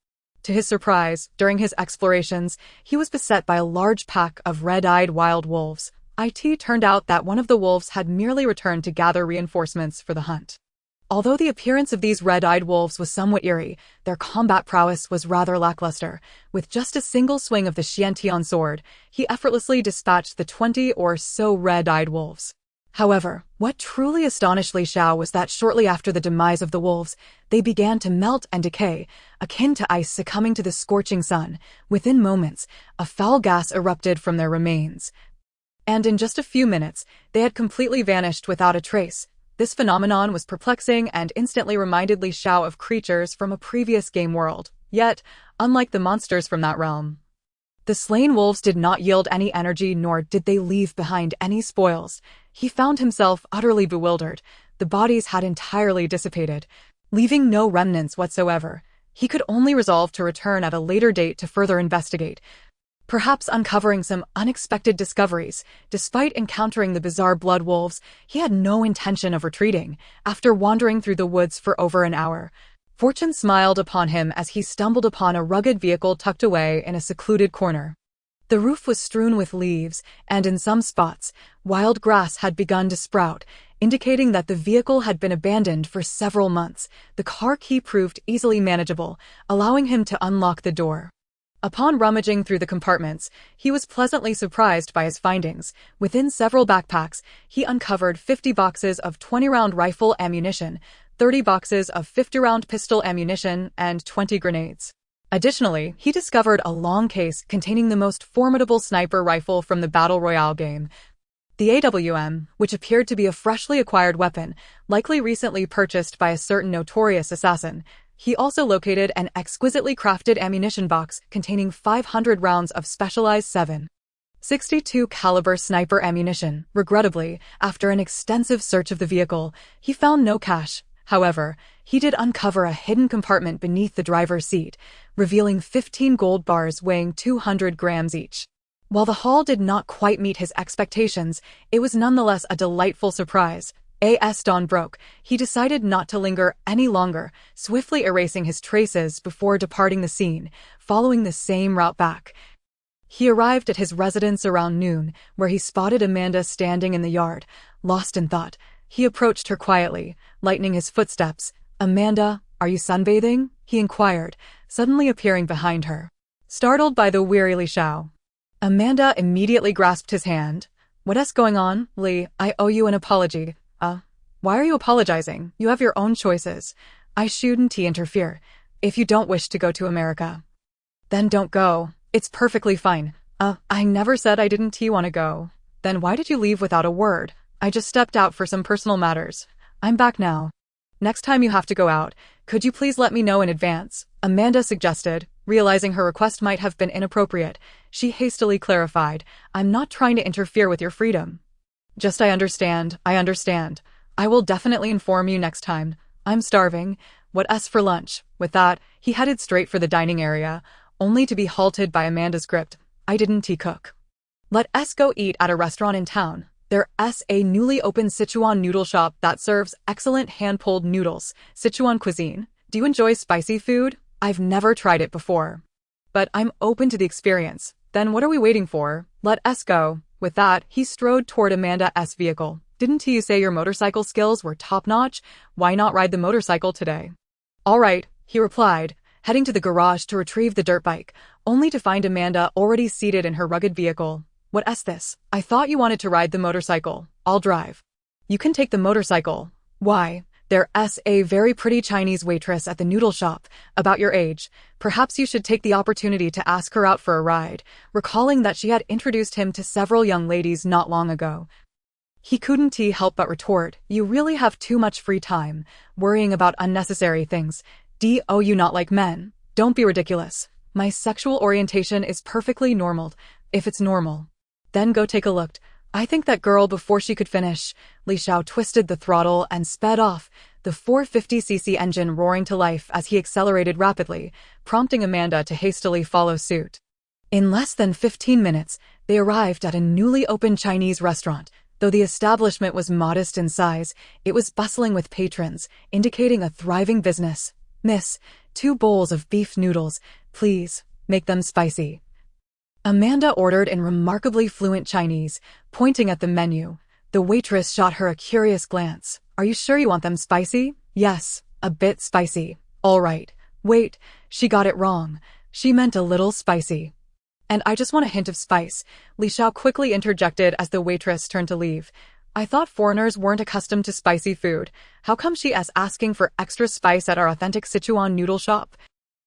To his surprise, during his explorations, he was beset by a large pack of red-eyed wild wolves. It turned out that one of the wolves had merely returned to gather reinforcements for the hunt. Although the appearance of these red-eyed wolves was somewhat eerie, their combat prowess was rather lackluster. With just a single swing of the Xiantian sword, he effortlessly dispatched the 20 or so red-eyed wolves. However, what truly astonished Li Xiao was that shortly after the demise of the wolves, they began to melt and decay, akin to ice succumbing to the scorching sun. Within moments, a foul gas erupted from their remains, and in just a few minutes, they had completely vanished without a trace. This phenomenon was perplexing and instantly reminded Li Xiao of creatures from a previous game world. Yet, unlike the monsters from that realm, the slain wolves did not yield any energy, nor did they leave behind any spoils. He found himself utterly bewildered. The bodies had entirely dissipated, leaving no remnants whatsoever. He could only resolve to return at a later date to further investigate, perhaps uncovering some unexpected discoveries. Despite encountering the bizarre blood wolves, he had no intention of retreating. After wandering through the woods for over an hour, fortune smiled upon him as he stumbled upon a rugged vehicle tucked away in a secluded corner. The roof was strewn with leaves, and in some spots, wild grass had begun to sprout, indicating that the vehicle had been abandoned for several months. The car key proved easily manageable, allowing him to unlock the door. Upon rummaging through the compartments, he was pleasantly surprised by his findings. Within several backpacks, he uncovered 50 boxes of 20-round rifle ammunition, 30 boxes of 50-round pistol ammunition, and 20 grenades. Additionally, he discovered a long case containing the most formidable sniper rifle from the Battle Royale game, the AWM, which appeared to be a freshly acquired weapon, likely recently purchased by a certain notorious assassin. He also located an exquisitely crafted ammunition box containing 500 rounds of specialized 7.62 caliber sniper ammunition. Regrettably, after an extensive search of the vehicle, he found no cash. However, he did uncover a hidden compartment beneath the driver's seat, revealing 15 gold bars weighing 200 grams each. While the haul did not quite meet his expectations, it was nonetheless a delightful surprise. As dawn broke, he decided not to linger any longer, swiftly erasing his traces before departing the scene, following the same route back. He arrived at his residence around noon, where he spotted Amanda standing in the yard, lost in thought. He approached her quietly, lightening his footsteps. "Amanda, are you sunbathing?" he inquired, suddenly appearing behind her. Startled by the weary Li Xiao, Amanda immediately grasped his hand. "What's going on, Li? I owe you an apology." Why are you apologizing? You have your own choices. I shouldn't interfere. If you don't wish to go to America, then don't go. It's perfectly fine. I never said I didn't want to go. Then why did you leave without a word? I just stepped out for some personal matters. I'm back now. Next time you have to go out, could you please let me know in advance? Amanda suggested, realizing her request might have been inappropriate. She hastily clarified, I'm not trying to interfere with your freedom. Just I understand. I will definitely inform you next time. I'm starving. What's for lunch? With that, he headed straight for the dining area, only to be halted by Amanda's grip. I didn't cook. Let's go eat at a restaurant in town. There's a newly opened Sichuan noodle shop that serves excellent hand-pulled noodles. Sichuan cuisine. Do you enjoy spicy food? I've never tried it before, but I'm open to the experience. Then what are we waiting for? Let's go. With that, he strode toward Amanda's vehicle. Didn't you say your motorcycle skills were top-notch? Why not ride the motorcycle today? All right, he replied, heading to the garage to retrieve the dirt bike, only to find Amanda already seated in her rugged vehicle. "What's this? I thought you wanted to ride the motorcycle. I'll drive." "You can take the motorcycle." "Why? There's a very pretty Chinese waitress at the noodle shop, about your age. Perhaps you should take the opportunity to ask her out for a ride," recalling that she had introduced him to several young ladies not long ago. He couldn't help but retort, "You really have too much free time, worrying about unnecessary things. Do you not like men? Don't be ridiculous. My sexual orientation is perfectly normal, if it's normal. Then go take a look." "I think that girl," before she could finish, Li Xiao twisted the throttle and sped off, the 450cc engine roaring to life as he accelerated rapidly, prompting Amanda to hastily follow suit. In less than 15 minutes, they arrived at a newly opened Chinese restaurant. Though the establishment was modest in size, it was bustling with patrons, indicating a thriving business. "Miss, 2 bowls of beef noodles, please. Make them spicy." Amanda ordered in remarkably fluent Chinese, pointing at the menu. The waitress shot her a curious glance. "Are you sure you want them spicy?" "Yes, a bit spicy." "All right. Wait, she got it wrong. She meant a little spicy." "And I just want a hint of spice," Li Xiao quickly interjected as the waitress turned to leave. "I thought foreigners weren't accustomed to spicy food. How come she is asking for extra spice at our authentic Sichuan noodle shop?"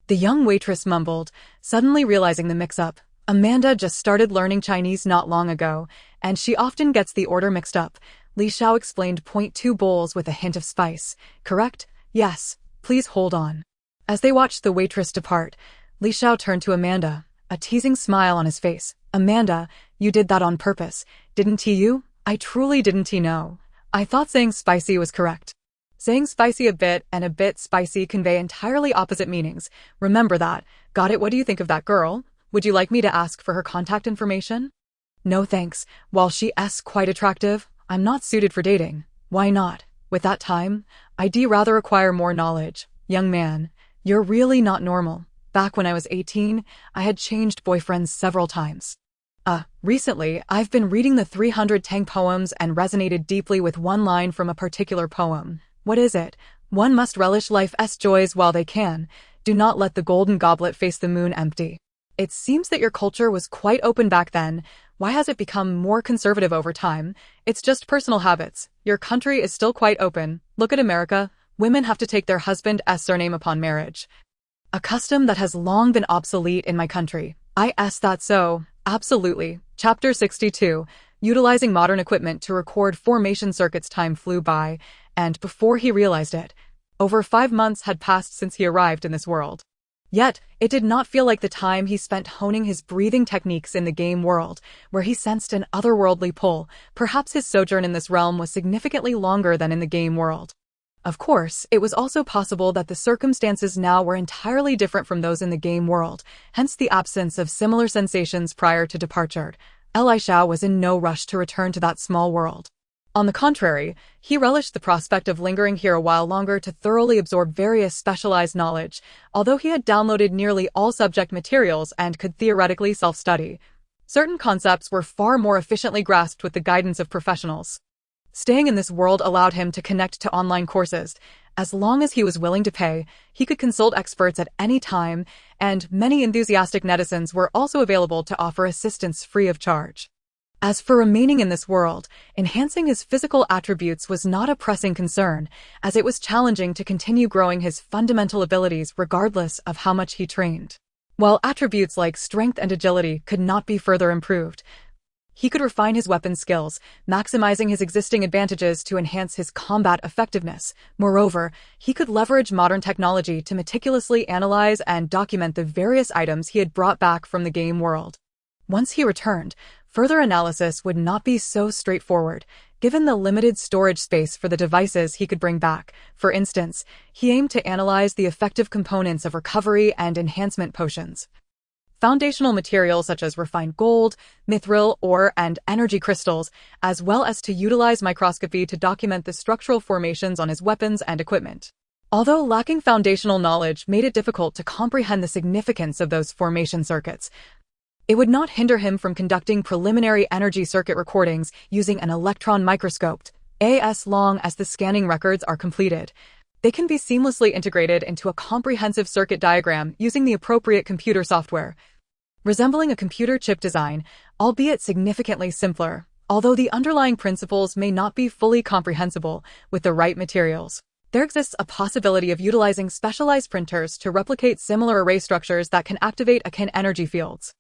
The young waitress mumbled, suddenly realizing the mix-up. Amanda just started learning Chinese not long ago, and she often gets the order mixed up. Li Xiao explained, "2 bowls with a hint of spice. Correct?" "Yes. Please hold on." As they watched the waitress depart, Li Xiao turned to Amanda, a teasing smile on his face. "Amanda, you did that on purpose, didn't you?" "I truly didn't know. I thought saying spicy was correct." Saying spicy a bit and a bit spicy convey entirely opposite meanings. Remember that. Got it? What do you think of that girl? Would you like me to ask for her contact information? "No thanks. While she's quite attractive, I'm not suited for dating." "Why not? With that time, I'd rather acquire more knowledge." "Young man, you're really not normal. Back when I was 18, I had changed boyfriends several times. Recently, I've been reading the 300 Tang poems and resonated deeply with one line from a particular poem. What is it? One must relish life's joys while they can. Do not let the golden goblet face the moon empty." It seems that your culture was quite open back then. Why has it become more conservative over time? It's just personal habits. Your country is still quite open. Look at America. Women have to take their husband's surname upon marriage. A custom that has long been obsolete in my country. Is that so? Absolutely. Chapter 62. Utilizing modern equipment to record formation circuits. Time flew by, and before he realized it, over 5 months had passed since he arrived in this world. Yet, it did not feel like the time he spent honing his breathing techniques in the game world, where he sensed an otherworldly pull. Perhaps his sojourn in this realm was significantly longer than in the game world. Of course, it was also possible that the circumstances now were entirely different from those in the game world, hence the absence of similar sensations prior to departure. Li Xiao was in no rush to return to that small world. On the contrary, he relished the prospect of lingering here a while longer to thoroughly absorb various specialized knowledge, although he had downloaded nearly all subject materials and could theoretically self-study. Certain concepts were far more efficiently grasped with the guidance of professionals. Staying in this world allowed him to connect to online courses. As long as he was willing to pay, he could consult experts at any time, and many enthusiastic netizens were also available to offer assistance free of charge. As for remaining in this world, enhancing his physical attributes was not a pressing concern, as it was challenging to continue growing his fundamental abilities regardless of how much he trained. While attributes like strength and agility could not be further improved, he could refine his weapon skills, maximizing his existing advantages to enhance his combat effectiveness. Moreover, he could leverage modern technology to meticulously analyze and document the various items he had brought back from the game world. Once he returned, further analysis would not be so straightforward, given the limited storage space for the devices he could bring back. For instance, he aimed to analyze the effective components of recovery and enhancement potions. Foundational materials such as refined gold, mithril, ore, and energy crystals, as well as to utilize microscopy to document the structural formations on his weapons and equipment. Although lacking foundational knowledge made it difficult to comprehend the significance of those formation circuits, it would not hinder him from conducting preliminary energy circuit recordings using an electron microscope, as long as the scanning records are completed. They can be seamlessly integrated into a comprehensive circuit diagram using the appropriate computer software, resembling a computer chip design, albeit significantly simpler, although the underlying principles may not be fully comprehensible with the right materials. There exists a possibility of utilizing specialized printers to replicate similar array structures that can activate akin energy fields.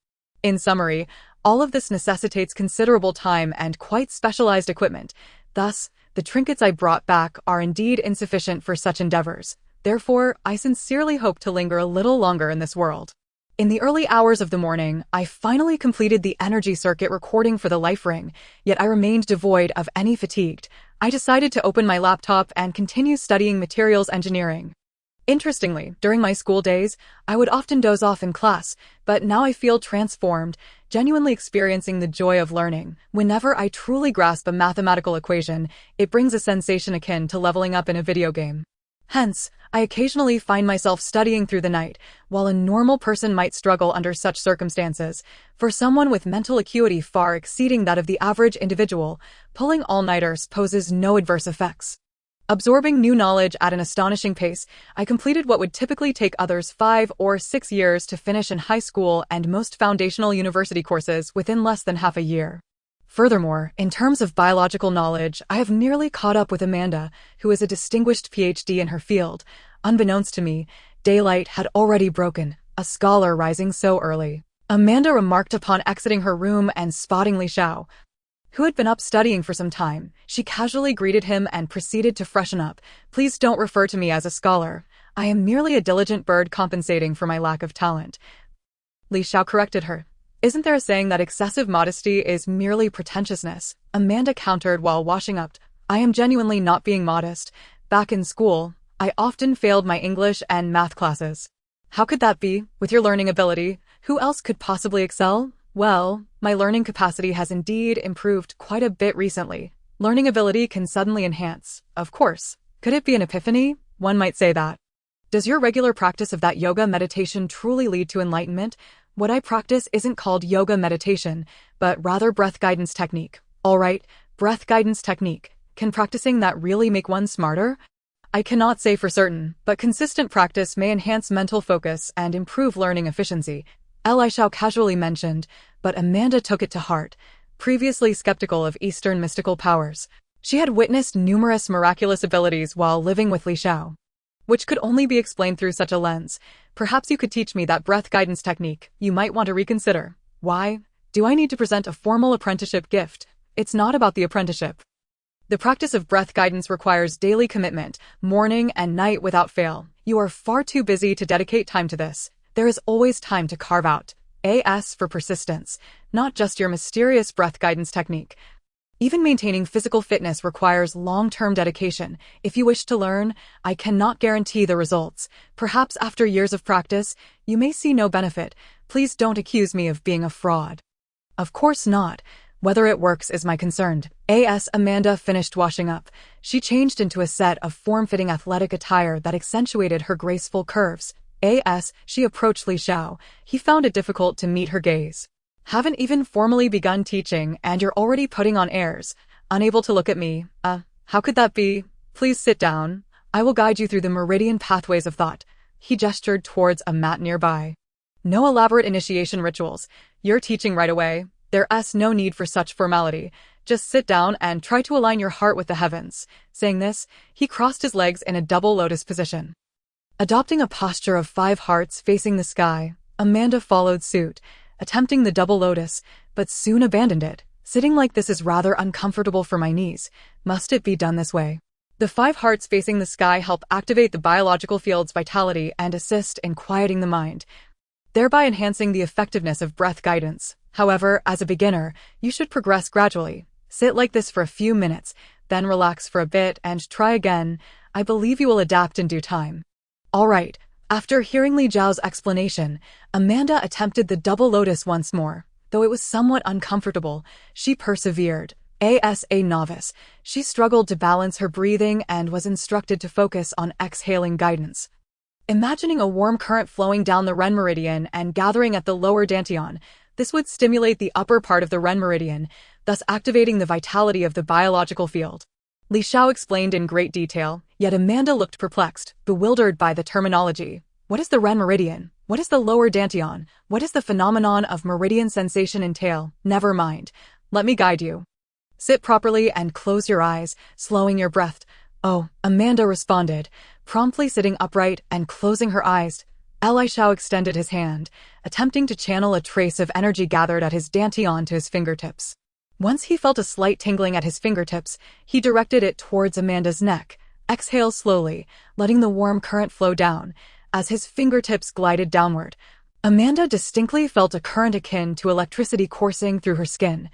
In summary, all of this necessitates considerable time and quite specialized equipment. Thus, the trinkets I brought back are indeed insufficient for such endeavors. Therefore, I sincerely hope to linger a little longer in this world. In the early hours of the morning, I finally completed the energy circuit recording for the life ring, yet I remained devoid of any fatigue. I decided to open my laptop and continue studying materials engineering. Interestingly, during my school days, I would often doze off in class, but now I feel transformed, genuinely experiencing the joy of learning. Whenever I truly grasp a mathematical equation, it brings a sensation akin to leveling up in a video game. Hence, I occasionally find myself studying through the night, while a normal person might struggle under such circumstances. For someone with mental acuity far exceeding that of the average individual, pulling all-nighters poses no adverse effects. Absorbing new knowledge at an astonishing pace, I completed what would typically take others 5 or 6 years to finish in high school and most foundational university courses within less than half a year. Furthermore, in terms of biological knowledge, I have nearly caught up with Amanda, who is a distinguished PhD in her field. Unbeknownst to me, daylight had already broken, a scholar rising so early. Amanda remarked upon exiting her room and spotting Li Xiao, who had been up studying for some time. She casually greeted him and proceeded to freshen up. Please don't refer to me as a scholar. I am merely a diligent bird compensating for my lack of talent. Li Xiao corrected her. Isn't there a saying that excessive modesty is merely pretentiousness? Amanda countered while washing up. I am genuinely not being modest. Back in school, I often failed my English and math classes. How could that be? With your learning ability, who else could possibly excel? Well, my learning capacity has indeed improved quite a bit recently. Learning ability can suddenly enhance, of course. Could it be an epiphany? One might say that. Does your regular practice of that yoga meditation truly lead to enlightenment? What I practice isn't called yoga meditation, but rather breath guidance technique. All right, breath guidance technique. Can practicing that really make one smarter? I cannot say for certain, but consistent practice may enhance mental focus and improve learning efficiency. Li Xiao casually mentioned, but Amanda took it to heart. Previously skeptical of Eastern mystical powers, she had witnessed numerous miraculous abilities while living with Li Xiao, which could only be explained through such a lens. Perhaps you could teach me that breath guidance technique. You might want to reconsider. Why? Do I need to present a formal apprenticeship gift? It's not about the apprenticeship. The practice of breath guidance requires daily commitment, morning and night without fail. You are far too busy to dedicate time to this. There is always time to carve out. AS for persistence, not just your mysterious breath guidance technique. Even maintaining physical fitness requires long-term dedication. If you wish to learn, I cannot guarantee the results. Perhaps after years of practice, you may see no benefit. Please don't accuse me of being a fraud. Of course not. Whether it works is my concern. As Amanda finished washing up, she changed into a set of form-fitting athletic attire that accentuated her graceful curves. As she approached Li Xiao, he found it difficult to meet her gaze. Haven't even formally begun teaching and you're already putting on airs. Unable to look at me. How could that be? Please sit down. I will guide you through the meridian pathways of thought. He gestured towards a mat nearby. No elaborate initiation rituals. You're teaching right away. There's no need for such formality. Just sit down and try to align your heart with the heavens. Saying this, he crossed his legs in a double lotus position. Adopting a posture of 5 hearts facing the sky, Amanda followed suit, attempting the double lotus, but soon abandoned it. Sitting like this is rather uncomfortable for my knees. Must it be done this way? The 5 hearts facing the sky help activate the biological field's vitality and assist in quieting the mind, thereby enhancing the effectiveness of breath guidance. However, as a beginner, you should progress gradually. Sit like this for a few minutes, then relax for a bit and try again. I believe you will adapt in due time. All right. After hearing Li Xiao's explanation, Amanda attempted the double lotus once more. Though it was somewhat uncomfortable, she persevered. As a novice, she struggled to balance her breathing and was instructed to focus on exhaling guidance. Imagining a warm current flowing down the Ren meridian and gathering at the lower dantian, this would stimulate the upper part of the Ren meridian, thus activating the vitality of the biological field. Li Xiao explained in great detail. Yet Amanda looked perplexed, bewildered by the terminology. What is the Ren meridian? What is the lower dantian? What is the phenomenon of meridian sensation entail? Never mind. Let me guide you. Sit properly and close your eyes, slowing your breath. Oh, Amanda responded, promptly sitting upright and closing her eyes. Li Shao extended his hand, attempting to channel a trace of energy gathered at his dantian to his fingertips. Once he felt a slight tingling at his fingertips, he directed it towards Amanda's neck. Exhale slowly, letting the warm current flow down. As his fingertips glided downward, Amanda distinctly felt a current akin to electricity coursing through her skin.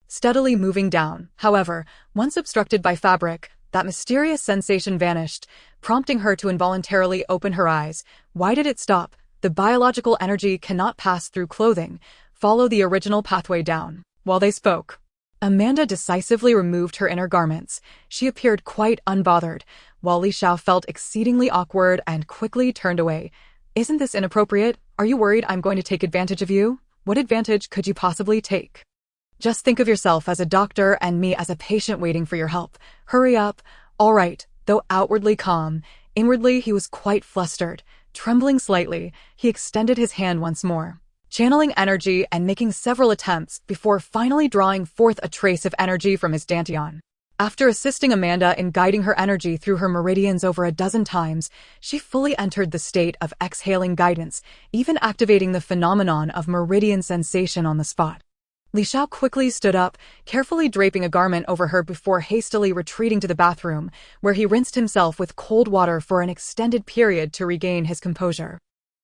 Steadily moving down, however, once obstructed by fabric, that mysterious sensation vanished, prompting her to involuntarily open her eyes. Why did it stop? The biological energy cannot pass through clothing. Follow the original pathway down. While they spoke, Amanda decisively removed her inner garments. She appeared quite unbothered, while Li Shao felt exceedingly awkward and quickly turned away. Isn't this inappropriate? Are you worried I'm going to take advantage of you? What advantage could you possibly take? Just think of yourself as a doctor and me as a patient waiting for your help. Hurry up. All right. Though outwardly calm, inwardly he was quite flustered. Trembling slightly, he extended his hand once more, channeling energy and making several attempts before finally drawing forth a trace of energy from his dantian. After assisting Amanda in guiding her energy through her meridians over a dozen times, she fully entered the state of exhaling guidance, even activating the phenomenon of meridian sensation on the spot. Li Shao quickly stood up, carefully draping a garment over her before hastily retreating to the bathroom, where he rinsed himself with cold water for an extended period to regain his composure.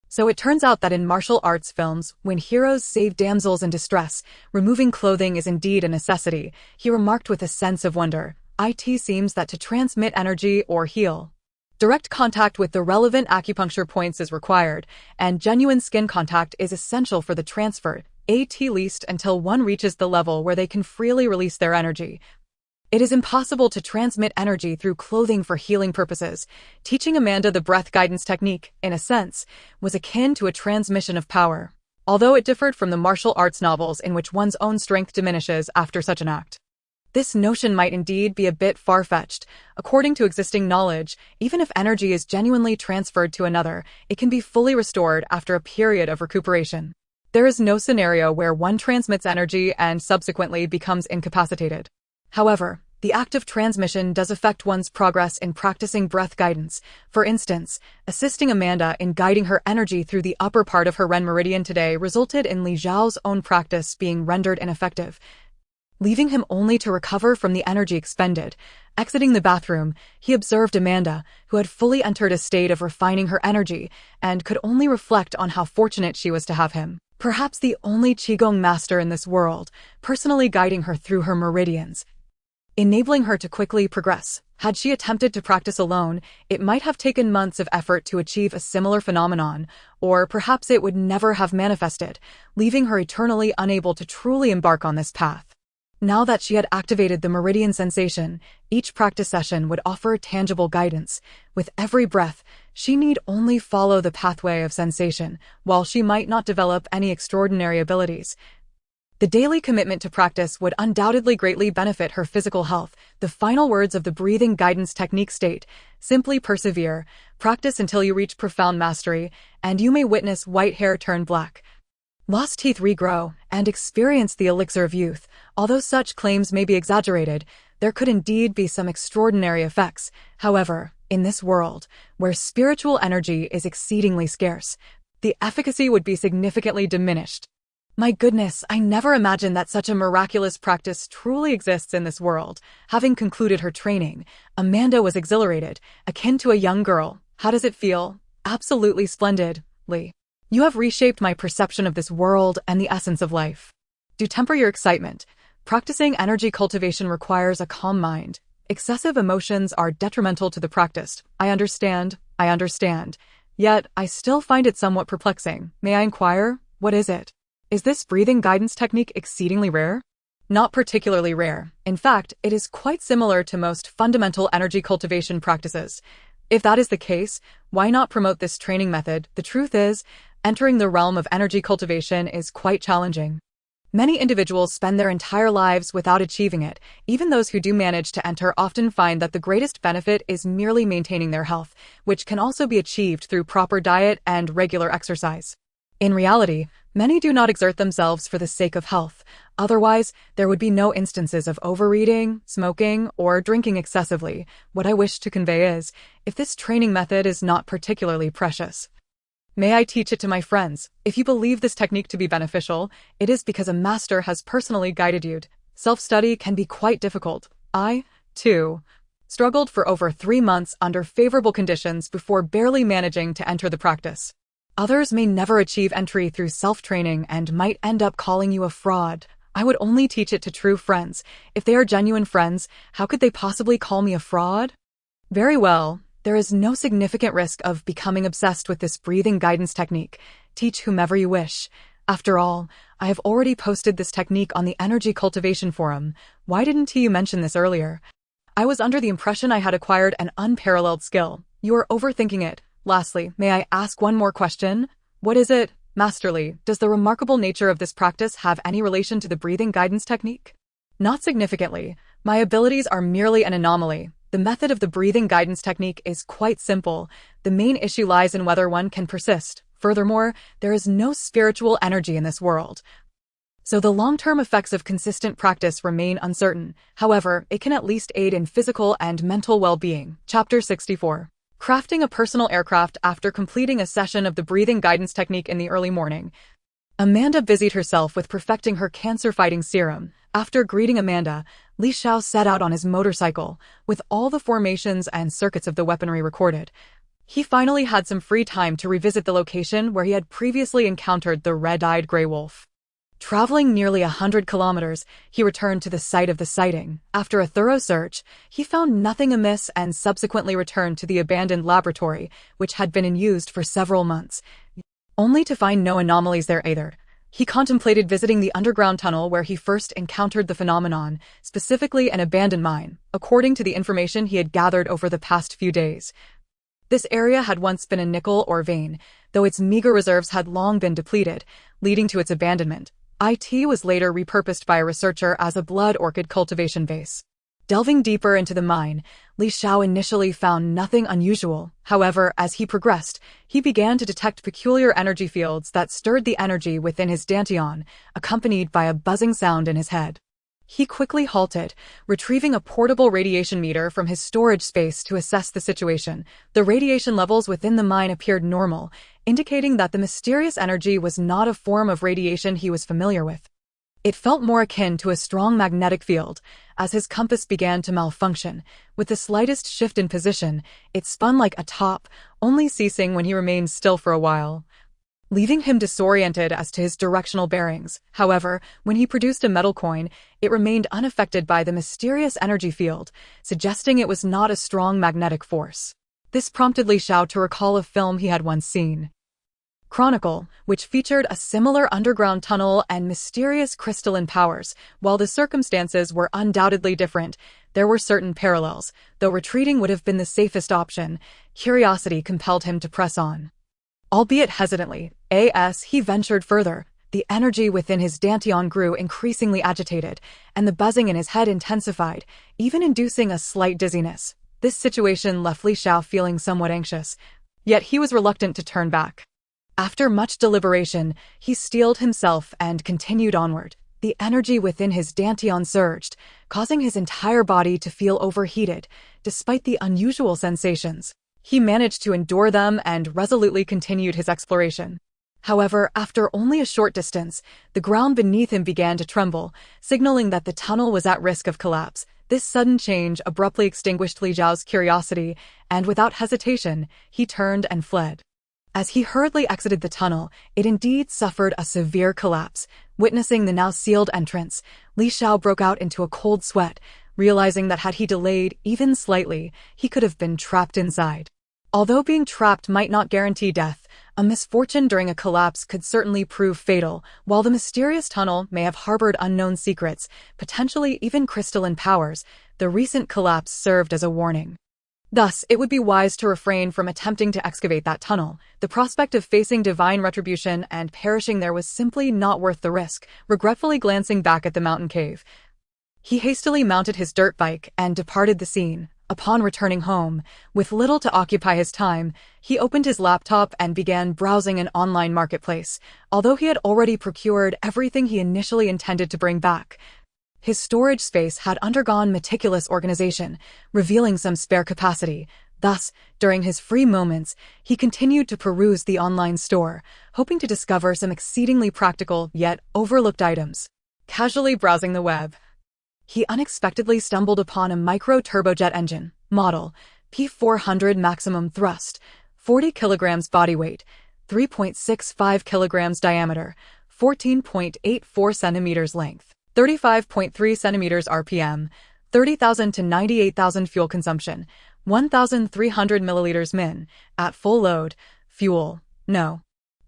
So it turns out that in martial arts films, when heroes save damsels in distress, removing clothing is indeed a necessity, he remarked with a sense of wonder. It seems that to transmit energy or heal, direct contact with the relevant acupuncture points is required, and genuine skin contact is essential for the transfer, at least until one reaches the level where they can freely release their energy. It is impossible to transmit energy through clothing for healing purposes. Teaching Amanda the breath guidance technique, in a sense, was akin to a transmission of power, although it differed from the martial arts novels in which one's own strength diminishes after such an act. This notion might indeed be a bit far-fetched. According to existing knowledge, even if energy is genuinely transferred to another, it can be fully restored after a period of recuperation. There is no scenario where one transmits energy and subsequently becomes incapacitated. However, the act of transmission does affect one's progress in practicing breath guidance. For instance, assisting Amanda in guiding her energy through the upper part of her Ren meridian today resulted in Li Zhao's own practice being rendered ineffective, leaving him only to recover from the energy expended. Exiting the bathroom, he observed Amanda, who had fully entered a state of refining her energy and could only reflect on how fortunate she was to have him, perhaps the only Qigong master in this world, personally guiding her through her meridians, enabling her to quickly progress. Had she attempted to practice alone, it might have taken months of effort to achieve a similar phenomenon, or perhaps it would never have manifested, leaving her eternally unable to truly embark on this path. Now that she had activated the meridian sensation, each practice session would offer tangible guidance. With every breath, she need only follow the pathway of sensation, while she might not develop any extraordinary abilities. The daily commitment to practice would undoubtedly greatly benefit her physical health. The final words of the breathing guidance technique state, simply persevere, practice until you reach profound mastery, and you may witness white hair turn black, lost teeth regrow, and experience the elixir of youth. Although such claims may be exaggerated, there could indeed be some extraordinary effects. However, in this world, where spiritual energy is exceedingly scarce, the efficacy would be significantly diminished. My goodness, I never imagined that such a miraculous practice truly exists in this world. Having concluded her training, Amanda was exhilarated, akin to a young girl. How does it feel? Absolutely splendid, Lee. You have reshaped my perception of this world and the essence of life. Do temper your excitement. Practicing energy cultivation requires a calm mind. Excessive emotions are detrimental to the practice. I understand. Yet, I still find it somewhat perplexing. May I inquire? What is it? Is this breathing guidance technique exceedingly rare? Not particularly rare. In fact, it is quite similar to most fundamental energy cultivation practices. If that is the case, why not promote this training method? The truth is, entering the realm of energy cultivation is quite challenging. Many individuals spend their entire lives without achieving it. Even those who do manage to enter often find that the greatest benefit is merely maintaining their health, which can also be achieved through proper diet and regular exercise. In reality, many do not exert themselves for the sake of health. Otherwise, there would be no instances of overeating, smoking, or drinking excessively. What I wish to convey is, if this training method is not particularly precious, may I teach it to my friends? If you believe this technique to be beneficial, it is because a master has personally guided you. Self-study can be quite difficult. I, too, struggled for over 3 months under favorable conditions before barely managing to enter the practice. Others may never achieve entry through self-training and might end up calling you a fraud. I would only teach it to true friends. If they are genuine friends, how could they possibly call me a fraud? Very well. There is no significant risk of becoming obsessed with this breathing guidance technique. Teach whomever you wish. After all, I have already posted this technique on the Energy Cultivation Forum. Why didn't you mention this earlier? I was under the impression I had acquired an unparalleled skill. You are overthinking it. Lastly, may I ask one more question? What is it? Masterly, does the remarkable nature of this practice have any relation to the breathing guidance technique? Not significantly. My abilities are merely an anomaly. The method of the breathing guidance technique is quite simple. The main issue lies in whether one can persist. Furthermore, there is no spiritual energy in this world, so the long-term effects of consistent practice remain uncertain. However, it can at least aid in physical and mental well-being. Chapter 64. Crafting a personal aircraft after completing a session of the breathing guidance technique in the early morning. Amanda busied herself with perfecting her cancer-fighting serum. After greeting Amanda, Li Xiao set out on his motorcycle, with all the formations and circuits of the weaponry recorded. He finally had some free time to revisit the location where he had previously encountered the red-eyed gray wolf. Traveling nearly 100 kilometers, he returned to the site of the sighting. After a thorough search, he found nothing amiss and subsequently returned to the abandoned laboratory, which had been in use for several months, only to find no anomalies there either. He contemplated visiting the underground tunnel where he first encountered the phenomenon, specifically an abandoned mine, according to the information he had gathered over the past few days. This area had once been a nickel ore vein, though its meager reserves had long been depleted, leading to its abandonment. It was later repurposed by a researcher as a blood orchid cultivation base. Delving deeper into the mine, Li Xiao initially found nothing unusual. However, as he progressed, he began to detect peculiar energy fields that stirred the energy within his dantian, accompanied by a buzzing sound in his head. He quickly halted, retrieving a portable radiation meter from his storage space to assess the situation. The radiation levels within the mine appeared normal, indicating that the mysterious energy was not a form of radiation he was familiar with. It felt more akin to a strong magnetic field. As his compass began to malfunction, with the slightest shift in position, it spun like a top, only ceasing when he remained still for a while, leaving him disoriented as to his directional bearings. However, when he produced a metal coin, it remained unaffected by the mysterious energy field, suggesting it was not a strong magnetic force. This prompted Li Xiao to recall a film he had once seen, Chronicle, which featured a similar underground tunnel and mysterious crystalline powers. While the circumstances were undoubtedly different, there were certain parallels. Though retreating would have been the safest option, curiosity compelled him to press on. Albeit hesitantly, as he ventured further, the energy within his dantian grew increasingly agitated, and the buzzing in his head intensified, even inducing a slight dizziness. This situation left Li Xiao feeling somewhat anxious, yet he was reluctant to turn back. After much deliberation, he steeled himself and continued onward. The energy within his dantian surged, causing his entire body to feel overheated. Despite the unusual sensations, he managed to endure them and resolutely continued his exploration. However, after only a short distance, the ground beneath him began to tremble, signaling that the tunnel was at risk of collapse. This sudden change abruptly extinguished Li Xiao's curiosity, and without hesitation, he turned and fled. As he hurriedly exited the tunnel, it indeed suffered a severe collapse. Witnessing the now sealed entrance, Li Xiao broke out into a cold sweat, realizing that had he delayed even slightly, he could have been trapped inside. Although being trapped might not guarantee death, a misfortune during a collapse could certainly prove fatal. While the mysterious tunnel may have harbored unknown secrets, potentially even crystalline powers, the recent collapse served as a warning. Thus, it would be wise to refrain from attempting to excavate that tunnel. The prospect of facing divine retribution and perishing there was simply not worth the risk. Regretfully glancing back at the mountain cave, he hastily mounted his dirt bike and departed the scene. Upon returning home, with little to occupy his time, he opened his laptop and began browsing an online marketplace. Although he had already procured everything he initially intended to bring back, his storage space had undergone meticulous organization, revealing some spare capacity. Thus, during his free moments, he continued to peruse the online store, hoping to discover some exceedingly practical yet overlooked items. Casually browsing the web, he unexpectedly stumbled upon a micro-turbojet engine, model P400 maximum thrust, 40 kilograms body weight, 3.65 kilograms diameter, 14.84 centimeters length, 35.3 centimeters RPM, 30,000 to 98,000 fuel consumption, 1,300 milliliters min, at full load, fuel, no.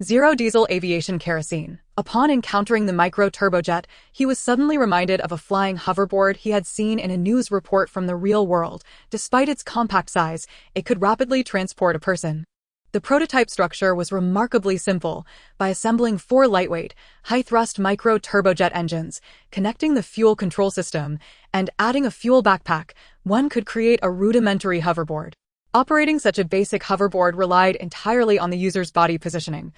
Zero diesel aviation kerosene. Upon encountering the micro-turbojet, he was suddenly reminded of a flying hoverboard he had seen in a news report from the real world. Despite its compact size, it could rapidly transport a person. The prototype structure was remarkably simple. By assembling 4 lightweight, high-thrust micro-turbojet engines, connecting the fuel control system, and adding a fuel backpack, one could create a rudimentary hoverboard. Operating such a basic hoverboard relied entirely on the user's body positioning,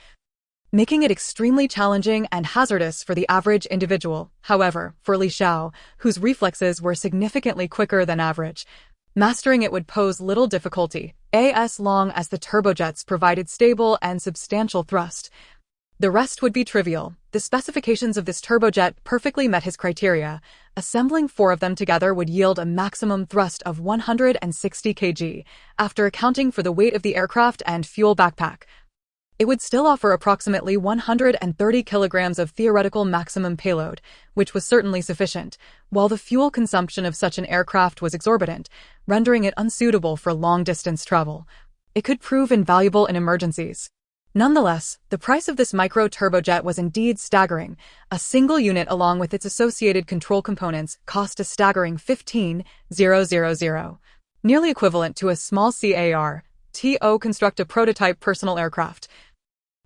making it extremely challenging and hazardous for the average individual. However, for Li Xiao, whose reflexes were significantly quicker than average, mastering it would pose little difficulty, as long as the turbojets provided stable and substantial thrust. The rest would be trivial. The specifications of this turbojet perfectly met his criteria. Assembling 4 of them together would yield a maximum thrust of 160 kg, after accounting for the weight of the aircraft and fuel backpack. It would still offer approximately 130 kilograms of theoretical maximum payload, which was certainly sufficient, while the fuel consumption of such an aircraft was exorbitant, rendering it unsuitable for long-distance travel. It could prove invaluable in emergencies. Nonetheless, the price of this micro-turbojet was indeed staggering. A single unit along with its associated control components cost a staggering 15,000, nearly equivalent to a small CAR-TO construct a prototype personal aircraft.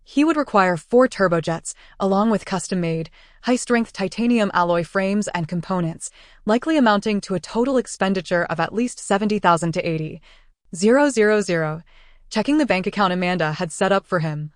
He would require 4 turbojets, along with custom-made, high-strength titanium alloy frames and components, likely amounting to a total expenditure of at least 70,000 to 80,000. Checking the bank account Amanda had set up for him,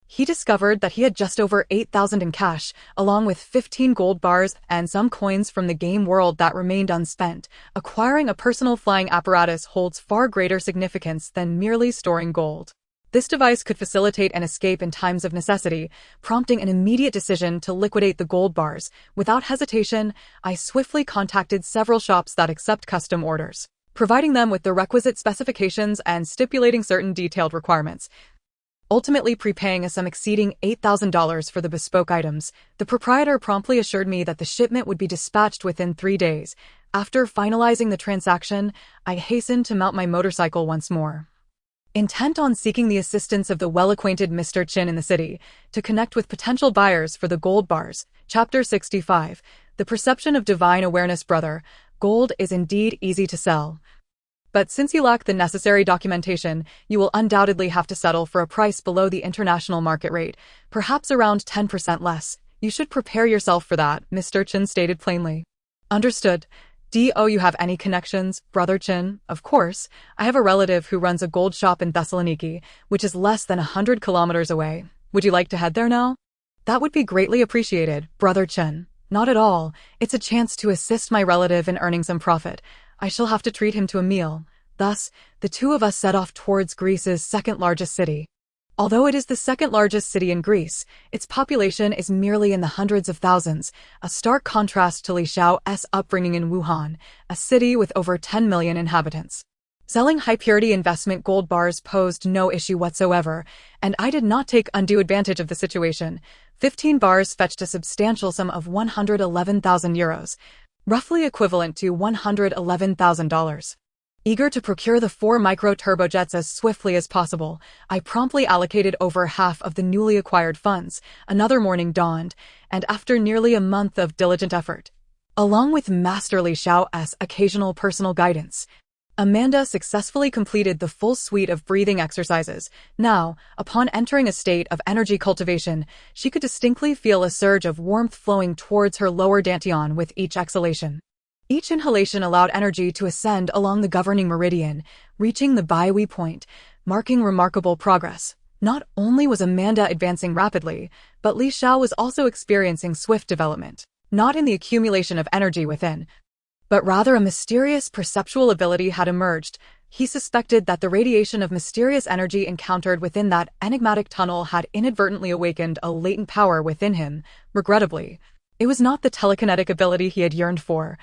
he discovered that he had just over 8,000 in cash, along with 15 gold bars and some coins from the game world that remained unspent. Acquiring a personal flying apparatus holds far greater significance than merely storing gold. This device could facilitate an escape in times of necessity, prompting an immediate decision to liquidate the gold bars. Without hesitation, I swiftly contacted several shops that accept custom orders, providing them with the requisite specifications and stipulating certain detailed requirements. Ultimately prepaying a sum exceeding $8,000 for the bespoke items, the proprietor promptly assured me that the shipment would be dispatched within 3 days. After finalizing the transaction, I hastened to mount my motorcycle once more, intent on seeking the assistance of the well-acquainted Mr. Chin in the city, to connect with potential buyers for the gold bars. Chapter 65. The Perception of Divine Awareness. Brother, gold is indeed easy to sell. But since you lack the necessary documentation, you will undoubtedly have to settle for a price below the international market rate, perhaps around 10% less. You should prepare yourself for that, Mr. Chin stated plainly. Understood. Do you have any connections, Brother Chin? Of course. I have a relative who runs a gold shop in Thessaloniki, which is less than 100 kilometers away. Would you like to head there now? That would be greatly appreciated, Brother Chin. Not at all. It's a chance to assist my relative in earning some profit. I shall have to treat him to a meal. Thus, the two of us set off towards Greece's second-largest city. Although it is the second-largest city in Greece, its population is merely in the hundreds of thousands, a stark contrast to Li Xiao's upbringing in Wuhan, a city with over 10 million inhabitants. Selling high-purity investment gold bars posed no issue whatsoever, and I did not take undue advantage of the situation. 15 bars fetched a substantial sum of 111,000 euros, roughly equivalent to $111,000. Eager to procure the 4 micro-turbojets as swiftly as possible, I promptly allocated over half of the newly acquired funds. Another morning dawned, and after nearly a month of diligent effort, along with Master Li Xiao's occasional personal guidance, Amanda successfully completed the full suite of breathing exercises. Now, upon entering a state of energy cultivation, she could distinctly feel a surge of warmth flowing towards her lower dantian with each exhalation. Each inhalation allowed energy to ascend along the governing meridian, reaching the Biwi point, marking remarkable progress. Not only was Amanda advancing rapidly, but Li Xiao was also experiencing swift development, not in the accumulation of energy within, but rather a mysterious perceptual ability had emerged. He suspected that the radiation of mysterious energy encountered within that enigmatic tunnel had inadvertently awakened a latent power within him. Regrettably, it was not the telekinetic ability he had yearned for,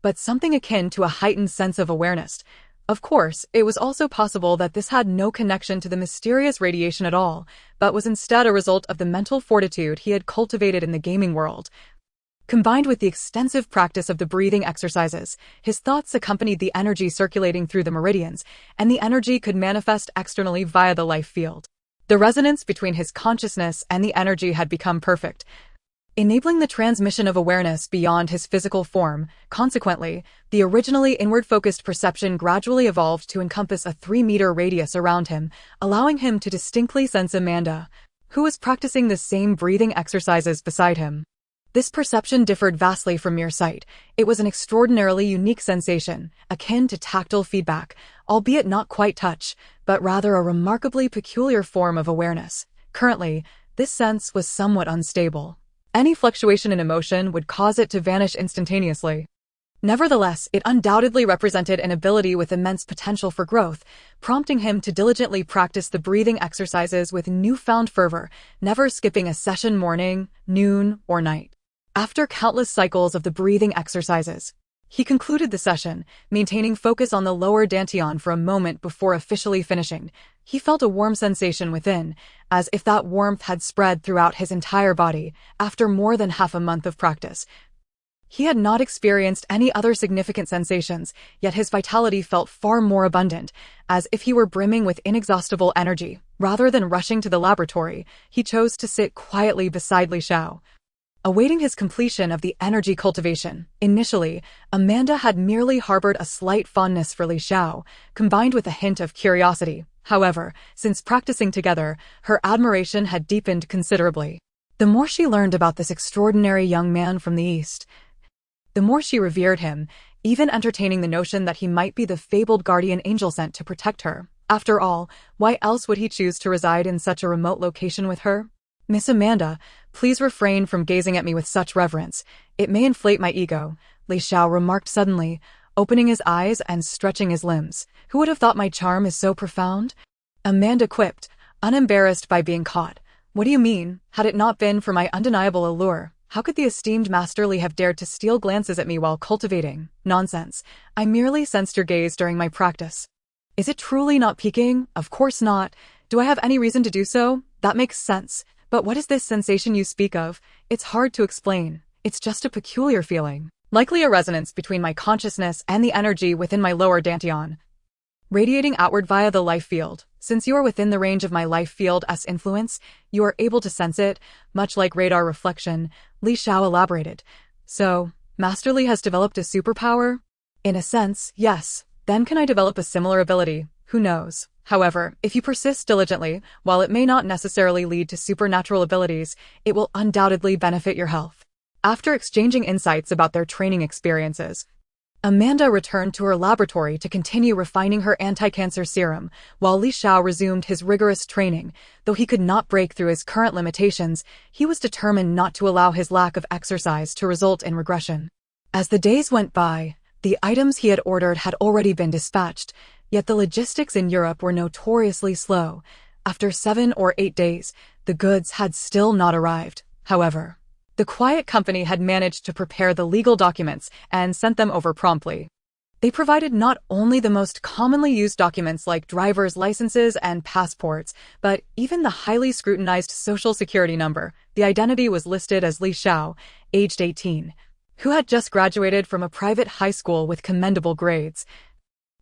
but something akin to a heightened sense of awareness. Of course, it was also possible that this had no connection to the mysterious radiation at all, but was instead a result of the mental fortitude he had cultivated in the gaming world. Combined with the extensive practice of the breathing exercises, his thoughts accompanied the energy circulating through the meridians, and the energy could manifest externally via the life field. The resonance between his consciousness and the energy had become perfect, enabling the transmission of awareness beyond his physical form. Consequently, the originally inward-focused perception gradually evolved to encompass a 3-meter radius around him, allowing him to distinctly sense Amanda, who was practicing the same breathing exercises beside him. This perception differed vastly from mere sight. It was an extraordinarily unique sensation, akin to tactile feedback, albeit not quite touch, but rather a remarkably peculiar form of awareness. Currently, this sense was somewhat unstable. Any fluctuation in emotion would cause it to vanish instantaneously. Nevertheless, it undoubtedly represented an ability with immense potential for growth, prompting him to diligently practice the breathing exercises with newfound fervor, never skipping a session morning, noon, or night. After countless cycles of the breathing exercises, he concluded the session, maintaining focus on the lower dantian for a moment before officially finishing. He felt a warm sensation within, as if that warmth had spread throughout his entire body. After more than half a month of practice, he had not experienced any other significant sensations, yet his vitality felt far more abundant, as if he were brimming with inexhaustible energy. Rather than rushing to the laboratory, he chose to sit quietly beside Li Xiao, awaiting his completion of the energy cultivation. Initially, Amanda had merely harbored a slight fondness for Li Xiao, combined with a hint of curiosity. However, since practicing together, her admiration had deepened considerably. The more she learned about this extraordinary young man from the East, the more she revered him, even entertaining the notion that he might be the fabled guardian angel sent to protect her. After all, why else would he choose to reside in such a remote location with her? "Miss Amanda, please refrain from gazing at me with such reverence. It may inflate my ego," Li Xiao remarked suddenly, opening his eyes and stretching his limbs. "Who would have thought my charm is so profound?" Amanda quipped, unembarrassed by being caught. "What do you mean? Had it not been for my undeniable allure, how could the esteemed Master Li have dared to steal glances at me while cultivating? Nonsense. I merely sensed your gaze during my practice." "Is it truly not piquing?" "Of course not. Do I have any reason to do so?" "That makes sense. But what is this sensation you speak of?" "It's hard to explain. It's just a peculiar feeling. Likely a resonance between my consciousness and the energy within my lower dantian, radiating outward via the life field. Since you are within the range of my life field's influence, you are able to sense it, much like radar reflection," Li Xiao elaborated. "So, Master Li has developed a superpower?" "In a sense, yes. Then can I develop a similar ability? Who knows? However, if you persist diligently, while it may not necessarily lead to supernatural abilities, it will undoubtedly benefit your health." After exchanging insights about their training experiences, Amanda returned to her laboratory to continue refining her anti-cancer serum, while Li Xiao resumed his rigorous training. Though he could not break through his current limitations, he was determined not to allow his lack of exercise to result in regression. As the days went by, the items he had ordered had already been dispatched, yet the logistics in Europe were notoriously slow. After 7 or 8 days, the goods had still not arrived. However, the quiet company had managed to prepare the legal documents and sent them over promptly. They provided not only the most commonly used documents like driver's licenses and passports, but even the highly scrutinized social security number. The identity was listed as Li Xiao, aged 18, who had just graduated from a private high school with commendable grades.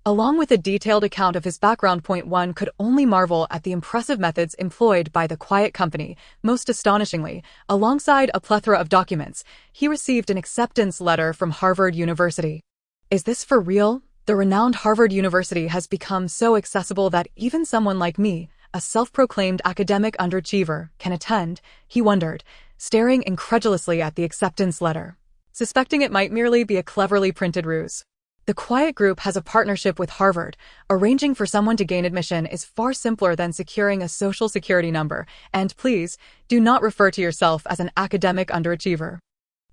Along with a detailed account of his background, one could only marvel at the impressive methods employed by the quiet company. Most astonishingly, alongside a plethora of documents, he received an acceptance letter from Harvard University. "Is this for real?" The renowned Harvard University has become so accessible that even someone like me, a self-proclaimed academic underachiever, can attend, he wondered, staring incredulously at the acceptance letter, suspecting it might merely be a cleverly printed ruse. The quiet group has a partnership with Harvard. Arranging for someone to gain admission is far simpler than securing a social security number, and please, do not refer to yourself as an academic underachiever.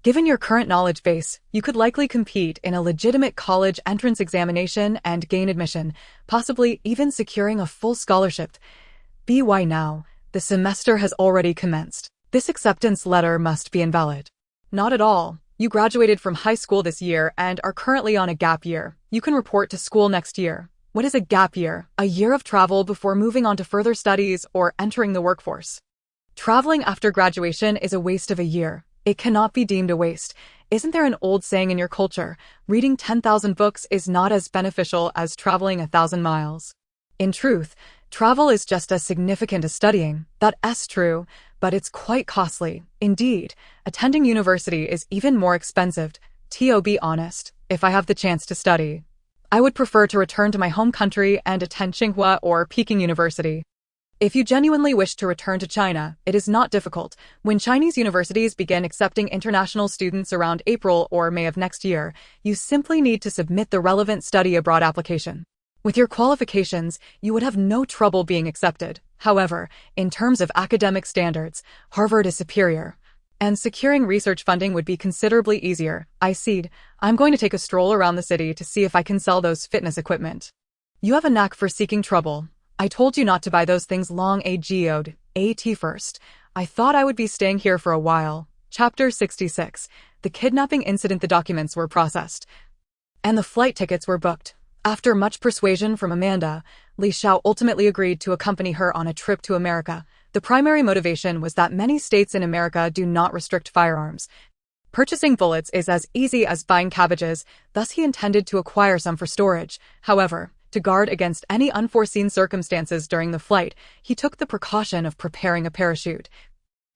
Given your current knowledge base, you could likely compete in a legitimate college entrance examination and gain admission, possibly even securing a full scholarship. Why now? The semester has already commenced. This acceptance letter must be invalid. Not at all. You graduated from high school this year and are currently on a gap year. You can report to school next year. What is a gap year? A year of travel before moving on to further studies or entering the workforce. Traveling after graduation is a waste of a year. It cannot be deemed a waste. Isn't there an old saying in your culture, reading 10,000 books is not as beneficial as traveling 1,000 miles? In truth, travel is just as significant as studying. That's true, but it's quite costly. Indeed, attending university is even more expensive. To be honest, if I have the chance to study, I would prefer to return to my home country and attend Tsinghua or Peking University. If you genuinely wish to return to China, it is not difficult. When Chinese universities begin accepting international students around April or May of next year, you simply need to submit the relevant study abroad application. With your qualifications, you would have no trouble being accepted. However, in terms of academic standards, Harvard is superior. And securing research funding would be considerably easier. I'm going to take a stroll around the city to see if I can sell those fitness equipment. You have a knack for seeking trouble. I told you not to buy those things long agoed. At first, I thought I would be staying here for a while. Chapter 66. The kidnapping incident. The documents were processed, and the flight tickets were booked. After much persuasion from Amanda, Li Xiao ultimately agreed to accompany her on a trip to America. The primary motivation was that many states in America do not restrict firearms. Purchasing bullets is as easy as buying cabbages, thus he intended to acquire some for storage. However, to guard against any unforeseen circumstances during the flight, he took the precaution of preparing a parachute,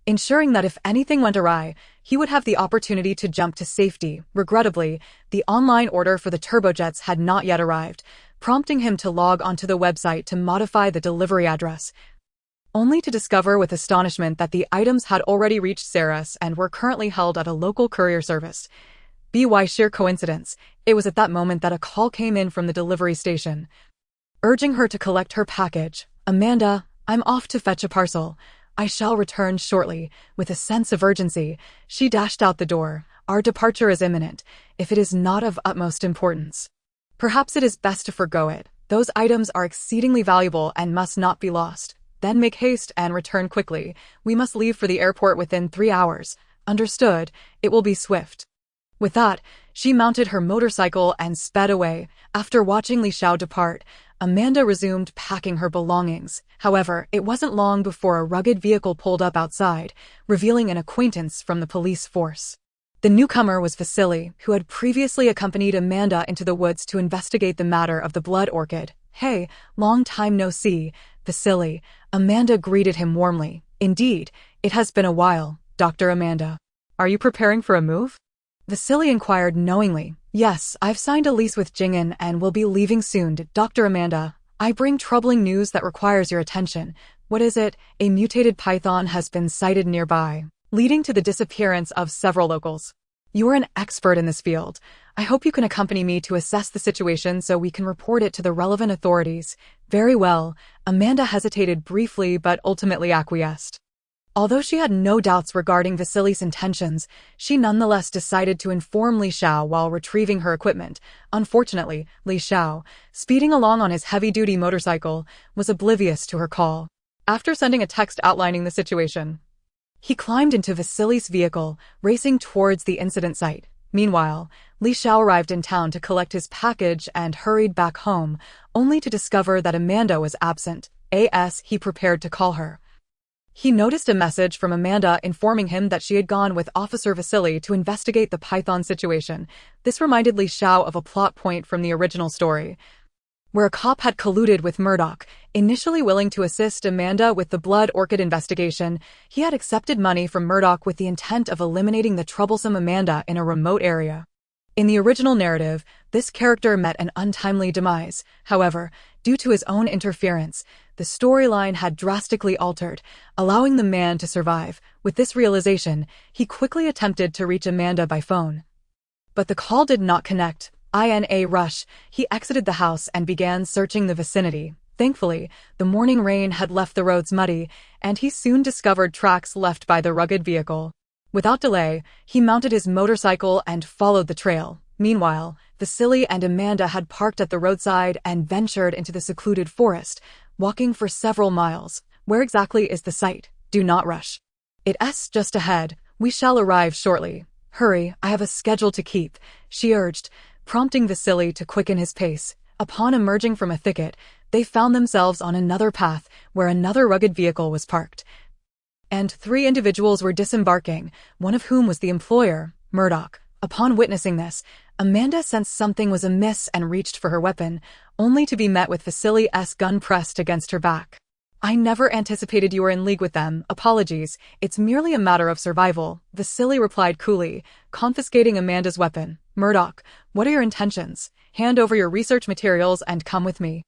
ensuring that if anything went awry, he would have the opportunity to jump to safety. Regrettably, the online order for the turbojets had not yet arrived, prompting him to log onto the website to modify the delivery address, only to discover with astonishment that the items had already reached Saras and were currently held at a local courier service. By sheer coincidence, it was at that moment that a call came in from the delivery station, urging her to collect her package. "Amanda, I'm off to fetch a parcel. I shall return shortly." With a sense of urgency, she dashed out the door. "Our departure is imminent, if it is not of utmost importance. Perhaps it is best to forgo it. Those items are exceedingly valuable and must not be lost. Then make haste and return quickly. We must leave for the airport within 3 hours. Understood, it will be swift." With that, she mounted her motorcycle and sped away. After watching Li Xiao depart, Amanda resumed packing her belongings. However, it wasn't long before a rugged vehicle pulled up outside, revealing an acquaintance from the police force. The newcomer was Vasily, who had previously accompanied Amanda into the woods to investigate the matter of the blood orchid. "Hey, long time no see, Vasily." Amanda greeted him warmly. "Indeed, it has been a while, Dr. Amanda. Are you preparing for a move?" Vasily inquired knowingly. "Yes, I've signed a lease with Jing'an and will be leaving soon. Dr. Amanda, I bring troubling news that requires your attention." "What is it?" "A mutated python has been sighted nearby, leading to the disappearance of several locals. You are an expert in this field. I hope you can accompany me to assess the situation so we can report it to the relevant authorities." "Very well." Amanda hesitated briefly but ultimately acquiesced. Although she had no doubts regarding Vasily's intentions, she nonetheless decided to inform Li Xiao while retrieving her equipment. Unfortunately, Li Xiao, speeding along on his heavy-duty motorcycle, was oblivious to her call. After sending a text outlining the situation, he climbed into Vasily's vehicle, racing towards the incident site. Meanwhile, Li Xiao arrived in town to collect his package and hurried back home, only to discover that Amanda was absent. As he prepared to call her, he noticed a message from Amanda informing him that she had gone with Officer Vasily to investigate the python situation. This reminded Li Xiao of a plot point from the original story, where a cop had colluded with Murdoch. Initially willing to assist Amanda with the blood orchid investigation, he had accepted money from Murdoch with the intent of eliminating the troublesome Amanda in a remote area. In the original narrative, this character met an untimely demise. However, due to his own interference, the storyline had drastically altered, allowing the man to survive. With this realization, he quickly attempted to reach Amanda by phone. But the call did not connect. In a rush, he exited the house and began searching the vicinity. Thankfully, the morning rain had left the roads muddy, and he soon discovered tracks left by the rugged vehicle. Without delay, he mounted his motorcycle and followed the trail. Meanwhile, Vasily and Amanda had parked at the roadside and ventured into the secluded forest, walking for several miles. Where exactly is the site? Do not rush. It's just ahead. We shall arrive shortly. Hurry, I have a schedule to keep, she urged, prompting Vasily to quicken his pace. Upon emerging from a thicket, they found themselves on another path where another rugged vehicle was parked. And 3 individuals were disembarking, one of whom was the employer, Murdoch. Upon witnessing this, Amanda sensed something was amiss and reached for her weapon, only to be met with Vasily's gun pressed against her back. I never anticipated you were in league with them. Apologies, it's merely a matter of survival, Vasily replied coolly, confiscating Amanda's weapon. Murdoch, what are your intentions? Hand over your research materials and come with me.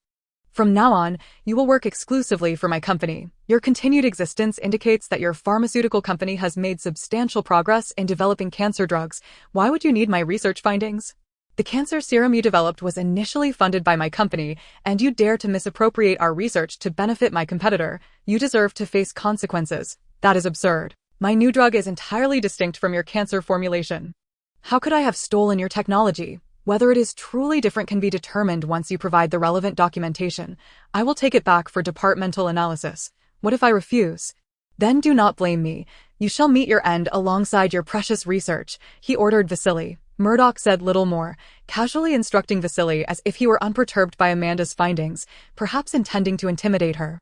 From now on, you will work exclusively for my company. Your continued existence indicates that your pharmaceutical company has made substantial progress in developing cancer drugs. Why would you need my research findings? The cancer serum you developed was initially funded by my company, and you dare to misappropriate our research to benefit my competitor. You deserve to face consequences. That is absurd. My new drug is entirely distinct from your cancer formulation. How could I have stolen your technology? Whether it is truly different can be determined once you provide the relevant documentation. I will take it back for departmental analysis. What if I refuse? Then do not blame me. You shall meet your end alongside your precious research, he ordered Vasily. Murdoch said little more, casually instructing Vasily as if he were unperturbed by Amanda's findings, perhaps intending to intimidate her.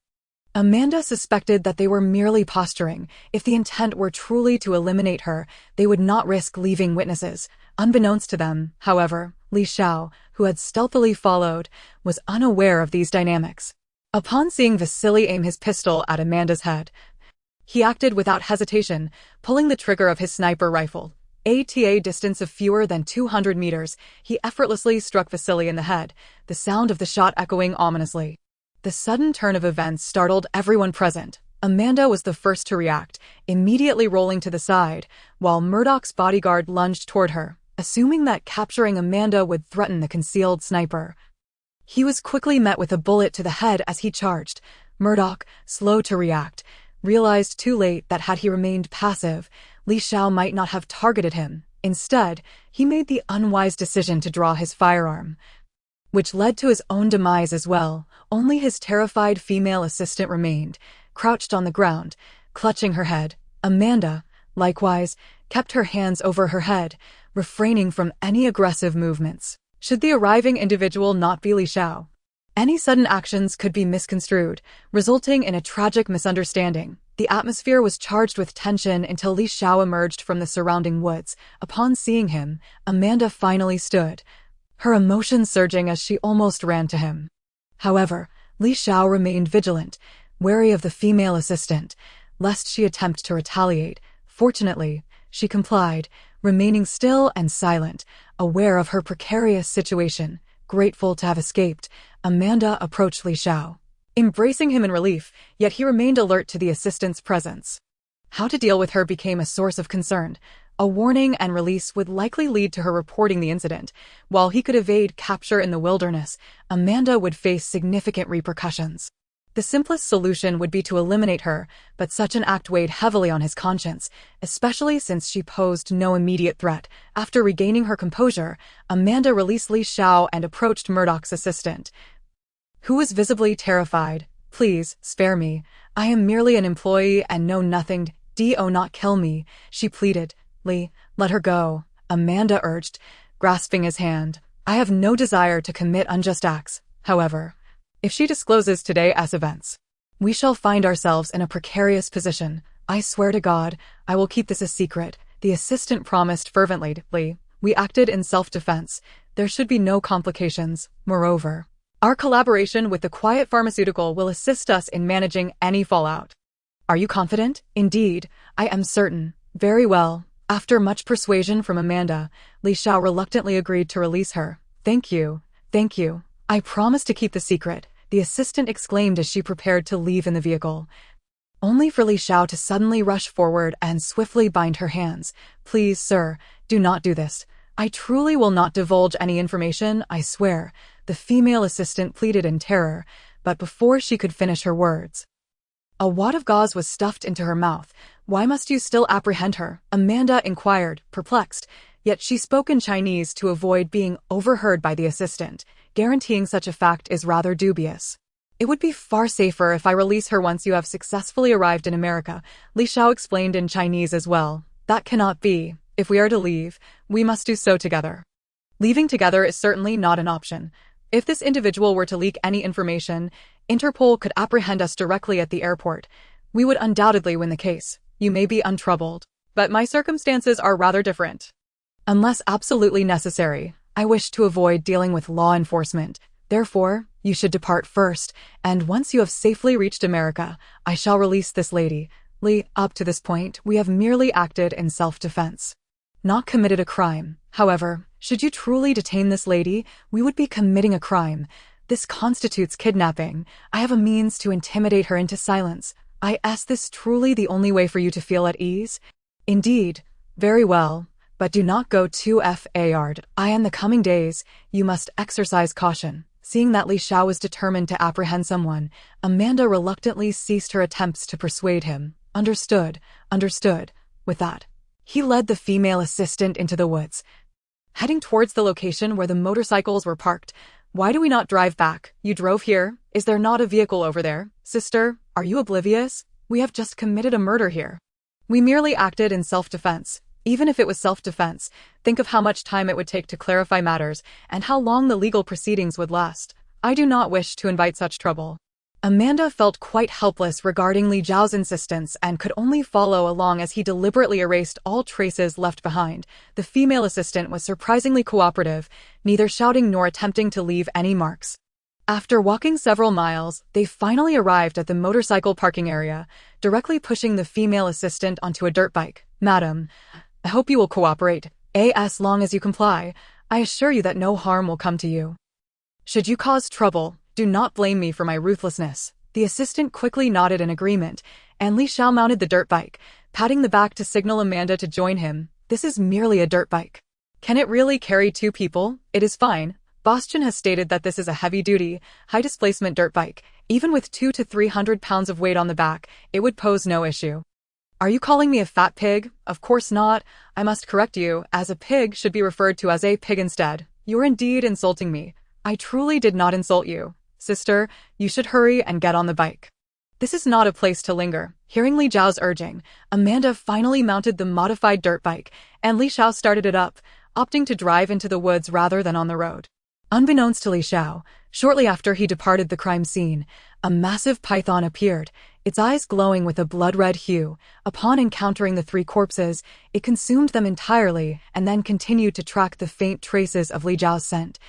Amanda suspected that they were merely posturing. If the intent were truly to eliminate her, they would not risk leaving witnesses. Unbeknownst to them, however, Li Xiao, who had stealthily followed, was unaware of these dynamics. Upon seeing Vasily aim his pistol at Amanda's head, he acted without hesitation, pulling the trigger of his sniper rifle. At a distance of fewer than 200 meters, he effortlessly struck Vasily in the head, the sound of the shot echoing ominously. The sudden turn of events startled everyone present. Amanda was the first to react, immediately rolling to the side, while Murdoch's bodyguard lunged toward her, assuming that capturing Amanda would threaten the concealed sniper. He was quickly met with a bullet to the head as he charged. Murdoch, slow to react, realized too late that had he remained passive, Li Xiao might not have targeted him. Instead, he made the unwise decision to draw his firearm, which led to his own demise as well. Only his terrified female assistant remained, crouched on the ground, clutching her head. Amanda, likewise, kept her hands over her head, refraining from any aggressive movements. Should the arriving individual not be Li Xiao, any sudden actions could be misconstrued, resulting in a tragic misunderstanding. The atmosphere was charged with tension until Li Xiao emerged from the surrounding woods. Upon seeing him, Amanda finally stood, her emotions surging as she almost ran to him. However, Li Xiao remained vigilant, wary of the female assistant, lest she attempt to retaliate. Fortunately, she complied, remaining still and silent, aware of her precarious situation. Grateful to have escaped, Amanda approached Li Xiao, embracing him in relief, yet he remained alert to the assistant's presence. How to deal with her became a source of concern. A warning and release would likely lead to her reporting the incident. While he could evade capture in the wilderness, Amanda would face significant repercussions. The simplest solution would be to eliminate her, but such an act weighed heavily on his conscience, especially since she posed no immediate threat. After regaining her composure, Amanda released Li Xiao and approached Murdoch's assistant, who was visibly terrified. Please, spare me. I am merely an employee and know nothing. Do not kill me, she pleaded. Li, let her go, Amanda urged, grasping his hand. I have no desire to commit unjust acts. However, if she discloses today's events, we shall find ourselves in a precarious position. I swear to God, I will keep this a secret, the assistant promised fervently. Li, we acted in self-defense. There should be no complications. Moreover, our collaboration with the Quiet Pharmaceutical will assist us in managing any fallout. Are you confident? Indeed, I am certain. Very well. After much persuasion from Amanda, Li Xiao reluctantly agreed to release her. Thank you. Thank you. I promise to keep the secret, the assistant exclaimed as she prepared to leave in the vehicle. Only for Li Xiao to suddenly rush forward and swiftly bind her hands. Please, sir, do not do this. I truly will not divulge any information, I swear, the female assistant pleaded in terror, but before she could finish her words, a wad of gauze was stuffed into her mouth. Why must you still apprehend her? Amanda inquired, perplexed, yet she spoke in Chinese to avoid being overheard by the assistant. Guaranteeing such a fact is rather dubious. It would be far safer if I release her once you have successfully arrived in America, Li Xiao explained in Chinese as well. That cannot be. If we are to leave, we must do so together. Leaving together is certainly not an option. If this individual were to leak any information, Interpol could apprehend us directly at the airport. We would undoubtedly win the case. You may be untroubled, but my circumstances are rather different. Unless absolutely necessary, I wish to avoid dealing with law enforcement. Therefore, you should depart first, and once you have safely reached America, I shall release this lady. Li, up to this point, we have merely acted in self-defense, not committed a crime. However, should you truly detain this lady, we would be committing a crime. This constitutes kidnapping. I have a means to intimidate her into silence. Is this truly the only way for you to feel at ease? Indeed. Very well. But do not go too far. In the coming days, you must exercise caution. Seeing that Li Xiao was determined to apprehend someone, Amanda reluctantly ceased her attempts to persuade him. Understood. With that, he led the female assistant into the woods, heading towards the location where the motorcycles were parked. Why do we not drive back? You drove here. Is there not a vehicle over there? Sister, are you oblivious? We have just committed a murder here. We merely acted in self-defense. Even if it was self-defense, think of how much time it would take to clarify matters and how long the legal proceedings would last. I do not wish to invite such trouble. Amanda felt quite helpless regarding Li Zhao's insistence and could only follow along as he deliberately erased all traces left behind. The female assistant was surprisingly cooperative, neither shouting nor attempting to leave any marks. After walking several miles, they finally arrived at the motorcycle parking area, directly pushing the female assistant onto a dirt bike. Madam, I hope you will cooperate. As long as you comply, I assure you that no harm will come to you. Should you cause trouble, do not blame me for my ruthlessness. The assistant quickly nodded in agreement, and Li Xiao mounted the dirt bike, patting the back to signal Amanda to join him. This is merely a dirt bike. Can it really carry 2 people? It is fine. Bastian has stated that this is a heavy-duty, high-displacement dirt bike. Even with 200 to 300 pounds of weight on the back, it would pose no issue. Are you calling me a fat pig? Of course not. I must correct you, as a pig should be referred to as a pig instead. You're indeed insulting me. I truly did not insult you. Sister, you should hurry and get on the bike. This is not a place to linger. Hearing Li Zhao's urging, Amanda finally mounted the modified dirt bike, and Li Xiao started it up, opting to drive into the woods rather than on the road. Unbeknownst to Li Xiao, shortly after he departed the crime scene, a massive python appeared, its eyes glowing with a blood-red hue. Upon encountering the 3 corpses, it consumed them entirely and then continued to track the faint traces of Li Zhao's scent.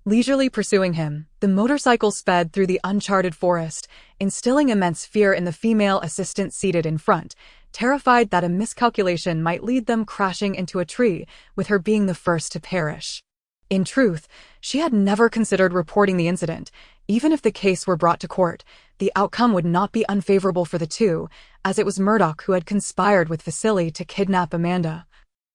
Leisurely pursuing him, the motorcycle sped through the uncharted forest, instilling immense fear in the female assistant seated in front, terrified that a miscalculation might lead them crashing into a tree, with her being the first to perish. In truth, she had never considered reporting the incident. Even if the case were brought to court, the outcome would not be unfavorable for the 2, as it was Murdoch who had conspired with Vasily to kidnap Amanda,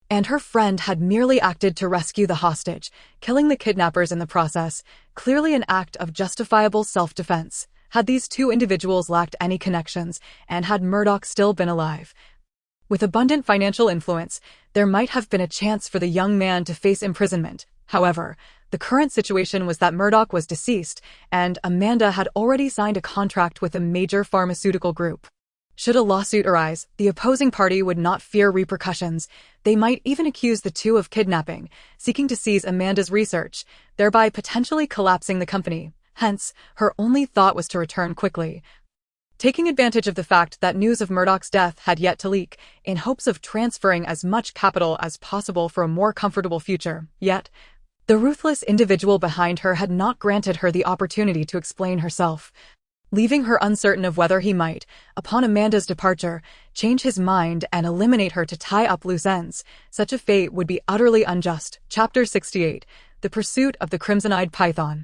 and her friend had merely acted to rescue the hostage, killing the kidnappers in the process, clearly an act of justifiable self-defense. Had these 2 individuals lacked any connections, and had Murdoch still been alive, with abundant financial influence, there might have been a chance for the young man to face imprisonment. However, the current situation was that Murdoch was deceased, and Amanda had already signed a contract with a major pharmaceutical group. Should a lawsuit arise, the opposing party would not fear repercussions. They might even accuse the 2 of kidnapping, seeking to seize Amanda's research, thereby potentially collapsing the company. Hence, her only thought was to return quickly, taking advantage of the fact that news of Murdoch's death had yet to leak, in hopes of transferring as much capital as possible for a more comfortable future. Yet, the ruthless individual behind her had not granted her the opportunity to explain herself. leaving her uncertain of whether he might, upon Amanda's departure, change his mind and eliminate her to tie up loose ends. Such a fate would be utterly unjust. Chapter 68. The Pursuit of the Crimson-Eyed Python.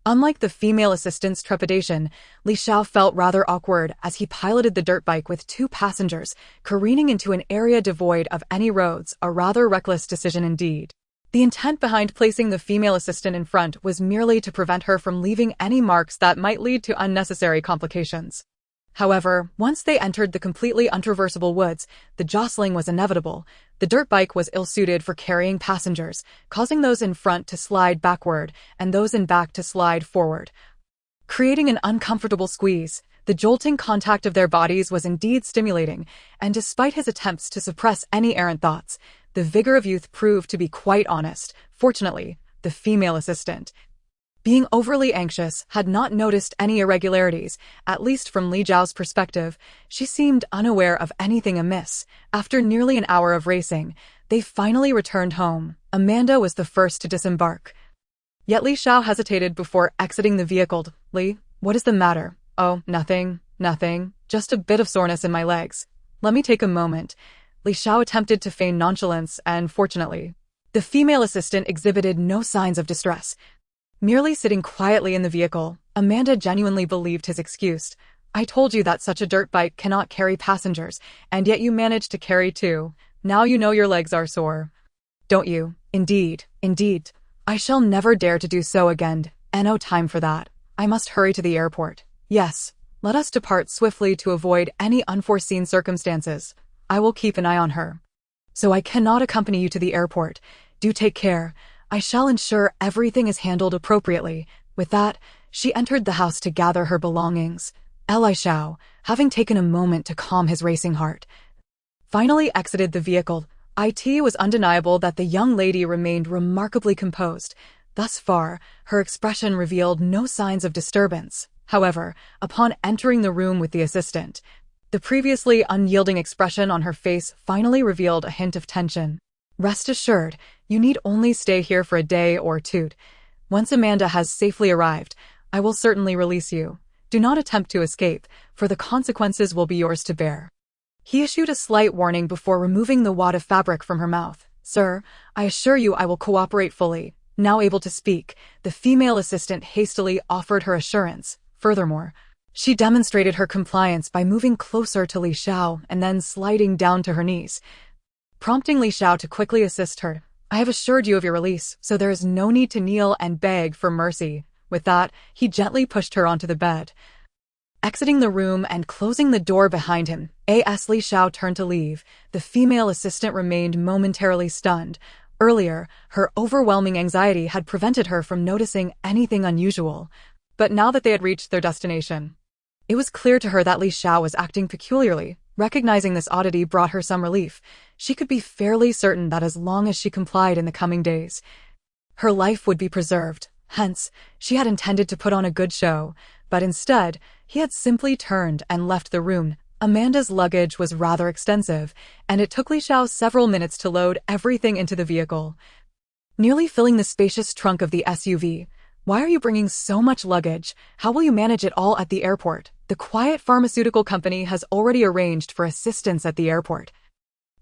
Unlike the female assistant's trepidation, Li Xiao felt rather awkward as he piloted the dirt bike with two passengers, careening into an area devoid of any roads, a rather reckless decision indeed. The intent behind placing the female assistant in front was merely to prevent her from leaving any marks that might lead to unnecessary complications. However, once they entered the completely untraversable woods, the jostling was inevitable. The dirt bike was ill-suited for carrying passengers, causing those in front to slide backward and those in back to slide forward, creating an uncomfortable squeeze. The jolting contact of their bodies was indeed stimulating, and despite his attempts to suppress any errant thoughts, the vigor of youth proved to be quite honest. Fortunately, the female assistant, being overly anxious, had not noticed any irregularities. At least from Li Zhao's perspective, she seemed unaware of anything amiss. After nearly an hour of racing, they finally returned home. Amanda was the first to disembark. Yet Li Xiao hesitated before exiting the vehicle. "Li, what is the matter?" "Oh, nothing, just a bit of soreness in my legs. Let me take a moment." Li Xiao attempted to feign nonchalance, and fortunately, the female assistant exhibited no signs of distress. Merely sitting quietly in the vehicle, Amanda genuinely believed his excuse. "I told you that such a dirt bike cannot carry passengers, and yet you managed to carry two. Now you know your legs are sore, don't you?" Indeed. I shall never dare to do so again. No time for that. I must hurry to the airport." "Yes, let us depart swiftly to avoid any unforeseen circumstances. I will keep an eye on her." "So I cannot accompany you to the airport. Do take care. I shall ensure everything is handled appropriately." With that, she entered the house to gather her belongings. Li Xiao, having taken a moment to calm his racing heart, finally exited the vehicle. It was undeniable that the young lady remained remarkably composed. Thus far, her expression revealed no signs of disturbance. However, upon entering the room with the assistant, the previously unyielding expression on her face finally revealed a hint of tension. "Rest assured, you need only stay here for a day or two. Once Amanda has safely arrived, I will certainly release you. Do not attempt to escape, for the consequences will be yours to bear." He issued a slight warning before removing the wad of fabric from her mouth. "Sir, I assure you I will cooperate fully." Now able to speak, the female assistant hastily offered her assurance. Furthermore, she demonstrated her compliance by moving closer to Li Xiao and then sliding down to her knees, prompting Li Xiao to quickly assist her. "I have assured you of your release, so there is no need to kneel and beg for mercy." With that, he gently pushed her onto the bed. Exiting the room and closing the door behind him, as Li Xiao turned to leave, the female assistant remained momentarily stunned. Earlier, her overwhelming anxiety had prevented her from noticing anything unusual. But now that they had reached their destination, it was clear to her that Li Xiao was acting peculiarly. Recognizing this oddity brought her some relief. She could be fairly certain that as long as she complied in the coming days, her life would be preserved. Hence, she had intended to put on a good show, but instead, he had simply turned and left the room. Amanda's luggage was rather extensive, and it took Li Xiao several minutes to load everything into the vehicle, nearly filling the spacious trunk of the SUV. "Why are you bringing so much luggage? How will you manage it all at the airport?" "The quiet pharmaceutical company has already arranged for assistance at the airport.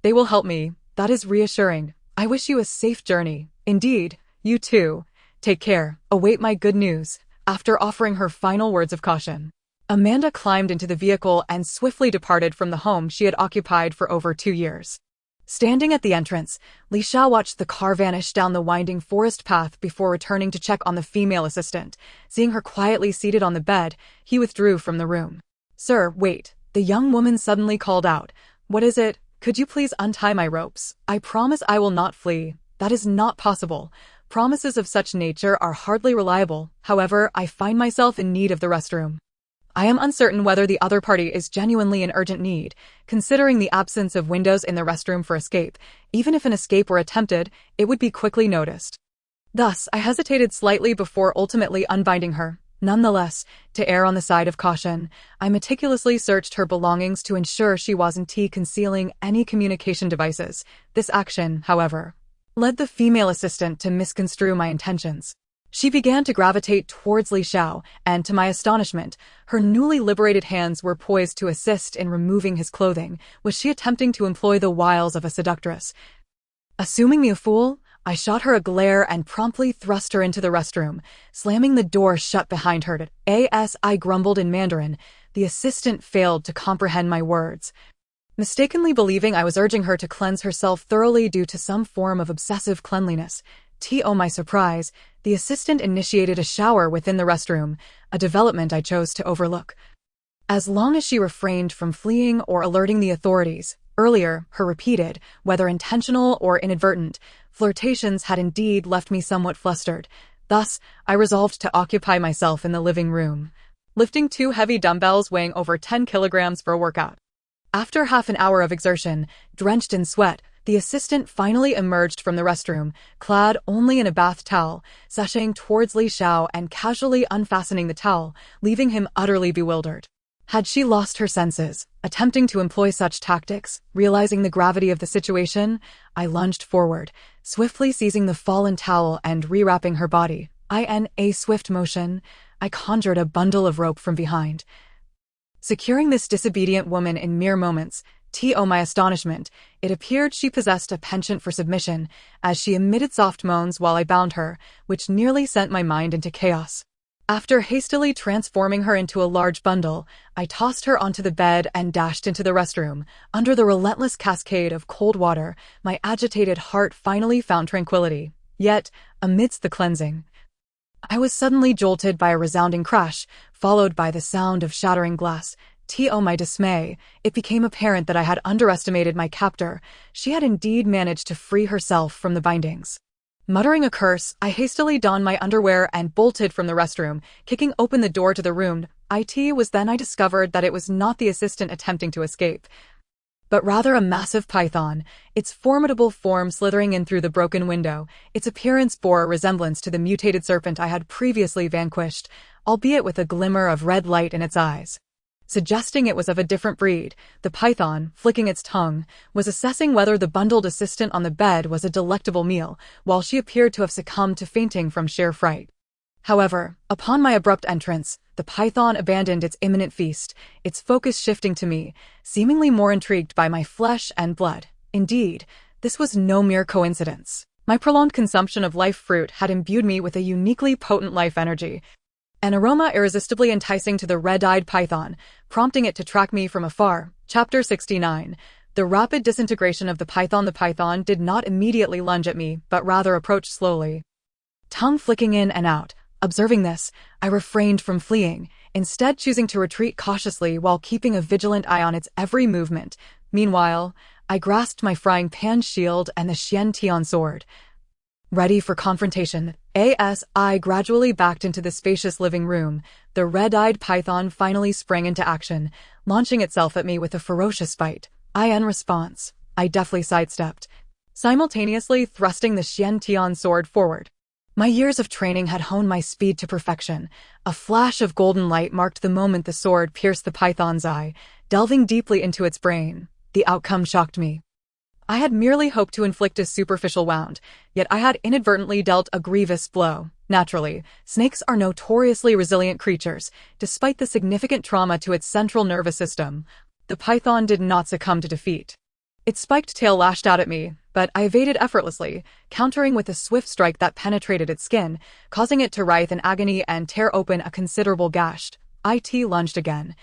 They will help me. That is reassuring. I wish you a safe journey." "Indeed, you too. Take care. Await my good news." After offering her final words of caution, Amanda climbed into the vehicle and swiftly departed from the home she had occupied for over 2 years. Standing at the entrance, Li Xiao watched the car vanish down the winding forest path before returning to check on the female assistant. Seeing her quietly seated on the bed, he withdrew from the room. "Sir, wait," the young woman suddenly called out. "What is it? Could you please untie my ropes? I promise I will not flee." "That is not possible. Promises of such nature are hardly reliable. However, I find myself in need of the restroom. I am uncertain whether the other party is genuinely in urgent need, considering the absence of windows in the restroom for escape. Even if an escape were attempted, it would be quickly noticed." Thus, I hesitated slightly before ultimately unbinding her. Nonetheless, to err on the side of caution, I meticulously searched her belongings to ensure she wasn't concealing any communication devices. This action, however, led the female assistant to misconstrue my intentions. She began to gravitate towards Li Xiao, and to my astonishment, her newly liberated hands were poised to assist in removing his clothing. Was she attempting to employ the wiles of a seductress? Assuming me a fool, I shot her a glare and promptly thrust her into the restroom, slamming the door shut behind her. As I grumbled in Mandarin, the assistant failed to comprehend my words. Mistakenly believing I was urging her to cleanse herself thoroughly due to some form of obsessive cleanliness, to my surprise, the assistant initiated a shower within the restroom, a development I chose to overlook. As long as she refrained from fleeing or alerting the authorities, earlier, her repeated, whether intentional or inadvertent, flirtations had indeed left me somewhat flustered. Thus, I resolved to occupy myself in the living room, lifting 2 heavy dumbbells weighing over 10 kilograms for a workout. After half an hour of exertion, drenched in sweat, the assistant finally emerged from the restroom, clad only in a bath towel, sashaying towards Li Xiao and casually unfastening the towel, leaving him utterly bewildered. Had she lost her senses, attempting to employ such tactics? Realizing the gravity of the situation, I lunged forward, swiftly seizing the fallen towel and rewrapping her body. In a swift motion, I conjured a bundle of rope from behind, securing this disobedient woman in mere moments. To my astonishment, it appeared she possessed a penchant for submission, as she emitted soft moans while I bound her, which nearly sent my mind into chaos. After hastily transforming her into a large bundle, I tossed her onto the bed and dashed into the restroom. Under the relentless cascade of cold water, my agitated heart finally found tranquility. Yet, amidst the cleansing, I was suddenly jolted by a resounding crash, followed by the sound of shattering glass. To my dismay, it became apparent that I had underestimated my captor. She had indeed managed to free herself from the bindings. Muttering a curse, I hastily donned my underwear and bolted from the restroom, kicking open the door to the room. It was then I discovered that it was not the assistant attempting to escape, but rather a massive python, its formidable form slithering in through the broken window. Its appearance bore a resemblance to the mutated serpent I had previously vanquished, albeit with a glimmer of red light in its eyes, suggesting it was of a different breed. The python, flicking its tongue, was assessing whether the bundled assistant on the bed was a delectable meal, while she appeared to have succumbed to fainting from sheer fright. However, upon my abrupt entrance, the python abandoned its imminent feast, its focus shifting to me, seemingly more intrigued by my flesh and blood. Indeed, this was no mere coincidence. My prolonged consumption of life fruit had imbued me with a uniquely potent life energy, an aroma irresistibly enticing to the red-eyed python, prompting it to track me from afar. Chapter 69. The rapid disintegration of the python. The python did not immediately lunge at me, but rather approached slowly, tongue flicking in and out. Observing this, I refrained from fleeing, instead choosing to retreat cautiously while keeping a vigilant eye on its every movement. Meanwhile, I grasped my frying pan shield and the Xian Tian sword, ready for confrontation. As I gradually backed into the spacious living room, the red-eyed python finally sprang into action, launching itself at me with a ferocious bite. In response, I deftly sidestepped, simultaneously thrusting the Xian Tian sword forward. My years of training had honed my speed to perfection. A flash of golden light marked the moment the sword pierced the python's eye, delving deeply into its brain. The outcome shocked me. I had merely hoped to inflict a superficial wound, yet I had inadvertently dealt a grievous blow. Naturally, snakes are notoriously resilient creatures. Despite the significant trauma to its central nervous system, the python did not succumb to defeat. Its spiked tail lashed out at me, but I evaded effortlessly, countering with a swift strike that penetrated its skin, causing it to writhe in agony and tear open a considerable gash. It lunged again,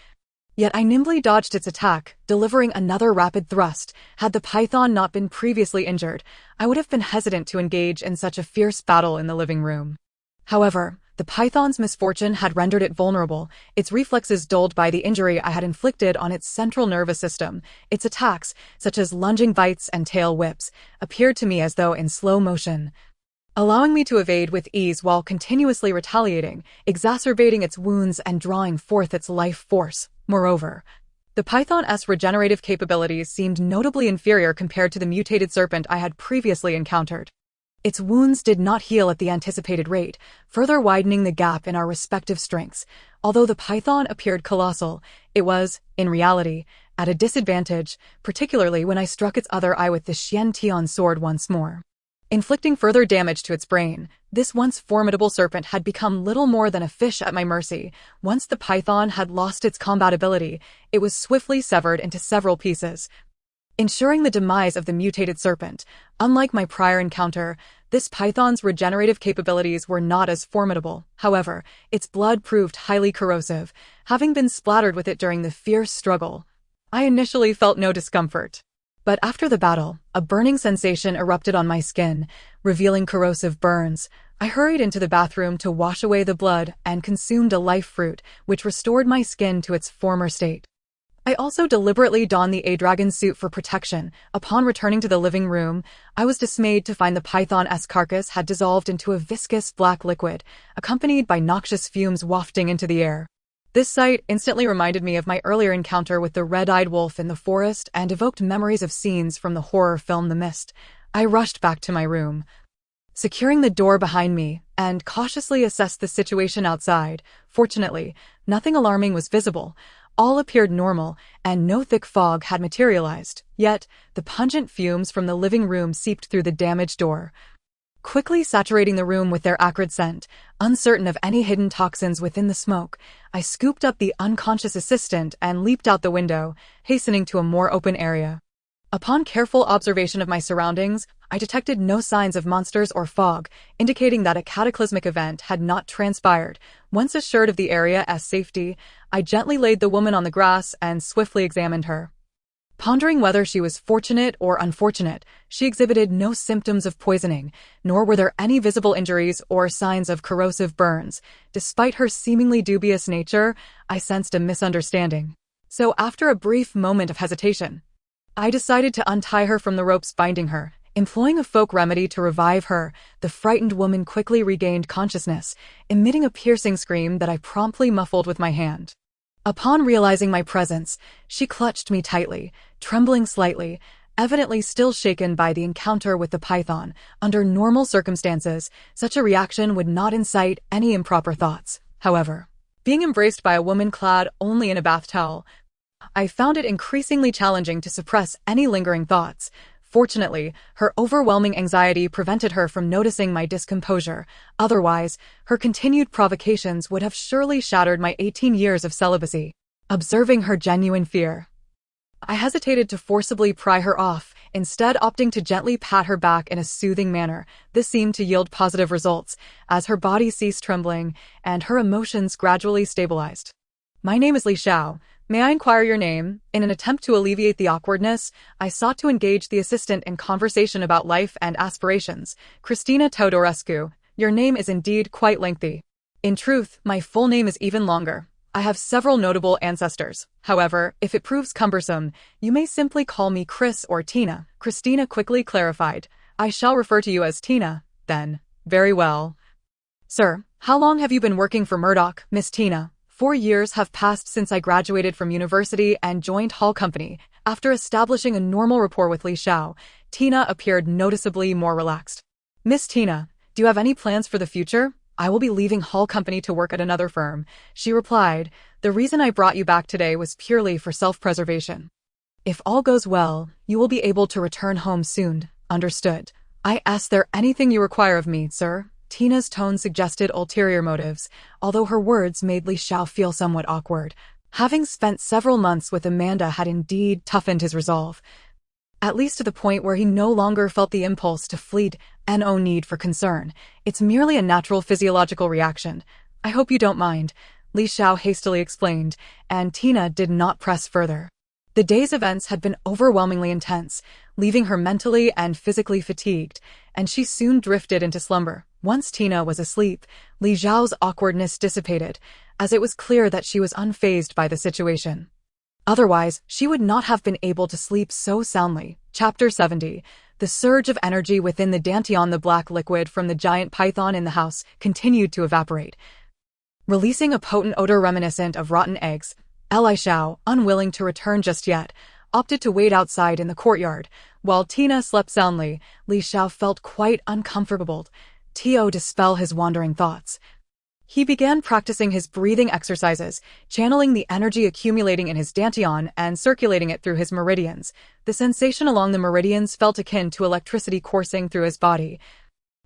yet I nimbly dodged its attack, delivering another rapid thrust. Had the python not been previously injured, I would have been hesitant to engage in such a fierce battle in the living room. However, the python's misfortune had rendered it vulnerable, its reflexes dulled by the injury I had inflicted on its central nervous system. Its attacks, such as lunging bites and tail whips, appeared to me as though in slow motion, allowing me to evade with ease while continuously retaliating, exacerbating its wounds and drawing forth its life force. Moreover, the python's regenerative capabilities seemed notably inferior compared to the mutated serpent I had previously encountered. Its wounds did not heal at the anticipated rate, further widening the gap in our respective strengths. Although the python appeared colossal, it was, in reality, at a disadvantage, particularly when I struck its other eye with the Xian Tian sword once more. Inflicting further damage to its brain, this once formidable serpent had become little more than a fish at my mercy. Once the python had lost its combat ability, it was swiftly severed into several pieces, ensuring the demise of the mutated serpent. Unlike my prior encounter, this python's regenerative capabilities were not as formidable. However, its blood proved highly corrosive, having been splattered with it during the fierce struggle. I initially felt no discomfort, but after the battle, a burning sensation erupted on my skin, revealing corrosive burns. I hurried into the bathroom to wash away the blood and consumed a life fruit, which restored my skin to its former state. I also deliberately donned the dragon suit for protection. Upon returning to the living room, I was dismayed to find the python-esque carcass had dissolved into a viscous black liquid, accompanied by noxious fumes wafting into the air. This sight instantly reminded me of my earlier encounter with the red-eyed wolf in the forest and evoked memories of scenes from the horror film The Mist. I rushed back to my room, securing the door behind me, and cautiously assessed the situation outside. Fortunately, nothing alarming was visible. All appeared normal, and no thick fog had materialized. Yet, the pungent fumes from the living room seeped through the damaged door, quickly saturating the room with their acrid scent. Uncertain of any hidden toxins within the smoke, I scooped up the unconscious assistant and leaped out the window, hastening to a more open area. Upon careful observation of my surroundings, I detected no signs of monsters or fog, indicating that a cataclysmic event had not transpired. Once assured of the area's safety, I gently laid the woman on the grass and swiftly examined her. Pondering whether she was fortunate or unfortunate, she exhibited no symptoms of poisoning, nor were there any visible injuries or signs of corrosive burns. Despite her seemingly dubious nature, I sensed a misunderstanding. So after a brief moment of hesitation, I decided to untie her from the ropes binding her. Employing a folk remedy to revive her, the frightened woman quickly regained consciousness, emitting a piercing scream that I promptly muffled with my hand. Upon realizing my presence, she clutched me tightly, trembling slightly, evidently still shaken by the encounter with the python. Under normal circumstances, such a reaction would not incite any improper thoughts. However, being embraced by a woman clad only in a bath towel, I found it increasingly challenging to suppress any lingering thoughts. Fortunately, her overwhelming anxiety prevented her from noticing my discomposure. Otherwise, her continued provocations would have surely shattered my 18 years of celibacy. Observing her genuine fear, I hesitated to forcibly pry her off, instead opting to gently pat her back in a soothing manner. This seemed to yield positive results, as her body ceased trembling and her emotions gradually stabilized. "My name is Li Xiao. May I inquire your name?" In an attempt to alleviate the awkwardness, I sought to engage the assistant in conversation about life and aspirations. "Christina Teodorescu. Your name is indeed quite lengthy. In truth, my full name is even longer. I have several notable ancestors. However, if it proves cumbersome, you may simply call me Chris or Tina." Christina quickly clarified. "I shall refer to you as Tina, then." "Very well." "Sir, how long have you been working for Murdoch, Miss Tina?" 4 years have passed since I graduated from university and joined Hall Company. After establishing a normal rapport with Li Xiao, Tina appeared noticeably more relaxed. "Miss Tina, do you have any plans for the future?" "I will be leaving Hall Company to work at another firm," she replied. "The reason I brought you back today was purely for self-preservation. If all goes well, you will be able to return home soon." "Understood." "I ask there anything you require of me, sir?" Tina's tone suggested ulterior motives, although her words made Li Xiao feel somewhat awkward. Having spent several months with Amanda had indeed toughened his resolve, at least to the point where he no longer felt the impulse to flee. No need for concern. It's merely a natural physiological reaction. "I hope you don't mind," Li Xiao hastily explained, and Tina did not press further. The day's events had been overwhelmingly intense, leaving her mentally and physically fatigued, and she soon drifted into slumber. Once Tina was asleep, Li Xiao's awkwardness dissipated, as it was clear that she was unfazed by the situation. Otherwise, she would not have been able to sleep so soundly. Chapter 70. The surge of energy within the dantian, the black liquid from the giant python in the house, continued to evaporate, releasing a potent odor reminiscent of rotten eggs. Li Xiao, unwilling to return just yet, opted to wait outside in the courtyard. While Tina slept soundly, Li Xiao felt quite uncomfortable to dispel his wandering thoughts. He began practicing his breathing exercises, channeling the energy accumulating in his dantian and circulating it through his meridians. The sensation along the meridians felt akin to electricity coursing through his body,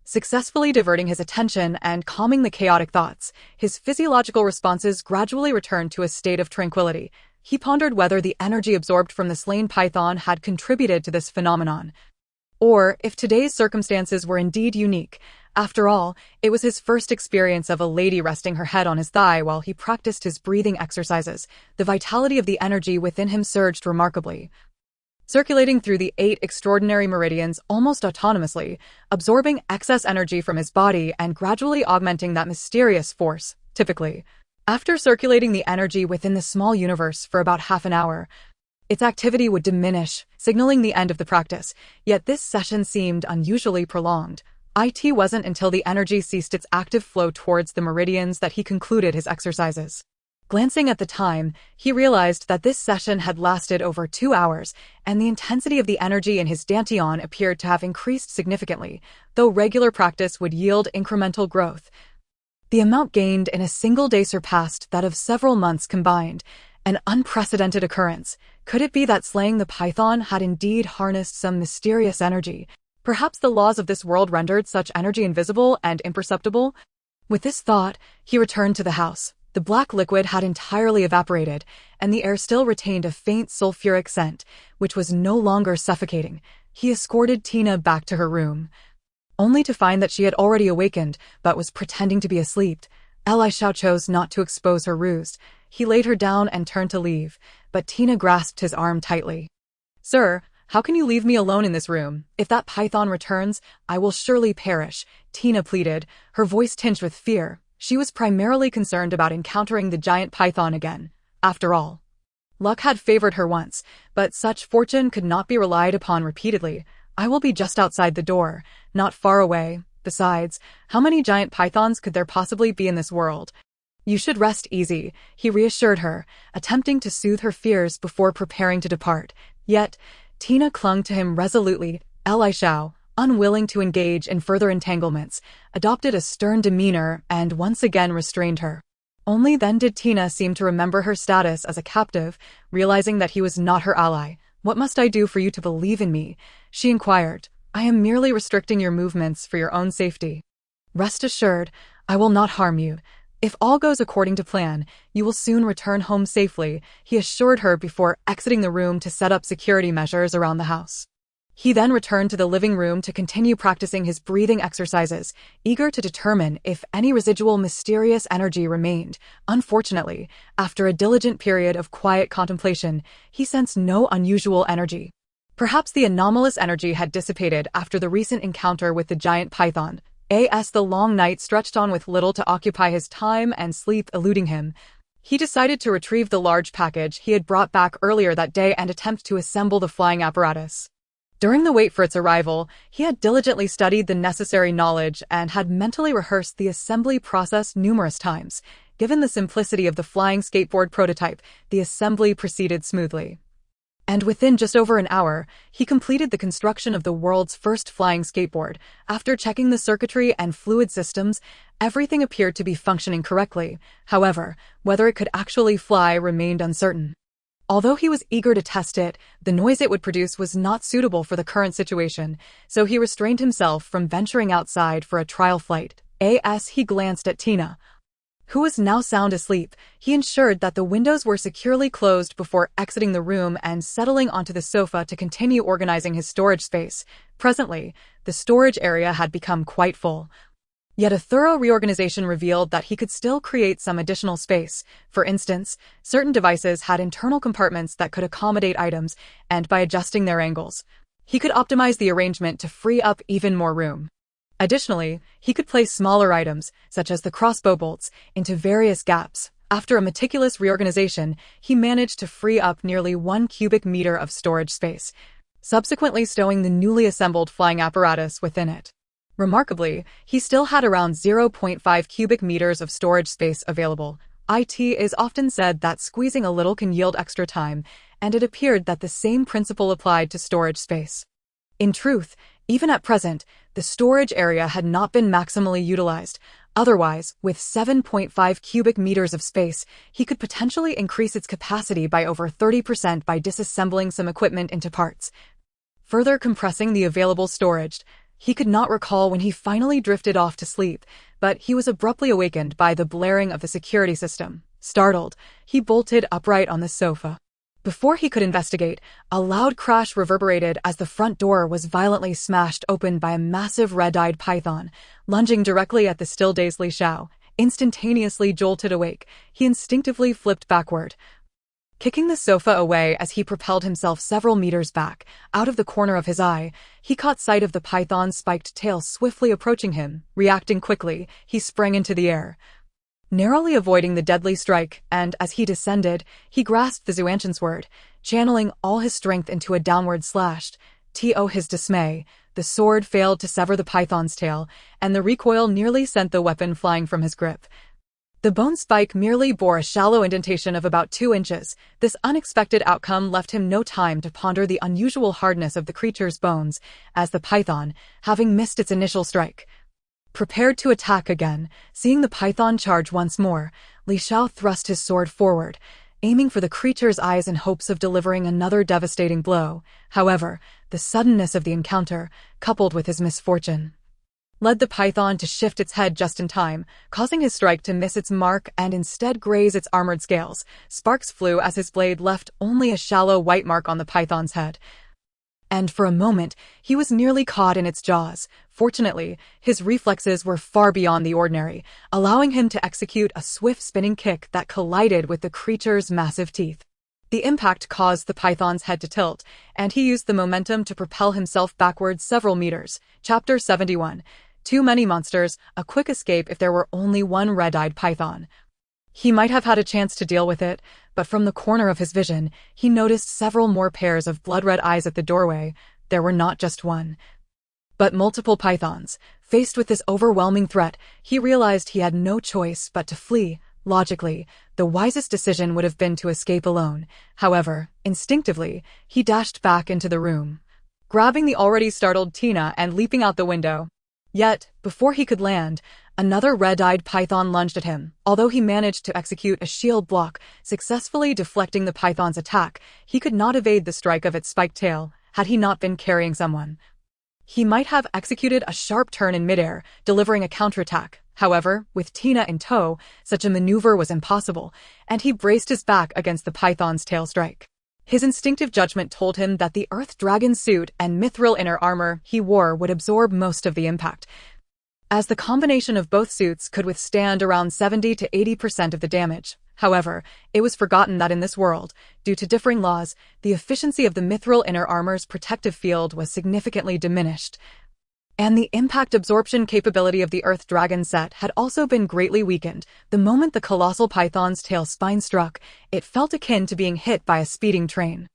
successfully diverting his attention and calming the chaotic thoughts. His physiological responses gradually returned to a state of tranquility. He pondered whether the energy absorbed from the slain python had contributed to this phenomenon, or if today's circumstances were indeed unique. After all, it was his first experience of a lady resting her head on his thigh while he practiced his breathing exercises. The vitality of the energy within him surged remarkably, circulating through the 8 extraordinary meridians almost autonomously, absorbing excess energy from his body and gradually augmenting that mysterious force. Typically, after circulating the energy within the small universe for about half an hour, its activity would diminish, signaling the end of the practice. Yet this session seemed unusually prolonged. It wasn't until the energy ceased its active flow towards the meridians that he concluded his exercises. Glancing at the time, he realized that this session had lasted over 2 hours, and the intensity of the energy in his dantian appeared to have increased significantly, though regular practice would yield incremental growth. The amount gained in a single day surpassed that of several months combined, an unprecedented occurrence. Could it be that slaying the python had indeed harnessed some mysterious energy? Perhaps the laws of this world rendered such energy invisible and imperceptible? With this thought, he returned to the house. The black liquid had entirely evaporated, and the air still retained a faint sulfuric scent, which was no longer suffocating. He escorted Tina back to her room, only to find that she had already awakened, but was pretending to be asleep. Elisha chose not to expose her ruse. He laid her down and turned to leave, but Tina grasped his arm tightly. "Sir, how can you leave me alone in this room? If that python returns, I will surely perish," Tina pleaded, her voice tinged with fear. She was primarily concerned about encountering the giant python again. After all, luck had favored her once, but such fortune could not be relied upon repeatedly. "I will be just outside the door, not far away. Besides, how many giant pythons could there possibly be in this world?" "You should rest easy," he reassured her, attempting to soothe her fears before preparing to depart. Yet, Tina clung to him resolutely. Elisha, unwilling to engage in further entanglements, adopted a stern demeanor and once again restrained her. Only then did Tina seem to remember her status as a captive, realizing that he was not her ally. "What must I do for you to believe in me?" she inquired. "I am merely restricting your movements for your own safety. Rest assured, I will not harm you. If all goes according to plan, you will soon return home safely," he assured her before exiting the room to set up security measures around the house. He then returned to the living room to continue practicing his breathing exercises, eager to determine if any residual mysterious energy remained. Unfortunately, after a diligent period of quiet contemplation, he sensed no unusual energy. Perhaps the anomalous energy had dissipated after the recent encounter with the giant python. As the long night stretched on with little to occupy his time and sleep eluding him, he decided to retrieve the large package he had brought back earlier that day and attempt to assemble the flying apparatus. During the wait for its arrival, he had diligently studied the necessary knowledge and had mentally rehearsed the assembly process numerous times. Given the simplicity of the flying skateboard prototype, the assembly proceeded smoothly. And within just over an hour, he completed the construction of the world's first flying skateboard. After checking the circuitry and fluid systems, everything appeared to be functioning correctly. However, whether it could actually fly remained uncertain. Although he was eager to test it, the noise it would produce was not suitable for the current situation, so he restrained himself from venturing outside for a trial flight. As he glanced at Tina, who was now sound asleep, he ensured that the windows were securely closed before exiting the room and settling onto the sofa to continue organizing his storage space. Presently, the storage area had become quite full. Yet a thorough reorganization revealed that he could still create some additional space. For instance, certain devices had internal compartments that could accommodate items, and by adjusting their angles, he could optimize the arrangement to free up even more room. Additionally, he could place smaller items, such as the crossbow bolts, into various gaps. After a meticulous reorganization, he managed to free up nearly 1 cubic meter of storage space, subsequently stowing the newly assembled flying apparatus within it. Remarkably, he still had around 0.5 cubic meters of storage space available. It is often said that squeezing a little can yield extra time, and it appeared that the same principle applied to storage space. In truth, even at present, the storage area had not been maximally utilized. Otherwise, with 7.5 cubic meters of space, he could potentially increase its capacity by over 30% by disassembling some equipment into parts, further compressing the available storage. He could not recall when he finally drifted off to sleep, but he was abruptly awakened by the blaring of the security system. Startled, he bolted upright on the sofa. Before he could investigate, a loud crash reverberated as the front door was violently smashed open by a massive red-eyed python, lunging directly at the still-dazed Li Xiao. Instantaneously jolted awake, he instinctively flipped backward, kicking the sofa away as he propelled himself several meters back. Out of the corner of his eye, he caught sight of the python's spiked tail swiftly approaching him. Reacting quickly, he sprang into the air, narrowly avoiding the deadly strike, and as he descended, he grasped the Zuanshan sword, channeling all his strength into a downward slash. To his dismay, the sword failed to sever the python's tail, and the recoil nearly sent the weapon flying from his grip. The bone spike merely bore a shallow indentation of about 2 inches. This unexpected outcome left him no time to ponder the unusual hardness of the creature's bones, as the python, having missed its initial strike, prepared to attack again. Seeing the python charge once more, Li Xiao thrust his sword forward, aiming for the creature's eyes in hopes of delivering another devastating blow. However, the suddenness of the encounter, coupled with his misfortune, led the python to shift its head just in time, causing his strike to miss its mark and instead graze its armored scales. Sparks flew as his blade left only a shallow white mark on the python's head, and for a moment, he was nearly caught in its jaws. Fortunately, his reflexes were far beyond the ordinary, allowing him to execute a swift spinning kick that collided with the creature's massive teeth. The impact caused the python's head to tilt, and he used the momentum to propel himself backwards several meters. Chapter 71. Too many monsters, a quick escape if there were only one red-eyed python. He might have had a chance to deal with it, but from the corner of his vision, he noticed several more pairs of blood-red eyes at the doorway. There were not just one, but multiple pythons. Faced with this overwhelming threat, he realized he had no choice but to flee. Logically, the wisest decision would have been to escape alone. However, instinctively, he dashed back into the room, grabbing the already startled Tina and leaping out the window. Yet, before he could land, another red-eyed python lunged at him. Although he managed to execute a shield block, successfully deflecting the python's attack, he could not evade the strike of its spiked tail. Had he not been carrying someone, he might have executed a sharp turn in midair, delivering a counterattack. However, with Tina in tow, such a maneuver was impossible, and he braced his back against the python's tail strike. His instinctive judgment told him that the Earth Dragon suit and mithril inner armor he wore would absorb most of the impact, as the combination of both suits could withstand around 70 to 80% of the damage. However, it was forgotten that in this world, due to differing laws, the efficiency of the mithril inner armor's protective field was significantly diminished, and the impact absorption capability of the Earth Dragon set had also been greatly weakened. The moment the colossal python's tail spine struck, it felt akin to being hit by a speeding train.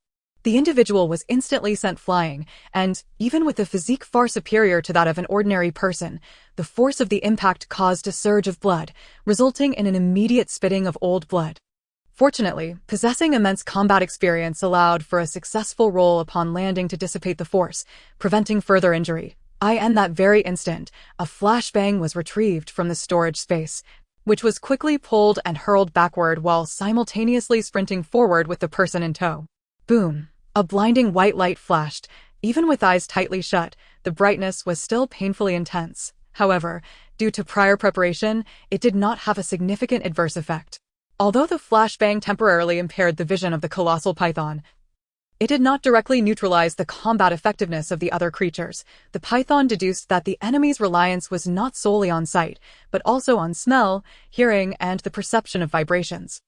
The individual was instantly sent flying, and, even with a physique far superior to that of an ordinary person, the force of the impact caused a surge of blood, resulting in an immediate spitting of old blood. Fortunately, possessing immense combat experience allowed for a successful roll upon landing to dissipate the force, preventing further injury. In that very instant, a flashbang was retrieved from the storage space, which was quickly pulled and hurled backward while simultaneously sprinting forward with the person in tow. Boom! A blinding white light flashed. Even with eyes tightly shut, the brightness was still painfully intense. However, due to prior preparation, it did not have a significant adverse effect. Although the flashbang temporarily impaired the vision of the colossal python, it did not directly neutralize the combat effectiveness of the other creatures. The python deduced that the enemy's reliance was not solely on sight, but also on smell, hearing, and the perception of vibrations.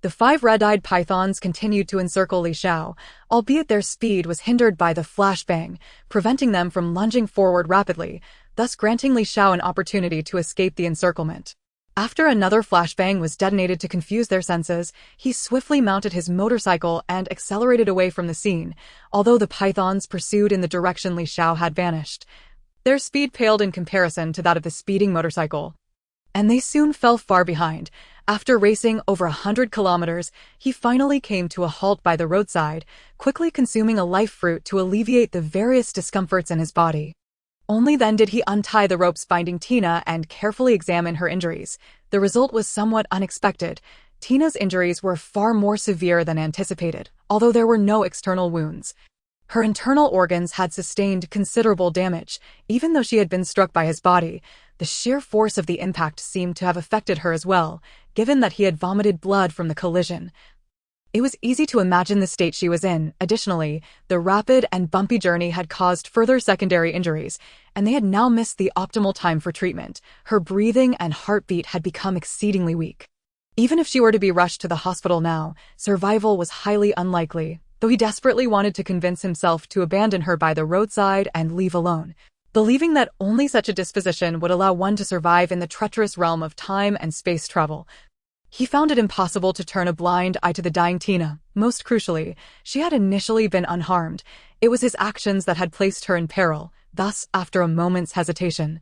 The 5 red-eyed pythons continued to encircle Li Xiao, albeit their speed was hindered by the flashbang, preventing them from lunging forward rapidly, thus granting Li Xiao an opportunity to escape the encirclement. After another flashbang was detonated to confuse their senses, he swiftly mounted his motorcycle and accelerated away from the scene, although the pythons pursued in the direction Li Xiao had vanished. Their speed paled in comparison to that of the speeding motorcycle, and they soon fell far behind. After racing over 100 kilometers, he finally came to a halt by the roadside, quickly consuming a life fruit to alleviate the various discomforts in his body. Only then did he untie the ropes binding Tina and carefully examine her injuries. The result was somewhat unexpected. Tina's injuries were far more severe than anticipated, although there were no external wounds. Her internal organs had sustained considerable damage, even though she had been struck by his body. The sheer force of the impact seemed to have affected her as well, given that he had vomited blood from the collision. It was easy to imagine the state she was in. Additionally, the rapid and bumpy journey had caused further secondary injuries, and they had now missed the optimal time for treatment. Her breathing and heartbeat had become exceedingly weak. Even if she were to be rushed to the hospital now, survival was highly unlikely, though he desperately wanted to convince himself to abandon her by the roadside and leave alone, believing that only such a disposition would allow one to survive in the treacherous realm of time and space travel. He found it impossible to turn a blind eye to the dying Tina. Most crucially, she had initially been unharmed. It was his actions that had placed her in peril. Thus, after a moment's hesitation,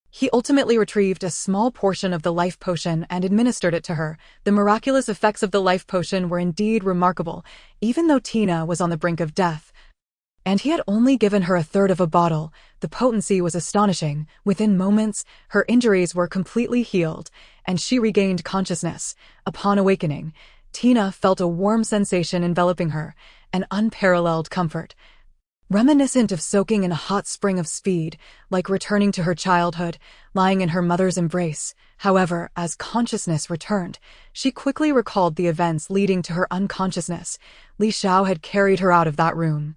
he ultimately retrieved a small portion of the life potion and administered it to her. The miraculous effects of the life potion were indeed remarkable, even though Tina was on the brink of death. And he had only given her a third of a bottle. The potency was astonishing. Within moments, her injuries were completely healed, and she regained consciousness. Upon awakening, Tina felt a warm sensation enveloping her, an unparalleled comfort, reminiscent of soaking in a hot spring of speed, like returning to her childhood, lying in her mother's embrace. However, as consciousness returned, she quickly recalled the events leading to her unconsciousness. Li Xiao had carried her out of that room,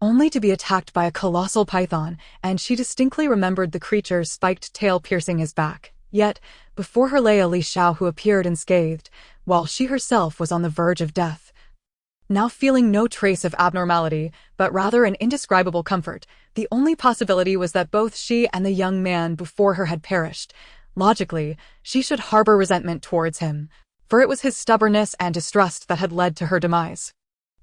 only to be attacked by a colossal python, and she distinctly remembered the creature's spiked tail piercing his back. Yet, before her lay a Li Xiao who appeared unscathed, while she herself was on the verge of death. Now feeling no trace of abnormality, but rather an indescribable comfort, the only possibility was that both she and the young man before her had perished. Logically, she should harbor resentment towards him, for it was his stubbornness and distrust that had led to her demise.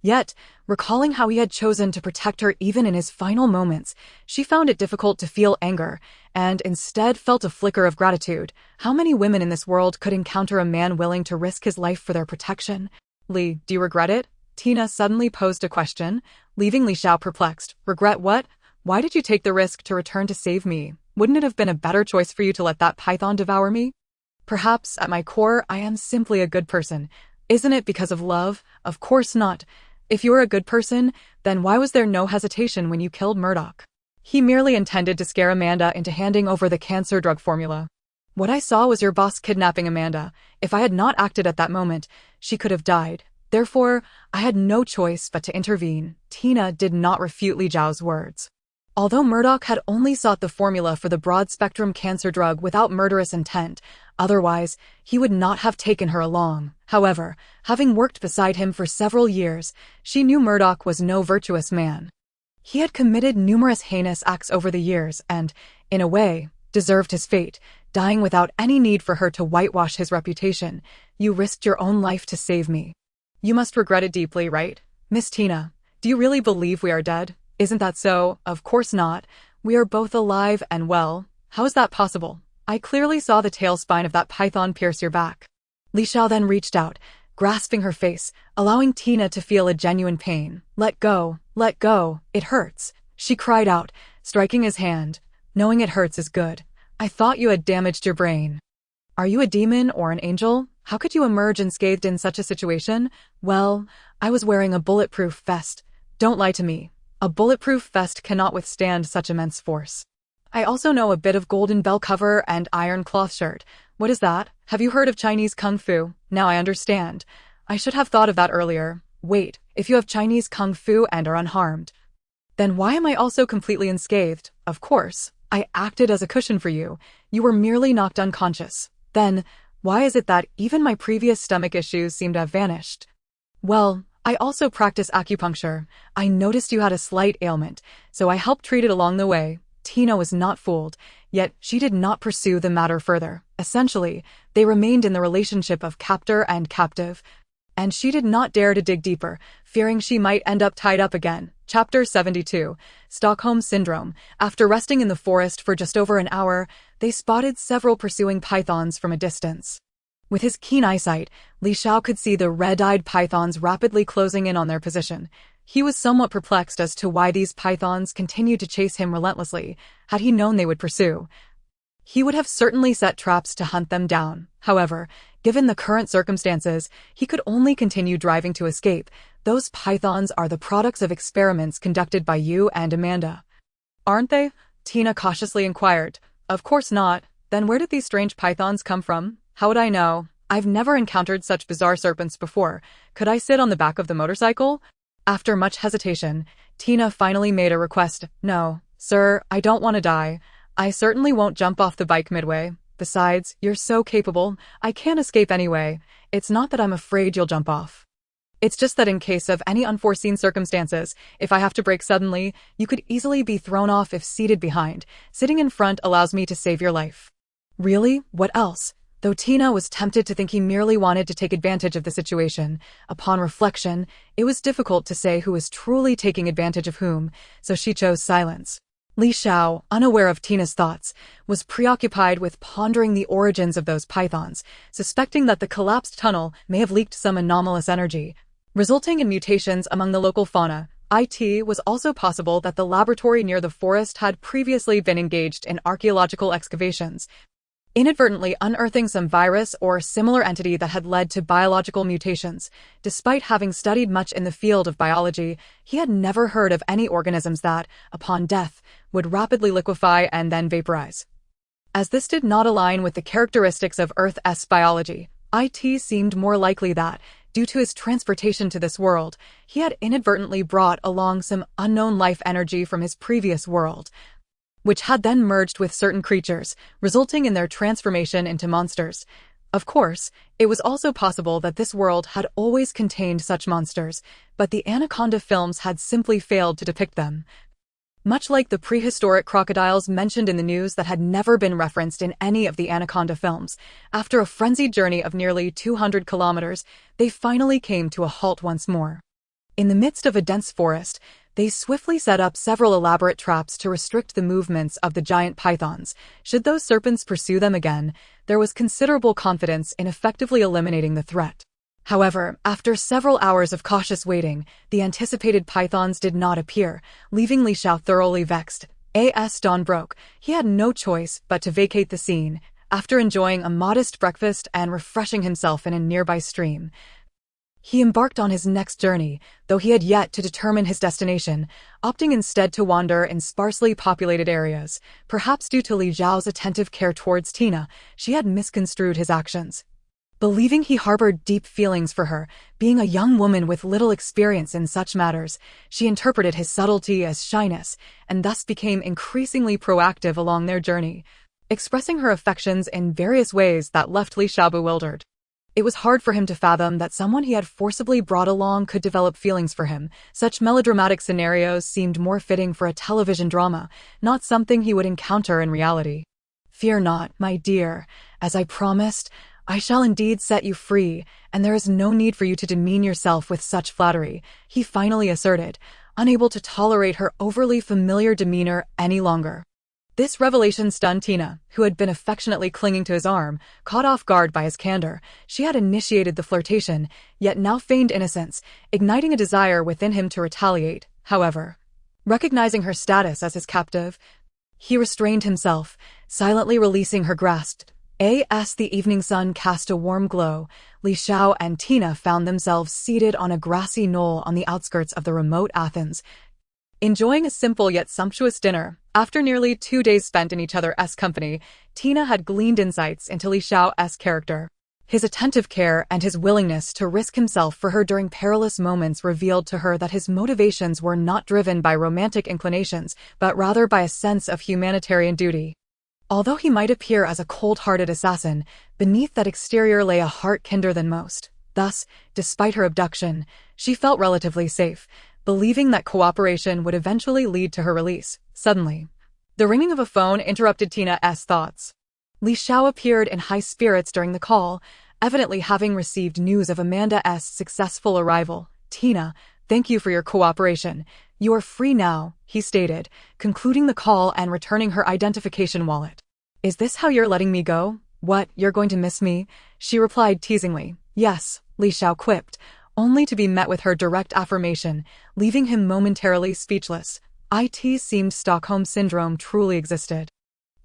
Yet, recalling how he had chosen to protect her even in his final moments, she found it difficult to feel anger, and instead felt a flicker of gratitude. How many women in this world could encounter a man willing to risk his life for their protection? Li, do you regret it? Tina suddenly posed a question, leaving Li Xiao perplexed. Regret what? Why did you take the risk to return to save me? Wouldn't it have been a better choice for you to let that python devour me? Perhaps, at my core, I am simply a good person. Isn't it because of love? Of course not. If you were a good person, then why was there no hesitation when you killed Murdoch? He merely intended to scare Amanda into handing over the cancer drug formula. What I saw was your boss kidnapping Amanda. If I had not acted at that moment, she could have died. Therefore, I had no choice but to intervene. Tina did not refute Li Zhao's words. Although Murdoch had only sought the formula for the broad-spectrum cancer drug without murderous intent, otherwise, he would not have taken her along. However, having worked beside him for several years, she knew Murdoch was no virtuous man. He had committed numerous heinous acts over the years and, in a way, deserved his fate, dying without any need for her to whitewash his reputation. You risked your own life to save me. You must regret it deeply, right? Miss Tina, do you really believe we are dead? Isn't that so? Of course not. We are both alive and well. How is that possible? I clearly saw the tail spine of that python pierce your back. Li Xiao then reached out, grasping her face, allowing Tina to feel a genuine pain. Let go, it hurts, she cried out, striking his hand. Knowing it hurts is good. I thought you had damaged your brain. Are you a demon or an angel? How could you emerge unscathed in such a situation? Well, I was wearing a bulletproof vest. Don't lie to me. A bulletproof vest cannot withstand such immense force. I also know a bit of golden bell cover and iron cloth shirt. What is that? Have you heard of Chinese Kung Fu? Now I understand. I should have thought of that earlier. Wait, if you have Chinese Kung Fu and are unharmed, then why am I also completely unscathed? Of course, I acted as a cushion for you. You were merely knocked unconscious. Then, why is it that even my previous stomach issues seem to have vanished? Well, I also practice acupuncture. I noticed you had a slight ailment, so I helped treat it along the way. Tina was not fooled, yet she did not pursue the matter further. Essentially, they remained in the relationship of captor and captive, and she did not dare to dig deeper, fearing she might end up tied up again. Chapter 72. Stockholm Syndrome. After resting in the forest for just over an hour, they spotted several pursuing pythons from a distance. With his keen eyesight, Li Xiao could see the red-eyed pythons rapidly closing in on their position. He was somewhat perplexed as to why these pythons continued to chase him relentlessly. Had he known they would pursue, he would have certainly set traps to hunt them down. However, given the current circumstances, he could only continue driving to escape. Those pythons are the products of experiments conducted by you and Amanda. Aren't they? Tina cautiously inquired. Of course not. Then where did these strange pythons come from? How would I know? I've never encountered such bizarre serpents before. Could I sit on the back of the motorcycle? After much hesitation, Tina finally made a request. No, sir, I don't want to die. I certainly won't jump off the bike midway. Besides, you're so capable, I can't escape anyway. It's not that I'm afraid you'll jump off. It's just that in case of any unforeseen circumstances, if I have to brake suddenly, you could easily be thrown off if seated behind. Sitting in front allows me to save your life. Really? What else? Though Tina was tempted to think he merely wanted to take advantage of the situation, upon reflection, it was difficult to say who was truly taking advantage of whom, so she chose silence. Li Xiao, unaware of Tina's thoughts, was preoccupied with pondering the origins of those pythons, suspecting that the collapsed tunnel may have leaked some anomalous energy, resulting in mutations among the local fauna. It was also possible that the laboratory near the forest had previously been engaged in archaeological excavations, inadvertently unearthing some virus or similar entity that had led to biological mutations. Despite having studied much in the field of biology, he had never heard of any organisms that, upon death, would rapidly liquefy and then vaporize. As this did not align with the characteristics of Earth's biology, it seemed more likely that, due to his transportation to this world, he had inadvertently brought along some unknown life energy from his previous world, which had then merged with certain creatures, resulting in their transformation into monsters. Of course, it was also possible that this world had always contained such monsters, but the Anaconda films had simply failed to depict them. Much like the prehistoric crocodiles mentioned in the news that had never been referenced in any of the Anaconda films, after a frenzied journey of nearly 200 kilometers, they finally came to a halt once more. In the midst of a dense forest, they swiftly set up several elaborate traps to restrict the movements of the giant pythons. Should those serpents pursue them again, there was considerable confidence in effectively eliminating the threat. However, after several hours of cautious waiting, the anticipated pythons did not appear, leaving Li Xiao thoroughly vexed. As dawn broke, he had no choice but to vacate the scene. After enjoying a modest breakfast and refreshing himself in a nearby stream, he embarked on his next journey, though he had yet to determine his destination, opting instead to wander in sparsely populated areas. Perhaps due to Li Xiao's attentive care towards Tina, she had misconstrued his actions. Believing he harbored deep feelings for her, being a young woman with little experience in such matters, she interpreted his subtlety as shyness, and thus became increasingly proactive along their journey, expressing her affections in various ways that left Li Xiao bewildered. It was hard for him to fathom that someone he had forcibly brought along could develop feelings for him. Such melodramatic scenarios seemed more fitting for a television drama, not something he would encounter in reality. Fear not, my dear. As I promised, I shall indeed set you free, and there is no need for you to demean yourself with such flattery, he finally asserted, unable to tolerate her overly familiar demeanor any longer. This revelation stunned Tina, who had been affectionately clinging to his arm, caught off guard by his candor. She had initiated the flirtation, yet now feigned innocence, igniting a desire within him to retaliate. However, recognizing her status as his captive, he restrained himself, silently releasing her grasp. As the evening sun cast a warm glow, Li Xiao and Tina found themselves seated on a grassy knoll on the outskirts of the remote Athens, enjoying a simple yet sumptuous dinner. After nearly 2 days spent in each other's company, Tina had gleaned insights into Li Xiao's character. His attentive care and his willingness to risk himself for her during perilous moments revealed to her that his motivations were not driven by romantic inclinations, but rather by a sense of humanitarian duty. Although he might appear as a cold-hearted assassin, beneath that exterior lay a heart kinder than most. Thus, despite her abduction, she felt relatively safe, believing that cooperation would eventually lead to her release. Suddenly, the ringing of a phone interrupted Tina's thoughts. Li Xiao appeared in high spirits during the call, evidently having received news of Amanda's successful arrival. Tina, thank you for your cooperation. You are free now, he stated, concluding the call and returning her identification wallet. Is this how you're letting me go? "What, you're going to miss me?" she replied teasingly. "Yes," Li Xiao quipped, only to be met with her direct affirmation, leaving him momentarily speechless. It seemed Stockholm Syndrome truly existed.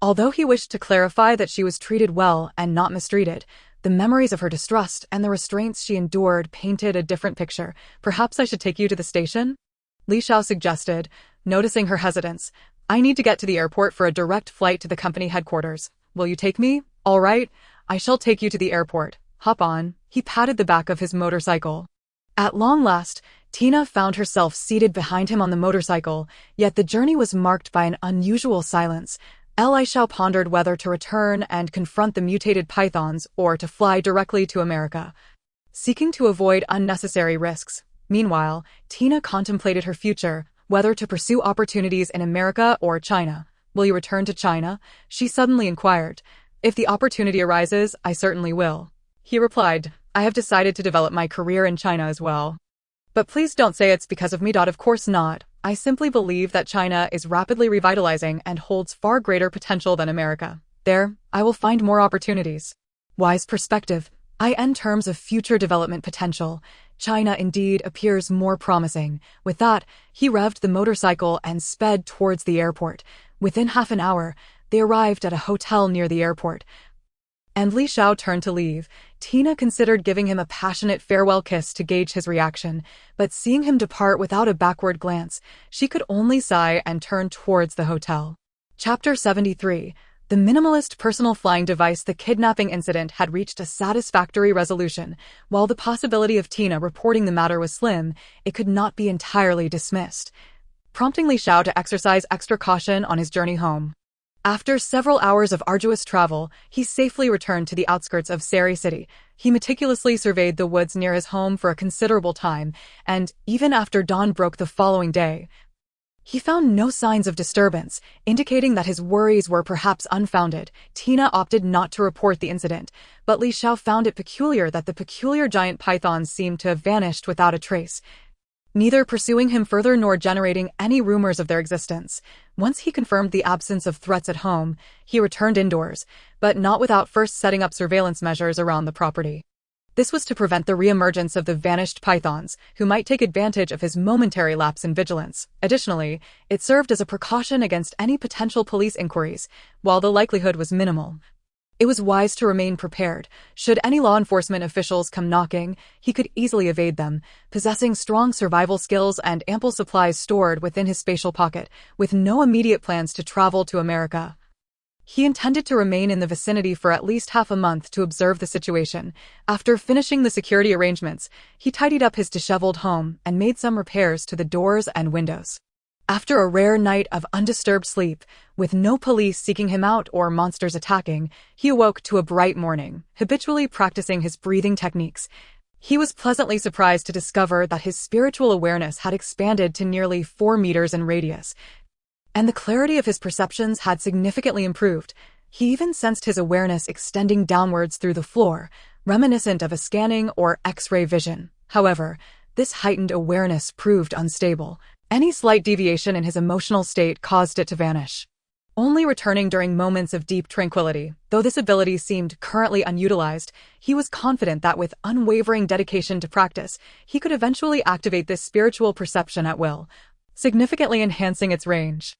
Although he wished to clarify that she was treated well and not mistreated, the memories of her distrust and the restraints she endured painted a different picture. "Perhaps I should take you to the station?" Li Xiao suggested, noticing her hesitance. "I need to get to the airport for a direct flight to the company headquarters. Will you take me?" "All right, I shall take you to the airport. Hop on." He patted the back of his motorcycle. At long last, Tina found herself seated behind him on the motorcycle, yet the journey was marked by an unusual silence. Li Xiao pondered whether to return and confront the mutated pythons or to fly directly to America, seeking to avoid unnecessary risks. Meanwhile, Tina contemplated her future, whether to pursue opportunities in America or China. "Will you return to China?" she suddenly inquired. "If the opportunity arises, I certainly will," he replied. "I have decided to develop my career in China as well. But please don't say it's because of me. Of course not. I simply believe that China is rapidly revitalizing and holds far greater potential than America. There, I will find more opportunities." Wise perspective. In terms of future development potential, China indeed appears more promising. With that, he revved the motorcycle and sped towards the airport. Within half an hour, they arrived at a hotel near the airport, and Li Xiao turned to leave. Tina considered giving him a passionate farewell kiss to gauge his reaction, but seeing him depart without a backward glance, she could only sigh and turn towards the hotel. Chapter 73. The minimalist personal flying device. The kidnapping incident had reached a satisfactory resolution. While the possibility of Tina reporting the matter was slim, it could not be entirely dismissed, prompting Li Xiao to exercise extra caution on his journey home. After several hours of arduous travel, he safely returned to the outskirts of Sari City. He meticulously surveyed the woods near his home for a considerable time, and even after dawn broke the following day, he found no signs of disturbance, indicating that his worries were perhaps unfounded. Tina opted not to report the incident, but Li Xiao found it peculiar that the peculiar giant pythons seemed to have vanished without a trace, neither pursuing him further nor generating any rumors of their existence. Once he confirmed the absence of threats at home, he returned indoors, but not without first setting up surveillance measures around the property. This was to prevent the reemergence of the vanished pythons, who might take advantage of his momentary lapse in vigilance. Additionally, it served as a precaution against any potential police inquiries, while the likelihood was minimal. It was wise to remain prepared. Should any law enforcement officials come knocking, he could easily evade them, possessing strong survival skills and ample supplies stored within his spatial pocket. With no immediate plans to travel to America, he intended to remain in the vicinity for at least half a month to observe the situation. After finishing the security arrangements, he tidied up his disheveled home and made some repairs to the doors and windows. After a rare night of undisturbed sleep, with no police seeking him out or monsters attacking, he awoke to a bright morning. Habitually practicing his breathing techniques, he was pleasantly surprised to discover that his spiritual awareness had expanded to nearly 4 meters in radius, and the clarity of his perceptions had significantly improved. He even sensed his awareness extending downwards through the floor, reminiscent of a scanning or X-ray vision. However, this heightened awareness proved unstable. Any slight deviation in his emotional state caused it to vanish, only returning during moments of deep tranquility. Though this ability seemed currently unutilized, he was confident that with unwavering dedication to practice, he could eventually activate this spiritual perception at will, significantly enhancing its range.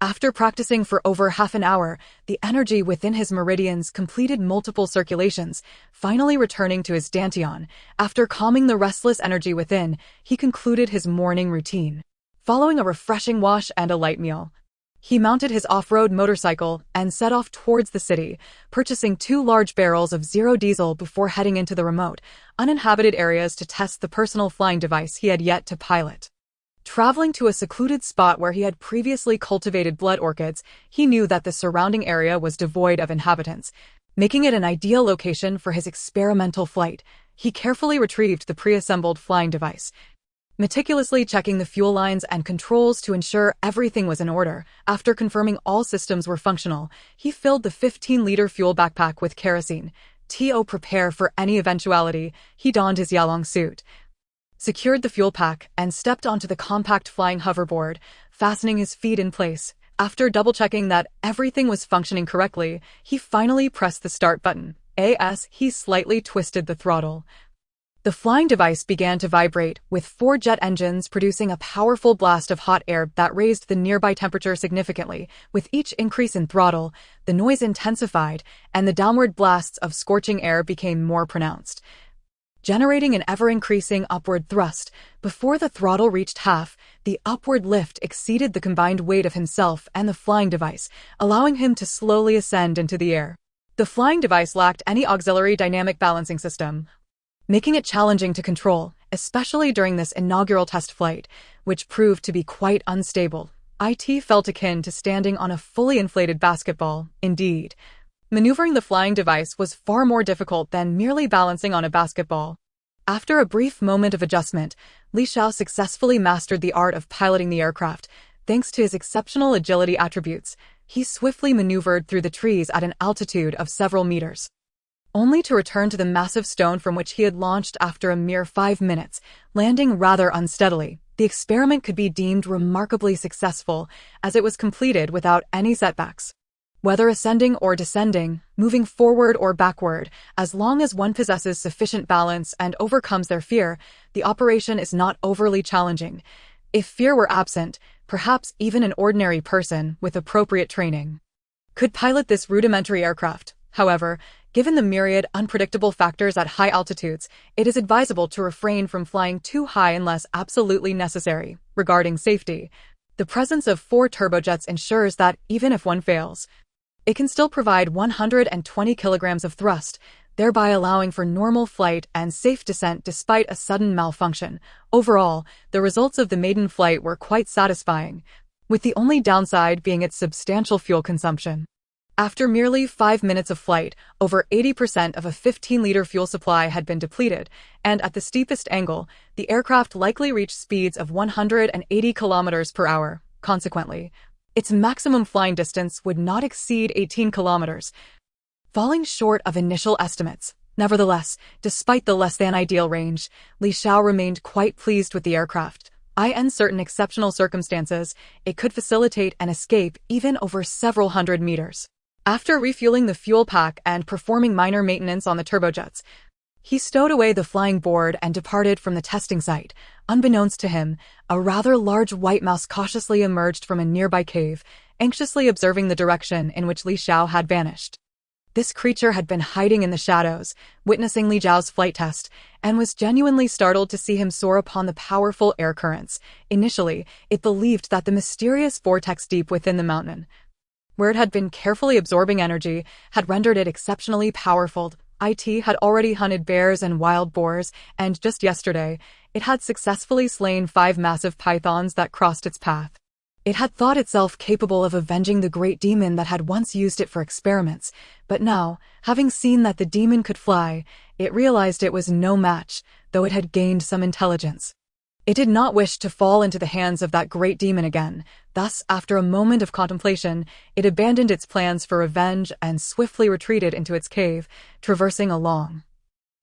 After practicing for over half an hour, the energy within his meridians completed multiple circulations, finally returning to his dantian. After calming the restless energy within, he concluded his morning routine. Following a refreshing wash and a light meal, he mounted his off-road motorcycle and set off towards the city, purchasing 2 large barrels of zero diesel before heading into the remote, uninhabited areas to test the personal flying device he had yet to pilot. Traveling to a secluded spot where he had previously cultivated blood orchids, he knew that the surrounding area was devoid of inhabitants, making it an ideal location for his experimental flight. He carefully retrieved the pre-assembled flying device, meticulously checking the fuel lines and controls to ensure everything was in order. After confirming all systems were functional, he filled the 15-liter fuel backpack with kerosene. To prepare for any eventuality, he donned his Yalong suit, secured the fuel pack, and stepped onto the compact flying hoverboard, fastening his feet in place. After double-checking that everything was functioning correctly, he finally pressed the start button. As he slightly twisted the throttle, the flying device began to vibrate, with 4 jet engines producing a powerful blast of hot air that raised the nearby temperature significantly. With each increase in throttle, the noise intensified, and the downward blasts of scorching air became more pronounced, generating an ever-increasing upward thrust. Before the throttle reached half, the upward lift exceeded the combined weight of himself and the flying device, allowing him to slowly ascend into the air. The flying device lacked any auxiliary dynamic balancing system, making it challenging to control, especially during this inaugural test flight, which proved to be quite unstable. It felt akin to standing on a fully inflated basketball. Indeed, maneuvering the flying device was far more difficult than merely balancing on a basketball. After a brief moment of adjustment, Li Xiao successfully mastered the art of piloting the aircraft. Thanks to his exceptional agility attributes, he swiftly maneuvered through the trees at an altitude of several meters, only to return to the massive stone from which he had launched after a mere 5 minutes, landing rather unsteadily. The experiment could be deemed remarkably successful, as it was completed without any setbacks. Whether ascending or descending, moving forward or backward, as long as one possesses sufficient balance and overcomes their fear, the operation is not overly challenging. If fear were absent, perhaps even an ordinary person with appropriate training could pilot this rudimentary aircraft. However, given the myriad unpredictable factors at high altitudes, it is advisable to refrain from flying too high unless absolutely necessary. Regarding safety, the presence of 4 turbojets ensures that, even if one fails, it can still provide 120 kilograms of thrust, thereby allowing for normal flight and safe descent despite a sudden malfunction. Overall, the results of the maiden flight were quite satisfying, with the only downside being its substantial fuel consumption. After merely 5 minutes of flight, over 80% of a 15-liter fuel supply had been depleted, and at the steepest angle, the aircraft likely reached speeds of 180 kilometers per hour. Consequently, its maximum flying distance would not exceed 18 kilometers, falling short of initial estimates. Nevertheless, despite the less-than-ideal range, Li Xiao remained quite pleased with the aircraft. In certain exceptional circumstances, it could facilitate an escape even over several hundred meters. After refueling the fuel pack and performing minor maintenance on the turbojets, he stowed away the flying board and departed from the testing site. Unbeknownst to him, a rather large white mouse cautiously emerged from a nearby cave, anxiously observing the direction in which Li Xiao had vanished. This creature had been hiding in the shadows, witnessing Li Xiao's flight test, and was genuinely startled to see him soar upon the powerful air currents. Initially, it believed that the mysterious vortex deep within the mountain, where it had been carefully absorbing energy, had rendered it exceptionally powerful. It had already hunted bears and wild boars, and just yesterday, it had successfully slain 5 massive pythons that crossed its path. It had thought itself capable of avenging the great demon that had once used it for experiments, but now, having seen that the demon could fly, it realized it was no match, though it had gained some intelligence. It did not wish to fall into the hands of that great demon again. Thus, after a moment of contemplation, it abandoned its plans for revenge and swiftly retreated into its cave, traversing a long,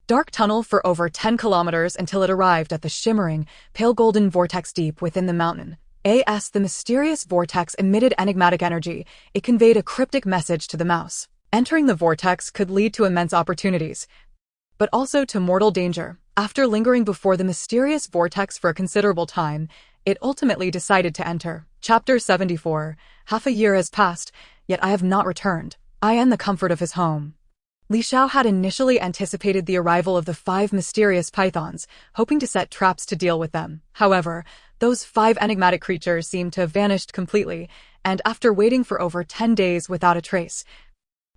dark tunnel for over 10 kilometers until it arrived at the shimmering, pale golden vortex deep within the mountain. The mysterious vortex emitted enigmatic energy. It conveyed a cryptic message to the mouse. Entering the vortex could lead to immense opportunities, but also to mortal danger. After lingering before the mysterious vortex for a considerable time, it ultimately decided to enter. Chapter 74. Half a year has passed, yet I have not returned. I am the comfort of his home. Li Xiao had initially anticipated the arrival of the 5 mysterious pythons, hoping to set traps to deal with them. However, those 5 enigmatic creatures seemed to have vanished completely, and after waiting for over 10 days without a trace,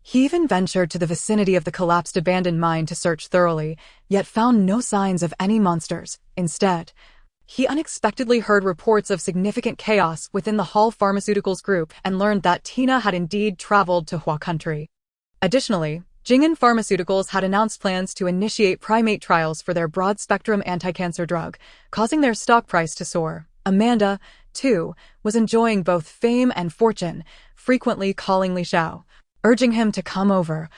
he even ventured to the vicinity of the collapsed abandoned mine to search thoroughly, yet found no signs of any monsters. Instead, he unexpectedly heard reports of significant chaos within the Hall Pharmaceuticals group and learned that Tina had indeed traveled to Hua country. Additionally, Jing'an Pharmaceuticals had announced plans to initiate primate trials for their broad-spectrum anti-cancer drug, causing their stock price to soar. Amanda, too, was enjoying both fame and fortune, frequently calling Li Xiao, urging him to come over,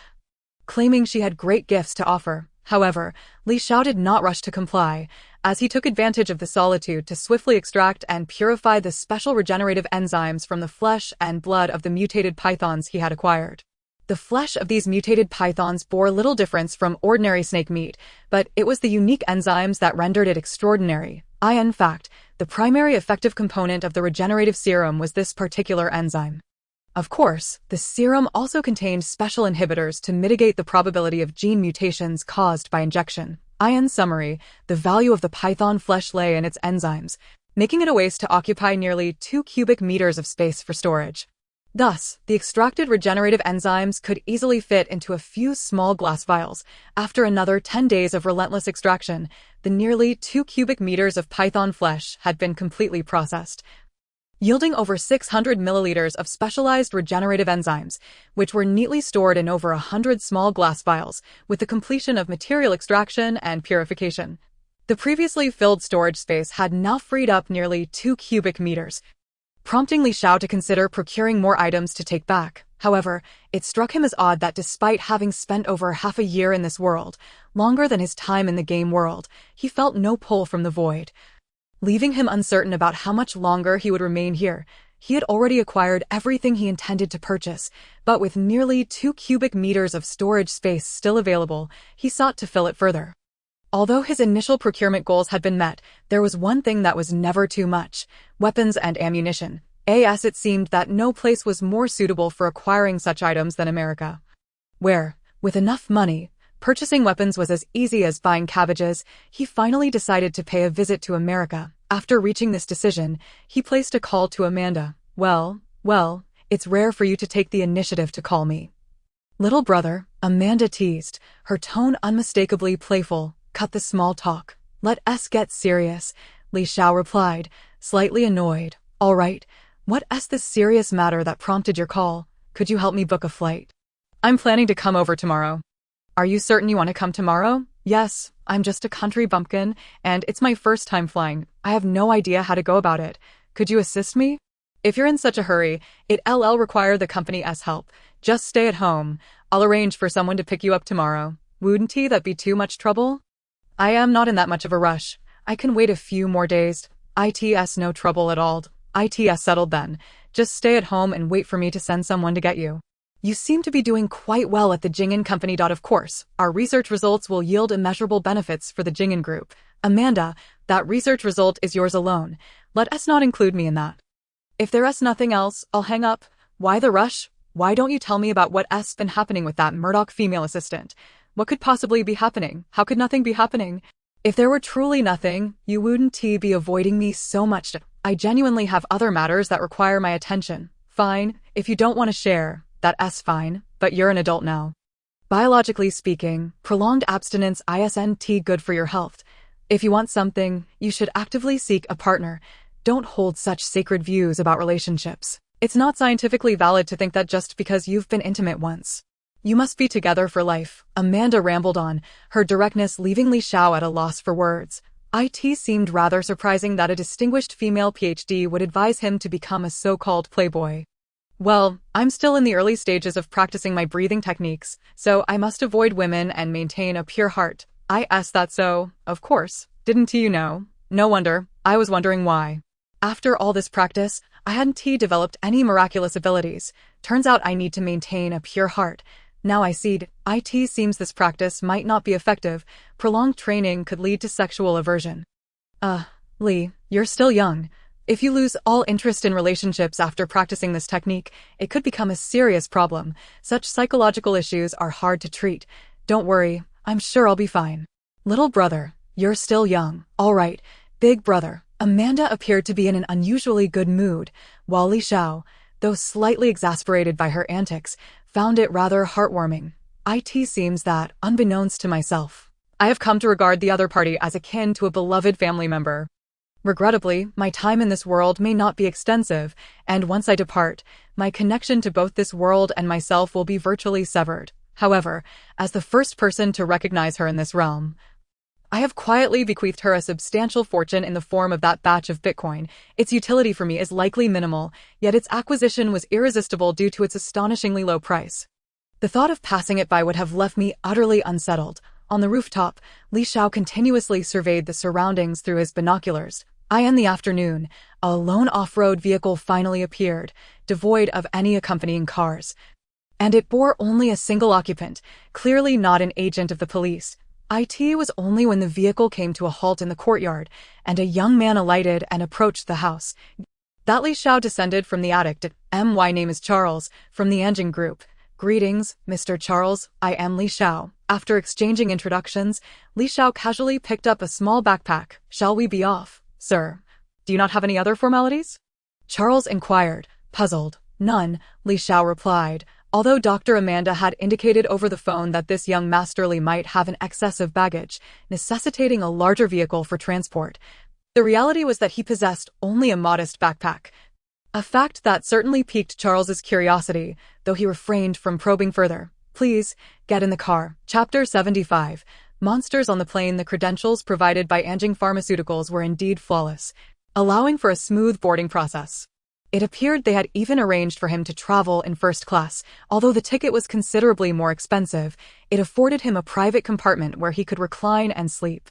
claiming she had great gifts to offer. However, Li Xiao did not rush to comply. as he took advantage of the solitude to swiftly extract and purify the special regenerative enzymes from the flesh and blood of the mutated pythons he had acquired. The flesh of these mutated pythons bore little difference from ordinary snake meat, but it was the unique enzymes that rendered it extraordinary. In fact, the primary effective component of the regenerative serum was this particular enzyme. Of course, the serum also contained special inhibitors to mitigate the probability of gene mutations caused by injection. In summary, the value of the python flesh lay in its enzymes, making it a waste to occupy nearly 2 cubic meters of space for storage. Thus, the extracted regenerative enzymes could easily fit into a few small glass vials. After another 10 days of relentless extraction, the nearly 2 cubic meters of python flesh had been completely processed, yielding over 600 milliliters of specialized regenerative enzymes, which were neatly stored in over 100 small glass vials, with the completion of material extraction and purification. The previously filled storage space had now freed up nearly 2 cubic meters, prompting Li Xiao to consider procuring more items to take back. However, it struck him as odd that despite having spent over half a year in this world, longer than his time in the game world, he felt no pull from the void. Leaving him uncertain about how much longer he would remain here, he had already acquired everything he intended to purchase, but with nearly 2 cubic meters of storage space still available, he sought to fill it further. Although his initial procurement goals had been met, there was one thing that was never too much: weapons and ammunition. It seemed that no place was more suitable for acquiring such items than America, where, with enough money, purchasing weapons was as easy as buying cabbages. He finally decided to pay a visit to America. After reaching this decision, he placed a call to Amanda. Well, it's rare for you to take the initiative to call me, little brother," Amanda teased, her tone unmistakably playful. "Cut the small talk. Let us get serious," Li Xiao replied, slightly annoyed. "All right, what's this serious matter that prompted your call? Could you help me book a flight? I'm planning to come over tomorrow." "Are you certain you want to come tomorrow?" "Yes, I'm just a country bumpkin, and it's my first time flying. I have no idea how to go about it. Could you assist me?" "If you're in such a hurry, it'll require the company's help. Just stay at home. I'll arrange for someone to pick you up tomorrow. Wouldn't that be too much trouble?" "I am not in that much of a rush. I can wait a few more days. It's no trouble at all. It's settled then. Just stay at home and wait for me to send someone to get you. You seem to be doing quite well at the Jing'an Company. Of course, our research results will yield immeasurable benefits for the Jing'an Group. Amanda, that research result is yours alone. Let us not include me in that. If there's nothing else, I'll hang up. Why the rush? Why don't you tell me about what's been happening with that Murdoch female assistant? What could possibly be happening? How could nothing be happening? If there were truly nothing, you wouldn't be avoiding me so much. I genuinely have other matters that require my attention." "Fine, if you don't want to share, that's fine, but you're an adult now. Biologically speaking, prolonged abstinence isn't good for your health. If you want something, you should actively seek a partner. Don't hold such sacred views about relationships. It's not scientifically valid to think that just because you've been intimate once, you must be together for life." Amanda rambled on, her directness leaving Li Xiao at a loss for words. It seemed rather surprising that a distinguished female PhD would advise him to become a so-called playboy. "Well, I'm still in the early stages of practicing my breathing techniques, so I must avoid women and maintain a pure heart. That's so, of course. Didn't you know? No wonder. I was wondering why. After all this practice, I hadn't developed any miraculous abilities. Turns out I need to maintain a pure heart. Now I see. It seems this practice might not be effective. Prolonged training could lead to sexual aversion." Li, you're still young. If you lose all interest in relationships after practicing this technique, it could become a serious problem. Such psychological issues are hard to treat. Don't worry, I'm sure I'll be fine. Little brother, you're still young. All right, big brother. Amanda appeared to be in an unusually good mood, while Li Xiao, though slightly exasperated by her antics, found it rather heartwarming. It seems that, unbeknownst to myself, I have come to regard the other party as akin to a beloved family member. Regrettably, my time in this world may not be extensive, and once I depart, my connection to both this world and myself will be virtually severed. However, as the first person to recognize her in this realm, I have quietly bequeathed her a substantial fortune in the form of that batch of Bitcoin. Its utility for me is likely minimal, yet its acquisition was irresistible due to its astonishingly low price. The thought of passing it by would have left me utterly unsettled. On the rooftop, Li Xiao continuously surveyed the surroundings through his binoculars. In the afternoon, a lone off-road vehicle finally appeared, devoid of any accompanying cars. And it bore only a single occupant, clearly not an agent of the police. It was only when the vehicle came to a halt in the courtyard, and a young man alighted and approached the house, that Li Xiao descended from the attic. My name is Charles, from the Anjing Group. Greetings, Mr. Charles, I am Li Xiao. After exchanging introductions, Li Xiao casually picked up a small backpack. Shall we be off, sir? Do you not have any other formalities? Charles inquired, puzzled. None, Li Xiao replied, although Dr. Amanda had indicated over the phone that this young masterly might have an excess of baggage, necessitating a larger vehicle for transport. The reality was that he possessed only a modest backpack, a fact that certainly piqued Charles's curiosity, though he refrained from probing further. Please, get in the car. Chapter 75. Monsters on the plane. The credentials provided by Anjing Pharmaceuticals were indeed flawless, allowing for a smooth boarding process. It appeared they had even arranged for him to travel in first class. Although the ticket was considerably more expensive, it afforded him a private compartment where he could recline and sleep.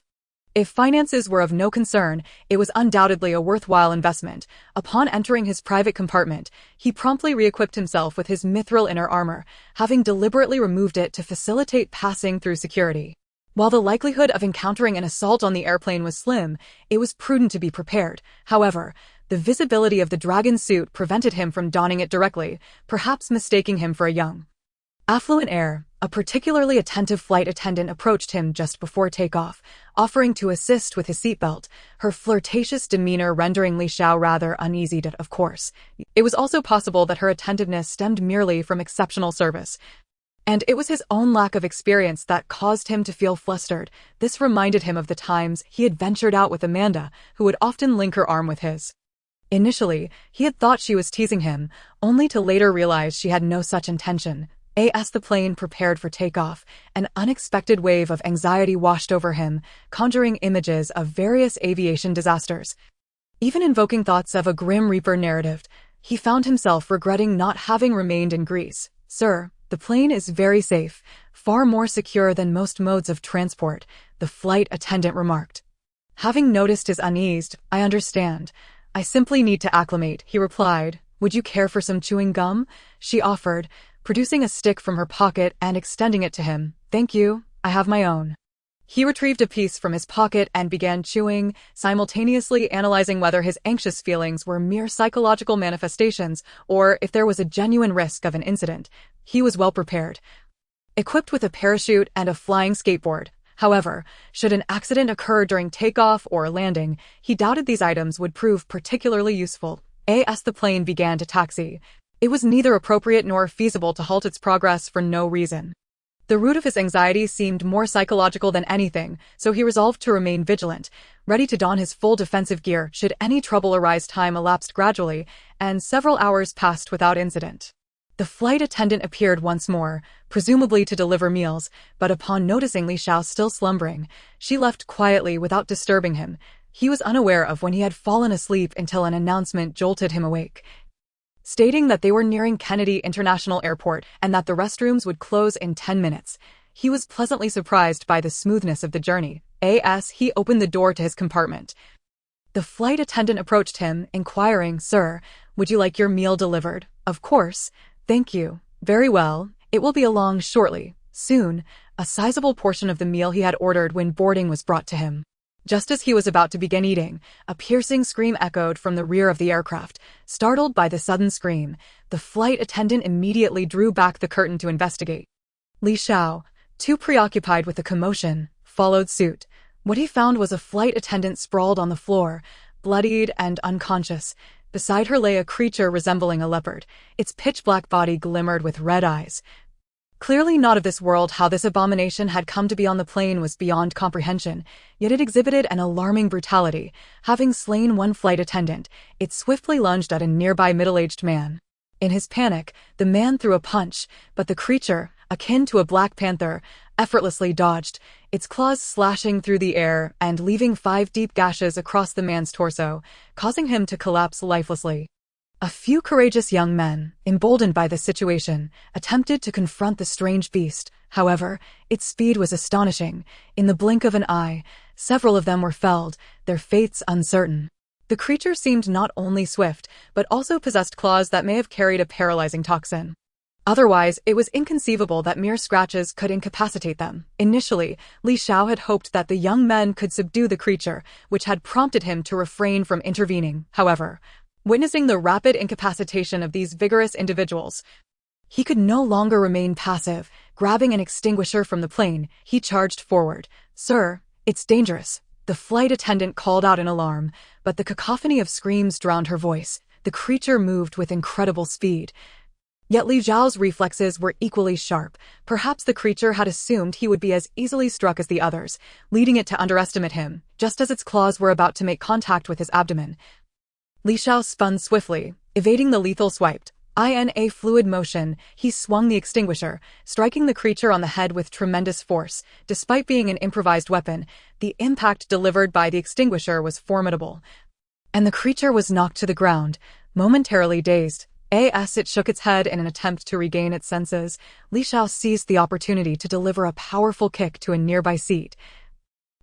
If finances were of no concern, it was undoubtedly a worthwhile investment. Upon entering his private compartment, he promptly re-equipped himself with his mithril inner armor, having deliberately removed it to facilitate passing through security. While the likelihood of encountering an assault on the airplane was slim, it was prudent to be prepared. However, the visibility of the dragon suit prevented him from donning it directly, perhaps mistaking him for a young, affluent heir. A particularly attentive flight attendant approached him just before takeoff, offering to assist with his seatbelt, her flirtatious demeanor rendering Li Xiao rather uneasy. Of course, it was also possible that her attentiveness stemmed merely from exceptional service, and it was his own lack of experience that caused him to feel flustered. This reminded him of the times he had ventured out with Amanda, who would often link her arm with his. Initially, he had thought she was teasing him, only to later realize she had no such intention. As the plane prepared for takeoff, an unexpected wave of anxiety washed over him, conjuring images of various aviation disasters. Even invoking thoughts of a grim reaper narrative, he found himself regretting not having remained in Greece. Sir, the plane is very safe, far more secure than most modes of transport, the flight attendant remarked. Having noticed his unease, I understand. I simply need to acclimate, he replied. Would you care for some chewing gum? She offered, producing a stick from her pocket and extending it to him. Thank you, I have my own. He retrieved a piece from his pocket and began chewing, simultaneously analyzing whether his anxious feelings were mere psychological manifestations or if there was a genuine risk of an incident. He was well prepared, equipped with a parachute and a flying skateboard. However, should an accident occur during takeoff or landing, he doubted these items would prove particularly useful. As the plane began to taxi, it was neither appropriate nor feasible to halt its progress for no reason. The root of his anxiety seemed more psychological than anything, so he resolved to remain vigilant, ready to don his full defensive gear should any trouble arise. Time elapsed gradually, and several hours passed without incident. The flight attendant appeared once more, presumably to deliver meals, but upon noticing Li Xiao still slumbering, she left quietly without disturbing him. He was unaware of when he had fallen asleep until an announcement jolted him awake, stating that they were nearing Kennedy International Airport and that the restrooms would close in 10 minutes. He was pleasantly surprised by the smoothness of the journey. As he opened the door to his compartment, the flight attendant approached him, inquiring, Sir, would you like your meal delivered? Of course. Thank you. Very well. It will be along shortly. Soon, a sizable portion of the meal he had ordered when boarding was brought to him. Just as he was about to begin eating, a piercing scream echoed from the rear of the aircraft. Startled by the sudden scream, the flight attendant immediately drew back the curtain to investigate. Li Xiao, too preoccupied with the commotion, followed suit. What he found was a flight attendant sprawled on the floor, bloodied and unconscious. Beside her lay a creature resembling a leopard. Its pitch-black body glimmered with red eyes. Clearly not of this world, how this abomination had come to be on the plane was beyond comprehension, yet it exhibited an alarming brutality. Having slain one flight attendant, it swiftly lunged at a nearby middle-aged man. In his panic, the man threw a punch, but the creature, akin to a black panther, effortlessly dodged, its claws slashing through the air and leaving 5 deep gashes across the man's torso, causing him to collapse lifelessly. A few courageous young men, emboldened by the situation, attempted to confront the strange beast. However, its speed was astonishing. In the blink of an eye, several of them were felled, their fates uncertain. The creature seemed not only swift, but also possessed claws that may have carried a paralyzing toxin. Otherwise, it was inconceivable that mere scratches could incapacitate them. Initially, Li Xiao had hoped that the young men could subdue the creature, which had prompted him to refrain from intervening. However, witnessing the rapid incapacitation of these vigorous individuals, he could no longer remain passive. Grabbing an extinguisher from the plane, he charged forward. "Sir, it's dangerous." The flight attendant called out in alarm, but the cacophony of screams drowned her voice. The creature moved with incredible speed. Yet Li Xiao's reflexes were equally sharp. Perhaps the creature had assumed he would be as easily struck as the others, leading it to underestimate him. Just as its claws were about to make contact with his abdomen, Li Xiao spun swiftly, evading the lethal swipe. In a fluid motion, he swung the extinguisher, striking the creature on the head with tremendous force. Despite being an improvised weapon, the impact delivered by the extinguisher was formidable, and the creature was knocked to the ground, momentarily dazed. As it shook its head in an attempt to regain its senses, Li Xiao seized the opportunity to deliver a powerful kick to a nearby seat,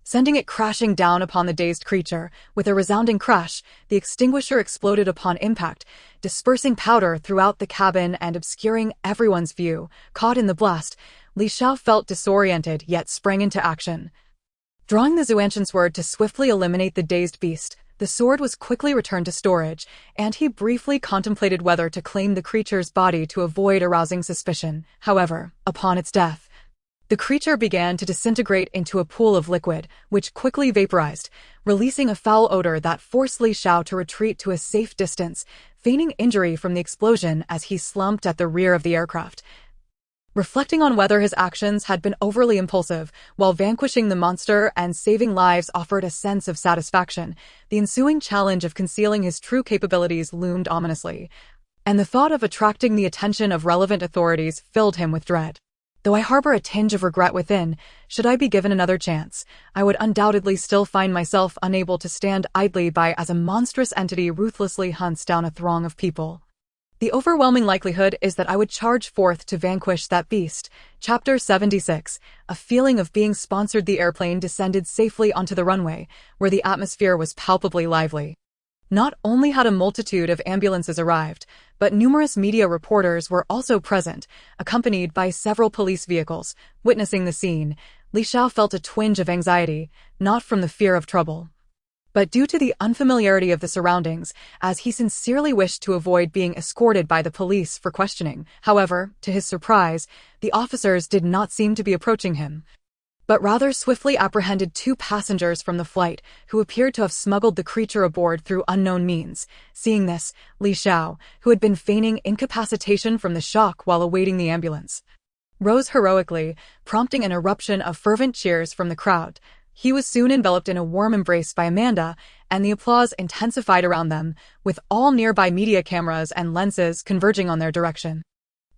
sending it crashing down upon the dazed creature. With a resounding crash, the extinguisher exploded upon impact, dispersing powder throughout the cabin and obscuring everyone's view. Caught in the blast, Li Xiao felt disoriented yet sprang into action. Drawing the Zuanshan sword to swiftly eliminate the dazed beast, the sword was quickly returned to storage, and he briefly contemplated whether to claim the creature's body to avoid arousing suspicion. However, upon its death, the creature began to disintegrate into a pool of liquid, which quickly vaporized, releasing a foul odor that forced Li Xiao to retreat to a safe distance, feigning injury from the explosion as he slumped at the rear of the aircraft. Reflecting on whether his actions had been overly impulsive, while vanquishing the monster and saving lives offered a sense of satisfaction, the ensuing challenge of concealing his true capabilities loomed ominously, and the thought of attracting the attention of relevant authorities filled him with dread. Though I harbor a tinge of regret within, should I be given another chance, I would undoubtedly still find myself unable to stand idly by as a monstrous entity ruthlessly hunts down a throng of people. The overwhelming likelihood is that I would charge forth to vanquish that beast. Chapter 76. A feeling of being sponsored. The airplane descended safely onto the runway, where the atmosphere was palpably lively. Not only had a multitude of ambulances arrived, but numerous media reporters were also present, accompanied by several police vehicles. Witnessing the scene, Li Xiao felt a twinge of anxiety, not from the fear of trouble, but due to the unfamiliarity of the surroundings, as he sincerely wished to avoid being escorted by the police for questioning. However, to his surprise, the officers did not seem to be approaching him, but rather swiftly apprehended 2 passengers from the flight who appeared to have smuggled the creature aboard through unknown means. Seeing this, Li Xiao, who had been feigning incapacitation from the shock while awaiting the ambulance, rose heroically, prompting an eruption of fervent cheers from the crowd. He was soon enveloped in a warm embrace by Amanda, and the applause intensified around them, with all nearby media cameras and lenses converging on their direction.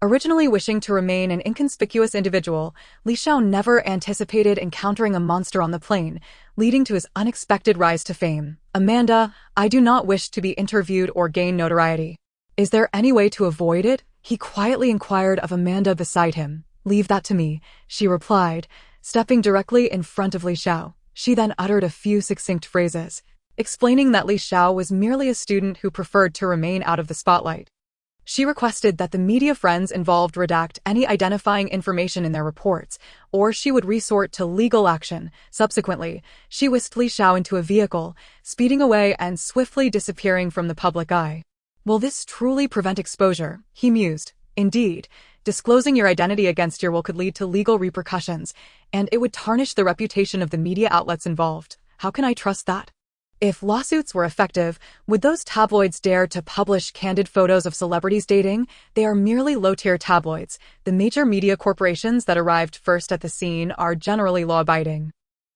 Originally wishing to remain an inconspicuous individual, Li Xiao never anticipated encountering a monster on the plane, leading to his unexpected rise to fame. "Amanda, I do not wish to be interviewed or gain notoriety. Is there any way to avoid it?" he quietly inquired of Amanda beside him. "Leave that to me," she replied, stepping directly in front of Li Xiao. She then uttered a few succinct phrases, explaining that Li Xiao was merely a student who preferred to remain out of the spotlight. She requested that the media friends involved redact any identifying information in their reports, or she would resort to legal action. Subsequently, she whisked Li Xiao into a vehicle, speeding away and swiftly disappearing from the public eye. "Will this truly prevent exposure?" he mused. "Indeed, disclosing your identity against your will could lead to legal repercussions, and it would tarnish the reputation of the media outlets involved. How can I trust that? If lawsuits were effective, would those tabloids dare to publish candid photos of celebrities dating? They are merely low-tier tabloids. The major media corporations that arrived first at the scene are generally law-abiding.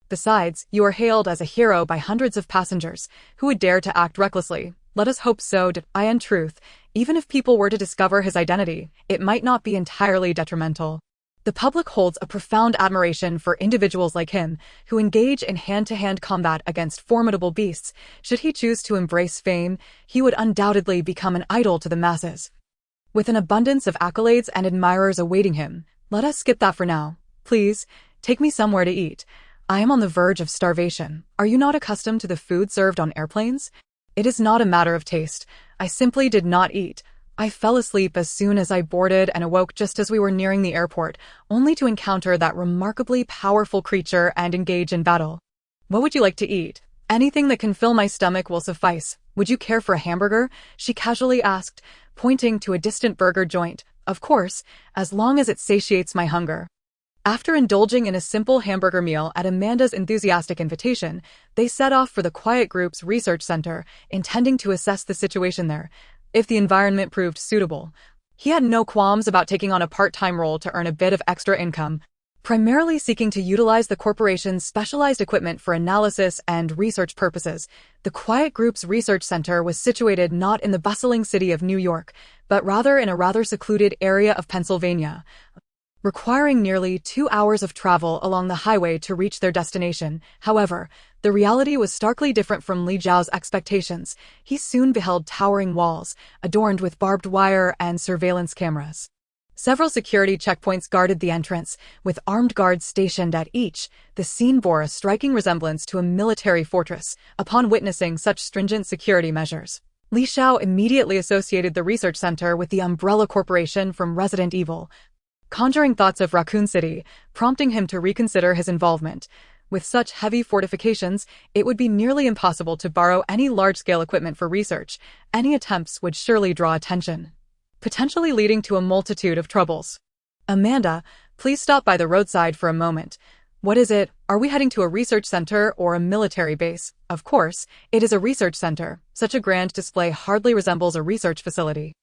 Besides, you are hailed as a hero by hundreds of passengers who would dare to act recklessly. Let us hope so. In truth, even if people were to discover his identity, it might not be entirely detrimental. The public holds a profound admiration for individuals like him, who engage in hand-to-hand combat against formidable beasts. Should he choose to embrace fame, he would undoubtedly become an idol to the masses, with an abundance of accolades and admirers awaiting him. Let us skip that for now. Please, take me somewhere to eat. I am on the verge of starvation. Are you not accustomed to the food served on airplanes? It is not a matter of taste. I simply did not eat. I fell asleep as soon as I boarded and awoke just as we were nearing the airport, only to encounter that remarkably powerful creature and engage in battle. What would you like to eat? Anything that can fill my stomach will suffice. Would you care for a hamburger? She casually asked, pointing to a distant burger joint. Of course, as long as it satiates my hunger. After indulging in a simple hamburger meal at Amanda's enthusiastic invitation, they set off for the Quiet Group's research center, intending to assess the situation there, if the environment proved suitable. He had no qualms about taking on a part-time role to earn a bit of extra income, primarily seeking to utilize the corporation's specialized equipment for analysis and research purposes. The Quiet Group's research center was situated not in the bustling city of New York, but rather in a rather secluded area of Pennsylvania, requiring nearly 2 hours of travel along the highway to reach their destination. However, the reality was starkly different from Li Zhao's expectations. He soon beheld towering walls, adorned with barbed wire and surveillance cameras. Several security checkpoints guarded the entrance, with armed guards stationed at each. The scene bore a striking resemblance to a military fortress. Upon witnessing such stringent security measures, Li Xiao immediately associated the research center with the Umbrella Corporation from Resident Evil, conjuring thoughts of Raccoon City, prompting him to reconsider his involvement. With such heavy fortifications, it would be nearly impossible to borrow any large-scale equipment for research. Any attempts would surely draw attention, potentially leading to a multitude of troubles. Amanda, please stop by the roadside for a moment. What is it? Are we heading to a research center or a military base? Of course, it is a research center. Such a grand display hardly resembles a research facility.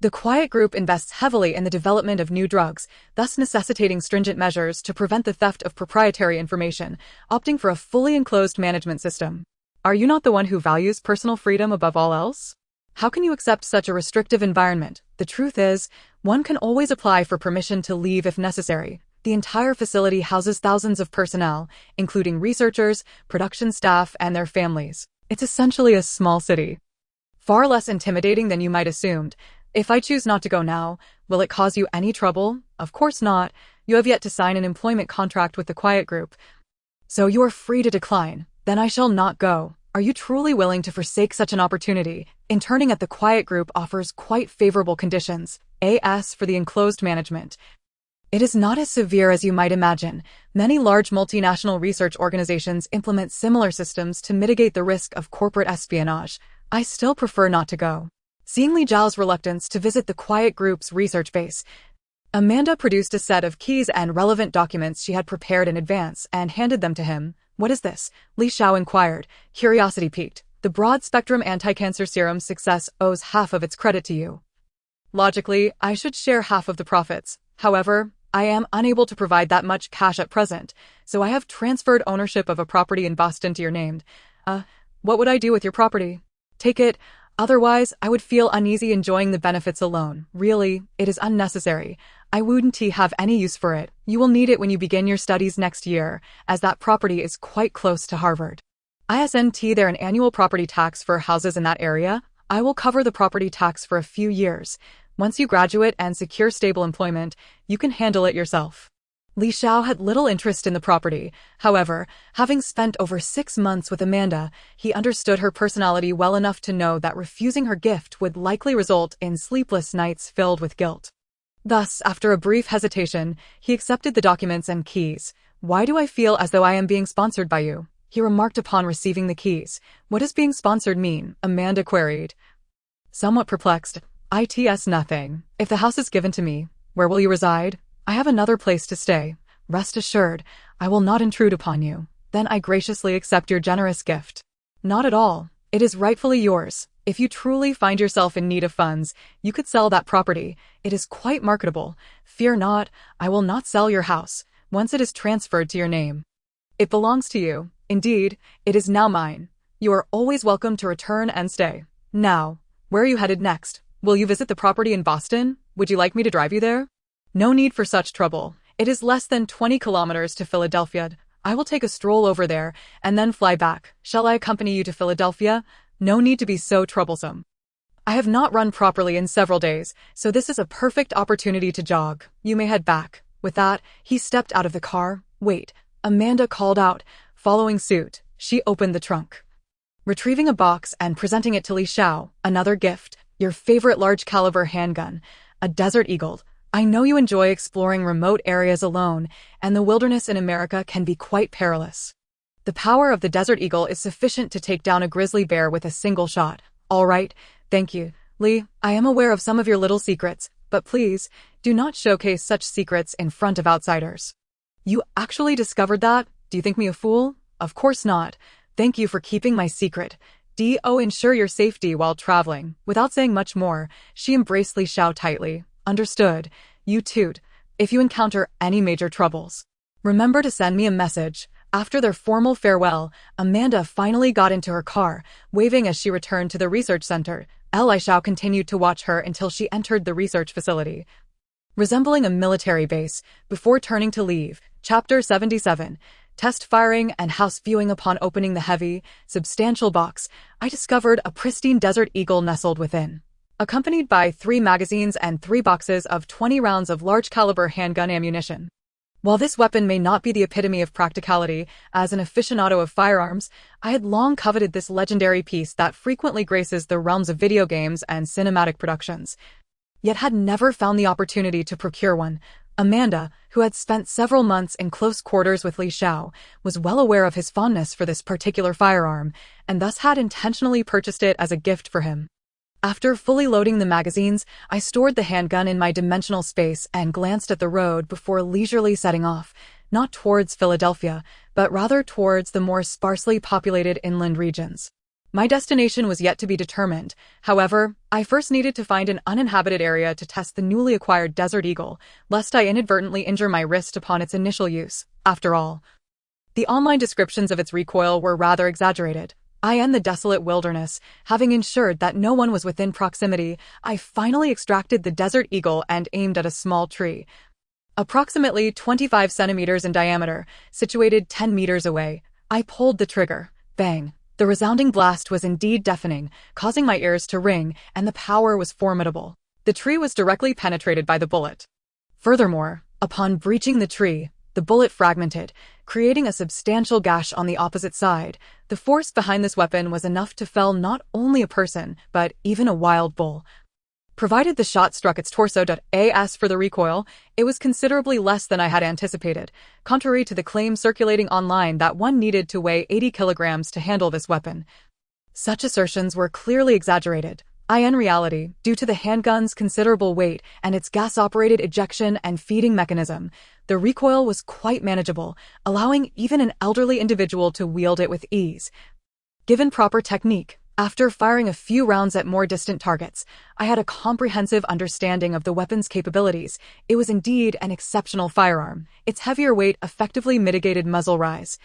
The Quiet Group invests heavily in the development of new drugs, thus necessitating stringent measures to prevent the theft of proprietary information, opting for a fully enclosed management system. Are you not the one who values personal freedom above all else? How can you accept such a restrictive environment? The truth is, one can always apply for permission to leave if necessary. The entire facility houses thousands of personnel, including researchers, production staff, and their families. It's essentially a small city. Far less intimidating than you might assumed. If I choose not to go now, will it cause you any trouble? Of course not. You have yet to sign an employment contract with the Quiet Group. So you are free to decline. Then I shall not go. Are you truly willing to forsake such an opportunity? Interning at the Quiet Group offers quite favorable conditions. As for the enclosed management, it is not as severe as you might imagine. Many large multinational research organizations implement similar systems to mitigate the risk of corporate espionage. I still prefer not to go. Seeing Li Zhao's reluctance to visit the Quiet Group's research base, Amanda produced a set of keys and relevant documents she had prepared in advance and handed them to him. What is this? Li Xiao inquired, curiosity piqued. The broad-spectrum anti-cancer serum's success owes half of its credit to you. Logically, I should share half of the profits. However, I am unable to provide that much cash at present, so I have transferred ownership of a property in Boston to your name. What would I do with your property? Take it. Otherwise, I would feel uneasy enjoying the benefits alone. Really, it is unnecessary. I wouldn't have any use for it. You will need it when you begin your studies next year, as that property is quite close to Harvard. Isn't there an annual property tax for houses in that area? I will cover the property tax for a few years. Once you graduate and secure stable employment, you can handle it yourself. Li Xiao had little interest in the property. However, having spent over 6 months with Amanda, he understood her personality well enough to know that refusing her gift would likely result in sleepless nights filled with guilt. Thus, after a brief hesitation, he accepted the documents and keys. Why do I feel as though I am being sponsored by you? He remarked upon receiving the keys. What does being sponsored mean? Amanda queried. Somewhat perplexed. It's nothing. If the house is given to me, where will you reside? I have another place to stay. Rest assured, I will not intrude upon you. Then I graciously accept your generous gift. Not at all. It is rightfully yours. If you truly find yourself in need of funds, you could sell that property. It is quite marketable. Fear not, I will not sell your house, once it is transferred to your name. It belongs to you. Indeed, it is now mine. You are always welcome to return and stay. Now, where are you headed next? Will you visit the property in Boston? Would you like me to drive you there? No need for such trouble. It is less than 20 kilometers to Philadelphia. I will take a stroll over there and then fly back. Shall I accompany you to Philadelphia? No need to be so troublesome. I have not run properly in several days, so this is a perfect opportunity to jog. You may head back. With that, he stepped out of the car. "Wait," Amanda called out. Following suit, she opened the trunk, retrieving a box and presenting it to Li Xiao. "Another gift, your favorite large-caliber handgun, a Desert Eagle. I know you enjoy exploring remote areas alone, and the wilderness in America can be quite perilous. The power of the Desert Eagle is sufficient to take down a grizzly bear with a single shot." "All right, thank you, Li. I am aware of some of your little secrets, but please, do not showcase such secrets in front of outsiders." "You actually discovered that? Do you think me a fool?" "Of course not. Thank you for keeping my secret. Do ensure your safety while traveling." Without saying much more, she embraced Li Xiao tightly. "Understood. You toot. If you encounter any major troubles, remember to send me a message." After their formal farewell, Amanda finally got into her car, waving as she returned to the research center. Li Xiao continued to watch her until she entered the research facility, resembling a military base, before turning to leave. Chapter 77. Test firing and house viewing. Upon opening the heavy, substantial box, I discovered a pristine Desert Eagle nestled within, accompanied by 3 magazines and 3 boxes of 20 rounds of large-caliber handgun ammunition. While this weapon may not be the epitome of practicality, as an aficionado of firearms, I had long coveted this legendary piece that frequently graces the realms of video games and cinematic productions, yet had never found the opportunity to procure one. Amanda, who had spent several months in close quarters with Li Xiao, was well aware of his fondness for this particular firearm, and thus had intentionally purchased it as a gift for him. After fully loading the magazines, I stored the handgun in my dimensional space and glanced at the road before leisurely setting off, not towards Philadelphia, but rather towards the more sparsely populated inland regions. My destination was yet to be determined. However, I first needed to find an uninhabited area to test the newly acquired Desert Eagle, lest I inadvertently injure my wrist upon its initial use. After all, the online descriptions of its recoil were rather exaggerated. In the desolate wilderness, having ensured that no one was within proximity, I finally extracted the Desert Eagle and aimed at a small tree, approximately 25 centimeters in diameter, situated 10 meters away. I pulled the trigger. Bang! The resounding blast was indeed deafening, causing my ears to ring, and the power was formidable. The tree was directly penetrated by the bullet. Furthermore, upon breaching the tree, the bullet fragmented, creating a substantial gash on the opposite side. The force behind this weapon was enough to fell not only a person, but even a wild bull. Provided the shot struck its torso. As for the recoil, it was considerably less than I had anticipated, contrary to the claim circulating online that one needed to weigh 80 kilograms to handle this weapon. Such assertions were clearly exaggerated. In reality, due to the handgun's considerable weight and its gas-operated ejection and feeding mechanism, the recoil was quite manageable, allowing even an elderly individual to wield it with ease. Given proper technique, after firing a few rounds at more distant targets, I had a comprehensive understanding of the weapon's capabilities. It was indeed an exceptional firearm. Its heavier weight effectively mitigated muzzle rise,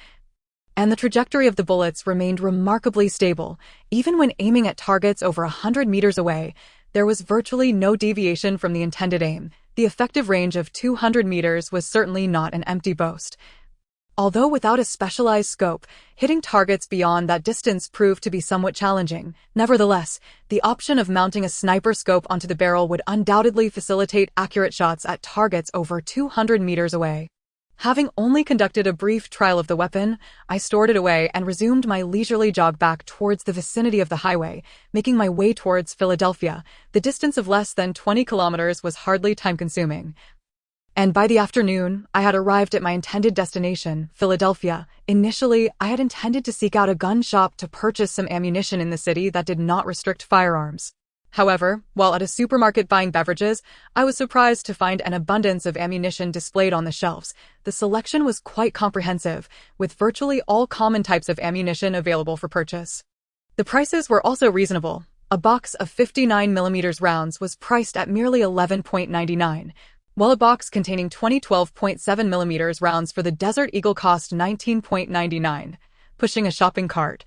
and the trajectory of the bullets remained remarkably stable. Even when aiming at targets over 100 meters away, there was virtually no deviation from the intended aim. The effective range of 200 meters was certainly not an empty boast. Although without a specialized scope, hitting targets beyond that distance proved to be somewhat challenging. Nevertheless, the option of mounting a sniper scope onto the barrel would undoubtedly facilitate accurate shots at targets over 200 meters away. Having only conducted a brief trial of the weapon, I stored it away and resumed my leisurely jog back towards the vicinity of the highway, making my way towards Philadelphia. The distance of less than 20 kilometers was hardly time-consuming, and by the afternoon, I had arrived at my intended destination, Philadelphia. Initially, I had intended to seek out a gun shop to purchase some ammunition in the city that did not restrict firearms. However, while at a supermarket buying beverages, I was surprised to find an abundance of ammunition displayed on the shelves. The selection was quite comprehensive, with virtually all common types of ammunition available for purchase. The prices were also reasonable. A box of 59mm rounds was priced at merely $11.99, while a box containing 20 12.7mm rounds for the Desert Eagle cost $19.99. Pushing a shopping cart,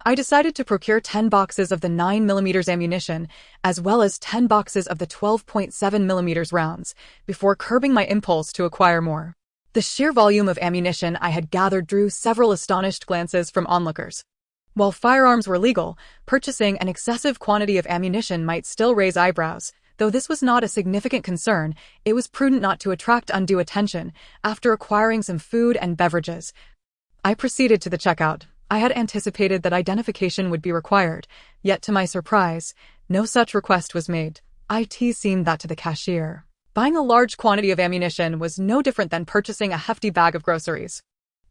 I decided to procure 10 boxes of the 9mm ammunition, as well as 10 boxes of the 12.7mm rounds, before curbing my impulse to acquire more. The sheer volume of ammunition I had gathered drew several astonished glances from onlookers. While firearms were legal, purchasing an excessive quantity of ammunition might still raise eyebrows. Though this was not a significant concern, it was prudent not to attract undue attention. After acquiring some food and beverages, I proceeded to the checkout. I had anticipated that identification would be required, yet to my surprise, no such request was made. It seemed that to the cashier, buying a large quantity of ammunition was no different than purchasing a hefty bag of groceries.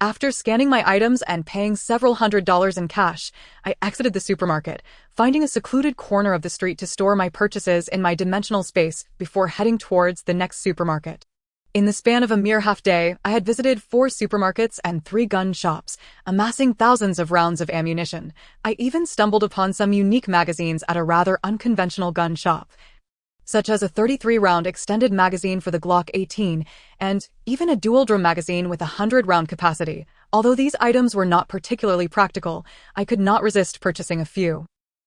After scanning my items and paying several $100s in cash, I exited the supermarket, finding a secluded corner of the street to store my purchases in my dimensional space before heading towards the next supermarket. In the span of a mere half day, I had visited 4 supermarkets and 3 gun shops, amassing thousands of rounds of ammunition. I even stumbled upon some unique magazines at a rather unconventional gun shop, such as a 33-round extended magazine for the Glock 18, and even a dual-drum magazine with a 100-round capacity. Although these items were not particularly practical, I could not resist purchasing a few.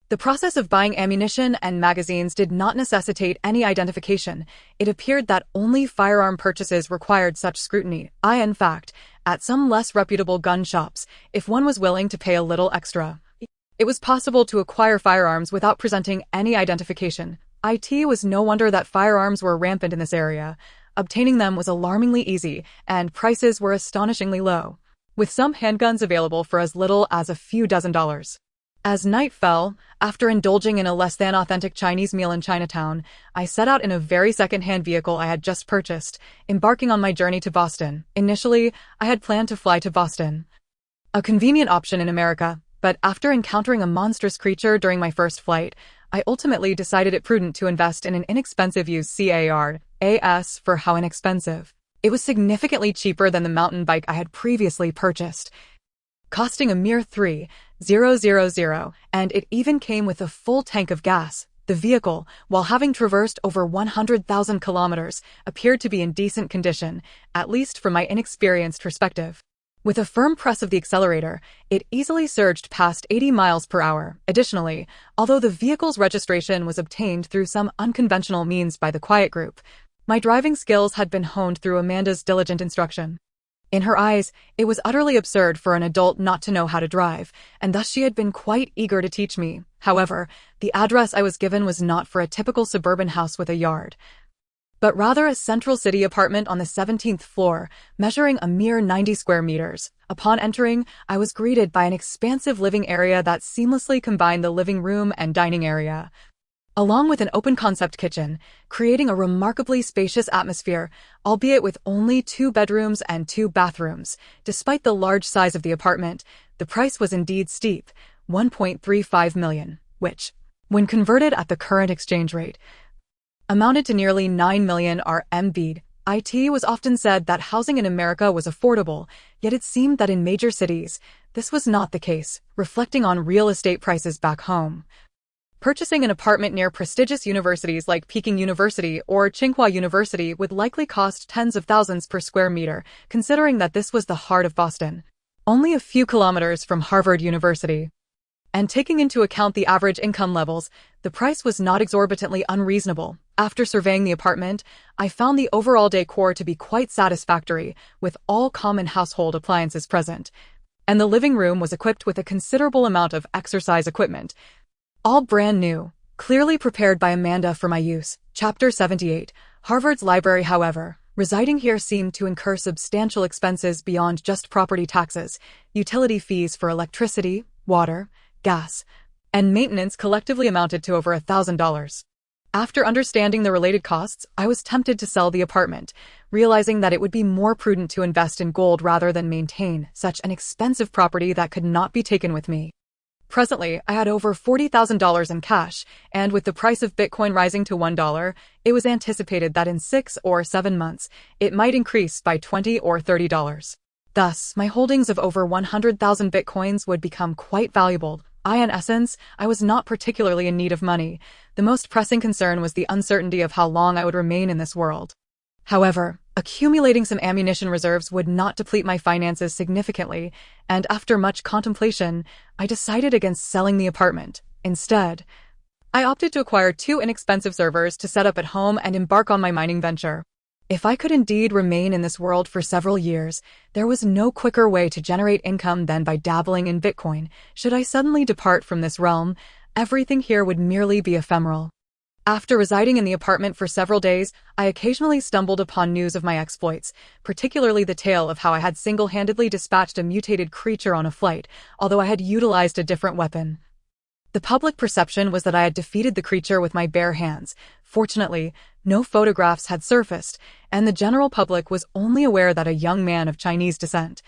The process of buying ammunition and magazines did not necessitate any identification. It appeared that only firearm purchases required such scrutiny. In fact, at some less reputable gun shops, if one was willing to pay a little extra, it was possible to acquire firearms without presenting any identification. It was no wonder that firearms were rampant in this area. Obtaining them was alarmingly easy, and prices were astonishingly low, with some handguns available for as little as a few $dozen. As night fell, after indulging in a less-than-authentic Chinese meal in Chinatown, I set out in a very second-hand vehicle I had just purchased, embarking on my journey to Boston. Initially, I had planned to fly to Boston, a convenient option in America, but after encountering a monstrous creature during my first flight, I ultimately decided it prudent to invest in an inexpensive used car. As for how inexpensive, it was significantly cheaper than the mountain bike I had previously purchased, costing a mere $3,000, and it even came with a full tank of gas. The vehicle, while having traversed over 100,000 kilometers, appeared to be in decent condition, at least from my inexperienced perspective. With a firm press of the accelerator, it easily surged past 80 miles per hour. Additionally, although the vehicle's registration was obtained through some unconventional means by the Quiet Group, my driving skills had been honed through Amanda's diligent instruction. In her eyes, it was utterly absurd for an adult not to know how to drive, and thus she had been quite eager to teach me. However, the address I was given was not for a typical suburban house with a yard, but rather a central city apartment on the 17th floor, measuring a mere 90 square meters. Upon entering, I was greeted by an expansive living area that seamlessly combined the living room and dining area, along with an open-concept kitchen, creating a remarkably spacious atmosphere, albeit with only 2 bedrooms and 2 bathrooms. Despite the large size of the apartment, the price was indeed steep, $1.35 million, which, when converted at the current exchange rate, amounted to nearly 9 million RMB. It was often said that housing in America was affordable, yet it seemed that in major cities, this was not the case, reflecting on real estate prices back home. Purchasing an apartment near prestigious universities like Peking University or Tsinghua University would likely cost tens of thousands per square meter, considering that this was the heart of Boston, only a few kilometers from Harvard University. And taking into account the average income levels, the price was not exorbitantly unreasonable. After surveying the apartment, I found the overall decor to be quite satisfactory, with all common household appliances present, and the living room was equipped with a considerable amount of exercise equipment, all brand new, clearly prepared by Amanda for my use. Chapter 78. Harvard's library, however, residing here seemed to incur substantial expenses beyond just property taxes. Utility fees for electricity, water, gas, and maintenance collectively amounted to over $1,000. After understanding the related costs, I was tempted to sell the apartment, realizing that it would be more prudent to invest in gold rather than maintain such an expensive property that could not be taken with me. Presently, I had over $40,000 in cash, and with the price of Bitcoin rising to $1, it was anticipated that in 6 or 7 months, it might increase by $20 or $30. Thus, my holdings of over 100,000 Bitcoins would become quite valuable. In essence, I was not particularly in need of money. The most pressing concern was the uncertainty of how long I would remain in this world. However, accumulating some ammunition reserves would not deplete my finances significantly, and after much contemplation, I decided against selling the apartment. Instead, I opted to acquire 2 inexpensive servers to set up at home and embark on my mining venture. If I could indeed remain in this world for several years, there was no quicker way to generate income than by dabbling in Bitcoin. Should I suddenly depart from this realm, everything here would merely be ephemeral. After residing in the apartment for several days, I occasionally stumbled upon news of my exploits, particularly the tale of how I had single-handedly dispatched a mutated creature on a flight, although I had utilized a different weapon. The public perception was that I had defeated the creature with my bare hands. Fortunately, no photographs had surfaced, and the general public was only aware that a young man of Chinese descent,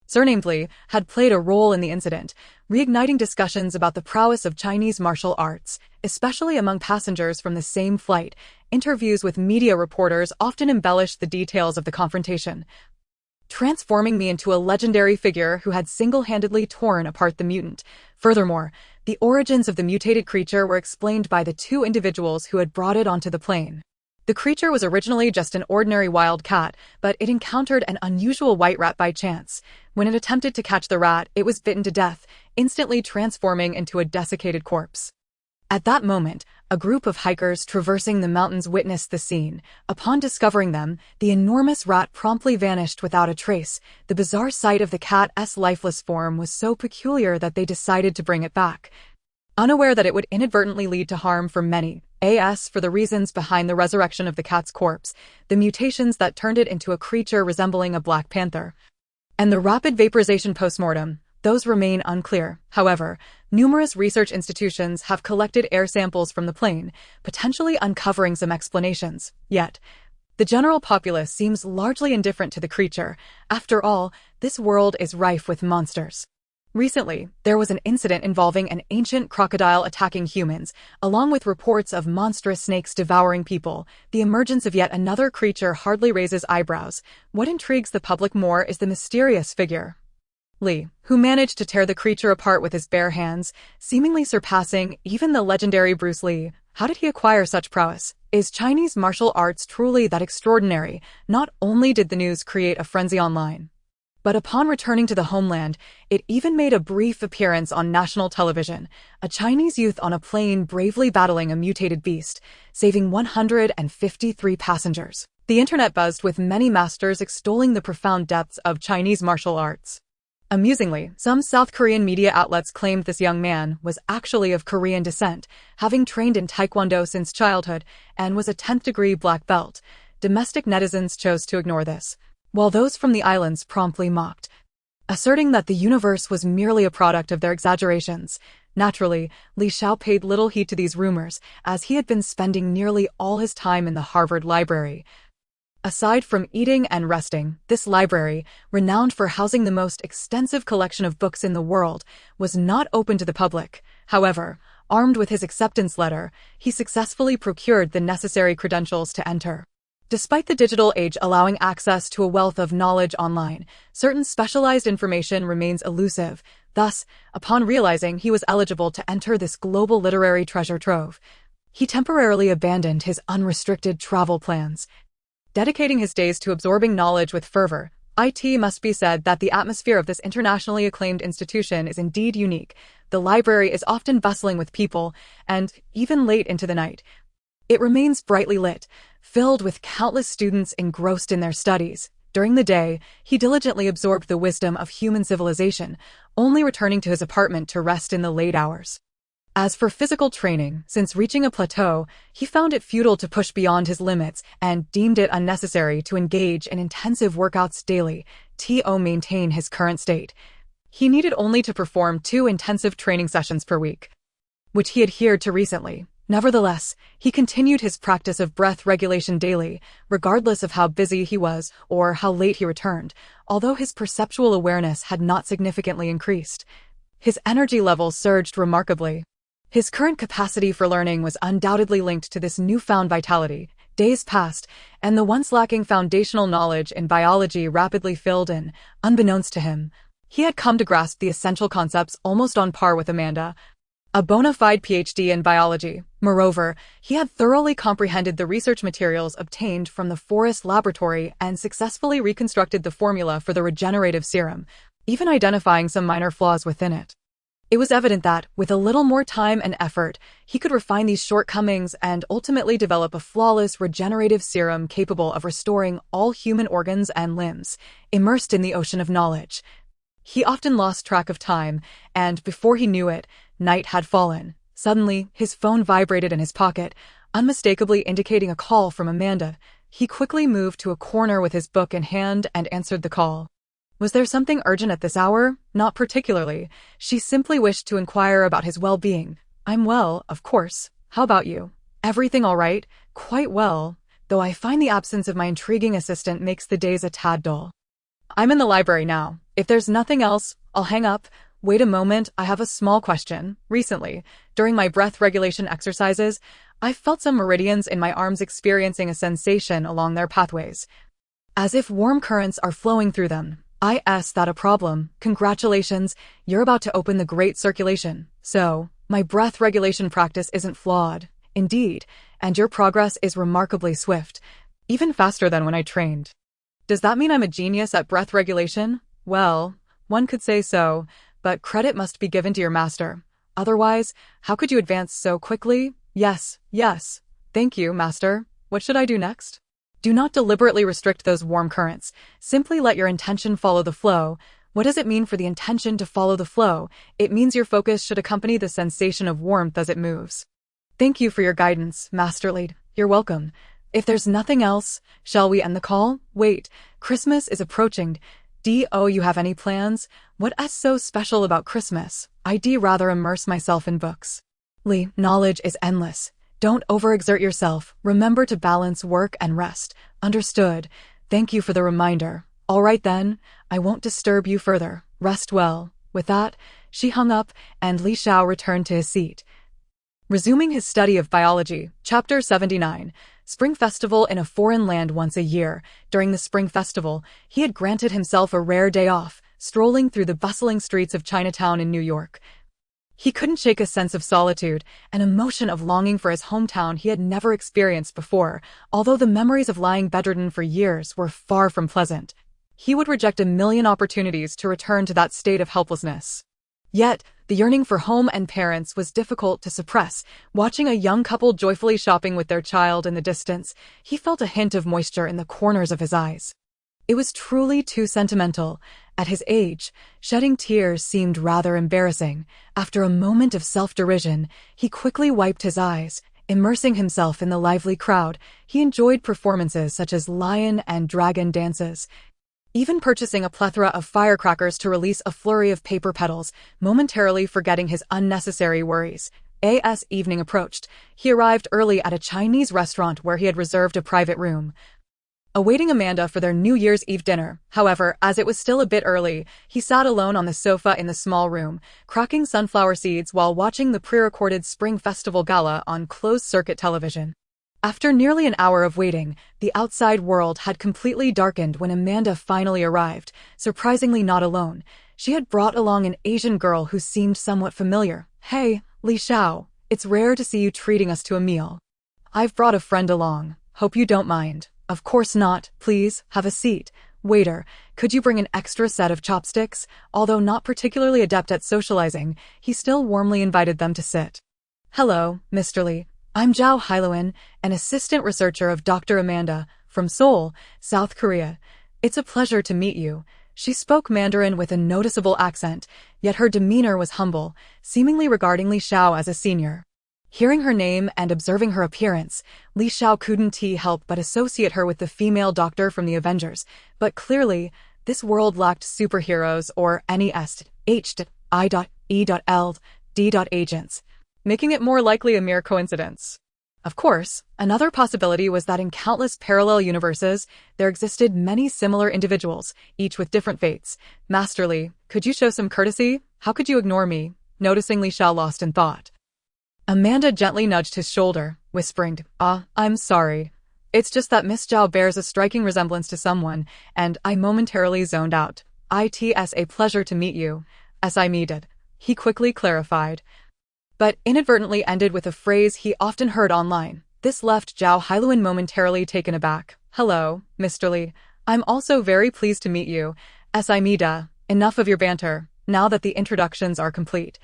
surnamed Li, had played a role in the incident, reigniting discussions about the prowess of Chinese martial arts, especially among passengers from the same flight. Interviews with media reporters often embellished the details of the confrontation, transforming me into a legendary figure who had single-handedly torn apart the mutant. Furthermore, the origins of the mutated creature were explained by the two individuals who had brought it onto the plane. The creature was originally just an ordinary wild cat, but it encountered an unusual white rat by chance. When it attempted to catch the rat, it was bitten to death, instantly transforming into a desiccated corpse. At that moment, a group of hikers traversing the mountains witnessed the scene. Upon discovering them, the enormous rat promptly vanished without a trace. The bizarre sight of the cat's lifeless form was so peculiar that they decided to bring it back, unaware that it would inadvertently lead to harm for many. As for the reasons behind the resurrection of the cat's corpse, the mutations that turned it into a creature resembling a black panther, and the rapid vaporization postmortem, those remain unclear. However, numerous research institutions have collected air samples from the plane, potentially uncovering some explanations. Yet, the general populace seems largely indifferent to the creature. After all, this world is rife with monsters. Recently, there was an incident involving an ancient crocodile attacking humans, along with reports of monstrous snakes devouring people. The emergence of yet another creature hardly raises eyebrows. What intrigues the public more is the mysterious figure Li, who managed to tear the creature apart with his bare hands, seemingly surpassing even the legendary Bruce Lee. How did he acquire such prowess? Is Chinese martial arts truly that extraordinary? Not only did the news create a frenzy online, but upon returning to the homeland, it even made a brief appearance on national television. A Chinese youth on a plane bravely battling a mutated beast, saving 153 passengers. The internet buzzed with many masters extolling the profound depths of Chinese martial arts. Amusingly, some South Korean media outlets claimed this young man was actually of Korean descent, having trained in Taekwondo since childhood, and was a 10th-degree black belt. Domestic netizens chose to ignore this, while those from the islands promptly mocked, asserting that the universe was merely a product of their exaggerations. Naturally, Li Xiao paid little heed to these rumors, as he had been spending nearly all his time in the Harvard Library. Aside from eating and resting, this library, renowned for housing the most extensive collection of books in the world, was not open to the public. However, armed with his acceptance letter, he successfully procured the necessary credentials to enter. Despite the digital age allowing access to a wealth of knowledge online, certain specialized information remains elusive. Thus, upon realizing he was eligible to enter this global literary treasure trove, he temporarily abandoned his unrestricted travel plans, dedicating his days to absorbing knowledge with fervor. It must be said that the atmosphere of this internationally acclaimed institution is indeed unique. The library is often bustling with people, and, even late into the night, it remains brightly lit, filled with countless students engrossed in their studies. During the day, he diligently absorbed the wisdom of human civilization, only returning to his apartment to rest in the late hours. As for physical training, since reaching a plateau, he found it futile to push beyond his limits and deemed it unnecessary to engage in intensive workouts daily to maintain his current state. He needed only to perform 2 intensive training sessions per week, which he adhered to recently. Nevertheless, he continued his practice of breath regulation daily, regardless of how busy he was or how late he returned, although his perceptual awareness had not significantly increased. His energy levels surged remarkably. His current capacity for learning was undoubtedly linked to this newfound vitality. Days passed, and the once lacking foundational knowledge in biology rapidly filled in. Unbeknownst to him, he had come to grasp the essential concepts almost on par with Amanda, a bona fide PhD in biology. Moreover, he had thoroughly comprehended the research materials obtained from the Forest Laboratory and successfully reconstructed the formula for the regenerative serum, even identifying some minor flaws within it. It was evident that, with a little more time and effort, he could refine these shortcomings and ultimately develop a flawless regenerative serum capable of restoring all human organs and limbs. Immersed in the ocean of knowledge, he often lost track of time, and before he knew it, night had fallen. Suddenly, his phone vibrated in his pocket, unmistakably indicating a call from Amanda. He quickly moved to a corner with his book in hand and answered the call. Was there something urgent at this hour? Not particularly. She simply wished to inquire about his well-being. I'm well, of course. How about you? Everything all right? Quite well, though I find the absence of my intriguing assistant makes the days a tad dull. I'm in the library now. If there's nothing else, I'll hang up. Wait a moment, I have a small question. Recently, during my breath regulation exercises, I felt some meridians in my arms experiencing a sensation along their pathways, as if warm currents are flowing through them. Is that a problem? Congratulations, you're about to open the great circulation. So, my breath regulation practice isn't flawed. Indeed, and your progress is remarkably swift, even faster than when I trained. Does that mean I'm a genius at breath regulation? Well, one could say so, but credit must be given to your master. Otherwise, how could you advance so quickly? Yes. Thank you, master. What should I do next? Do not deliberately restrict those warm currents. Simply let your intention follow the flow. What does it mean for the intention to follow the flow? It means your focus should accompany the sensation of warmth as it moves. Thank you for your guidance, Master Lead. You're welcome. If there's nothing else, shall we end the call? Wait, Christmas is approaching. Do you have any plans? What's so special about Christmas? I'd rather immerse myself in books. Lee, knowledge is endless. Don't overexert yourself. Remember to balance work and rest. Understood. Thank you for the reminder. All right then, I won't disturb you further. Rest well. With that, she hung up, and Li Xiao returned to his seat. Resuming his study of biology, Chapter 79, Spring Festival in a foreign land once a year. During the Spring Festival, he had granted himself a rare day off, strolling through the bustling streets of Chinatown in New York. He couldn't shake a sense of solitude, an emotion of longing for his hometown he had never experienced before, although the memories of lying bedridden for years were far from pleasant. He would reject a million opportunities to return to that state of helplessness. Yet, the yearning for home and parents was difficult to suppress. Watching a young couple joyfully shopping with their child in the distance, he felt a hint of moisture in the corners of his eyes. It was truly too sentimental. At his age, shedding tears seemed rather embarrassing. After a moment of self-derision, he quickly wiped his eyes. Immersing himself in the lively crowd, he enjoyed performances such as lion and dragon dances, even purchasing a plethora of firecrackers to release a flurry of paper petals, momentarily forgetting his unnecessary worries. As evening approached, he arrived early at a Chinese restaurant where he had reserved a private room, awaiting Amanda for their New Year's Eve dinner. However, as it was still a bit early, he sat alone on the sofa in the small room, cracking sunflower seeds while watching the pre-recorded Spring Festival Gala on closed-circuit television. After nearly an hour of waiting, the outside world had completely darkened when Amanda finally arrived, surprisingly not alone. She had brought along an Asian girl who seemed somewhat familiar. Hey, Li Xiao, it's rare to see you treating us to a meal. I've brought a friend along. Hope you don't mind. Of course not. Please, have a seat. Waiter, could you bring an extra set of chopsticks? Although not particularly adept at socializing, he still warmly invited them to sit. Hello, Mr. Li. I'm Zhao Hailuan, an assistant researcher of Dr. Amanda, from Seoul, South Korea. It's a pleasure to meet you. She spoke Mandarin with a noticeable accent, yet her demeanor was humble, seemingly regarding Li Xiao as a senior. Hearing her name and observing her appearance, Li Xiao couldn't help but associate her with the female doctor from the Avengers, but clearly, this world lacked superheroes or agents, making it more likely a mere coincidence. Of course, another possibility was that in countless parallel universes, there existed many similar individuals, each with different fates. Master Li, could you show some courtesy? How could you ignore me? Noticing Li Xiao lost in thought, Amanda gently nudged his shoulder, whispering, I'm sorry. It's just that Miss Zhao bears a striking resemblance to someone, and I momentarily zoned out. It's a pleasure to meet you. As I did. He quickly clarified, but inadvertently ended with a phrase he often heard online. This left Zhao Hailuan momentarily taken aback. Hello, Mr. Li. I'm also very pleased to meet you. As I enough of your banter. Now that the introductions are complete,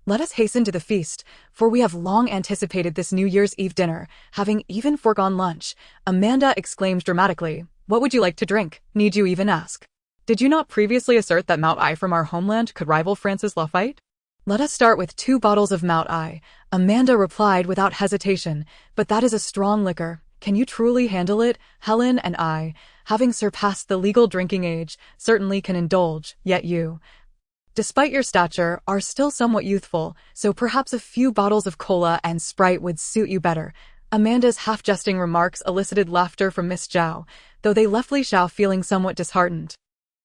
let us hasten to the feast, for we have long anticipated this New Year's Eve dinner, having even foregone lunch. Amanda exclaimed dramatically. What would you like to drink? Need you even ask? Did you not previously assert that Mount I from our homeland could rival France's Lafayette? Let us start with 2 bottles of Mount I. Amanda replied without hesitation, but that is a strong liquor. Can you truly handle it? Helen and I, having surpassed the legal drinking age, certainly can indulge, yet you, despite your stature, are still somewhat youthful, so perhaps a few bottles of cola and Sprite would suit you better. Amanda's half-jesting remarks elicited laughter from Miss Zhao, though they left Li Xiao feeling somewhat disheartened.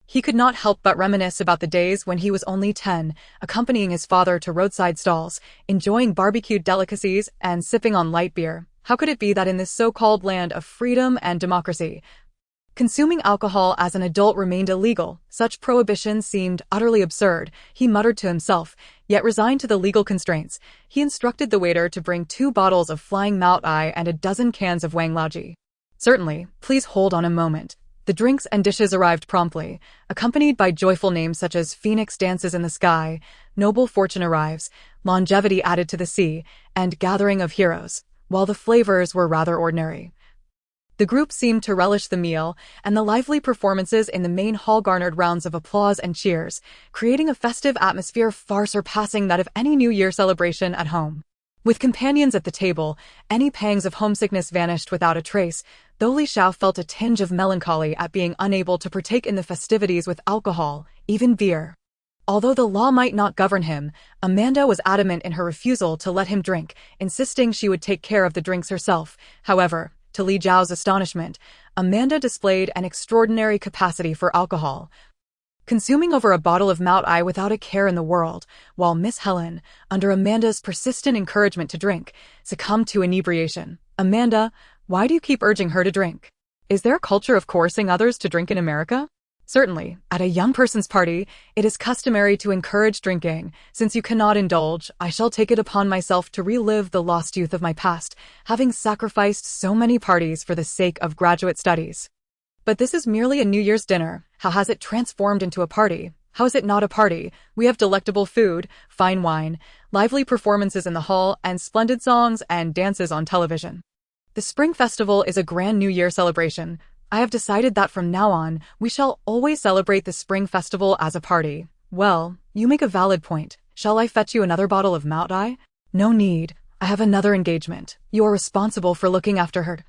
He could not help but reminisce about the days when he was only 10, accompanying his father to roadside stalls, enjoying barbecued delicacies and sipping on light beer. How could it be that in this so-called land of freedom and democracy, consuming alcohol as an adult remained illegal? Such prohibition seemed utterly absurd, he muttered to himself, yet resigned to the legal constraints. He instructed the waiter to bring 2 bottles of Flying Mount I and a dozen cans of Wang Laoji. Certainly, please hold on a moment. The drinks and dishes arrived promptly, accompanied by joyful names such as Phoenix Dances in the Sky, Noble Fortune Arrives, Longevity Added to the Sea, and Gathering of Heroes, while the flavors were rather ordinary. The group seemed to relish the meal, and the lively performances in the main hall garnered rounds of applause and cheers, creating a festive atmosphere far surpassing that of any New Year celebration at home. With companions at the table, any pangs of homesickness vanished without a trace, though Li Xiao felt a tinge of melancholy at being unable to partake in the festivities with alcohol, even beer. Although the law might not govern him, Amanda was adamant in her refusal to let him drink, insisting she would take care of the drinks herself. However, to Li Zhao's astonishment, Amanda displayed an extraordinary capacity for alcohol, consuming over a bottle of Mount I without a care in the world, while Miss Helen, under Amanda's persistent encouragement to drink, succumbed to inebriation. Amanda, why do you keep urging her to drink? Is there a culture of coercing others to drink in America? Certainly, at a young person's party, it is customary to encourage drinking. Since you cannot indulge, I shall take it upon myself to relive the lost youth of my past, having sacrificed so many parties for the sake of graduate studies. But this is merely a New Year's dinner. How has it transformed into a party? How is it not a party? We have delectable food, fine wine, lively performances in the hall, and splendid songs and dances on television. The Spring Festival is a grand New Year celebration. I have decided that from now on, we shall always celebrate the Spring Festival as a party. Well, you make a valid point. Shall I fetch you another bottle of Mount I? No need. I have another engagement. You are responsible for looking after her.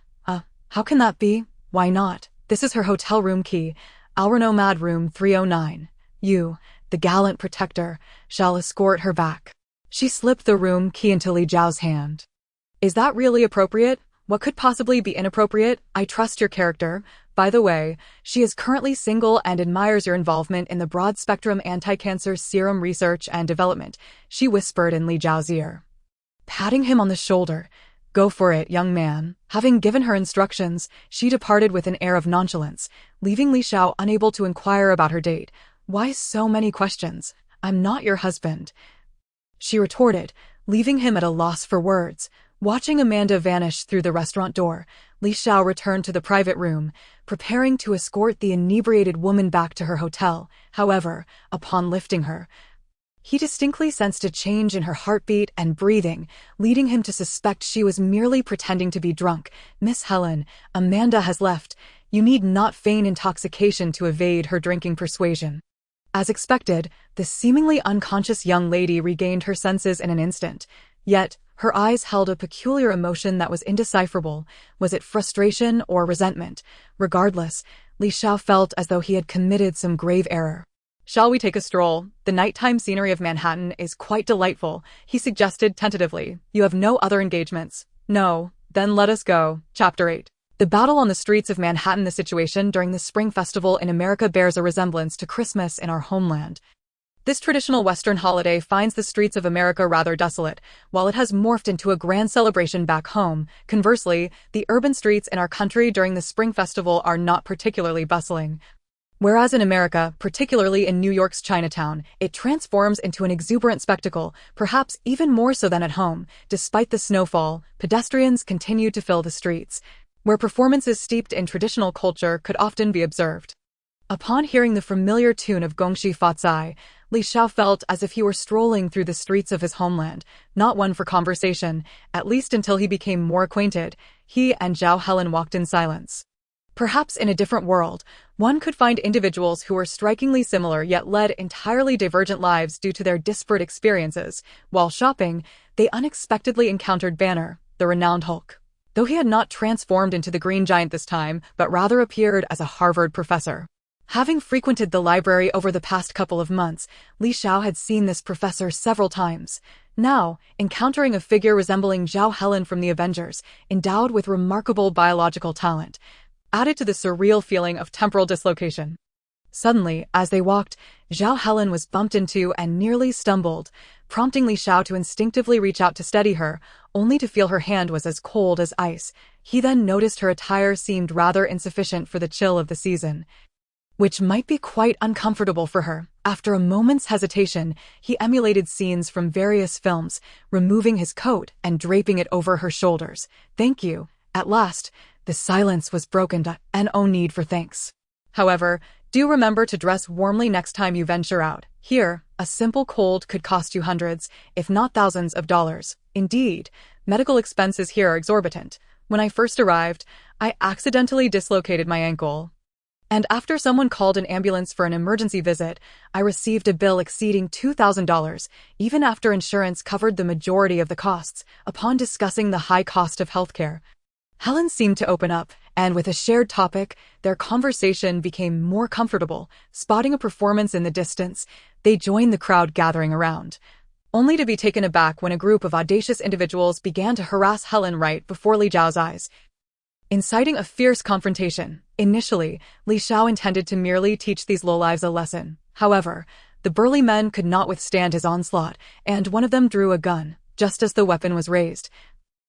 How can that be? Why not? This is her hotel room key, our nomad room 309. You, the gallant protector, shall escort her back. She slipped the room key into Li Zhao's hand. Is that really appropriate? What could possibly be inappropriate? I trust your character. By the way, she is currently single and admires your involvement in the broad-spectrum anti-cancer serum research and development, she whispered in Li Zhao's ear, patting him on the shoulder. Go for it, young man. Having given her instructions, she departed with an air of nonchalance, leaving Li Xiao unable to inquire about her date. Why so many questions? I'm not your husband, she retorted, leaving him at a loss for words. Watching Amanda vanish through the restaurant door, Li Xiao returned to the private room, preparing to escort the inebriated woman back to her hotel. However, upon lifting her, he distinctly sensed a change in her heartbeat and breathing, leading him to suspect she was merely pretending to be drunk. Miss Helen, Amanda has left. You need not feign intoxication to evade her drinking persuasion. As expected, the seemingly unconscious young lady regained her senses in an instant. Yet, her eyes held a peculiar emotion that was indecipherable. Was it frustration or resentment? Regardless, Li Xiao felt as though he had committed some grave error. Shall we take a stroll? The nighttime scenery of Manhattan is quite delightful, he suggested tentatively. You have no other engagements? No. Then let us go. Chapter 8. The battle on the streets of Manhattan. The situation during the Spring Festival in America bears a resemblance to Christmas in our homeland. This traditional Western holiday finds the streets of America rather desolate, while it has morphed into a grand celebration back home. Conversely, the urban streets in our country during the Spring Festival are not particularly bustling. Whereas in America, particularly in New York's Chinatown, it transforms into an exuberant spectacle, perhaps even more so than at home. Despite the snowfall, pedestrians continue to fill the streets, where performances steeped in traditional culture could often be observed. Upon hearing the familiar tune of Gongxi Fatsai, Li Xiao felt as if he were strolling through the streets of his homeland, not one for conversation, at least until he became more acquainted. He and Zhao Helen walked in silence. Perhaps in a different world, one could find individuals who were strikingly similar yet led entirely divergent lives due to their disparate experiences. While shopping, they unexpectedly encountered Banner, the renowned Hulk. Though he had not transformed into the Green Giant this time, but rather appeared as a Harvard professor. Having frequented the library over the past couple of months, Li Xiao had seen this professor several times. Now, encountering a figure resembling Zhao Helen from the Avengers, endowed with remarkable biological talent, added to the surreal feeling of temporal dislocation. Suddenly, as they walked, Zhao Helen was bumped into and nearly stumbled, prompting Li Xiao to instinctively reach out to steady her, only to feel her hand was as cold as ice. He then noticed her attire seemed rather insufficient for the chill of the season, which might be quite uncomfortable for her. After a moment's hesitation, he emulated scenes from various films, removing his coat and draping it over her shoulders. "Thank you." At last, the silence was broken and no need for thanks. However, do remember to dress warmly next time you venture out. Here, a simple cold could cost you hundreds, if not thousands of dollars. Indeed, medical expenses here are exorbitant. When I first arrived, I accidentally dislocated my ankle. And after someone called an ambulance for an emergency visit, I received a bill exceeding $2,000, even after insurance covered the majority of the costs. Upon discussing the high cost of healthcare, Helen seemed to open up, and with a shared topic, their conversation became more comfortable. Spotting a performance in the distance, they joined the crowd gathering around, only to be taken aback when a group of audacious individuals began to harass Helen right before Li Xiao's eyes, inciting a fierce confrontation. Initially, Li Xiao intended to merely teach these lowlives a lesson. However, the burly men could not withstand his onslaught, and one of them drew a gun. Just as the weapon was raised,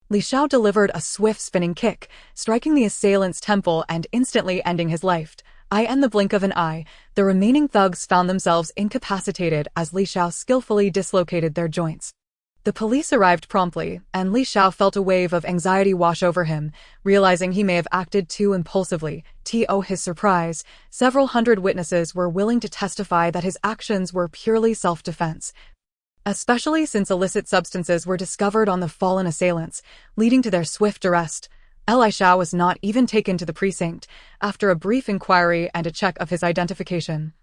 Li Xiao delivered a swift spinning kick, striking the assailant's temple and instantly ending his life. In the blink of an eye, the remaining thugs found themselves incapacitated as Li Xiao skillfully dislocated their joints. The police arrived promptly, and Li Xiao felt a wave of anxiety wash over him, realizing he may have acted too impulsively. To his surprise, several hundred witnesses were willing to testify that his actions were purely self-defense, especially since illicit substances were discovered on the fallen assailants, leading to their swift arrest. Li Xiao was not even taken to the precinct after a brief inquiry and a check of his identification.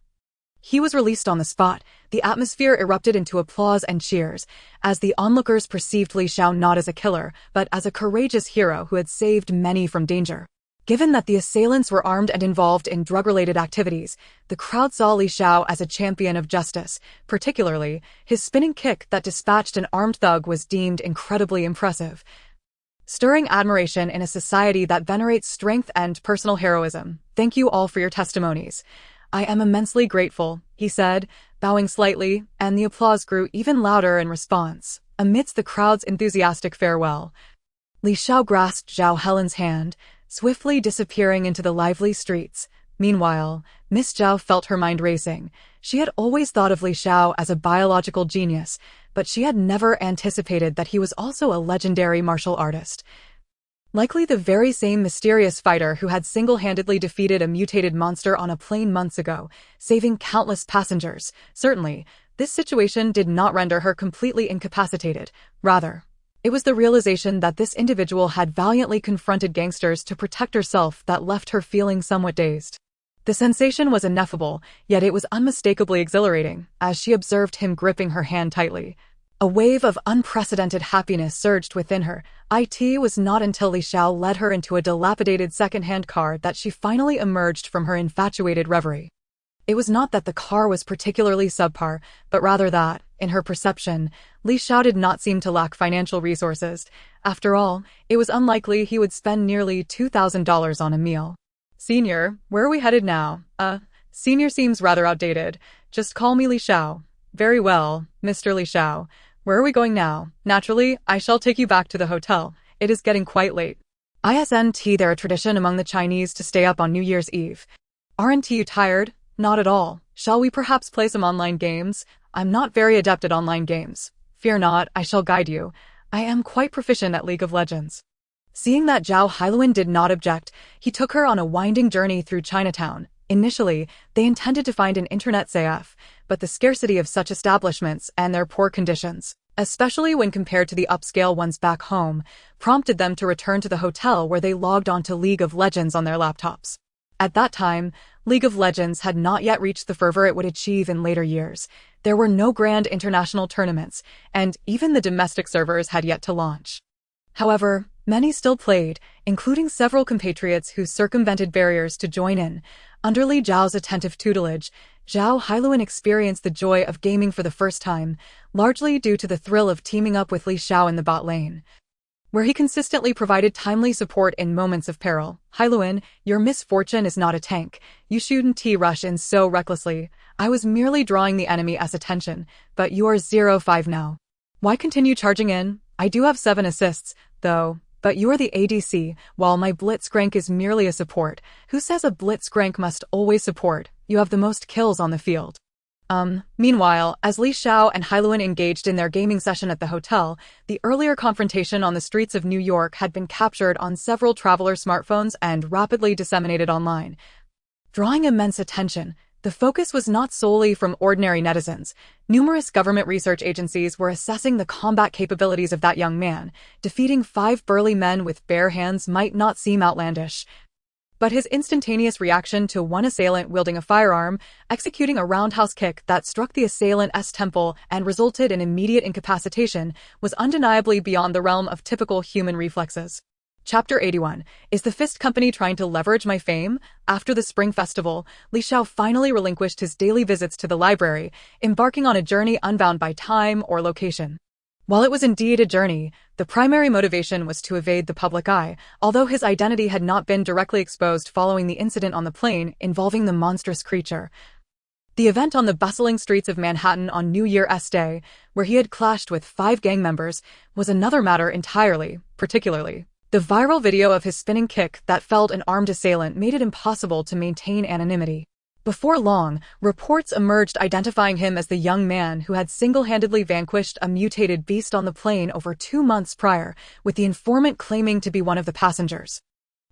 He was released on the spot. The atmosphere erupted into applause and cheers, as the onlookers perceived Li Xiao not as a killer, but as a courageous hero who had saved many from danger. Given that the assailants were armed and involved in drug-related activities, the crowd saw Li Xiao as a champion of justice. Particularly, his spinning kick that dispatched an armed thug was deemed incredibly impressive, stirring admiration in a society that venerates strength and personal heroism. "Thank you all for your testimonies. I am immensely grateful," he said, bowing slightly, and the applause grew even louder in response. Amidst the crowd's enthusiastic farewell, Li Xiao grasped Zhao Helen's hand, swiftly disappearing into the lively streets. Meanwhile, Miss Zhao felt her mind racing. She had always thought of Li Xiao as a biological genius, but she had never anticipated that he was also a legendary martial artist. Likely the very same mysterious fighter who had single-handedly defeated a mutated monster on a plane months ago, saving countless passengers. Certainly, this situation did not render her completely incapacitated. Rather, it was the realization that this individual had valiantly confronted gangsters to protect herself that left her feeling somewhat dazed. The sensation was ineffable, yet it was unmistakably exhilarating, as she observed him gripping her hand tightly. A wave of unprecedented happiness surged within her. It was not until Li Xiao led her into a dilapidated second-hand car that she finally emerged from her infatuated reverie. It was not that the car was particularly subpar, but rather that, in her perception, Li Xiao did not seem to lack financial resources. After all, it was unlikely he would spend nearly $2,000 on a meal. "Senior, where are we headed now?" Senior seems rather outdated. Just call me Li Xiao." "Very well, Mr. Li Xiao. Where are we going now?" "Naturally, I shall take you back to the hotel. It is getting quite late." "Isn't there a tradition among the Chinese to stay up on New Year's Eve?" "Aren't you tired?" "Not at all. Shall we perhaps play some online games?" "I'm not very adept at online games." "Fear not, I shall guide you. I am quite proficient at League of Legends." Seeing that Zhao Hailuan did not object, he took her on a winding journey through Chinatown. Initially, they intended to find an internet CF, but the scarcity of such establishments and their poor conditions especially when compared to the upscale ones back home, prompted them to return to the hotel where they logged onto League of Legends on their laptops. At that time, League of Legends had not yet reached the fervor it would achieve in later years. There were no grand international tournaments, and even the domestic servers had yet to launch. However, many still played, including several compatriots who circumvented barriers to join in. Under Li Zhao's attentive tutelage, Zhao Hailuan experienced the joy of gaming for the first time, largely due to the thrill of teaming up with Li Xiao in the bot lane, where he consistently provided timely support in moments of peril. Hailuan, your misfortune is not a tank. You shouldn't rush in so recklessly. I was merely drawing the enemy as attention, but you are 0-5 now. Why continue charging in? I do have 7 assists, though, but you are the ADC, while my blitzcrank is merely a support. Who says a blitzcrank must always support? You have the most kills on the field. Meanwhile, as Li Xiao and Hailuan engaged in their gaming session at the hotel, the earlier confrontation on the streets of New York had been captured on several traveler smartphones and rapidly disseminated online. Drawing immense attention, the focus was not solely from ordinary netizens. Numerous government research agencies were assessing the combat capabilities of that young man. Defeating 5 burly men with bare hands might not seem outlandish, but his instantaneous reaction to one assailant wielding a firearm, executing a roundhouse kick that struck the assailant's temple and resulted in immediate incapacitation, was undeniably beyond the realm of typical human reflexes. Chapter 81. Is the Fist Company trying to leverage my fame? After the Spring Festival, Li Xiao finally relinquished his daily visits to the library, embarking on a journey unbound by time or location. While it was indeed a journey, the primary motivation was to evade the public eye, although his identity had not been directly exposed following the incident on the plane involving the monstrous creature. The event on the bustling streets of Manhattan on New Year's Day, where he had clashed with 5 gang members, was another matter entirely. Particularly, the viral video of his spinning kick that felled an armed assailant made it impossible to maintain anonymity. Before long, reports emerged identifying him as the young man who had single-handedly vanquished a mutated beast on the plane over 2 months prior, with the informant claiming to be one of the passengers.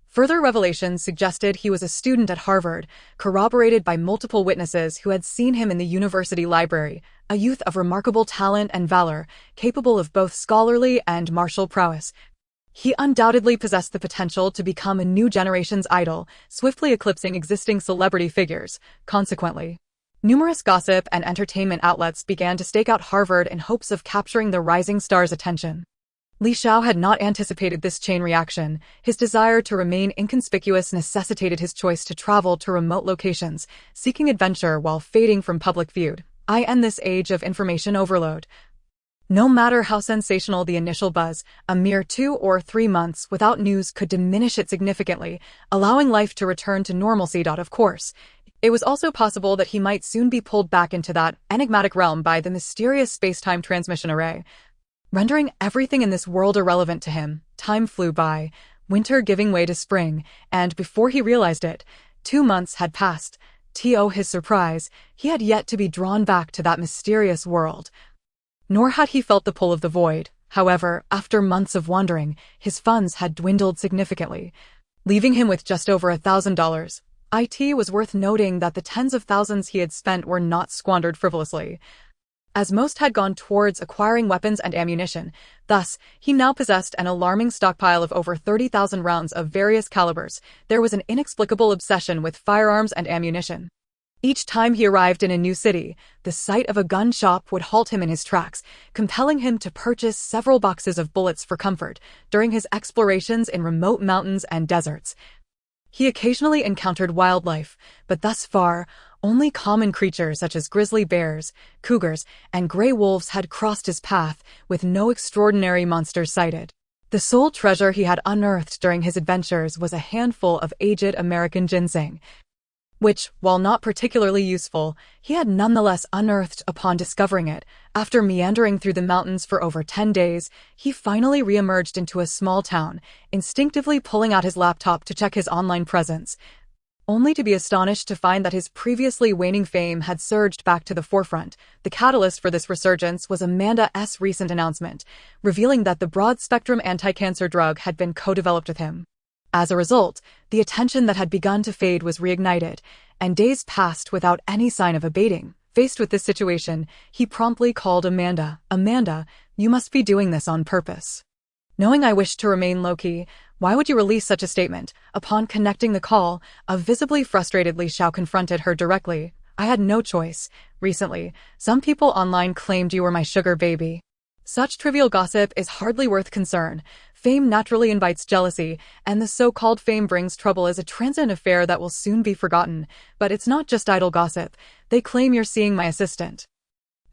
Further revelations suggested he was a student at Harvard, corroborated by multiple witnesses who had seen him in the university library, a youth of remarkable talent and valor, capable of both scholarly and martial prowess. He undoubtedly possessed the potential to become a new generation's idol, swiftly eclipsing existing celebrity figures. Consequently, numerous gossip and entertainment outlets began to stake out Harvard in hopes of capturing the rising star's attention. Li Xiao had not anticipated this chain reaction. His desire to remain inconspicuous necessitated his choice to travel to remote locations, seeking adventure while fading from public view. I end this age of information overload. No matter how sensational the initial buzz, a mere 2 or 3 months without news could diminish it significantly, allowing life to return to normalcy. Of course, it was also possible that he might soon be pulled back into that enigmatic realm by the mysterious space-time transmission array, rendering everything in this world irrelevant to him. Time flew by, winter giving way to spring, and before he realized it, 2 months had passed. To his surprise, he had yet to be drawn back to that mysterious world. Nor had he felt the pull of the void. However, after months of wandering, his funds had dwindled significantly, leaving him with just over $1,000. It was worth noting that the tens of thousands he had spent were not squandered frivolously, as most had gone towards acquiring weapons and ammunition. Thus, he now possessed an alarming stockpile of over 30,000 rounds of various calibers. There was an inexplicable obsession with firearms and ammunition. Each time he arrived in a new city, the sight of a gun shop would halt him in his tracks, compelling him to purchase several boxes of bullets for comfort. During his explorations in remote mountains and deserts, he occasionally encountered wildlife, but thus far, only common creatures such as grizzly bears, cougars, and gray wolves had crossed his path, with no extraordinary monsters sighted. The sole treasure he had unearthed during his adventures was a handful of aged American ginseng, which, while not particularly useful, he had nonetheless unearthed upon discovering it. After meandering through the mountains for over 10 days, he finally re-emerged into a small town, instinctively pulling out his laptop to check his online presence, only to be astonished to find that his previously waning fame had surged back to the forefront. The catalyst for this resurgence was Amanda's recent announcement, revealing that the broad-spectrum anti-cancer drug had been co-developed with him. As a result, the attention that had begun to fade was reignited, and days passed without any sign of abating. Faced with this situation, he promptly called Amanda. Amanda, You must be doing this on purpose. Knowing I wish to remain low-key, why would you release such a statement? Upon connecting the call, a visibly frustrated Li Xiao confronted her directly. I had no choice. Recently, some people online claimed you were my sugar baby. Such trivial gossip is hardly worth concern. Fame naturally invites jealousy, and the so-called fame brings trouble as a transient affair that will soon be forgotten. But it's not just idle gossip. They claim you're seeing my assistant,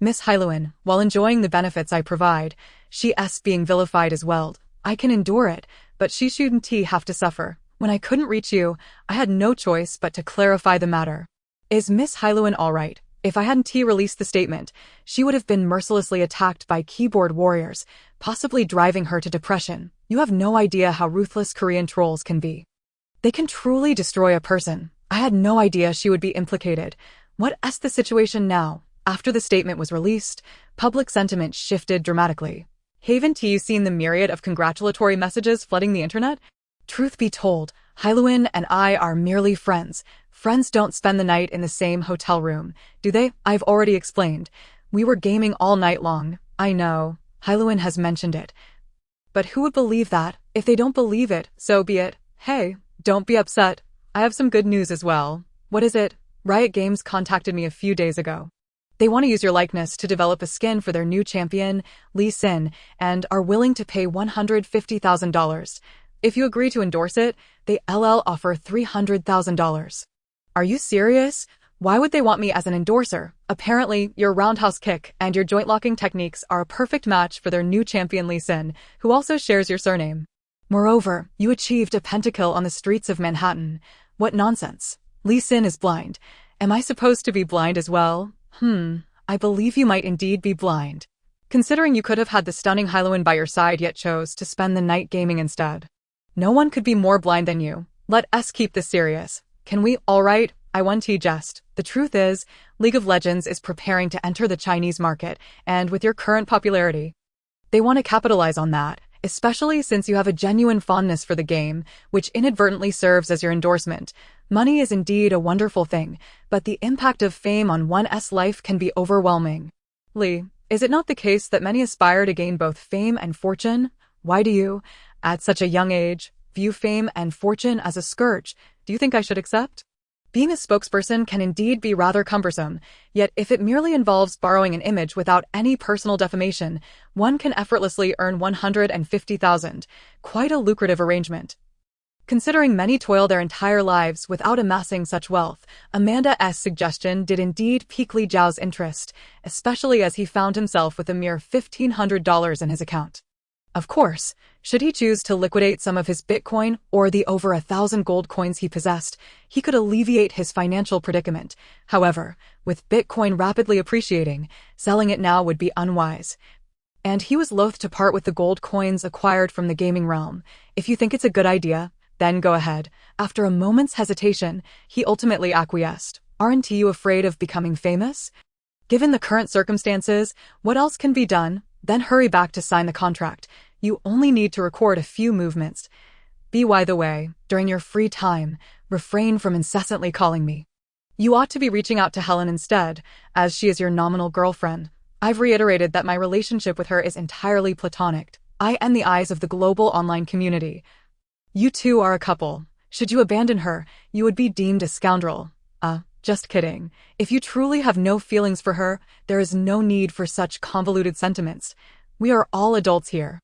Miss Hailuan, while enjoying the benefits I provide. She's being vilified as well. I can endure it, but she shouldn't have to suffer. When I couldn't reach you, I had no choice but to clarify the matter. Is Miss Hailuan all right? If I hadn't released the statement, she would have been mercilessly attacked by keyboard warriors, possibly driving her to depression. You have no idea how ruthless Korean trolls can be. They can truly destroy a person. I had no idea she would be implicated. What's the situation now? After the statement was released, public sentiment shifted dramatically. Haven't you seen the myriad of congratulatory messages flooding the internet? Truth be told, Hailuan and I are merely friends. Friends don't spend the night in the same hotel room, do they? I've already explained. We were gaming all night long. I know, Hailuan has mentioned it. But who would believe that? If they don't believe it, so be it. Hey, don't be upset. I have some good news as well. What is it? Riot Games contacted me a few days ago. They want to use your likeness to develop a skin for their new champion, Lee Sin, and are willing to pay $150,000. If you agree to endorse it, they offer $300,000. Are you serious? Why would they want me as an endorser? Apparently, your roundhouse kick and your joint locking techniques are a perfect match for their new champion Lee Sin, who also shares your surname. Moreover, you achieved a pentakill on the streets of Manhattan. What nonsense. Lee Sin is blind. Am I supposed to be blind as well? I believe you might indeed be blind. Considering you could have had the stunning Hailuan by your side yet chose to spend the night gaming instead. No one could be more blind than you. Let us keep this serious. Can we? Alright, I want to jest. The truth is, League of Legends is preparing to enter the Chinese market, and with your current popularity, they want to capitalize on that, especially since you have a genuine fondness for the game, which inadvertently serves as your endorsement. Money is indeed a wonderful thing, but the impact of fame on one's life can be overwhelming. Lee, is it not the case that many aspire to gain both fame and fortune? Why do you, at such a young age, view fame and fortune as a scourge? Do you think I should accept? Being a spokesperson can indeed be rather cumbersome, yet if it merely involves borrowing an image without any personal defamation, one can effortlessly earn $150,000. Quite a lucrative arrangement. Considering many toil their entire lives without amassing such wealth, Amanda's suggestion did indeed pique Li Jiao's interest, especially as he found himself with a mere $1,500 in his account. Of course, should he choose to liquidate some of his Bitcoin or the over 1,000 gold coins he possessed, he could alleviate his financial predicament. However, with Bitcoin rapidly appreciating, selling it now would be unwise. And he was loath to part with the gold coins acquired from the gaming realm. If you think it's a good idea, then go ahead. After a moment's hesitation, he ultimately acquiesced. Aren't you afraid of becoming famous? Given the current circumstances, what else can be done? Then hurry back to sign the contract. You only need to record a few movements. By the way, during your free time, refrain from incessantly calling me. You ought to be reaching out to Helen instead, as she is your nominal girlfriend. I've reiterated that my relationship with her is entirely platonic. I am the eyes of the global online community. You two are a couple. Should you abandon her, you would be deemed a scoundrel. Just kidding. If you truly have no feelings for her, there is no need for such convoluted sentiments. We are all adults here.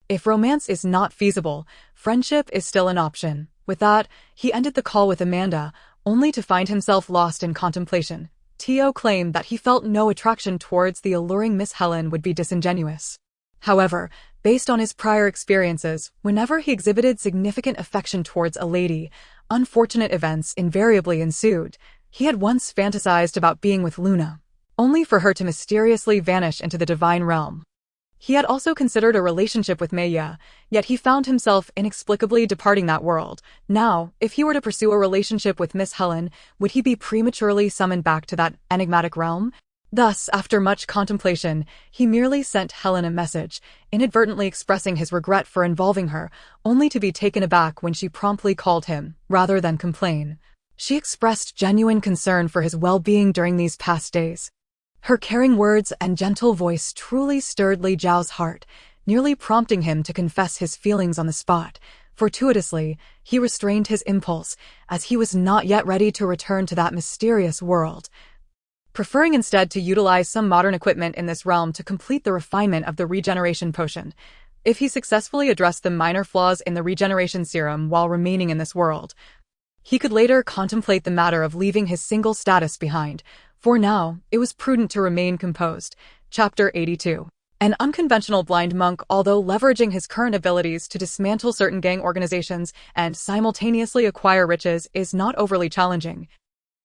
If romance is not feasible, friendship is still an option. With that, he ended the call with Amanda, only to find himself lost in contemplation. Tio claimed that he felt no attraction towards the alluring Miss Helen would be disingenuous. However, based on his prior experiences, whenever he exhibited significant affection towards a lady, unfortunate events invariably ensued. He had once fantasized about being with Luna, only for her to mysteriously vanish into the divine realm. He had also considered a relationship with Meiya, yet he found himself inexplicably departing that world. Now, if he were to pursue a relationship with Miss Helen, would he be prematurely summoned back to that enigmatic realm? Thus, after much contemplation, he merely sent Helen a message, inadvertently expressing his regret for involving her, only to be taken aback when she promptly called him, rather than complain. She expressed genuine concern for his well-being during these past days. Her caring words and gentle voice truly stirred Li Zhao's heart, nearly prompting him to confess his feelings on the spot. Fortuitously, he restrained his impulse, as he was not yet ready to return to that mysterious world, preferring instead to utilize some modern equipment in this realm to complete the refinement of the regeneration potion. If he successfully addressed the minor flaws in the regeneration serum while remaining in this world, he could later contemplate the matter of leaving his single status behind. For now, it was prudent to remain composed. Chapter 82. An unconventional blind monk, although leveraging his current abilities to dismantle certain gang organizations and simultaneously acquire riches, is not overly challenging.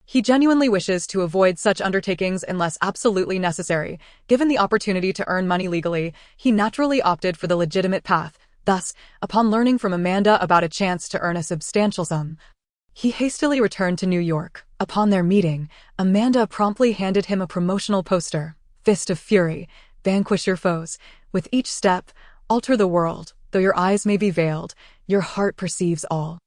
He genuinely wishes to avoid such undertakings unless absolutely necessary. Given the opportunity to earn money legally, he naturally opted for the legitimate path. Thus, upon learning from Amanda about a chance to earn a substantial sum, he hastily returned to New York. Upon their meeting, Amanda promptly handed him a promotional poster. Fist of Fury. Vanquish your foes. With each step, alter the world. Though your eyes may be veiled, your heart perceives all.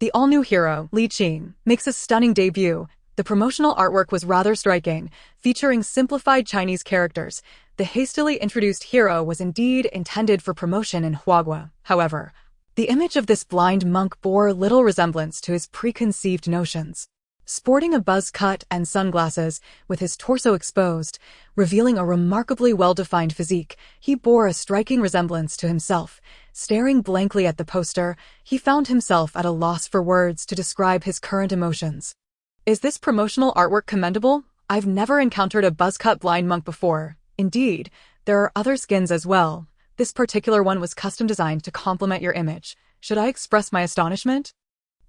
The all-new hero, Li Qing, makes a stunning debut. The promotional artwork was rather striking, featuring simplified Chinese characters. The hastily introduced hero was indeed intended for promotion in Huagua. However, the image of this blind monk bore little resemblance to his preconceived notions. Sporting a buzz cut and sunglasses, with his torso exposed, revealing a remarkably well-defined physique, he bore a striking resemblance to himself. Staring blankly at the poster, he found himself at a loss for words to describe his current emotions. Is this promotional artwork commendable? I've never encountered a buzz-cut blind monk before. Indeed, there are other skins as well. This particular one was custom designed to complement your image. Should I express my astonishment?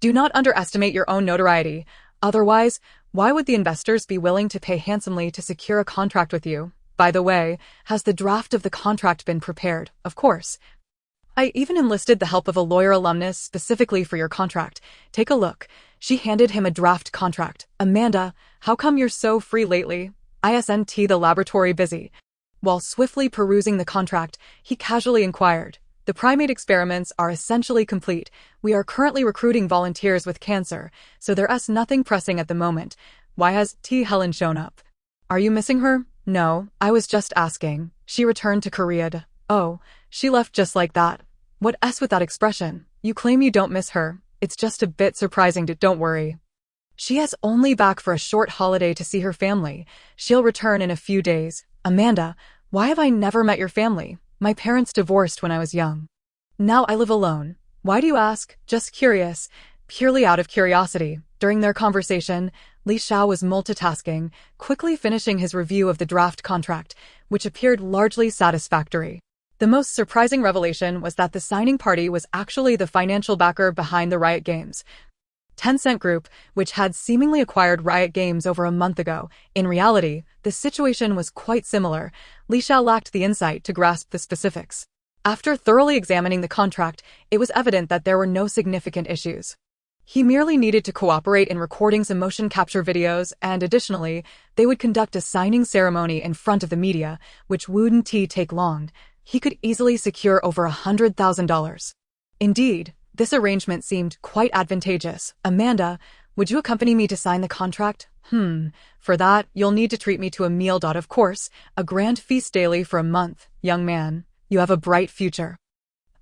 Do not underestimate your own notoriety. Otherwise, why would the investors be willing to pay handsomely to secure a contract with you? By the way, has the draft of the contract been prepared? Of course. I even enlisted the help of a lawyer alumnus specifically for your contract. Take a look. She handed him a draft contract. Amanda, how come you're so free lately? Isn't the laboratory busy? While swiftly perusing the contract, he casually inquired. The primate experiments are essentially complete. We are currently recruiting volunteers with cancer, so there's nothing pressing at the moment. Why has Helen shown up? Are you missing her? No, I was just asking. She returned to Korea. Oh, she left just like that. What's with that expression? You claim you don't miss her. It's just a bit surprising. Don't worry. She is only back for a short holiday to see her family. She'll return in a few days. Amanda, why have I never met your family? My parents divorced when I was young. Now I live alone. Why do you ask? Just curious. Purely out of curiosity. During their conversation, Li Xiao was multitasking, quickly finishing his review of the draft contract, which appeared largely satisfactory. The most surprising revelation was that the signing party was actually the financial backer behind the Riot Games. Tencent Group, which had seemingly acquired Riot Games over a month ago. In reality, the situation was quite similar. Li Xiao lacked the insight to grasp the specifics. After thoroughly examining the contract, it was evident that there were no significant issues. He merely needed to cooperate in recording some motion capture videos, and additionally, they would conduct a signing ceremony in front of the media, which wouldn't take long. He could easily secure over $100,000. Indeed, this arrangement seemed quite advantageous. Amanda, would you accompany me to sign the contract? For that, you'll need to treat me to a meal. Of course, a grand feast daily for a month. Young man, you have a bright future.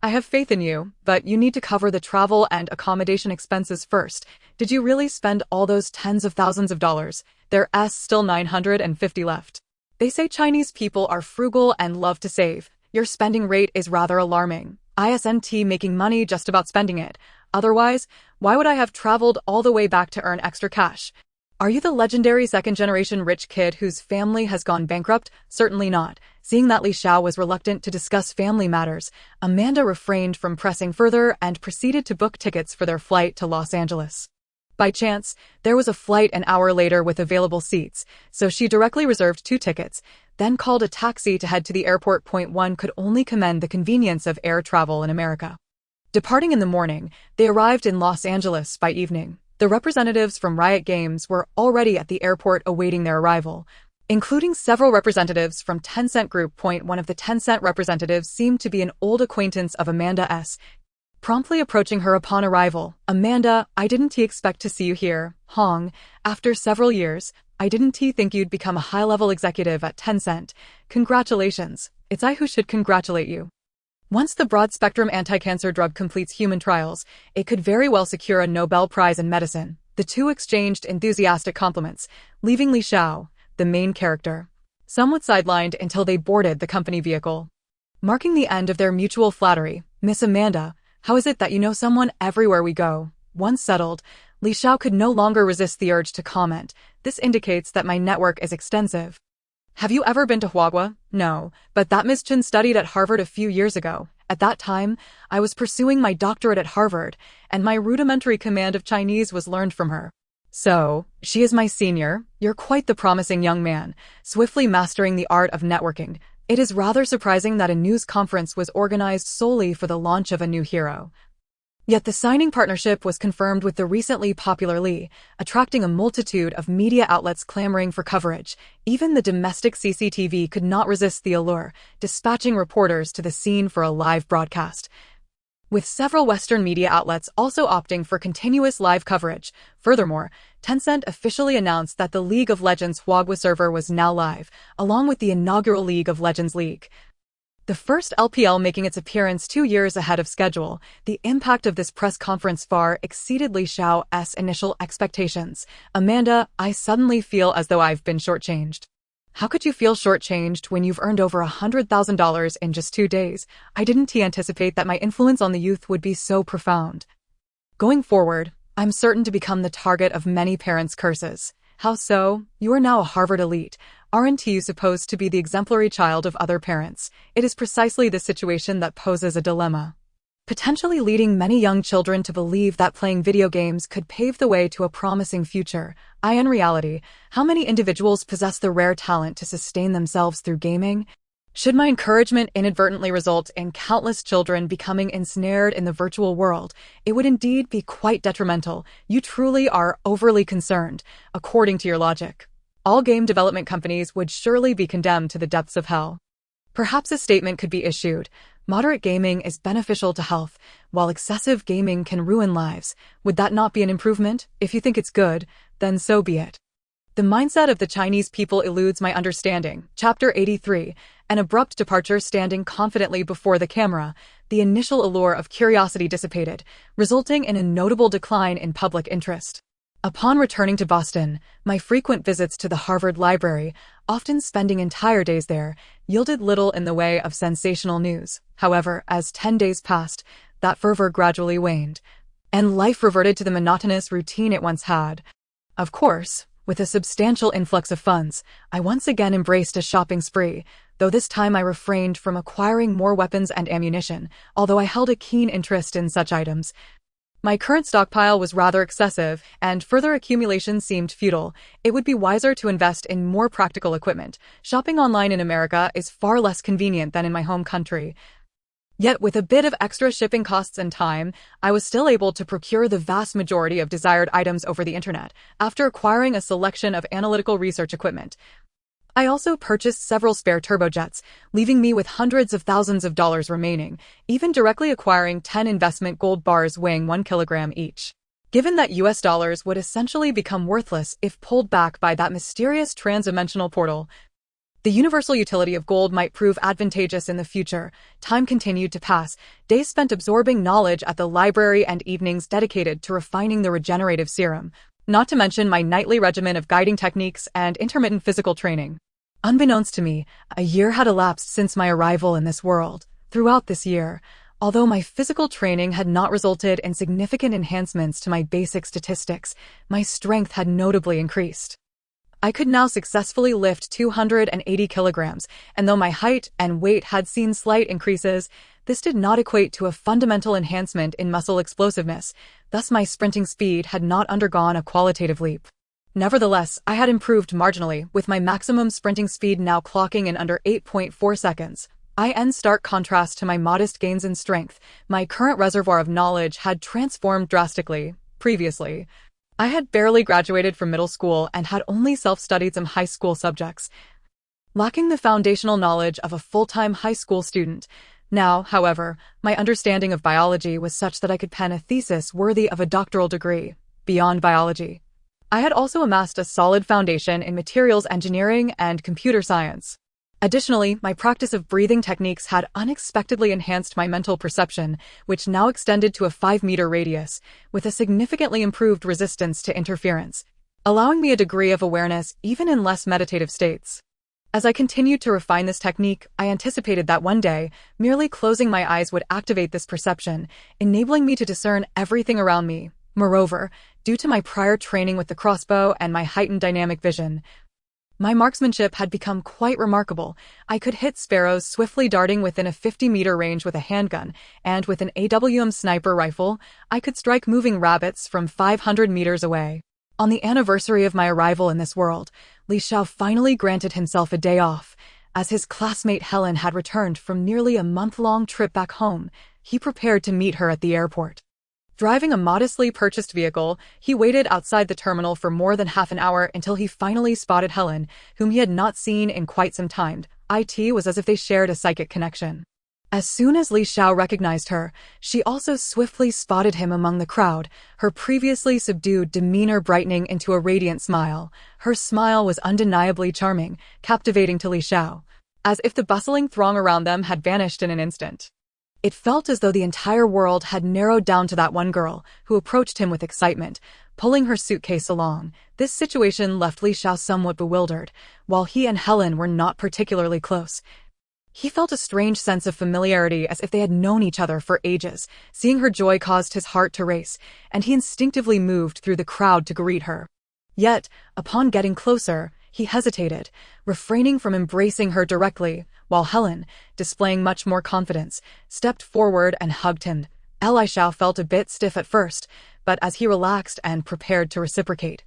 I have faith in you, but you need to cover the travel and accommodation expenses first. Did you really spend all those tens of thousands of dollars? There's still 950 left. They say Chinese people are frugal and love to save. Your spending rate is rather alarming. Isn't making money just about spending it. Otherwise, why would I have traveled all the way back to earn extra cash? Are you the legendary second-generation rich kid whose family has gone bankrupt? Certainly not. Seeing that Li Xiao was reluctant to discuss family matters, Amanda refrained from pressing further and proceeded to book tickets for their flight to Los Angeles. By chance, there was a flight an hour later with available seats, so she directly reserved 2 tickets, then called a taxi to head to the airport. One could only commend the convenience of air travel in America. Departing in the morning, they arrived in Los Angeles by evening. The representatives from Riot Games were already at the airport awaiting their arrival, including several representatives from Tencent Group. One of the Tencent representatives seemed to be an old acquaintance of Amanda's. promptly approaching her upon arrival. "Amanda, I didn't expect to see you here. Hong, after several years, I didn't think you'd become a high-level executive at Tencent. Congratulations. It's I who should congratulate you." Once the broad-spectrum anti-cancer drug completes human trials, it could very well secure a Nobel Prize in medicine. The two exchanged enthusiastic compliments, leaving Li Xiao, the main character, somewhat sidelined until they boarded the company vehicle. Marking the end of their mutual flattery, "Miss Amanda, how is it that you know someone everywhere we go?" Once settled, Li Xiao could no longer resist the urge to comment. "This indicates that my network is extensive." "Have you ever been to Huagua?" "No, but that Miss Chen studied at Harvard a few years ago. At that time, I was pursuing my doctorate at Harvard, and my rudimentary command of Chinese was learned from her." "So, she is my senior. You're quite the promising young man, swiftly mastering the art of networking. It is rather surprising that a news conference was organized solely for the launch of a new hero." Yet the signing partnership was confirmed with the recently popular Li, attracting a multitude of media outlets clamoring for coverage. Even the domestic CCTV could not resist the allure, dispatching reporters to the scene for a live broadcast, with several Western media outlets also opting for continuous live coverage. Furthermore, Tencent officially announced that the League of Legends Huagua server was now live, along with the inaugural League of Legends League. The first LPL making its appearance 2 years ahead of schedule. The impact of this press conference far exceeded Li Xiao's initial expectations. "Amanda, I suddenly feel as though I've been shortchanged." "How could you feel shortchanged when you've earned over $100,000 in just 2 days? I didn't anticipate that my influence on the youth would be so profound. Going forward, I'm certain to become the target of many parents' curses." "How so? You are now a Harvard elite. Aren't you supposed to be the exemplary child of other parents?" "It is precisely this situation that poses a dilemma, potentially leading many young children to believe that playing video games could pave the way to a promising future. In reality, how many individuals possess the rare talent to sustain themselves through gaming? Should my encouragement inadvertently result in countless children becoming ensnared in the virtual world, it would indeed be quite detrimental. You truly are overly concerned. According to your logic, all game development companies would surely be condemned to the depths of hell. Perhaps a statement could be issued: moderate gaming is beneficial to health, while excessive gaming can ruin lives. Would that not be an improvement? If you think it's good, then so be it. The mindset of the Chinese people eludes my understanding. Chapter 83. An abrupt departure. Standing confidently before the camera, the initial allure of curiosity dissipated, resulting in a notable decline in public interest. Upon returning to Boston, my frequent visits to the Harvard Library, often spending entire days there, yielded little in the way of sensational news. However, as 10 days passed, that fervor gradually waned, and life reverted to the monotonous routine it once had. Of course, with a substantial influx of funds, I once again embraced a shopping spree, though this time I refrained from acquiring more weapons and ammunition, although I held a keen interest in such items. My current stockpile was rather excessive, and further accumulation seemed futile. It would be wiser to invest in more practical equipment. Shopping online in America is far less convenient than in my home country. Yet with a bit of extra shipping costs and time, I was still able to procure the vast majority of desired items over the internet, after acquiring a selection of analytical research equipment. I also purchased several spare turbojets, leaving me with hundreds of thousands of dollars remaining, even directly acquiring 10 investment gold bars weighing 1 kilogram each. Given that US dollars would essentially become worthless if pulled back by that mysterious transdimensional portal, the universal utility of gold might prove advantageous in the future. Time continued to pass, days spent absorbing knowledge at the library and evenings dedicated to refining the regenerative serum, not to mention my nightly regimen of guiding techniques and intermittent physical training. Unbeknownst to me, a year had elapsed since my arrival in this world. Throughout this year, although my physical training had not resulted in significant enhancements to my basic statistics, my strength had notably increased. I could now successfully lift 280 kilograms, and though my height and weight had seen slight increases, this did not equate to a fundamental enhancement in muscle explosiveness. Thus my sprinting speed had not undergone a qualitative leap. Nevertheless, I had improved marginally, with my maximum sprinting speed now clocking in under 8.4 seconds. In stark contrast to my modest gains in strength, my current reservoir of knowledge had transformed drastically. Previously, I had barely graduated from middle school and had only self-studied some high school subjects. Lacking the foundational knowledge of a full-time high school student, Now, however, my understanding of biology was such that I could pen a thesis worthy of a doctoral degree, beyond biology. I had also amassed a solid foundation in materials engineering and computer science. Additionally, my practice of breathing techniques had unexpectedly enhanced my mental perception, which now extended to a 5-meter radius, with a significantly improved resistance to interference, allowing me a degree of awareness even in less meditative states. As I continued to refine this technique, I anticipated that one day, merely closing my eyes would activate this perception, enabling me to discern everything around me. Moreover, due to my prior training with the crossbow and my heightened dynamic vision, my marksmanship had become quite remarkable. I could hit sparrows swiftly darting within a 50-meter range with a handgun, and with an AWM sniper rifle, I could strike moving rabbits from 500 meters away. On the anniversary of my arrival in this world, Li Xiao finally granted himself a day off. As his classmate Helen had returned from nearly a month-long trip back home, he prepared to meet her at the airport. Driving a modestly purchased vehicle, he waited outside the terminal for more than half an hour until he finally spotted Helen, whom he had not seen in quite some time. It was as if they shared a psychic connection. As soon as Li Xiao recognized her, she also swiftly spotted him among the crowd, her previously subdued demeanor brightening into a radiant smile. Her smile was undeniably charming, captivating to Li Xiao, as if the bustling throng around them had vanished in an instant. It felt as though the entire world had narrowed down to that one girl, who approached him with excitement, pulling her suitcase along. This situation left Li Xiao somewhat bewildered. While he and Helen were not particularly close, he felt a strange sense of familiarity, as if they had known each other for ages. Seeing her joy caused his heart to race, and he instinctively moved through the crowd to greet her. Yet, upon getting closer, he hesitated, refraining from embracing her directly, while Helen, displaying much more confidence, stepped forward and hugged him. Li Xiao felt a bit stiff at first, but as he relaxed and prepared to reciprocate,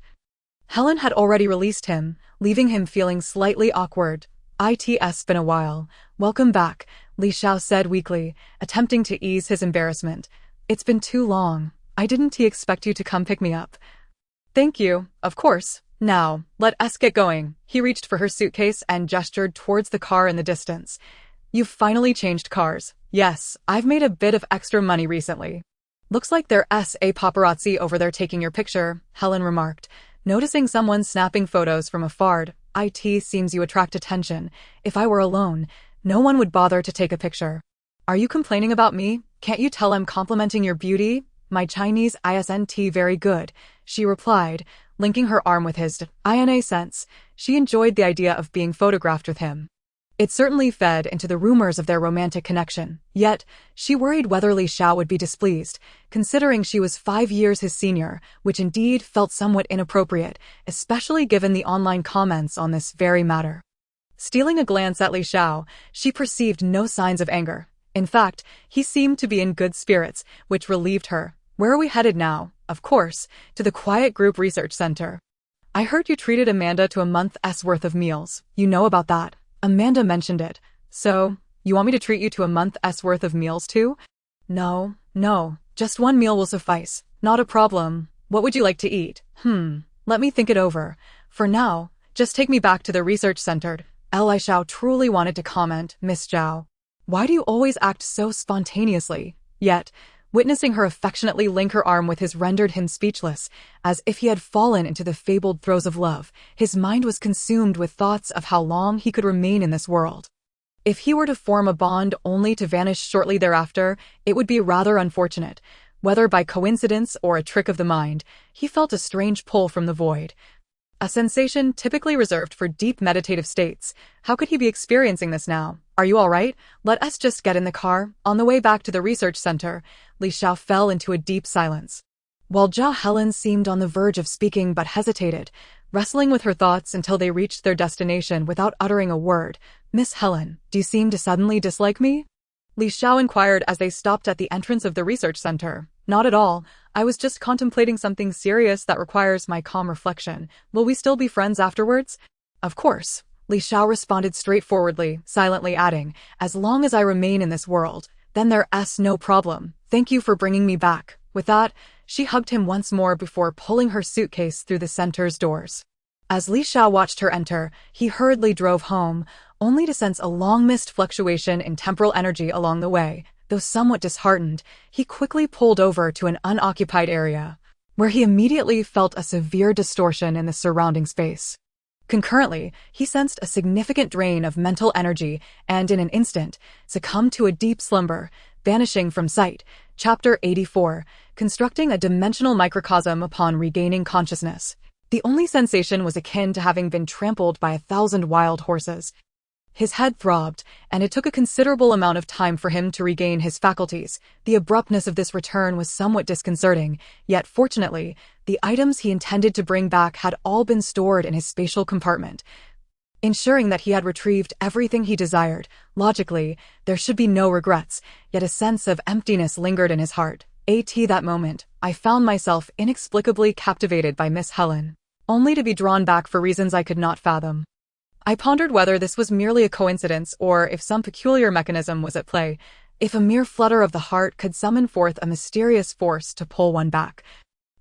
Helen had already released him, leaving him feeling slightly awkward. "It's been a while. Welcome back," Li Xiao said weakly, attempting to ease his embarrassment. "It's been too long. I didn't expect you to come pick me up." "Thank you, of course. Now, let us get going." He reached for her suitcase and gestured towards the car in the distance. "You've finally changed cars." "Yes, I've made a bit of extra money recently." "Looks like there's a paparazzi over there taking your picture," Helen remarked, noticing someone snapping photos from afar. "It seems you attract attention. If I were alone, no one would bother to take a picture." "Are you complaining about me? Can't you tell I'm complimenting your beauty?" "My Chinese isn't very good," she replied, linking her arm with his. In a sense, she enjoyed the idea of being photographed with him. It certainly fed into the rumors of their romantic connection. Yet, she worried whether Li Xiao would be displeased, considering she was 5 years his senior, which indeed felt somewhat inappropriate, especially given the online comments on this very matter. Stealing a glance at Li Xiao, she perceived no signs of anger. In fact, he seemed to be in good spirits, which relieved her. "Where are we headed now?" "Of course, to the Quiet Group Research Center. I heard you treated Amanda to a month's worth of meals. You know about that?" Amanda mentioned it. "So, you want me to treat you to a month's worth of meals too?" No, just one meal will suffice. "Not a problem. What would you like to eat?" Let me think it over. For now, just take me back to the research center." Li Xiao truly wanted to comment, "Miss Zhao, why do you always act so spontaneously?" Yet, witnessing her affectionately link her arm with his rendered him speechless, as if he had fallen into the fabled throes of love. His mind was consumed with thoughts of how long he could remain in this world. If he were to form a bond only to vanish shortly thereafter, it would be rather unfortunate. Whether by coincidence or a trick of the mind, he felt a strange pull from the void. A sensation typically reserved for deep meditative states. How could he be experiencing this now? "Are you all right? Let us just get in the car." On the way back to the research center, Li Xiao fell into a deep silence, while Helen seemed on the verge of speaking but hesitated, wrestling with her thoughts until they reached their destination without uttering a word. "Miss Helen, do you seem to suddenly dislike me?" Li Xiao inquired as they stopped at the entrance of the research center. "Not at all. I was just contemplating something serious that requires my calm reflection. Will we still be friends afterwards?" "Of course," Li Xiao responded straightforwardly, silently adding, "as long as I remain in this world, then there's no problem. Thank you for bringing me back." With that, she hugged him once more before pulling her suitcase through the center's doors. As Li Xiao watched her enter, he hurriedly drove home, only to sense a long-missed fluctuation in temporal energy along the way. Though somewhat disheartened, he quickly pulled over to an unoccupied area, where he immediately felt a severe distortion in the surrounding space. Concurrently, he sensed a significant drain of mental energy and, in an instant, succumbed to a deep slumber, vanishing from sight. Chapter 84, Constructing a Dimensional Microcosm Upon Regaining Consciousness. The only sensation was akin to having been trampled by 1,000 wild horses. His head throbbed, and it took a considerable amount of time for him to regain his faculties. The abruptness of this return was somewhat disconcerting, yet fortunately, the items he intended to bring back had all been stored in his spatial compartment, ensuring that he had retrieved everything he desired. Logically, there should be no regrets, yet a sense of emptiness lingered in his heart. At that moment, I found myself inexplicably captivated by Miss Helen, only to be drawn back for reasons I could not fathom. I pondered whether this was merely a coincidence or if some peculiar mechanism was at play, if a mere flutter of the heart could summon forth a mysterious force to pull one back.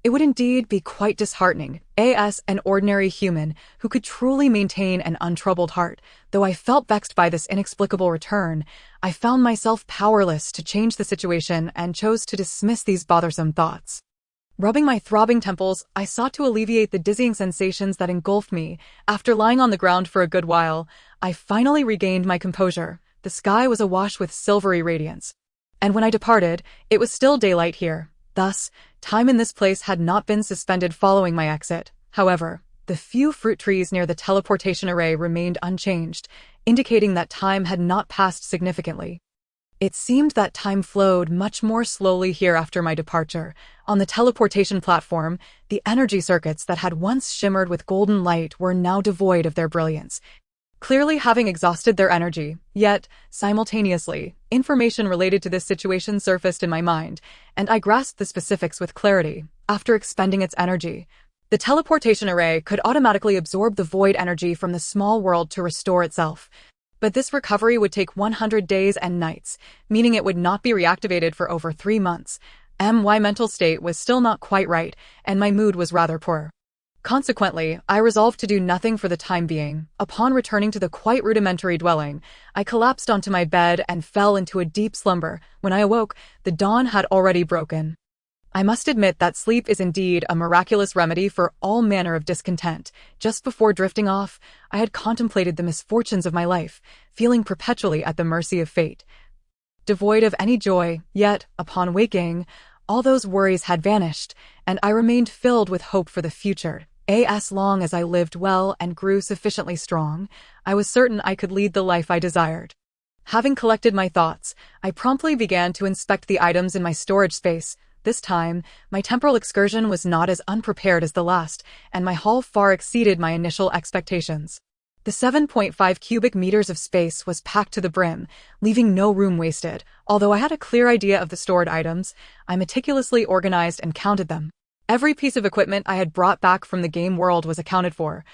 It would indeed be quite disheartening, as an ordinary human who could truly maintain an untroubled heart. Though I felt vexed by this inexplicable return, I found myself powerless to change the situation and chose to dismiss these bothersome thoughts. Rubbing my throbbing temples, I sought to alleviate the dizzying sensations that engulfed me. After lying on the ground for a good while, I finally regained my composure. The sky was awash with silvery radiance, and when I departed, it was still daylight here. Thus, time in this place had not been suspended following my exit. However, the few fruit trees near the teleportation array remained unchanged, indicating that time had not passed significantly. It seemed that time flowed much more slowly here after my departure. On the teleportation platform, the energy circuits that had once shimmered with golden light were now devoid of their brilliance, clearly having exhausted their energy. Yet, simultaneously, information related to this situation surfaced in my mind, and I grasped the specifics with clarity. After expending its energy, the teleportation array could automatically absorb the void energy from the small world to restore itself. But this recovery would take 100 days and nights, meaning it would not be reactivated for over 3 months. My mental state was still not quite right, and my mood was rather poor. Consequently, I resolved to do nothing for the time being. Upon returning to the quite rudimentary dwelling, I collapsed onto my bed and fell into a deep slumber. When I awoke, the dawn had already broken. I must admit that sleep is indeed a miraculous remedy for all manner of discontent. Just before drifting off, I had contemplated the misfortunes of my life, feeling perpetually at the mercy of fate, devoid of any joy. Yet, upon waking, all those worries had vanished, and I remained filled with hope for the future. As long as I lived well and grew sufficiently strong, I was certain I could lead the life I desired. Having collected my thoughts, I promptly began to inspect the items in my storage space. This time, my temporal excursion was not as unprepared as the last, and my haul far exceeded my initial expectations. The 7.5 cubic meters of space was packed to the brim, leaving no room wasted. Although I had a clear idea of the stored items, I meticulously organized and counted them. Every piece of equipment I had brought back from the game world was accounted for,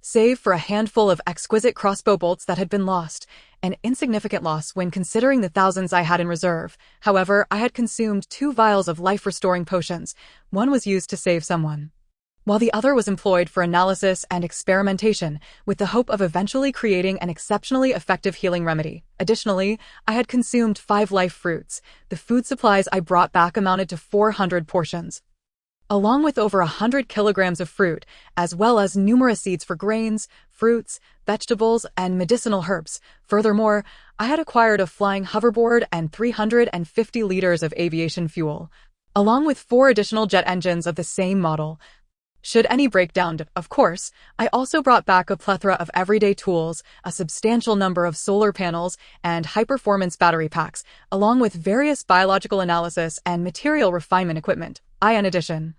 save for a handful of exquisite crossbow bolts that had been lost, an insignificant loss when considering the thousands I had in reserve. However, I had consumed 2 vials of life-restoring potions. One was used to save someone, while the other was employed for analysis and experimentation, with the hope of eventually creating an exceptionally effective healing remedy. Additionally, I had consumed 5 life fruits. The food supplies I brought back amounted to 400 portions, along with over 100 kilograms of fruit, as well as numerous seeds for grains, fruits, vegetables, and medicinal herbs. Furthermore, I had acquired a flying hoverboard and 350 liters of aviation fuel, along with 4 additional jet engines of the same model, should any break down. Of course, I also brought back a plethora of everyday tools, a substantial number of solar panels, and high-performance battery packs, along with various biological analysis and material refinement equipment. In addition,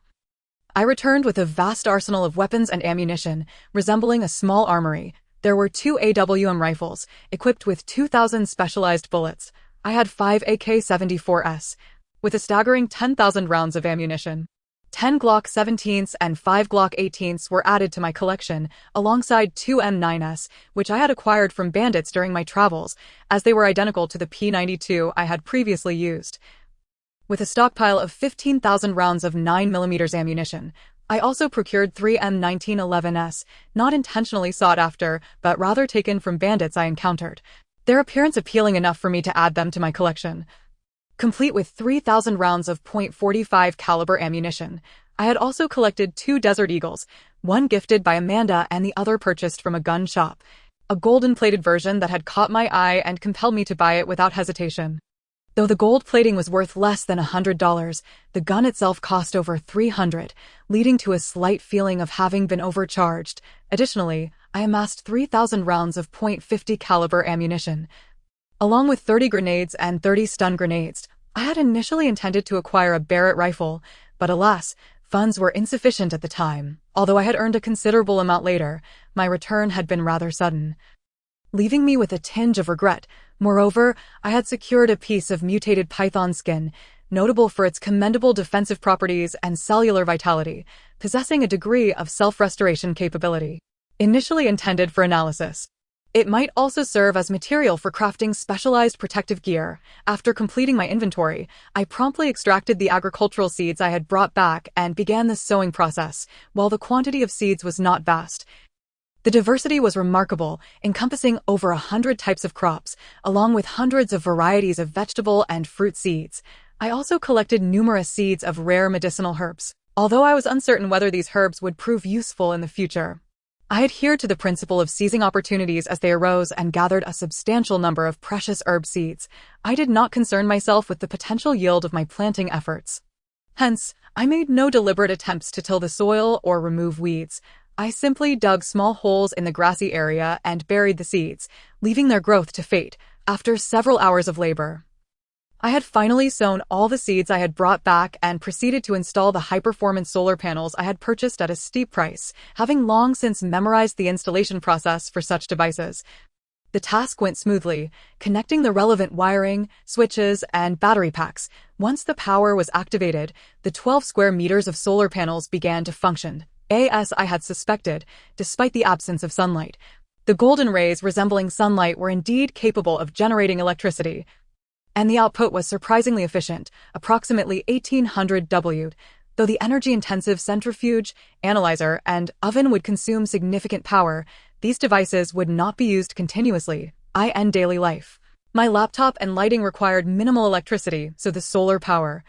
I returned with a vast arsenal of weapons and ammunition, resembling a small armory. There were 2 AWM rifles, equipped with 2,000 specialized bullets. I had 5 AK-74s, with a staggering 10,000 rounds of ammunition. 10 Glock 17s and 5 Glock 18s were added to my collection, alongside 2 M9s, which I had acquired from bandits during my travels, as they were identical to the P92 I had previously used. With a stockpile of 15,000 rounds of 9mm ammunition, I also procured 3 M1911s, not intentionally sought after, but rather taken from bandits I encountered. Their appearance appealing enough for me to add them to my collection. Complete with 3,000 rounds of .45 caliber ammunition. I had also collected 2 Desert Eagles, one gifted by Amanda and the other purchased from a gun shop. A golden-plated version that had caught my eye and compelled me to buy it without hesitation. Though the gold plating was worth less than $100, the gun itself cost over $300, leading to a slight feeling of having been overcharged. Additionally, I amassed 3,000 rounds of .50 caliber ammunition. Along with 30 grenades and 30 stun grenades, I had initially intended to acquire a Barrett rifle, but alas, funds were insufficient at the time. Although I had earned a considerable amount later, my return had been rather sudden, leaving me with a tinge of regret. Moreover, I had secured a piece of mutated python skin, notable for its commendable defensive properties and cellular vitality, possessing a degree of self-restoration capability. Initially intended for analysis, it might also serve as material for crafting specialized protective gear. After completing my inventory, I promptly extracted the agricultural seeds I had brought back and began the sowing process. While the quantity of seeds was not vast, the diversity was remarkable, encompassing over 100 types of crops, along with hundreds of varieties of vegetable and fruit seeds. I also collected numerous seeds of rare medicinal herbs, although I was uncertain whether these herbs would prove useful in the future. I adhered to the principle of seizing opportunities as they arose and gathered a substantial number of precious herb seeds. I did not concern myself with the potential yield of my planting efforts. Hence, I made no deliberate attempts to till the soil or remove weeds. I simply dug small holes in the grassy area and buried the seeds, leaving their growth to fate. After several hours of labor, I had finally sown all the seeds I had brought back and proceeded to install the high-performance solar panels I had purchased at a steep price, having long since memorized the installation process for such devices. The task went smoothly, connecting the relevant wiring, switches, and battery packs. Once the power was activated, the 12 square meters of solar panels began to function, as I had suspected, despite the absence of sunlight. The golden rays resembling sunlight were indeed capable of generating electricity, and the output was surprisingly efficient, approximately 1800 W. Though the energy-intensive centrifuge, analyzer, and oven would consume significant power, these devices would not be used continuously, in daily life. My laptop and lighting required minimal electricity, so the solar power,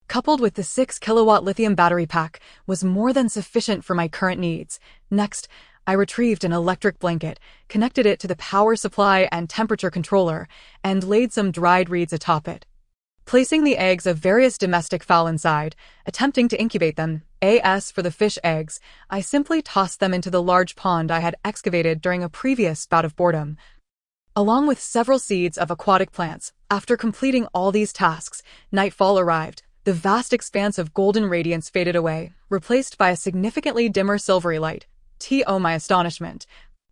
coupled with the 6 kilowatt lithium battery pack, was more than sufficient for my current needs. Next, I retrieved an electric blanket, connected it to the power supply and temperature controller, and laid some dried reeds atop it. Placing the eggs of various domestic fowl inside, attempting to incubate them, as for the fish eggs, I simply tossed them into the large pond I had excavated during a previous bout of boredom, along with several seeds of aquatic plants. After completing all these tasks, nightfall arrived. The vast expanse of golden radiance faded away, replaced by a significantly dimmer silvery light. To my astonishment,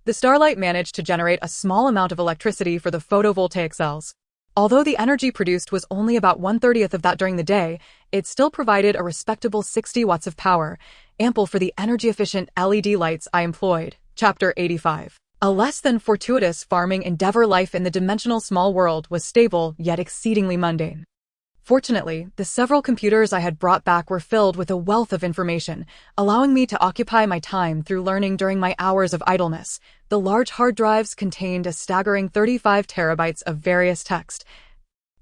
the starlight managed to generate a small amount of electricity for the photovoltaic cells. Although the energy produced was only about 1/30th of that during the day, it still provided a respectable 60 watts of power, ample for the energy-efficient LED lights I employed. Chapter 85. A less than fortuitous farming endeavor. Life in the dimensional small world was stable, yet exceedingly mundane. Fortunately, the several computers I had brought back were filled with a wealth of information, allowing me to occupy my time through learning during my hours of idleness. The large hard drives contained a staggering 35 terabytes of various text,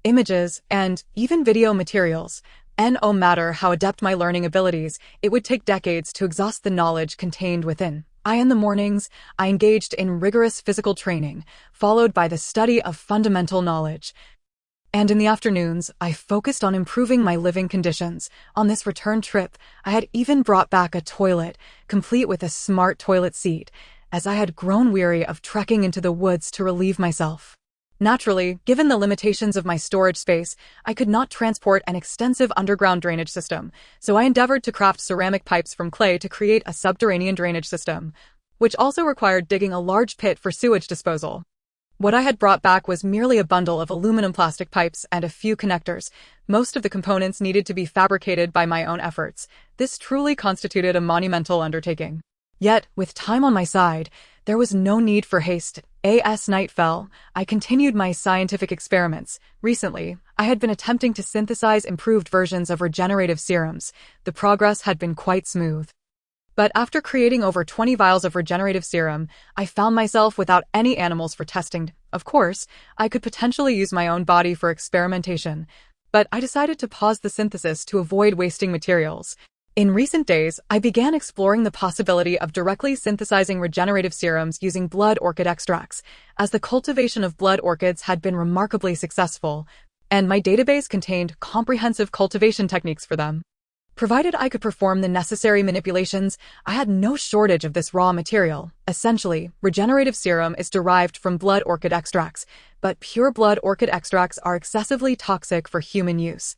images, and even video materials. No matter how adept my learning abilities, it would take decades to exhaust the knowledge contained within. In the mornings, I engaged in rigorous physical training, followed by the study of fundamental knowledge. And in the afternoons, I focused on improving my living conditions. On this return trip, I had even brought back a toilet, complete with a smart toilet seat, as I had grown weary of trekking into the woods to relieve myself. Naturally, given the limitations of my storage space, I could not transport an extensive underground drainage system, so I endeavored to craft ceramic pipes from clay to create a subterranean drainage system, which also required digging a large pit for sewage disposal. What I had brought back was merely a bundle of aluminum plastic pipes and a few connectors. Most of the components needed to be fabricated by my own efforts. This truly constituted a monumental undertaking. Yet, with time on my side, there was no need for haste. As night fell, I continued my scientific experiments. Recently, I had been attempting to synthesize improved versions of regenerative serums. The progress had been quite smooth. But after creating over 20 vials of regenerative serum, I found myself without any animals for testing. Of course, I could potentially use my own body for experimentation, but I decided to pause the synthesis to avoid wasting materials. In recent days, I began exploring the possibility of directly synthesizing regenerative serums using blood orchid extracts, as the cultivation of blood orchids had been remarkably successful, and my database contained comprehensive cultivation techniques for them. Provided I could perform the necessary manipulations, I had no shortage of this raw material. Essentially, regenerative serum is derived from blood orchid extracts, but pure blood orchid extracts are excessively toxic for human use.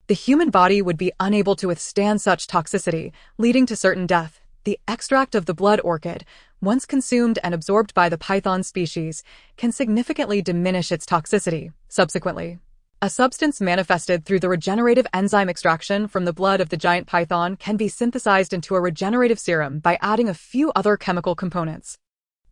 The human body would be unable to withstand such toxicity, leading to certain death. The extract of the blood orchid, once consumed and absorbed by the python species, can significantly diminish its toxicity. Subsequently, a substance manifested through the regenerative enzyme extraction from the blood of the giant python can be synthesized into a regenerative serum by adding a few other chemical components.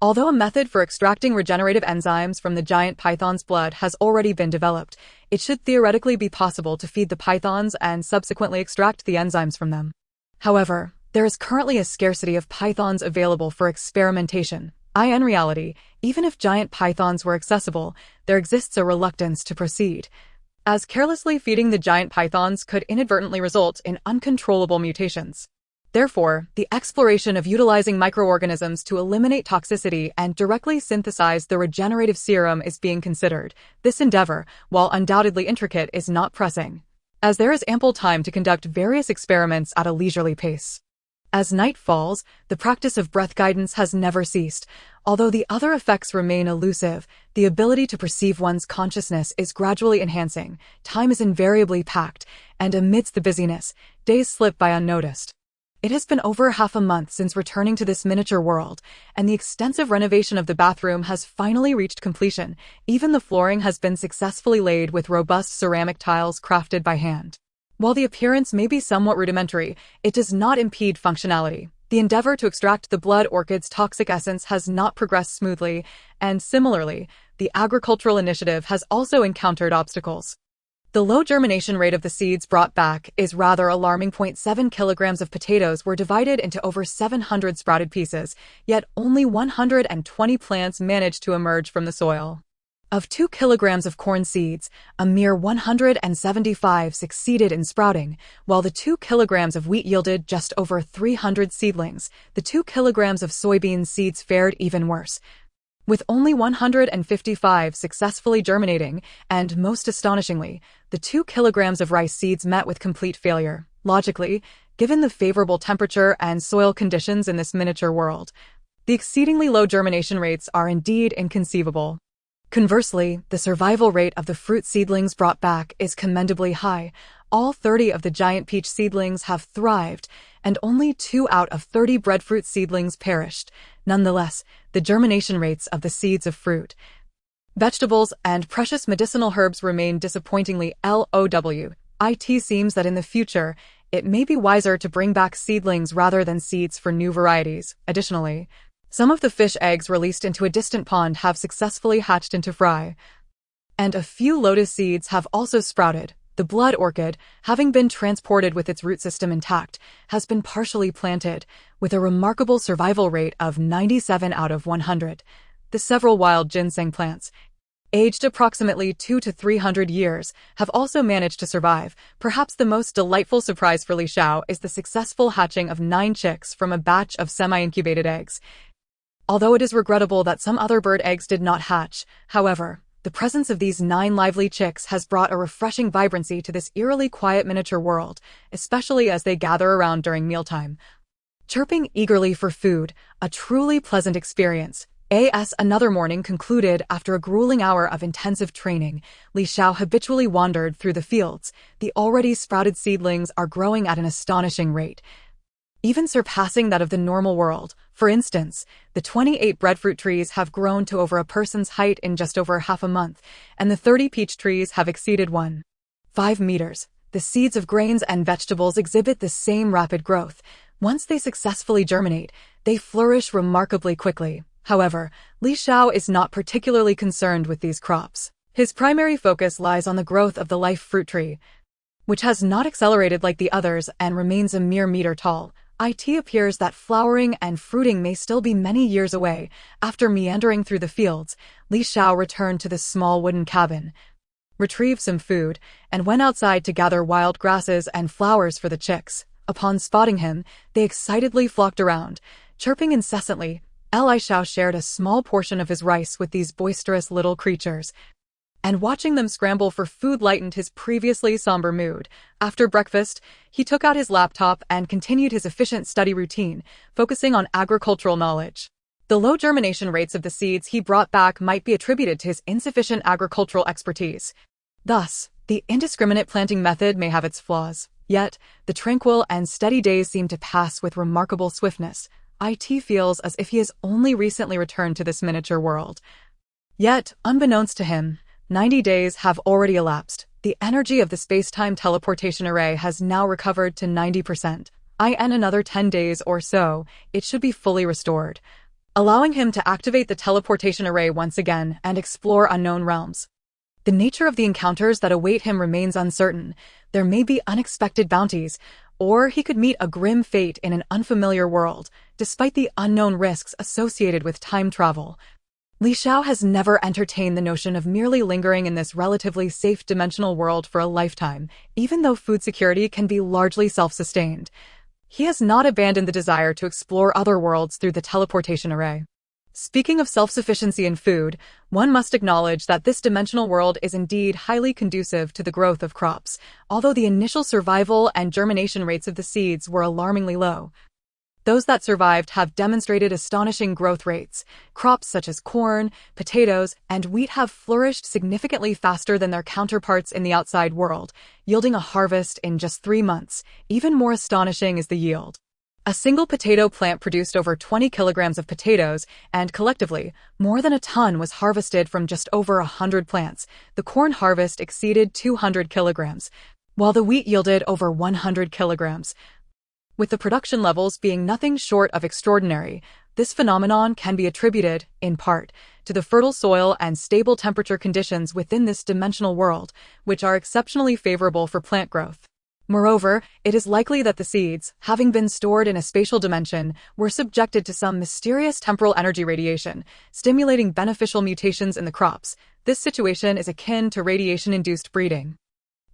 Although a method for extracting regenerative enzymes from the giant python's blood has already been developed, it should theoretically be possible to feed the pythons and subsequently extract the enzymes from them. However, there is currently a scarcity of pythons available for experimentation. In reality, even if giant pythons were accessible, there exists a reluctance to proceed, as carelessly feeding the giant pythons could inadvertently result in uncontrollable mutations. Therefore, the exploration of utilizing microorganisms to eliminate toxicity and directly synthesize the regenerative serum is being considered. This endeavor, while undoubtedly intricate, is not pressing, as there is ample time to conduct various experiments at a leisurely pace. As night falls, the practice of breath guidance has never ceased. Although the other effects remain elusive, the ability to perceive one's consciousness is gradually enhancing. Time is invariably packed, and amidst the busyness, days slip by unnoticed. It has been over half a month since returning to this miniature world, and the extensive renovation of the bathroom has finally reached completion. Even the flooring has been successfully laid with robust ceramic tiles crafted by hand. While the appearance may be somewhat rudimentary, it does not impede functionality. The endeavor to extract the blood orchid's toxic essence has not progressed smoothly, and similarly, the agricultural initiative has also encountered obstacles. The low germination rate of the seeds brought back is rather alarming. 0.7 kilograms of potatoes were divided into over 700 sprouted pieces, yet only 120 plants managed to emerge from the soil. Of 2 kilograms of corn seeds, a mere 175 succeeded in sprouting, while the 2 kilograms of wheat yielded just over 300 seedlings. The 2 kilograms of soybean seeds fared even worse, with only 155 successfully germinating, and most astonishingly, the 2 kilograms of rice seeds met with complete failure. Logically, given the favorable temperature and soil conditions in this miniature world, the exceedingly low germination rates are indeed inconceivable. Conversely, the survival rate of the fruit seedlings brought back is commendably high. All 30 of the giant peach seedlings have thrived, and only 2 out of 30 breadfruit seedlings perished. Nonetheless, the germination rates of the seeds of fruit, vegetables, and precious medicinal herbs remain disappointingly low. It seems that in the future, it may be wiser to bring back seedlings rather than seeds for new varieties. Additionally, some of the fish eggs released into a distant pond have successfully hatched into fry, and a few lotus seeds have also sprouted. The blood orchid, having been transported with its root system intact, has been partially planted, with a remarkable survival rate of 97 out of 100. The several wild ginseng plants, aged approximately 200 to 300 years, have also managed to survive. Perhaps the most delightful surprise for Li Xiao is the successful hatching of 9 chicks from a batch of semi-incubated eggs. Although it is regrettable that some other bird eggs did not hatch, however, the presence of these 9 lively chicks has brought a refreshing vibrancy to this eerily quiet miniature world, especially as they gather around during mealtime, chirping eagerly for food, a truly pleasant experience. As another morning concluded after a grueling hour of intensive training, Li Xiao habitually wandered through the fields. The already sprouted seedlings are growing at an astonishing rate, even surpassing that of the normal world. For instance, the 28 breadfruit trees have grown to over a person's height in just over half a month, and the 30 peach trees have exceeded 1.5 meters. The seeds of grains and vegetables exhibit the same rapid growth. Once they successfully germinate, they flourish remarkably quickly. However, Li Xiao is not particularly concerned with these crops. His primary focus lies on the growth of the life fruit tree, which has not accelerated like the others and remains a mere meter tall. It appears that flowering and fruiting may still be many years away. After meandering through the fields, Li Xiao returned to the small wooden cabin, retrieved some food, and went outside to gather wild grasses and flowers for the chicks. Upon spotting him, they excitedly flocked around, chirping incessantly. Li Xiao shared a small portion of his rice with these boisterous little creatures, and watching them scramble for food lightened his previously somber mood. After breakfast, he took out his laptop and continued his efficient study routine, focusing on agricultural knowledge. The low germination rates of the seeds he brought back might be attributed to his insufficient agricultural expertise. Thus, the indiscriminate planting method may have its flaws. Yet, the tranquil and steady days seem to pass with remarkable swiftness. It feels as if he has only recently returned to this miniature world. Yet, unbeknownst to him, 90 days have already elapsed. The energy of the space-time teleportation array has now recovered to 90%. In another 10 days or so, it should be fully restored, allowing him to activate the teleportation array once again and explore unknown realms. The nature of the encounters that await him remains uncertain. There may be unexpected bounties, or he could meet a grim fate in an unfamiliar world. Despite the unknown risks associated with time travel, Li Xiao has never entertained the notion of merely lingering in this relatively safe dimensional world for a lifetime, even though food security can be largely self-sustained. He has not abandoned the desire to explore other worlds through the teleportation array. Speaking of self-sufficiency in food, one must acknowledge that this dimensional world is indeed highly conducive to the growth of crops, although the initial survival and germination rates of the seeds were alarmingly low. Those that survived have demonstrated astonishing growth rates. Crops such as corn, potatoes, and wheat have flourished significantly faster than their counterparts in the outside world, yielding a harvest in just 3 months. Even more astonishing is the yield. A single potato plant produced over 20 kilograms of potatoes, and collectively, more than a ton was harvested from just over 100 plants. The corn harvest exceeded 200 kilograms, while the wheat yielded over 100 kilograms. With the production levels being nothing short of extraordinary, this phenomenon can be attributed, in part, to the fertile soil and stable temperature conditions within this dimensional world, which are exceptionally favorable for plant growth. Moreover, it is likely that the seeds, having been stored in a spatial dimension, were subjected to some mysterious temporal energy radiation, stimulating beneficial mutations in the crops. This situation is akin to radiation-induced breeding.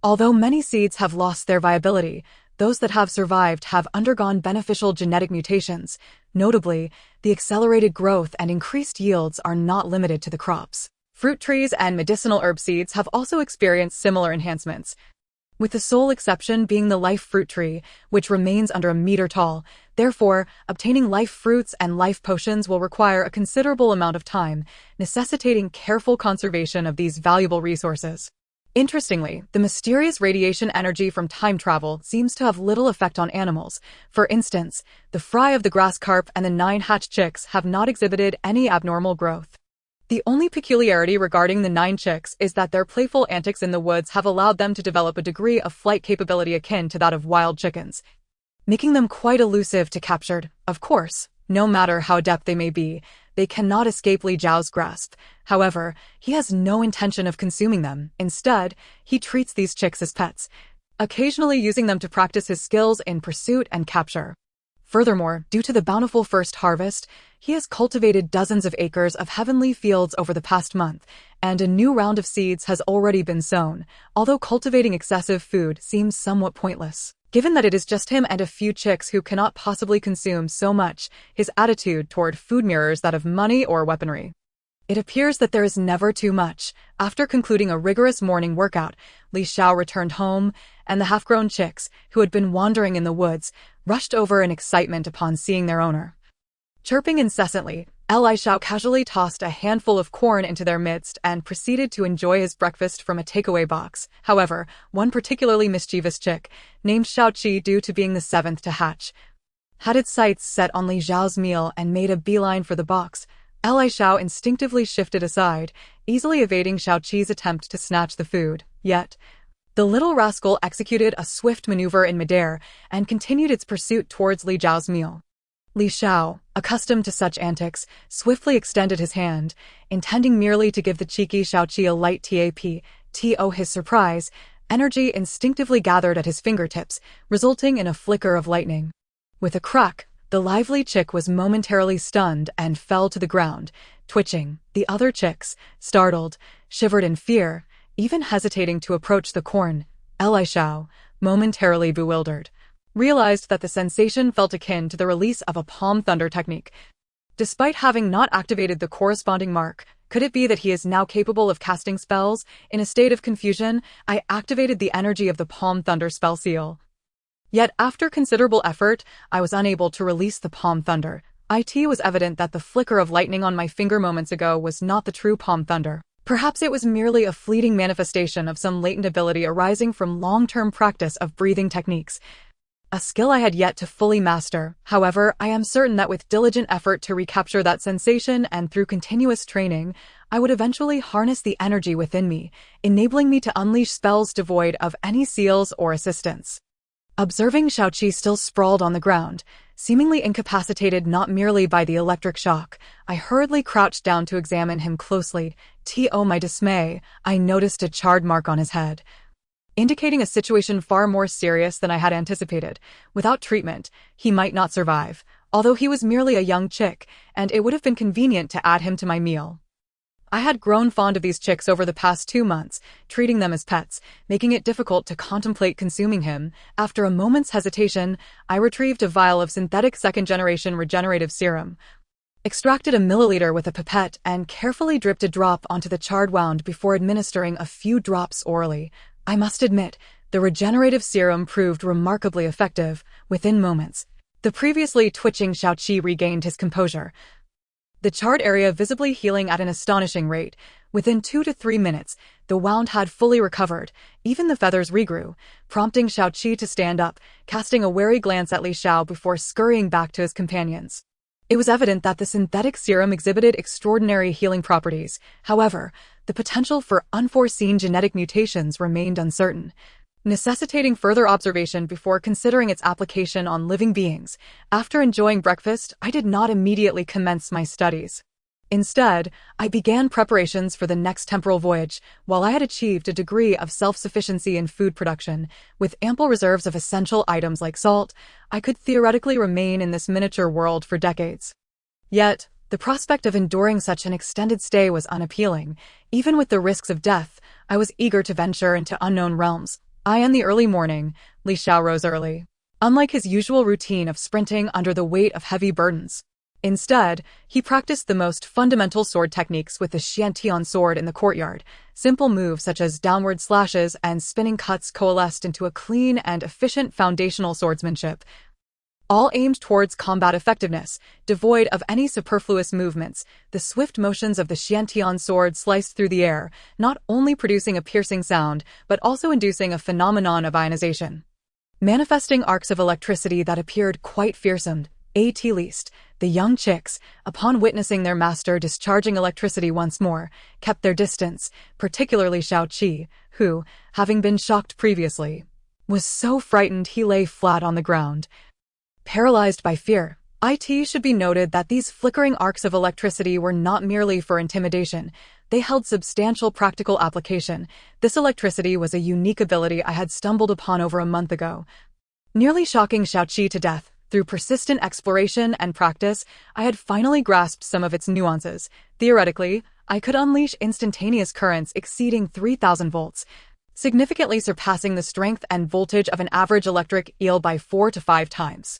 Although many seeds have lost their viability, those that have survived have undergone beneficial genetic mutations. Notably, the accelerated growth and increased yields are not limited to the crops. Fruit trees and medicinal herb seeds have also experienced similar enhancements, with the sole exception being the life fruit tree, which remains under a meter tall. Therefore, obtaining life fruits and life potions will require a considerable amount of time, necessitating careful conservation of these valuable resources. Interestingly, the mysterious radiation energy from time travel seems to have little effect on animals. For instance, the fry of the grass carp and the 9 hatched chicks have not exhibited any abnormal growth. The only peculiarity regarding the 9 chicks is that their playful antics in the woods have allowed them to develop a degree of flight capability akin to that of wild chickens, making them quite elusive to captured. Of course, no matter how adept they may be, they cannot escape Li Zhao's grasp. However, he has no intention of consuming them. Instead, he treats these chicks as pets, occasionally using them to practice his skills in pursuit and capture. Furthermore, due to the bountiful first harvest, he has cultivated dozens of acres of heavenly fields over the past month, and a new round of seeds has already been sown, although cultivating excessive food seems somewhat pointless. Given that it is just him and a few chicks who cannot possibly consume so much, his attitude toward food mirrors that of money or weaponry. It appears that there is never too much. After concluding a rigorous morning workout, Li Xiao returned home, and the half-grown chicks, who had been wandering in the woods, rushed over in excitement upon seeing their owner. Chirping incessantly, Li Xiao casually tossed a handful of corn into their midst and proceeded to enjoy his breakfast from a takeaway box. However, one particularly mischievous chick, named Xiaoqi due to being the 7th to hatch, had its sights set on Li Zhao's meal and made a beeline for the box. Li Xiao instinctively shifted aside, easily evading Xiaoqi's attempt to snatch the food. Yet, the little rascal executed a swift maneuver in midair and continued its pursuit towards Li Zhao's meal. Li Xiao, accustomed to such antics, swiftly extended his hand, intending merely to give the cheeky Xiaoqi a light tap. To his surprise, energy instinctively gathered at his fingertips, resulting in a flicker of lightning. With a crack, the lively chick was momentarily stunned and fell to the ground, twitching. The other chicks, startled, shivered in fear, even hesitating to approach the corn. Li Xiao, momentarily bewildered, realized that the sensation felt akin to the release of a palm thunder technique. Despite having not activated the corresponding mark, could it be that he is now capable of casting spells? In a state of confusion, I activated the energy of the palm thunder spell seal. Yet after considerable effort, I was unable to release the palm thunder. It was evident that the flicker of lightning on my finger moments ago was not the true palm thunder. Perhaps it was merely a fleeting manifestation of some latent ability arising from long-term practice of breathing techniques. A skill I had yet to fully master. However, I am certain that with diligent effort to recapture that sensation and through continuous training, I would eventually harness the energy within me, enabling me to unleash spells devoid of any seals or assistance. Observing Xiaoqi still sprawled on the ground, seemingly incapacitated not merely by the electric shock, I hurriedly crouched down to examine him closely. To my dismay, I noticed a charred mark on his head, indicating a situation far more serious than I had anticipated. Without treatment, he might not survive, although he was merely a young chick, and it would have been convenient to add him to my meal. I had grown fond of these chicks over the past 2 months, treating them as pets, making it difficult to contemplate consuming him. After a moment's hesitation, I retrieved a vial of synthetic second-generation regenerative serum, extracted a milliliter with a pipette, and carefully dripped a drop onto the charred wound before administering a few drops orally. I must admit, the regenerative serum proved remarkably effective. Within moments, the previously twitching Xiaoqi regained his composure, the charred area visibly healing at an astonishing rate. Within 2 to 3 minutes, the wound had fully recovered. Even the feathers regrew, prompting Xiaoqi to stand up, casting a wary glance at Li Xiao before scurrying back to his companions. It was evident that the synthetic serum exhibited extraordinary healing properties. However, the potential for unforeseen genetic mutations remained uncertain, necessitating further observation before considering its application on living beings. After enjoying breakfast, I did not immediately commence my studies. Instead, I began preparations for the next temporal voyage. While I had achieved a degree of self-sufficiency in food production, with ample reserves of essential items like salt, I could theoretically remain in this miniature world for decades. Yet, the prospect of enduring such an extended stay was unappealing. Even with the risks of death, I was eager to venture into unknown realms. In the early morning, Li Xiao rose early. Unlike his usual routine of sprinting under the weight of heavy burdens, instead, he practiced the most fundamental sword techniques with the Xiantian sword in the courtyard. Simple moves such as downward slashes and spinning cuts coalesced into a clean and efficient foundational swordsmanship, all aimed towards combat effectiveness, devoid of any superfluous movements. The swift motions of the Xiantian sword sliced through the air, not only producing a piercing sound, but also inducing a phenomenon of ionization, manifesting arcs of electricity that appeared quite fearsome. At least, the young chicks, upon witnessing their master discharging electricity once more, kept their distance, particularly Xiaoqi, who, having been shocked previously, was so frightened he lay flat on the ground, paralyzed by fear. It should be noted that these flickering arcs of electricity were not merely for intimidation. They held substantial practical application. This electricity was a unique ability I had stumbled upon over a month ago, nearly shocking Xiaoqi to death. Through persistent exploration and practice, I had finally grasped some of its nuances. Theoretically, I could unleash instantaneous currents exceeding 3,000 volts, significantly surpassing the strength and voltage of an average electric eel by 4 to 5 times.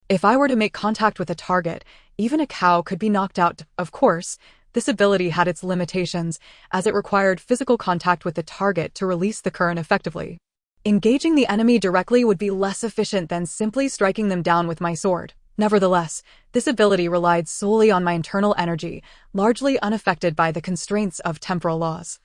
If I were to make contact with a target, even a cow could be knocked out. Of course, this ability had its limitations, as it required physical contact with the target to release the current effectively. Engaging the enemy directly would be less efficient than simply striking them down with my sword. Nevertheless, this ability relied solely on my internal energy, largely unaffected by the constraints of temporal laws,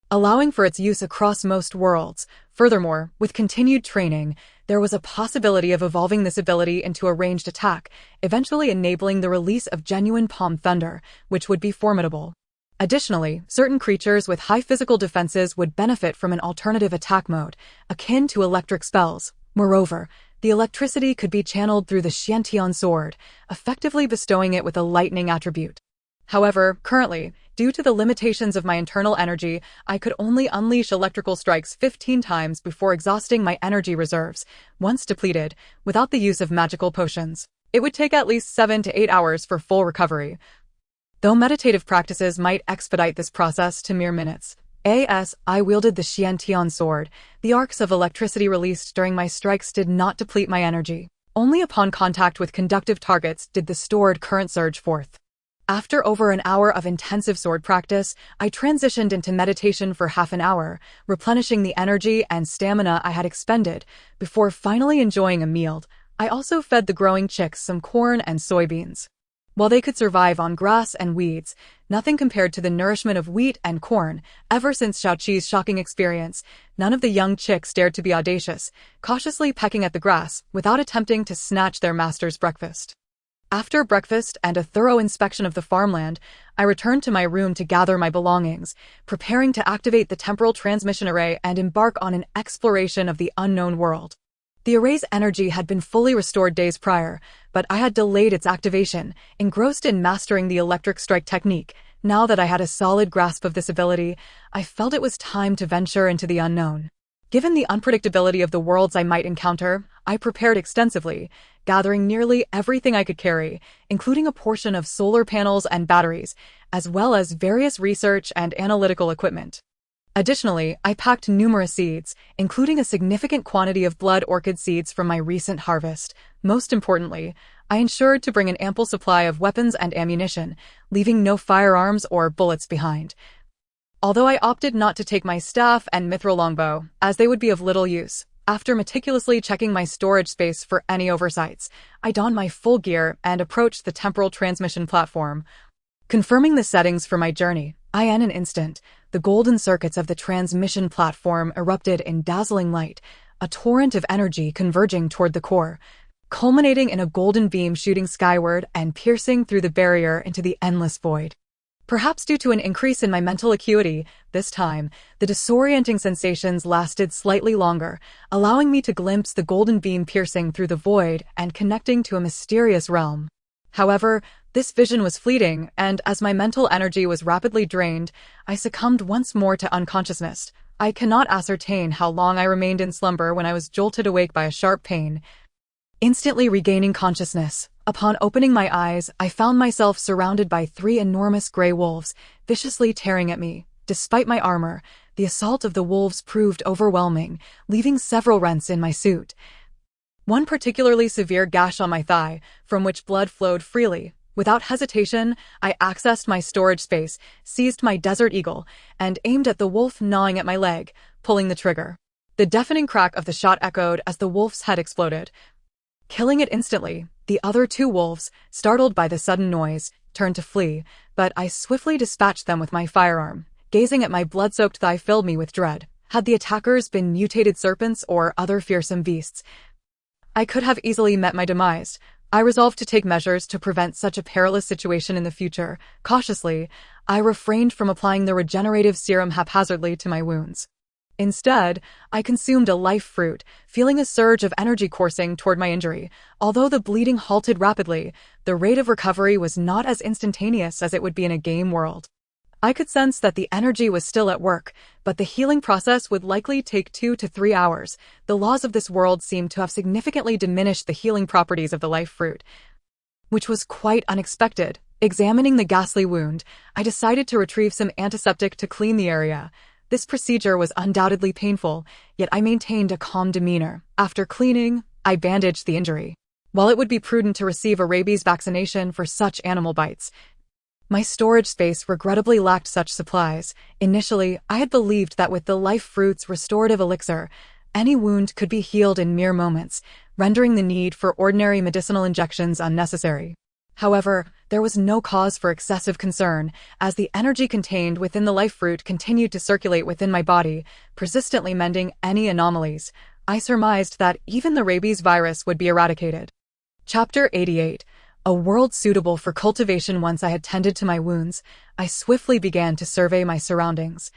allowing for its use across most worlds. Furthermore, with continued training, there was a possibility of evolving this ability into a ranged attack, eventually enabling the release of genuine palm thunder, which would be formidable. Additionally, certain creatures with high physical defenses would benefit from an alternative attack mode, akin to electric spells. Moreover, The electricity could be channeled through the Xiantian sword, effectively bestowing it with a lightning attribute. However, currently, due to the limitations of my internal energy, I could only unleash electrical strikes 15 times before exhausting my energy reserves. Once depleted, without the use of magical potions, it would take at least 7 to 8 hours for full recovery. Though meditative practices might expedite this process to mere minutes, as I wielded the Xiantian sword, the arcs of electricity released during my strikes did not deplete my energy. Only upon contact with conductive targets did the stored current surge forth. After over an hour of intensive sword practice, I transitioned into meditation for half an hour, replenishing the energy and stamina I had expended, before finally enjoying a meal. I also fed the growing chicks some corn and soybeans. While they could survive on grass and weeds, nothing compared to the nourishment of wheat and corn. Ever since Xiaoqi's shocking experience, none of the young chicks dared to be audacious, cautiously pecking at the grass without attempting to snatch their master's breakfast. After breakfast and a thorough inspection of the farmland, I returned to my room to gather my belongings, preparing to activate the temporal transmission array and embark on an exploration of the unknown world. The array's energy had been fully restored days prior, but I had delayed its activation, engrossed in mastering the electric strike technique. Now that I had a solid grasp of this ability, I felt it was time to venture into the unknown. Given the unpredictability of the worlds I might encounter, I prepared extensively, gathering nearly everything I could carry, including a portion of solar panels and batteries, as well as various research and analytical equipment. Additionally, I packed numerous seeds, including a significant quantity of blood orchid seeds from my recent harvest. Most importantly, I ensured to bring an ample supply of weapons and ammunition, leaving no firearms or bullets behind. Although I opted not to take my staff and mithril longbow, as they would be of little use, after meticulously checking my storage space for any oversights, I donned my full gear and approached the temporal transmission platform. Confirming the settings for my journey, in an instant, the golden circuits of the transmission platform erupted in dazzling light, a torrent of energy converging toward the core, culminating in a golden beam shooting skyward and piercing through the barrier into the endless void. Perhaps due to an increase in my mental acuity, this time, the disorienting sensations lasted slightly longer, allowing me to glimpse the golden beam piercing through the void and connecting to a mysterious realm. However, this vision was fleeting, and as my mental energy was rapidly drained, I succumbed once more to unconsciousness. I cannot ascertain how long I remained in slumber when I was jolted awake by a sharp pain. Instantly regaining consciousness, upon opening my eyes, I found myself surrounded by 3 enormous gray wolves, viciously tearing at me. Despite my armor, the assault of the wolves proved overwhelming, leaving several rents in my suit. One particularly severe gash on my thigh, from which blood flowed freely. Without hesitation, I accessed my storage space, seized my Desert Eagle, and aimed at the wolf gnawing at my leg, pulling the trigger. The deafening crack of the shot echoed as the wolf's head exploded, killing it instantly. The other 2 wolves, startled by the sudden noise, turned to flee, but I swiftly dispatched them with my firearm. Gazing at my blood-soaked thigh filled me with dread. Had the attackers been mutated serpents or other fearsome beasts, I could have easily met my demise. I resolved to take measures to prevent such a perilous situation in the future. Cautiously, I refrained from applying the regenerative serum haphazardly to my wounds. Instead, I consumed a life fruit, feeling a surge of energy coursing toward my injury. Although the bleeding halted rapidly, the rate of recovery was not as instantaneous as it would be in a game world. I could sense that the energy was still at work, but the healing process would likely take 2 to 3 hours. The laws of this world seemed to have significantly diminished the healing properties of the life fruit, which was quite unexpected. Examining the ghastly wound, I decided to retrieve some antiseptic to clean the area. This procedure was undoubtedly painful, yet I maintained a calm demeanor. After cleaning, I bandaged the injury. While it would be prudent to receive a rabies vaccination for such animal bites, my storage space regrettably lacked such supplies. Initially, I had believed that with the life fruit's restorative elixir, any wound could be healed in mere moments, rendering the need for ordinary medicinal injections unnecessary. However, there was no cause for excessive concern, as the energy contained within the life fruit continued to circulate within my body, persistently mending any anomalies. I surmised that even the rabies virus would be eradicated. Chapter 88. A world suitable for cultivation. Once I had tended to my wounds, I swiftly began to survey my surroundings.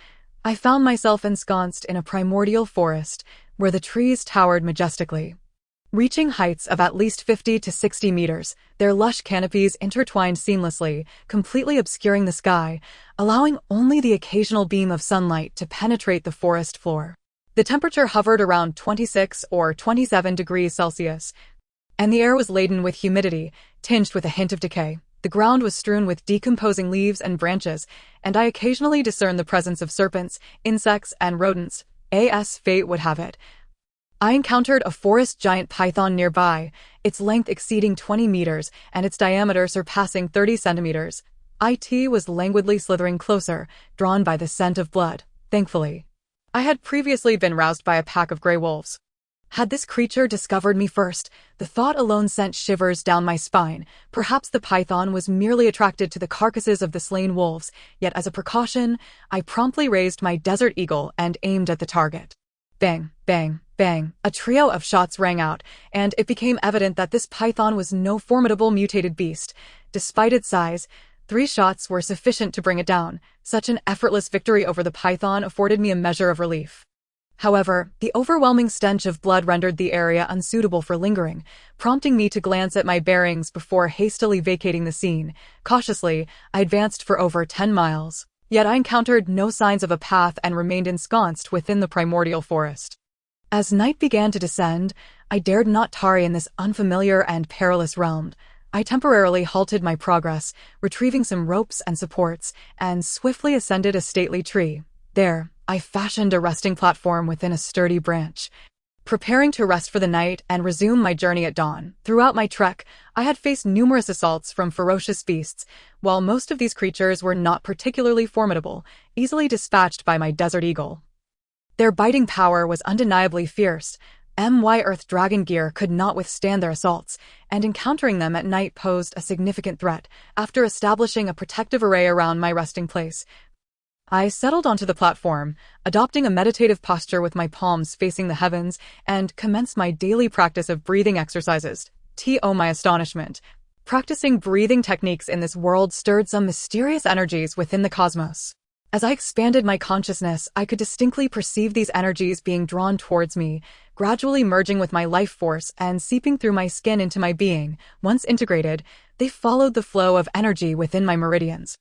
I found myself ensconced in a primordial forest, where the trees towered majestically. Reaching heights of at least 50 to 60 meters, their lush canopies intertwined seamlessly, completely obscuring the sky, allowing only the occasional beam of sunlight to penetrate the forest floor. The temperature hovered around 26 or 27 degrees Celsius, and the air was laden with humidity, tinged with a hint of decay. The ground was strewn with decomposing leaves and branches, and I occasionally discerned the presence of serpents, insects, and rodents. As fate would have it, I encountered a forest giant python nearby, its length exceeding 20 meters and its diameter surpassing 30 centimeters. It was languidly slithering closer, drawn by the scent of blood. Thankfully, I had previously been roused by a pack of gray wolves. Had this creature discovered me first, the thought alone sent shivers down my spine. Perhaps the python was merely attracted to the carcasses of the slain wolves, yet as a precaution, I promptly raised my desert eagle and aimed at the target. Bang, bang, bang. A trio of shots rang out, and it became evident that this python was no formidable mutated beast. Despite its size, 3 shots were sufficient to bring it down. Such an effortless victory over the python afforded me a measure of relief. However, the overwhelming stench of blood rendered the area unsuitable for lingering, prompting me to glance at my bearings before hastily vacating the scene. Cautiously, I advanced for over 10 miles. Yet I encountered no signs of a path and remained ensconced within the primordial forest. As night began to descend, I dared not tarry in this unfamiliar and perilous realm. I temporarily halted my progress, retrieving some ropes and supports, and swiftly ascended a stately tree. There, I fashioned a resting platform within a sturdy branch, preparing to rest for the night and resume my journey at dawn. Throughout my trek, I had faced numerous assaults from ferocious beasts. While most of these creatures were not particularly formidable, easily dispatched by my desert eagle, their biting power was undeniably fierce. Earth dragon gear could not withstand their assaults, and encountering them at night posed a significant threat. After establishing a protective array around my resting place, I settled onto the platform, adopting a meditative posture with my palms facing the heavens, and commenced my daily practice of breathing exercises. To my astonishment, practicing breathing techniques in this world stirred some mysterious energies within the cosmos. As I expanded my consciousness, I could distinctly perceive these energies being drawn towards me, gradually merging with my life force and seeping through my skin into my being. Once integrated, they followed the flow of energy within my meridians,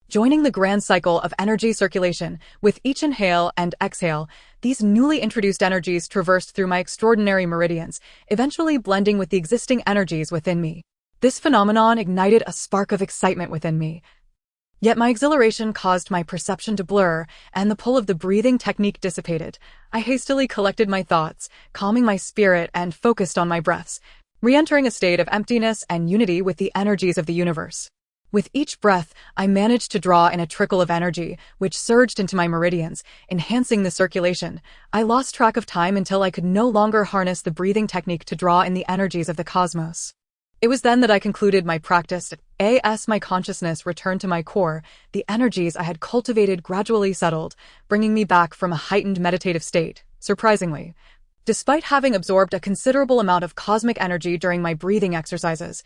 joining the grand cycle of energy circulation. With each inhale and exhale, these newly introduced energies traversed through my extraordinary meridians, eventually blending with the existing energies within me. This phenomenon ignited a spark of excitement within me. Yet my exhilaration caused my perception to blur, and the pull of the breathing technique dissipated. I hastily collected my thoughts, calming my spirit and focused on my breaths, re-entering a state of emptiness and unity with the energies of the universe. With each breath, I managed to draw in a trickle of energy, which surged into my meridians, enhancing the circulation. I lost track of time until I could no longer harness the breathing technique to draw in the energies of the cosmos. It was then that I concluded my practice. As my consciousness returned to my core, the energies I had cultivated gradually settled, bringing me back from a heightened meditative state. Surprisingly, despite having absorbed a considerable amount of cosmic energy during my breathing exercises,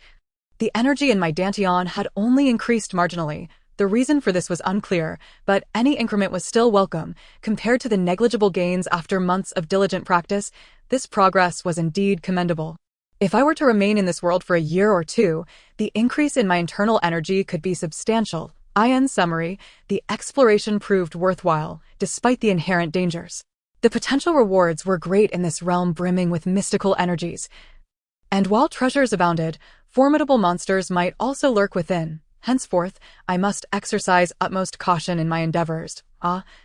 the energy in my dantian had only increased marginally. The reason for this was unclear, but any increment was still welcome. Compared to the negligible gains after months of diligent practice, this progress was indeed commendable. If I were to remain in this world for a year or two, the increase in my internal energy could be substantial. In summary, the exploration proved worthwhile, despite the inherent dangers. The potential rewards were great in this realm brimming with mystical energies. And while treasures abounded, formidable monsters might also lurk within. Henceforth, I must exercise utmost caution in my endeavors.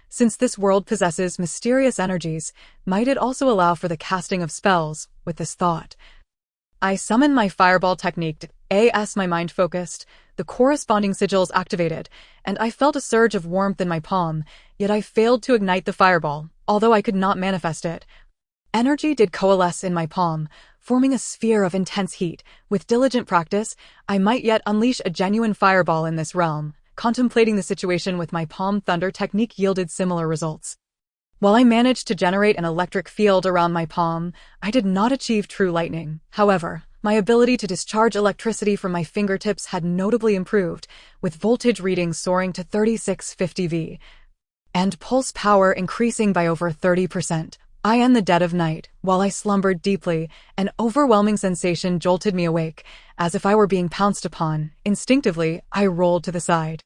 Since this world possesses mysterious energies, might it also allow for the casting of spells? With this thought, I summoned my fireball technique. As my mind focused, the corresponding sigils activated, and I felt a surge of warmth in my palm, yet I failed to ignite the fireball, although I could not manifest it. Energy did coalesce in my palm, forming a sphere of intense heat. With diligent practice, I might yet unleash a genuine fireball in this realm. Contemplating the situation with my palm thunder technique yielded similar results. While I managed to generate an electric field around my palm, I did not achieve true lightning. However, my ability to discharge electricity from my fingertips had notably improved, with voltage readings soaring to 3650 V, and pulse power increasing by over 30%. In the dead of night, while I slumbered deeply, an overwhelming sensation jolted me awake, as if I were being pounced upon. Instinctively, I rolled to the side.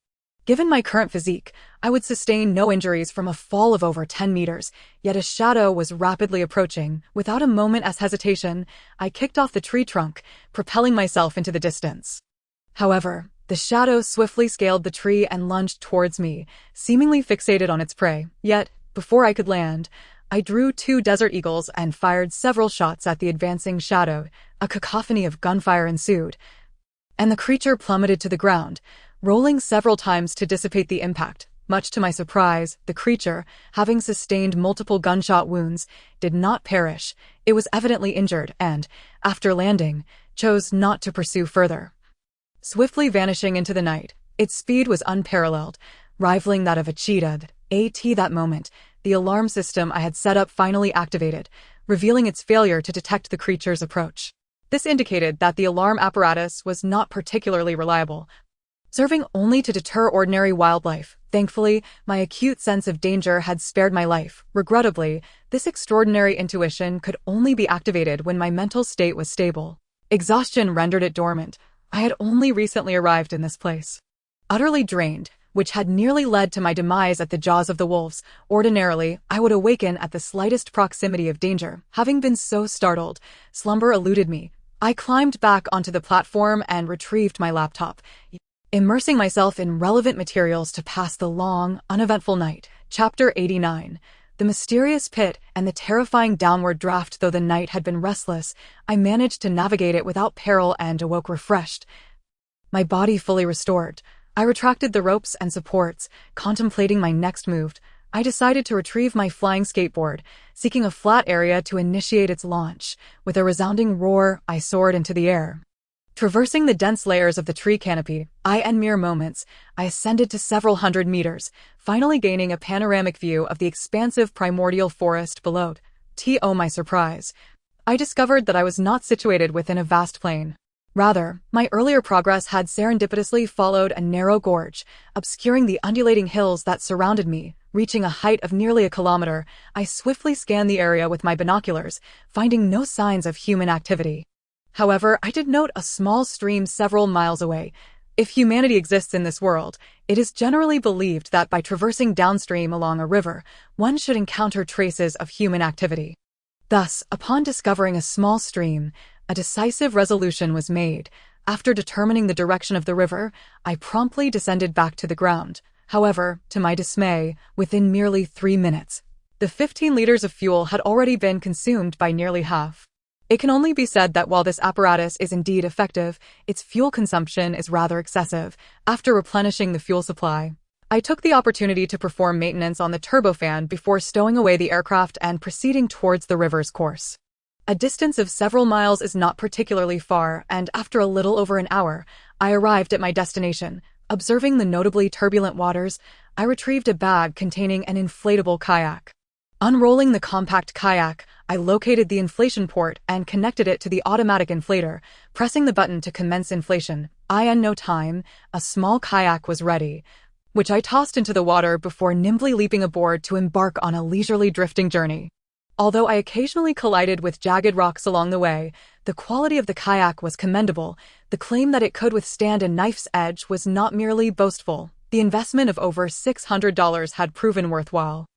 Given my current physique, I would sustain no injuries from a fall of over 10 meters, yet a shadow was rapidly approaching. Without a moment's hesitation, I kicked off the tree trunk, propelling myself into the distance. However, the shadow swiftly scaled the tree and lunged towards me, seemingly fixated on its prey. Yet, before I could land, I drew 2 Desert Eagles and fired several shots at the advancing shadow. A cacophony of gunfire ensued, and the creature plummeted to the ground, rolling several times to dissipate the impact. Much to my surprise, the creature, having sustained multiple gunshot wounds, did not perish. It was evidently injured and, after landing, chose not to pursue further. Swiftly vanishing into the night, its speed was unparalleled, rivaling that of a cheetah. At that moment, the alarm system I had set up finally activated, revealing its failure to detect the creature's approach. This indicated that the alarm apparatus was not particularly reliable, serving only to deter ordinary wildlife. Thankfully, my acute sense of danger had spared my life. Regrettably, this extraordinary intuition could only be activated when my mental state was stable. Exhaustion rendered it dormant. I had only recently arrived in this place. Utterly drained, which had nearly led to my demise at the jaws of the wolves. Ordinarily, I would awaken at the slightest proximity of danger. Having been so startled, slumber eluded me. I climbed back onto the platform and retrieved my laptop, immersing myself in relevant materials to pass the long, uneventful night. Chapter 89. The mysterious pit and the terrifying downward draft. Though the night had been restless, I managed to navigate it without peril and awoke refreshed, my body fully restored. I retracted the ropes and supports, contemplating my next move. I decided to retrieve my flying skateboard, seeking a flat area to initiate its launch. With a resounding roar, I soared into the air. Traversing the dense layers of the tree canopy, in mere moments, I ascended to several hundred meters, finally gaining a panoramic view of the expansive primordial forest below. To my surprise, I discovered that I was not situated within a vast plain. Rather, my earlier progress had serendipitously followed a narrow gorge, obscuring the undulating hills that surrounded me. Reaching a height of nearly a kilometer, I swiftly scanned the area with my binoculars, finding no signs of human activity. However, I did note a small stream several miles away. If humanity exists in this world, it is generally believed that by traversing downstream along a river, one should encounter traces of human activity. Thus, upon discovering a small stream, a decisive resolution was made. After determining the direction of the river, I promptly descended back to the ground. However, to my dismay, within merely 3 minutes, the 15 liters of fuel had already been consumed by nearly half. It can only be said that while this apparatus is indeed effective, its fuel consumption is rather excessive. After replenishing the fuel supply, I took the opportunity to perform maintenance on the turbofan before stowing away the aircraft and proceeding towards the river's course. A distance of several miles is not particularly far, and after a little over an hour, I arrived at my destination. Observing the notably turbulent waters, I retrieved a bag containing an inflatable kayak. Unrolling the compact kayak, I located the inflation port and connected it to the automatic inflator, pressing the button to commence inflation. In no time, a small kayak was ready, which I tossed into the water before nimbly leaping aboard to embark on a leisurely drifting journey. Although I occasionally collided with jagged rocks along the way, the quality of the kayak was commendable. The claim that it could withstand a knife's edge was not merely boastful. The investment of over $600 had proven worthwhile.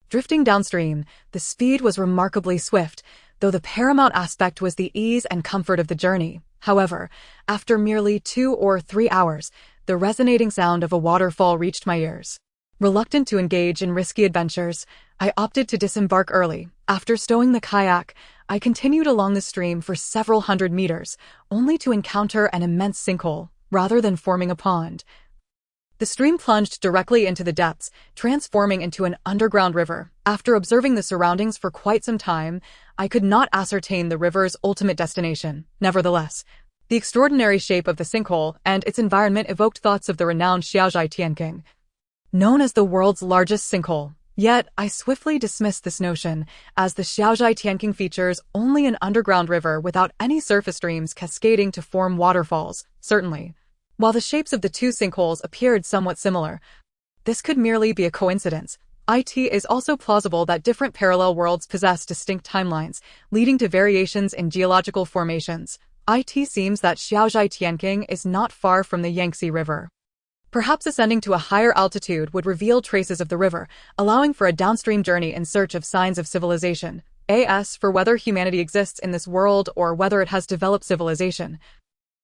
Drifting downstream, the speed was remarkably swift, though the paramount aspect was the ease and comfort of the journey. However, after merely 2 or 3 hours, the resonating sound of a waterfall reached my ears. Reluctant to engage in risky adventures, I opted to disembark early. After stowing the kayak, I continued along the stream for several hundred meters, only to encounter an immense sinkhole, rather than forming a pond. The stream plunged directly into the depths, transforming into an underground river. After observing the surroundings for quite some time, I could not ascertain the river's ultimate destination. Nevertheless, the extraordinary shape of the sinkhole and its environment evoked thoughts of the renowned Xiaozhai-Tianking, known as the world's largest sinkhole. Yet, I swiftly dismissed this notion, as the Xiaozhai-Tianking features only an underground river without any surface streams cascading to form waterfalls. Certainly, while the shapes of the two sinkholes appeared somewhat similar, this could merely be a coincidence. It is also plausible that different parallel worlds possess distinct timelines, leading to variations in geological formations. It seems that Xiaozhai Tianqing is not far from the Yangtze River. Perhaps ascending to a higher altitude would reveal traces of the river, allowing for a downstream journey in search of signs of civilization. As for whether humanity exists in this world or whether it has developed civilization,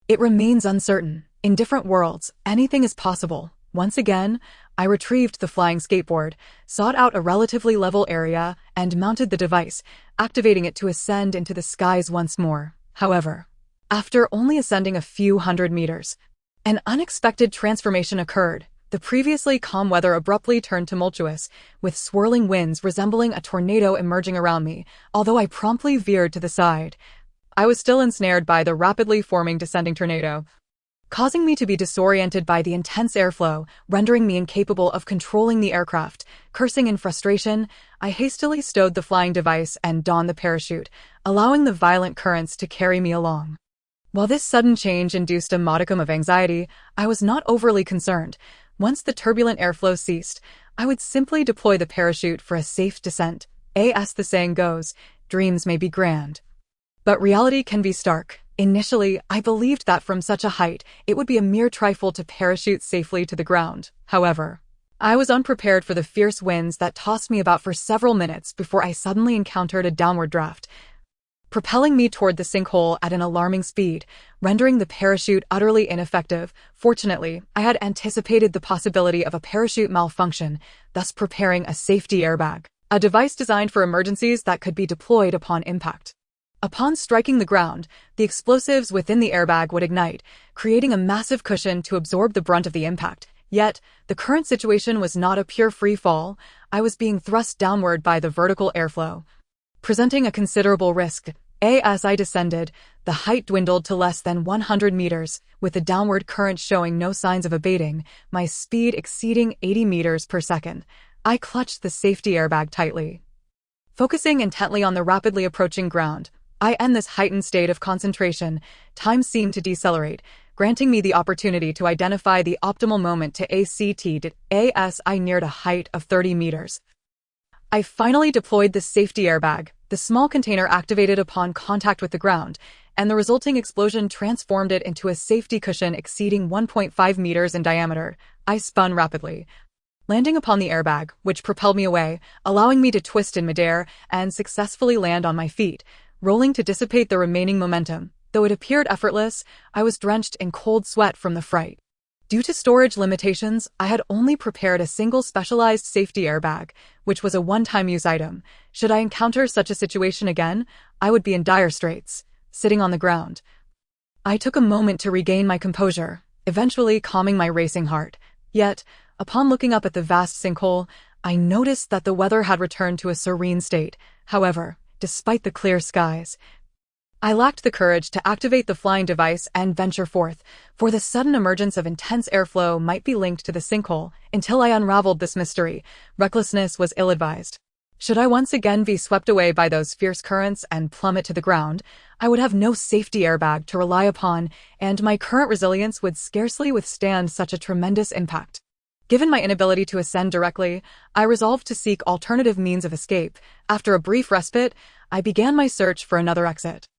it remains uncertain. In different worlds, anything is possible. Once again, I retrieved the flying skateboard, sought out a relatively level area, and mounted the device, activating it to ascend into the skies once more. However, after only ascending a few hundred meters, an unexpected transformation occurred. The previously calm weather abruptly turned tumultuous, with swirling winds resembling a tornado emerging around me, although I promptly veered to the side. I was still ensnared by the rapidly forming descending tornado, causing me to be disoriented by the intense airflow, rendering me incapable of controlling the aircraft. Cursing in frustration, I hastily stowed the flying device and donned the parachute, allowing the violent currents to carry me along. While this sudden change induced a modicum of anxiety, I was not overly concerned. Once the turbulent airflow ceased, I would simply deploy the parachute for a safe descent. As the saying goes, dreams may be grand, but reality can be stark. Initially, I believed that from such a height, it would be a mere trifle to parachute safely to the ground. However, I was unprepared for the fierce winds that tossed me about for several minutes before I suddenly encountered a downward draft, propelling me toward the sinkhole at an alarming speed, rendering the parachute utterly ineffective. Fortunately, I had anticipated the possibility of a parachute malfunction, thus preparing a safety airbag, a device designed for emergencies that could be deployed upon impact. Upon striking the ground, the explosives within the airbag would ignite, creating a massive cushion to absorb the brunt of the impact. Yet, the current situation was not a pure free fall. I was being thrust downward by the vertical airflow, presenting a considerable risk. As I descended, the height dwindled to less than 100 meters, with the downward current showing no signs of abating, my speed exceeding 80 meters per second. I clutched the safety airbag tightly, focusing intently on the rapidly approaching ground. In this heightened state of concentration, time seemed to decelerate, granting me the opportunity to identify the optimal moment to as I neared a height of 30 meters. I finally deployed the safety airbag. The small container activated upon contact with the ground, and the resulting explosion transformed it into a safety cushion exceeding 1.5 meters in diameter. I spun rapidly, landing upon the airbag, which propelled me away, allowing me to twist in midair and successfully land on my feet, rolling to dissipate the remaining momentum. Though it appeared effortless, I was drenched in cold sweat from the fright. Due to storage limitations, I had only prepared a single specialized safety airbag, which was a one-time use item. Should I encounter such a situation again, I would be in dire straits. Sitting on the ground, I took a moment to regain my composure, eventually calming my racing heart. Yet, upon looking up at the vast sinkhole, I noticed that the weather had returned to a serene state. However, despite the clear skies, I lacked the courage to activate the flying device and venture forth, for the sudden emergence of intense airflow might be linked to the sinkhole. Until I unraveled this mystery, recklessness was ill-advised. Should I once again be swept away by those fierce currents and plummet to the ground, I would have no safety airbag to rely upon, and my current resilience would scarcely withstand such a tremendous impact. Given my inability to ascend directly, I resolved to seek alternative means of escape. After a brief respite, I began my search for another exit.